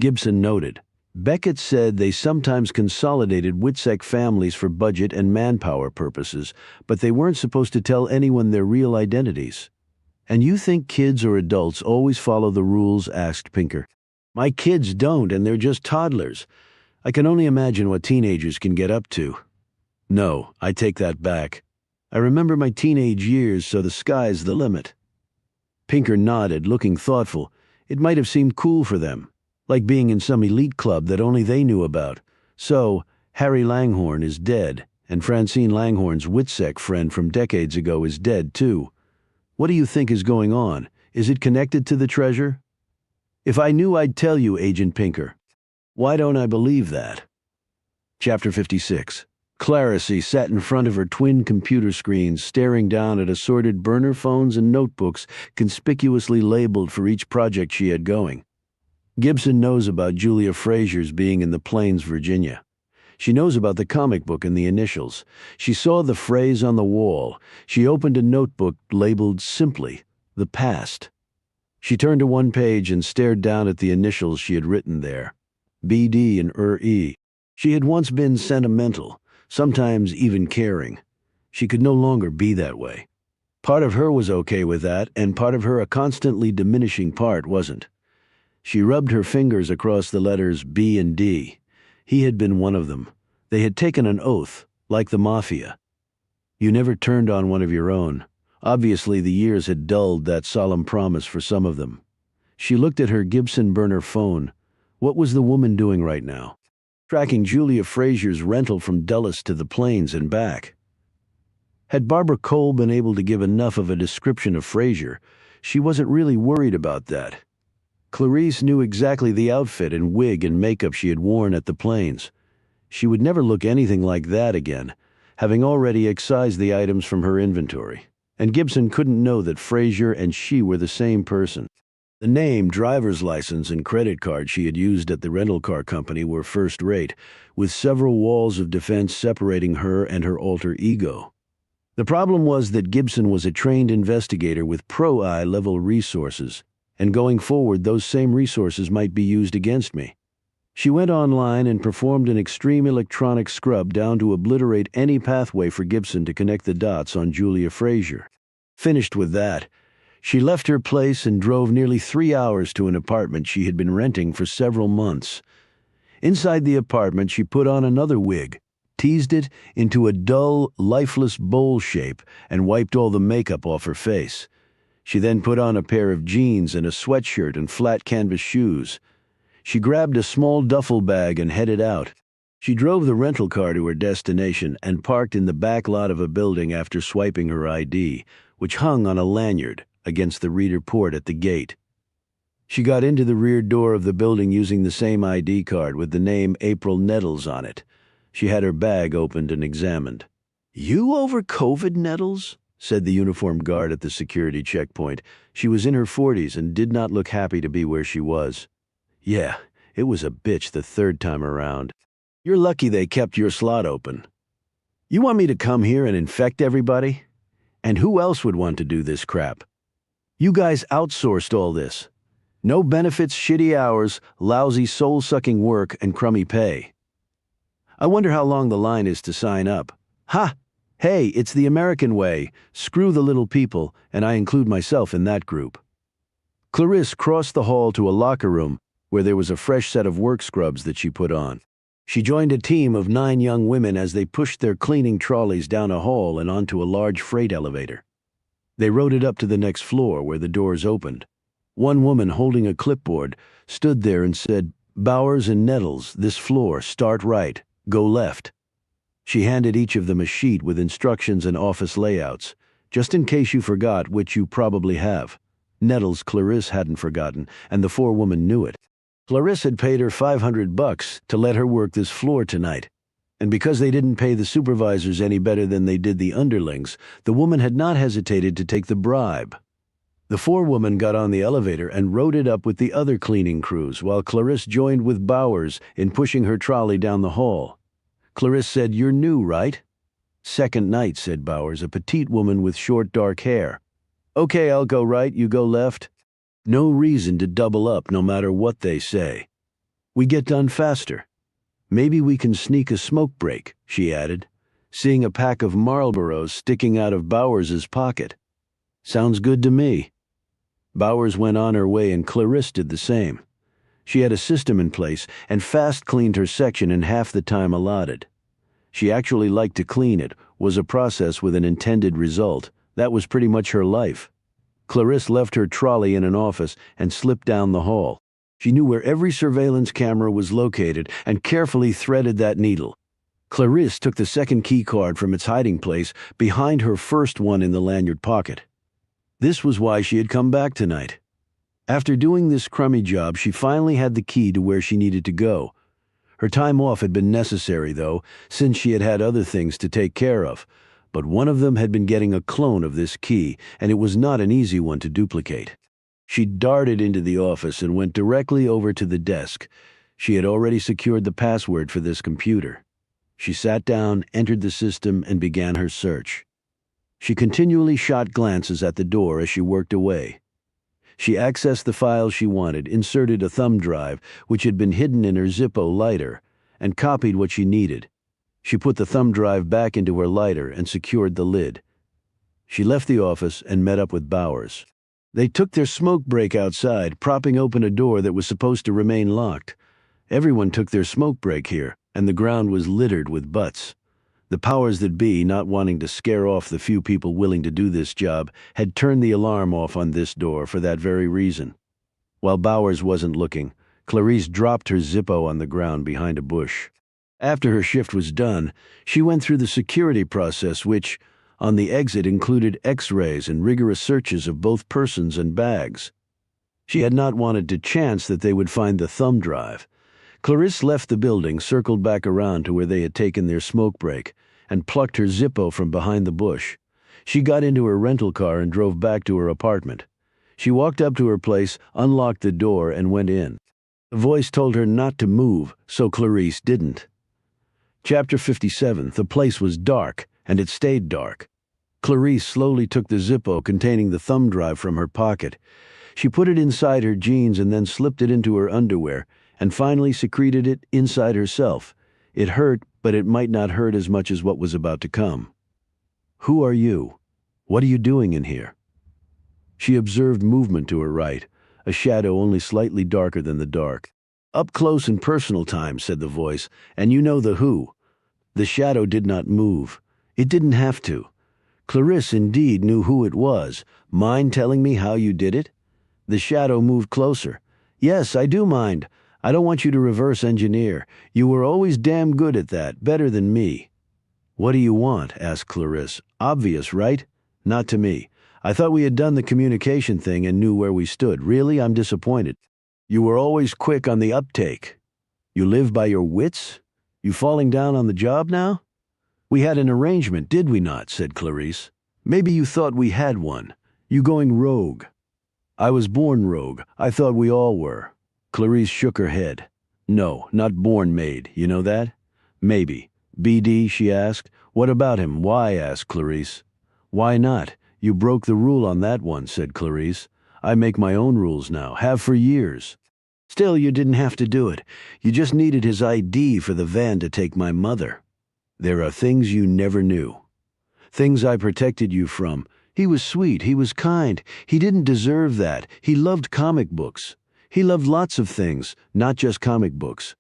Gibson noted, Beckett said they sometimes consolidated WITSEC families for budget and manpower purposes, but they weren't supposed to tell anyone their real identities. And you think kids or adults always follow the rules? Asked Pinker. My kids don't, and they're just toddlers. I can only imagine what teenagers can get up to. No, I take that back. I remember my teenage years, so the sky's the limit. Pinker nodded, looking thoughtful. It might have seemed cool for them, like being in some elite club that only they knew about. So, Harry Langhorne is dead, and Francine Langhorne's WITSEC friend from decades ago is dead, too. What do you think is going on? Is it connected to the treasure? If I knew, I'd tell you, Agent Pinker. Why don't I believe that? Chapter 56. Clarice sat in front of her twin computer screens, staring down at assorted burner phones and notebooks conspicuously labeled for each project she had going. Gibson knows about Julia Frazier's being in the Plains, Virginia. She knows about the comic book and the initials. She saw the phrase on the wall. She opened a notebook labeled simply, The Past. She turned to one page and stared down at the initials she had written there. BD and E. She had once been sentimental, sometimes even caring. She could no longer be that way. Part of her was okay with that, and part of her, a constantly diminishing part, wasn't. She rubbed her fingers across the letters B and D. He had been one of them. They had taken an oath, like the Mafia. You never turned on one of your own. Obviously, the years had dulled that solemn promise for some of them. She looked at her Gibson burner phone. What was the woman doing right now? Tracking Julia Frazier's rental from Dulles to the Plains and back. Had Barbara Cole been able to give enough of a description of Frazier, she wasn't really worried about that. Clarice knew exactly the outfit and wig and makeup she had worn at the Plains. She would never look anything like that again, having already excised the items from her inventory. And Gibson couldn't know that Frazier and she were the same person. The name, driver's license, and credit card she had used at the rental car company were first-rate, with several walls of defense separating her and her alter ego. The problem was that Gibson was a trained investigator with pro-eye level resources, and going forward those same resources might be used against me. She went online and performed an extreme electronic scrub down to obliterate any pathway for Gibson to connect the dots on Julia Frazier. Finished with that, She left her place and drove nearly 3 hours to an apartment she had been renting for several months. Inside the apartment, she put on another wig, teased it into a dull, lifeless bowl shape, and wiped all the makeup off her face. She then put on a pair of jeans and a sweatshirt and flat canvas shoes. She grabbed a small duffel bag and headed out. She drove the rental car to her destination and parked in the back lot of a building after swiping her ID, which hung on a lanyard against the reader port at the gate. She got into the rear door of the building using the same ID card with the name April Nettles on it. She had her bag opened and examined. "You over COVID, Nettles?" said the uniformed guard at the security checkpoint. She was in her 40s and did not look happy to be where she was. "Yeah, it was a bitch the third time around. You're lucky they kept your slot open. You want me to come here and infect everybody? And who else would want to do this crap? You guys outsourced all this. No benefits, shitty hours, lousy soul-sucking work, and crummy pay. I wonder how long the line is to sign up. Ha! Hey, it's the American way. Screw the little people, and I include myself in that group." Clarisse crossed the hall to a locker room where there was a fresh set of work scrubs that she put on. She joined a team of 9 young women as they pushed their cleaning trolleys down a hall and onto a large freight elevator. They rode it up to the next floor where the doors opened. One woman holding a clipboard stood there and said, "Bowers and Nettles, this floor, start right, go left." She handed each of them a sheet with instructions and office layouts, just in case you forgot, which you probably have. Nettles Clarisse hadn't forgotten, and the 4 women knew it. Clarisse had paid her $500 to let her work this floor tonight, and because they didn't pay the supervisors any better than they did the underlings, the woman had not hesitated to take the bribe. The 4 women got on the elevator and rode it up with the other cleaning crews, while Clarisse joined with Bowers in pushing her trolley down the hall. Clarisse said, "You're new, right?" "Second night," said Bowers, a petite woman with short dark hair. "Okay, I'll go right, you go left." No reason to double up no matter what they say. We get done faster. Maybe we can sneak a smoke break, she added, seeing a pack of Marlboros sticking out of Bowers's pocket. Sounds good to me. Bowers went on her way and Clarisse did the same. She had a system in place and fast cleaned her section in half the time allotted. She actually liked to clean it, was a process with an intended result. That was pretty much her life. Clarisse left her trolley in an office and slipped down the hall. She knew where every surveillance camera was located and carefully threaded that needle. Clarisse took the second key card from its hiding place behind her first one in the lanyard pocket. This was why she had come back tonight. After doing this crummy job, she finally had the key to where she needed to go. Her time off had been necessary, though, since she had had other things to take care of. But one of them had been getting a clone of this key, and it was not an easy one to duplicate. She darted into the office and went directly over to the desk. She had already secured the password for this computer. She sat down, entered the system, and began her search. She continually shot glances at the door as she worked away. She accessed the files she wanted, inserted a thumb drive, which had been hidden in her Zippo lighter, and copied what she needed. She put the thumb drive back into her lighter and secured the lid. She left the office and met up with Bowers. They took their smoke break outside, propping open a door that was supposed to remain locked. Everyone took their smoke break here, and the ground was littered with butts. The powers that be, not wanting to scare off the few people willing to do this job, had turned the alarm off on this door for that very reason. While Bowers wasn't looking, Clarisse dropped her Zippo on the ground behind a bush. After her shift was done, she went through the security process which, on the exit, included X-rays and rigorous searches of both persons and bags. She had not wanted to chance that they would find the thumb drive. Clarisse left the building, circled back around to where they had taken their smoke break, and plucked her Zippo from behind the bush. She got into her rental car and drove back to her apartment. She walked up to her place, unlocked the door, and went in. The voice told her not to move, so Clarisse didn't. Chapter 57. The place was dark, and it stayed dark. Clarisse slowly took the Zippo containing the thumb drive from her pocket. She put it inside her jeans and then slipped it into her underwear, and finally secreted it inside herself. It hurt, but it might not hurt as much as what was about to come. "Who are you? What are you doing in here?" She observed movement to her right, a shadow only slightly darker than the dark. "Up close and personal time," said the voice, "and you know the who." The shadow did not move. It didn't have to. Clarisse indeed knew who it was. "Mind telling me how you did it?" The shadow moved closer. "Yes, I do mind. I don't want you to reverse engineer. You were always damn good at that, better than me." "What do you want?" asked Clarisse. "Obvious, right?" "Not to me. I thought we had done the communication thing and knew where we stood. Really, I'm disappointed. You were always quick on the uptake. You live by your wits? You falling down on the job now?" "We had an arrangement, did we not?" said Clarisse. "Maybe you thought we had one. You going rogue." "I was born rogue. I thought we all were." Clarisse shook her head. "No, not born made. You know that?" "Maybe. BD?" she asked. "What about him? Why?" asked Clarisse. "Why not? You broke the rule on that one," said Clarisse. "I make my own rules now, have for years." "Still, you didn't have to do it. You just needed his ID for the van to take my mother." "There are things you never knew. Things I protected you from. He was sweet, he was kind. He didn't deserve that. He loved comic books. He loved lots of things, not just comic books."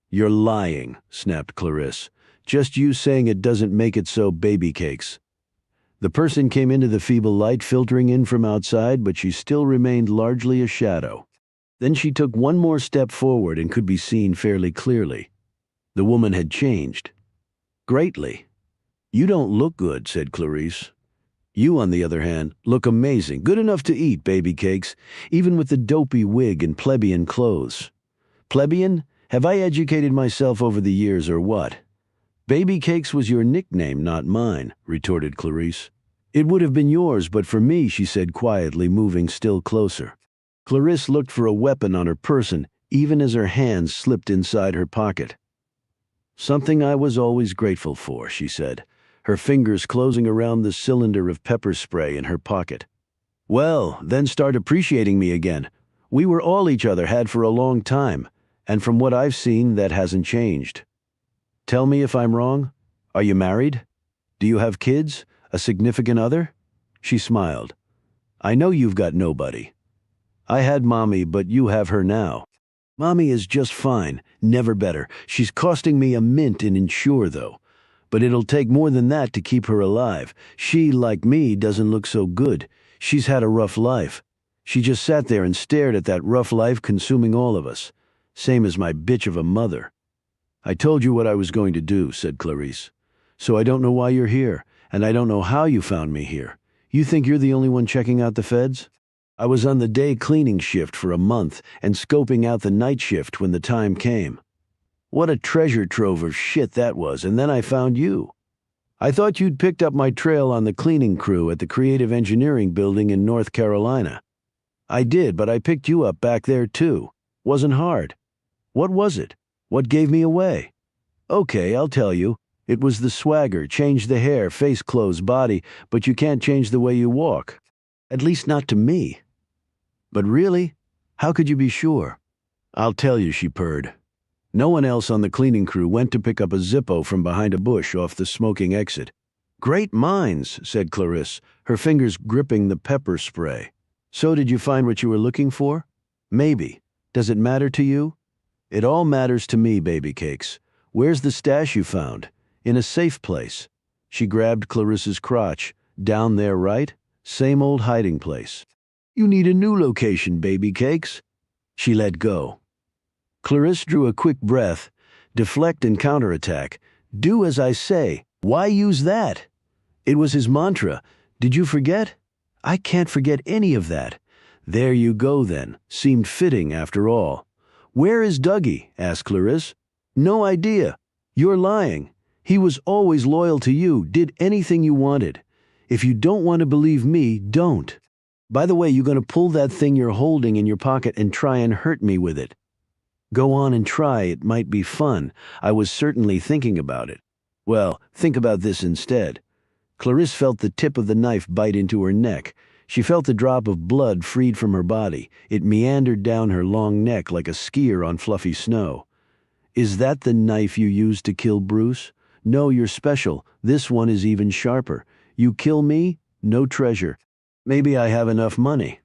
"You're lying," snapped Clarisse. "Just you saying it doesn't make it so, baby cakes." The person came into the feeble light filtering in from outside, but she still remained largely a shadow. Then she took one more step forward and could be seen fairly clearly. The woman had changed. Greatly. "You don't look good," said Clarisse. "You, on the other hand, look amazing, good enough to eat, baby cakes, even with the dopey wig and plebeian clothes." "Plebeian? Have I educated myself over the years or what?" "Baby cakes was your nickname, not mine," retorted Clarisse. "It would have been yours but for me," she said quietly, moving still closer. Clarisse looked for a weapon on her person, even as her hands slipped inside her pocket. "Something I was always grateful for," she said, her fingers closing around the cylinder of pepper spray in her pocket. "Well, then start appreciating me again. We were all each other had for a long time, and from what I've seen, that hasn't changed. Tell me if I'm wrong. Are you married? Do you have kids? A significant other?" She smiled. "I know you've got nobody. I had Mommy, but you have her now." "Mommy is just fine, never better. She's costing me a mint in insure, though. But it'll take more than that to keep her alive. She, like me, doesn't look so good. She's had a rough life. She just sat there and stared at that rough life consuming all of us. Same as my bitch of a mother." "I told you what I was going to do," said Clarisse. "So I don't know why you're here, and I don't know how you found me here. You think you're the only one checking out the feds? I was on the day cleaning shift for a month and scoping out the night shift when the time came. What a treasure trove of shit that was, and then I found you. I thought you'd picked up my trail on the cleaning crew at the Creative Engineering building in North Carolina. I did, but I picked you up back there too. Wasn't hard. What was it? What gave me away? Okay, I'll tell you. It was the swagger, change the hair, face clothes, body, but you can't change the way you walk. At least not to me." "But really? How could you be sure?" "I'll tell you," she purred. "No one else on the cleaning crew went to pick up a Zippo from behind a bush off the smoking exit." "Great minds," said Clarisse, her fingers gripping the pepper spray. "So did you find what you were looking for?" "Maybe. Does it matter to you?" "It all matters to me, baby cakes. Where's the stash you found? In a safe place." She grabbed Clarisse's crotch. "Down there, right? Same old hiding place." "You need a new location, baby cakes." She let go. Clarisse drew a quick breath. Deflect and counterattack. "Do as I say. Why use that?" It was his mantra. "Did you forget?" "I can't forget any of that." "There you go, then. Seemed fitting, after all." "Where is Dougie?" asked Clarisse. "No idea. You're lying. He was always loyal to you, did anything you wanted. If you don't want to believe me, don't. By the way, you're going to pull that thing you're holding in your pocket and try and hurt me with it." "Go on and try. It might be fun. I was certainly thinking about it." "Well, think about this instead." Clarisse felt the tip of the knife bite into her neck. She felt the drop of blood freed from her body. It meandered down her long neck like a skier on fluffy snow. "Is that the knife you used to kill Bruce? No, you're special. This one is even sharper. You kill me, no treasure. Maybe I have enough money.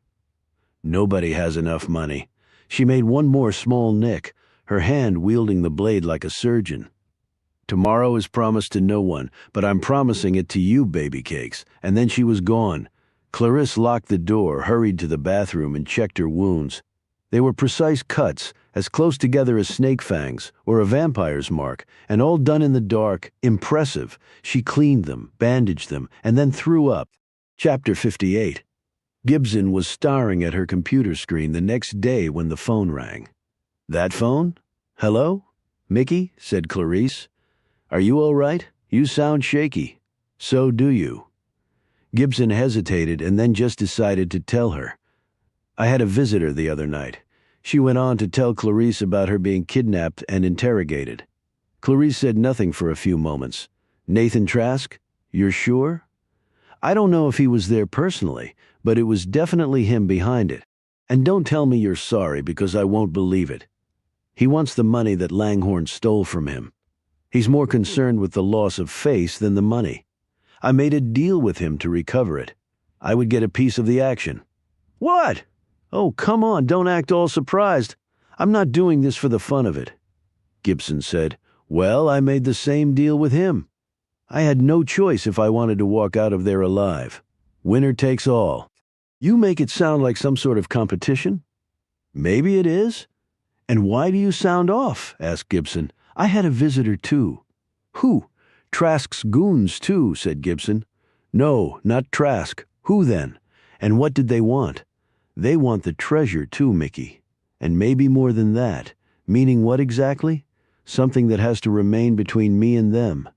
Nobody has enough money. She made one more small nick, her hand wielding the blade like a surgeon. Tomorrow is promised to no one, but I'm promising it to you, baby cakes. And then she was gone. Clarisse locked the door, hurried to the bathroom, and checked her wounds. They were precise cuts, as close together as snake fangs, or a vampire's mark, and all done in the dark, impressive. She cleaned them, bandaged them, and then threw up. Chapter 58. Gibson was staring at her computer screen the next day when the phone rang. "That phone? Hello? Mickey?" said Clarisse. "Are you all right? You sound shaky." "So do you." Gibson hesitated and then just decided to tell her. "I had a visitor the other night." She went on to tell Clarisse about her being kidnapped and interrogated. Clarisse said nothing for a few moments. "Nathan Trask? You're sure?" "I don't know if he was there personally, but it was definitely him behind it. And don't tell me you're sorry, because I won't believe it. He wants the money that Langhorne stole from him. He's more concerned with the loss of face than the money. I made a deal with him to recover it. I would get a piece of the action." "What?" "Oh, come on, don't act all surprised. I'm not doing this for the fun of it." Gibson said, "Well, I made the same deal with him. I had no choice if I wanted to walk out of there alive. Winner takes all." "You make it sound like some sort of competition." "Maybe it is." "And why do you sound off?" asked Gibson. "I had a visitor too." "Who?" "Trask's goons too," said Gibson. "No, not Trask. Who then? And what did they want?" "They want the treasure too, Mickey. And maybe more than that." "Meaning what exactly?" "Something that has to remain between me and them.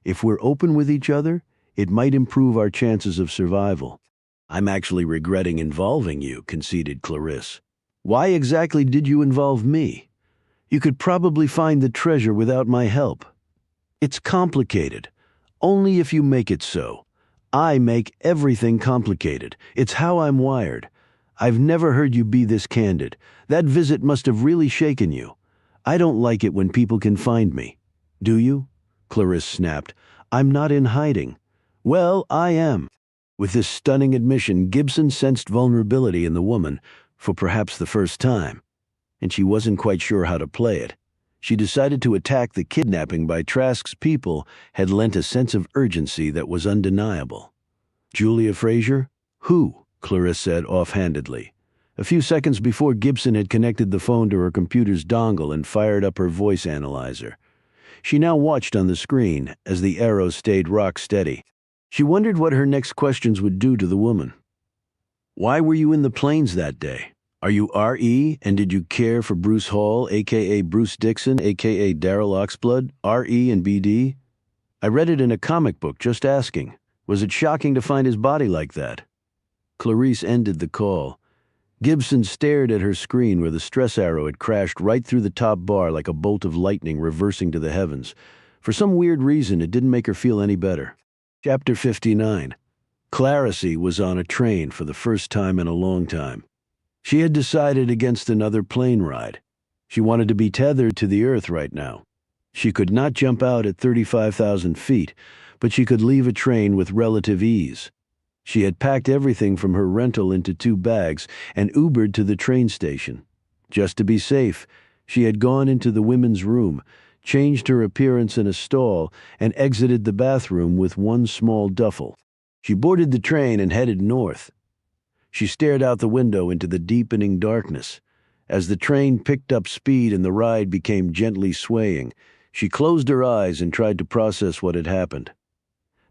If we're open with each other, it might improve our chances of survival." "I'm actually regretting involving you," conceded Clarisse. "Why exactly did you involve me?" "You could probably find the treasure without my help." "It's complicated. Only if you make it so. I make everything complicated. It's how I'm wired. I've never heard you be this candid. That visit must have really shaken you. I don't like it when people can find me." "Do you?" Clarisse snapped. "I'm not in hiding." "Well, I am." With this stunning admission, Gibson sensed vulnerability in the woman, for perhaps the first time, and she wasn't quite sure how to play it. She decided to attack the kidnapping by Trask's people had lent a sense of urgency that was undeniable. "Julia Fraser? Who?" Clarisse said offhandedly. A few seconds before, Gibson had connected the phone to her computer's dongle and fired up her voice analyzer. She now watched on the screen as the arrow stayed rock steady. She wondered what her next questions would do to the woman. "Why were you in the plains that day? Are you R.E., and did you care for Bruce Hall, a.k.a. Bruce Dixon, a.k.a. Daryl Oxblood, R.E. and B.D.? I read it in a comic book, just asking. Was it shocking to find his body like that?" Clarisse ended the call. Gibson stared at her screen where the stress arrow had crashed right through the top bar like a bolt of lightning reversing to the heavens. For some weird reason, it didn't make her feel any better. Chapter 59. Clarice was on a train for the first time in a long time. She had decided against another plane ride. She wanted to be tethered to the earth right now. She could not jump out at 35,000 feet, but she could leave a train with relative ease. She had packed everything from her rental into 2 bags and Ubered to the train station. Just to be safe, she had gone into the women's room, changed her appearance in a stall, and exited the bathroom with 1 small duffel. She boarded the train and headed north. She stared out the window into the deepening darkness. As the train picked up speed and the ride became gently swaying, she closed her eyes and tried to process what had happened.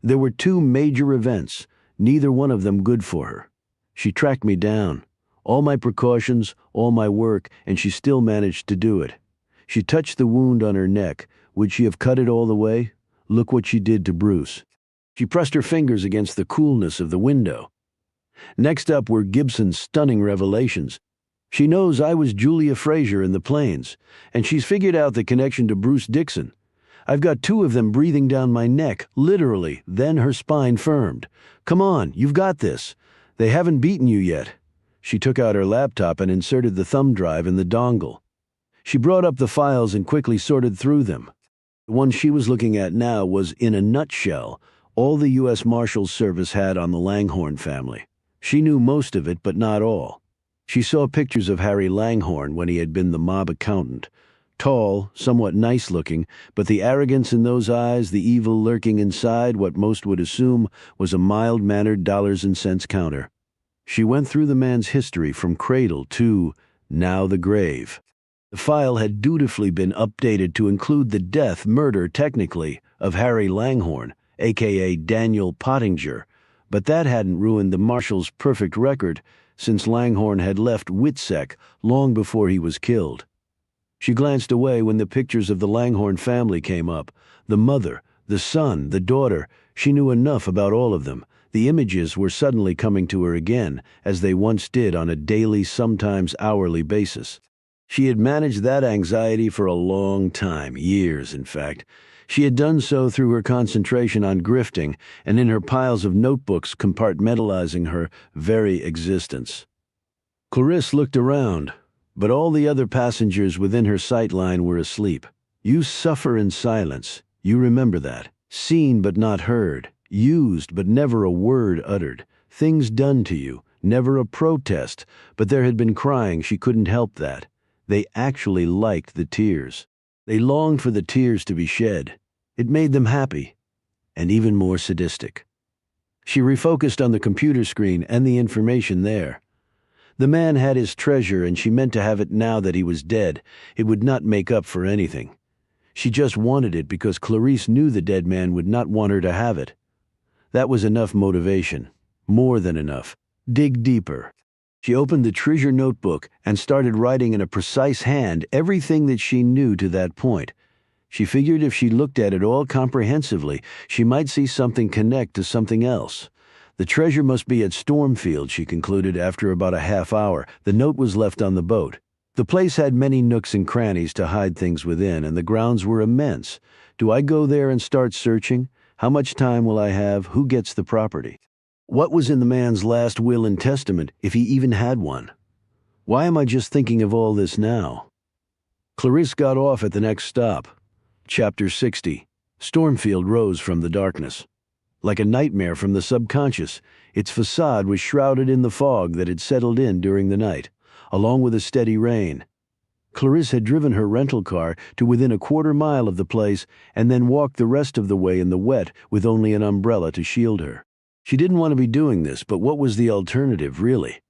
There were 2 major events, neither one of them good for her. She tracked me down. All my precautions, all my work, and she still managed to do it. She touched the wound on her neck. Would she have cut it all the way? Look what she did to Bruce. She pressed her fingers against the coolness of the window. Next up were Gibson's stunning revelations. She knows I was Julia Fraser in the plains, and she's figured out the connection to Bruce Dixon. I've got 2 of them breathing down my neck, literally. Then her spine firmed. "Come on, you've got this. They haven't beaten you yet." She took out her laptop and inserted the thumb drive in the dongle. She brought up the files and quickly sorted through them. The one she was looking at now was, in a nutshell, all the U.S. Marshals Service had on the Langhorne family. She knew most of it, but not all. She saw pictures of Harry Langhorne when he had been the mob accountant. Tall, somewhat nice-looking, but the arrogance in those eyes, the evil lurking inside what most would assume was a mild-mannered dollars and cents counter. She went through the man's history from cradle to, now, the grave. The file had dutifully been updated to include the murder technically, of Harry Langhorne, a.k.a. Daniel Pottinger, but that hadn't ruined the marshal's perfect record, since Langhorne had left Witsec long before he was killed. She glanced away when the pictures of the Langhorne family came up. The mother, the son, the daughter. She knew enough about all of them. The images were suddenly coming to her again, as they once did on a daily, sometimes hourly basis. She had managed that anxiety for a long time, years in fact. She had done so through her concentration on grifting and in her piles of notebooks compartmentalizing her very existence. Clarisse looked around, but all the other passengers within her sightline were asleep. You suffer in silence. You remember that. Seen but not heard. Used but never a word uttered. Things done to you. Never a protest, but there had been crying. She couldn't help that. They actually liked the tears. They longed for the tears to be shed. It made them happy, and even more sadistic. She refocused on the computer screen and the information there. The man had his treasure, and she meant to have it now that he was dead. It would not make up for anything. She just wanted it because Clarisse knew the dead man would not want her to have it. That was enough motivation. More than enough. Dig deeper. She opened the treasure notebook and started writing in a precise hand everything that she knew to that point. She figured if she looked at it all comprehensively, she might see something connect to something else. The treasure must be at Stormfield, she concluded after about a half hour. The note was left on the boat. The place had many nooks and crannies to hide things within, and the grounds were immense. Do I go there and start searching? How much time will I have? Who gets the property? What was in the man's last will and testament, if he even had one? Why am I just thinking of all this now? Clarisse got off at the next stop. Chapter 60. Stormfield rose from the darkness. Like a nightmare from the subconscious, its facade was shrouded in the fog that had settled in during the night, along with a steady rain. Clarisse had driven her rental car to within a quarter-mile of the place and then walked the rest of the way in the wet with only an umbrella to shield her. She didn't want to be doing this, but what was the alternative, really?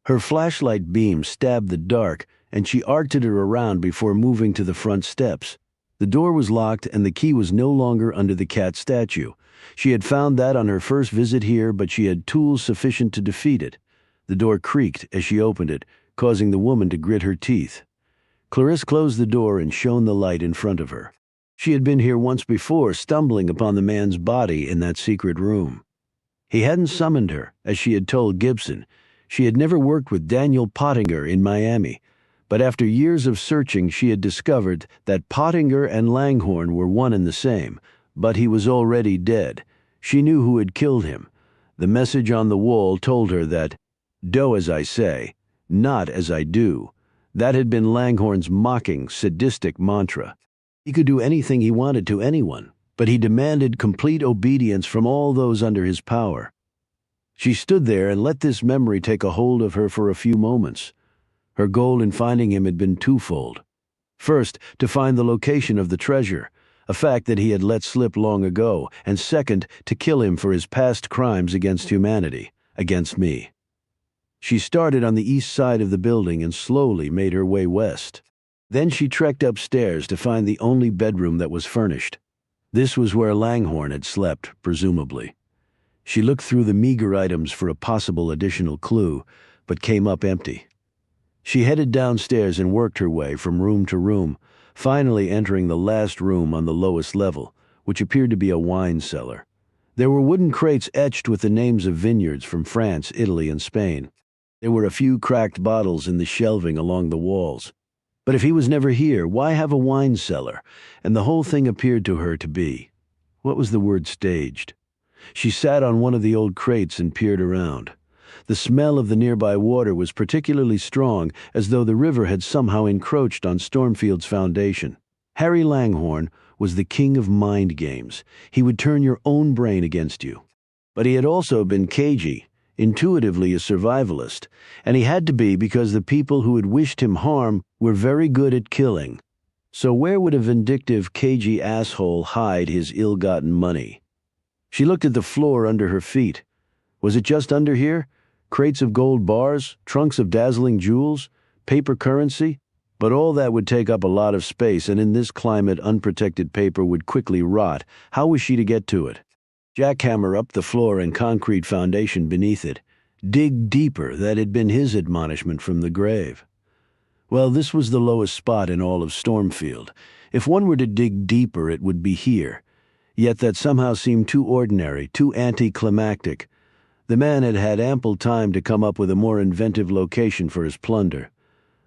Her flashlight beam stabbed the dark, and she arced it around before moving to the front steps. The door was locked, and the key was no longer under the cat statue. She had found that on her first visit here, but she had tools sufficient to defeat it. The door creaked as she opened it, causing the woman to grit her teeth. Clarisse closed the door and shone the light in front of her. She had been here once before, stumbling upon the man's body in that secret room. He hadn't summoned her, as she had told Gibson. She had never worked with Daniel Pottinger in Miami, but after years of searching she had discovered that Pottinger and Langhorne were one and the same, but he was already dead. She knew who had killed him. The message on the wall told her that, "Do as I say, not as I do." That had been Langhorne's mocking, sadistic mantra. He could do anything he wanted to anyone, but he demanded complete obedience from all those under his power. She stood there and let this memory take a hold of her for a few moments. Her goal in finding him had been twofold. First, to find the location of the treasure, a fact that he had let slip long ago, and second, to kill him for his past crimes against humanity, against me. She started on the east side of the building and slowly made her way west. Then she trekked upstairs to find the only bedroom that was furnished. This was where Langhorne had slept, presumably. She looked through the meager items for a possible additional clue, but came up empty. She headed downstairs and worked her way from room to room, finally entering the last room on the lowest level, which appeared to be a wine cellar. There were wooden crates etched with the names of vineyards from France, Italy, and Spain. There were a few cracked bottles in the shelving along the walls. But if he was never here, why have a wine cellar? And the whole thing appeared to her to be, what was the word, staged? She sat on one of the old crates and peered around. The smell of the nearby water was particularly strong, as though the river had somehow encroached on Stormfield's foundation. Harry Langhorne was the king of mind games. He would turn your own brain against you. But he had also been cagey. intuitively a survivalist, and he had to be because the people who had wished him harm were very good at killing. So where would a vindictive, cagey asshole hide his ill-gotten money? She looked at the floor under her feet. Was it just under here? Crates of gold bars, trunks of dazzling jewels, paper currency? But all that would take up a lot of space, and in this climate unprotected paper would quickly rot. How was she to get to it? Jackhammer up the floor and concrete foundation beneath it. Dig deeper, that had been his admonishment from the grave. Well, this was the lowest spot in all of Stormfield. If one were to dig deeper, it would be here. Yet that somehow seemed too ordinary, too anticlimactic. The man had had ample time to come up with a more inventive location for his plunder.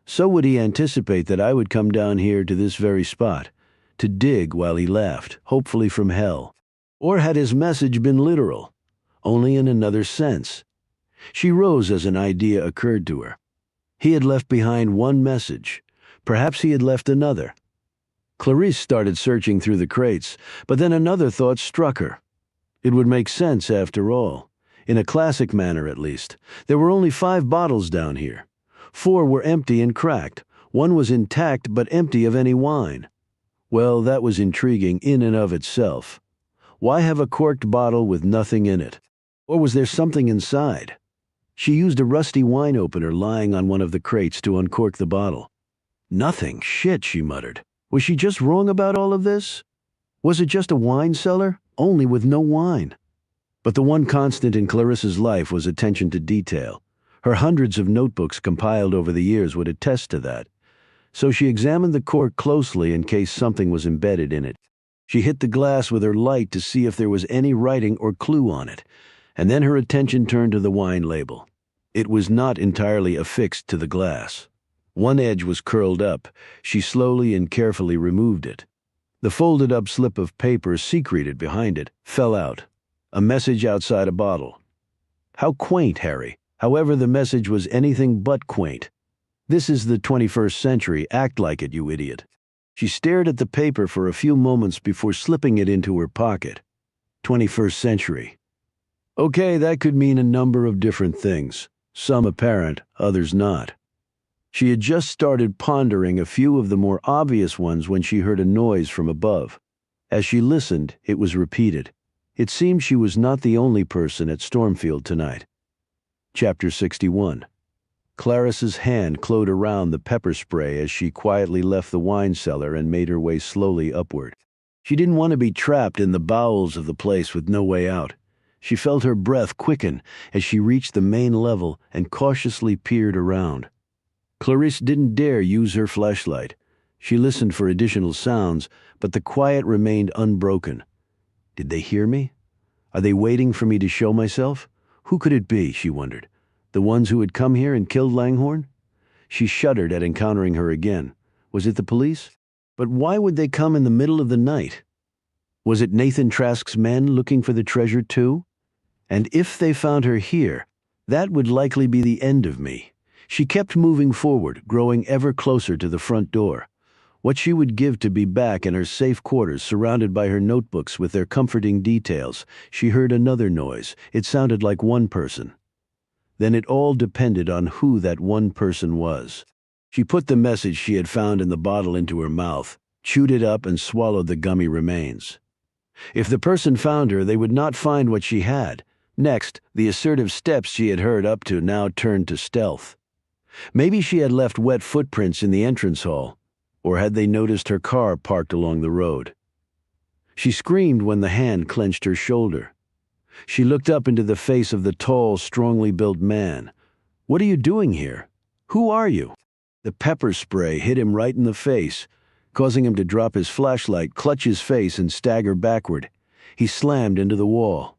So would he anticipate that I would come down here to this very spot, to dig while he laughed, hopefully from hell? Or had his message been literal, only in another sense? She rose as an idea occurred to her. He had left behind one message. Perhaps he had left another. Clarice started searching through the crates, but then another thought struck her. It would make sense after all. In a classic manner, at least. There were only 5 bottles down here. 4 were empty and cracked. 1 was intact but empty of any wine. Well, that was intriguing in and of itself. Why have a corked bottle with nothing in it? Or was there something inside? She used a rusty wine opener lying on one of the crates to uncork the bottle. Nothing. Shit, she muttered. Was she just wrong about all of this? Was it just a wine cellar, only with no wine? But the one constant in Clarissa's life was attention to detail. Her hundreds of notebooks compiled over the years would attest to that. So she examined the cork closely in case something was embedded in it. She hit the glass with her light to see if there was any writing or clue on it, and then her attention turned to the wine label. It was not entirely affixed to the glass. One edge was curled up. She slowly and carefully removed it. The folded-up slip of paper secreted behind it fell out. A message outside a bottle. How quaint, Harry. However, the message was anything but quaint. This is the 21st century. Act like it, you idiot. She stared at the paper for a few moments before slipping it into her pocket. 21st century. Okay, that could mean a number of different things. Some apparent, others not. She had just started pondering a few of the more obvious ones when she heard a noise from above. As she listened, it was repeated. It seemed she was not the only person at Stormfield tonight. Chapter 61. Clarice's hand closed around the pepper spray as she quietly left the wine cellar and made her way slowly upward. She didn't want to be trapped in the bowels of the place with no way out. She felt her breath quicken as she reached the main level and cautiously peered around. Clarice didn't dare use her flashlight. She listened for additional sounds, but the quiet remained unbroken. Did they hear me? Are they waiting for me to show myself? Who could it be, she wondered? The ones who had come here and killed Langhorne? She shuddered at encountering her again. Was it the police? But why would they come in the middle of the night? Was it Nathan Trask's men looking for the treasure too? And if they found her here, that would likely be the end of me. She kept moving forward, growing ever closer to the front door. What she would give to be back in her safe quarters, surrounded by her notebooks with their comforting details. She heard another noise. It sounded like one person. Then it all depended on who that one person was. She put the message she had found in the bottle into her mouth, chewed it up, and swallowed the gummy remains. If the person found her, they would not find what she had. Next, the assertive steps she had heard up to now turned to stealth. Maybe she had left wet footprints in the entrance hall. Or had they noticed her car parked along the road? She screamed when the hand clenched her shoulder. She looked up into the face of the tall, strongly built man. What are you doing here? Who are you? The pepper spray hit him right in the face, causing him to drop his flashlight, clutch his face, and stagger backward. He slammed into the wall.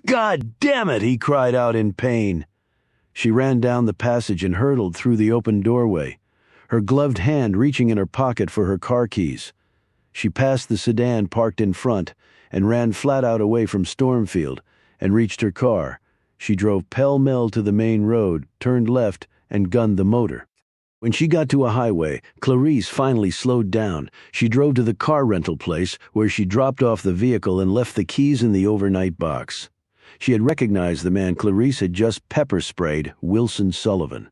God damn it, he cried out in pain. She ran down the passage and hurtled through the open doorway, her gloved hand reaching in her pocket for her car keys. She passed the sedan parked in front and ran flat out away from Stormfield and reached her car. She drove pell-mell to the main road, turned left, and gunned the motor. When she got to a highway, Clarice finally slowed down. She drove to the car rental place where she dropped off the vehicle and left the keys in the overnight box. She had recognized the man Clarice had just pepper-sprayed, Wilson Sullivan.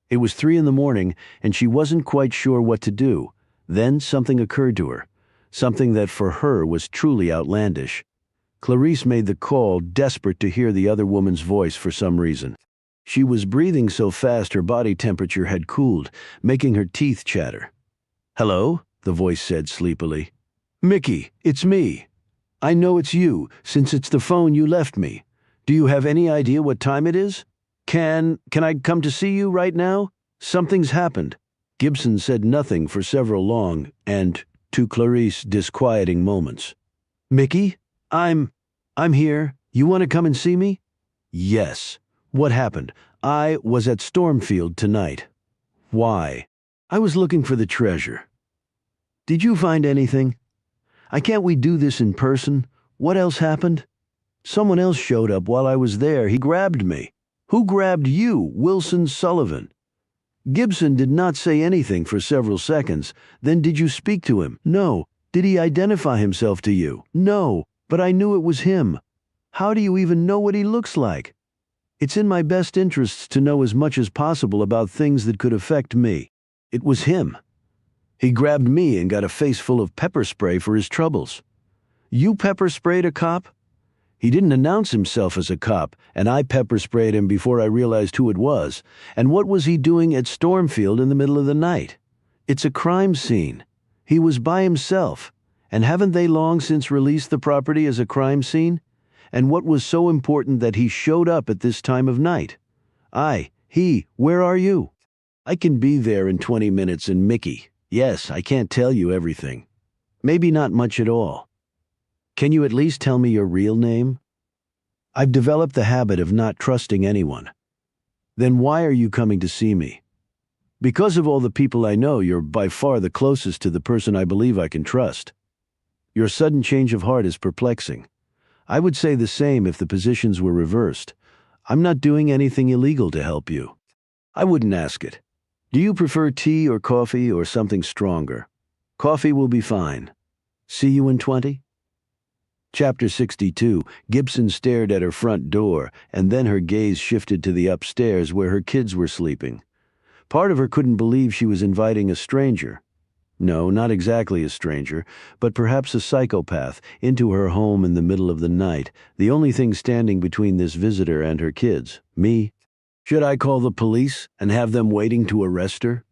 It was 3 in the morning, and she wasn't quite sure what to do. Then something occurred to her, something that for her was truly outlandish. Clarice made the call, desperate to hear the other woman's voice for some reason. She was breathing so fast her body temperature had cooled, making her teeth chatter. "Hello?" the voice said sleepily. "Mickey, it's me. I know it's you, since it's the phone you left me. Do you have any idea what time it is? Can I come to see you right now? Something's happened." Gibson said nothing for several long and, to Clarice, disquieting moments. "Mickey? I'm here. You want to come and see me?" "Yes. What happened? I was at Stormfield tonight." "Why?" "I was looking for the treasure." "Did you find anything?" Can't we do this in person? What else happened?" "Someone else showed up while I was there. He grabbed me." "Who grabbed you, Wilson Sullivan?" Gibson did not say anything for several seconds. "Then did you speak to him?" "No." "Did he identify himself to you?" "No, but I knew it was him." "How do you even know what he looks like?" "It's in my best interests to know as much as possible about things that could affect me. It was him. He grabbed me and got a face full of pepper spray for his troubles." "You pepper sprayed a cop?" "He didn't announce himself as a cop, and I pepper sprayed him before I realized who it was. And what was he doing at Stormfield in the middle of the night? It's a crime scene. He was by himself. And haven't they long since released the property as a crime scene? And what was so important that he showed up at this time of night? Where are you?" "I can be there in 20 minutes in Mickey. Yes, I can't tell you everything. Maybe not much at all. Can you at least tell me your real name?" "I've developed the habit of not trusting anyone." "Then why are you coming to see me?" "Because of all the people I know, you're by far the closest to the person I believe I can trust." "Your sudden change of heart is perplexing. I would say the same if the positions were reversed. I'm not doing anything illegal to help you." "I wouldn't ask it. Do you prefer tea or coffee or something stronger?" "Coffee will be fine. See you in 20?" Chapter 62. Gibson stared at her front door, and then her gaze shifted to the upstairs where her kids were sleeping. Part of her couldn't believe she was inviting a stranger. No, not exactly a stranger, but perhaps a psychopath, into her home in the middle of the night, the only thing standing between this visitor and her kids, me. Should I call the police and have them waiting to arrest her?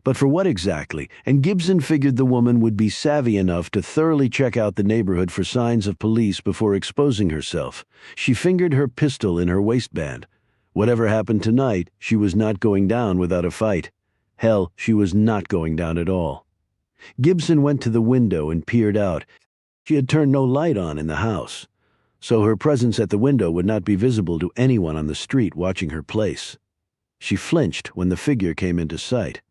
But for what exactly? And Gibson figured the woman would be savvy enough to thoroughly check out the neighborhood for signs of police before exposing herself. She fingered her pistol in her waistband. Whatever happened tonight, she was not going down without a fight. Hell, she was not going down at all. Gibson went to the window and peered out. She had turned no light on in the house, so her presence at the window would not be visible to anyone on the street watching her place. She flinched when the figure came into sight.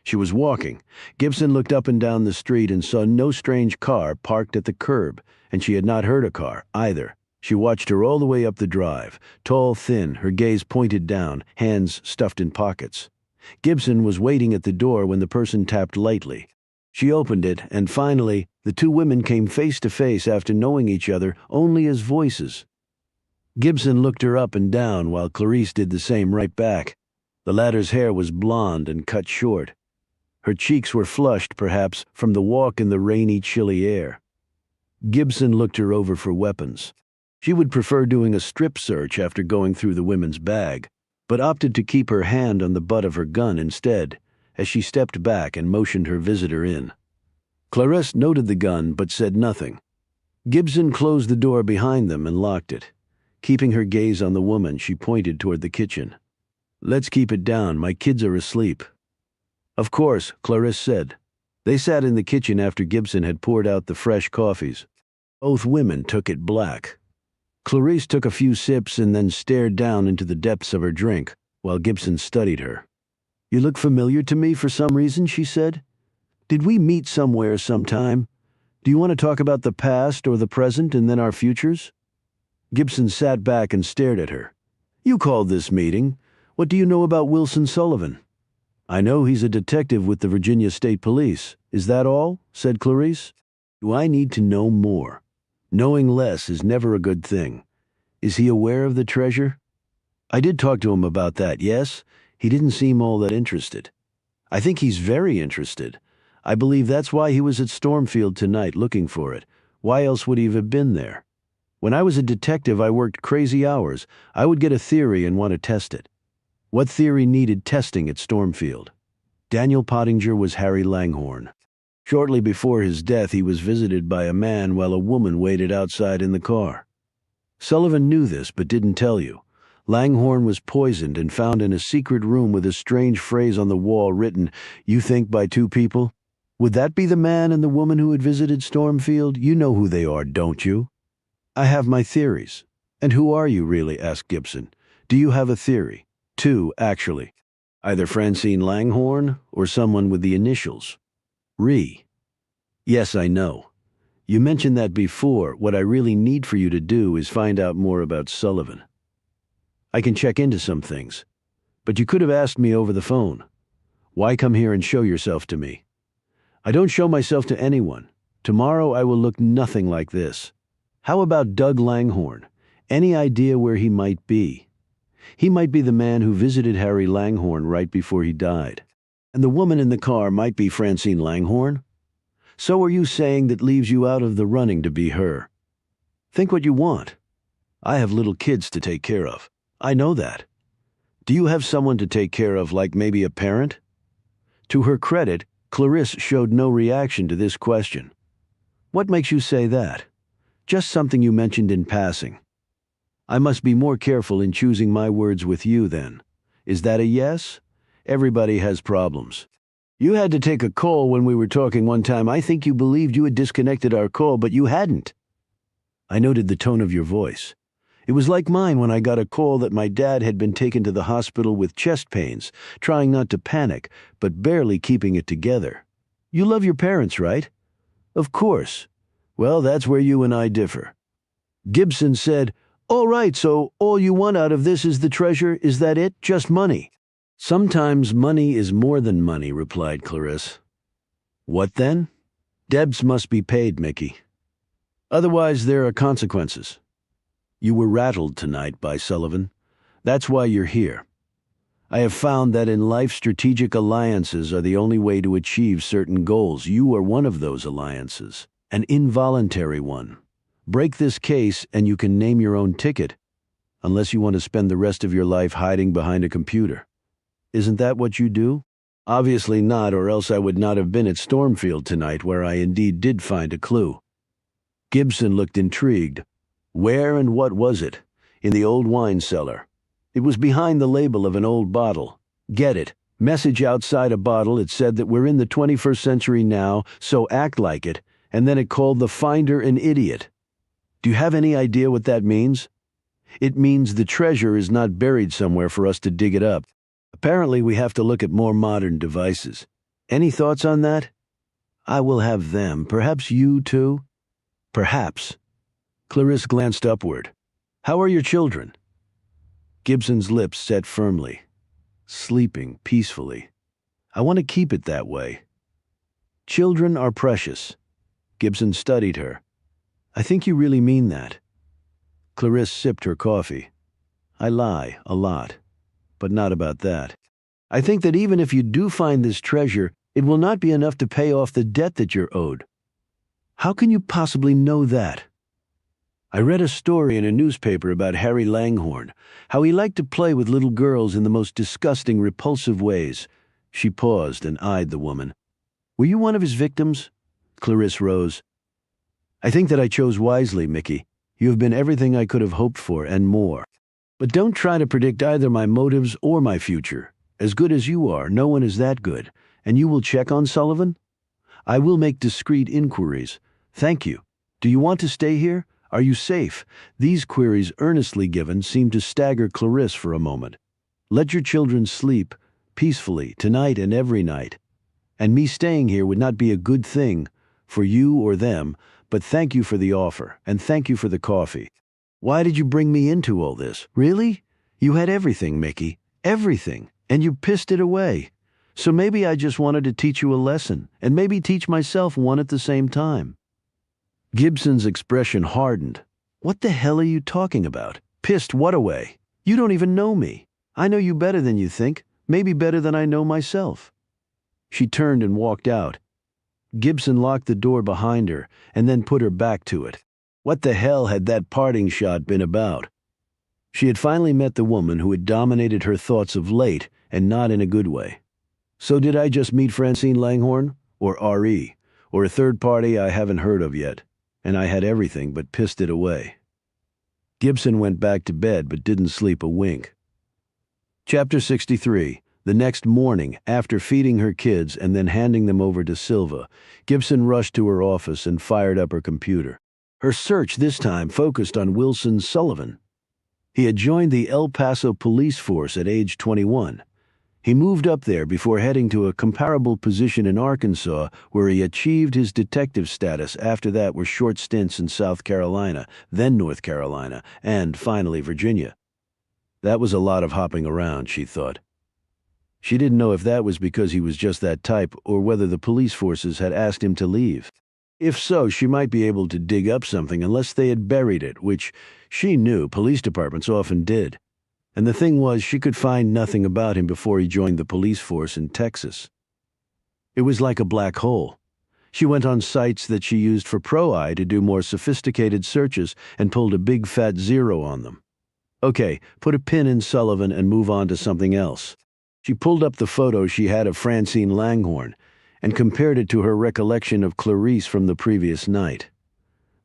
She was walking. Gibson looked up and down the street and saw no strange car parked at the curb, and she had not heard a car, either. She watched her all the way up the drive, tall, thin, her gaze pointed down, hands stuffed in pockets. Gibson was waiting at the door when the person tapped lightly. She opened it, and finally, the two women came face to face after knowing each other only as voices. Gibson looked her up and down while Clarice did the same right back. The latter's hair was blonde and cut short. Her cheeks were flushed, perhaps, from the walk in the rainy, chilly air. Gibson looked her over for weapons. She would prefer doing a strip search after going through the women's bag, but opted to keep her hand on the butt of her gun instead, as she stepped back and motioned her visitor in. Clarice noted the gun but said nothing. Gibson closed the door behind them and locked it. Keeping her gaze on the woman, she pointed toward the kitchen. "Let's keep it down. My kids are asleep." "Of course," Clarice said. They sat in the kitchen after Gibson had poured out the fresh coffees. Both women took it black. Clarice took a few sips and then stared down into the depths of her drink, while Gibson studied her. "You look familiar to me for some reason," she said. "Did we meet somewhere sometime? Do you want to talk about the past or the present and then our futures?" Gibson sat back and stared at her. "You called this meeting. What do you know about Wilson Sullivan?" "I know he's a detective with the Virginia State Police. Is that all?" said Clarice. "Do I need to know more? Knowing less is never a good thing. Is he aware of the treasure? I did talk to him about that, yes. He didn't seem all that interested. I think he's very interested. I believe that's why he was at Stormfield tonight looking for it. Why else would he have been there? When I was a detective, I worked crazy hours. I would get a theory and want to test it. What theory needed testing at Stormfield? Daniel Pottinger was Harry Langhorne. Shortly before his death, he was visited by a man while a woman waited outside in the car. Sullivan knew this but didn't tell you. Langhorne was poisoned and found in a secret room with a strange phrase on the wall written, "You think by two people?" Would that be the man and the woman who had visited Stormfield? You know who they are, don't you? I have my theories. And who are you, really? Asked Gibson. Do you have a theory? Two, actually. Either Francine Langhorne or someone with the initials. Re. Yes, I know. You mentioned that before. What I really need for you to do is find out more about Sullivan. I can check into some things. But you could have asked me over the phone. Why come here and show yourself to me? I don't show myself to anyone. Tomorrow I will look nothing like this. How about Doug Langhorne? Any idea where he might be? He might be the man who visited Harry Langhorne right before he died. And the woman in the car might be Francine Langhorne? So are you saying that leaves you out of the running to be her? Think what you want. I have little kids to take care of. I know that. Do you have someone to take care of, like maybe a parent? To her credit, Clarisse showed no reaction to this question. What makes you say that? Just something you mentioned in passing. I must be more careful in choosing my words with you, then. Is that a yes? Everybody has problems. You had to take a call when we were talking one time. I think you believed you had disconnected our call, but you hadn't. I noted the tone of your voice. It was like mine when I got a call that my dad had been taken to the hospital with chest pains, trying not to panic, but barely keeping it together. You love your parents, right? Of course. Well, that's where you and I differ. Gibson said, "All right, so all you want out of this is the treasure, is that it? Just money?" "Sometimes money is more than money," replied Clarisse. "What then?" "Debts must be paid, Mickey. Otherwise there are consequences. You were rattled tonight by Sullivan. That's why you're here. I have found that in life strategic alliances are the only way to achieve certain goals. You are one of those alliances, an involuntary one. Break this case and you can name your own ticket, unless you want to spend the rest of your life hiding behind a computer. Isn't that what you do? Obviously not, or else I would not have been at Stormfield tonight, where I indeed did find a clue. Gibson looked intrigued. Where and what was it? In the old wine cellar. It was behind the label of an old bottle. Get it. Message outside a bottle. It said that we're in the 21st century now, so act like it, and then it called the finder an idiot. Do you have any idea what that means? It means the treasure is not buried somewhere for us to dig it up. Apparently we have to look at more modern devices. Any thoughts on that? I will have them. Perhaps you too? Perhaps. Clarisse glanced upward. How are your children? Gibson's lips set firmly. Sleeping peacefully. I want to keep it that way. Children are precious. Gibson studied her. I think you really mean that. Clarisse sipped her coffee. I lie a lot, but not about that. I think that even if you do find this treasure, it will not be enough to pay off the debt that you're owed. How can you possibly know that? I read a story in a newspaper about Harry Langhorne, how he liked to play with little girls in the most disgusting, repulsive ways. She paused and eyed the woman. Were you one of his victims? Clarisse rose. I think that I chose wisely, Mickey. You have been everything I could have hoped for and more. But don't try to predict either my motives or my future. As good as you are, no one is that good. And you will check on Sullivan? I will make discreet inquiries. Thank you. Do you want to stay here? Are you safe? These queries, earnestly given, seemed to stagger Clarisse for a moment. Let your children sleep peacefully tonight and every night. And me staying here would not be a good thing for you or them, but thank you for the offer, and thank you for the coffee. Why did you bring me into all this? Really? You had everything, Mickey. Everything. And you pissed it away. So maybe I just wanted to teach you a lesson, and maybe teach myself one at the same time. Gibson's expression hardened. What the hell are you talking about? Pissed what away? You don't even know me. I know you better than you think, maybe better than I know myself. She turned and walked out. Gibson locked the door behind her and then put her back to it. What the hell had that parting shot been about? She had finally met the woman who had dominated her thoughts of late, and not in a good way. So did I just meet Francine Langhorne? Or R.E.? Or a third party I haven't heard of yet? And I had everything but pissed it away. Gibson went back to bed but didn't sleep a wink. Chapter 63. The next morning, after feeding her kids and then handing them over to Silva, Gibson rushed to her office and fired up her computer. Her search this time focused on Wilson Sullivan. He had joined the El Paso police force at age 21. He moved up there before heading to a comparable position in Arkansas, where he achieved his detective status. After that were short stints in South Carolina, then North Carolina, and finally Virginia. That was a lot of hopping around, she thought. She didn't know if that was because he was just that type or whether the police forces had asked him to leave. If so, she might be able to dig up something unless they had buried it, which she knew police departments often did. And the thing was, she could find nothing about him before he joined the police force in Texas. It was like a black hole. She went on sites that she used for Pro-Eye to do more sophisticated searches and pulled a big fat zero on them. Okay, put a pin in Sullivan and move on to something else. She pulled up the photo she had of Francine Langhorne and compared it to her recollection of Clarice from the previous night.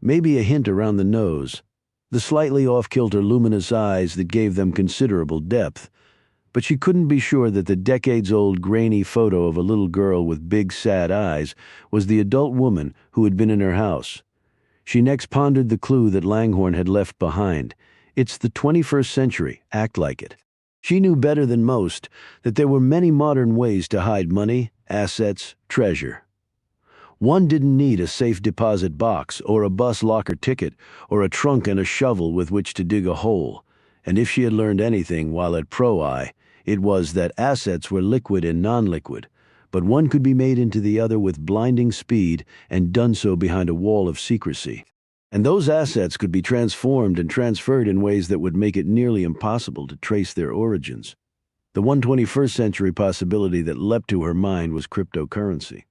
Maybe a hint around the nose, the slightly off-kilter luminous eyes that gave them considerable depth, but she couldn't be sure that the decades-old grainy photo of a little girl with big sad eyes was the adult woman who had been in her house. She next pondered the clue that Langhorne had left behind. It's the 21st century, act like it. She knew better than most that there were many modern ways to hide money, assets, treasure. One didn't need a safe deposit box or a bus locker ticket or a trunk and a shovel with which to dig a hole. And if she had learned anything while at Pro-Eye, it was that assets were liquid and non-liquid, but one could be made into the other with blinding speed and done so behind a wall of secrecy. And those assets could be transformed and transferred in ways that would make it nearly impossible to trace their origins. The 121st century possibility that leapt to her mind was cryptocurrency.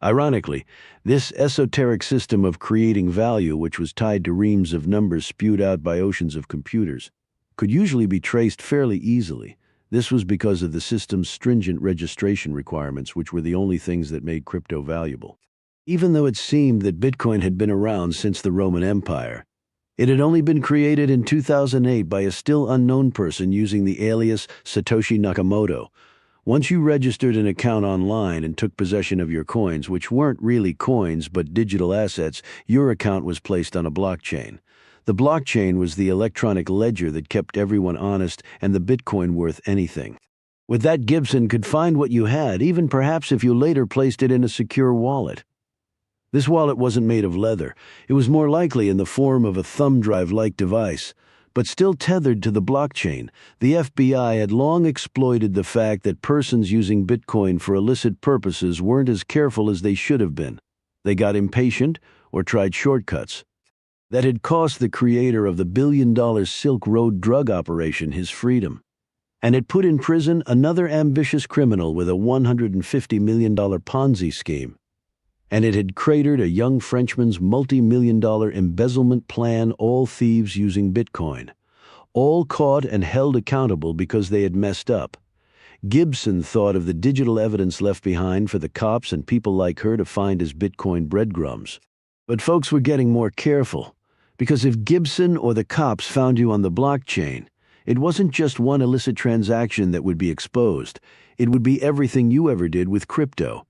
Ironically, this esoteric system of creating value, which was tied to reams of numbers spewed out by oceans of computers, could usually be traced fairly easily. This was because of the system's stringent registration requirements, which were the only things that made crypto valuable. Even though it seemed that Bitcoin had been around since the Roman Empire, it had only been created in 2008 by a still unknown person using the alias Satoshi Nakamoto. Once you registered an account online and took possession of your coins, which weren't really coins but digital assets, your account was placed on a blockchain. The blockchain was the electronic ledger that kept everyone honest and the Bitcoin worth anything. With that, Gibson could find what you had, even perhaps if you later placed it in a secure wallet. This wallet wasn't made of leather. It was more likely in the form of a thumb drive-like device. But still tethered to the blockchain, the FBI had long exploited the fact that persons using Bitcoin for illicit purposes weren't as careful as they should have been. They got impatient or tried shortcuts. That had cost the creator of the billion-dollar Silk Road drug operation his freedom. And it put in prison another ambitious criminal with a $150 million Ponzi scheme. And it had cratered a young Frenchman's multi-million-dollar embezzlement plan, all thieves using Bitcoin. All caught and held accountable because they had messed up. Gibson thought of the digital evidence left behind for the cops and people like her to find as Bitcoin breadcrumbs. But folks were getting more careful, because if Gibson or the cops found you on the blockchain, it wasn't just one illicit transaction that would be exposed. It would be everything you ever did with crypto.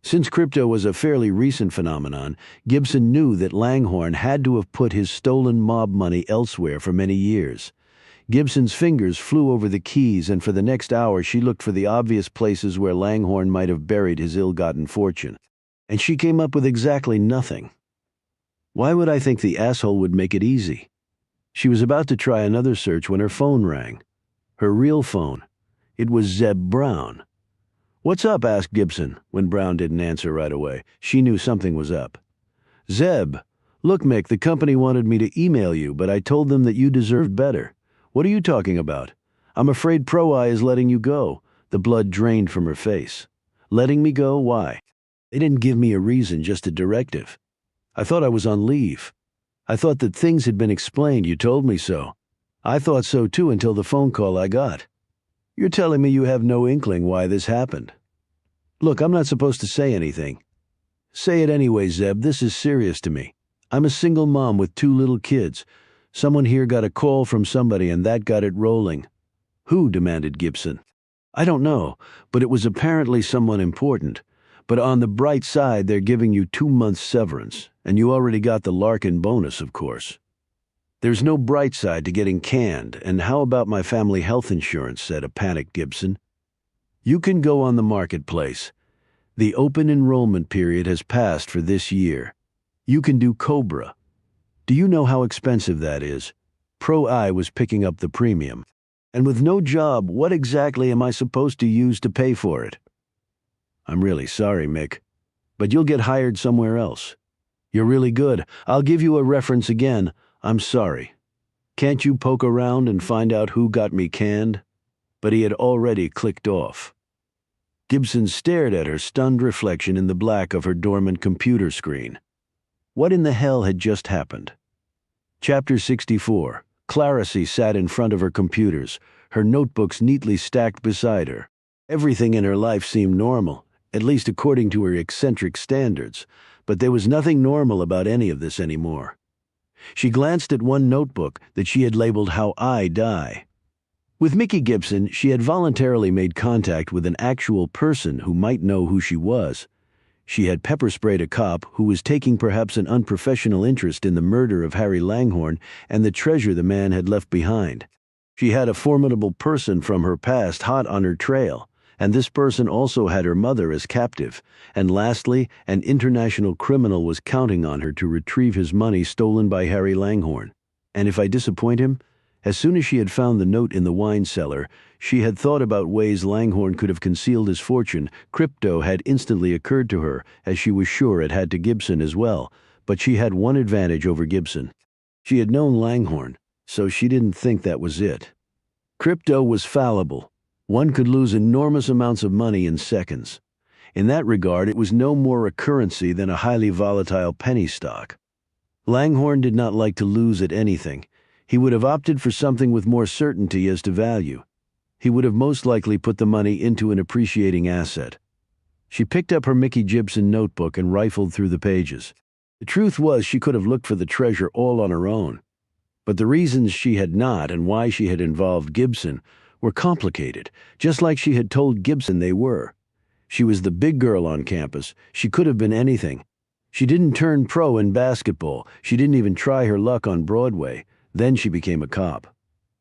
Since crypto was a fairly recent phenomenon, Gibson knew that Langhorne had to have put his stolen mob money elsewhere for many years. Gibson's fingers flew over the keys, and for the next hour she looked for the obvious places where Langhorne might have buried his ill-gotten fortune. And she came up with exactly nothing. Why would I think the asshole would make it easy? She was about to try another search when her phone rang. Her real phone. It was Zeb Brown. "What's up?" asked Gibson, when Brown didn't answer right away. She knew something was up. "Zeb, Look, Mick, the company wanted me to email you, but I told them that you deserved better. What are you talking about? I'm afraid Pro Eye is letting you go. The blood drained from her face. Letting me go? Why? They didn't give me a reason, just a directive. I thought I was on leave. I thought that things had been explained. You told me so. I thought so too until the phone call I got. You're telling me you have no inkling why this happened. Look, I'm not supposed to say anything. Say it anyway, Zeb. This is serious to me. I'm a single mom with 2 little kids. Someone here got a call from somebody and that got it rolling. Who? Demanded Gibson. I don't know, but it was apparently someone important. But on the bright side, they're giving you 2 months severance, and you already got the Larkin bonus, of course. There's no bright side to getting canned, and how about my family health insurance, said a panicked Gibson. You can go on the marketplace. The open enrollment period has passed for this year. You can do Cobra. Do you know how expensive that is? Pro Eye was picking up the premium. And with no job, what exactly am I supposed to use to pay for it? I'm really sorry, Mick, but you'll get hired somewhere else. You're really good. I'll give you a reference again. I'm sorry. Can't you poke around and find out who got me canned? But he had already clicked off. Gibson stared at her stunned reflection in the black of her dormant computer screen. What in the hell had just happened? Chapter 64. Clarice sat in front of her computers, her notebooks neatly stacked beside her. Everything in her life seemed normal, at least according to her eccentric standards, but there was nothing normal about any of this anymore. She glanced at one notebook that she had labeled How I Die. With Mickey Gibson, she had voluntarily made contact with an actual person who might know who she was. She had pepper-sprayed a cop who was taking perhaps an unprofessional interest in the murder of Harry Langhorne and the treasure the man had left behind. She had a formidable person from her past hot on her trail, and this person also had her mother as captive. And lastly, an international criminal was counting on her to retrieve his money stolen by Harry Langhorne. And if I disappoint him? As soon as she had found the note in the wine cellar, she had thought about ways Langhorne could have concealed his fortune. Crypto had instantly occurred to her, as she was sure it had to Gibson as well, but she had one advantage over Gibson. She had known Langhorne, so she didn't think that was it. Crypto was fallible. One could lose enormous amounts of money in seconds. In that regard, it was no more a currency than a highly volatile penny stock. Langhorne did not like to lose at anything. He would have opted for something with more certainty as to value. He would have most likely put the money into an appreciating asset. She picked up her Mickey Gibson notebook and rifled through the pages. The truth was she could have looked for the treasure all on her own. But the reasons she had not and why she had involved Gibson were complicated, just like she had told Gibson they were. She was the big girl on campus. She could have been anything. She didn't turn pro in basketball. She didn't even try her luck on Broadway. Then she became a cop.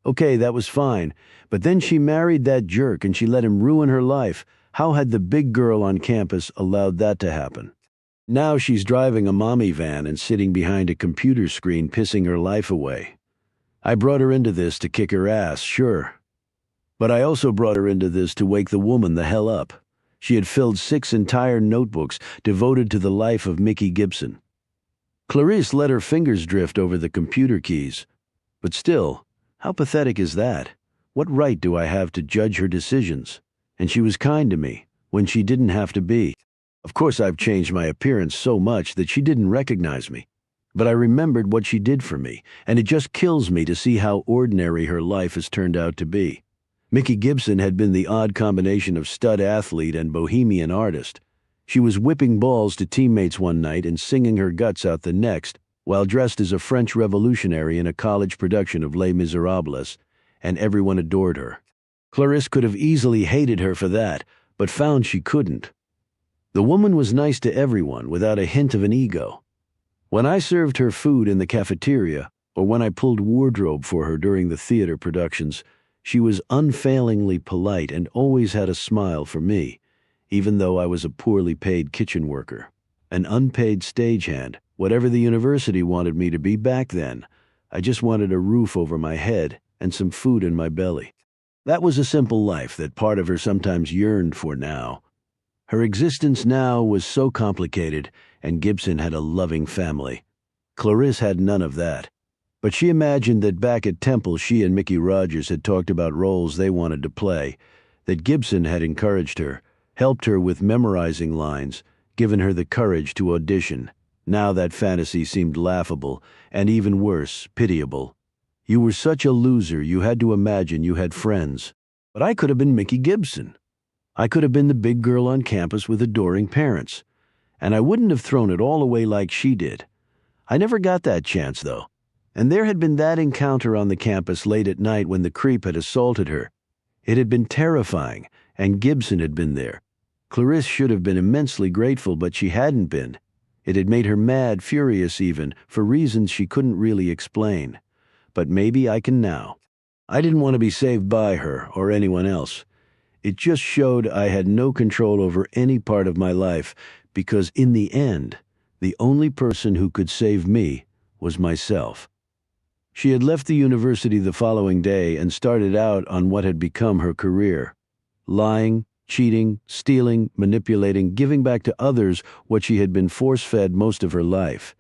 Okay, that was fine, but then she married that jerk and she let him ruin her life. How had the big girl on campus allowed that to happen? Now she's driving a mommy van and sitting behind a computer screen pissing her life away. I brought her into this to kick her ass, sure. But I also brought her into this to wake the woman the hell up. She had filled 6 entire notebooks devoted to the life of Mickey Gibson. Clarice let her fingers drift over the computer keys. But still, how pathetic is that? What right do I have to judge her decisions? And she was kind to me, when she didn't have to be. Of course, I've changed my appearance so much that she didn't recognize me. But I remembered what she did for me, and it just kills me to see how ordinary her life has turned out to be. Mickey Gibson had been the odd combination of stud athlete and bohemian artist. She was whipping balls to teammates one night and singing her guts out the next, while dressed as a French revolutionary in a college production of Les Miserables, and everyone adored her. Clarice could have easily hated her for that, but found she couldn't. The woman was nice to everyone without a hint of an ego. When I served her food in the cafeteria, or when I pulled wardrobe for her during the theater productions, she was unfailingly polite and always had a smile for me, even though I was a poorly paid kitchen worker. An unpaid stagehand, whatever the university wanted me to be back then. I just wanted a roof over my head and some food in my belly. That was a simple life that part of her sometimes yearned for now. Her existence now was so complicated, and Gibson had a loving family. Clarisse had none of that. But she imagined that back at Temple she and Mickey Rogers had talked about roles they wanted to play, that Gibson had encouraged her, helped her with memorizing lines, given her the courage to audition. Now that fantasy seemed laughable, and even worse, pitiable. You were such a loser you had to imagine you had friends. But I could have been Mickey Gibson. I could have been the big girl on campus with adoring parents. And I wouldn't have thrown it all away like she did. I never got that chance, though. And there had been that encounter on the campus late at night when the creep had assaulted her. It had been terrifying, and Gibson had been there. Clarisse should have been immensely grateful, but she hadn't been. It had made her mad, furious even, for reasons she couldn't really explain. But maybe I can now. I didn't want to be saved by her or anyone else. It just showed I had no control over any part of my life, because in the end, the only person who could save me was myself. She had left the university the following day and started out on what had become her career. Lying, cheating, stealing, manipulating, giving back to others what she had been force-fed most of her life.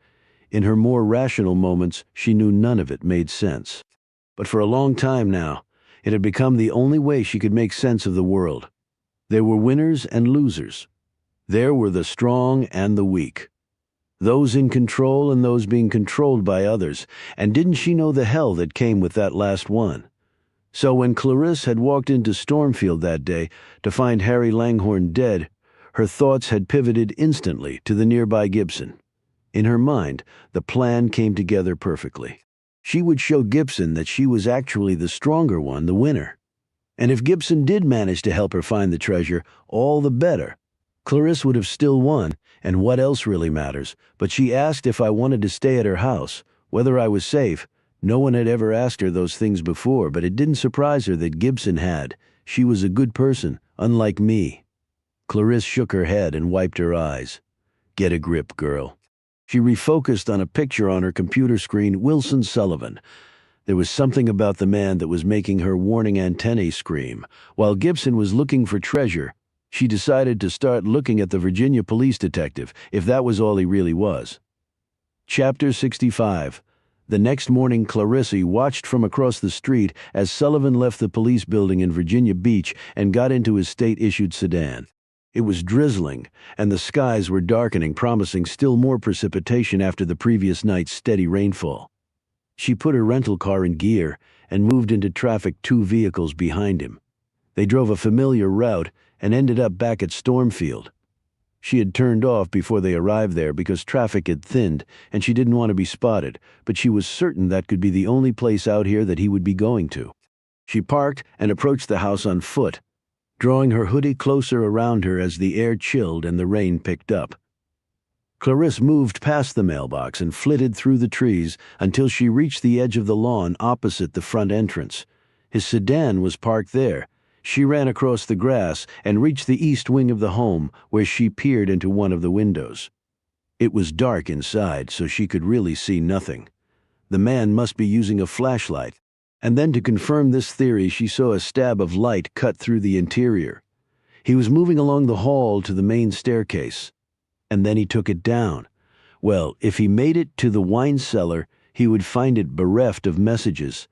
In her more rational moments, she knew none of it made sense. But for a long time now, it had become the only way she could make sense of the world. There were winners and losers. There were the strong and the weak. Those in control and those being controlled by others, and didn't she know the hell that came with that last one? So when Clarisse had walked into Stormfield that day to find Harry Langhorne dead, her thoughts had pivoted instantly to the nearby Gibson. In her mind, the plan came together perfectly. She would show Gibson that she was actually the stronger one, the winner. And if Gibson did manage to help her find the treasure, all the better. Clarisse would have still won, and what else really matters? But she asked if I wanted to stay at her house, whether I was safe. No one had ever asked her those things before, but it didn't surprise her that Gibson had. She was a good person, unlike me. Clarisse shook her head and wiped her eyes. Get a grip, girl. She refocused on a picture on her computer screen, Wilson Sullivan. There was something about the man that was making her warning antennae scream. While Gibson was looking for treasure, she decided to start looking at the Virginia police detective, if that was all he really was. Chapter 65. The next morning, Clarisse watched from across the street as Sullivan left the police building in Virginia Beach and got into his state-issued sedan. It was drizzling, and the skies were darkening, promising still more precipitation after the previous night's steady rainfall. She put her rental car in gear and moved into traffic 2 vehicles behind him. They drove a familiar route and ended up back at Stormfield. She had turned off before they arrived there because traffic had thinned and she didn't want to be spotted, but she was certain that could be the only place out here that he would be going to. She parked and approached the house on foot, drawing her hoodie closer around her as the air chilled and the rain picked up. Clarisse moved past the mailbox and flitted through the trees until she reached the edge of the lawn opposite the front entrance. His sedan was parked there. She ran across the grass and reached the east wing of the home, where she peered into one of the windows. It was dark inside, so she could really see nothing. The man must be using a flashlight. And then to confirm this theory, she saw a stab of light cut through the interior. He was moving along the hall to the main staircase. And then he took it down. Well, if he made it to the wine cellar, he would find it bereft of messages.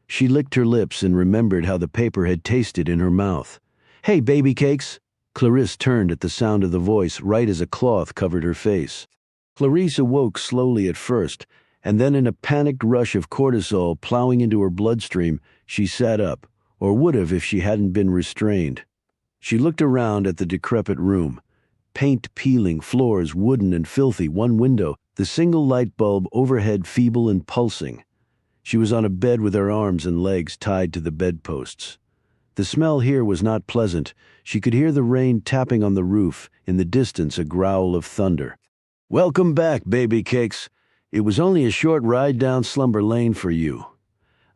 She licked her lips and remembered how the paper had tasted in her mouth. "Hey, baby cakes!" Clarisse turned at the sound of the voice right as a cloth covered her face. Clarisse awoke slowly at first, and then in a panicked rush of cortisol plowing into her bloodstream, she sat up, or would have if she hadn't been restrained. She looked around at the decrepit room. Paint peeling, floors wooden and filthy, one window, the single light bulb overhead feeble and pulsing. She was on a bed with her arms and legs tied to the bedposts. The smell here was not pleasant. She could hear the rain tapping on the roof, in the distance a growl of thunder. "Welcome back, baby cakes. It was only a short ride down Slumber Lane for you.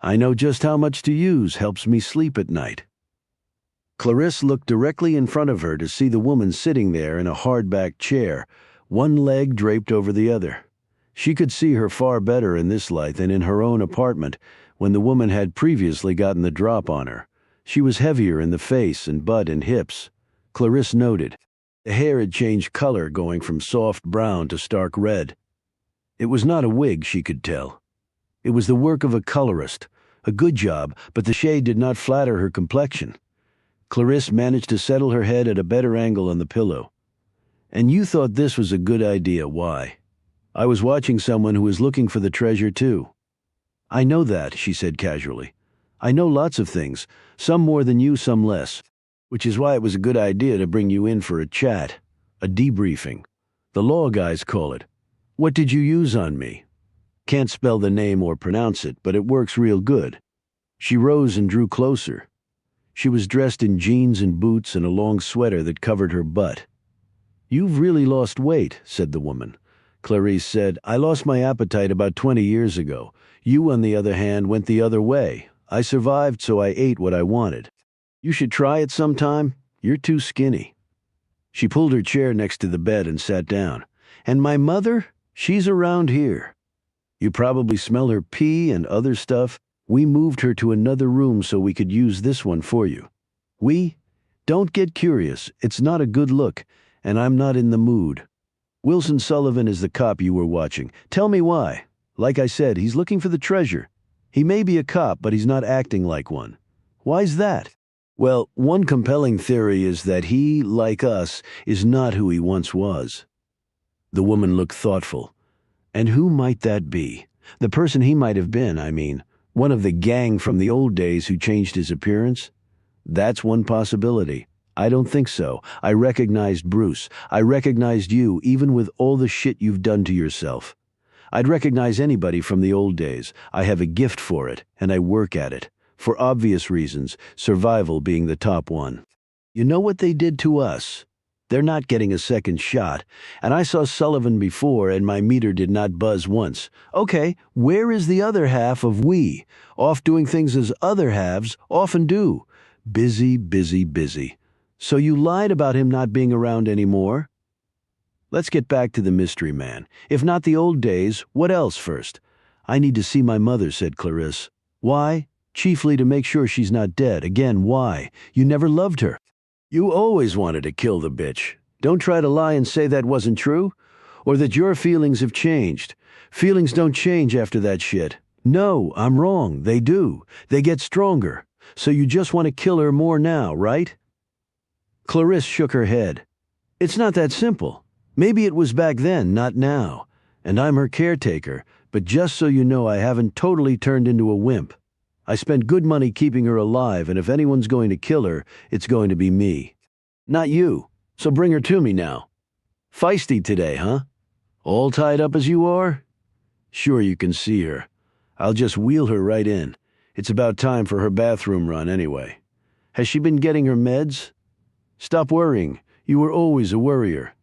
I know just how much to use, helps me sleep at night." Clarisse looked directly in front of her to see the woman sitting there in a hardback chair, one leg draped over the other. She could see her far better in this light than in her own apartment, when the woman had previously gotten the drop on her. She was heavier in the face and butt and hips. Clarisse noted. The hair had changed color, going from soft brown to stark red. It was not a wig, she could tell. It was the work of a colorist. A good job, but the shade did not flatter her complexion. Clarisse managed to settle her head at a better angle on the pillow. And you thought this was a good idea. Why? I was watching someone who was looking for the treasure too. I know that, she said casually. I know lots of things, some more than you, some less. Which is why it was a good idea to bring you in for a chat, a debriefing. The law guys call it. What did you use on me? Can't spell the name or pronounce it, but it works real good. She rose and drew closer. She was dressed in jeans and boots and a long sweater that covered her butt. You've really lost weight, said the woman. Clarisse said, I lost my appetite about 20 years ago. You, on the other hand, went the other way. I survived, so I ate what I wanted. You should try it sometime. You're too skinny. She pulled her chair next to the bed and sat down. And my mother? She's around here. You probably smell her pee and other stuff. We moved her to another room so we could use this one for you. Don't get curious. It's not a good look, and I'm not in the mood. Wilson Sullivan is the cop you were watching. Tell me why. Like I said, he's looking for the treasure. He may be a cop, but he's not acting like one. Why's that? Well, one compelling theory is that he, like us, is not who he once was. The woman looked thoughtful. And who might that be? The person he might have been, I mean. One of the gang from the old days who changed his appearance? That's one possibility. I don't think so. I recognized Bruce. I recognized you, even with all the shit you've done to yourself. I'd recognize anybody from the old days. I have a gift for it, and I work at it. For obvious reasons, survival being the top one. You know what they did to us? They're not getting a second shot. And I saw Sullivan before, and my meter did not buzz once. Okay, where is the other half of we? Off doing things as other halves often do. Busy, busy, busy. So you lied about him not being around anymore? Let's get back to the mystery man. If not the old days, what else first? I need to see my mother, said Clarisse. Why? Chiefly to make sure she's not dead. Again, why? You never loved her. You always wanted to kill the bitch. Don't try to lie and say that wasn't true. Or that your feelings have changed. Feelings don't change after that shit. No, I'm wrong. They do. They get stronger. So you just want to kill her more now, right? Clarisse shook her head. It's not that simple. Maybe it was back then, not now. And I'm her caretaker, but just so you know I haven't totally turned into a wimp. I spent good money keeping her alive, and if anyone's going to kill her, it's going to be me. Not you, so bring her to me now. Feisty today, huh? All tied up as you are? Sure, you can see her. I'll just wheel her right in. It's about time for her bathroom run anyway. Has she been getting her meds? Stop worrying. You were always a worrier.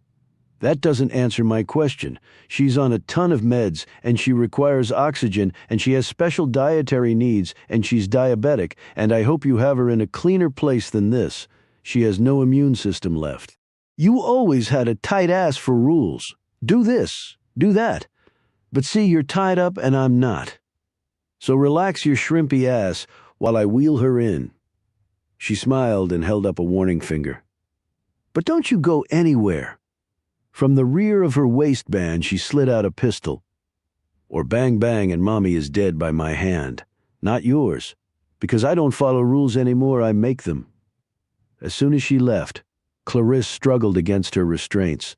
That doesn't answer my question. She's on a ton of meds, and she requires oxygen, and she has special dietary needs, and she's diabetic, and I hope you have her in a cleaner place than this. She has no immune system left. You always had a tight ass for rules. Do this, do that. But see, you're tied up and I'm not. So relax your shrimpy ass while I wheel her in. She smiled and held up a warning finger. But don't you go anywhere. From the rear of her waistband, she slid out a pistol. Or bang bang and Mommy is dead by my hand. Not yours. Because I don't follow rules anymore, I make them. As soon as she left, Clarisse struggled against her restraints.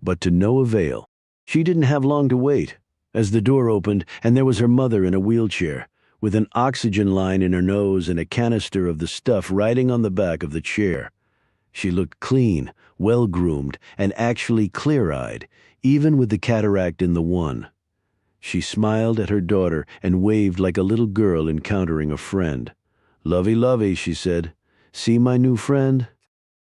But to no avail. She didn't have long to wait, as the door opened and there was her mother in a wheelchair, with an oxygen line in her nose and a canister of the stuff riding on the back of the chair. She looked clean, well-groomed, and actually clear-eyed, even with the cataract in the one. She smiled at her daughter and waved like a little girl encountering a friend. "Lovey-lovey," she said. "See my new friend?"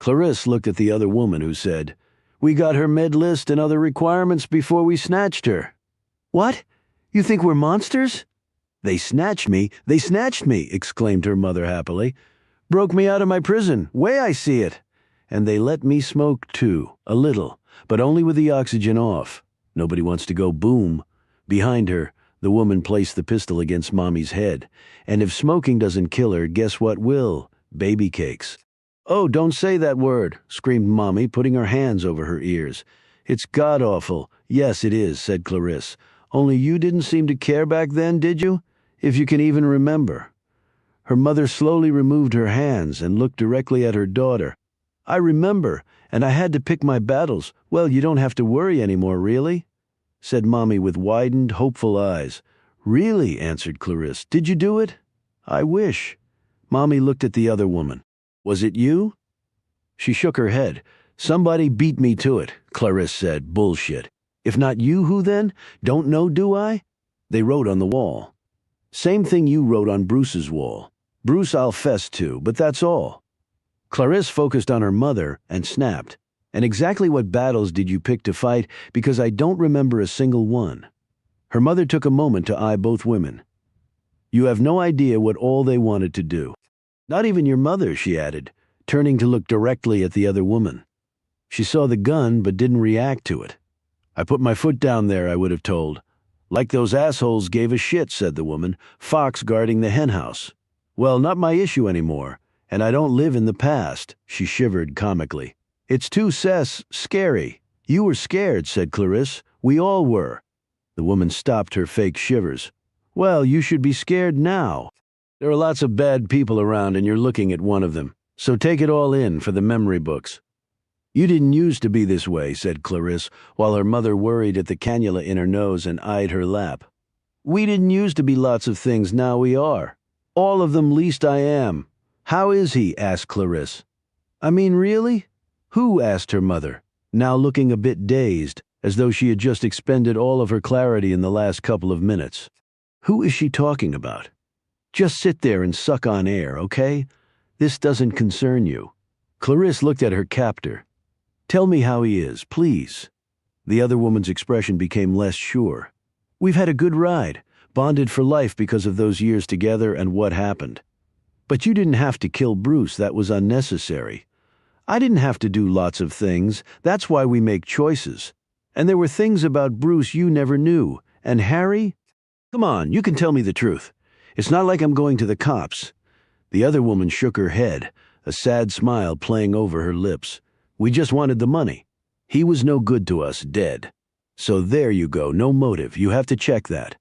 Clarisse looked at the other woman who said, "We got her med list and other requirements before we snatched her." "What? You think we're monsters?" They snatched me, exclaimed her mother happily. "Broke me out of my prison, way I see it. And they let me smoke too, a little, but only with the oxygen off. Nobody wants to go boom." Behind her, the woman placed the pistol against Mommy's head. "And if smoking doesn't kill her, guess what will? Baby cakes." "Oh, don't say that word," screamed Mommy, putting her hands over her ears. "It's god-awful." "Yes, it is," said Clarisse. Only you didn't seem to care back then, did you? If you can even remember." Her mother slowly removed her hands and looked directly at her daughter. "I remember, and I had to pick my battles. Well, you don't have to worry anymore, really?" said Mommy with widened, hopeful eyes. "Really?" answered Clarisse. "Did you do it?" "I wish." Mommy looked at the other woman. "Was it you?" She shook her head. "Somebody beat me to it," Clarisse said. "Bullshit. If not you, who then? Don't know, do I?" They wrote on the wall. "Same thing you wrote on Bruce's wall. Bruce I'll fess to, but that's all." Clarisse focused on her mother and snapped. "And exactly what battles did you pick to fight? Because I don't remember a single one." Her mother took a moment to eye both women. "You have no idea what all they wanted to do. Not even your mother," she added, turning to look directly at the other woman. "She saw the gun but didn't react to it. I put my foot down there, I would have told. Like those assholes gave a shit," said the woman. "Fox guarding the henhouse. Well, not my issue anymore, and I don't live in the past," she shivered comically. "It's too scary." "You were scared," said Clarisse. "We all were." The woman stopped her fake shivers. "Well, you should be scared now. There are lots of bad people around and you're looking at one of them. So take it all in for the memory books." "You didn't used to be this way," said Clarisse, while her mother worried at the cannula in her nose and eyed her lap. "We didn't used to be lots of things, now we are. All of them least I am." "How is he?" asked Clarisse. "I mean, really?" "Who?" asked her mother, now looking a bit dazed, as though she had just expended all of her clarity in the last couple of minutes. "Who is she talking about? Just sit there and suck on air, okay? This doesn't concern you." Clarisse looked at her captor. "Tell me how he is, please." The other woman's expression became less sure. "We've had a good ride, bonded for life because of those years together and what happened. But you didn't have to kill Bruce, that was unnecessary. I didn't have to do lots of things, that's why we make choices. And there were things about Bruce you never knew, and Harry? Come on, you can tell me the truth. It's not like I'm going to the cops." The other woman shook her head, a sad smile playing over her lips. "We just wanted the money. He was no good to us, dead. So there you go, no motive, you have to check that.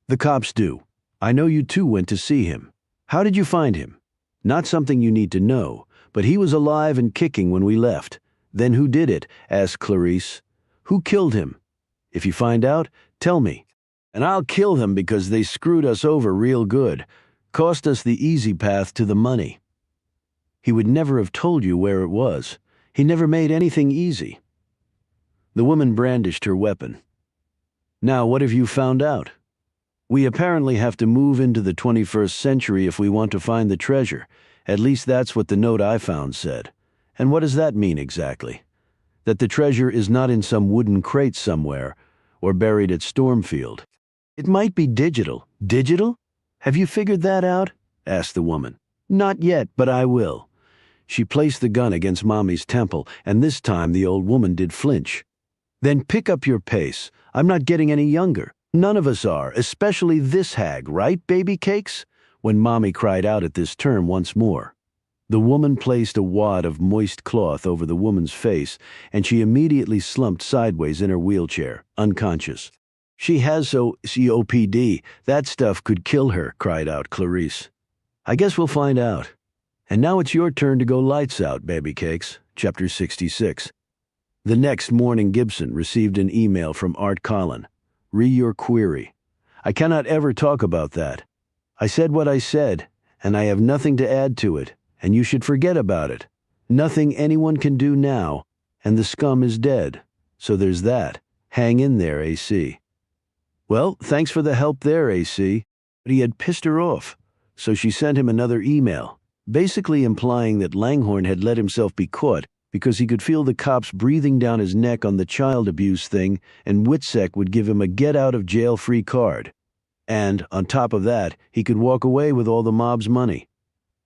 The cops do. I know you too went to see him. How did you find him? Not something you need to know, but he was alive and kicking when we left." "Then who did it?" asked Clarisse. "Who killed him? If you find out, tell me. And I'll kill them because they screwed us over real good. Cost us the easy path to the money." "He would never have told you where it was. He never made anything easy." The woman brandished her weapon. "Now what have you found out?" "We apparently have to move into the 21st century if we want to find the treasure. At least that's what the note I found said." "And what does that mean exactly?" "That the treasure is not in some wooden crate somewhere, or buried at Stormfield. It might be digital." "Digital? Have you figured that out?" asked the woman. "Not yet, but I will." She placed the gun against Mommy's temple, and this time the old woman did flinch. "Then pick up your pace. I'm not getting any younger. None of us are, especially this hag, right, baby cakes?" when Mommy cried out at this term once more. The woman placed a wad of moist cloth over the woman's face, and she immediately slumped sideways in her wheelchair, unconscious. "She has COPD. That stuff could kill her," cried out Clarisse. "I guess we'll find out. And now it's your turn to go lights out, baby cakes." Chapter 66. The next morning Gibson received an email from Art Collin. "Re your query. I cannot ever talk about that. I said what I said, and I have nothing to add to it, and you should forget about it. Nothing anyone can do now, and the scum is dead. So there's that. Hang in there, AC." Well, thanks for the help there, AC. But he had pissed her off, so she sent him another email, basically implying that Langhorne had let himself be caught because he could feel the cops breathing down his neck on the child abuse thing, and Witsec would give him a get-out-of-jail-free card. And, on top of that, he could walk away with all the mob's money.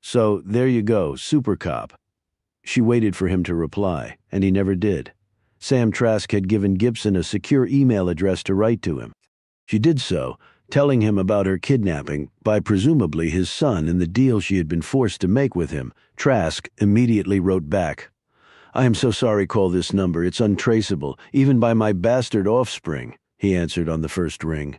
So, there you go, super cop. She waited for him to reply, and he never did. Sam Trask had given Gibson a secure email address to write to him. She did so, telling him about her kidnapping by presumably his son and the deal she had been forced to make with him. Trask immediately wrote back, "I am so sorry, call this number. It's untraceable, even by my bastard offspring. he answered on the first ring.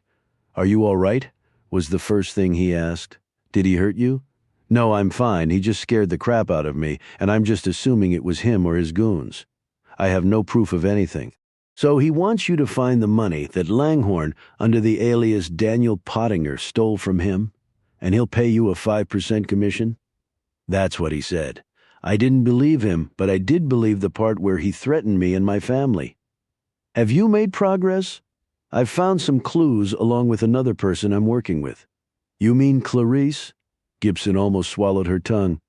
Are you all right? Was the first thing he asked. Did he hurt you? No, I'm fine. He just scared the crap out of me, and I'm just assuming it was him or his goons. I have no proof of anything. So he wants you to find the money that Langhorne, under the alias Daniel Pottinger, stole from him, and he'll pay you a 5% commission? That's what he said. I didn't believe him, but I did believe the part where he threatened me and my family. Have you made progress? I've found some clues along with another person I'm working with. You mean Clarice? Gibson almost swallowed her tongue.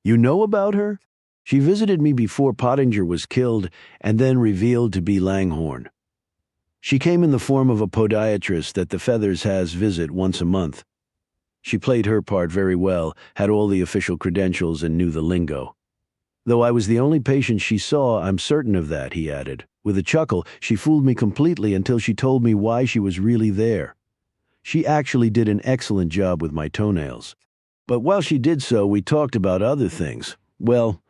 You know about her? She visited me before Pottinger was killed and then revealed to be Langhorne. She came in the form of a podiatrist that the Feathers has visit once a month. She played her part very well, had all the official credentials, and knew the lingo. Though I was the only patient she saw, I'm certain of that, he added. With a chuckle, she fooled me completely until she told me why she was really there. She actually did an excellent job with my toenails. But while she did so, we talked about other things. Well,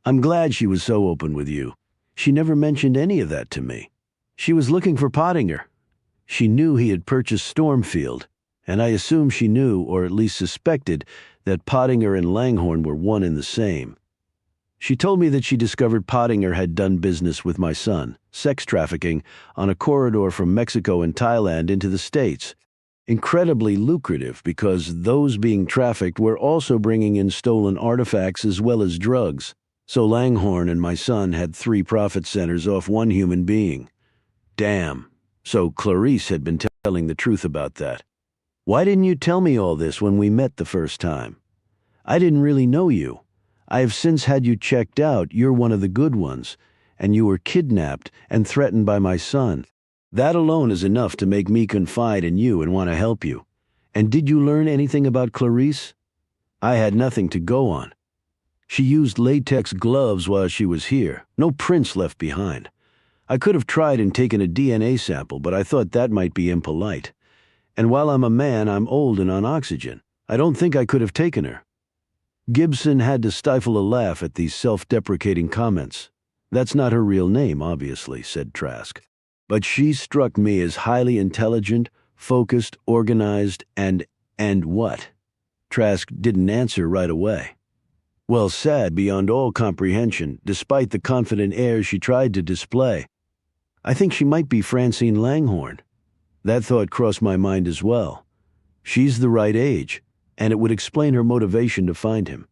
I'm glad she was so open with you. She never mentioned any of that to me. She was looking for Pottinger. She knew he had purchased Stormfield, and I assume she knew, or at least suspected, that Pottinger and Langhorne were one and the same. She told me that she discovered Pottinger had done business with my son, sex trafficking, on a corridor from Mexico and Thailand into the States. Incredibly lucrative because those being trafficked were also bringing in stolen artifacts as well as drugs. So Langhorne and my son had 3 profit centers off one human being. Damn. So Clarice had been telling the truth about that. Why didn't you tell me all this when we met the first time? I didn't really know you. I have since had you checked out. You're one of the good ones, and you were kidnapped and threatened by my son. That alone is enough to make me confide in you and want to help you. And did you learn anything about Clarice? I had nothing to go on. She used latex gloves while she was here. No prints left behind. I could have tried and taken a DNA sample, but I thought that might be impolite. And while I'm a man, I'm old and on oxygen. I don't think I could have taken her. Gibson had to stifle a laugh at these self-deprecating comments. That's not her real name, obviously, said Trask. But she struck me as highly intelligent, focused, organized, and what? Trask didn't answer right away. Well, sad beyond all comprehension, despite the confident air she tried to display. I think she might be Francine Langhorne. That thought crossed my mind as well. She's the right age, and it would explain her motivation to find him.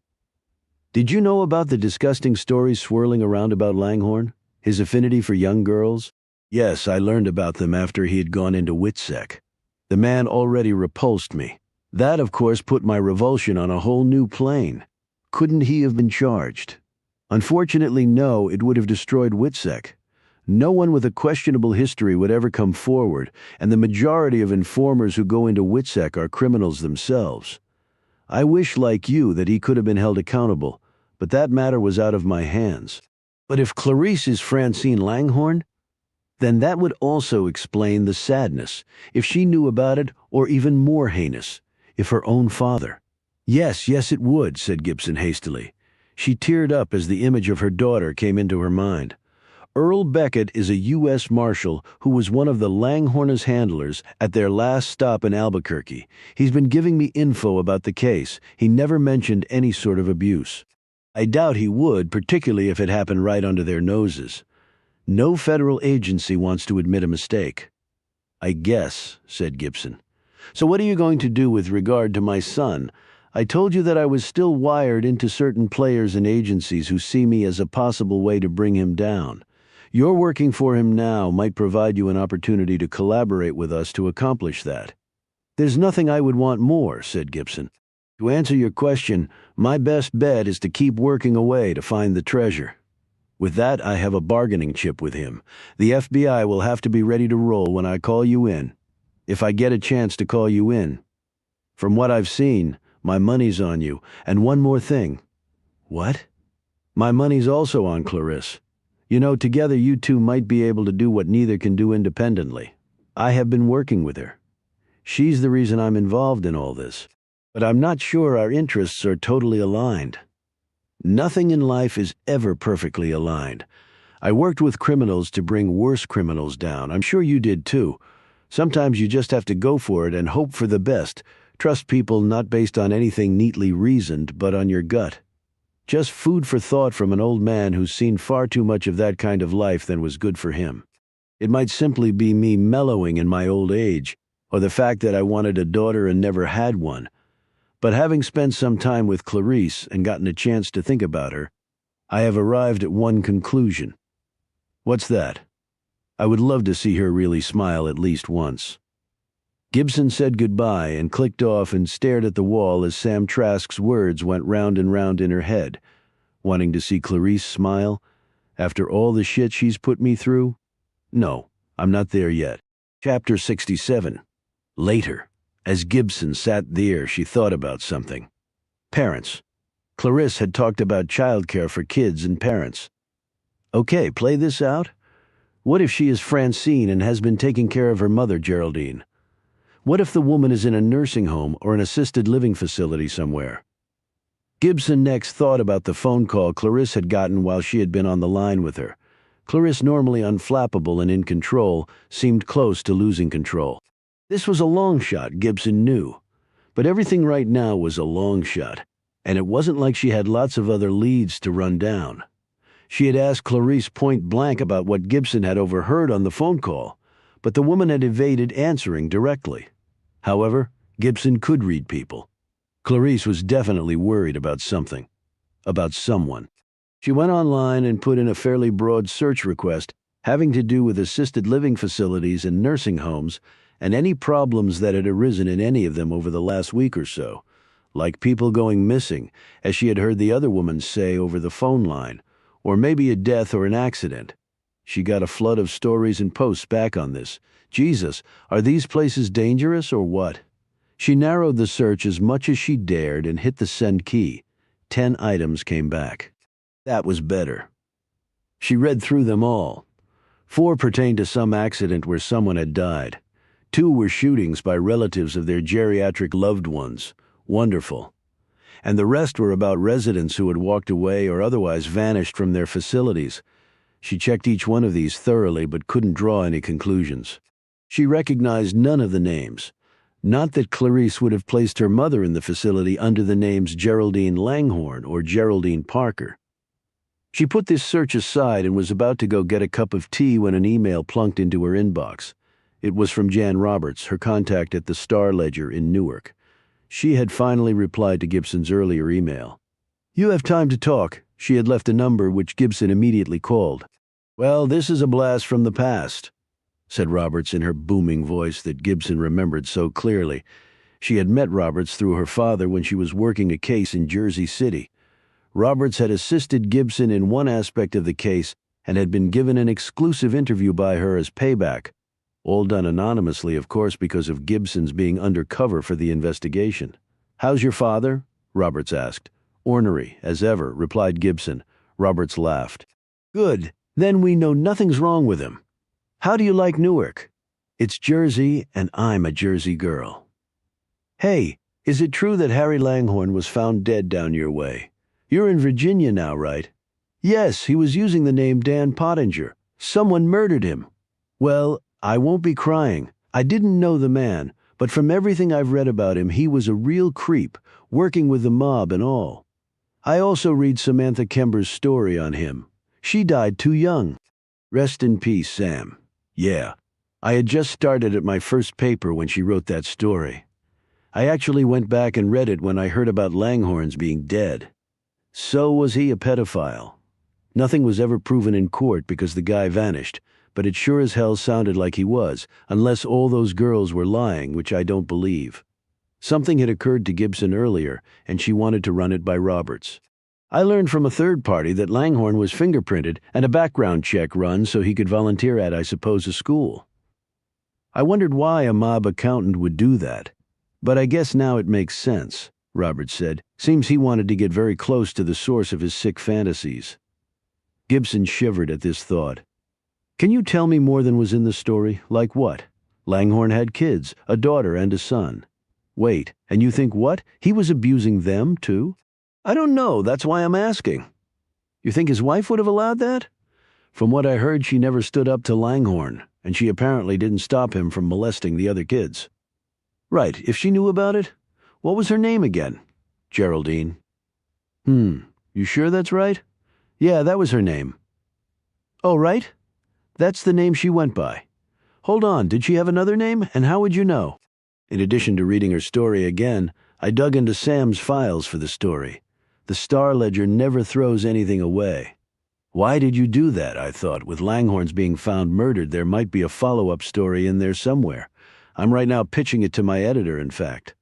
Did you know about the disgusting stories swirling around about Langhorne? His affinity for young girls? Yes, I learned about them after he had gone into WITSEC. The man already repulsed me. That, of course, put my revulsion on a whole new plane. Couldn't he have been charged? Unfortunately, no, it would have destroyed WITSEC. No one with a questionable history would ever come forward, and the majority of informers who go into WITSEC are criminals themselves. I wish, like you, that he could have been held accountable, but that matter was out of my hands. But if Clarice is Francine Langhorne, then that would also explain the sadness, if she knew about it, or even more heinous, if her own father. Yes, it would, said Gibson hastily. She teared up as the image of her daughter came into her mind. Earl Beckett is a U.S. Marshal who was one of the Langhorne's handlers at their last stop in Albuquerque. He's been giving me info about the case. He never mentioned any sort of abuse. I doubt he would, particularly if it happened right under their noses. No federal agency wants to admit a mistake. I guess, said Gibson. So what are you going to do with regard to my son? I told you that I was still wired into certain players and agencies who see me as a possible way to bring him down. Your working for him now might provide you an opportunity to collaborate with us to accomplish that. There's nothing I would want more, said Gibson. To answer your question, my best bet is to keep working away to find the treasure. With that, I have a bargaining chip with him. The FBI will have to be ready to roll when I call you in. If I get a chance to call you in. From what I've seen, my money's on you. And one more thing. What? My money's also on Clarice. You know, together you two might be able to do what neither can do independently. I have been working with her. She's the reason I'm involved in all this. But I'm not sure our interests are totally aligned. Nothing in life is ever perfectly aligned. I worked with criminals to bring worse criminals down. I'm sure you did too. Sometimes you just have to go for it and hope for the best. Trust people not based on anything neatly reasoned, but on your gut. Just food for thought from an old man who's seen far too much of that kind of life than was good for him. It might simply be me mellowing in my old age, or the fact that I wanted a daughter and never had one. But having spent some time with Clarice and gotten a chance to think about her, I have arrived at one conclusion. What's that? I would love to see her really smile at least once. Gibson said goodbye and clicked off and stared at the wall as Sam Trask's words went round and round in her head. Wanting to see Clarice smile? After all the shit she's put me through? No, I'm not there yet. Chapter 67. Later. As Gibson sat there, she thought about something. Parents. Clarice had talked about childcare for kids and parents. Okay, play this out. What if she is Francine and has been taking care of her mother, Geraldine? What if the woman is in a nursing home or an assisted living facility somewhere? Gibson next thought about the phone call Clarice had gotten while she had been on the line with her. Clarice, normally unflappable and in control, seemed close to losing control. This was a long shot, Gibson knew. But everything right now was a long shot, and it wasn't like she had lots of other leads to run down. She had asked Clarice point blank about what Gibson had overheard on the phone call, but the woman had evaded answering directly. However, Gibson could read people. Clarice was definitely worried about something. About someone. She went online and put in a fairly broad search request having to do with assisted living facilities and nursing homes and any problems that had arisen in any of them over the last week or so, like people going missing, as she had heard the other woman say over the phone line, or maybe a death or an accident. She got a flood of stories and posts back on this. Jesus, are these places dangerous or what? She narrowed the search as much as she dared and hit the send key. 10 items came back. That was better. She read through them all. 4 pertained to some accident where someone had died. 2 were shootings by relatives of their geriatric loved ones. Wonderful. And the rest were about residents who had walked away or otherwise vanished from their facilities. She checked each one of these thoroughly but couldn't draw any conclusions. She recognized none of the names. Not that Clarice would have placed her mother in the facility under the names Geraldine Langhorne or Geraldine Parker. She put this search aside and was about to go get a cup of tea when an email plunked into her inbox. It was from Jan Roberts, her contact at the Star Ledger in Newark. She had finally replied to Gibson's earlier email. "You have time to talk." She had left a number which Gibson immediately called. "Well, this is a blast from the past," said Roberts in her booming voice that Gibson remembered so clearly. She had met Roberts through her father when she was working a case in Jersey City. Roberts had assisted Gibson in one aspect of the case and had been given an exclusive interview by her as payback. All done anonymously, of course, because of Gibson's being undercover for the investigation. "How's your father?" Roberts asked. "Ornery, as ever," replied Gibson. Roberts laughed. "Good. Then we know nothing's wrong with him. How do you like Newark?" "It's Jersey, and I'm a Jersey girl." "Hey, is it true that Harry Langhorne was found dead down your way? You're in Virginia now, right?" "Yes, he was using the name Dan Pottinger. Someone murdered him." "Well, I won't be crying. I didn't know the man, but from everything I've read about him, he was a real creep, working with the mob and all. I also read Samantha Kember's story on him. She died too young. Rest in peace, Sam. Yeah, I had just started at my first paper when she wrote that story. I actually went back and read it when I heard about Langhorne's being dead. So was he a pedophile? Nothing was ever proven in court because the guy vanished, but it sure as hell sounded like he was, unless all those girls were lying, which I don't believe. Something had occurred to Gibson earlier, and she wanted to run it by Roberts. I learned from a third party that Langhorne was fingerprinted and a background check run so he could volunteer at, I suppose, a school. I wondered why a mob accountant would do that. But I guess now it makes sense, Roberts said. Seems he wanted to get very close to the source of his sick fantasies. Gibson shivered at this thought. Can you tell me more than was in the story? Like what? Langhorne had kids, a daughter and a son. Wait, and you think what? He was abusing them, too? I don't know, that's why I'm asking. You think his wife would have allowed that? From what I heard, she never stood up to Langhorne. and she apparently didn't stop him from molesting the other kids. Right, if she knew about it? What was her name again? Geraldine. You sure that's right? Yeah, that was her name. Oh, right? That's the name she went by. Hold on, did she have another name, and how would you know? In addition to reading her story again, I dug into Sam's files for the story. The Star Ledger never throws anything away. Why did you do that, I thought. With Langhorns being found murdered, there might be a follow-up story in there somewhere. I'm right now pitching it to my editor, in fact.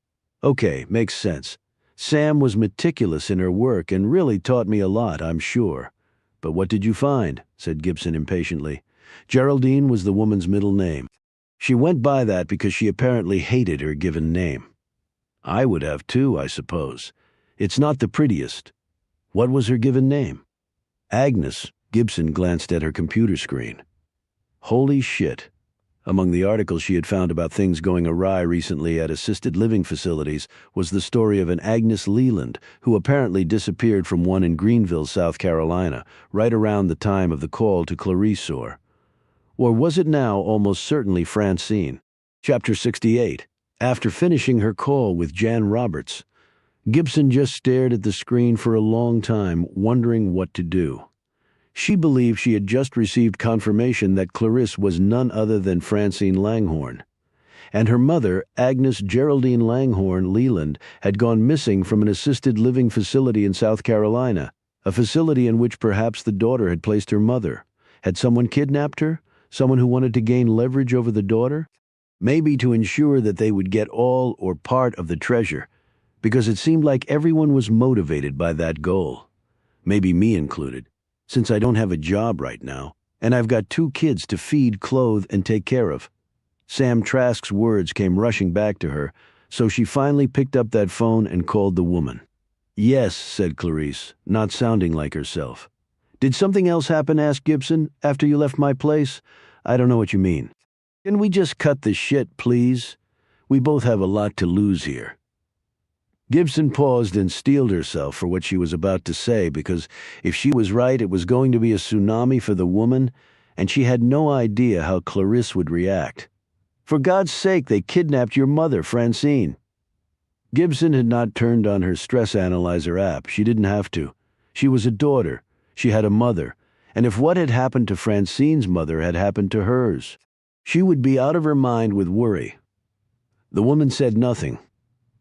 Okay, makes sense. Sam was meticulous in her work and really taught me a lot, I'm sure. But what did you find? Said Gibson impatiently. Geraldine was the woman's middle name. She went by that because she apparently hated her given name. I would have too, I suppose. It's not the prettiest. What was her given name? Agnes. Gibson glanced at her computer screen. Holy shit. Among the articles she had found about things going awry recently at assisted living facilities was the story of an Agnes Leland, who apparently disappeared from one in Greenville, South Carolina, right around the time of the call to Clarice. Or was it now almost certainly Francine? Chapter 68. After finishing her call with Jan Roberts, Gibson just stared at the screen for a long time, wondering what to do. She believed she had just received confirmation that Clarice was none other than Francine Langhorne, and her mother, Agnes Geraldine Langhorne Leland, had gone missing from an assisted living facility in South Carolina, a facility in which perhaps the daughter had placed her mother. Had someone kidnapped her? Someone who wanted to gain leverage over the daughter? Maybe to ensure that they would get all or part of the treasure, because it seemed like everyone was motivated by that goal. Maybe me included, since I don't have a job right now, and I've got 2 kids to feed, clothe, and take care of. Sam Trask's words came rushing back to her, so she finally picked up that phone and called the woman. Yes, said Clarice, not sounding like herself. Did something else happen, asked Gibson, after you left my place? I don't know what you mean. Can we just cut the shit, please? We both have a lot to lose here. Gibson paused and steeled herself for what she was about to say, because if she was right, it was going to be a tsunami for the woman, and she had no idea how Clarice would react. For God's sake, they kidnapped your mother, Francine. Gibson had not turned on her stress analyzer app. She didn't have to. She was a daughter. She had a mother. And if what had happened to Francine's mother had happened to hers, she would be out of her mind with worry. The woman said nothing.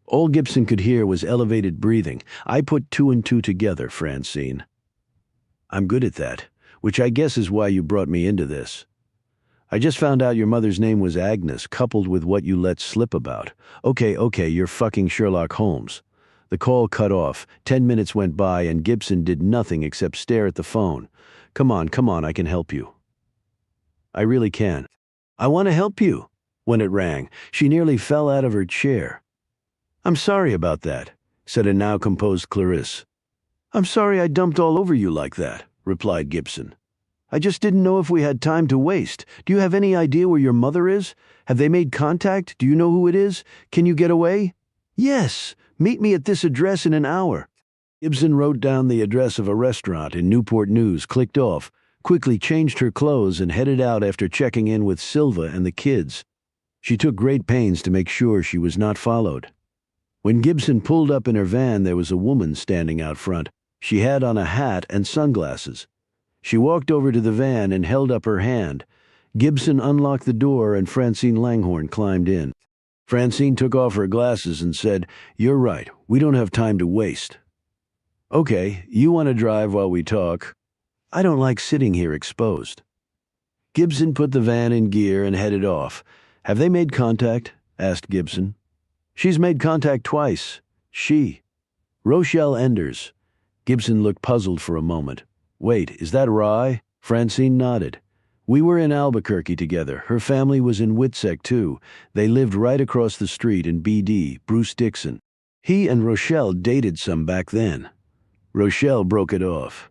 All Gibson could hear was elevated breathing. I put 2 and 2 together, Francine. I'm good at that, which I guess is why you brought me into this. I just found out your mother's name was Agnes, coupled with what you let slip about. Okay, you're fucking Sherlock Holmes. The call cut off. 10 minutes went by and Gibson did nothing except stare at the phone. Come on, I can help you. I really can. I want to help you. When it rang, she nearly fell out of her chair. I'm sorry about that, said a now composed Clarice. I'm sorry I dumped all over you like that, replied Gibson. I just didn't know if we had time to waste. Do you have any idea where your mother is? Have they made contact? Do you know who it is? Can you get away? Yes, meet me at this address in an hour. Gibson wrote down the address of a restaurant in Newport News, clicked off, quickly changed her clothes and headed out after checking in with Silva and the kids. She took great pains to make sure she was not followed. When Gibson pulled up in her van, there was a woman standing out front. She had on a hat and sunglasses. She walked over to the van and held up her hand. Gibson unlocked the door and Francine Langhorne climbed in. Francine took off her glasses and said, "You're right, we don't have time to waste." Okay, you want to drive while we talk? I don't like sitting here exposed. Gibson put the van in gear and headed off. Have they made contact? Asked Gibson. She's made contact twice. She. Rochelle Enders. Gibson looked puzzled for a moment. Wait, is that Rye? Francine nodded. We were in Albuquerque together. Her family was in Whitsec, too. They lived right across the street in BD, Bruce Dixon. He and Rochelle dated some back then. Rochelle broke it off.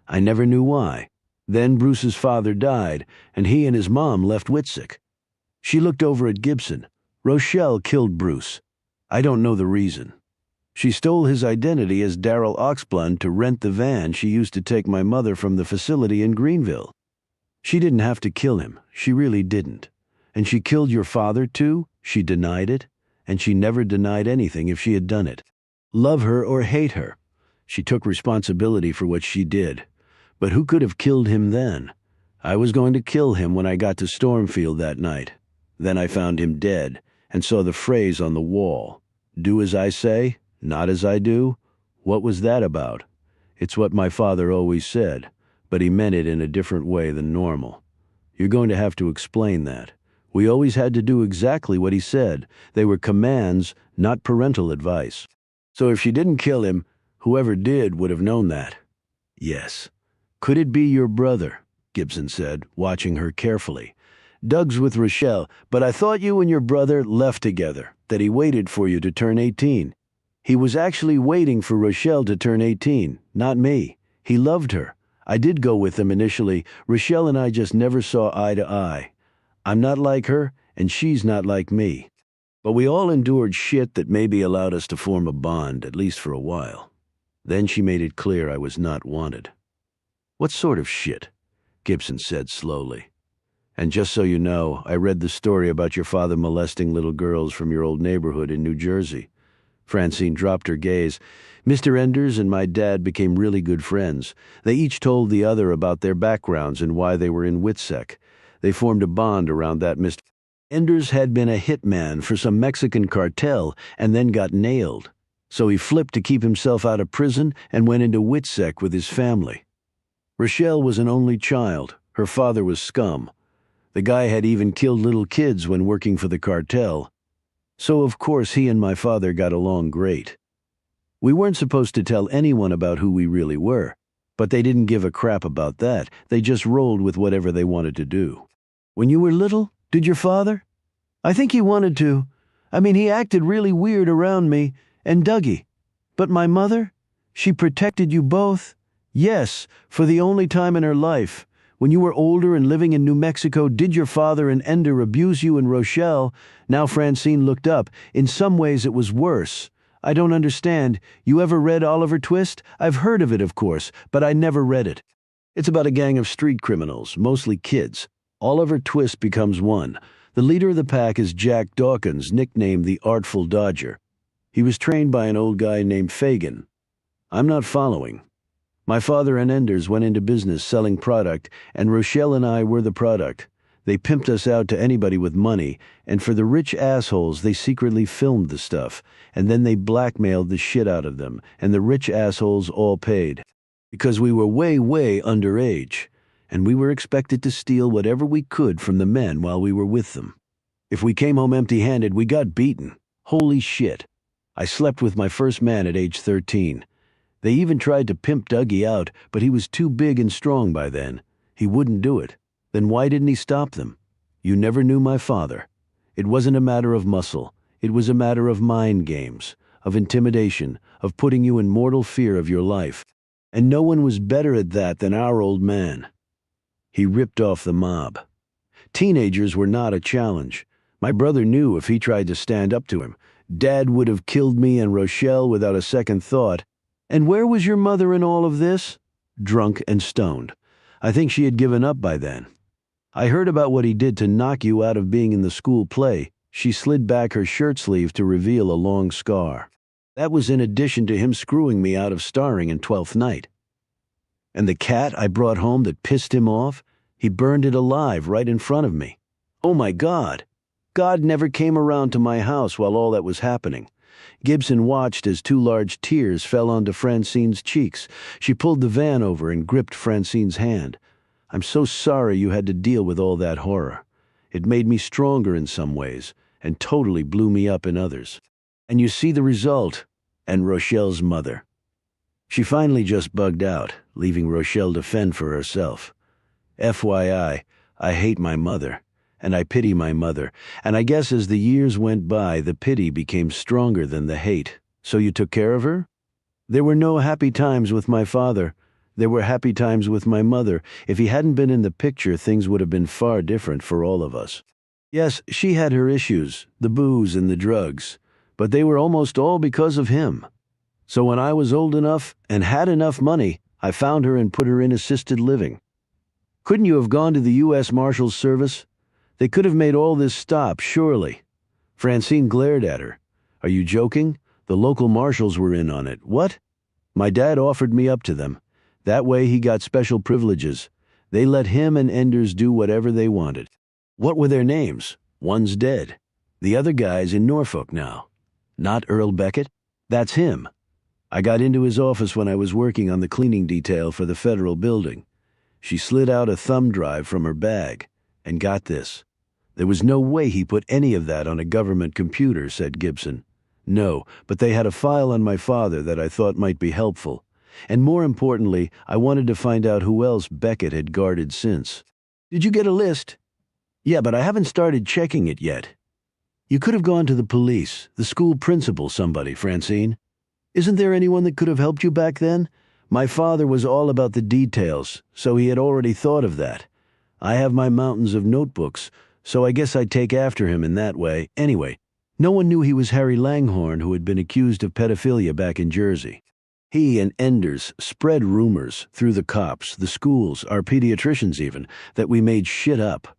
I never knew why. Then Bruce's father died, and he and his mom left Whitsec. She looked over at Gibson. Rochelle killed Bruce. I don't know the reason. She stole his identity as Darrell Oxblund to rent the van she used to take my mother from the facility in Greenville. She didn't have to kill him. She really didn't. And she killed your father too? She denied it. And she never denied anything if she had done it. Love her or hate her. She took responsibility for what she did. But who could have killed him then? I was going to kill him when I got to Stormfield that night. Then I found him dead and saw the phrase on the wall. Do as I say, not as I do. What was that about? It's what my father always said, but he meant it in a different way than normal. You're going to have to explain that. We always had to do exactly what he said. They were commands, not parental advice. So if she didn't kill him, whoever did would have known that. Yes. Could it be your brother? Gibson said, watching her carefully. Doug's with Rochelle, but I thought you and your brother left together, that he waited for you to turn 18. He was actually waiting for Rochelle to turn 18, not me. He loved her. I did go with them initially. Rochelle and I just never saw eye to eye. I'm not like her, and she's not like me. But we all endured shit that maybe allowed us to form a bond, at least for a while. Then she made it clear I was not wanted. What sort of shit? Gibson said slowly. And just so you know, I read the story about your father molesting little girls from your old neighborhood in New Jersey. Francine dropped her gaze. Mr. Enders and my dad became really good friends. They each told the other about their backgrounds and why they were in WITSEC. They formed a bond around that. Mr. Enders had been a hitman for some Mexican cartel and then got nailed. So he flipped to keep himself out of prison and went into WITSEC with his family. Rochelle was an only child. Her father was scum. The guy had even killed little kids when working for the cartel. So of course he and my father got along great. We weren't supposed to tell anyone about who we really were, but they didn't give a crap about that. They just rolled with whatever they wanted to do. When you were little, did your father? I think he wanted to. I mean, he acted really weird around me, and Dougie. But my mother? She protected you both? Yes, for the only time in her life. When you were older and living in New Mexico, did your father and Ender abuse you and Rochelle? Now Francine looked up. In some ways it was worse. I don't understand. You ever read Oliver Twist? I've heard of it, of course, but I never read it. It's about a gang of street criminals, mostly kids. Oliver Twist becomes one. The leader of the pack is Jack Dawkins, nicknamed the Artful Dodger. He was trained by an old guy named Fagan. I'm not following. My father and Enders went into business selling product, and Rochelle and I were the product. They pimped us out to anybody with money, and for the rich assholes they secretly filmed the stuff, and then they blackmailed the shit out of them, and the rich assholes all paid. Because we were way, way underage, and we were expected to steal whatever we could from the men while we were with them. If we came home empty-handed, we got beaten. Holy shit. I slept with my first man at age 13. They even tried to pimp Dougie out, but he was too big and strong by then. He wouldn't do it. Then why didn't he stop them? You never knew my father. It wasn't a matter of muscle. It was a matter of mind games, of intimidation, of putting you in mortal fear of your life. And no one was better at that than our old man. He ripped off the mob. Teenagers were not a challenge. My brother knew if he tried to stand up to him, Dad would have killed me and Rochelle without a second thought. And where was your mother in all of this? Drunk and stoned. I think she had given up by then. I heard about what he did to knock you out of being in the school play. She slid back her shirt sleeve to reveal a long scar. That was in addition to him screwing me out of starring in Twelfth Night. And the cat I brought home that pissed him off, he burned it alive right in front of me. Oh my God! God never came around to my house while all that was happening. Gibson watched as 2 large tears fell onto Francine's cheeks. She pulled the van over and gripped Francine's hand. I'm so sorry you had to deal with all that horror. It made me stronger in some ways, and totally blew me up in others. And you see the result, and Rochelle's mother. She finally just bugged out, leaving Rochelle to fend for herself. FYI, I hate my mother. And I pity my mother, and I guess as the years went by, the pity became stronger than the hate. So you took care of her? There were no happy times with my father. There were happy times with my mother. If he hadn't been in the picture, things would have been far different for all of us. Yes, she had her issues, the booze and the drugs, but they were almost all because of him. So when I was old enough and had enough money, I found her and put her in assisted living. Couldn't you have gone to the U.S. Marshals Service? They could have made all this stop, surely. Francine glared at her. Are you joking? The local marshals were in on it. What? My dad offered me up to them. That way he got special privileges. They let him and Enders do whatever they wanted. What were their names? One's dead. The other guy's in Norfolk now. Not Earl Beckett? That's him. I got into his office when I was working on the cleaning detail for the federal building. She slid out a thumb drive from her bag. And got this. There was no way he put any of that on a government computer, said Gibson. No, but they had a file on my father that I thought might be helpful. And more importantly, I wanted to find out who else Beckett had guarded since. Did you get a list? Yeah, but I haven't started checking it yet. You could have gone to the police, the school principal, somebody, Francine. Isn't there anyone that could have helped you back then? My father was all about the details, so he had already thought of that. I have my mountains of notebooks, so I guess I'd take after him in that way. Anyway, no one knew he was Harry Langhorne, who had been accused of pedophilia back in Jersey. He and Enders spread rumors through the cops, the schools, our pediatricians even, that we made shit up.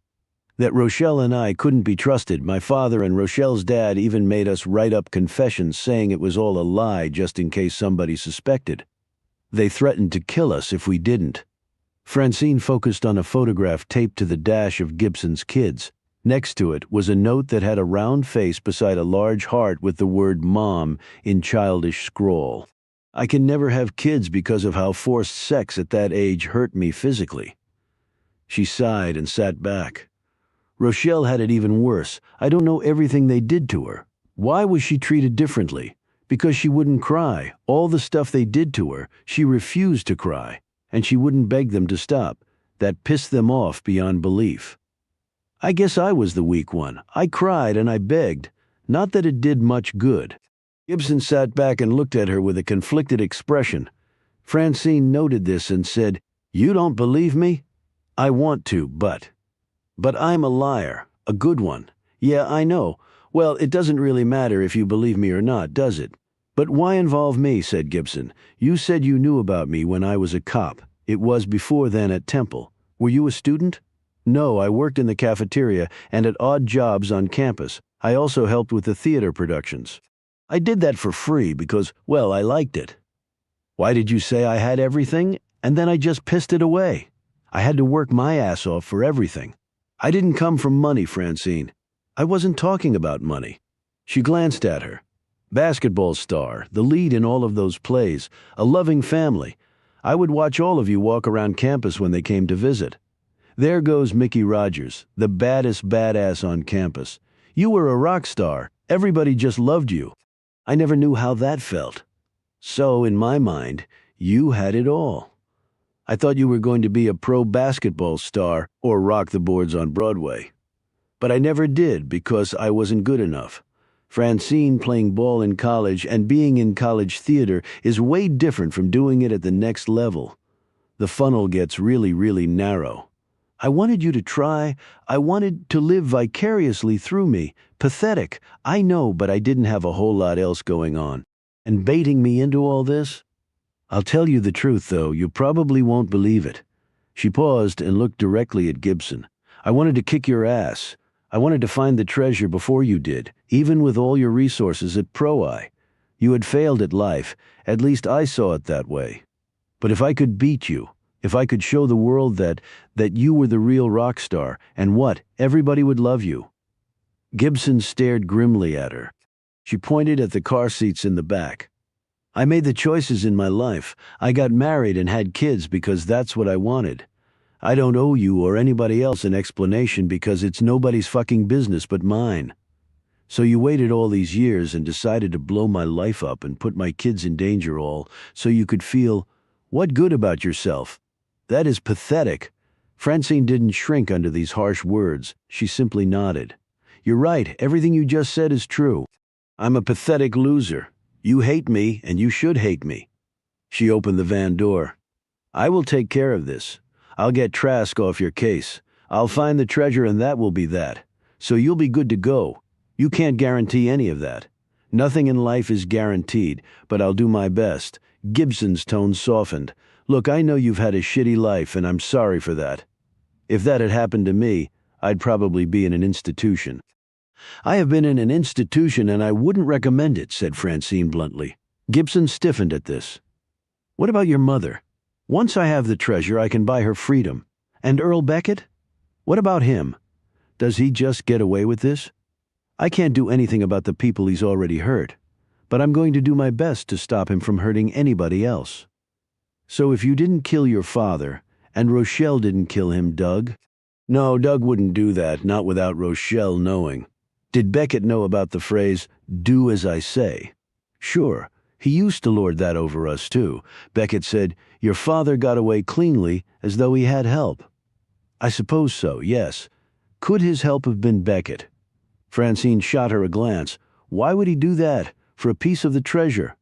That Rochelle and I couldn't be trusted. My father and Rochelle's dad even made us write up confessions saying it was all a lie just in case somebody suspected. They threatened to kill us if we didn't. Francine focused on a photograph taped to the dash of Gibson's kids. Next to it was a note that had a round face beside a large heart with the word Mom in childish scrawl. I can never have kids because of how forced sex at that age hurt me physically. She sighed and sat back. Rochelle had it even worse. I don't know everything they did to her. Why was she treated differently? Because she wouldn't cry. All the stuff they did to her, she refused to cry. And she wouldn't beg them to stop. That pissed them off beyond belief. I guess I was the weak one. I cried and I begged. Not that it did much good. Gibson sat back and looked at her with a conflicted expression. Francine noted this and said, You don't believe me? I want to, but I'm a liar. A good one. Yeah, I know. Well, it doesn't really matter if you believe me or not, does it? But why involve me, said Gibson. You said you knew about me when I was a cop. It was before then at Temple. Were you a student? No, I worked in the cafeteria and at odd jobs on campus. I also helped with the theater productions. I did that for free because, well, I liked it. Why did you say I had everything? And then I just pissed it away. I had to work my ass off for everything. I didn't come from money, Francine. I wasn't talking about money. She glanced at her. Basketball star, the lead in all of those plays, a loving family. I would watch all of you walk around campus when they came to visit. There goes Mickey Rogers, the baddest badass on campus. You were a rock star. Everybody just loved you. I never knew how that felt. So, in my mind, you had it all. I thought you were going to be a pro basketball star or rock the boards on Broadway. But I never did because I wasn't good enough. Francine playing ball in college and being in college theater is way different from doing it at the next level. The funnel gets really, really narrow. I wanted you to try. I wanted to live vicariously through me. Pathetic, I know, but I didn't have a whole lot else going on. And baiting me into all this? I'll tell you the truth, though. You probably won't believe it. She paused and looked directly at Gibson. I wanted to kick your ass. I wanted to find the treasure before you did, even with all your resources at Pro-I. You had failed at life. At least I saw it that way. But if I could beat you, if I could show the world that you were the real rock star, and what, everybody would love you. Gibson stared grimly at her. She pointed at the car seats in the back. I made the choices in my life. I got married and had kids because that's what I wanted. I don't owe you or anybody else an explanation because it's nobody's fucking business but mine. So you waited all these years and decided to blow my life up and put my kids in danger all so you could feel, what good about yourself? That is pathetic. Francine didn't shrink under these harsh words. She simply nodded. You're right. Everything you just said is true. I'm a pathetic loser. You hate me, and you should hate me. She opened the van door. I will take care of this. I'll get Trask off your case. I'll find the treasure, and that will be that. So you'll be good to go. You can't guarantee any of that. Nothing in life is guaranteed, but I'll do my best. Gibson's tone softened. Look, I know you've had a shitty life, and I'm sorry for that. If that had happened to me, I'd probably be in an institution. I have been in an institution and I wouldn't recommend it, said Francine bluntly. Gibson stiffened at this. What about your mother? Once I have the treasure, I can buy her freedom. And Earl Beckett? What about him? Does he just get away with this? I can't do anything about the people he's already hurt, but I'm going to do my best to stop him from hurting anybody else. So if you didn't kill your father, and Rochelle didn't kill him, Doug? No, Doug wouldn't do that, not without Rochelle knowing. Did Beckett know about the phrase, do as I say? Sure, he used to lord that over us too. Beckett said, your father got away cleanly as though he had help. I suppose so, yes. Could his help have been Beckett? Francine shot her a glance. Why would he do that? For a piece of the treasure?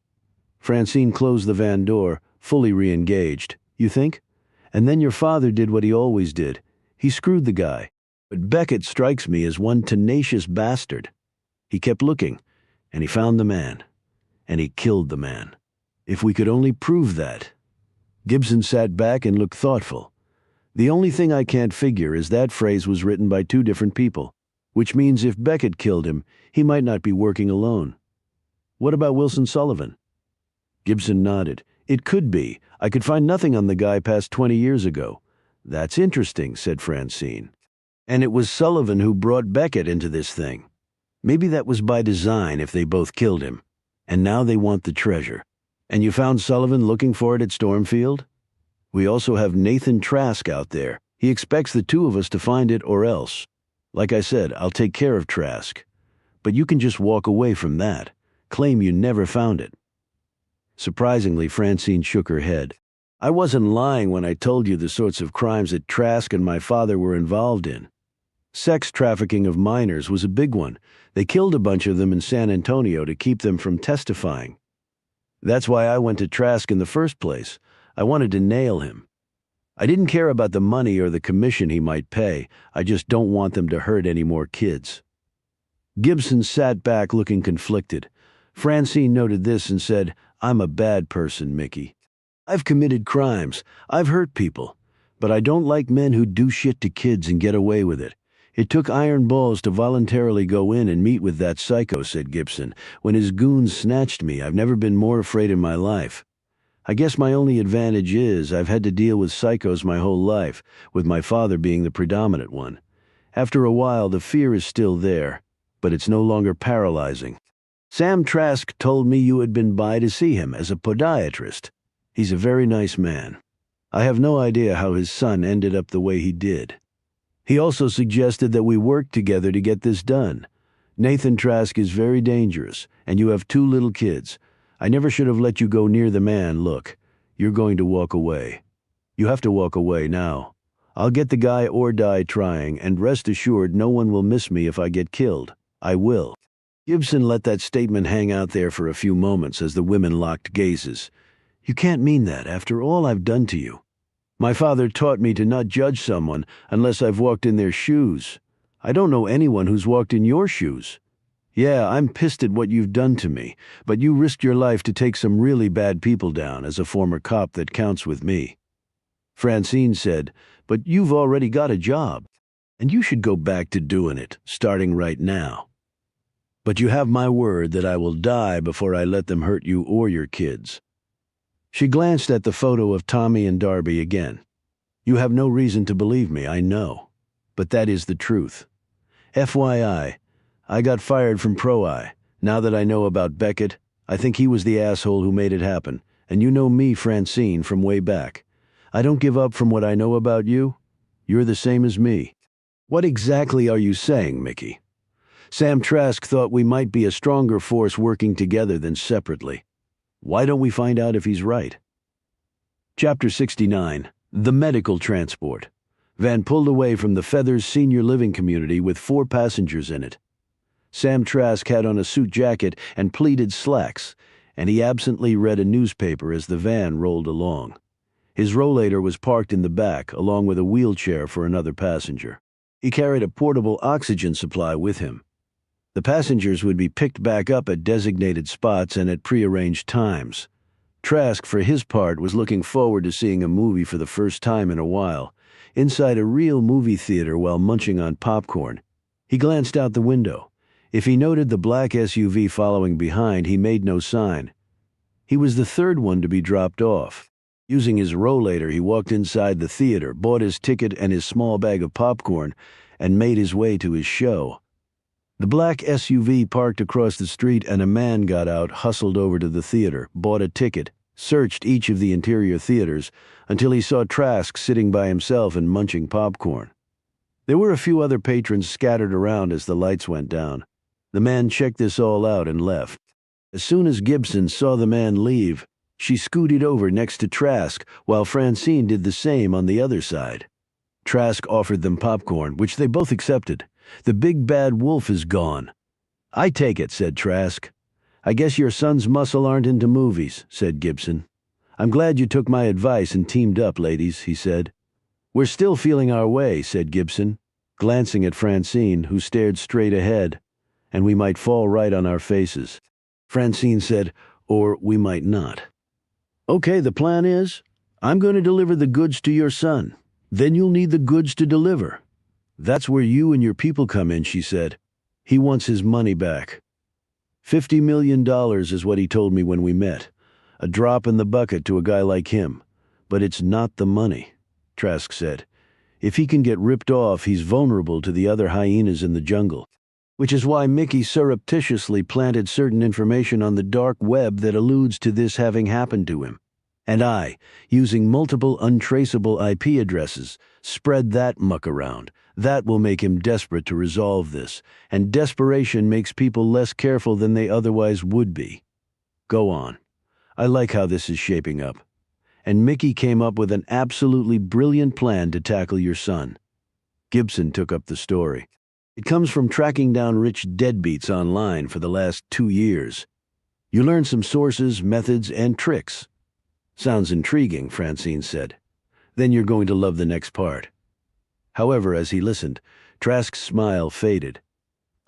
Francine closed the van door, fully re-engaged. You think? And then your father did what he always did. He screwed the guy. But Beckett strikes me as one tenacious bastard. He kept looking, and he found the man. And he killed the man. If we could only prove that. Gibson sat back and looked thoughtful. The only thing I can't figure is that phrase was written by two different people, which means if Beckett killed him, he might not be working alone. What about Wilson Sullivan? Gibson nodded. It could be. I could find nothing on the guy past 20 years ago. That's interesting, said Francine. And it was Sullivan who brought Beckett into this thing. Maybe that was by design if they both killed him. And now they want the treasure. And you found Sullivan looking for it at Stormfield? We also have Nathan Trask out there. He expects the two of us to find it or else. Like I said, I'll take care of Trask. But you can just walk away from that. Claim you never found it. Surprisingly, Francine shook her head. I wasn't lying when I told you the sorts of crimes that Trask and my father were involved in. Sex trafficking of minors was a big one. They killed a bunch of them in San Antonio to keep them from testifying. That's why I went to Trask in the first place. I wanted to nail him. I didn't care about the money or the commission he might pay. I just don't want them to hurt any more kids. Gibson sat back looking conflicted. Francine noted this and said, I'm a bad person, Mickey. I've committed crimes. I've hurt people. But I don't like men who do shit to kids and get away with it. It took iron balls to voluntarily go in and meet with that psycho, said Gibson. When his goons snatched me, I've never been more afraid in my life. I guess my only advantage is I've had to deal with psychos my whole life, with my father being the predominant one. After a while, the fear is still there, but it's no longer paralyzing. Sam Trask told me you had been by to see him as a podiatrist. He's a very nice man. I have no idea how his son ended up the way he did. He also suggested that we work together to get this done. Nathan Trask is very dangerous, and you have two little kids. I never should have let you go near the man. Look, you're going to walk away. You have to walk away now. I'll get the guy or die trying, and rest assured no one will miss me if I get killed. I will. Gibson let that statement hang out there for a few moments as the women locked gazes. You can't mean that after all I've done to you. My father taught me to not judge someone unless I've walked in their shoes. I don't know anyone who's walked in your shoes. Yeah, I'm pissed at what you've done to me, but you risked your life to take some really bad people down as a former cop that counts with me. Francine said, but you've already got a job, and you should go back to doing it, starting right now. But you have my word that I will die before I let them hurt you or your kids. She glanced at the photo of Tommy and Darby again. You have no reason to believe me, I know. But that is the truth. FYI, I got fired from Pro-Eye. Now that I know about Beckett, I think he was the asshole who made it happen. And you know me, Francine, from way back. I don't give up from what I know about you. You're the same as me. What exactly are you saying, Mickey? Sam Trask thought we might be a stronger force working together than separately. Why don't we find out if he's right? Chapter 69. The Medical Transport. Van pulled away from the Feathers senior living community with 4 passengers in it. Sam Trask had on a suit jacket and pleated slacks, and he absently read a newspaper as the van rolled along. His rollator was parked in the back, along with a wheelchair for another passenger. He carried a portable oxygen supply with him. The passengers would be picked back up at designated spots and at prearranged times. Trask, for his part, was looking forward to seeing a movie for the first time in a while. inside a real movie theater while munching on popcorn. He glanced out the window. If he noted the black SUV following behind, he made no sign. He was the third one to be dropped off. Using his rollator, he walked inside the theater, bought his ticket and his small bag of popcorn, and made his way to his show. The black SUV parked across the street and a man got out, hustled over to the theater, bought a ticket, searched each of the interior theaters until he saw Trask sitting by himself and munching popcorn. There were a few other patrons scattered around as the lights went down. The man checked this all out and left. As soon as Gibson saw the man leave, she scooted over next to Trask while Francine did the same on the other side. Trask offered them popcorn, which they both accepted. "The big bad wolf is gone." "I take it," said Trask. "I guess your son's muscle aren't into movies," said Gibson. "I'm glad you took my advice and teamed up, ladies," he said. "We're still feeling our way," said Gibson, glancing at Francine, who stared straight ahead. "And we might fall right on our faces." Francine said, "Or we might not." "Okay, the plan is, I'm going to deliver the goods to your son. Then you'll need the goods to deliver." "That's where you and your people come in," she said. "He wants his money back." $50 million is what he told me when we met. A drop in the bucket to a guy like him. But it's not the money, Trask said. If he can get ripped off, he's vulnerable to the other hyenas in the jungle. Which is why Mickey surreptitiously planted certain information on the dark web that alludes to this having happened to him. And I, using multiple untraceable IP addresses, spread that muck around. That will make him desperate to resolve this, and desperation makes people less careful than they otherwise would be. Go on. I like how this is shaping up. And Mickey came up with an absolutely brilliant plan to tackle your son. Gibson took up the story. It comes from tracking down rich deadbeats online for the last 2 years. You learn some sources, methods, and tricks. Sounds intriguing, Francine said. Then you're going to love the next part. However, as he listened, Trask's smile faded.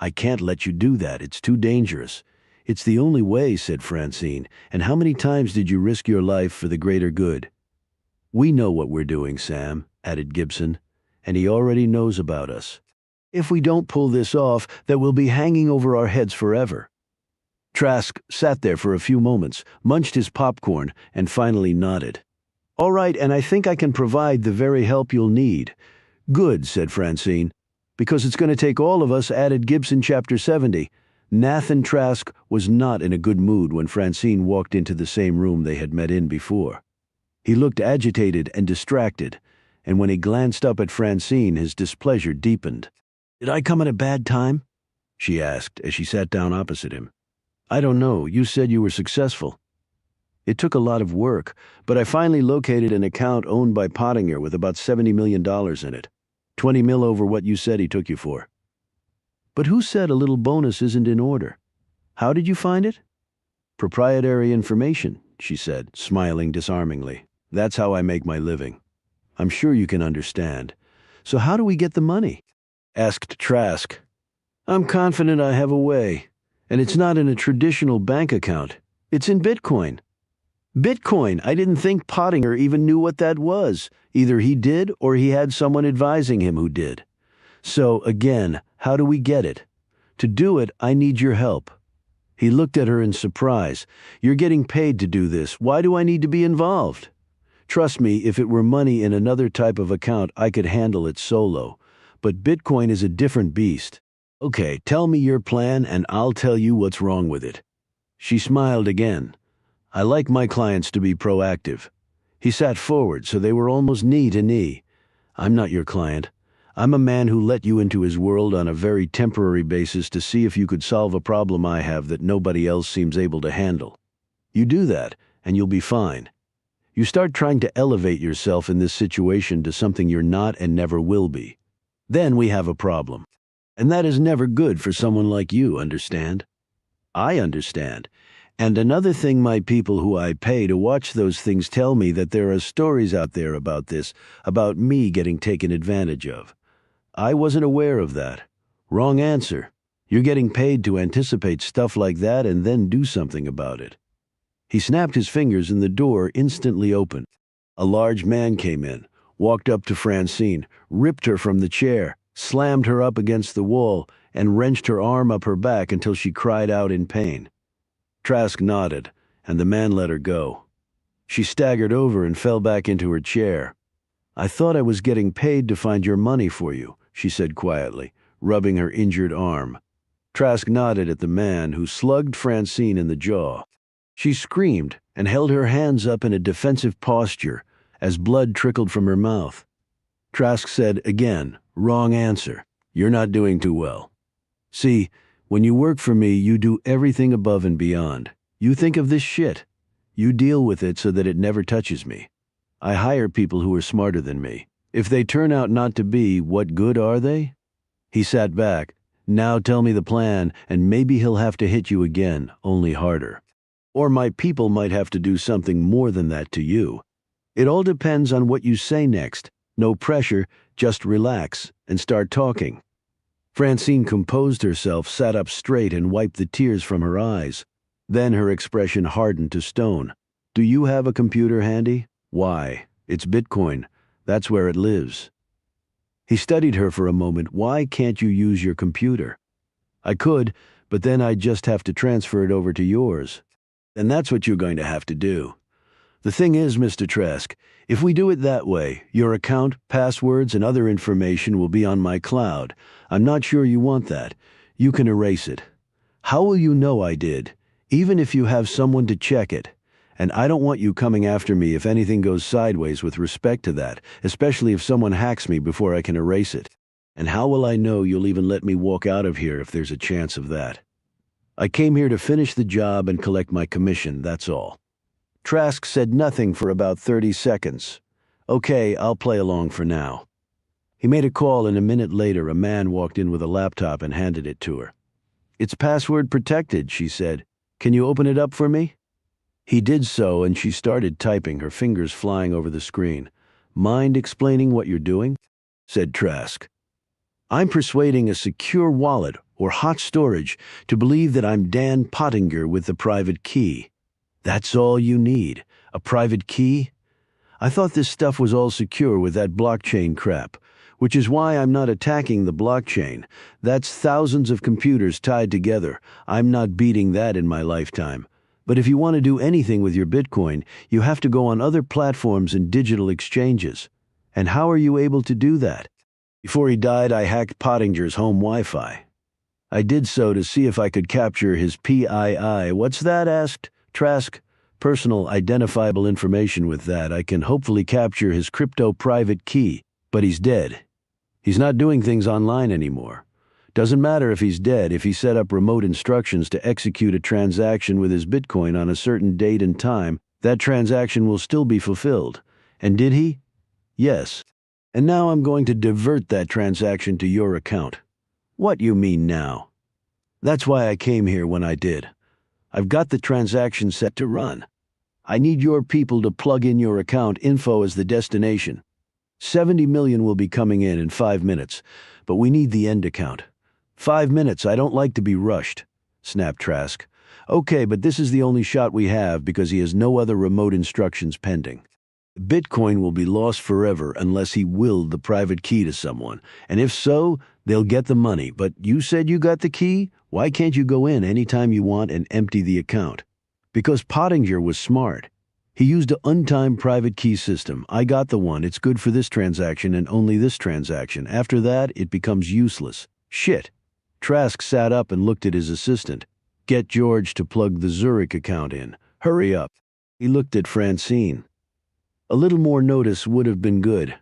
I can't let you do that. It's too dangerous. It's the only way, said Francine. And how many times did you risk your life for the greater good? We know what we're doing, Sam, added Gibson, and he already knows about us. If we don't pull this off, that will be hanging over our heads forever. Trask sat there for a few moments, munched his popcorn, and finally nodded. All right, and I think I can provide the very help you'll need. Good, said Francine. Because it's going to take all of us, added Gibson chapter 70. Nathan Trask was not in a good mood when Francine walked into the same room they had met in before. He looked agitated and distracted, and when he glanced up at Francine, his displeasure deepened. Did I come at a bad time? She asked as she sat down opposite him. I don't know. You said you were successful. It took a lot of work, but I finally located an account owned by Pottinger with about $70 million in it. 20 mil over what you said he took you for. But who said a little bonus isn't in order? How did you find it? Proprietary information, she said, smiling disarmingly. That's how I make my living. I'm sure you can understand. So how do we get the money? Asked Trask. I'm confident I have a way. And it's not in a traditional bank account. It's in Bitcoin. Bitcoin! I didn't think Pottinger even knew what that was. Either he did or he had someone advising him who did. So, again, how do we get it? To do it, I need your help. He looked at her in surprise. You're getting paid to do this. Why do I need to be involved? Trust me, if it were money in another type of account, I could handle it solo. But Bitcoin is a different beast. Okay, tell me your plan and I'll tell you what's wrong with it. She smiled again. I like my clients to be proactive. He sat forward so they were almost knee to knee. I'm not your client. I'm a man who let you into his world on a very temporary basis to see if you could solve a problem I have that nobody else seems able to handle. You do that, and you'll be fine. You start trying to elevate yourself in this situation to something you're not and never will be. Then we have a problem. And that is never good for someone like you, understand? I understand. And another thing my people who I pay to watch those things tell me that there are stories out there about this, about me getting taken advantage of. I wasn't aware of that. Wrong answer. You're getting paid to anticipate stuff like that and then do something about it. He snapped his fingers and the door instantly opened. A large man came in, walked up to Francine, ripped her from the chair, slammed her up against the wall, and wrenched her arm up her back until she cried out in pain. Trask nodded, and the man let her go. She staggered over and fell back into her chair. "I thought I was getting paid to find your money for you," she said quietly, rubbing her injured arm. Trask nodded at the man, who slugged Francine in the jaw. She screamed and held her hands up in a defensive posture as blood trickled from her mouth. Trask said again, "Wrong answer. You're not doing too well. See, when you work for me, you do everything above and beyond. You think of this shit. You deal with it so that it never touches me. I hire people who are smarter than me. If they turn out not to be, what good are they?" He sat back. "Now tell me the plan, and maybe he'll have to hit you again, only harder. Or my people might have to do something more than that to you. It all depends on what you say next. No pressure, just relax and start talking." Francine composed herself, sat up straight, and wiped the tears from her eyes. Then her expression hardened to stone. "Do you have a computer handy?" "Why? It's Bitcoin. That's where it lives." He studied her for a moment. "Why can't you use your computer?" "I could, but then I'd just have to transfer it over to yours." "And that's what you're going to have to do. The thing is, Mr. Trask, if we do it that way, your account, passwords, and other information will be on my cloud. I'm not sure you want that. You can erase it. How will you know I did? Even if you have someone to check it. And I don't want you coming after me if anything goes sideways with respect to that, especially if someone hacks me before I can erase it. And how will I know you'll even let me walk out of here if there's a chance of that? I came here to finish the job and collect my commission, that's all." Trask said nothing for about 30 seconds. "Okay, I'll play along for now." He made a call, and a minute later a man walked in with a laptop and handed it to her. "It's password protected," she said. "Can you open it up for me?" He did so, and she started typing, her fingers flying over the screen. "Mind explaining what you're doing?" said Trask. "I'm persuading a secure wallet or hot storage to believe that I'm Dan Pottinger with the private key. That's all you need, a private key? I thought this stuff was all secure with that blockchain crap, which is why I'm not attacking the blockchain. That's thousands of computers tied together. I'm not beating that in my lifetime. But if you want to do anything with your Bitcoin, you have to go on other platforms and digital exchanges. And how are you able to do that? Before he died, I hacked Pottinger's home Wi-Fi. I did so to see if I could capture his PII. What's that? Asked Trask. Personal identifiable information. With that, I can hopefully capture his crypto private key. But he's dead. He's not doing things online anymore. Doesn't matter if he's dead. If he set up remote instructions to execute a transaction with his Bitcoin on a certain date and time, that transaction will still be fulfilled. And did he? Yes. And now I'm going to divert that transaction to your account. What you mean now? That's why I came here when I did. I've got the transaction set to run. I need your people to plug in your account info as the destination. 70 million will be coming in 5 minutes, but we need the end account. 5 minutes, I don't like to be rushed, snapped Trask. Okay, but this is the only shot we have because he has no other remote instructions pending. Bitcoin will be lost forever unless he willed the private key to someone, and if so, they'll get the money. But you said you got the key? Why can't you go in anytime you want and empty the account? Because Pottinger was smart. He used an untimed private key system. I got the one. It's good for this transaction and only this transaction. After that, it becomes useless. Shit. Trask sat up and looked at his assistant. Get George to plug the Zurich account in. Hurry up. He looked at Francine. A little more notice would have been good.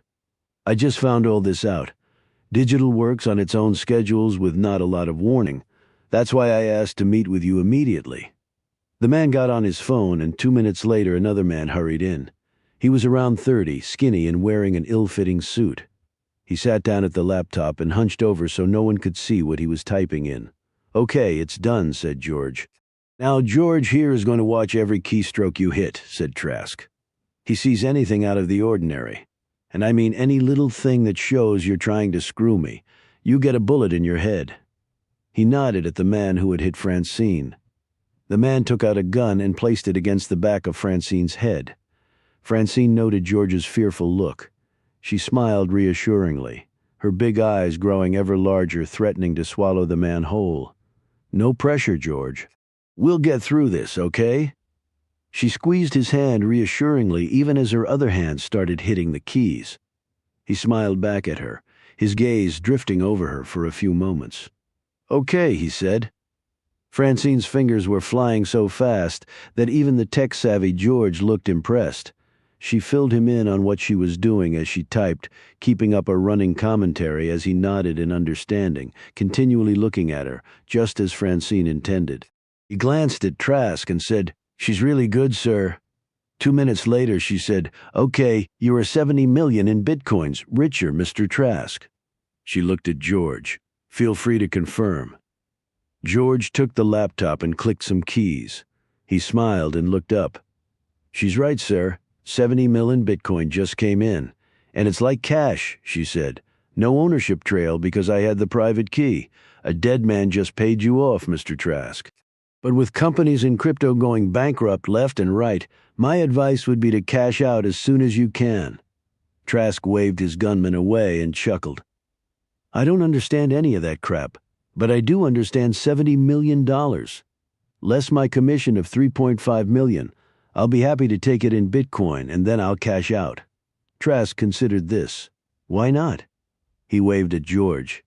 I just found all this out. Digital works on its own schedules with not a lot of warning. That's why I asked to meet with you immediately. The man got on his phone, and 2 minutes later another man hurried in. He was around 30, skinny and wearing an ill-fitting suit. He sat down at the laptop and hunched over so no one could see what he was typing in. Okay, it's done, said George. Now George here is going to watch every keystroke you hit, said Trask. He sees anything out of the ordinary. And I mean any little thing that shows you're trying to screw me. You get a bullet in your head. He nodded at the man who had hit Francine. The man took out a gun and placed it against the back of Francine's head. Francine noted George's fearful look. She smiled reassuringly, her big eyes growing ever larger, threatening to swallow the man whole. "No pressure, George. We'll get through this, okay?" She squeezed his hand reassuringly even as her other hand started hitting the keys. He smiled back at her, his gaze drifting over her for a few moments. "Okay," he said. Francine's fingers were flying so fast that even the tech-savvy George looked impressed. She filled him in on what she was doing as she typed, keeping up a running commentary as he nodded in understanding, continually looking at her, just as Francine intended. He glanced at Trask and said, "She's really good, sir." 2 minutes later, she said, "Okay, you are 70 million in bitcoins, richer, Mr. Trask." She looked at George. "Feel free to confirm." George took the laptop and clicked some keys. He smiled and looked up. "She's right, sir. 70 mil in Bitcoin just came in. And it's like cash," she said. "No ownership trail because I had the private key. A dead man just paid you off, Mr. Trask. But with companies in crypto going bankrupt left and right, my advice would be to cash out as soon as you can." Trask waved his gunman away and chuckled. "I don't understand any of that crap, but I do understand $70 million. Less my commission of $3.5 million. I'll be happy to take it in Bitcoin, and then I'll cash out." Trask considered this. "Why not?" He waved at George.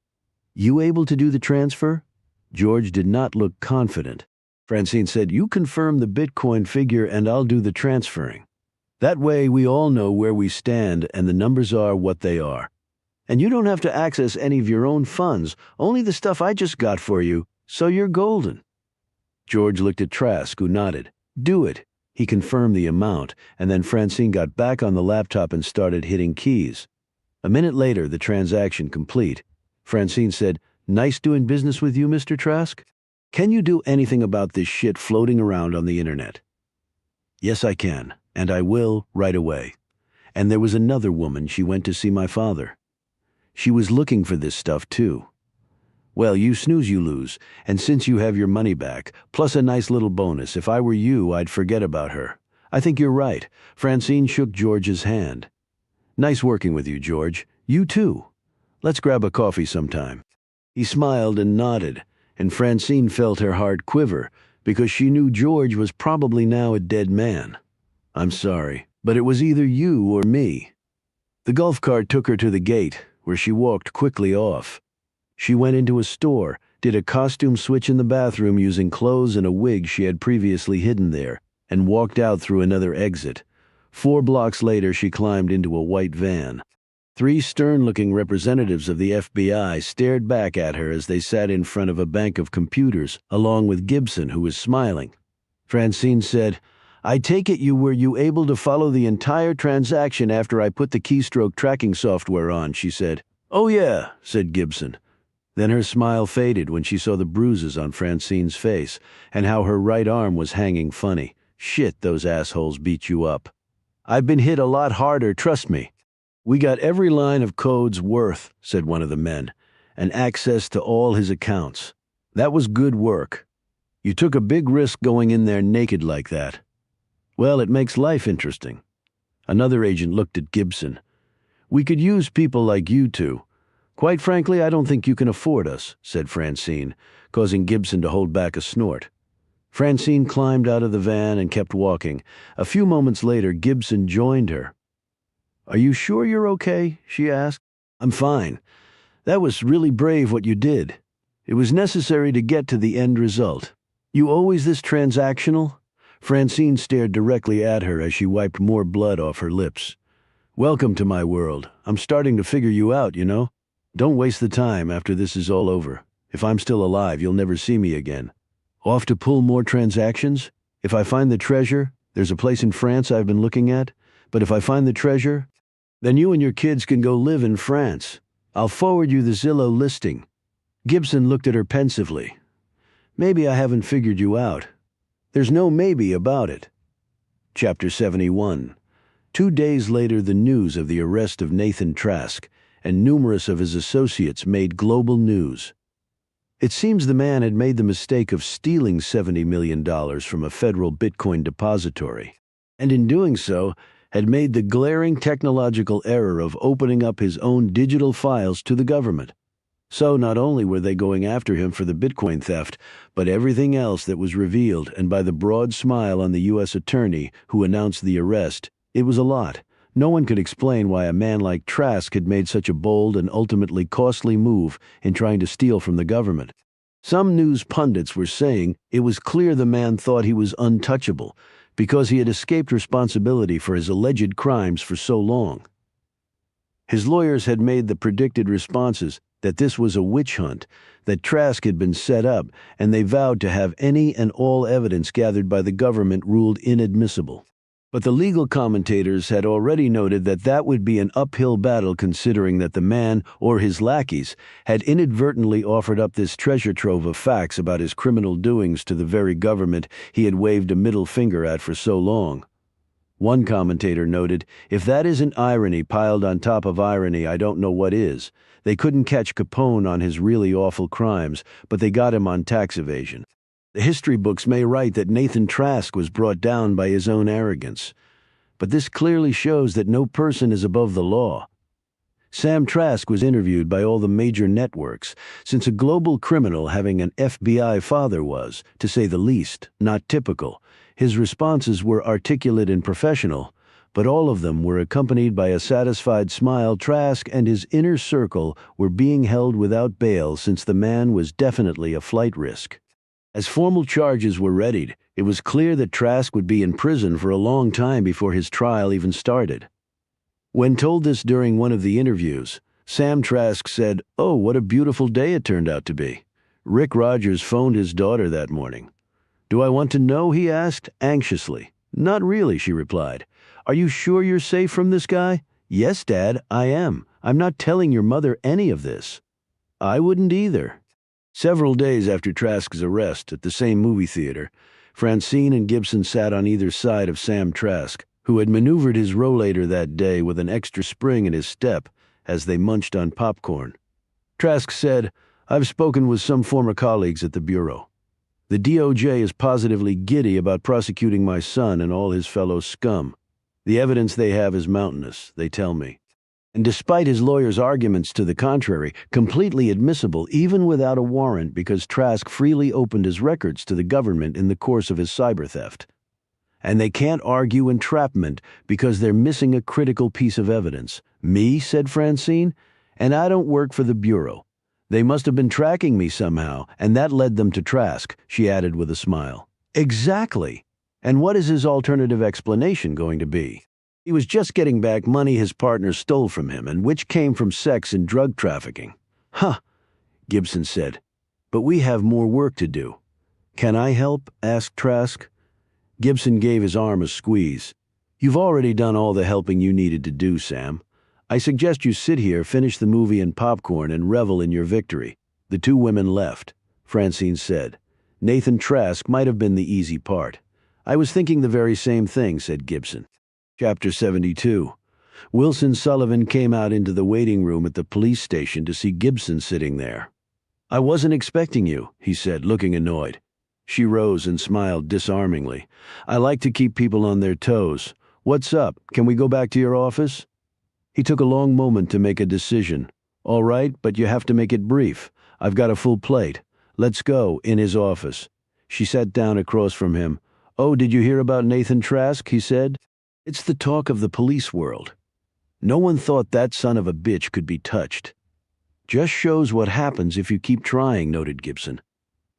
"You able to do the transfer?" George did not look confident. Francine said, "You confirm the Bitcoin figure and I'll do the transferring. That way we all know where we stand and the numbers are what they are. And you don't have to access any of your own funds, only the stuff I just got for you, so you're golden." George looked at Trask, who nodded. "Do it." He confirmed the amount, and then Francine got back on the laptop and started hitting keys. A minute later, the transaction complete. Francine said, "Nice doing business with you, Mr. Trask. Can you do anything about this shit floating around on the internet?" "Yes, I can, and I will right away. And there was another woman, she went to see my father. She was looking for this stuff too. Well, you snooze, you lose, and since you have your money back, plus a nice little bonus, if I were you, I'd forget about her. I think you're right." Francine shook George's hand. "Nice working with you, George. You too. Let's grab a coffee sometime." He smiled and nodded, and Francine felt her heart quiver, because she knew George was probably now a dead man. "I'm sorry, but it was either you or me." The golf cart took her to the gate, where she walked quickly off. She went into a store, did a costume switch in the bathroom using clothes and a wig she had previously hidden there, and walked out through another exit. 4 blocks later, she climbed into a white van. 3 stern-looking representatives of the FBI stared back at her as they sat in front of a bank of computers, along with Gibson, who was smiling. Francine said, "I take it you were able to follow the entire transaction after I put the keystroke tracking software on," she said. "Oh yeah," said Gibson. Then her smile faded when she saw the bruises on Francine's face and how her right arm was hanging funny. "Shit, those assholes beat you up." "I've been hit a lot harder, trust me." "We got every line of code's worth," said one of the men, "and access to all his accounts. That was good work. You took a big risk going in there naked like that." "Well, it makes life interesting." Another agent looked at Gibson. "We could use people like you two. Quite frankly, I don't think you can afford us," said Francine, causing Gibson to hold back a snort. Francine climbed out of the van and kept walking. A few moments later, Gibson joined her. "Are you sure you're okay?" she asked. "I'm fine. That was really brave what you did. It was necessary to get to the end result. You always this transactional?" Francine stared directly at her as she wiped more blood off her lips. "Welcome to my world. I'm starting to figure you out, you know. Don't waste the time after this is all over. If I'm still alive, you'll never see me again. Off to pull more transactions? If I find the treasure, there's a place in France I've been looking at, but if I find the treasure, then you and your kids can go live in France. I'll forward you the Zillow listing." Gibson looked at her pensively. "Maybe I haven't figured you out." "There's no maybe about it." Chapter 71. 2 days later, the news of the arrest of Nathan Trask and numerous of his associates made global news. It seems the man had made the mistake of stealing $70 million from a federal Bitcoin depository, and in doing so, had made the glaring technological error of opening up his own digital files to the government. So not only were they going after him for the Bitcoin theft, but everything else that was revealed, and by the broad smile on the U.S. attorney who announced the arrest, it was a lot. No one could explain why a man like Trask had made such a bold and ultimately costly move in trying to steal from the government. Some news pundits were saying it was clear the man thought he was untouchable because he had escaped responsibility for his alleged crimes for so long. His lawyers had made the predicted responses that this was a witch hunt, that Trask had been set up, and they vowed to have any and all evidence gathered by the government ruled inadmissible. But the legal commentators had already noted that that would be an uphill battle, considering that the man, or his lackeys, had inadvertently offered up this treasure trove of facts about his criminal doings to the very government he had waved a middle finger at for so long. One commentator noted, "If that isn't irony piled on top of irony, I don't know what is. They couldn't catch Capone on his really awful crimes, but they got him on tax evasion." The history books may write that Nathan Trask was brought down by his own arrogance, but this clearly shows that no person is above the law. Sam Trask was interviewed by all the major networks, since a global criminal having an FBI father was, to say the least, not typical. His responses were articulate and professional, but all of them were accompanied by a satisfied smile. Trask and his inner circle were being held without bail since the man was definitely a flight risk. As formal charges were readied, it was clear that Trask would be in prison for a long time before his trial even started. When told this during one of the interviews, Sam Trask said, "Oh, what a beautiful day it turned out to be. Rick Rogers phoned his daughter that morning. 'Do I want to know?' he asked, anxiously. 'Not really,' she replied. 'Are you sure you're safe from this guy?' 'Yes, Dad, I am. I'm not telling your mother any of this.' 'I wouldn't either.'" Several days after Trask's arrest, at the same movie theater, Francine and Gibson sat on either side of Sam Trask, who had maneuvered his rollator that day with an extra spring in his step as they munched on popcorn. Trask said, "I've spoken with some former colleagues at the Bureau. The DOJ is positively giddy about prosecuting my son and all his fellow scum. The evidence they have is mountainous, they tell me. And despite his lawyer's arguments to the contrary, completely admissible even without a warrant because Trask freely opened his records to the government in the course of his cyber theft. And they can't argue entrapment because they're missing a critical piece of evidence." "Me?" said Francine. "And I don't work for the Bureau. They must have been tracking me somehow, and that led them to Trask," she added with a smile. "Exactly. And what is his alternative explanation going to be? He was just getting back money his partner stole from him, and which came from sex and drug trafficking." "Huh," Gibson said. "But we have more work to do." "Can I help?" asked Trask. Gibson gave his arm a squeeze. "You've already done all the helping you needed to do, Sam. I suggest you sit here, finish the movie and popcorn, and revel in your victory." The two women left. Francine said, "Nathan Trask might have been the easy part." "I was thinking the very same thing," said Gibson. Chapter 72. Wilson Sullivan came out into the waiting room at the police station to see Gibson sitting there. "I wasn't expecting you," he said, looking annoyed. She rose and smiled disarmingly. "I like to keep people on their toes. What's up? Can we go back to your office?" He took a long moment to make a decision. "All right, but you have to make it brief. I've got a full plate. Let's go," in his office. She sat down across from him. "Oh, did you hear about Nathan Trask?" he said. "It's the talk of the police world. No one thought that son of a bitch could be touched." "Just shows what happens if you keep trying," noted Gibson.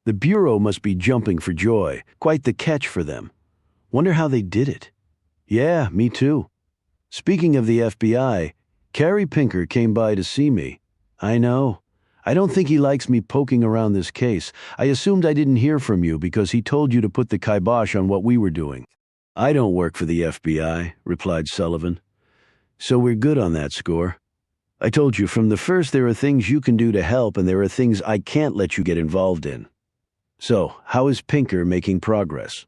"The Bureau must be jumping for joy. Quite the catch for them. Wonder how they did it." "Yeah, me too. Speaking of the FBI, Cary Pinker came by to see me." "I know. I don't think he likes me poking around this case. I assumed I didn't hear from you because he told you to put the kibosh on what we were doing." "I don't work for the FBI," replied Sullivan. "So we're good on that score. I told you from the first there are things you can do to help and there are things I can't let you get involved in." "So, how is Pinker making progress?"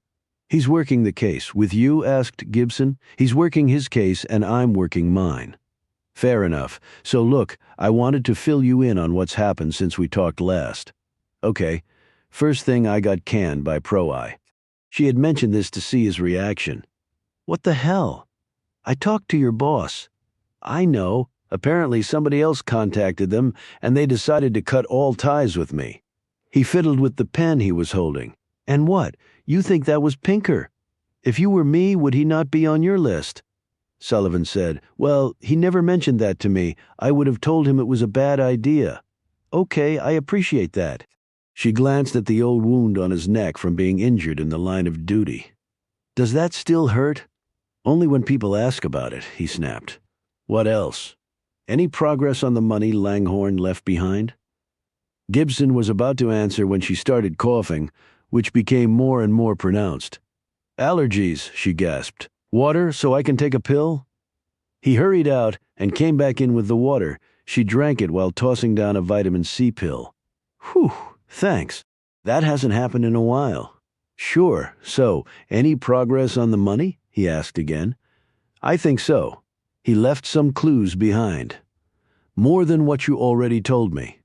"He's working the case. With you?" asked Gibson. "He's working his case and I'm working mine." "Fair enough. So look, I wanted to fill you in on what's happened since we talked last." "Okay. First thing, I got canned by Pro-Eye." She had mentioned this to see his reaction. "What the hell?" I talked to your boss. I know. Apparently somebody else contacted them, and they decided to cut all ties with me. He fiddled with the pen he was holding. And what? You think that was Pinker? If you were me, would he not be on your list? Sullivan said, Well, he never mentioned that to me. I would have told him it was a bad idea. Okay, I appreciate that. She glanced at the old wound on his neck from being injured in the line of duty. Does that still hurt? Only when people ask about it, he snapped. What else? Any progress on the money Langhorne left behind? Gibson was about to answer when she started coughing, which became more and more pronounced. Allergies, she gasped. Water, so I can take a pill? He hurried out and came back in with the water. She drank it while tossing down a vitamin C pill. Whew, thanks. That hasn't happened in a while. Sure, so, any progress on the money? He asked again. I think so. He left some clues behind. More than what you already told me.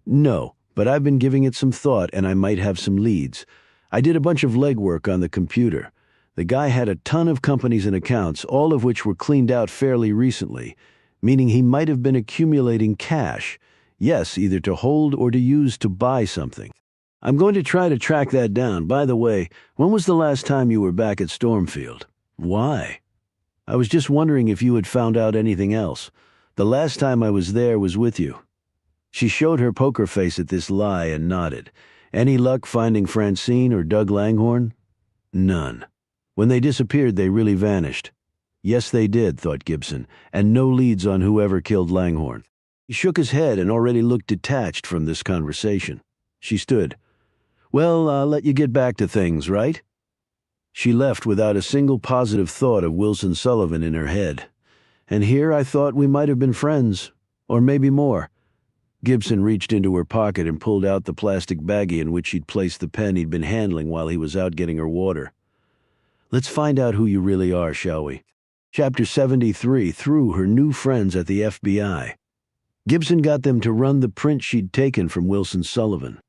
No, but I've been giving it some thought and I might have some leads. I did a bunch of legwork on the computer. The guy had a ton of companies and accounts, all of which were cleaned out fairly recently, meaning he might have been accumulating cash. Yes, either to hold or to use to buy something. I'm going to try to track that down. By the way, when was the last time you were back at Stormfield? Why? I was just wondering if you had found out anything else. The last time I was there was with you. She showed her poker face at this lie and nodded. Any luck finding Francine or Doug Langhorne? None. When they disappeared, they really vanished. Yes, they did, thought Gibson, and no leads on whoever killed Langhorne. He shook his head and already looked detached from this conversation. She stood. Well, I'll let you get back to things, right? She left without a single positive thought of Wilson Sullivan in her head. And here I thought we might have been friends, or maybe more. Gibson reached into her pocket and pulled out the plastic baggie in which she'd placed the pen he'd been handling while he was out getting her water. Let's find out who you really are, shall we? Chapter 73, Through Her New Friends at the FBI. Gibson got them to run the print she'd taken from Wilson Sullivan.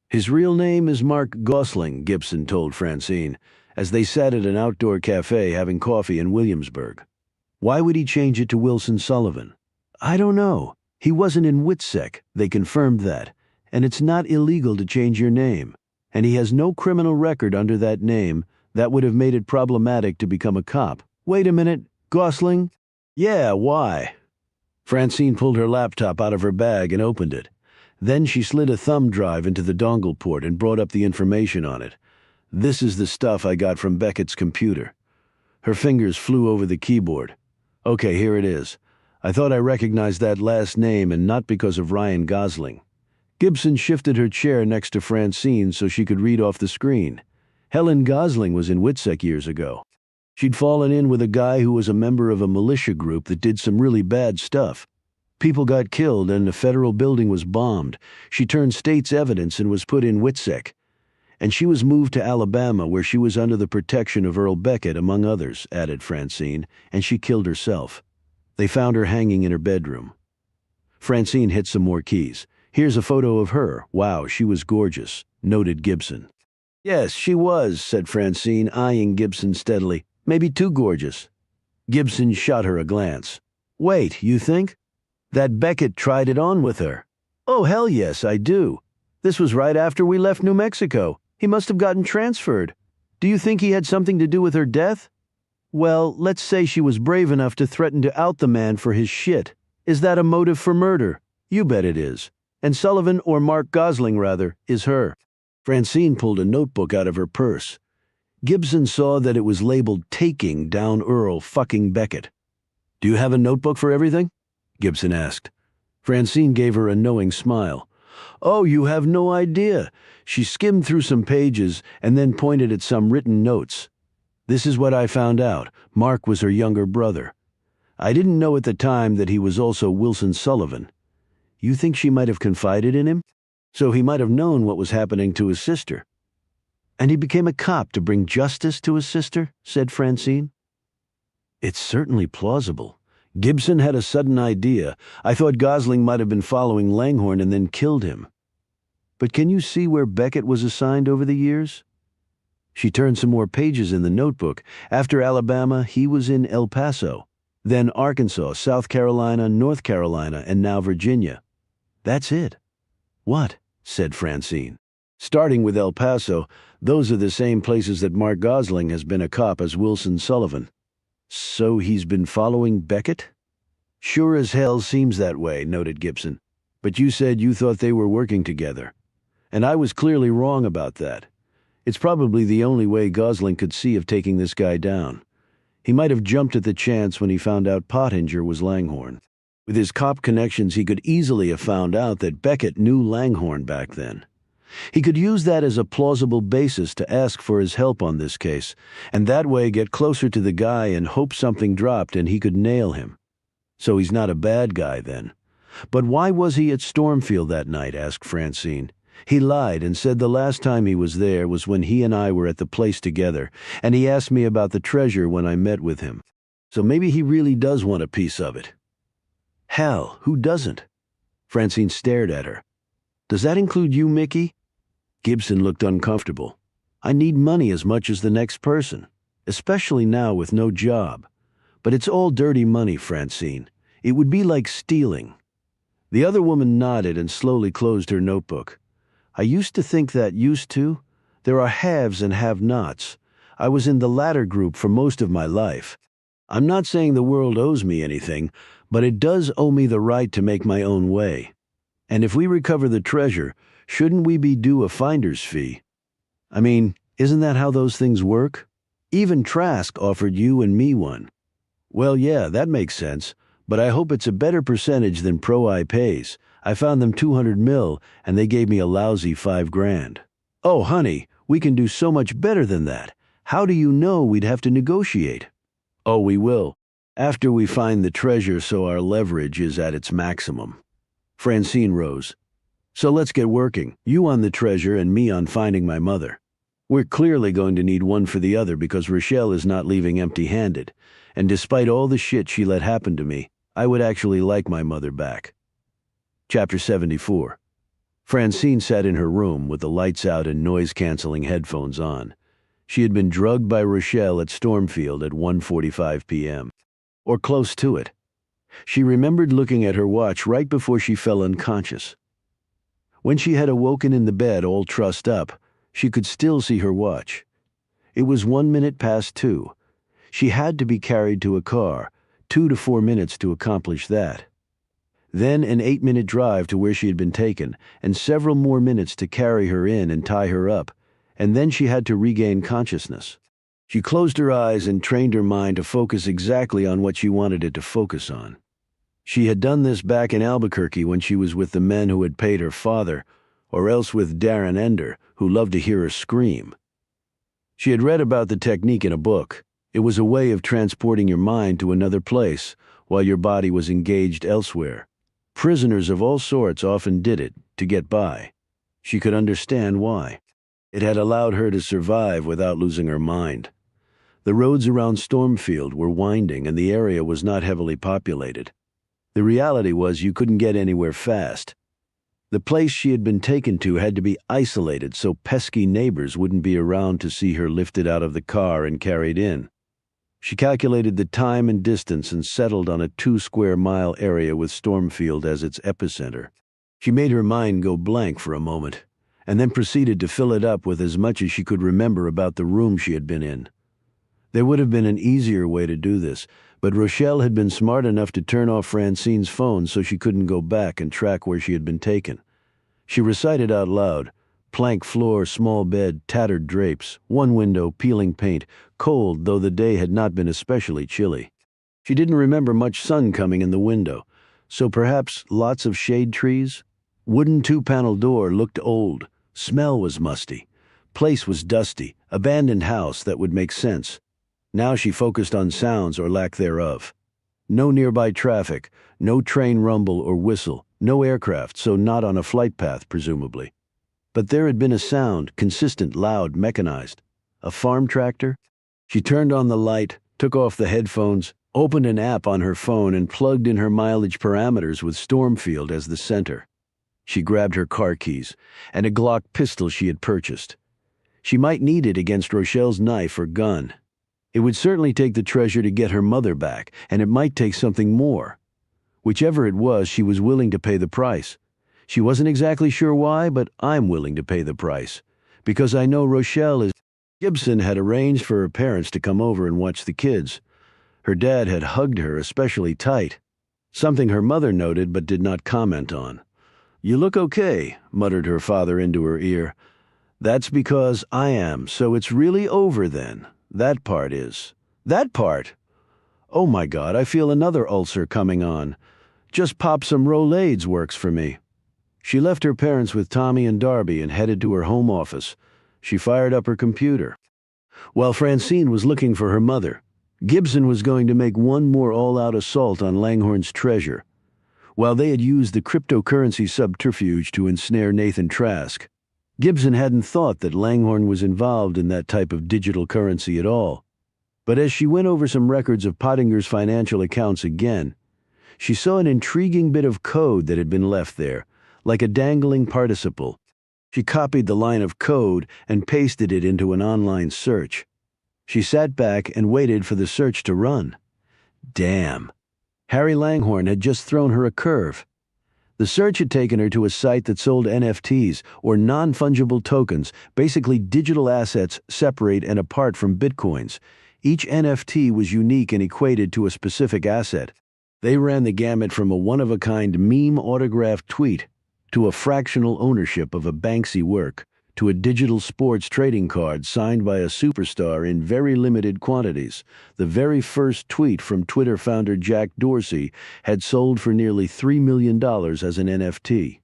His real name is Mark Gosling, Gibson told Francine, as they sat at an outdoor cafe having coffee in Williamsburg. Why would he change it to Wilson Sullivan? I don't know. He wasn't in WITSEC, they confirmed that, and it's not illegal to change your name. And he has no criminal record under that name. That would have made it problematic to become a cop. Wait a minute, Gosling? Yeah, why? Francine pulled her laptop out of her bag and opened it. Then she slid a thumb drive into the dongle port and brought up the information on it. This is the stuff I got from Beckett's computer. Her fingers flew over the keyboard. Okay, here it is. I thought I recognized that last name, and not because of Ryan Gosling. Gibson shifted her chair next to Francine so she could read off the screen. Helen Gosling was in WITSEC years ago. She'd fallen in with a guy who was a member of a militia group that did some really bad stuff. People got killed and a federal building was bombed. She turned state's evidence and was put in WITSEC. And she was moved to Alabama, where she was under the protection of Earl Beckett, among others, added Francine, and she killed herself. They found her hanging in her bedroom. Francine hit some more keys. Here's a photo of her. Wow, she was gorgeous, noted Gibson. Yes, she was, said Francine, eyeing Gibson steadily. Maybe too gorgeous. Gibson shot her a glance. Wait, you think? That Beckett tried it on with her. Oh, hell yes, I do. This was right after we left New Mexico. He must have gotten transferred. Do you think he had something to do with her death? Well, let's say she was brave enough to threaten to out the man for his shit. Is that a motive for murder? You bet it is. And Sullivan, or Mark Gosling rather, is her. Francine pulled a notebook out of her purse. Gibson saw that it was labeled Taking Down Earl Fucking Beckett. Do you have a notebook for everything? Gibson asked. Francine gave her a knowing smile. Oh, you have no idea. She skimmed through some pages and then pointed at some written notes. This is what I found out. Mark was her younger brother. I didn't know at the time that he was also Wilson Sullivan. You think she might have confided in him? So he might have known what was happening to his sister. And he became a cop to bring justice to his sister, said Francine. It's certainly plausible. Gibson had a sudden idea. I thought Gosling might have been following Langhorne and then killed him. But can you see where Beckett was assigned over the years? She turned some more pages in the notebook. After Alabama, he was in El Paso. Then Arkansas, South Carolina, North Carolina, and now Virginia. That's it. What? Said Francine. Starting with El Paso, those are the same places that Mark Gosling has been a cop as Wilson Sullivan. So he's been following Beckett? Sure as hell seems that way, noted Gibson. But you said you thought they were working together. And I was clearly wrong about that. It's probably the only way Gosling could see of taking this guy down. He might have jumped at the chance when he found out Pottinger was Langhorne. With his cop connections, he could easily have found out that Beckett knew Langhorne back then. He could use that as a plausible basis to ask for his help on this case, and that way get closer to the guy and hope something dropped and he could nail him. So he's not a bad guy then. But why was he at Stormfield that night? Asked Francine. He lied and said the last time he was there was when he and I were at the place together, and he asked me about the treasure when I met with him. So maybe he really does want a piece of it. Hell, who doesn't? Francine stared at her. Does that include you, Mickey? Gibson looked uncomfortable. I need money as much as the next person, especially now with no job. But it's all dirty money, Francine. It would be like stealing. The other woman nodded and slowly closed her notebook. I used to think that used to. There are haves and have-nots. I was in the latter group for most of my life. I'm not saying the world owes me anything, but it does owe me the right to make my own way. And if we recover the treasure, shouldn't we be due a finder's fee? I mean, isn't that how those things work? Even Trask offered you and me one. Well, yeah, that makes sense, but I hope it's a better percentage than Pro-I pays. I found them $200 million, and they gave me a lousy $5 grand. Oh, honey, we can do so much better than that. How do you know we'd have to negotiate? Oh, we will. After we find the treasure so our leverage is at its maximum. Francine rose. So let's get working. You on the treasure and me on finding my mother. We're clearly going to need one for the other because Rochelle is not leaving empty-handed. And despite all the shit she let happen to me, I would actually like my mother back. Chapter 74. Francine sat in her room with the lights out and noise-canceling headphones on. She had been drugged by Rochelle at Stormfield at 1:45 p.m. Or close to it. She remembered looking at her watch right before she fell unconscious. When she had awoken in the bed all trussed up, she could still see her watch. It was 2:01. She had to be carried to a car, 2 to 4 minutes to accomplish that. Then an 8-minute drive to where she had been taken, and several more minutes to carry her in and tie her up, and then she had to regain consciousness. She closed her eyes and trained her mind to focus exactly on what she wanted it to focus on. She had done this back in Albuquerque when she was with the men who had paid her father, or else with Darren Ender, who loved to hear her scream. She had read about the technique in a book. It was a way of transporting your mind to another place while your body was engaged elsewhere. Prisoners of all sorts often did it to get by. She could understand why. It had allowed her to survive without losing her mind. The roads around Stormfield were winding and the area was not heavily populated. The reality was you couldn't get anywhere fast. The place she had been taken to had to be isolated so pesky neighbors wouldn't be around to see her lifted out of the car and carried in. She calculated the time and distance and settled on a 2-square-mile area with Stormfield as its epicenter. She made her mind go blank for a moment, and then proceeded to fill it up with as much as she could remember about the room she had been in. There would have been an easier way to do this, but Rochelle had been smart enough to turn off Francine's phone so she couldn't go back and track where she had been taken. She recited out loud, plank floor, small bed, tattered drapes, one window, peeling paint, cold though the day had not been especially chilly. She didn't remember much sun coming in the window, so perhaps lots of shade trees? Wooden 2-panel door looked old, smell was musty, place was dusty, abandoned house that would make sense. Now she focused on sounds or lack thereof. No nearby traffic, no train rumble or whistle, no aircraft, so not on a flight path, presumably. But there had been a sound, consistent, loud, mechanized. A farm tractor? She turned on the light, took off the headphones, opened an app on her phone and plugged in her mileage parameters with Stormfield as the center. She grabbed her car keys and a Glock pistol she had purchased. She might need it against Rochelle's knife or gun. It would certainly take the treasure to get her mother back, and it might take something more. Whichever it was, she was willing to pay the price. She wasn't exactly sure why, but I'm willing to pay the price. Because I know Rochelle is... Gibson had arranged for her parents to come over and watch the kids. Her dad had hugged her especially tight, something her mother noted but did not comment on. "You look okay," muttered her father into her ear. "That's because I am, so it's really over then. That part is." "That part? Oh my God, I feel another ulcer coming on. Just pop some Rolaids works for me." She left her parents with Tommy and Darby and headed to her home office. She fired up her computer. While Francine was looking for her mother, Gibson was going to make one more all-out assault on Langhorne's treasure. While they had used the cryptocurrency subterfuge to ensnare Nathan Trask, Gibson hadn't thought that Langhorne was involved in that type of digital currency at all. But as she went over some records of Pottinger's financial accounts again, she saw an intriguing bit of code that had been left there, like a dangling participle. She copied the line of code and pasted it into an online search. She sat back and waited for the search to run. Damn. Harry Langhorne had just thrown her a curve. The search had taken her to a site that sold NFTs, or non-fungible tokens, basically digital assets separate and apart from bitcoins. Each NFT was unique and equated to a specific asset. They ran the gamut from a one-of-a-kind meme autographed tweet to a fractional ownership of a Banksy work, to a digital sports trading card signed by a superstar in very limited quantities. The very first tweet from Twitter founder Jack Dorsey had sold for nearly $3 million as an NFT.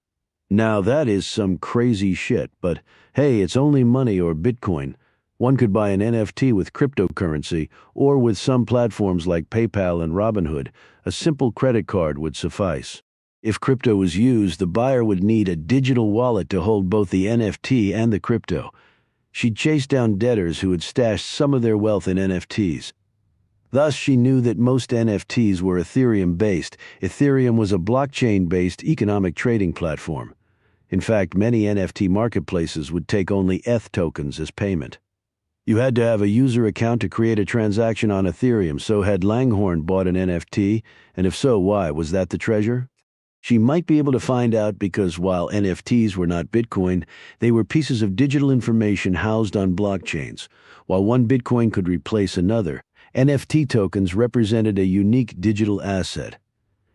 Now that is some crazy shit, but hey, it's only money or Bitcoin. One could buy an NFT with cryptocurrency, or with some platforms like PayPal and Robinhood, a simple credit card would suffice. If crypto was used, the buyer would need a digital wallet to hold both the NFT and the crypto. She'd chased down debtors who had stashed some of their wealth in NFTs. Thus, she knew that most NFTs were Ethereum-based. Ethereum was a blockchain-based economic trading platform. In fact, many NFT marketplaces would take only ETH tokens as payment. You had to have a user account to create a transaction on Ethereum, so had Langhorne bought an NFT, and if so, why? Was that the treasure? She might be able to find out because while NFTs were not Bitcoin, they were pieces of digital information housed on blockchains. While one Bitcoin could replace another, NFT tokens represented a unique digital asset.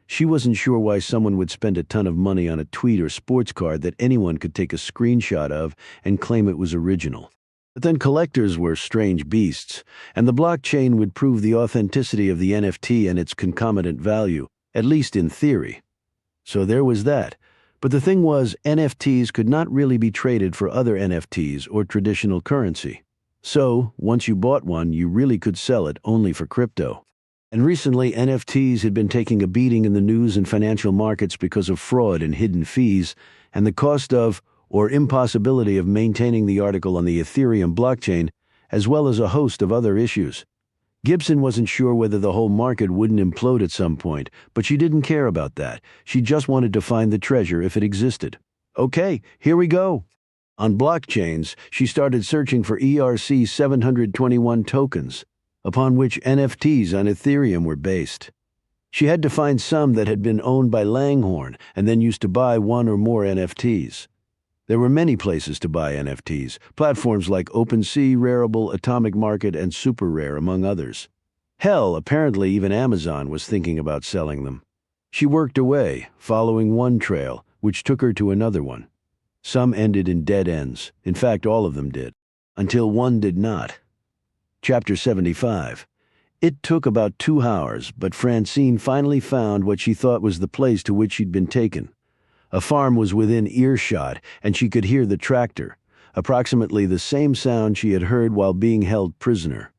She wasn't sure why someone would spend a ton of money on a tweet or sports card that anyone could take a screenshot of and claim it was original. But then collectors were strange beasts, and the blockchain would prove the authenticity of the NFT and its concomitant value, at least in theory. So there was that. But the thing was, NFTs could not really be traded for other NFTs or traditional currency. So, once you bought one, you really could sell it only for crypto. And recently, NFTs had been taking a beating in the news and financial markets because of fraud and hidden fees, and the cost of, or impossibility of maintaining the article on the Ethereum blockchain, as well as a host of other issues. Gibson wasn't sure whether the whole market wouldn't implode at some point, but she didn't care about that. She just wanted to find the treasure if it existed. Okay, here we go. On blockchains, she started searching for ERC 721 tokens, upon which NFTs on Ethereum were based. She had to find some that had been owned by Langhorne and then used to buy one or more NFTs. There were many places to buy NFTs, platforms like OpenSea, Rarible, Atomic Market, and SuperRare, among others. Hell, apparently even Amazon was thinking about selling them. She worked away, following one trail, which took her to another one. Some ended in dead ends. In fact, all of them did. Until one did not. Chapter 75. It took about 2 hours, but Francine finally found what she thought was the place to which she'd been taken. A farm was within earshot, and she could hear the tractor, approximately the same sound she had heard while being held prisoner.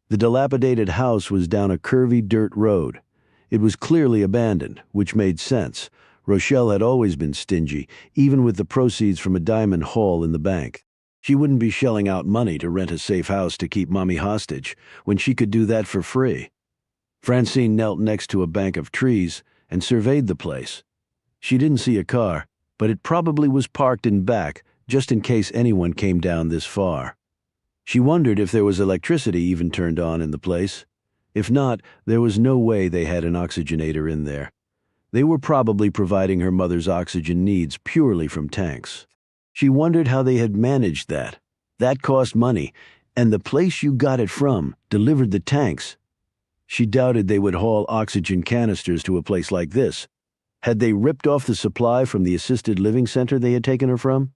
The dilapidated house was down a curvy dirt road. It was clearly abandoned, which made sense. Rochelle had always been stingy, even with the proceeds from a diamond haul in the bank. She wouldn't be shelling out money to rent a safe house to keep Mommy hostage, when she could do that for free. Francine knelt next to a bank of trees and surveyed the place. She didn't see a car, but it probably was parked in back, just in case anyone came down this far. She wondered if there was electricity even turned on in the place. If not, there was no way they had an oxygenator in there. They were probably providing her mother's oxygen needs purely from tanks. She wondered how they had managed that. That cost money, and the place you got it from delivered the tanks. She doubted they would haul oxygen canisters to a place like this. Had they ripped off the supply from the assisted living center they had taken her from?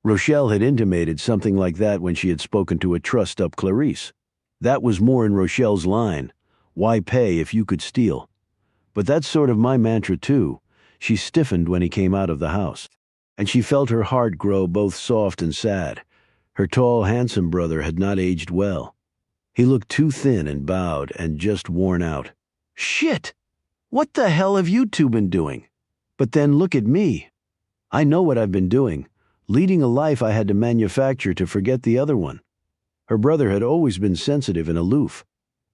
Rochelle had intimated something like that when she had spoken to a trussed-up Clarice. That was more in Rochelle's line. Why pay if you could steal? But that's sort of my mantra too. She stiffened when he came out of the house, and she felt her heart grow both soft and sad. Her tall, handsome brother had not aged well. He looked too thin and bowed and just worn out. Shit! What the hell have you two been doing? But then look at me. I know what I've been doing. Leading a life I had to manufacture to forget the other one. Her brother had always been sensitive and aloof.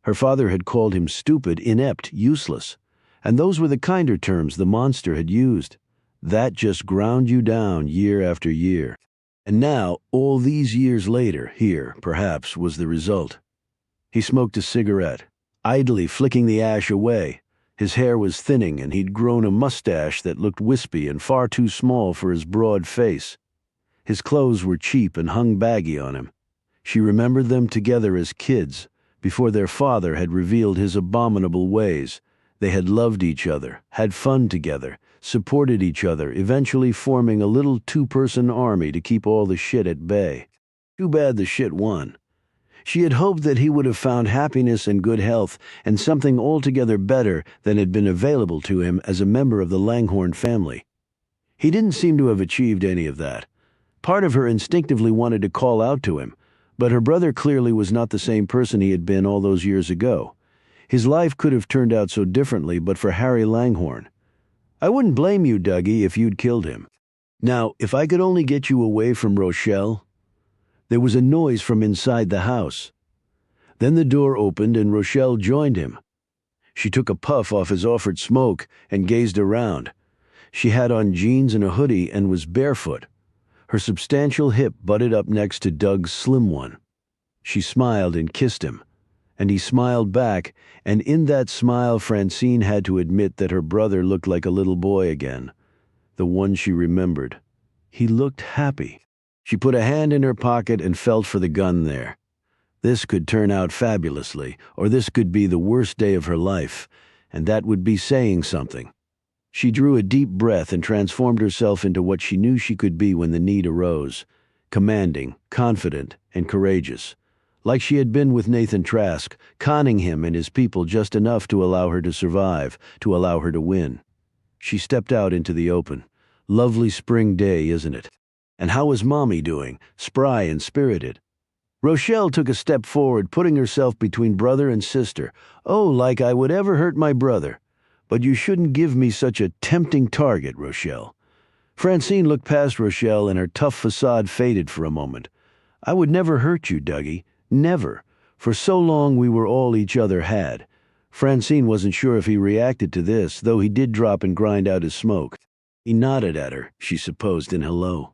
Her father had called him stupid, inept, useless. And those were the kinder terms the monster had used. That just ground you down year after year. And now, all these years later, here, perhaps, was the result. He smoked a cigarette, idly flicking the ash away. His hair was thinning, and he'd grown a mustache that looked wispy and far too small for his broad face. His clothes were cheap and hung baggy on him. She remembered them together as kids, before their father had revealed his abominable ways. They had loved each other, had fun together, supported each other, eventually forming a little two-person army to keep all the shit at bay. Too bad the shit won. She had hoped that he would have found happiness and good health and something altogether better than had been available to him as a member of the Langhorne family. He didn't seem to have achieved any of that. Part of her instinctively wanted to call out to him, but her brother clearly was not the same person he had been all those years ago. His life could have turned out so differently but for Harry Langhorne. I wouldn't blame you, Dougie, if you'd killed him. Now, if I could only get you away from Rochelle. There was a noise from inside the house. Then the door opened and Rochelle joined him. She took a puff off his offered smoke and gazed around. She had on jeans and a hoodie and was barefoot. Her substantial hip butted up next to Doug's slim one. She smiled and kissed him, and he smiled back, and in that smile Francine had to admit that her brother looked like a little boy again, the one she remembered. He looked happy. She put a hand in her pocket and felt for the gun there. This could turn out fabulously, or this could be the worst day of her life, and that would be saying something. She drew a deep breath and transformed herself into what she knew she could be when the need arose, commanding, confident, and courageous, like she had been with Nathan Trask, conning him and his people just enough to allow her to survive, to allow her to win. She stepped out into the open. Lovely spring day, isn't it? And how was Mommy doing, spry and spirited? Rochelle took a step forward, putting herself between brother and sister. Oh, like I would ever hurt my brother. But you shouldn't give me such a tempting target, Rochelle. Francine looked past Rochelle and her tough facade faded for a moment. I would never hurt you, Dougie. Never. For so long we were all each other had. Francine wasn't sure if he reacted to this, though he did drop and grind out his smoke. He nodded at her, she supposed in hello.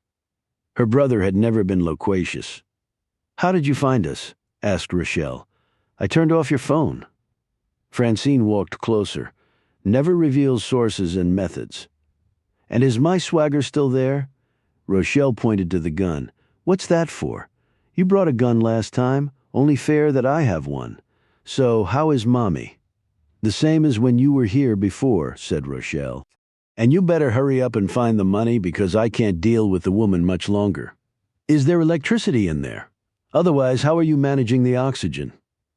Her brother had never been loquacious. How did you find us? Asked Rochelle. I turned off your phone. Francine walked closer. Never reveals sources and methods. And is my swagger still there? Rochelle pointed to the gun. What's that for? You brought a gun last time. Only fair that I have one. So how is Mommy? The same as when you were here before, said Rochelle. And you better hurry up and find the money because I can't deal with the woman much longer. Is there electricity in there? Otherwise, how are you managing the oxygen?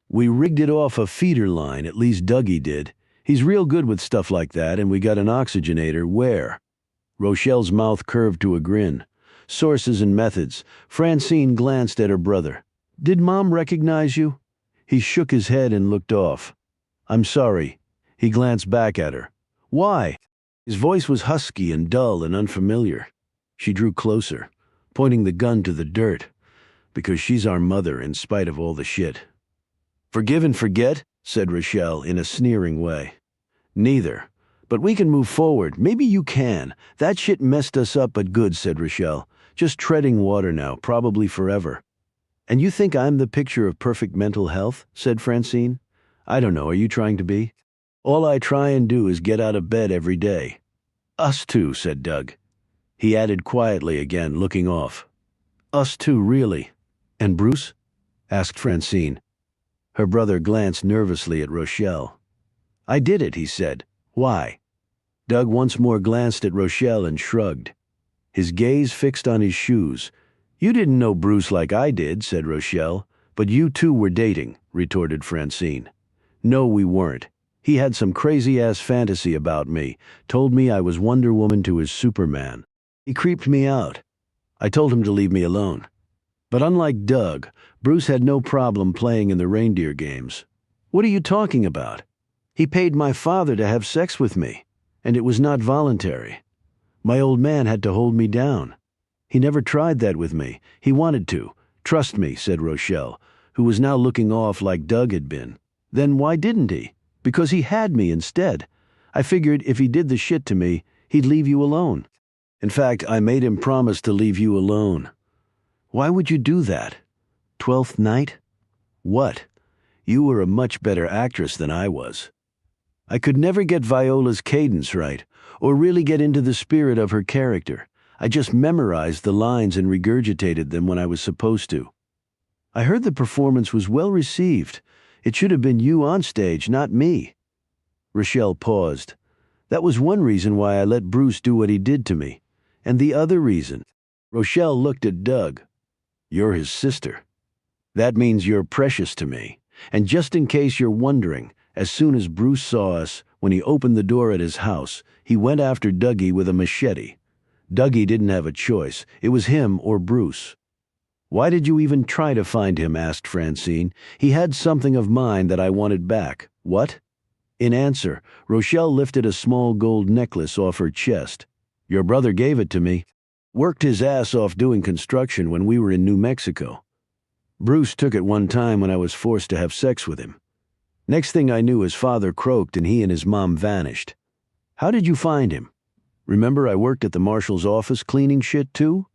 We rigged it off a feeder line, at least Dougie did. He's real good with stuff like that, and we got an oxygenator. Where? Rochelle's mouth curved to a grin. Sources and methods. Francine glanced at her brother. Did Mom recognize you? He shook his head and looked off. I'm sorry. He glanced back at her. Why? His voice was husky and dull and unfamiliar. She drew closer, pointing the gun to the dirt. Because she's our mother in spite of all the shit. Forgive and forget? Said Rochelle in a sneering way. Neither. But we can move forward. Maybe you can. That shit messed us up but good, said Rochelle. Just treading water now, probably forever. And you think I'm the picture of perfect mental health? Said Francine. I don't know, are you trying to be? All I try and do is get out of bed every day. Us too, said Doug. He added quietly again, looking off. Us too, really. And Bruce? Asked Francine. Her brother glanced nervously at Rochelle. I did it, he said. Why? Doug once more glanced at Rochelle and shrugged. His gaze fixed on his shoes. You didn't know Bruce like I did, said Rochelle. But you two were dating, retorted Francine. No, we weren't. He had some crazy-ass fantasy about me, told me I was Wonder Woman to his Superman. He creeped me out. I told him to leave me alone. But unlike Doug, Bruce had no problem playing in the reindeer games. What are you talking about? He paid my father to have sex with me, and it was not voluntary. My old man had to hold me down. He never tried that with me. He wanted to. Trust me, said Rochelle, who was now looking off like Doug had been. Then why didn't he? Because he had me instead. I figured if he did the shit to me, he'd leave you alone. In fact, I made him promise to leave you alone. Why would you do that? 12th night? What? You were a much better actress than I was. I could never get Viola's cadence right, or really get into the spirit of her character. I just memorized the lines and regurgitated them when I was supposed to. I heard the performance was well received. It should have been you on stage, not me. Rochelle paused. That was one reason why I let Bruce do what he did to me. And the other reason. Rochelle looked at Doug. You're his sister. That means you're precious to me. And just in case you're wondering, as soon as Bruce saw us, when he opened the door at his house, he went after Dougie with a machete. Dougie didn't have a choice. It was him or Bruce. Why did you even try to find him? Asked Francine. He had something of mine that I wanted back. What? In answer, Rochelle lifted a small gold necklace off her chest. Your brother gave it to me. Worked his ass off doing construction when we were in New Mexico. Bruce took it one time when I was forced to have sex with him. Next thing I knew, his father croaked and he and his mom vanished. How did you find him? Remember I worked at the marshal's office cleaning shit too?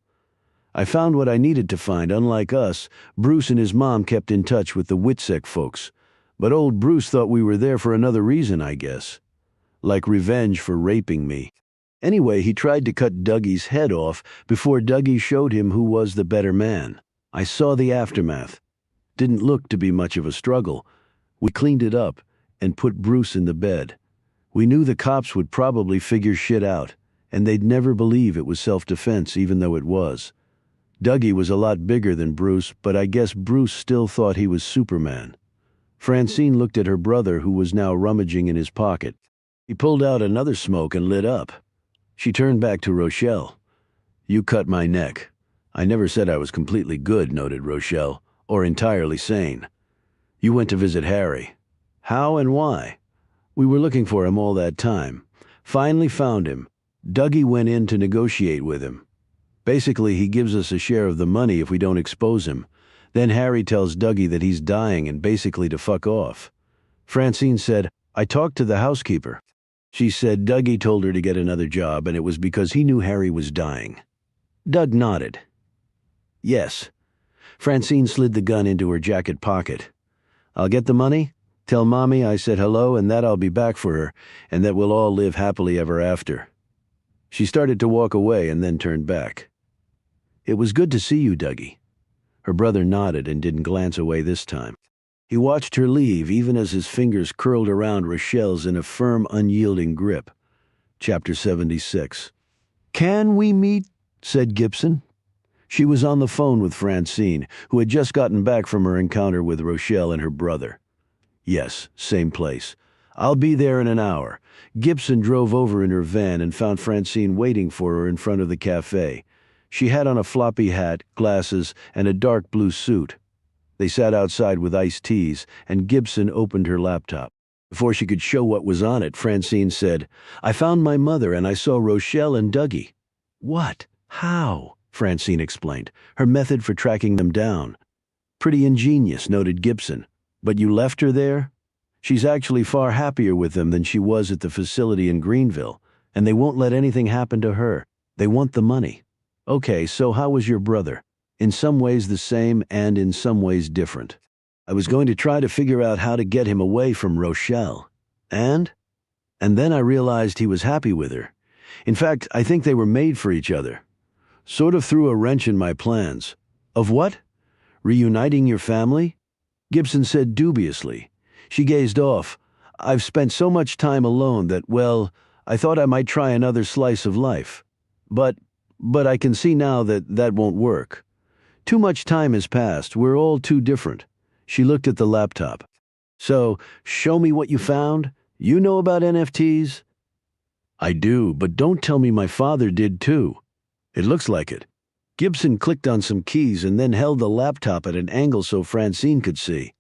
I found what I needed to find. Unlike us, Bruce and his mom kept in touch with the Witsec folks. But old Bruce thought we were there for another reason, I guess. Like revenge for raping me. Anyway, he tried to cut Dougie's head off before Dougie showed him who was the better man. I saw the aftermath. Didn't look to be much of a struggle. We cleaned it up and put Bruce in the bed. We knew the cops would probably figure shit out, and they'd never believe it was self-defense even though it was. Dougie was a lot bigger than Bruce, but I guess Bruce still thought he was Superman. Francine looked at her brother, who was now rummaging in his pocket. He pulled out another smoke and lit up. She turned back to Rochelle. You cut my neck. I never said I was completely good, noted Rochelle, or entirely sane. You went to visit Harry. How and why? We were looking for him all that time. Finally found him. Dougie went in to negotiate with him. Basically, he gives us a share of the money if we don't expose him. Then Harry tells Dougie that he's dying and basically to fuck off. Francine said, I talked to the housekeeper. She said Dougie told her to get another job and it was because he knew Harry was dying. Doug nodded. Yes. Francine slid the gun into her jacket pocket. I'll get the money. Tell Mommy I said hello and that I'll be back for her and that we'll all live happily ever after. She started to walk away and then turned back. It was good to see you, Dougie. Her brother nodded and didn't glance away this time. He watched her leave even as his fingers curled around Rochelle's in a firm, unyielding grip. Chapter 76. Can we meet? Said Gibson. She was on the phone with Francine, who had just gotten back from her encounter with Rochelle and her brother. Yes, same place. I'll be there in an hour. Gibson drove over in her van and found Francine waiting for her in front of the cafe. She had on a floppy hat, glasses, and a dark blue suit. They sat outside with iced teas, and Gibson opened her laptop. Before she could show what was on it, Francine said, I found my mother and I saw Rochelle and Dougie. What? How? Francine explained, her method for tracking them down. Pretty ingenious, noted Gibson. But you left her there? She's actually far happier with them than she was at the facility in Greenville, and they won't let anything happen to her. They want the money. Okay, so how was your brother? in some ways the same and in some ways different. I was going to try to figure out how to get him away from Rochelle. And then I realized he was happy with her. In fact, I think they were made for each other. Sort of threw a wrench in my plans. Of what? Reuniting your family? Gibson said dubiously. She gazed off. I've spent so much time alone that, well, I thought I might try another slice of life. But I can see now that won't work. Too much time has passed. We're all too different. She looked at the laptop. So, show me what you found? You know about NFTs? I do, but don't tell me my father did too. It looks like it. Gibson clicked on some keys and then held the laptop at an angle so Francine could see.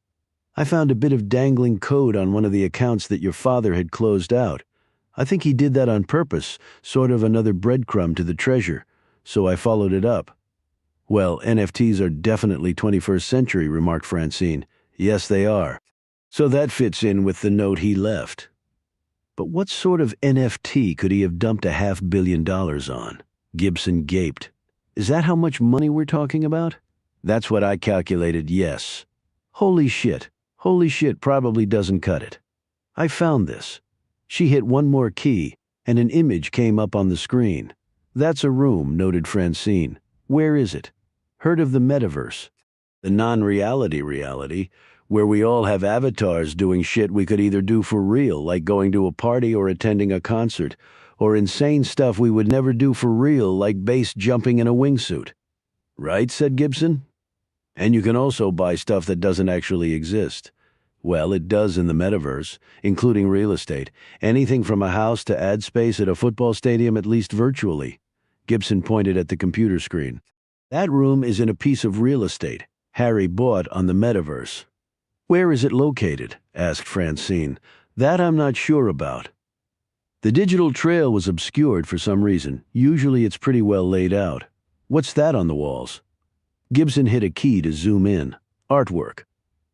I found a bit of dangling code on one of the accounts that your father had closed out. I think he did that on purpose, sort of another breadcrumb to the treasure, so I followed it up. Well, NFTs are definitely 21st century, remarked Francine. Yes, they are. So that fits in with the note he left. But what sort of NFT could he have dumped $500 million on? Gibson gaped. Is that how much money we're talking about? That's what I calculated, yes. Holy shit. Holy shit probably doesn't cut it. I found this. She hit one more key, and an image came up on the screen. That's a room, noted Francine. Where is it? Heard of the metaverse? The non-reality reality, where we all have avatars doing shit we could either do for real, like going to a party or attending a concert, or insane stuff we would never do for real, like base jumping in a wingsuit. Right, said Gibson. And you can also buy stuff that doesn't actually exist. Well, it does in the metaverse, including real estate. Anything from a house to ad space at a football stadium, at least virtually. Gibson pointed at the computer screen. That room is in a piece of real estate Harry bought on the metaverse. Where is it located? Asked Francine. That I'm not sure about. The digital trail was obscured for some reason. Usually it's pretty well laid out. What's that on the walls? Gibson hit a key to zoom in. Artwork.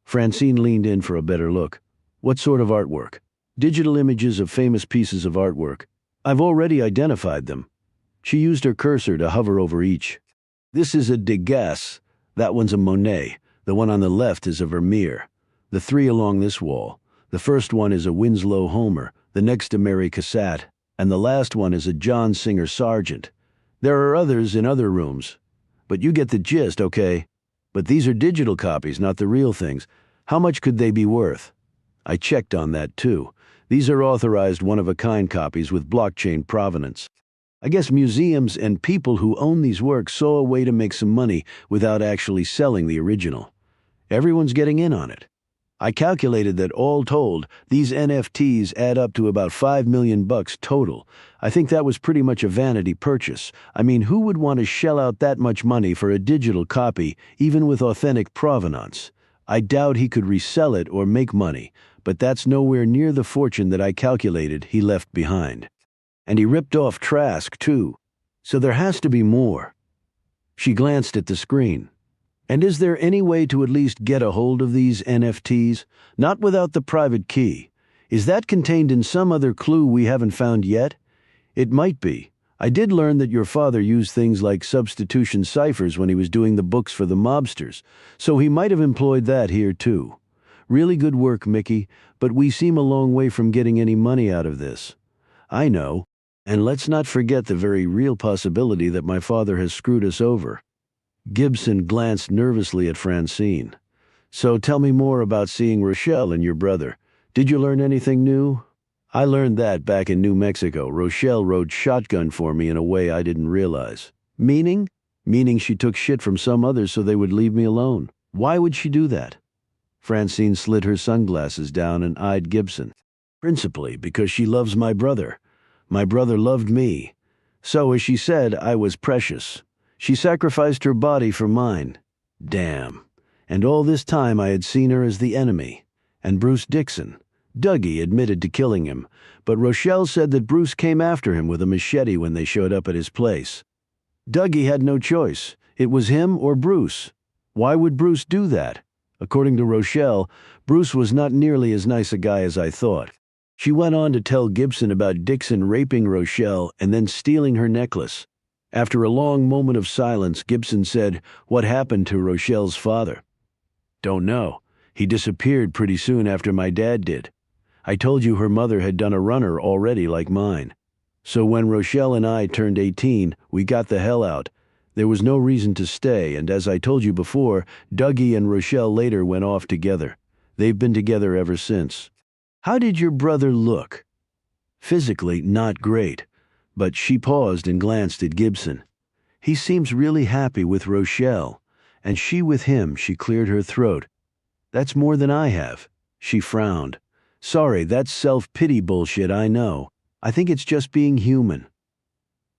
Francine leaned in for a better look. What sort of artwork? Digital images of famous pieces of artwork. I've already identified them. She used her cursor to hover over each. This is a Degas. That one's a Monet. The one on the left is a Vermeer. The three along this wall. The first one is a Winslow Homer, the next a Mary Cassatt, and the last one is a John Singer Sargent. There are others in other rooms. But you get the gist, okay? But these are digital copies, not the real things. How much could they be worth? I checked on that too. These are authorized one-of-a-kind copies with blockchain provenance. I guess museums and people who own these works saw a way to make some money without actually selling the original. Everyone's getting in on it. I calculated that all told, these NFTs add up to about $5 million total. I think that was pretty much a vanity purchase. I mean, who would want to shell out that much money for a digital copy, even with authentic provenance? I doubt he could resell it or make money, but that's nowhere near the fortune that I calculated he left behind. And he ripped off Trask, too. So there has to be more. She glanced at the screen. And is there any way to at least get a hold of these NFTs? Not without the private key. Is that contained in some other clue we haven't found yet? It might be. I did learn that your father used things like substitution ciphers when he was doing the books for the mobsters, so he might have employed that here too. Really good work, Mickey, but we seem a long way from getting any money out of this. I know, and let's not forget the very real possibility that my father has screwed us over. Gibson glanced nervously at Francine. So tell me more about seeing Rochelle and your brother. Did you learn anything new? I learned that back in New Mexico, Rochelle rode shotgun for me in a way I didn't realize. Meaning? Meaning she took shit from some others so they would leave me alone. Why would she do that? Francine slid her sunglasses down and eyed Gibson. Principally because she loves my brother. My brother loved me. So, as she said, I was precious. She sacrificed her body for mine. Damn. And all this time I had seen her as the enemy. And Bruce Dixon. Dougie admitted to killing him, but Rochelle said that Bruce came after him with a machete when they showed up at his place. Dougie had no choice. It was him or Bruce. Why would Bruce do that? According to Rochelle, Bruce was not nearly as nice a guy as I thought. She went on to tell Gibson about Dixon raping Rochelle and then stealing her necklace. After a long moment of silence, Gibson said, "What happened to Rochelle's father?" "Don't know. He disappeared pretty soon after my dad did. I told you her mother had done a runner already like mine. So when Rochelle and I turned 18, we got the hell out. There was no reason to stay, and as I told you before, Dougie and Rochelle later went off together. They've been together ever since." "How did your brother look?" "Physically, not great." But she paused and glanced at Gibson. "He seems really happy with Rochelle. And she with him," she cleared her throat. "That's more than I have." She frowned. "Sorry, that's self-pity bullshit, I know. I think it's just being human."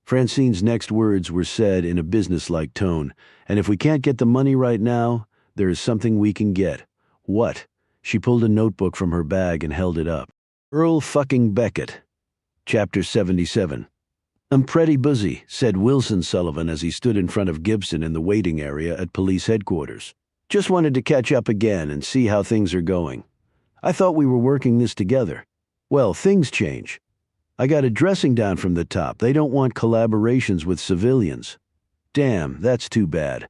Francine's next words were said in a businesslike tone. "And if we can't get the money right now, there is something we can get." "What?" She pulled a notebook from her bag and held it up. Earl fucking Beckett. Chapter 77. "I'm pretty busy," said Wilson Sullivan as he stood in front of Gibson in the waiting area at police headquarters. "Just wanted to catch up again and see how things are going. I thought we were working this together. Well, things change. I got a dressing down from the top. They don't want collaborations with civilians. Damn, that's too bad.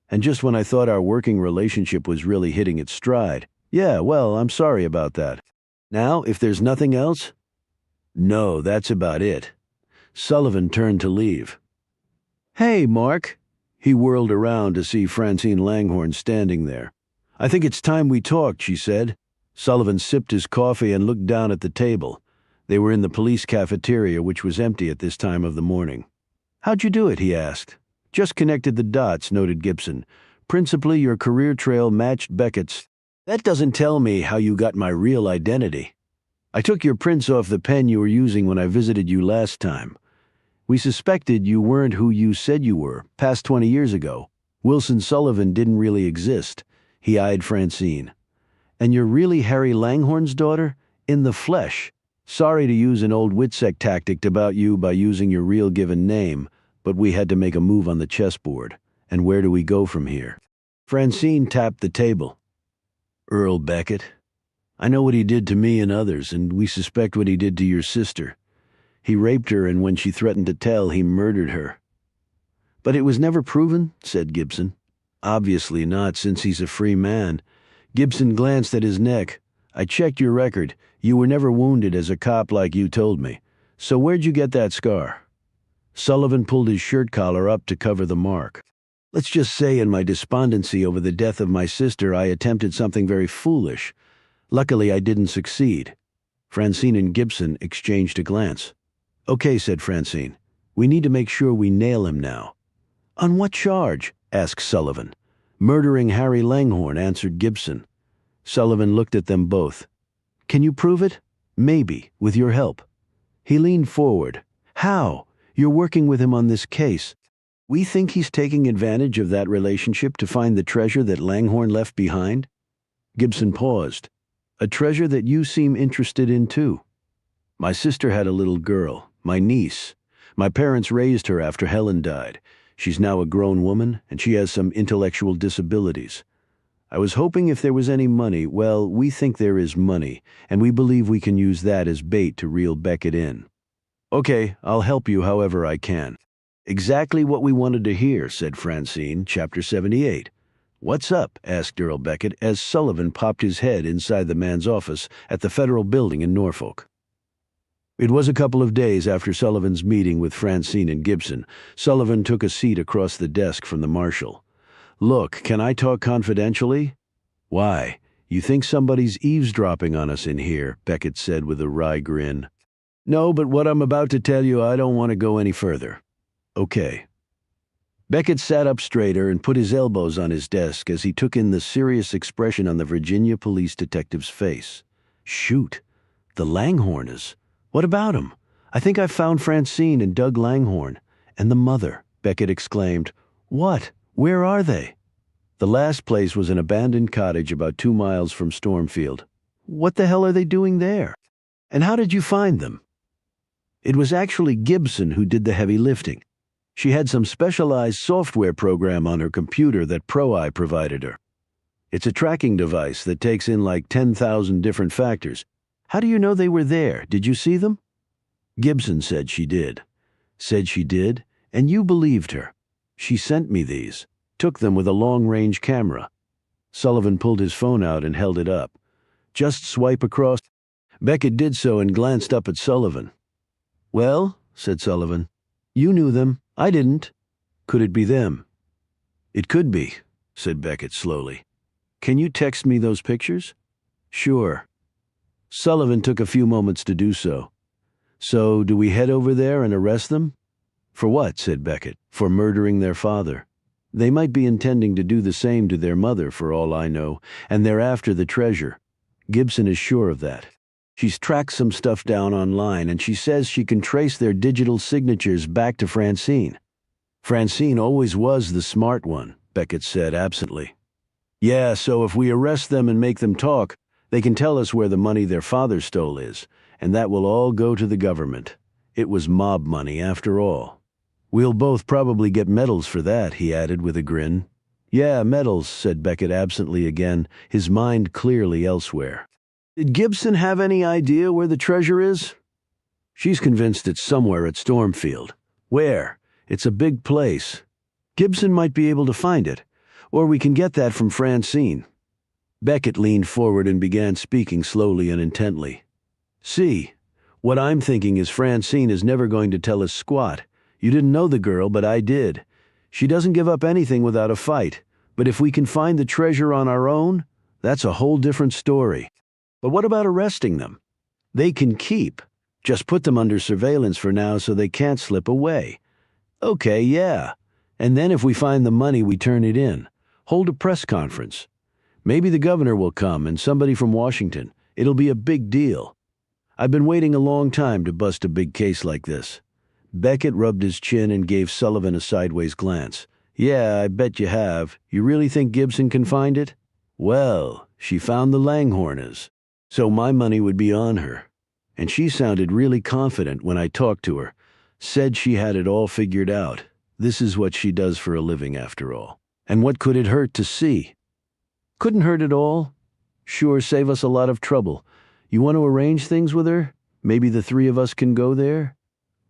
And just when I thought our working relationship was really hitting its stride. Yeah, well, I'm sorry about that. Now, if there's nothing else?" "No, that's about it." Sullivan turned to leave. "Hey, Mark." He whirled around to see Francine Langhorne standing there. "I think it's time we talked," she said. Sullivan sipped his coffee and looked down at the table. They were in the police cafeteria, which was empty at this time of the morning. "How'd you do it?" he asked. "Just connected the dots," noted Gibson. "Principally, your career trail matched Beckett's." "That doesn't tell me how you got my real identity. I took your prints off the pen you were using when I visited you last time. We suspected you weren't who you said you were, past 20 years ago. Wilson Sullivan didn't really exist." He eyed Francine. "And you're really Harry Langhorne's daughter? In the flesh. Sorry to use an old Witsec tactic about you by using your real given name, but we had to make a move on the chessboard. And where do we go from here?" Francine tapped the table. "Earl Beckett. I know what he did to me and others, and we suspect what he did to your sister. He raped her, and when she threatened to tell, he murdered her." "But it was never proven," said Gibson. "Obviously not, since he's a free man." Gibson glanced at his neck. "I checked your record. You were never wounded as a cop like you told me. So where'd you get that scar?" Sullivan pulled his shirt collar up to cover the mark. "Let's just say in my despondency over the death of my sister, I attempted something very foolish. Luckily, I didn't succeed." Francine and Gibson exchanged a glance. "Okay," said Francine. "We need to make sure we nail him now." "On what charge?" asked Sullivan. "Murdering Harry Langhorne," answered Gibson. Sullivan looked at them both. "Can you prove it?" "Maybe, with your help." He leaned forward. "How? You're working with him on this case. We think he's taking advantage of that relationship to find the treasure that Langhorne left behind." Gibson paused. "A treasure that you seem interested in too." "My sister had a little girl, my niece. My parents raised her after Helen died. She's now a grown woman, and she has some intellectual disabilities. I was hoping if there was any money, well, we think there is money, and we believe we can use that as bait to reel Beckett in." "Okay, I'll help you however I can." "Exactly what we wanted to hear," said Francine, Chapter 78. "What's up?" asked Earl Beckett as Sullivan popped his head inside the man's office at the Federal Building in Norfolk. It was a couple of days after Sullivan's meeting with Francine and Gibson. Sullivan took a seat across the desk from the marshal. "Look, can I talk confidentially?" "Why? You think somebody's eavesdropping on us in here," Beckett said with a wry grin. "No, but what I'm about to tell you, I don't want to go any further." "Okay." Beckett sat up straighter and put his elbows on his desk as he took in the serious expression on the Virginia police detective's face. "Shoot. The Langhorners. What about him? I think I've found Francine and Doug Langhorne. And the mother," Beckett exclaimed. "What? Where are they?" "The last place was an abandoned cottage about 2 miles from Stormfield." "What the hell are they doing there? And how did you find them?" "It was actually Gibson who did the heavy lifting. She had some specialized software program on her computer that ProEye provided her. It's a tracking device that takes in like 10,000 different factors. How do you know they were there? Did you see them?" Gibson said she did. "Said she did? And you believed her. She sent me these. Took them with a long-range camera. Sullivan pulled his phone out and held it up. Just swipe across. Beckett did so and glanced up at Sullivan. Well, said Sullivan, you knew them. I didn't. Could it be them? It could be, said Beckett slowly. Can you text me those pictures? Sure. Sullivan took a few moments to do so. So, do we head over there and arrest them? For what? Said Beckett. For murdering their father. They might be intending to do the same to their mother, for all I know, and they're after the treasure. Gibson is sure of that. She's tracked some stuff down online, and she says she can trace their digital signatures back to Francine. Francine always was the smart one, Beckett said absently. Yeah, so if we arrest them and make them talk, they can tell us where the money their father stole is, and that will all go to the government. It was mob money after all. We'll both probably get medals for that, he added with a grin. Yeah, medals, said Beckett absently again, his mind clearly elsewhere. Did Gibson have any idea where the treasure is? She's convinced it's somewhere at Stormfield. Where? It's a big place. Gibson might be able to find it, or we can get that from Francine. Beckett leaned forward and began speaking slowly and intently. See, what I'm thinking is Francine is never going to tell us squat. You didn't know the girl, but I did. She doesn't give up anything without a fight, but if we can find the treasure on our own, that's a whole different story. But what about arresting them? They can keep. Just put them under surveillance for now so they can't slip away. Okay, yeah. And then if we find the money, we turn it in. Hold a press conference. Maybe the governor will come and somebody from Washington. It'll be a big deal. I've been waiting a long time to bust a big case like this. Beckett rubbed his chin and gave Sullivan a sideways glance. Yeah, I bet you have. You really think Gibson can find it? Well, she found the Langhornes. So my money would be on her. And she sounded really confident when I talked to her. Said she had it all figured out. This is what she does for a living, after all. And what could it hurt to see? Couldn't hurt at all. Sure, save us a lot of trouble. You want to arrange things with her? Maybe the three of us can go there?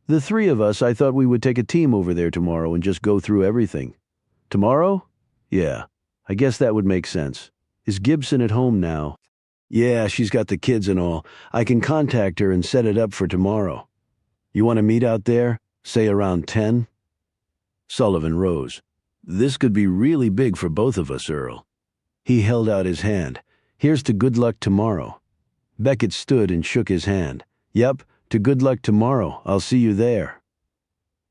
The three of us, I thought we would take a team over there tomorrow and just go through everything. Tomorrow? Yeah, I guess that would make sense. Is Gibson at home now? Yeah, she's got the kids and all. I can contact her and set it up for tomorrow. You want to meet out there? Say around 10? Sullivan rose. This could be really big for both of us, Earl. He held out his hand. Here's to good luck tomorrow. Beckett stood and shook his hand. Yep, to good luck tomorrow. I'll see you there.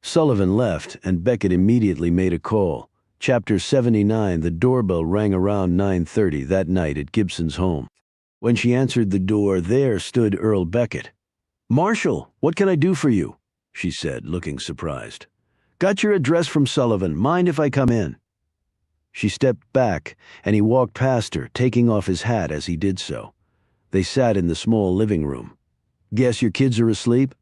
Sullivan left, and Beckett immediately made a call. Chapter 79, the doorbell rang around 9:30 that night at Gibson's home. When she answered the door, there stood Earl Beckett. Marshal, what can I do for you? She said, looking surprised. Got your address from Sullivan. Mind if I come in? She stepped back, and he walked past her, taking off his hat as he did so. They sat in the small living room. Guess your kids are asleep?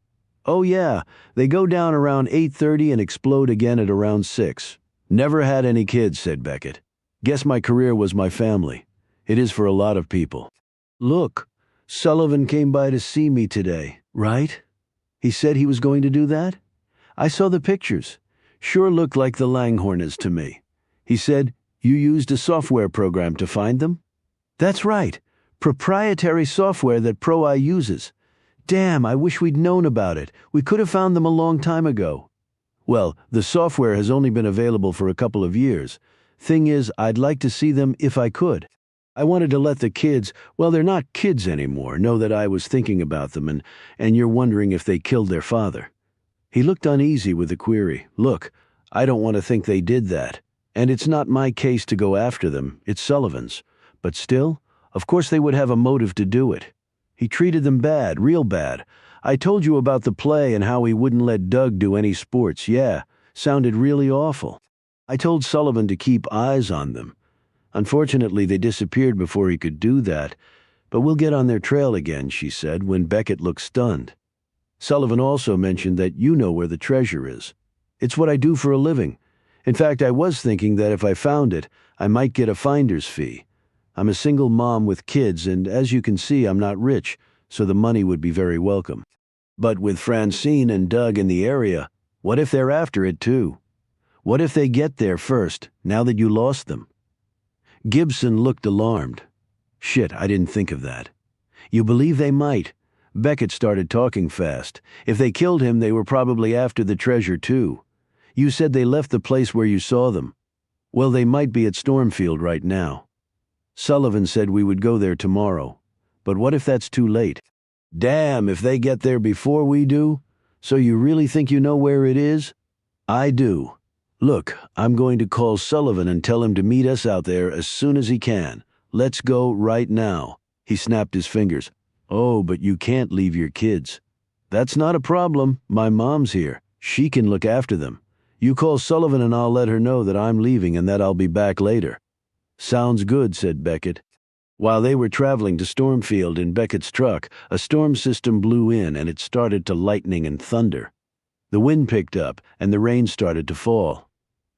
Oh yeah, they go down around 8:30 and explode again at around 6. Never had any kids, said Beckett. Guess my career was my family. It is for a lot of people. Look, Sullivan came by to see me today, right? He said he was going to do that? I saw the pictures. Sure looked like the Langhornes to me. He said, you used a software program to find them? That's right. Proprietary software that Pro-I uses. Damn, I wish we'd known about it. We could have found them a long time ago. Well, the software has only been available for a couple of years. Thing is, I'd like to see them if I could. I wanted to let the kids, well, they're not kids anymore, know that I was thinking about them and you're wondering if they killed their father. He looked uneasy with the query. Look, I don't want to think they did that. And it's not my case to go after them, it's Sullivan's. But still, of course they would have a motive to do it. He treated them bad, real bad. I told you about the play and how he wouldn't let Doug do any sports. Yeah, sounded really awful. I told Sullivan to keep eyes on them. Unfortunately, they disappeared before he could do that. But we'll get on their trail again, she said, when Beckett looked stunned. Sullivan also mentioned that you know where the treasure is. It's what I do for a living. In fact, I was thinking that if I found it, I might get a finder's fee. I'm a single mom with kids, and as you can see, I'm not rich, so the money would be very welcome. But with Francine and Doug in the area, What if they're after it too? What if they get there first, now that you lost them? Gibson looked alarmed. Shit, I didn't think of that. You believe they might? Beckett started talking fast. If they killed him, they were probably after the treasure too. You said they left the place where you saw them. Well, they might be at Stormfield right now. Sullivan said we would go there tomorrow. But what if that's too late? Damn, if they get there before we do? So you really think you know where it is? I do. Look, I'm going to call Sullivan and tell him to meet us out there as soon as he can. Let's go right now. He snapped his fingers. Oh, but you can't leave your kids. That's not a problem. My mom's here. She can look after them. You call Sullivan and I'll let her know that I'm leaving and that I'll be back later. Sounds good, said Beckett. While they were traveling to Stormfield in Beckett's truck, a storm system blew in and it started to lightning and thunder. The wind picked up and the rain started to fall.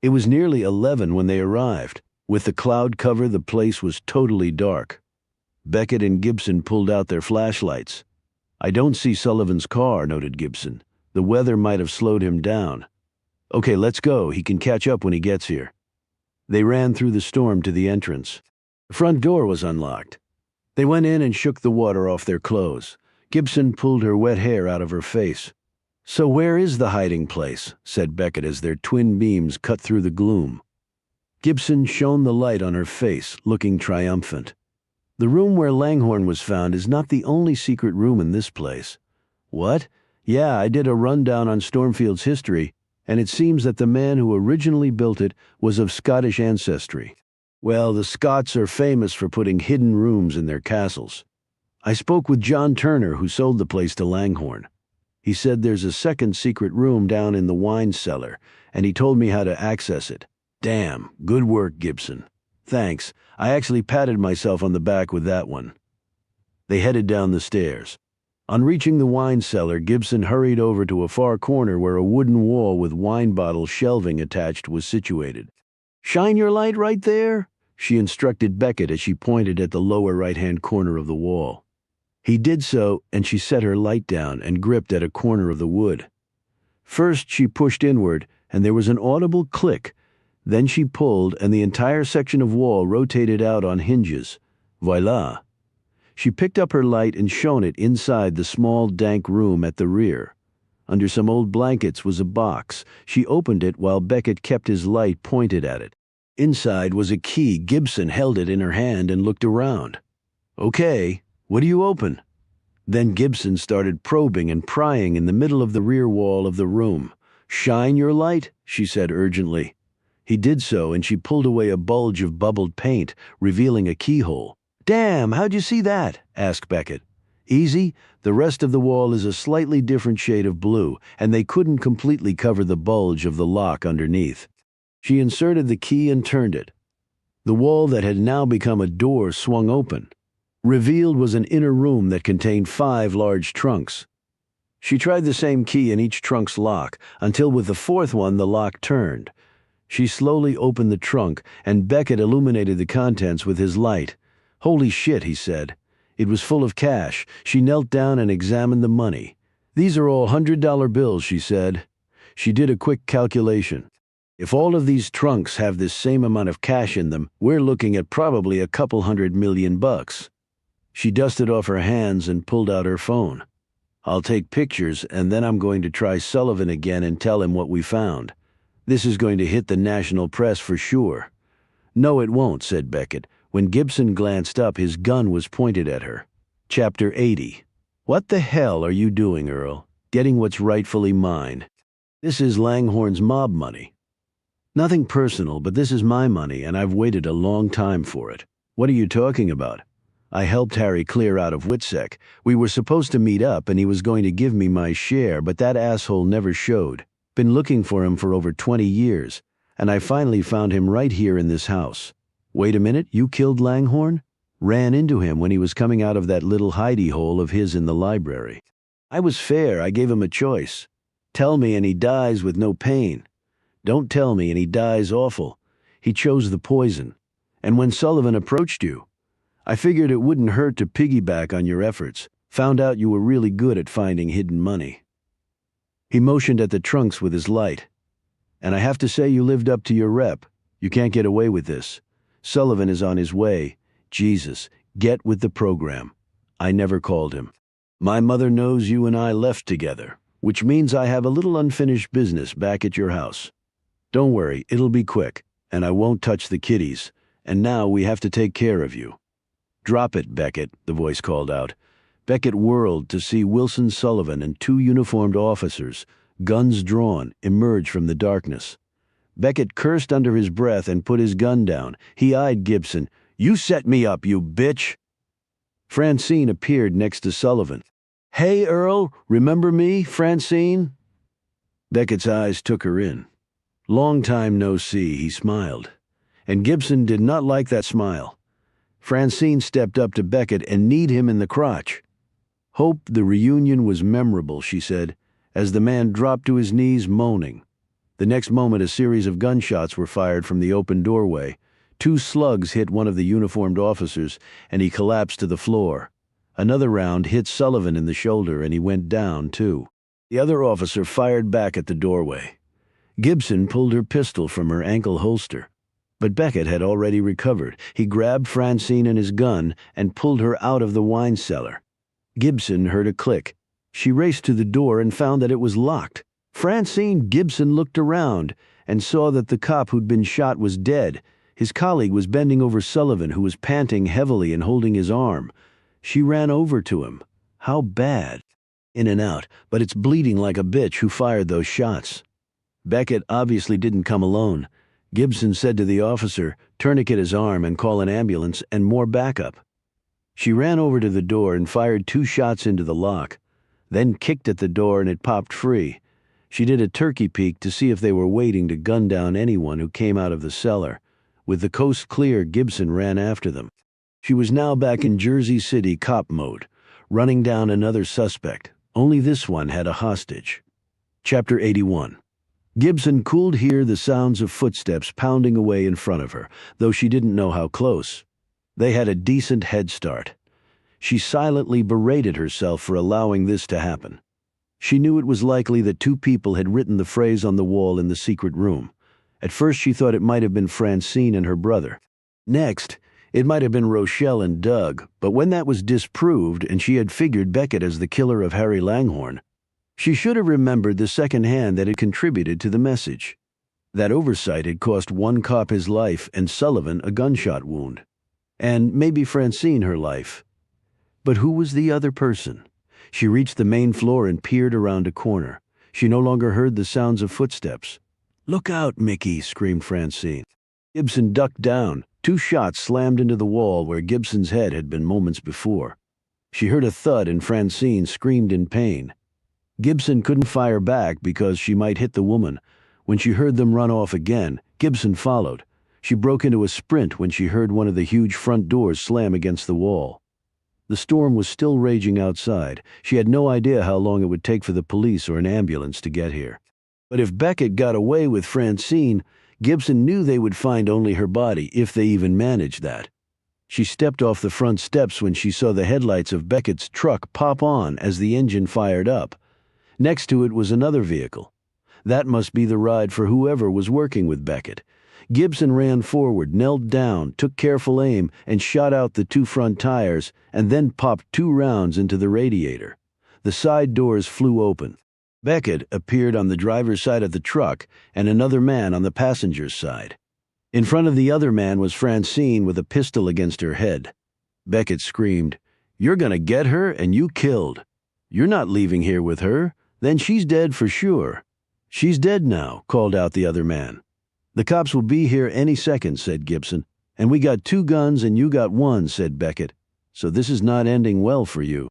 It was nearly 11 when they arrived. With the cloud cover, the place was totally dark. Beckett and Gibson pulled out their flashlights. I don't see Sullivan's car, noted Gibson. The weather might have slowed him down. Okay, let's go. He can catch up when he gets here. They ran through the storm to the entrance. The front door was unlocked. They went in and shook the water off their clothes. Gibson pulled her wet hair out of her face. So where is the hiding place? Said Beckett as their twin beams cut through the gloom. Gibson shone the light on her face, looking triumphant. The room where Langhorne was found is not the only secret room in this place. What? Yeah, I did a rundown on Stormfield's history, and it seems that the man who originally built it was of Scottish ancestry. Well, the Scots are famous for putting hidden rooms in their castles. I spoke with John Turner, who sold the place to Langhorne. He said there's a second secret room down in the wine cellar, and he told me how to access it. Damn, good work, Gibson. Thanks. I actually patted myself on the back with that one. They headed down the stairs. On reaching the wine cellar, Gibson hurried over to a far corner where a wooden wall with wine bottle shelving attached was situated. Shine your light right there, she instructed Beckett as she pointed at the lower right-hand corner of the wall. He did so, and she set her light down and gripped at a corner of the wood. First, she pushed inward, and there was an audible click. Then she pulled, and the entire section of wall rotated out on hinges. Voila! She picked up her light and shone it inside the small, dank room at the rear. Under some old blankets was a box. She opened it while Beckett kept his light pointed at it. Inside was a key. Gibson held it in her hand and looked around. Okay, what do you open? Then Gibson started probing and prying in the middle of the rear wall of the room. Shine your light, she said urgently. He did so, and she pulled away a bulge of bubbled paint, revealing a keyhole. Damn, how'd you see that? Asked Beckett. Easy. The rest of the wall is a slightly different shade of blue, and they couldn't completely cover the bulge of the lock underneath. She inserted the key and turned it. The wall that had now become a door swung open. Revealed was an inner room that contained 5 large trunks. She tried the same key in each trunk's lock, until with the 4th one the lock turned. She slowly opened the trunk, and Beckett illuminated the contents with his light. Holy shit, he said. It was full of cash. She knelt down and examined the money. These are all $100 bills, she said. She did a quick calculation. If all of these trunks have this same amount of cash in them, we're looking at probably a couple $100 million. She dusted off her hands and pulled out her phone. I'll take pictures, and then I'm going to try Sullivan again and tell him what we found. This is going to hit the national press for sure. No, it won't, said Beckett. When Gibson glanced up, his gun was pointed at her. Chapter 80. What the hell are you doing, Earl? Getting what's rightfully mine. This is Langhorne's mob money. Nothing personal, but this is my money, and I've waited a long time for it. What are you talking about? I helped Harry clear out of Witsec. We were supposed to meet up, and he was going to give me my share, but that asshole never showed. Been looking for him for over 20 years, and I finally found him right here in this house. Wait a minute, you killed Langhorne? Ran into him when he was coming out of that little hidey hole of his in the library. I was fair, I gave him a choice. Tell me and he dies with no pain. Don't tell me and he dies awful. He chose the poison. And when Sullivan approached you, I figured it wouldn't hurt to piggyback on your efforts. Found out you were really good at finding hidden money. He motioned at the trunks with his light. "And I have to say you lived up to your rep. You can't get away with this. Sullivan is on his way. Jesus, get with the program. I never called him. My mother knows you and I left together, which means I have a little unfinished business back at your house. Don't worry, it'll be quick, and I won't touch the kiddies. And now we have to take care of you." "Drop it, Beckett," the voice called out. Beckett whirled to see Wilson Sullivan and two uniformed officers, guns drawn, emerge from the darkness. Beckett cursed under his breath and put his gun down. He eyed Gibson. "You set me up, you bitch!" Francine appeared next to Sullivan. "Hey, Earl, remember me, Francine?" Beckett's eyes took her in. "Long time no see," he smiled. And Gibson did not like that smile. Francine stepped up to Beckett and kneed him in the crotch. "Hope the reunion was memorable," she said, as the man dropped to his knees, moaning. The next moment a series of gunshots were fired from the open doorway. 2 slugs hit one of the uniformed officers, and he collapsed to the floor. Another round hit Sullivan in the shoulder, and he went down, too. The other officer fired back at the doorway. Gibson pulled her pistol from her ankle holster. But Beckett had already recovered. He grabbed Francine and his gun and pulled her out of the wine cellar. Gibson heard a click. She raced to the door and found that it was locked. Francine Gibson looked around and saw that the cop who'd been shot was dead. His colleague was bending over Sullivan, who was panting heavily and holding his arm. She ran over to him. "How bad?" "In and out, but it's bleeding like a bitch. Who fired those shots?" Beckett obviously didn't come alone. Gibson said to the officer, "Tourniquet his arm and call an ambulance and more backup." She ran over to the door and fired 2 shots into the lock, then kicked at the door and it popped free. She did a turkey peek to see if they were waiting to gun down anyone who came out of the cellar. With the coast clear, Gibson ran after them. She was now back in Jersey City cop mode, running down another suspect. Only this one had a hostage. Chapter 81. Gibson could hear the sounds of footsteps pounding away in front of her, though she didn't know how close. They had a decent head start. She silently berated herself for allowing this to happen. She knew it was likely that 2 people had written the phrase on the wall in the secret room. At first she thought it might have been Francine and her brother. Next, it might have been Rochelle and Doug, but when that was disproved and she had figured Beckett as the killer of Harry Langhorne, she should have remembered the second hand that had contributed to the message. That oversight had cost 1 cop his life and Sullivan a gunshot wound. And maybe Francine her life. But who was the other person? She reached the main floor and peered around a corner. She no longer heard the sounds of footsteps. "Look out, Mickey," screamed Francine. Gibson ducked down. 2 shots slammed into the wall where Gibson's head had been moments before. She heard a thud and Francine screamed in pain. Gibson couldn't fire back because she might hit the woman. When she heard them run off again, Gibson followed. She broke into a sprint when she heard one of the huge front doors slam against the wall. The storm was still raging outside. She had no idea how long it would take for the police or an ambulance to get here. But if Beckett got away with Francine, Gibson knew they would find only her body, if they even managed that. She stepped off the front steps when she saw the headlights of Beckett's truck pop on as the engine fired up. Next to it was another vehicle. That must be the ride for whoever was working with Beckett. Gibson ran forward, knelt down, took careful aim, and shot out the 2 front tires, and then popped 2 rounds into the radiator. The side doors flew open. Beckett appeared on the driver's side of the truck, and another man on the passenger's side. In front of the other man was Francine with a pistol against her head. Beckett screamed, "You're gonna get her, and you killed. You're not leaving here with her. Then she's dead for sure." "She's dead now," called out the other man. "The cops will be here any second," said Gibson. "And we got 2 guns and you got 1, said Beckett. "So this is not ending well for you."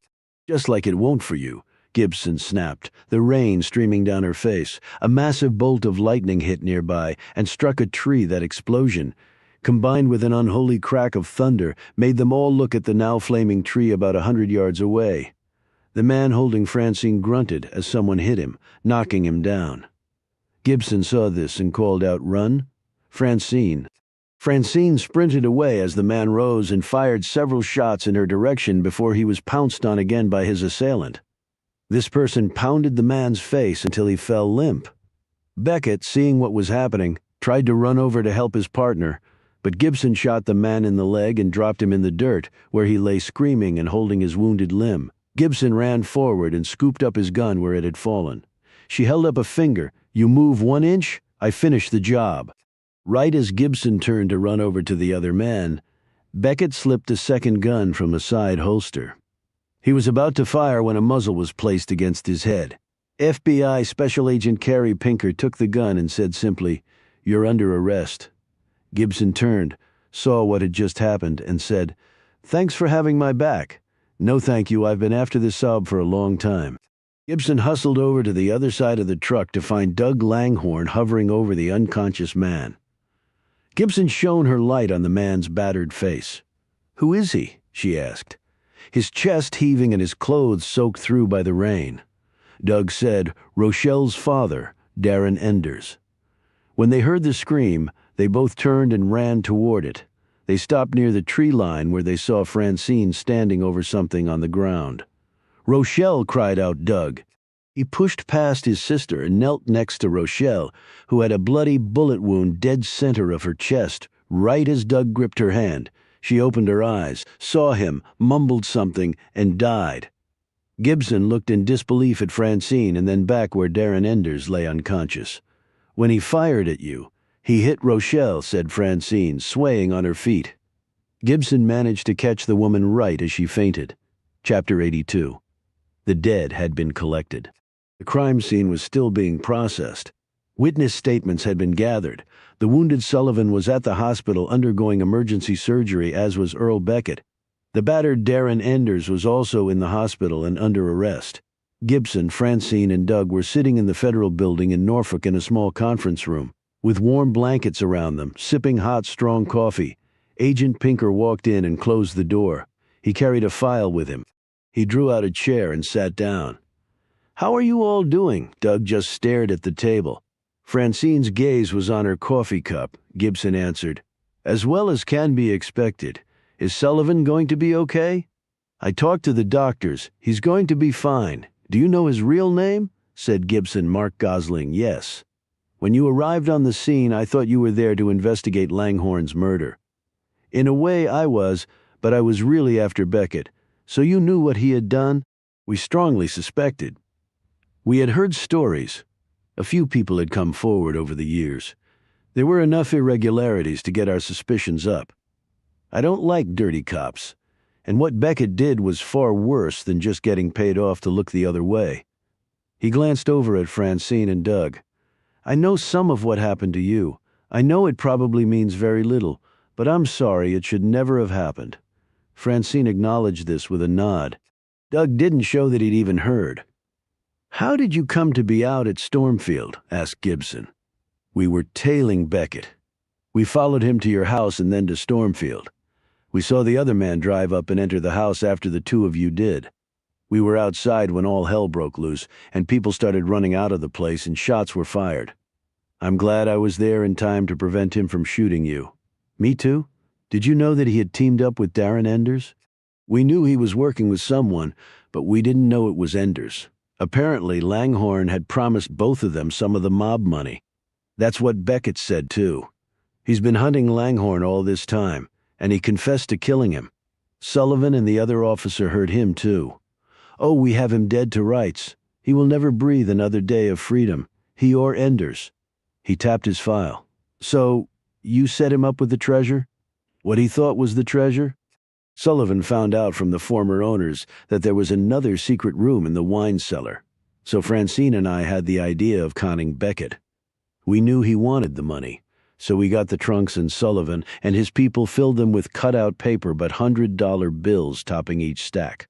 "Just like it won't for you," Gibson snapped, the rain streaming down her face. A massive bolt of lightning hit nearby and struck a tree. That explosion, combined with an unholy crack of thunder, made them all look at the now flaming tree about 100 yards away. The man holding Francine grunted as someone hit him, knocking him down. Gibson saw this and called out, "Run!" Francine sprinted away as the man rose and fired several shots in her direction before he was pounced on again by his assailant. This person pounded the man's face until he fell limp. Beckett, seeing what was happening, tried to run over to help his partner, but Gibson shot the man in the leg and dropped him in the dirt, where he lay screaming and holding his wounded limb. Gibson ran forward and scooped up his gun where it had fallen. She held up a finger. "You move 1 inch, I finish the job." Right as Gibson turned to run over to the other man, Beckett slipped a second gun from a side holster. He was about to fire when a muzzle was placed against his head. FBI Special Agent Carrie Pinker took the gun and said simply, "You're under arrest." Gibson turned, saw what had just happened, and said, "Thanks for having my back. No thank you, I've been after this sob for a long time." Gibson hustled over to the other side of the truck to find Doug Langhorne hovering over the unconscious man. Gibson shone her light on the man's battered face. "Who is he?" she asked, his chest heaving and his clothes soaked through by the rain. Doug said, "Rochelle's father, Darren Enders." When they heard the scream, they both turned and ran toward it. They stopped near the tree line where they saw Francine standing over something on the ground. "Rochelle!" cried out Doug. He pushed past his sister and knelt next to Rochelle, who had a bloody bullet wound dead center of her chest. Right as Doug gripped her hand, she opened her eyes, saw him, mumbled something, and died. Gibson looked in disbelief at Francine and then back where Darren Enders lay unconscious. "When he fired at you, he hit Rochelle," said Francine, swaying on her feet. Gibson managed to catch the woman right as she fainted. Chapter 82. The dead had been collected. The crime scene was still being processed. Witness statements had been gathered. The wounded Sullivan was at the hospital undergoing emergency surgery, as was Earl Beckett. The battered Darren Enders was also in the hospital and under arrest. Gibson, Francine, and Doug were sitting in the federal building in Norfolk in a small conference room, with warm blankets around them, sipping hot, strong coffee. Agent Pinker walked in and closed the door. He carried a file with him. He drew out a chair and sat down. "How are you all doing?" Doug just stared at the table. Francine's gaze was on her coffee cup. Gibson answered, "As well as can be expected. Is Sullivan going to be okay?" "I talked to the doctors. He's going to be fine. Do you know his real name?" said Gibson. "Mark Gosling." "Yes. When you arrived on the scene, I thought you were there to investigate Langhorne's murder." "In a way, I was, but I was really after Beckett. So you knew what he had done?" "We strongly suspected. We had heard stories. A few people had come forward over the years. There were enough irregularities to get our suspicions up. I don't like dirty cops, and what Beckett did was far worse than just getting paid off to look the other way." He glanced over at Francine and Doug. "I know some of what happened to you. I know it probably means very little, but I'm sorry, it should never have happened." Francine acknowledged this with a nod. Doug didn't show that he'd even heard. "How did you come to be out at Stormfield?" asked Gibson. "We were tailing Beckett. We followed him to your house and then to Stormfield. We saw the other man drive up and enter the house after the two of you did. We were outside when all hell broke loose, and people started running out of the place and shots were fired. I'm glad I was there in time to prevent him from shooting you." "Me too. Did you know that he had teamed up with Darren Enders?" "We knew he was working with someone, but we didn't know it was Enders. Apparently, Langhorne had promised both of them some of the mob money. That's what Beckett said, too. He's been hunting Langhorne all this time, and he confessed to killing him. Sullivan and the other officer heard him, too. Oh, we have him dead to rights. He will never breathe another day of freedom, he or Enders." He tapped his file. "So, you set him up with the treasure? What he thought was the treasure?" "Sullivan found out from the former owners that there was another secret room in the wine cellar. So Francine and I had the idea of conning Beckett. We knew he wanted the money, so we got the trunks and Sullivan and his people filled them with cut-out paper but $100 bills topping each stack.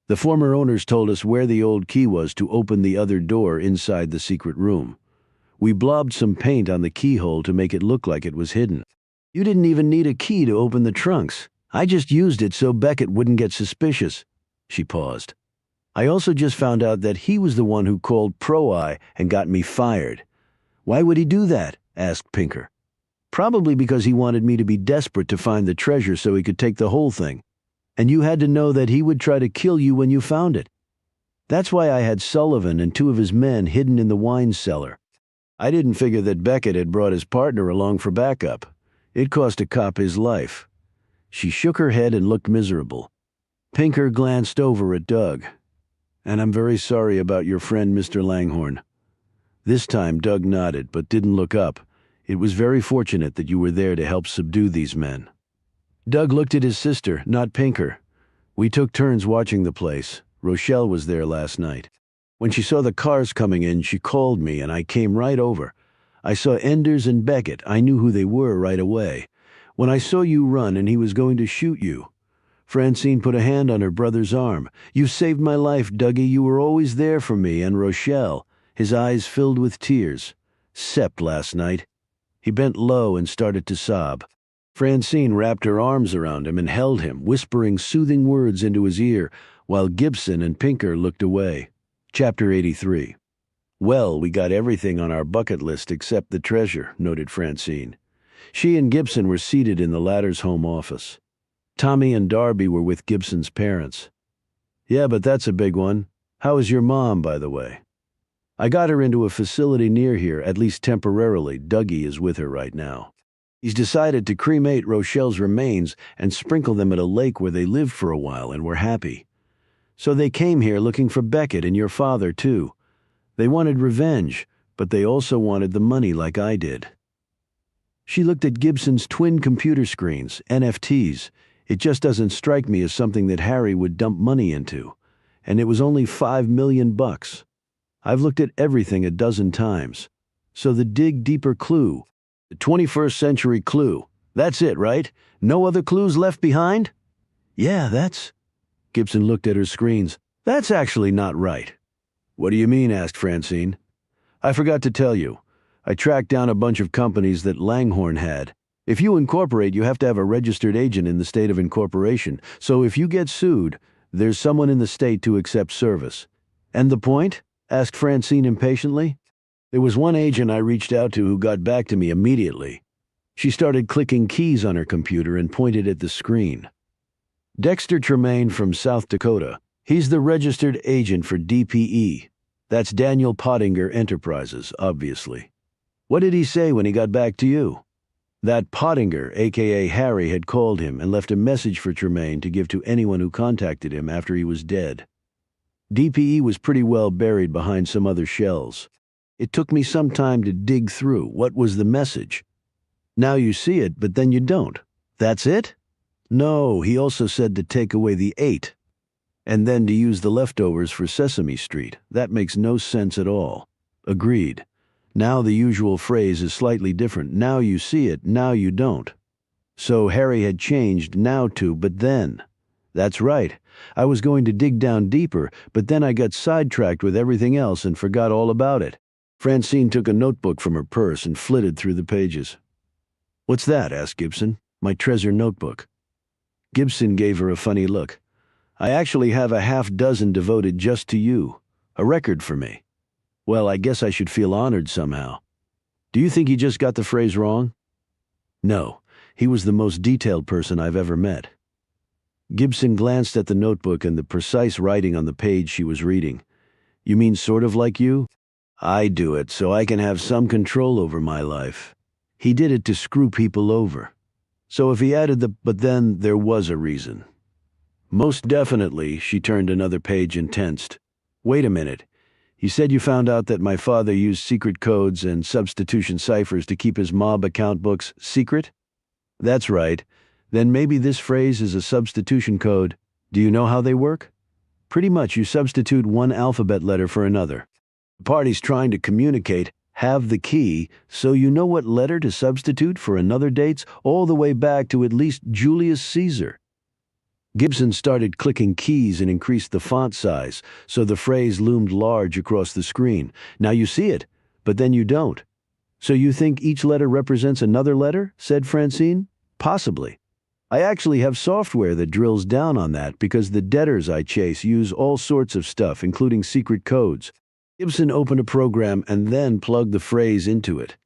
The former owners told us where the old key was to open the other door inside the secret room. We blobbed some paint on the keyhole to make it look like it was hidden. You didn't even need a key to open the trunks. I just used it so Beckett wouldn't get suspicious." She paused. "I also just found out that he was the one who called Pro-Eye and got me fired." "Why would he do that?" asked Pinker. "Probably because he wanted me to be desperate to find the treasure so he could take the whole thing. And you had to know that he would try to kill you when you found it." That's why I had Sullivan and two of his men hidden in the wine cellar. I didn't figure that Beckett had brought his partner along for backup. It cost a cop his life." She shook her head and looked miserable. Pinker glanced over at Doug. "And I'm very sorry about your friend, Mr. Langhorne." This time Doug nodded, but didn't look up. "It was very fortunate that you were there to help subdue these men." Doug looked at his sister, not Pinker. "We took turns watching the place. Rochelle was there last night. When she saw the cars coming in, she called me, and I came right over. I saw Enders and Beckett. I knew who they were right away. When I saw you run and he was going to shoot you, Francine put a hand on her brother's arm. "You saved my life, Dougie. You were always there for me, and Rochelle." His eyes filled with tears. "Sept last night." He bent low and started to sob. Francine wrapped her arms around him and held him, whispering soothing words into his ear, while Gibson and Pinker looked away. Chapter 83. "Well, we got everything on our bucket list except the treasure," noted Francine. She and Gibson were seated in the latter's home office. Tommy and Darby were with Gibson's parents. "Yeah, but that's a big one. How is your mom, by the way?" "I got her into a facility near here, at least temporarily. Dougie is with her right now. He's decided to cremate Rochelle's remains and sprinkle them at a lake where they lived for a while and were happy. So they came here looking for Beckett and your father, too. They wanted revenge, but they also wanted the money like I did." She looked at Gibson's twin computer screens, NFTs. "It just doesn't strike me as something that Harry would dump money into. And it was only $5 million. I've looked at everything a dozen times. So the dig deeper clue, the 21st century clue, that's it, right? No other clues left behind?" "Yeah, that's..." Gibson looked at her screens. "That's actually not right." "What do you mean?" asked Francine. "I forgot to tell you. I tracked down a bunch of companies that Langhorne had. If you incorporate, you have to have a registered agent in the state of incorporation. So if you get sued, there's someone in the state to accept service." "And the point?" asked Francine impatiently. "There was one agent I reached out to who got back to me immediately." She started clicking keys on her computer and pointed at the screen. "Dexter Tremaine from South Dakota. He's the registered agent for DPE. That's Daniel Pottinger Enterprises, obviously." "What did he say when he got back to you?" "That Pottinger, a.k.a. Harry, had called him and left a message for Tremaine to give to anyone who contacted him after he was dead. DPE was pretty well buried behind some other shells. It took me some time to dig through. What was the message? Now you see it, but then you don't. That's it? No, he also said to take away the 8. And then to use the leftovers for Sesame Street. That makes no sense at all." "Agreed. Now the usual phrase is slightly different. Now you see it, now you don't." So Harry had changed now to "but then." "That's right. I was going to dig down deeper, but then I got sidetracked with everything else and forgot all about it." Francine took a notebook from her purse and flitted through the pages. "What's that?" asked Gibson. "My treasure notebook." Gibson gave her a funny look. "I actually have a half-dozen devoted just to you. A record for me. Well, I guess I should feel honored somehow. Do you think he just got the phrase wrong?" "No, he was the most detailed person I've ever met." Gibson glanced at the notebook and the precise writing on the page she was reading. "You mean sort of like you?" "I do it so I can have some control over my life. He did it to screw people over. So if he added the 'but then' there was a reason." "Most definitely." She turned another page and tensed. "Wait a minute. You said you found out that my father used secret codes and substitution ciphers to keep his mob account books secret?" "That's right. Then maybe this phrase is a substitution code. Do you know how they work?" "Pretty much you substitute one alphabet letter for another. The parties trying to communicate have the key, so you know what letter to substitute for another dates all the way back to at least Julius Caesar." Gibson started clicking keys and increased the font size, so the phrase loomed large across the screen. "Now you see it, but then you don't." "So you think each letter represents another letter?" said Francine. "Possibly. I actually have software that drills down on that because the debtors I chase use all sorts of stuff, including secret codes." Gibson opened a program and then plugged the phrase into it.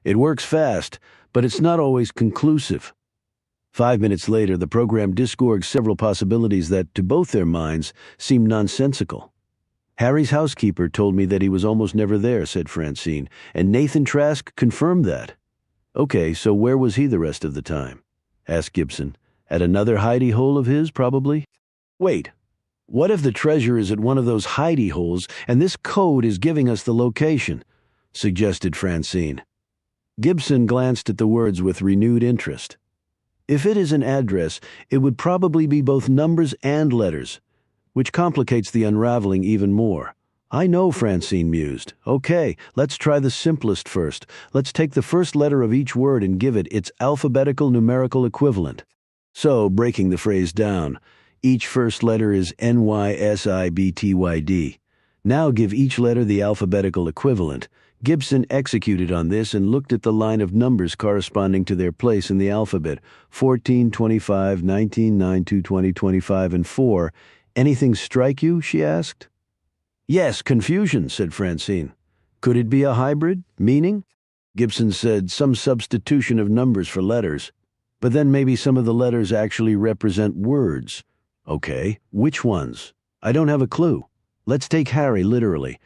"It works fast, but it's not always conclusive." 5 minutes later, the program disgorged several possibilities that, to both their minds, seemed nonsensical. Harry's housekeeper told me that he was almost never there, said Francine, and Nathan Trask confirmed that. Okay, so where was he the rest of the time? Asked Gibson. At another hidey hole of his, probably? Wait, what if the treasure is at one of those hidey holes and this code is giving us the location? Suggested Francine. Gibson glanced at the words with renewed interest. If it is an address, it would probably be both numbers and letters, which complicates the unraveling even more. I know, Francine mused. Okay, let's try the simplest first. Let's take the first letter of each word and give it its alphabetical numerical equivalent. So, breaking the phrase down, each first letter is NYSIBTYD. Now give each letter the alphabetical equivalent. Gibson executed on this and looked at the line of numbers corresponding to their place in the alphabet: 14, 25, 19, 9, 2, 20, 25, and 4. Anything strike you? She asked. Yes, confusion, said Francine. Could it be a hybrid? Meaning? Gibson said some substitution of numbers for letters. But then maybe some of the letters actually represent words. Okay, which ones? I don't have a clue. Let's take Harry literally.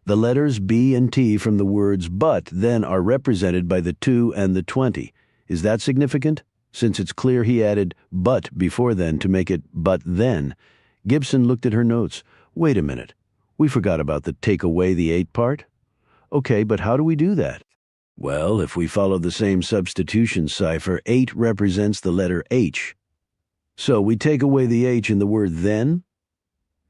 The letters B and T from the words but then are represented by the 2 and the 20. Is that significant? Since it's clear he added but before then to make it but then. Gibson looked at her notes. Wait a minute. We forgot about the take away the 8 part. Okay, but how do we do that? Well, if we follow the same substitution cipher, 8 represents the letter H. So we take away the H in the word then?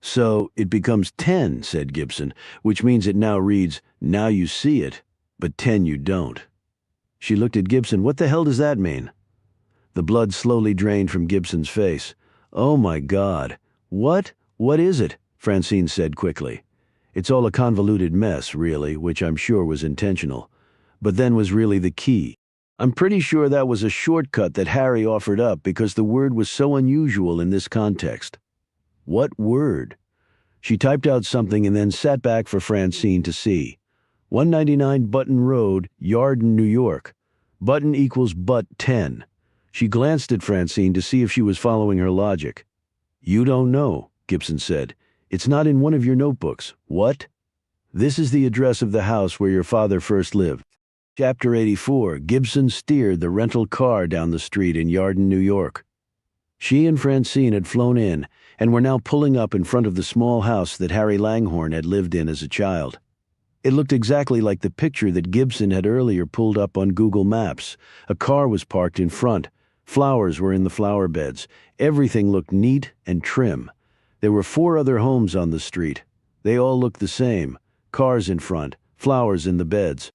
So it becomes 10, said Gibson, which means it now reads, now you see it, but 10 you don't. She looked at Gibson. What the hell does that mean? The blood slowly drained from Gibson's face. Oh my God. What is it? Francine said quickly. It's all a convoluted mess, really, which I'm sure was intentional. But then was really the key. I'm pretty sure that was a shortcut that Harry offered up because the word was so unusual in this context. What word? She typed out something and then sat back for Francine to see. 199 Button Road, Yarden, New York. Button equals but 10. She glanced at Francine to see if she was following her logic. You don't know, Gibson said. It's not in one of your notebooks. What? This is the address of the house where your father first lived. Chapter 84, Gibson steered the rental car down the street in Yarden, New York. She and Francine had flown in and were now pulling up in front of the small house that Harry Langhorne had lived in as a child. It looked exactly like the picture that Gibson had earlier pulled up on Google Maps. A car was parked in front. Flowers were in the flower beds. Everything looked neat and trim. There were 4 other homes on the street. They all looked the same. Cars in front, flowers in the beds.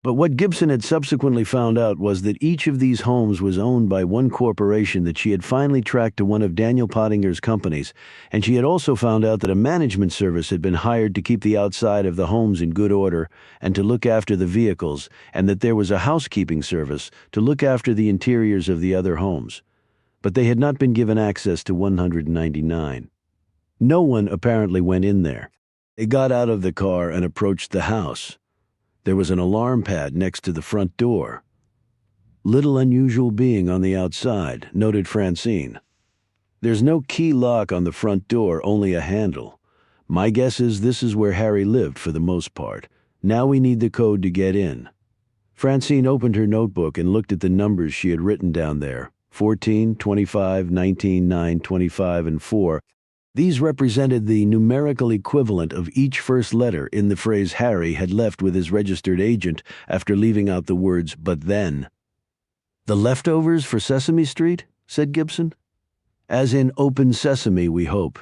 But what Gibson had subsequently found out was that each of these homes was owned by one corporation that she had finally tracked to one of Daniel Pottinger's companies, and she had also found out that a management service had been hired to keep the outside of the homes in good order and to look after the vehicles, and that there was a housekeeping service to look after the interiors of the other homes. But they had not been given access to 199. No one apparently went in there. They got out of the car and approached the house. There was an alarm pad next to the front door. Little unusual being on the outside, noted Francine. There's no key lock on the front door, only a handle. My guess is this is where Harry lived for the most part. Now we need the code to get in. Francine opened her notebook and looked at the numbers she had written down there. 14, 25, 19, 9, 25, and 4. These represented the numerical equivalent of each first letter in the phrase Harry had left with his registered agent after leaving out the words "but then." "The leftovers for Sesame Street?" said Gibson. "As in open sesame, we hope."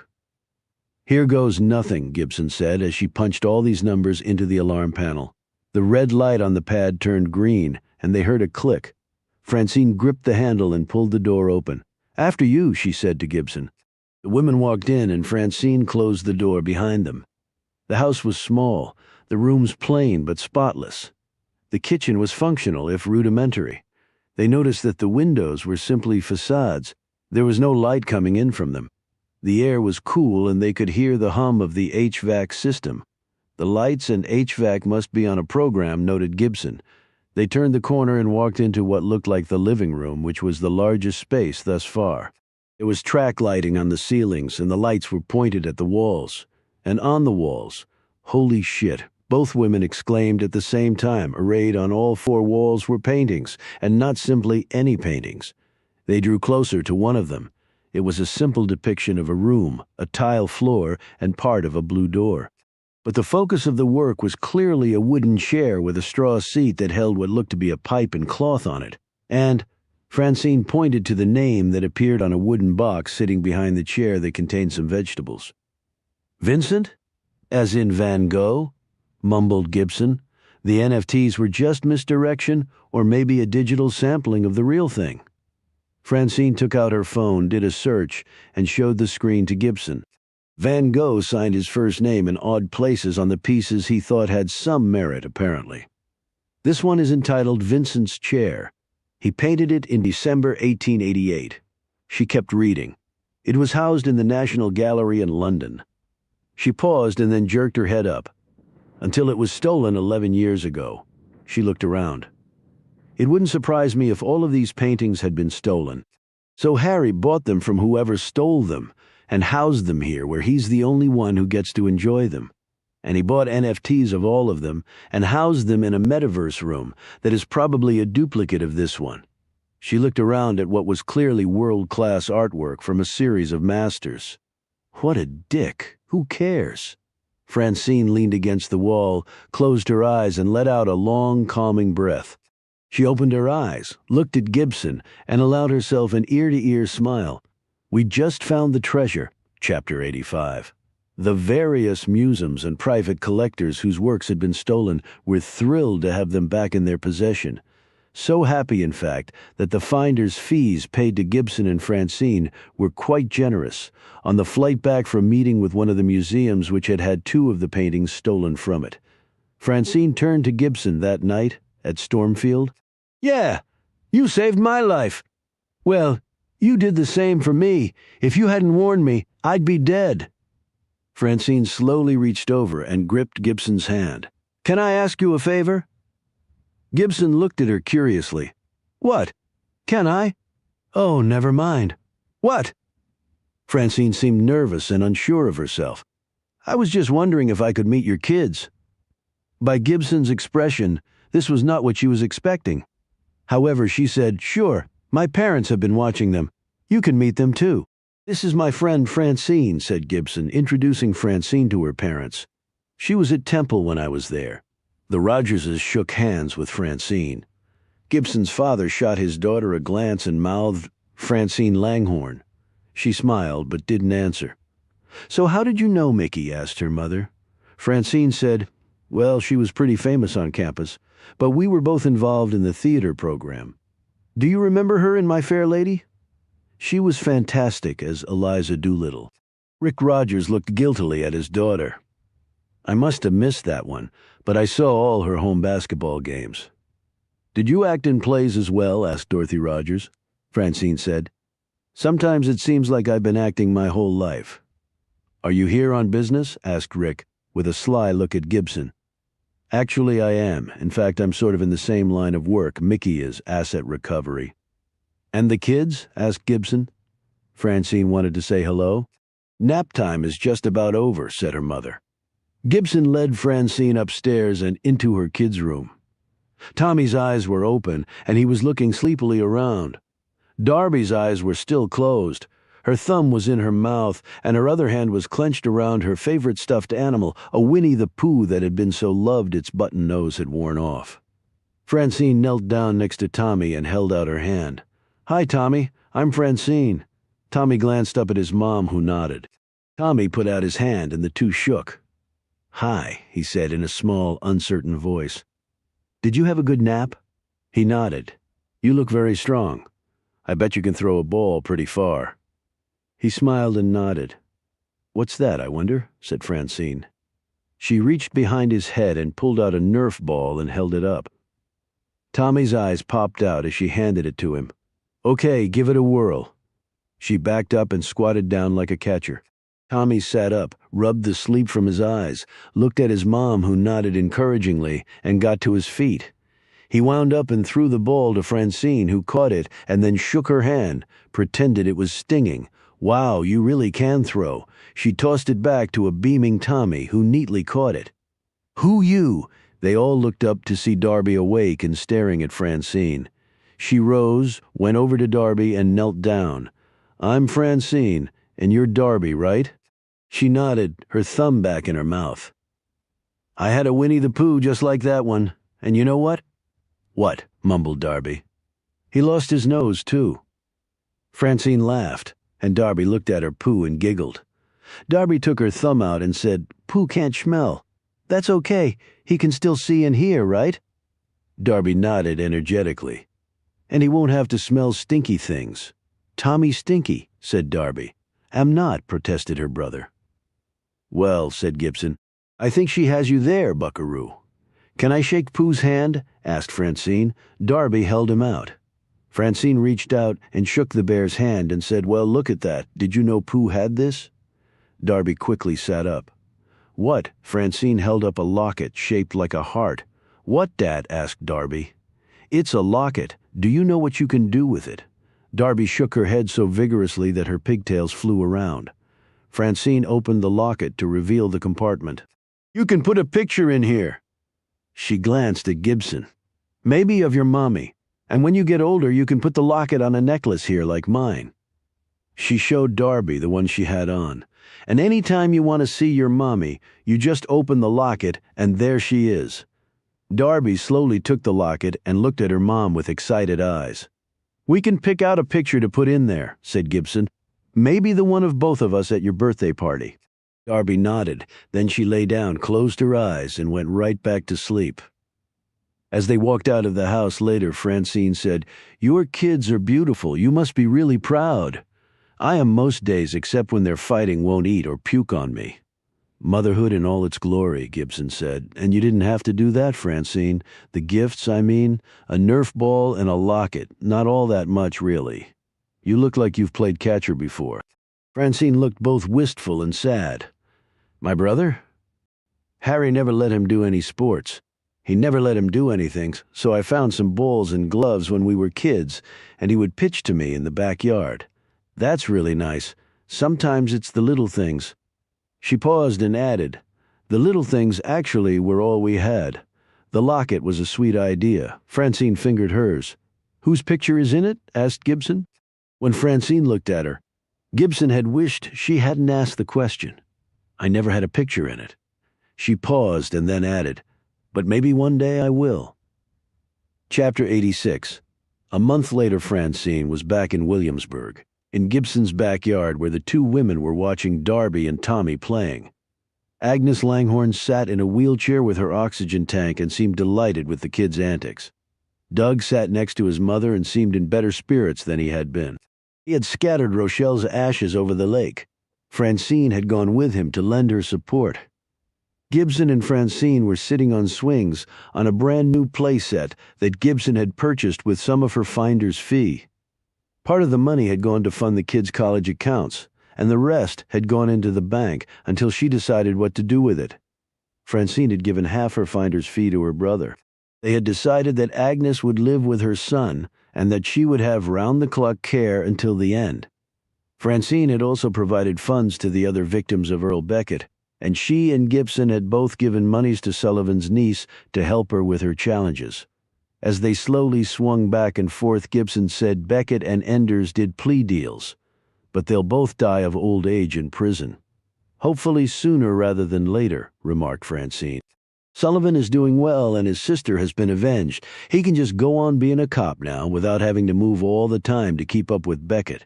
"Here goes nothing," Gibson said as she punched all these numbers into the alarm panel. The red light on the pad turned green, and they heard a click. Francine gripped the handle and pulled the door open. "After you," she said to Gibson. The women walked in and Francine closed the door behind them. The house was small, the rooms plain but spotless. The kitchen was functional if rudimentary. They noticed that the windows were simply facades. There was no light coming in from them. The air was cool and they could hear the hum of the HVAC system. The lights and HVAC must be on a program, noted Gibson. They turned the corner and walked into what looked like the living room, which was the largest space thus far. There was track lighting on the ceilings, and the lights were pointed at the walls. And on the walls, Holy shit, both women exclaimed at the same time. Arrayed on all four walls were paintings, and not simply any paintings. They drew closer to one of them. It was a simple depiction of a room, a tile floor, and part of a blue door. But the focus of the work was clearly a wooden chair with a straw seat that held what looked to be a pipe and cloth on it. And Francine pointed to the name that appeared on a wooden box sitting behind the chair that contained some vegetables. Vincent? As in Van Gogh? Mumbled Gibson. The NFTs were just misdirection, or maybe a digital sampling of the real thing. Francine took out her phone, did a search, and showed the screen to Gibson. Van Gogh signed his first name in odd places on the pieces he thought had some merit, apparently. This one is entitled Vincent's Chair. He painted it in December 1888. She kept reading. It was housed in the National Gallery in London. She paused and then jerked her head up. Until it was stolen 11 years ago. She looked around. It wouldn't surprise me if all of these paintings had been stolen. So Harry bought them from whoever stole them and housed them here where he's the only one who gets to enjoy them. And he bought NFTs of all of them and housed them in a metaverse room that is probably a duplicate of this one. She looked around at what was clearly world-class artwork from a series of masters. What a dick. Who cares? Francine leaned against the wall, closed her eyes, and let out a long, calming breath. She opened her eyes, looked at Gibson, and allowed herself an ear-to-ear smile. We just found the treasure, Chapter 85. The various museums and private collectors whose works had been stolen were thrilled to have them back in their possession. So happy, in fact, that the finder's fees paid to Gibson and Francine were quite generous on the flight back from meeting with one of the museums which had had two of the paintings stolen from it. Francine turned to Gibson that night at Stormfield. "Yeah, you saved my life. Well, you did the same for me. If you hadn't warned me, I'd be dead." Francine slowly reached over and gripped Gibson's hand. "Can I ask you a favor?" Gibson looked at her curiously. "What? Can I?" "Oh, never mind." "What?" Francine seemed nervous and unsure of herself. "I was just wondering if I could meet your kids." By Gibson's expression, this was not what she was expecting. However, she said, "Sure, my parents have been watching them. You can meet them too." "This is my friend Francine," said Gibson, introducing Francine to her parents. "She was at Temple when I was there." The Rogerses shook hands with Francine. Gibson's father shot his daughter a glance and mouthed, "Francine Langhorne." She smiled but didn't answer. "So how did you know Mickey?" asked her mother. Francine said, "Well, she was pretty famous on campus, but we were both involved in the theater program. Do you remember her in My Fair Lady?" "She was fantastic as Eliza Doolittle." Rick Rogers looked guiltily at his daughter. "I must have missed that one, but I saw all her home basketball games." "Did you act in plays as well?" asked Dorothy Rogers. Francine said, "Sometimes it seems like I've been acting my whole life." "Are you here on business?" asked Rick, with a sly look at Gibson. "Actually, I am. In fact, I'm sort of in the same line of work Mickey is, asset recovery." "And the kids?" asked Gibson. Francine wanted to say hello. "Nap time is just about over," said her mother. Gibson led Francine upstairs and into her kids' room. Tommy's eyes were open, and he was looking sleepily around. Darby's eyes were still closed. Her thumb was in her mouth, and her other hand was clenched around her favorite stuffed animal, a Winnie the Pooh that had been so loved its button nose had worn off. Francine knelt down next to Tommy and held out her hand. "Hi, Tommy. I'm Francine." Tommy glanced up at his mom, who nodded. Tommy put out his hand, and the two shook. "Hi," he said in a small, uncertain voice. "Did you have a good nap?" He nodded. "You look very strong. I bet you can throw a ball pretty far." He smiled and nodded. "What's that, I wonder?" said Francine. She reached behind his head and pulled out a Nerf ball and held it up. Tommy's eyes popped out as she handed it to him. "Okay, give it a whirl." She backed up and squatted down like a catcher. Tommy sat up, rubbed the sleep from his eyes, looked at his mom, who nodded encouragingly, and got to his feet. He wound up and threw the ball to Francine, who caught it and then shook her hand, pretended it was stinging. "Wow, you really can throw." She tossed it back to a beaming Tommy, who neatly caught it. Who you? They all looked up to see Darby awake and staring at Francine. She rose, went over to Darby, and knelt down. I'm Francine, and you're Darby, right? She nodded, her thumb back in her mouth. I had a Winnie the Pooh just like that one, and you know what? What? Mumbled Darby. He lost his nose, too. Francine laughed, and Darby looked at her Pooh and giggled. Darby took her thumb out and said, Pooh can't smell. That's okay, he can still see and hear, right? Darby nodded energetically. And he won't have to smell stinky things. Tommy Stinky, said Darby. Am not, protested her brother. Well, said Gibson, I think she has you there, buckaroo. Can I shake Pooh's hand? Asked Francine. Darby held him out. Francine reached out and shook the bear's hand and said, Well, look at that. Did you know Pooh had this? Darby quickly sat up. What? Francine held up a locket shaped like a heart. What, Dad? Asked Darby. It's a locket. Do you know what you can do with it? Darby shook her head so vigorously that her pigtails flew around. Francine opened the locket to reveal the compartment. You can put a picture in here. She glanced at Gibson. Maybe of your mommy. And when you get older, you can put the locket on a necklace here like mine. She showed Darby the one she had on. And any time you want to see your mommy, you just open the locket and there she is. Darby slowly took the locket and looked at her mom with excited eyes. We can pick out a picture to put in there, said Gibson. Maybe the one of both of us at your birthday party. Darby nodded, then she lay down, closed her eyes, and went right back to sleep. As they walked out of the house later, Francine said, Your kids are beautiful. You must be really proud. I am most days except when they're fighting won't eat or puke on me. Motherhood in all its glory, Gibson said. And you didn't have to do that, Francine. The gifts, I mean, a Nerf ball and a locket. Not all that much, really. You look like you've played catcher before. Francine looked both wistful and sad. My brother? Harry never let him do any sports. He never let him do anything, so I found some balls and gloves when we were kids, and he would pitch to me in the backyard. That's really nice. Sometimes it's the little things. She paused and added, The little things actually were all we had. The locket was a sweet idea. Francine fingered hers. Whose picture is in it? Asked Gibson. When Francine looked at her, Gibson had wished she hadn't asked the question. I never had a picture in it. She paused and then added, But maybe one day I will. Chapter 86. A month later, Francine was back in Williamsburg, in Gibson's backyard where the two women were watching Darby and Tommy playing. Agnes Langhorne sat in a wheelchair with her oxygen tank and seemed delighted with the kids' antics. Doug sat next to his mother and seemed in better spirits than he had been. He had scattered Rochelle's ashes over the lake. Francine had gone with him to lend her support. Gibson and Francine were sitting on swings on a brand-new playset that Gibson had purchased with some of her finder's fee. Part of the money had gone to fund the kids' college accounts, and the rest had gone into the bank until she decided what to do with it. Francine had given half her finder's fee to her brother. They had decided that Agnes would live with her son and that she would have round-the-clock care until the end. Francine had also provided funds to the other victims of Earl Beckett, and she and Gibson had both given monies to Sullivan's niece to help her with her challenges. As they slowly swung back and forth, Gibson said Beckett and Enders did plea deals, but they'll both die of old age in prison. Hopefully sooner rather than later, remarked Francine. Sullivan is doing well and his sister has been avenged. He can just go on being a cop now without having to move all the time to keep up with Beckett.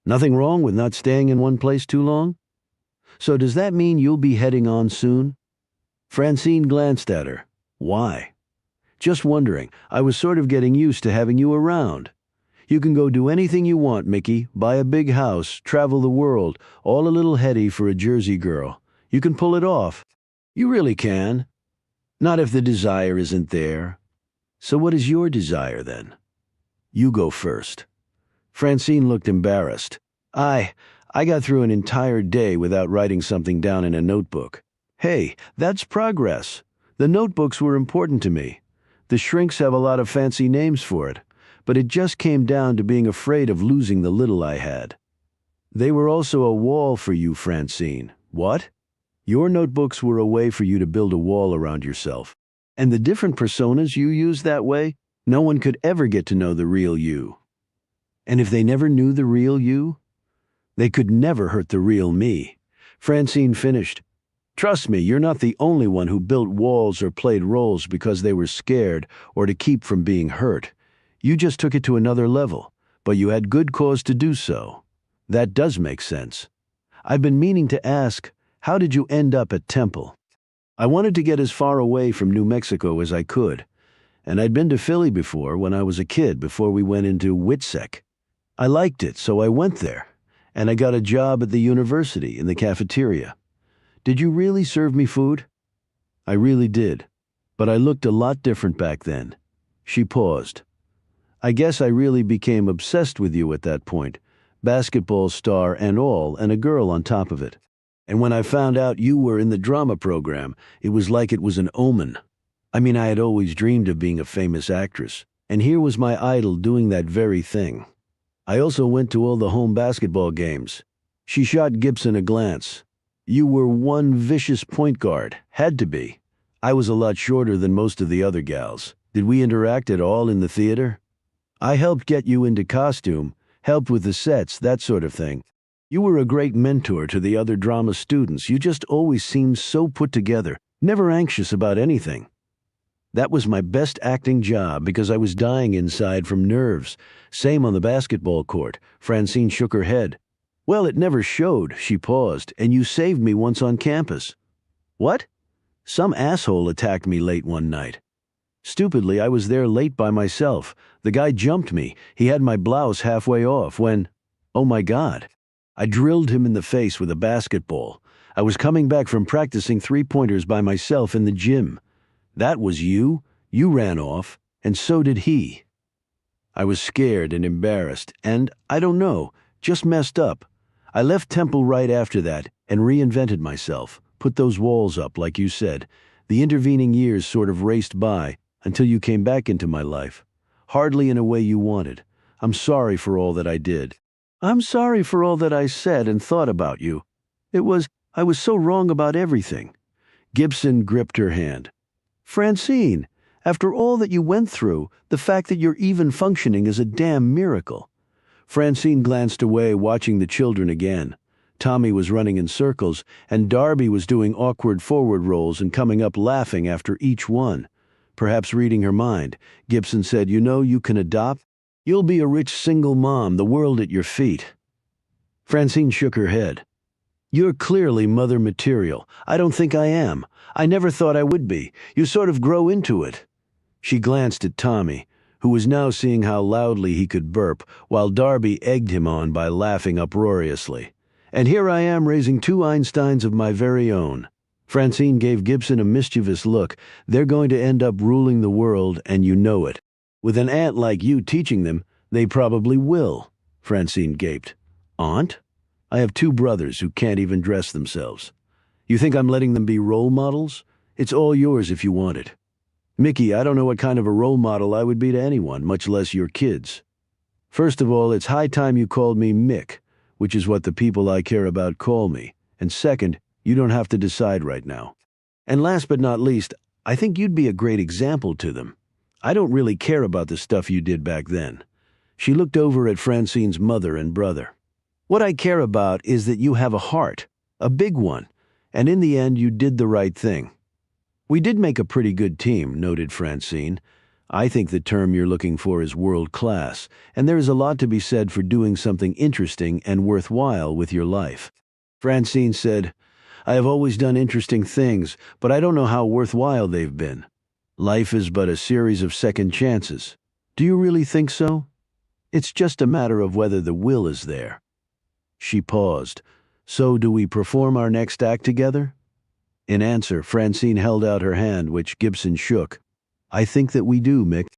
Nothing wrong with not staying in one place too long? So does that mean you'll be heading on soon? Francine glanced at her. Why? Just wondering. I was sort of getting used to having you around. You can go do anything you want, Mickey. Buy a big house, travel the world, all a little heady for a Jersey girl. You can pull it off. You really can. Not if the desire isn't there. So what is your desire, then? You go first. Francine looked embarrassed. I got through an entire day without writing something down in a notebook. Hey, that's progress. The notebooks were important to me. The shrinks have a lot of fancy names for it, but it just came down to being afraid of losing the little I had. They were also a wall for you, Francine. What? Your notebooks were a way for you to build a wall around yourself. And the different personas you used that way, no one could ever get to know the real you. And if they never knew the real you, they could never hurt the real me. Francine finished. Trust me, you're not the only one who built walls or played roles because they were scared or to keep from being hurt. You just took it to another level, but you had good cause to do so. That does make sense. I've been meaning to ask, how did you end up at Temple? I wanted to get as far away from New Mexico as I could, and I'd been to Philly before when I was a kid before we went into WITSEC. I liked it, so I went there, and I got a job at the university in the cafeteria. Did you really serve me food? I really did, but I looked a lot different back then. She paused. I guess I really became obsessed with you at that point, basketball star and all, and a girl on top of it. And when I found out you were in the drama program, it was like it was an omen. I mean, I had always dreamed of being a famous actress, and here was my idol doing that very thing. I also went to all the home basketball games. She shot Gibson a glance. You were one vicious point guard, had to be. I was a lot shorter than most of the other gals. Did we interact at all in the theater? I helped get you into costume, helped with the sets, that sort of thing. You were a great mentor to the other drama students. You just always seemed so put together, never anxious about anything. That was my best acting job because I was dying inside from nerves. Same on the basketball court. Francine shook her head. Well, it never showed, she paused, and you saved me once on campus. What? Some asshole attacked me late one night. Stupidly, I was there late by myself. The guy jumped me. He had my blouse halfway off when, oh my God, I drilled him in the face with a basketball. I was coming back from practicing three-pointers by myself in the gym. That was you. You ran off, and so did he. I was scared and embarrassed, and, I don't know, just messed up. I left Temple right after that and reinvented myself, put those walls up like you said. The intervening years sort of raced by until you came back into my life. Hardly in a way you wanted. I'm sorry for all that I did. I'm sorry for all that I said and thought about you. I was so wrong about everything. Gibson gripped her hand. Francine, after all that you went through, the fact that you're even functioning is a damn miracle. Francine glanced away, watching the children again. Tommy was running in circles, and Darby was doing awkward forward rolls and coming up laughing after each one. Perhaps reading her mind, Gibson said, You know, you can adopt. You'll be a rich single mom, the world at your feet. Francine shook her head. You're clearly mother material. I don't think I am. I never thought I would be. You sort of grow into it. She glanced at Tommy, who was now seeing how loudly he could burp, while Darby egged him on by laughing uproariously. And here I am raising two Einsteins of my very own. Francine gave Gibson a mischievous look. They're going to end up ruling the world, and you know it. With an aunt like you teaching them, they probably will, Francine gaped. Aunt? I have two brothers who can't even dress themselves. You think I'm letting them be role models? It's all yours if you want it. Mickey, I don't know what kind of a role model I would be to anyone, much less your kids. First of all, it's high time you called me Mick, which is what the people I care about call me. And second, you don't have to decide right now. And last but not least, I think you'd be a great example to them. I don't really care about the stuff you did back then. She looked over at Francine's mother and brother. What I care about is that you have a heart, a big one, and in the end you did the right thing. We did make a pretty good team, noted Francine. I think the term you're looking for is world class, and there is a lot to be said for doing something interesting and worthwhile with your life. Francine said, I have always done interesting things, but I don't know how worthwhile they've been. Life is but a series of second chances. Do you really think so? It's just a matter of whether the will is there. She paused. So do we perform our next act together? In answer, Francine held out her hand, which Gibson shook. I think that we do, Mick.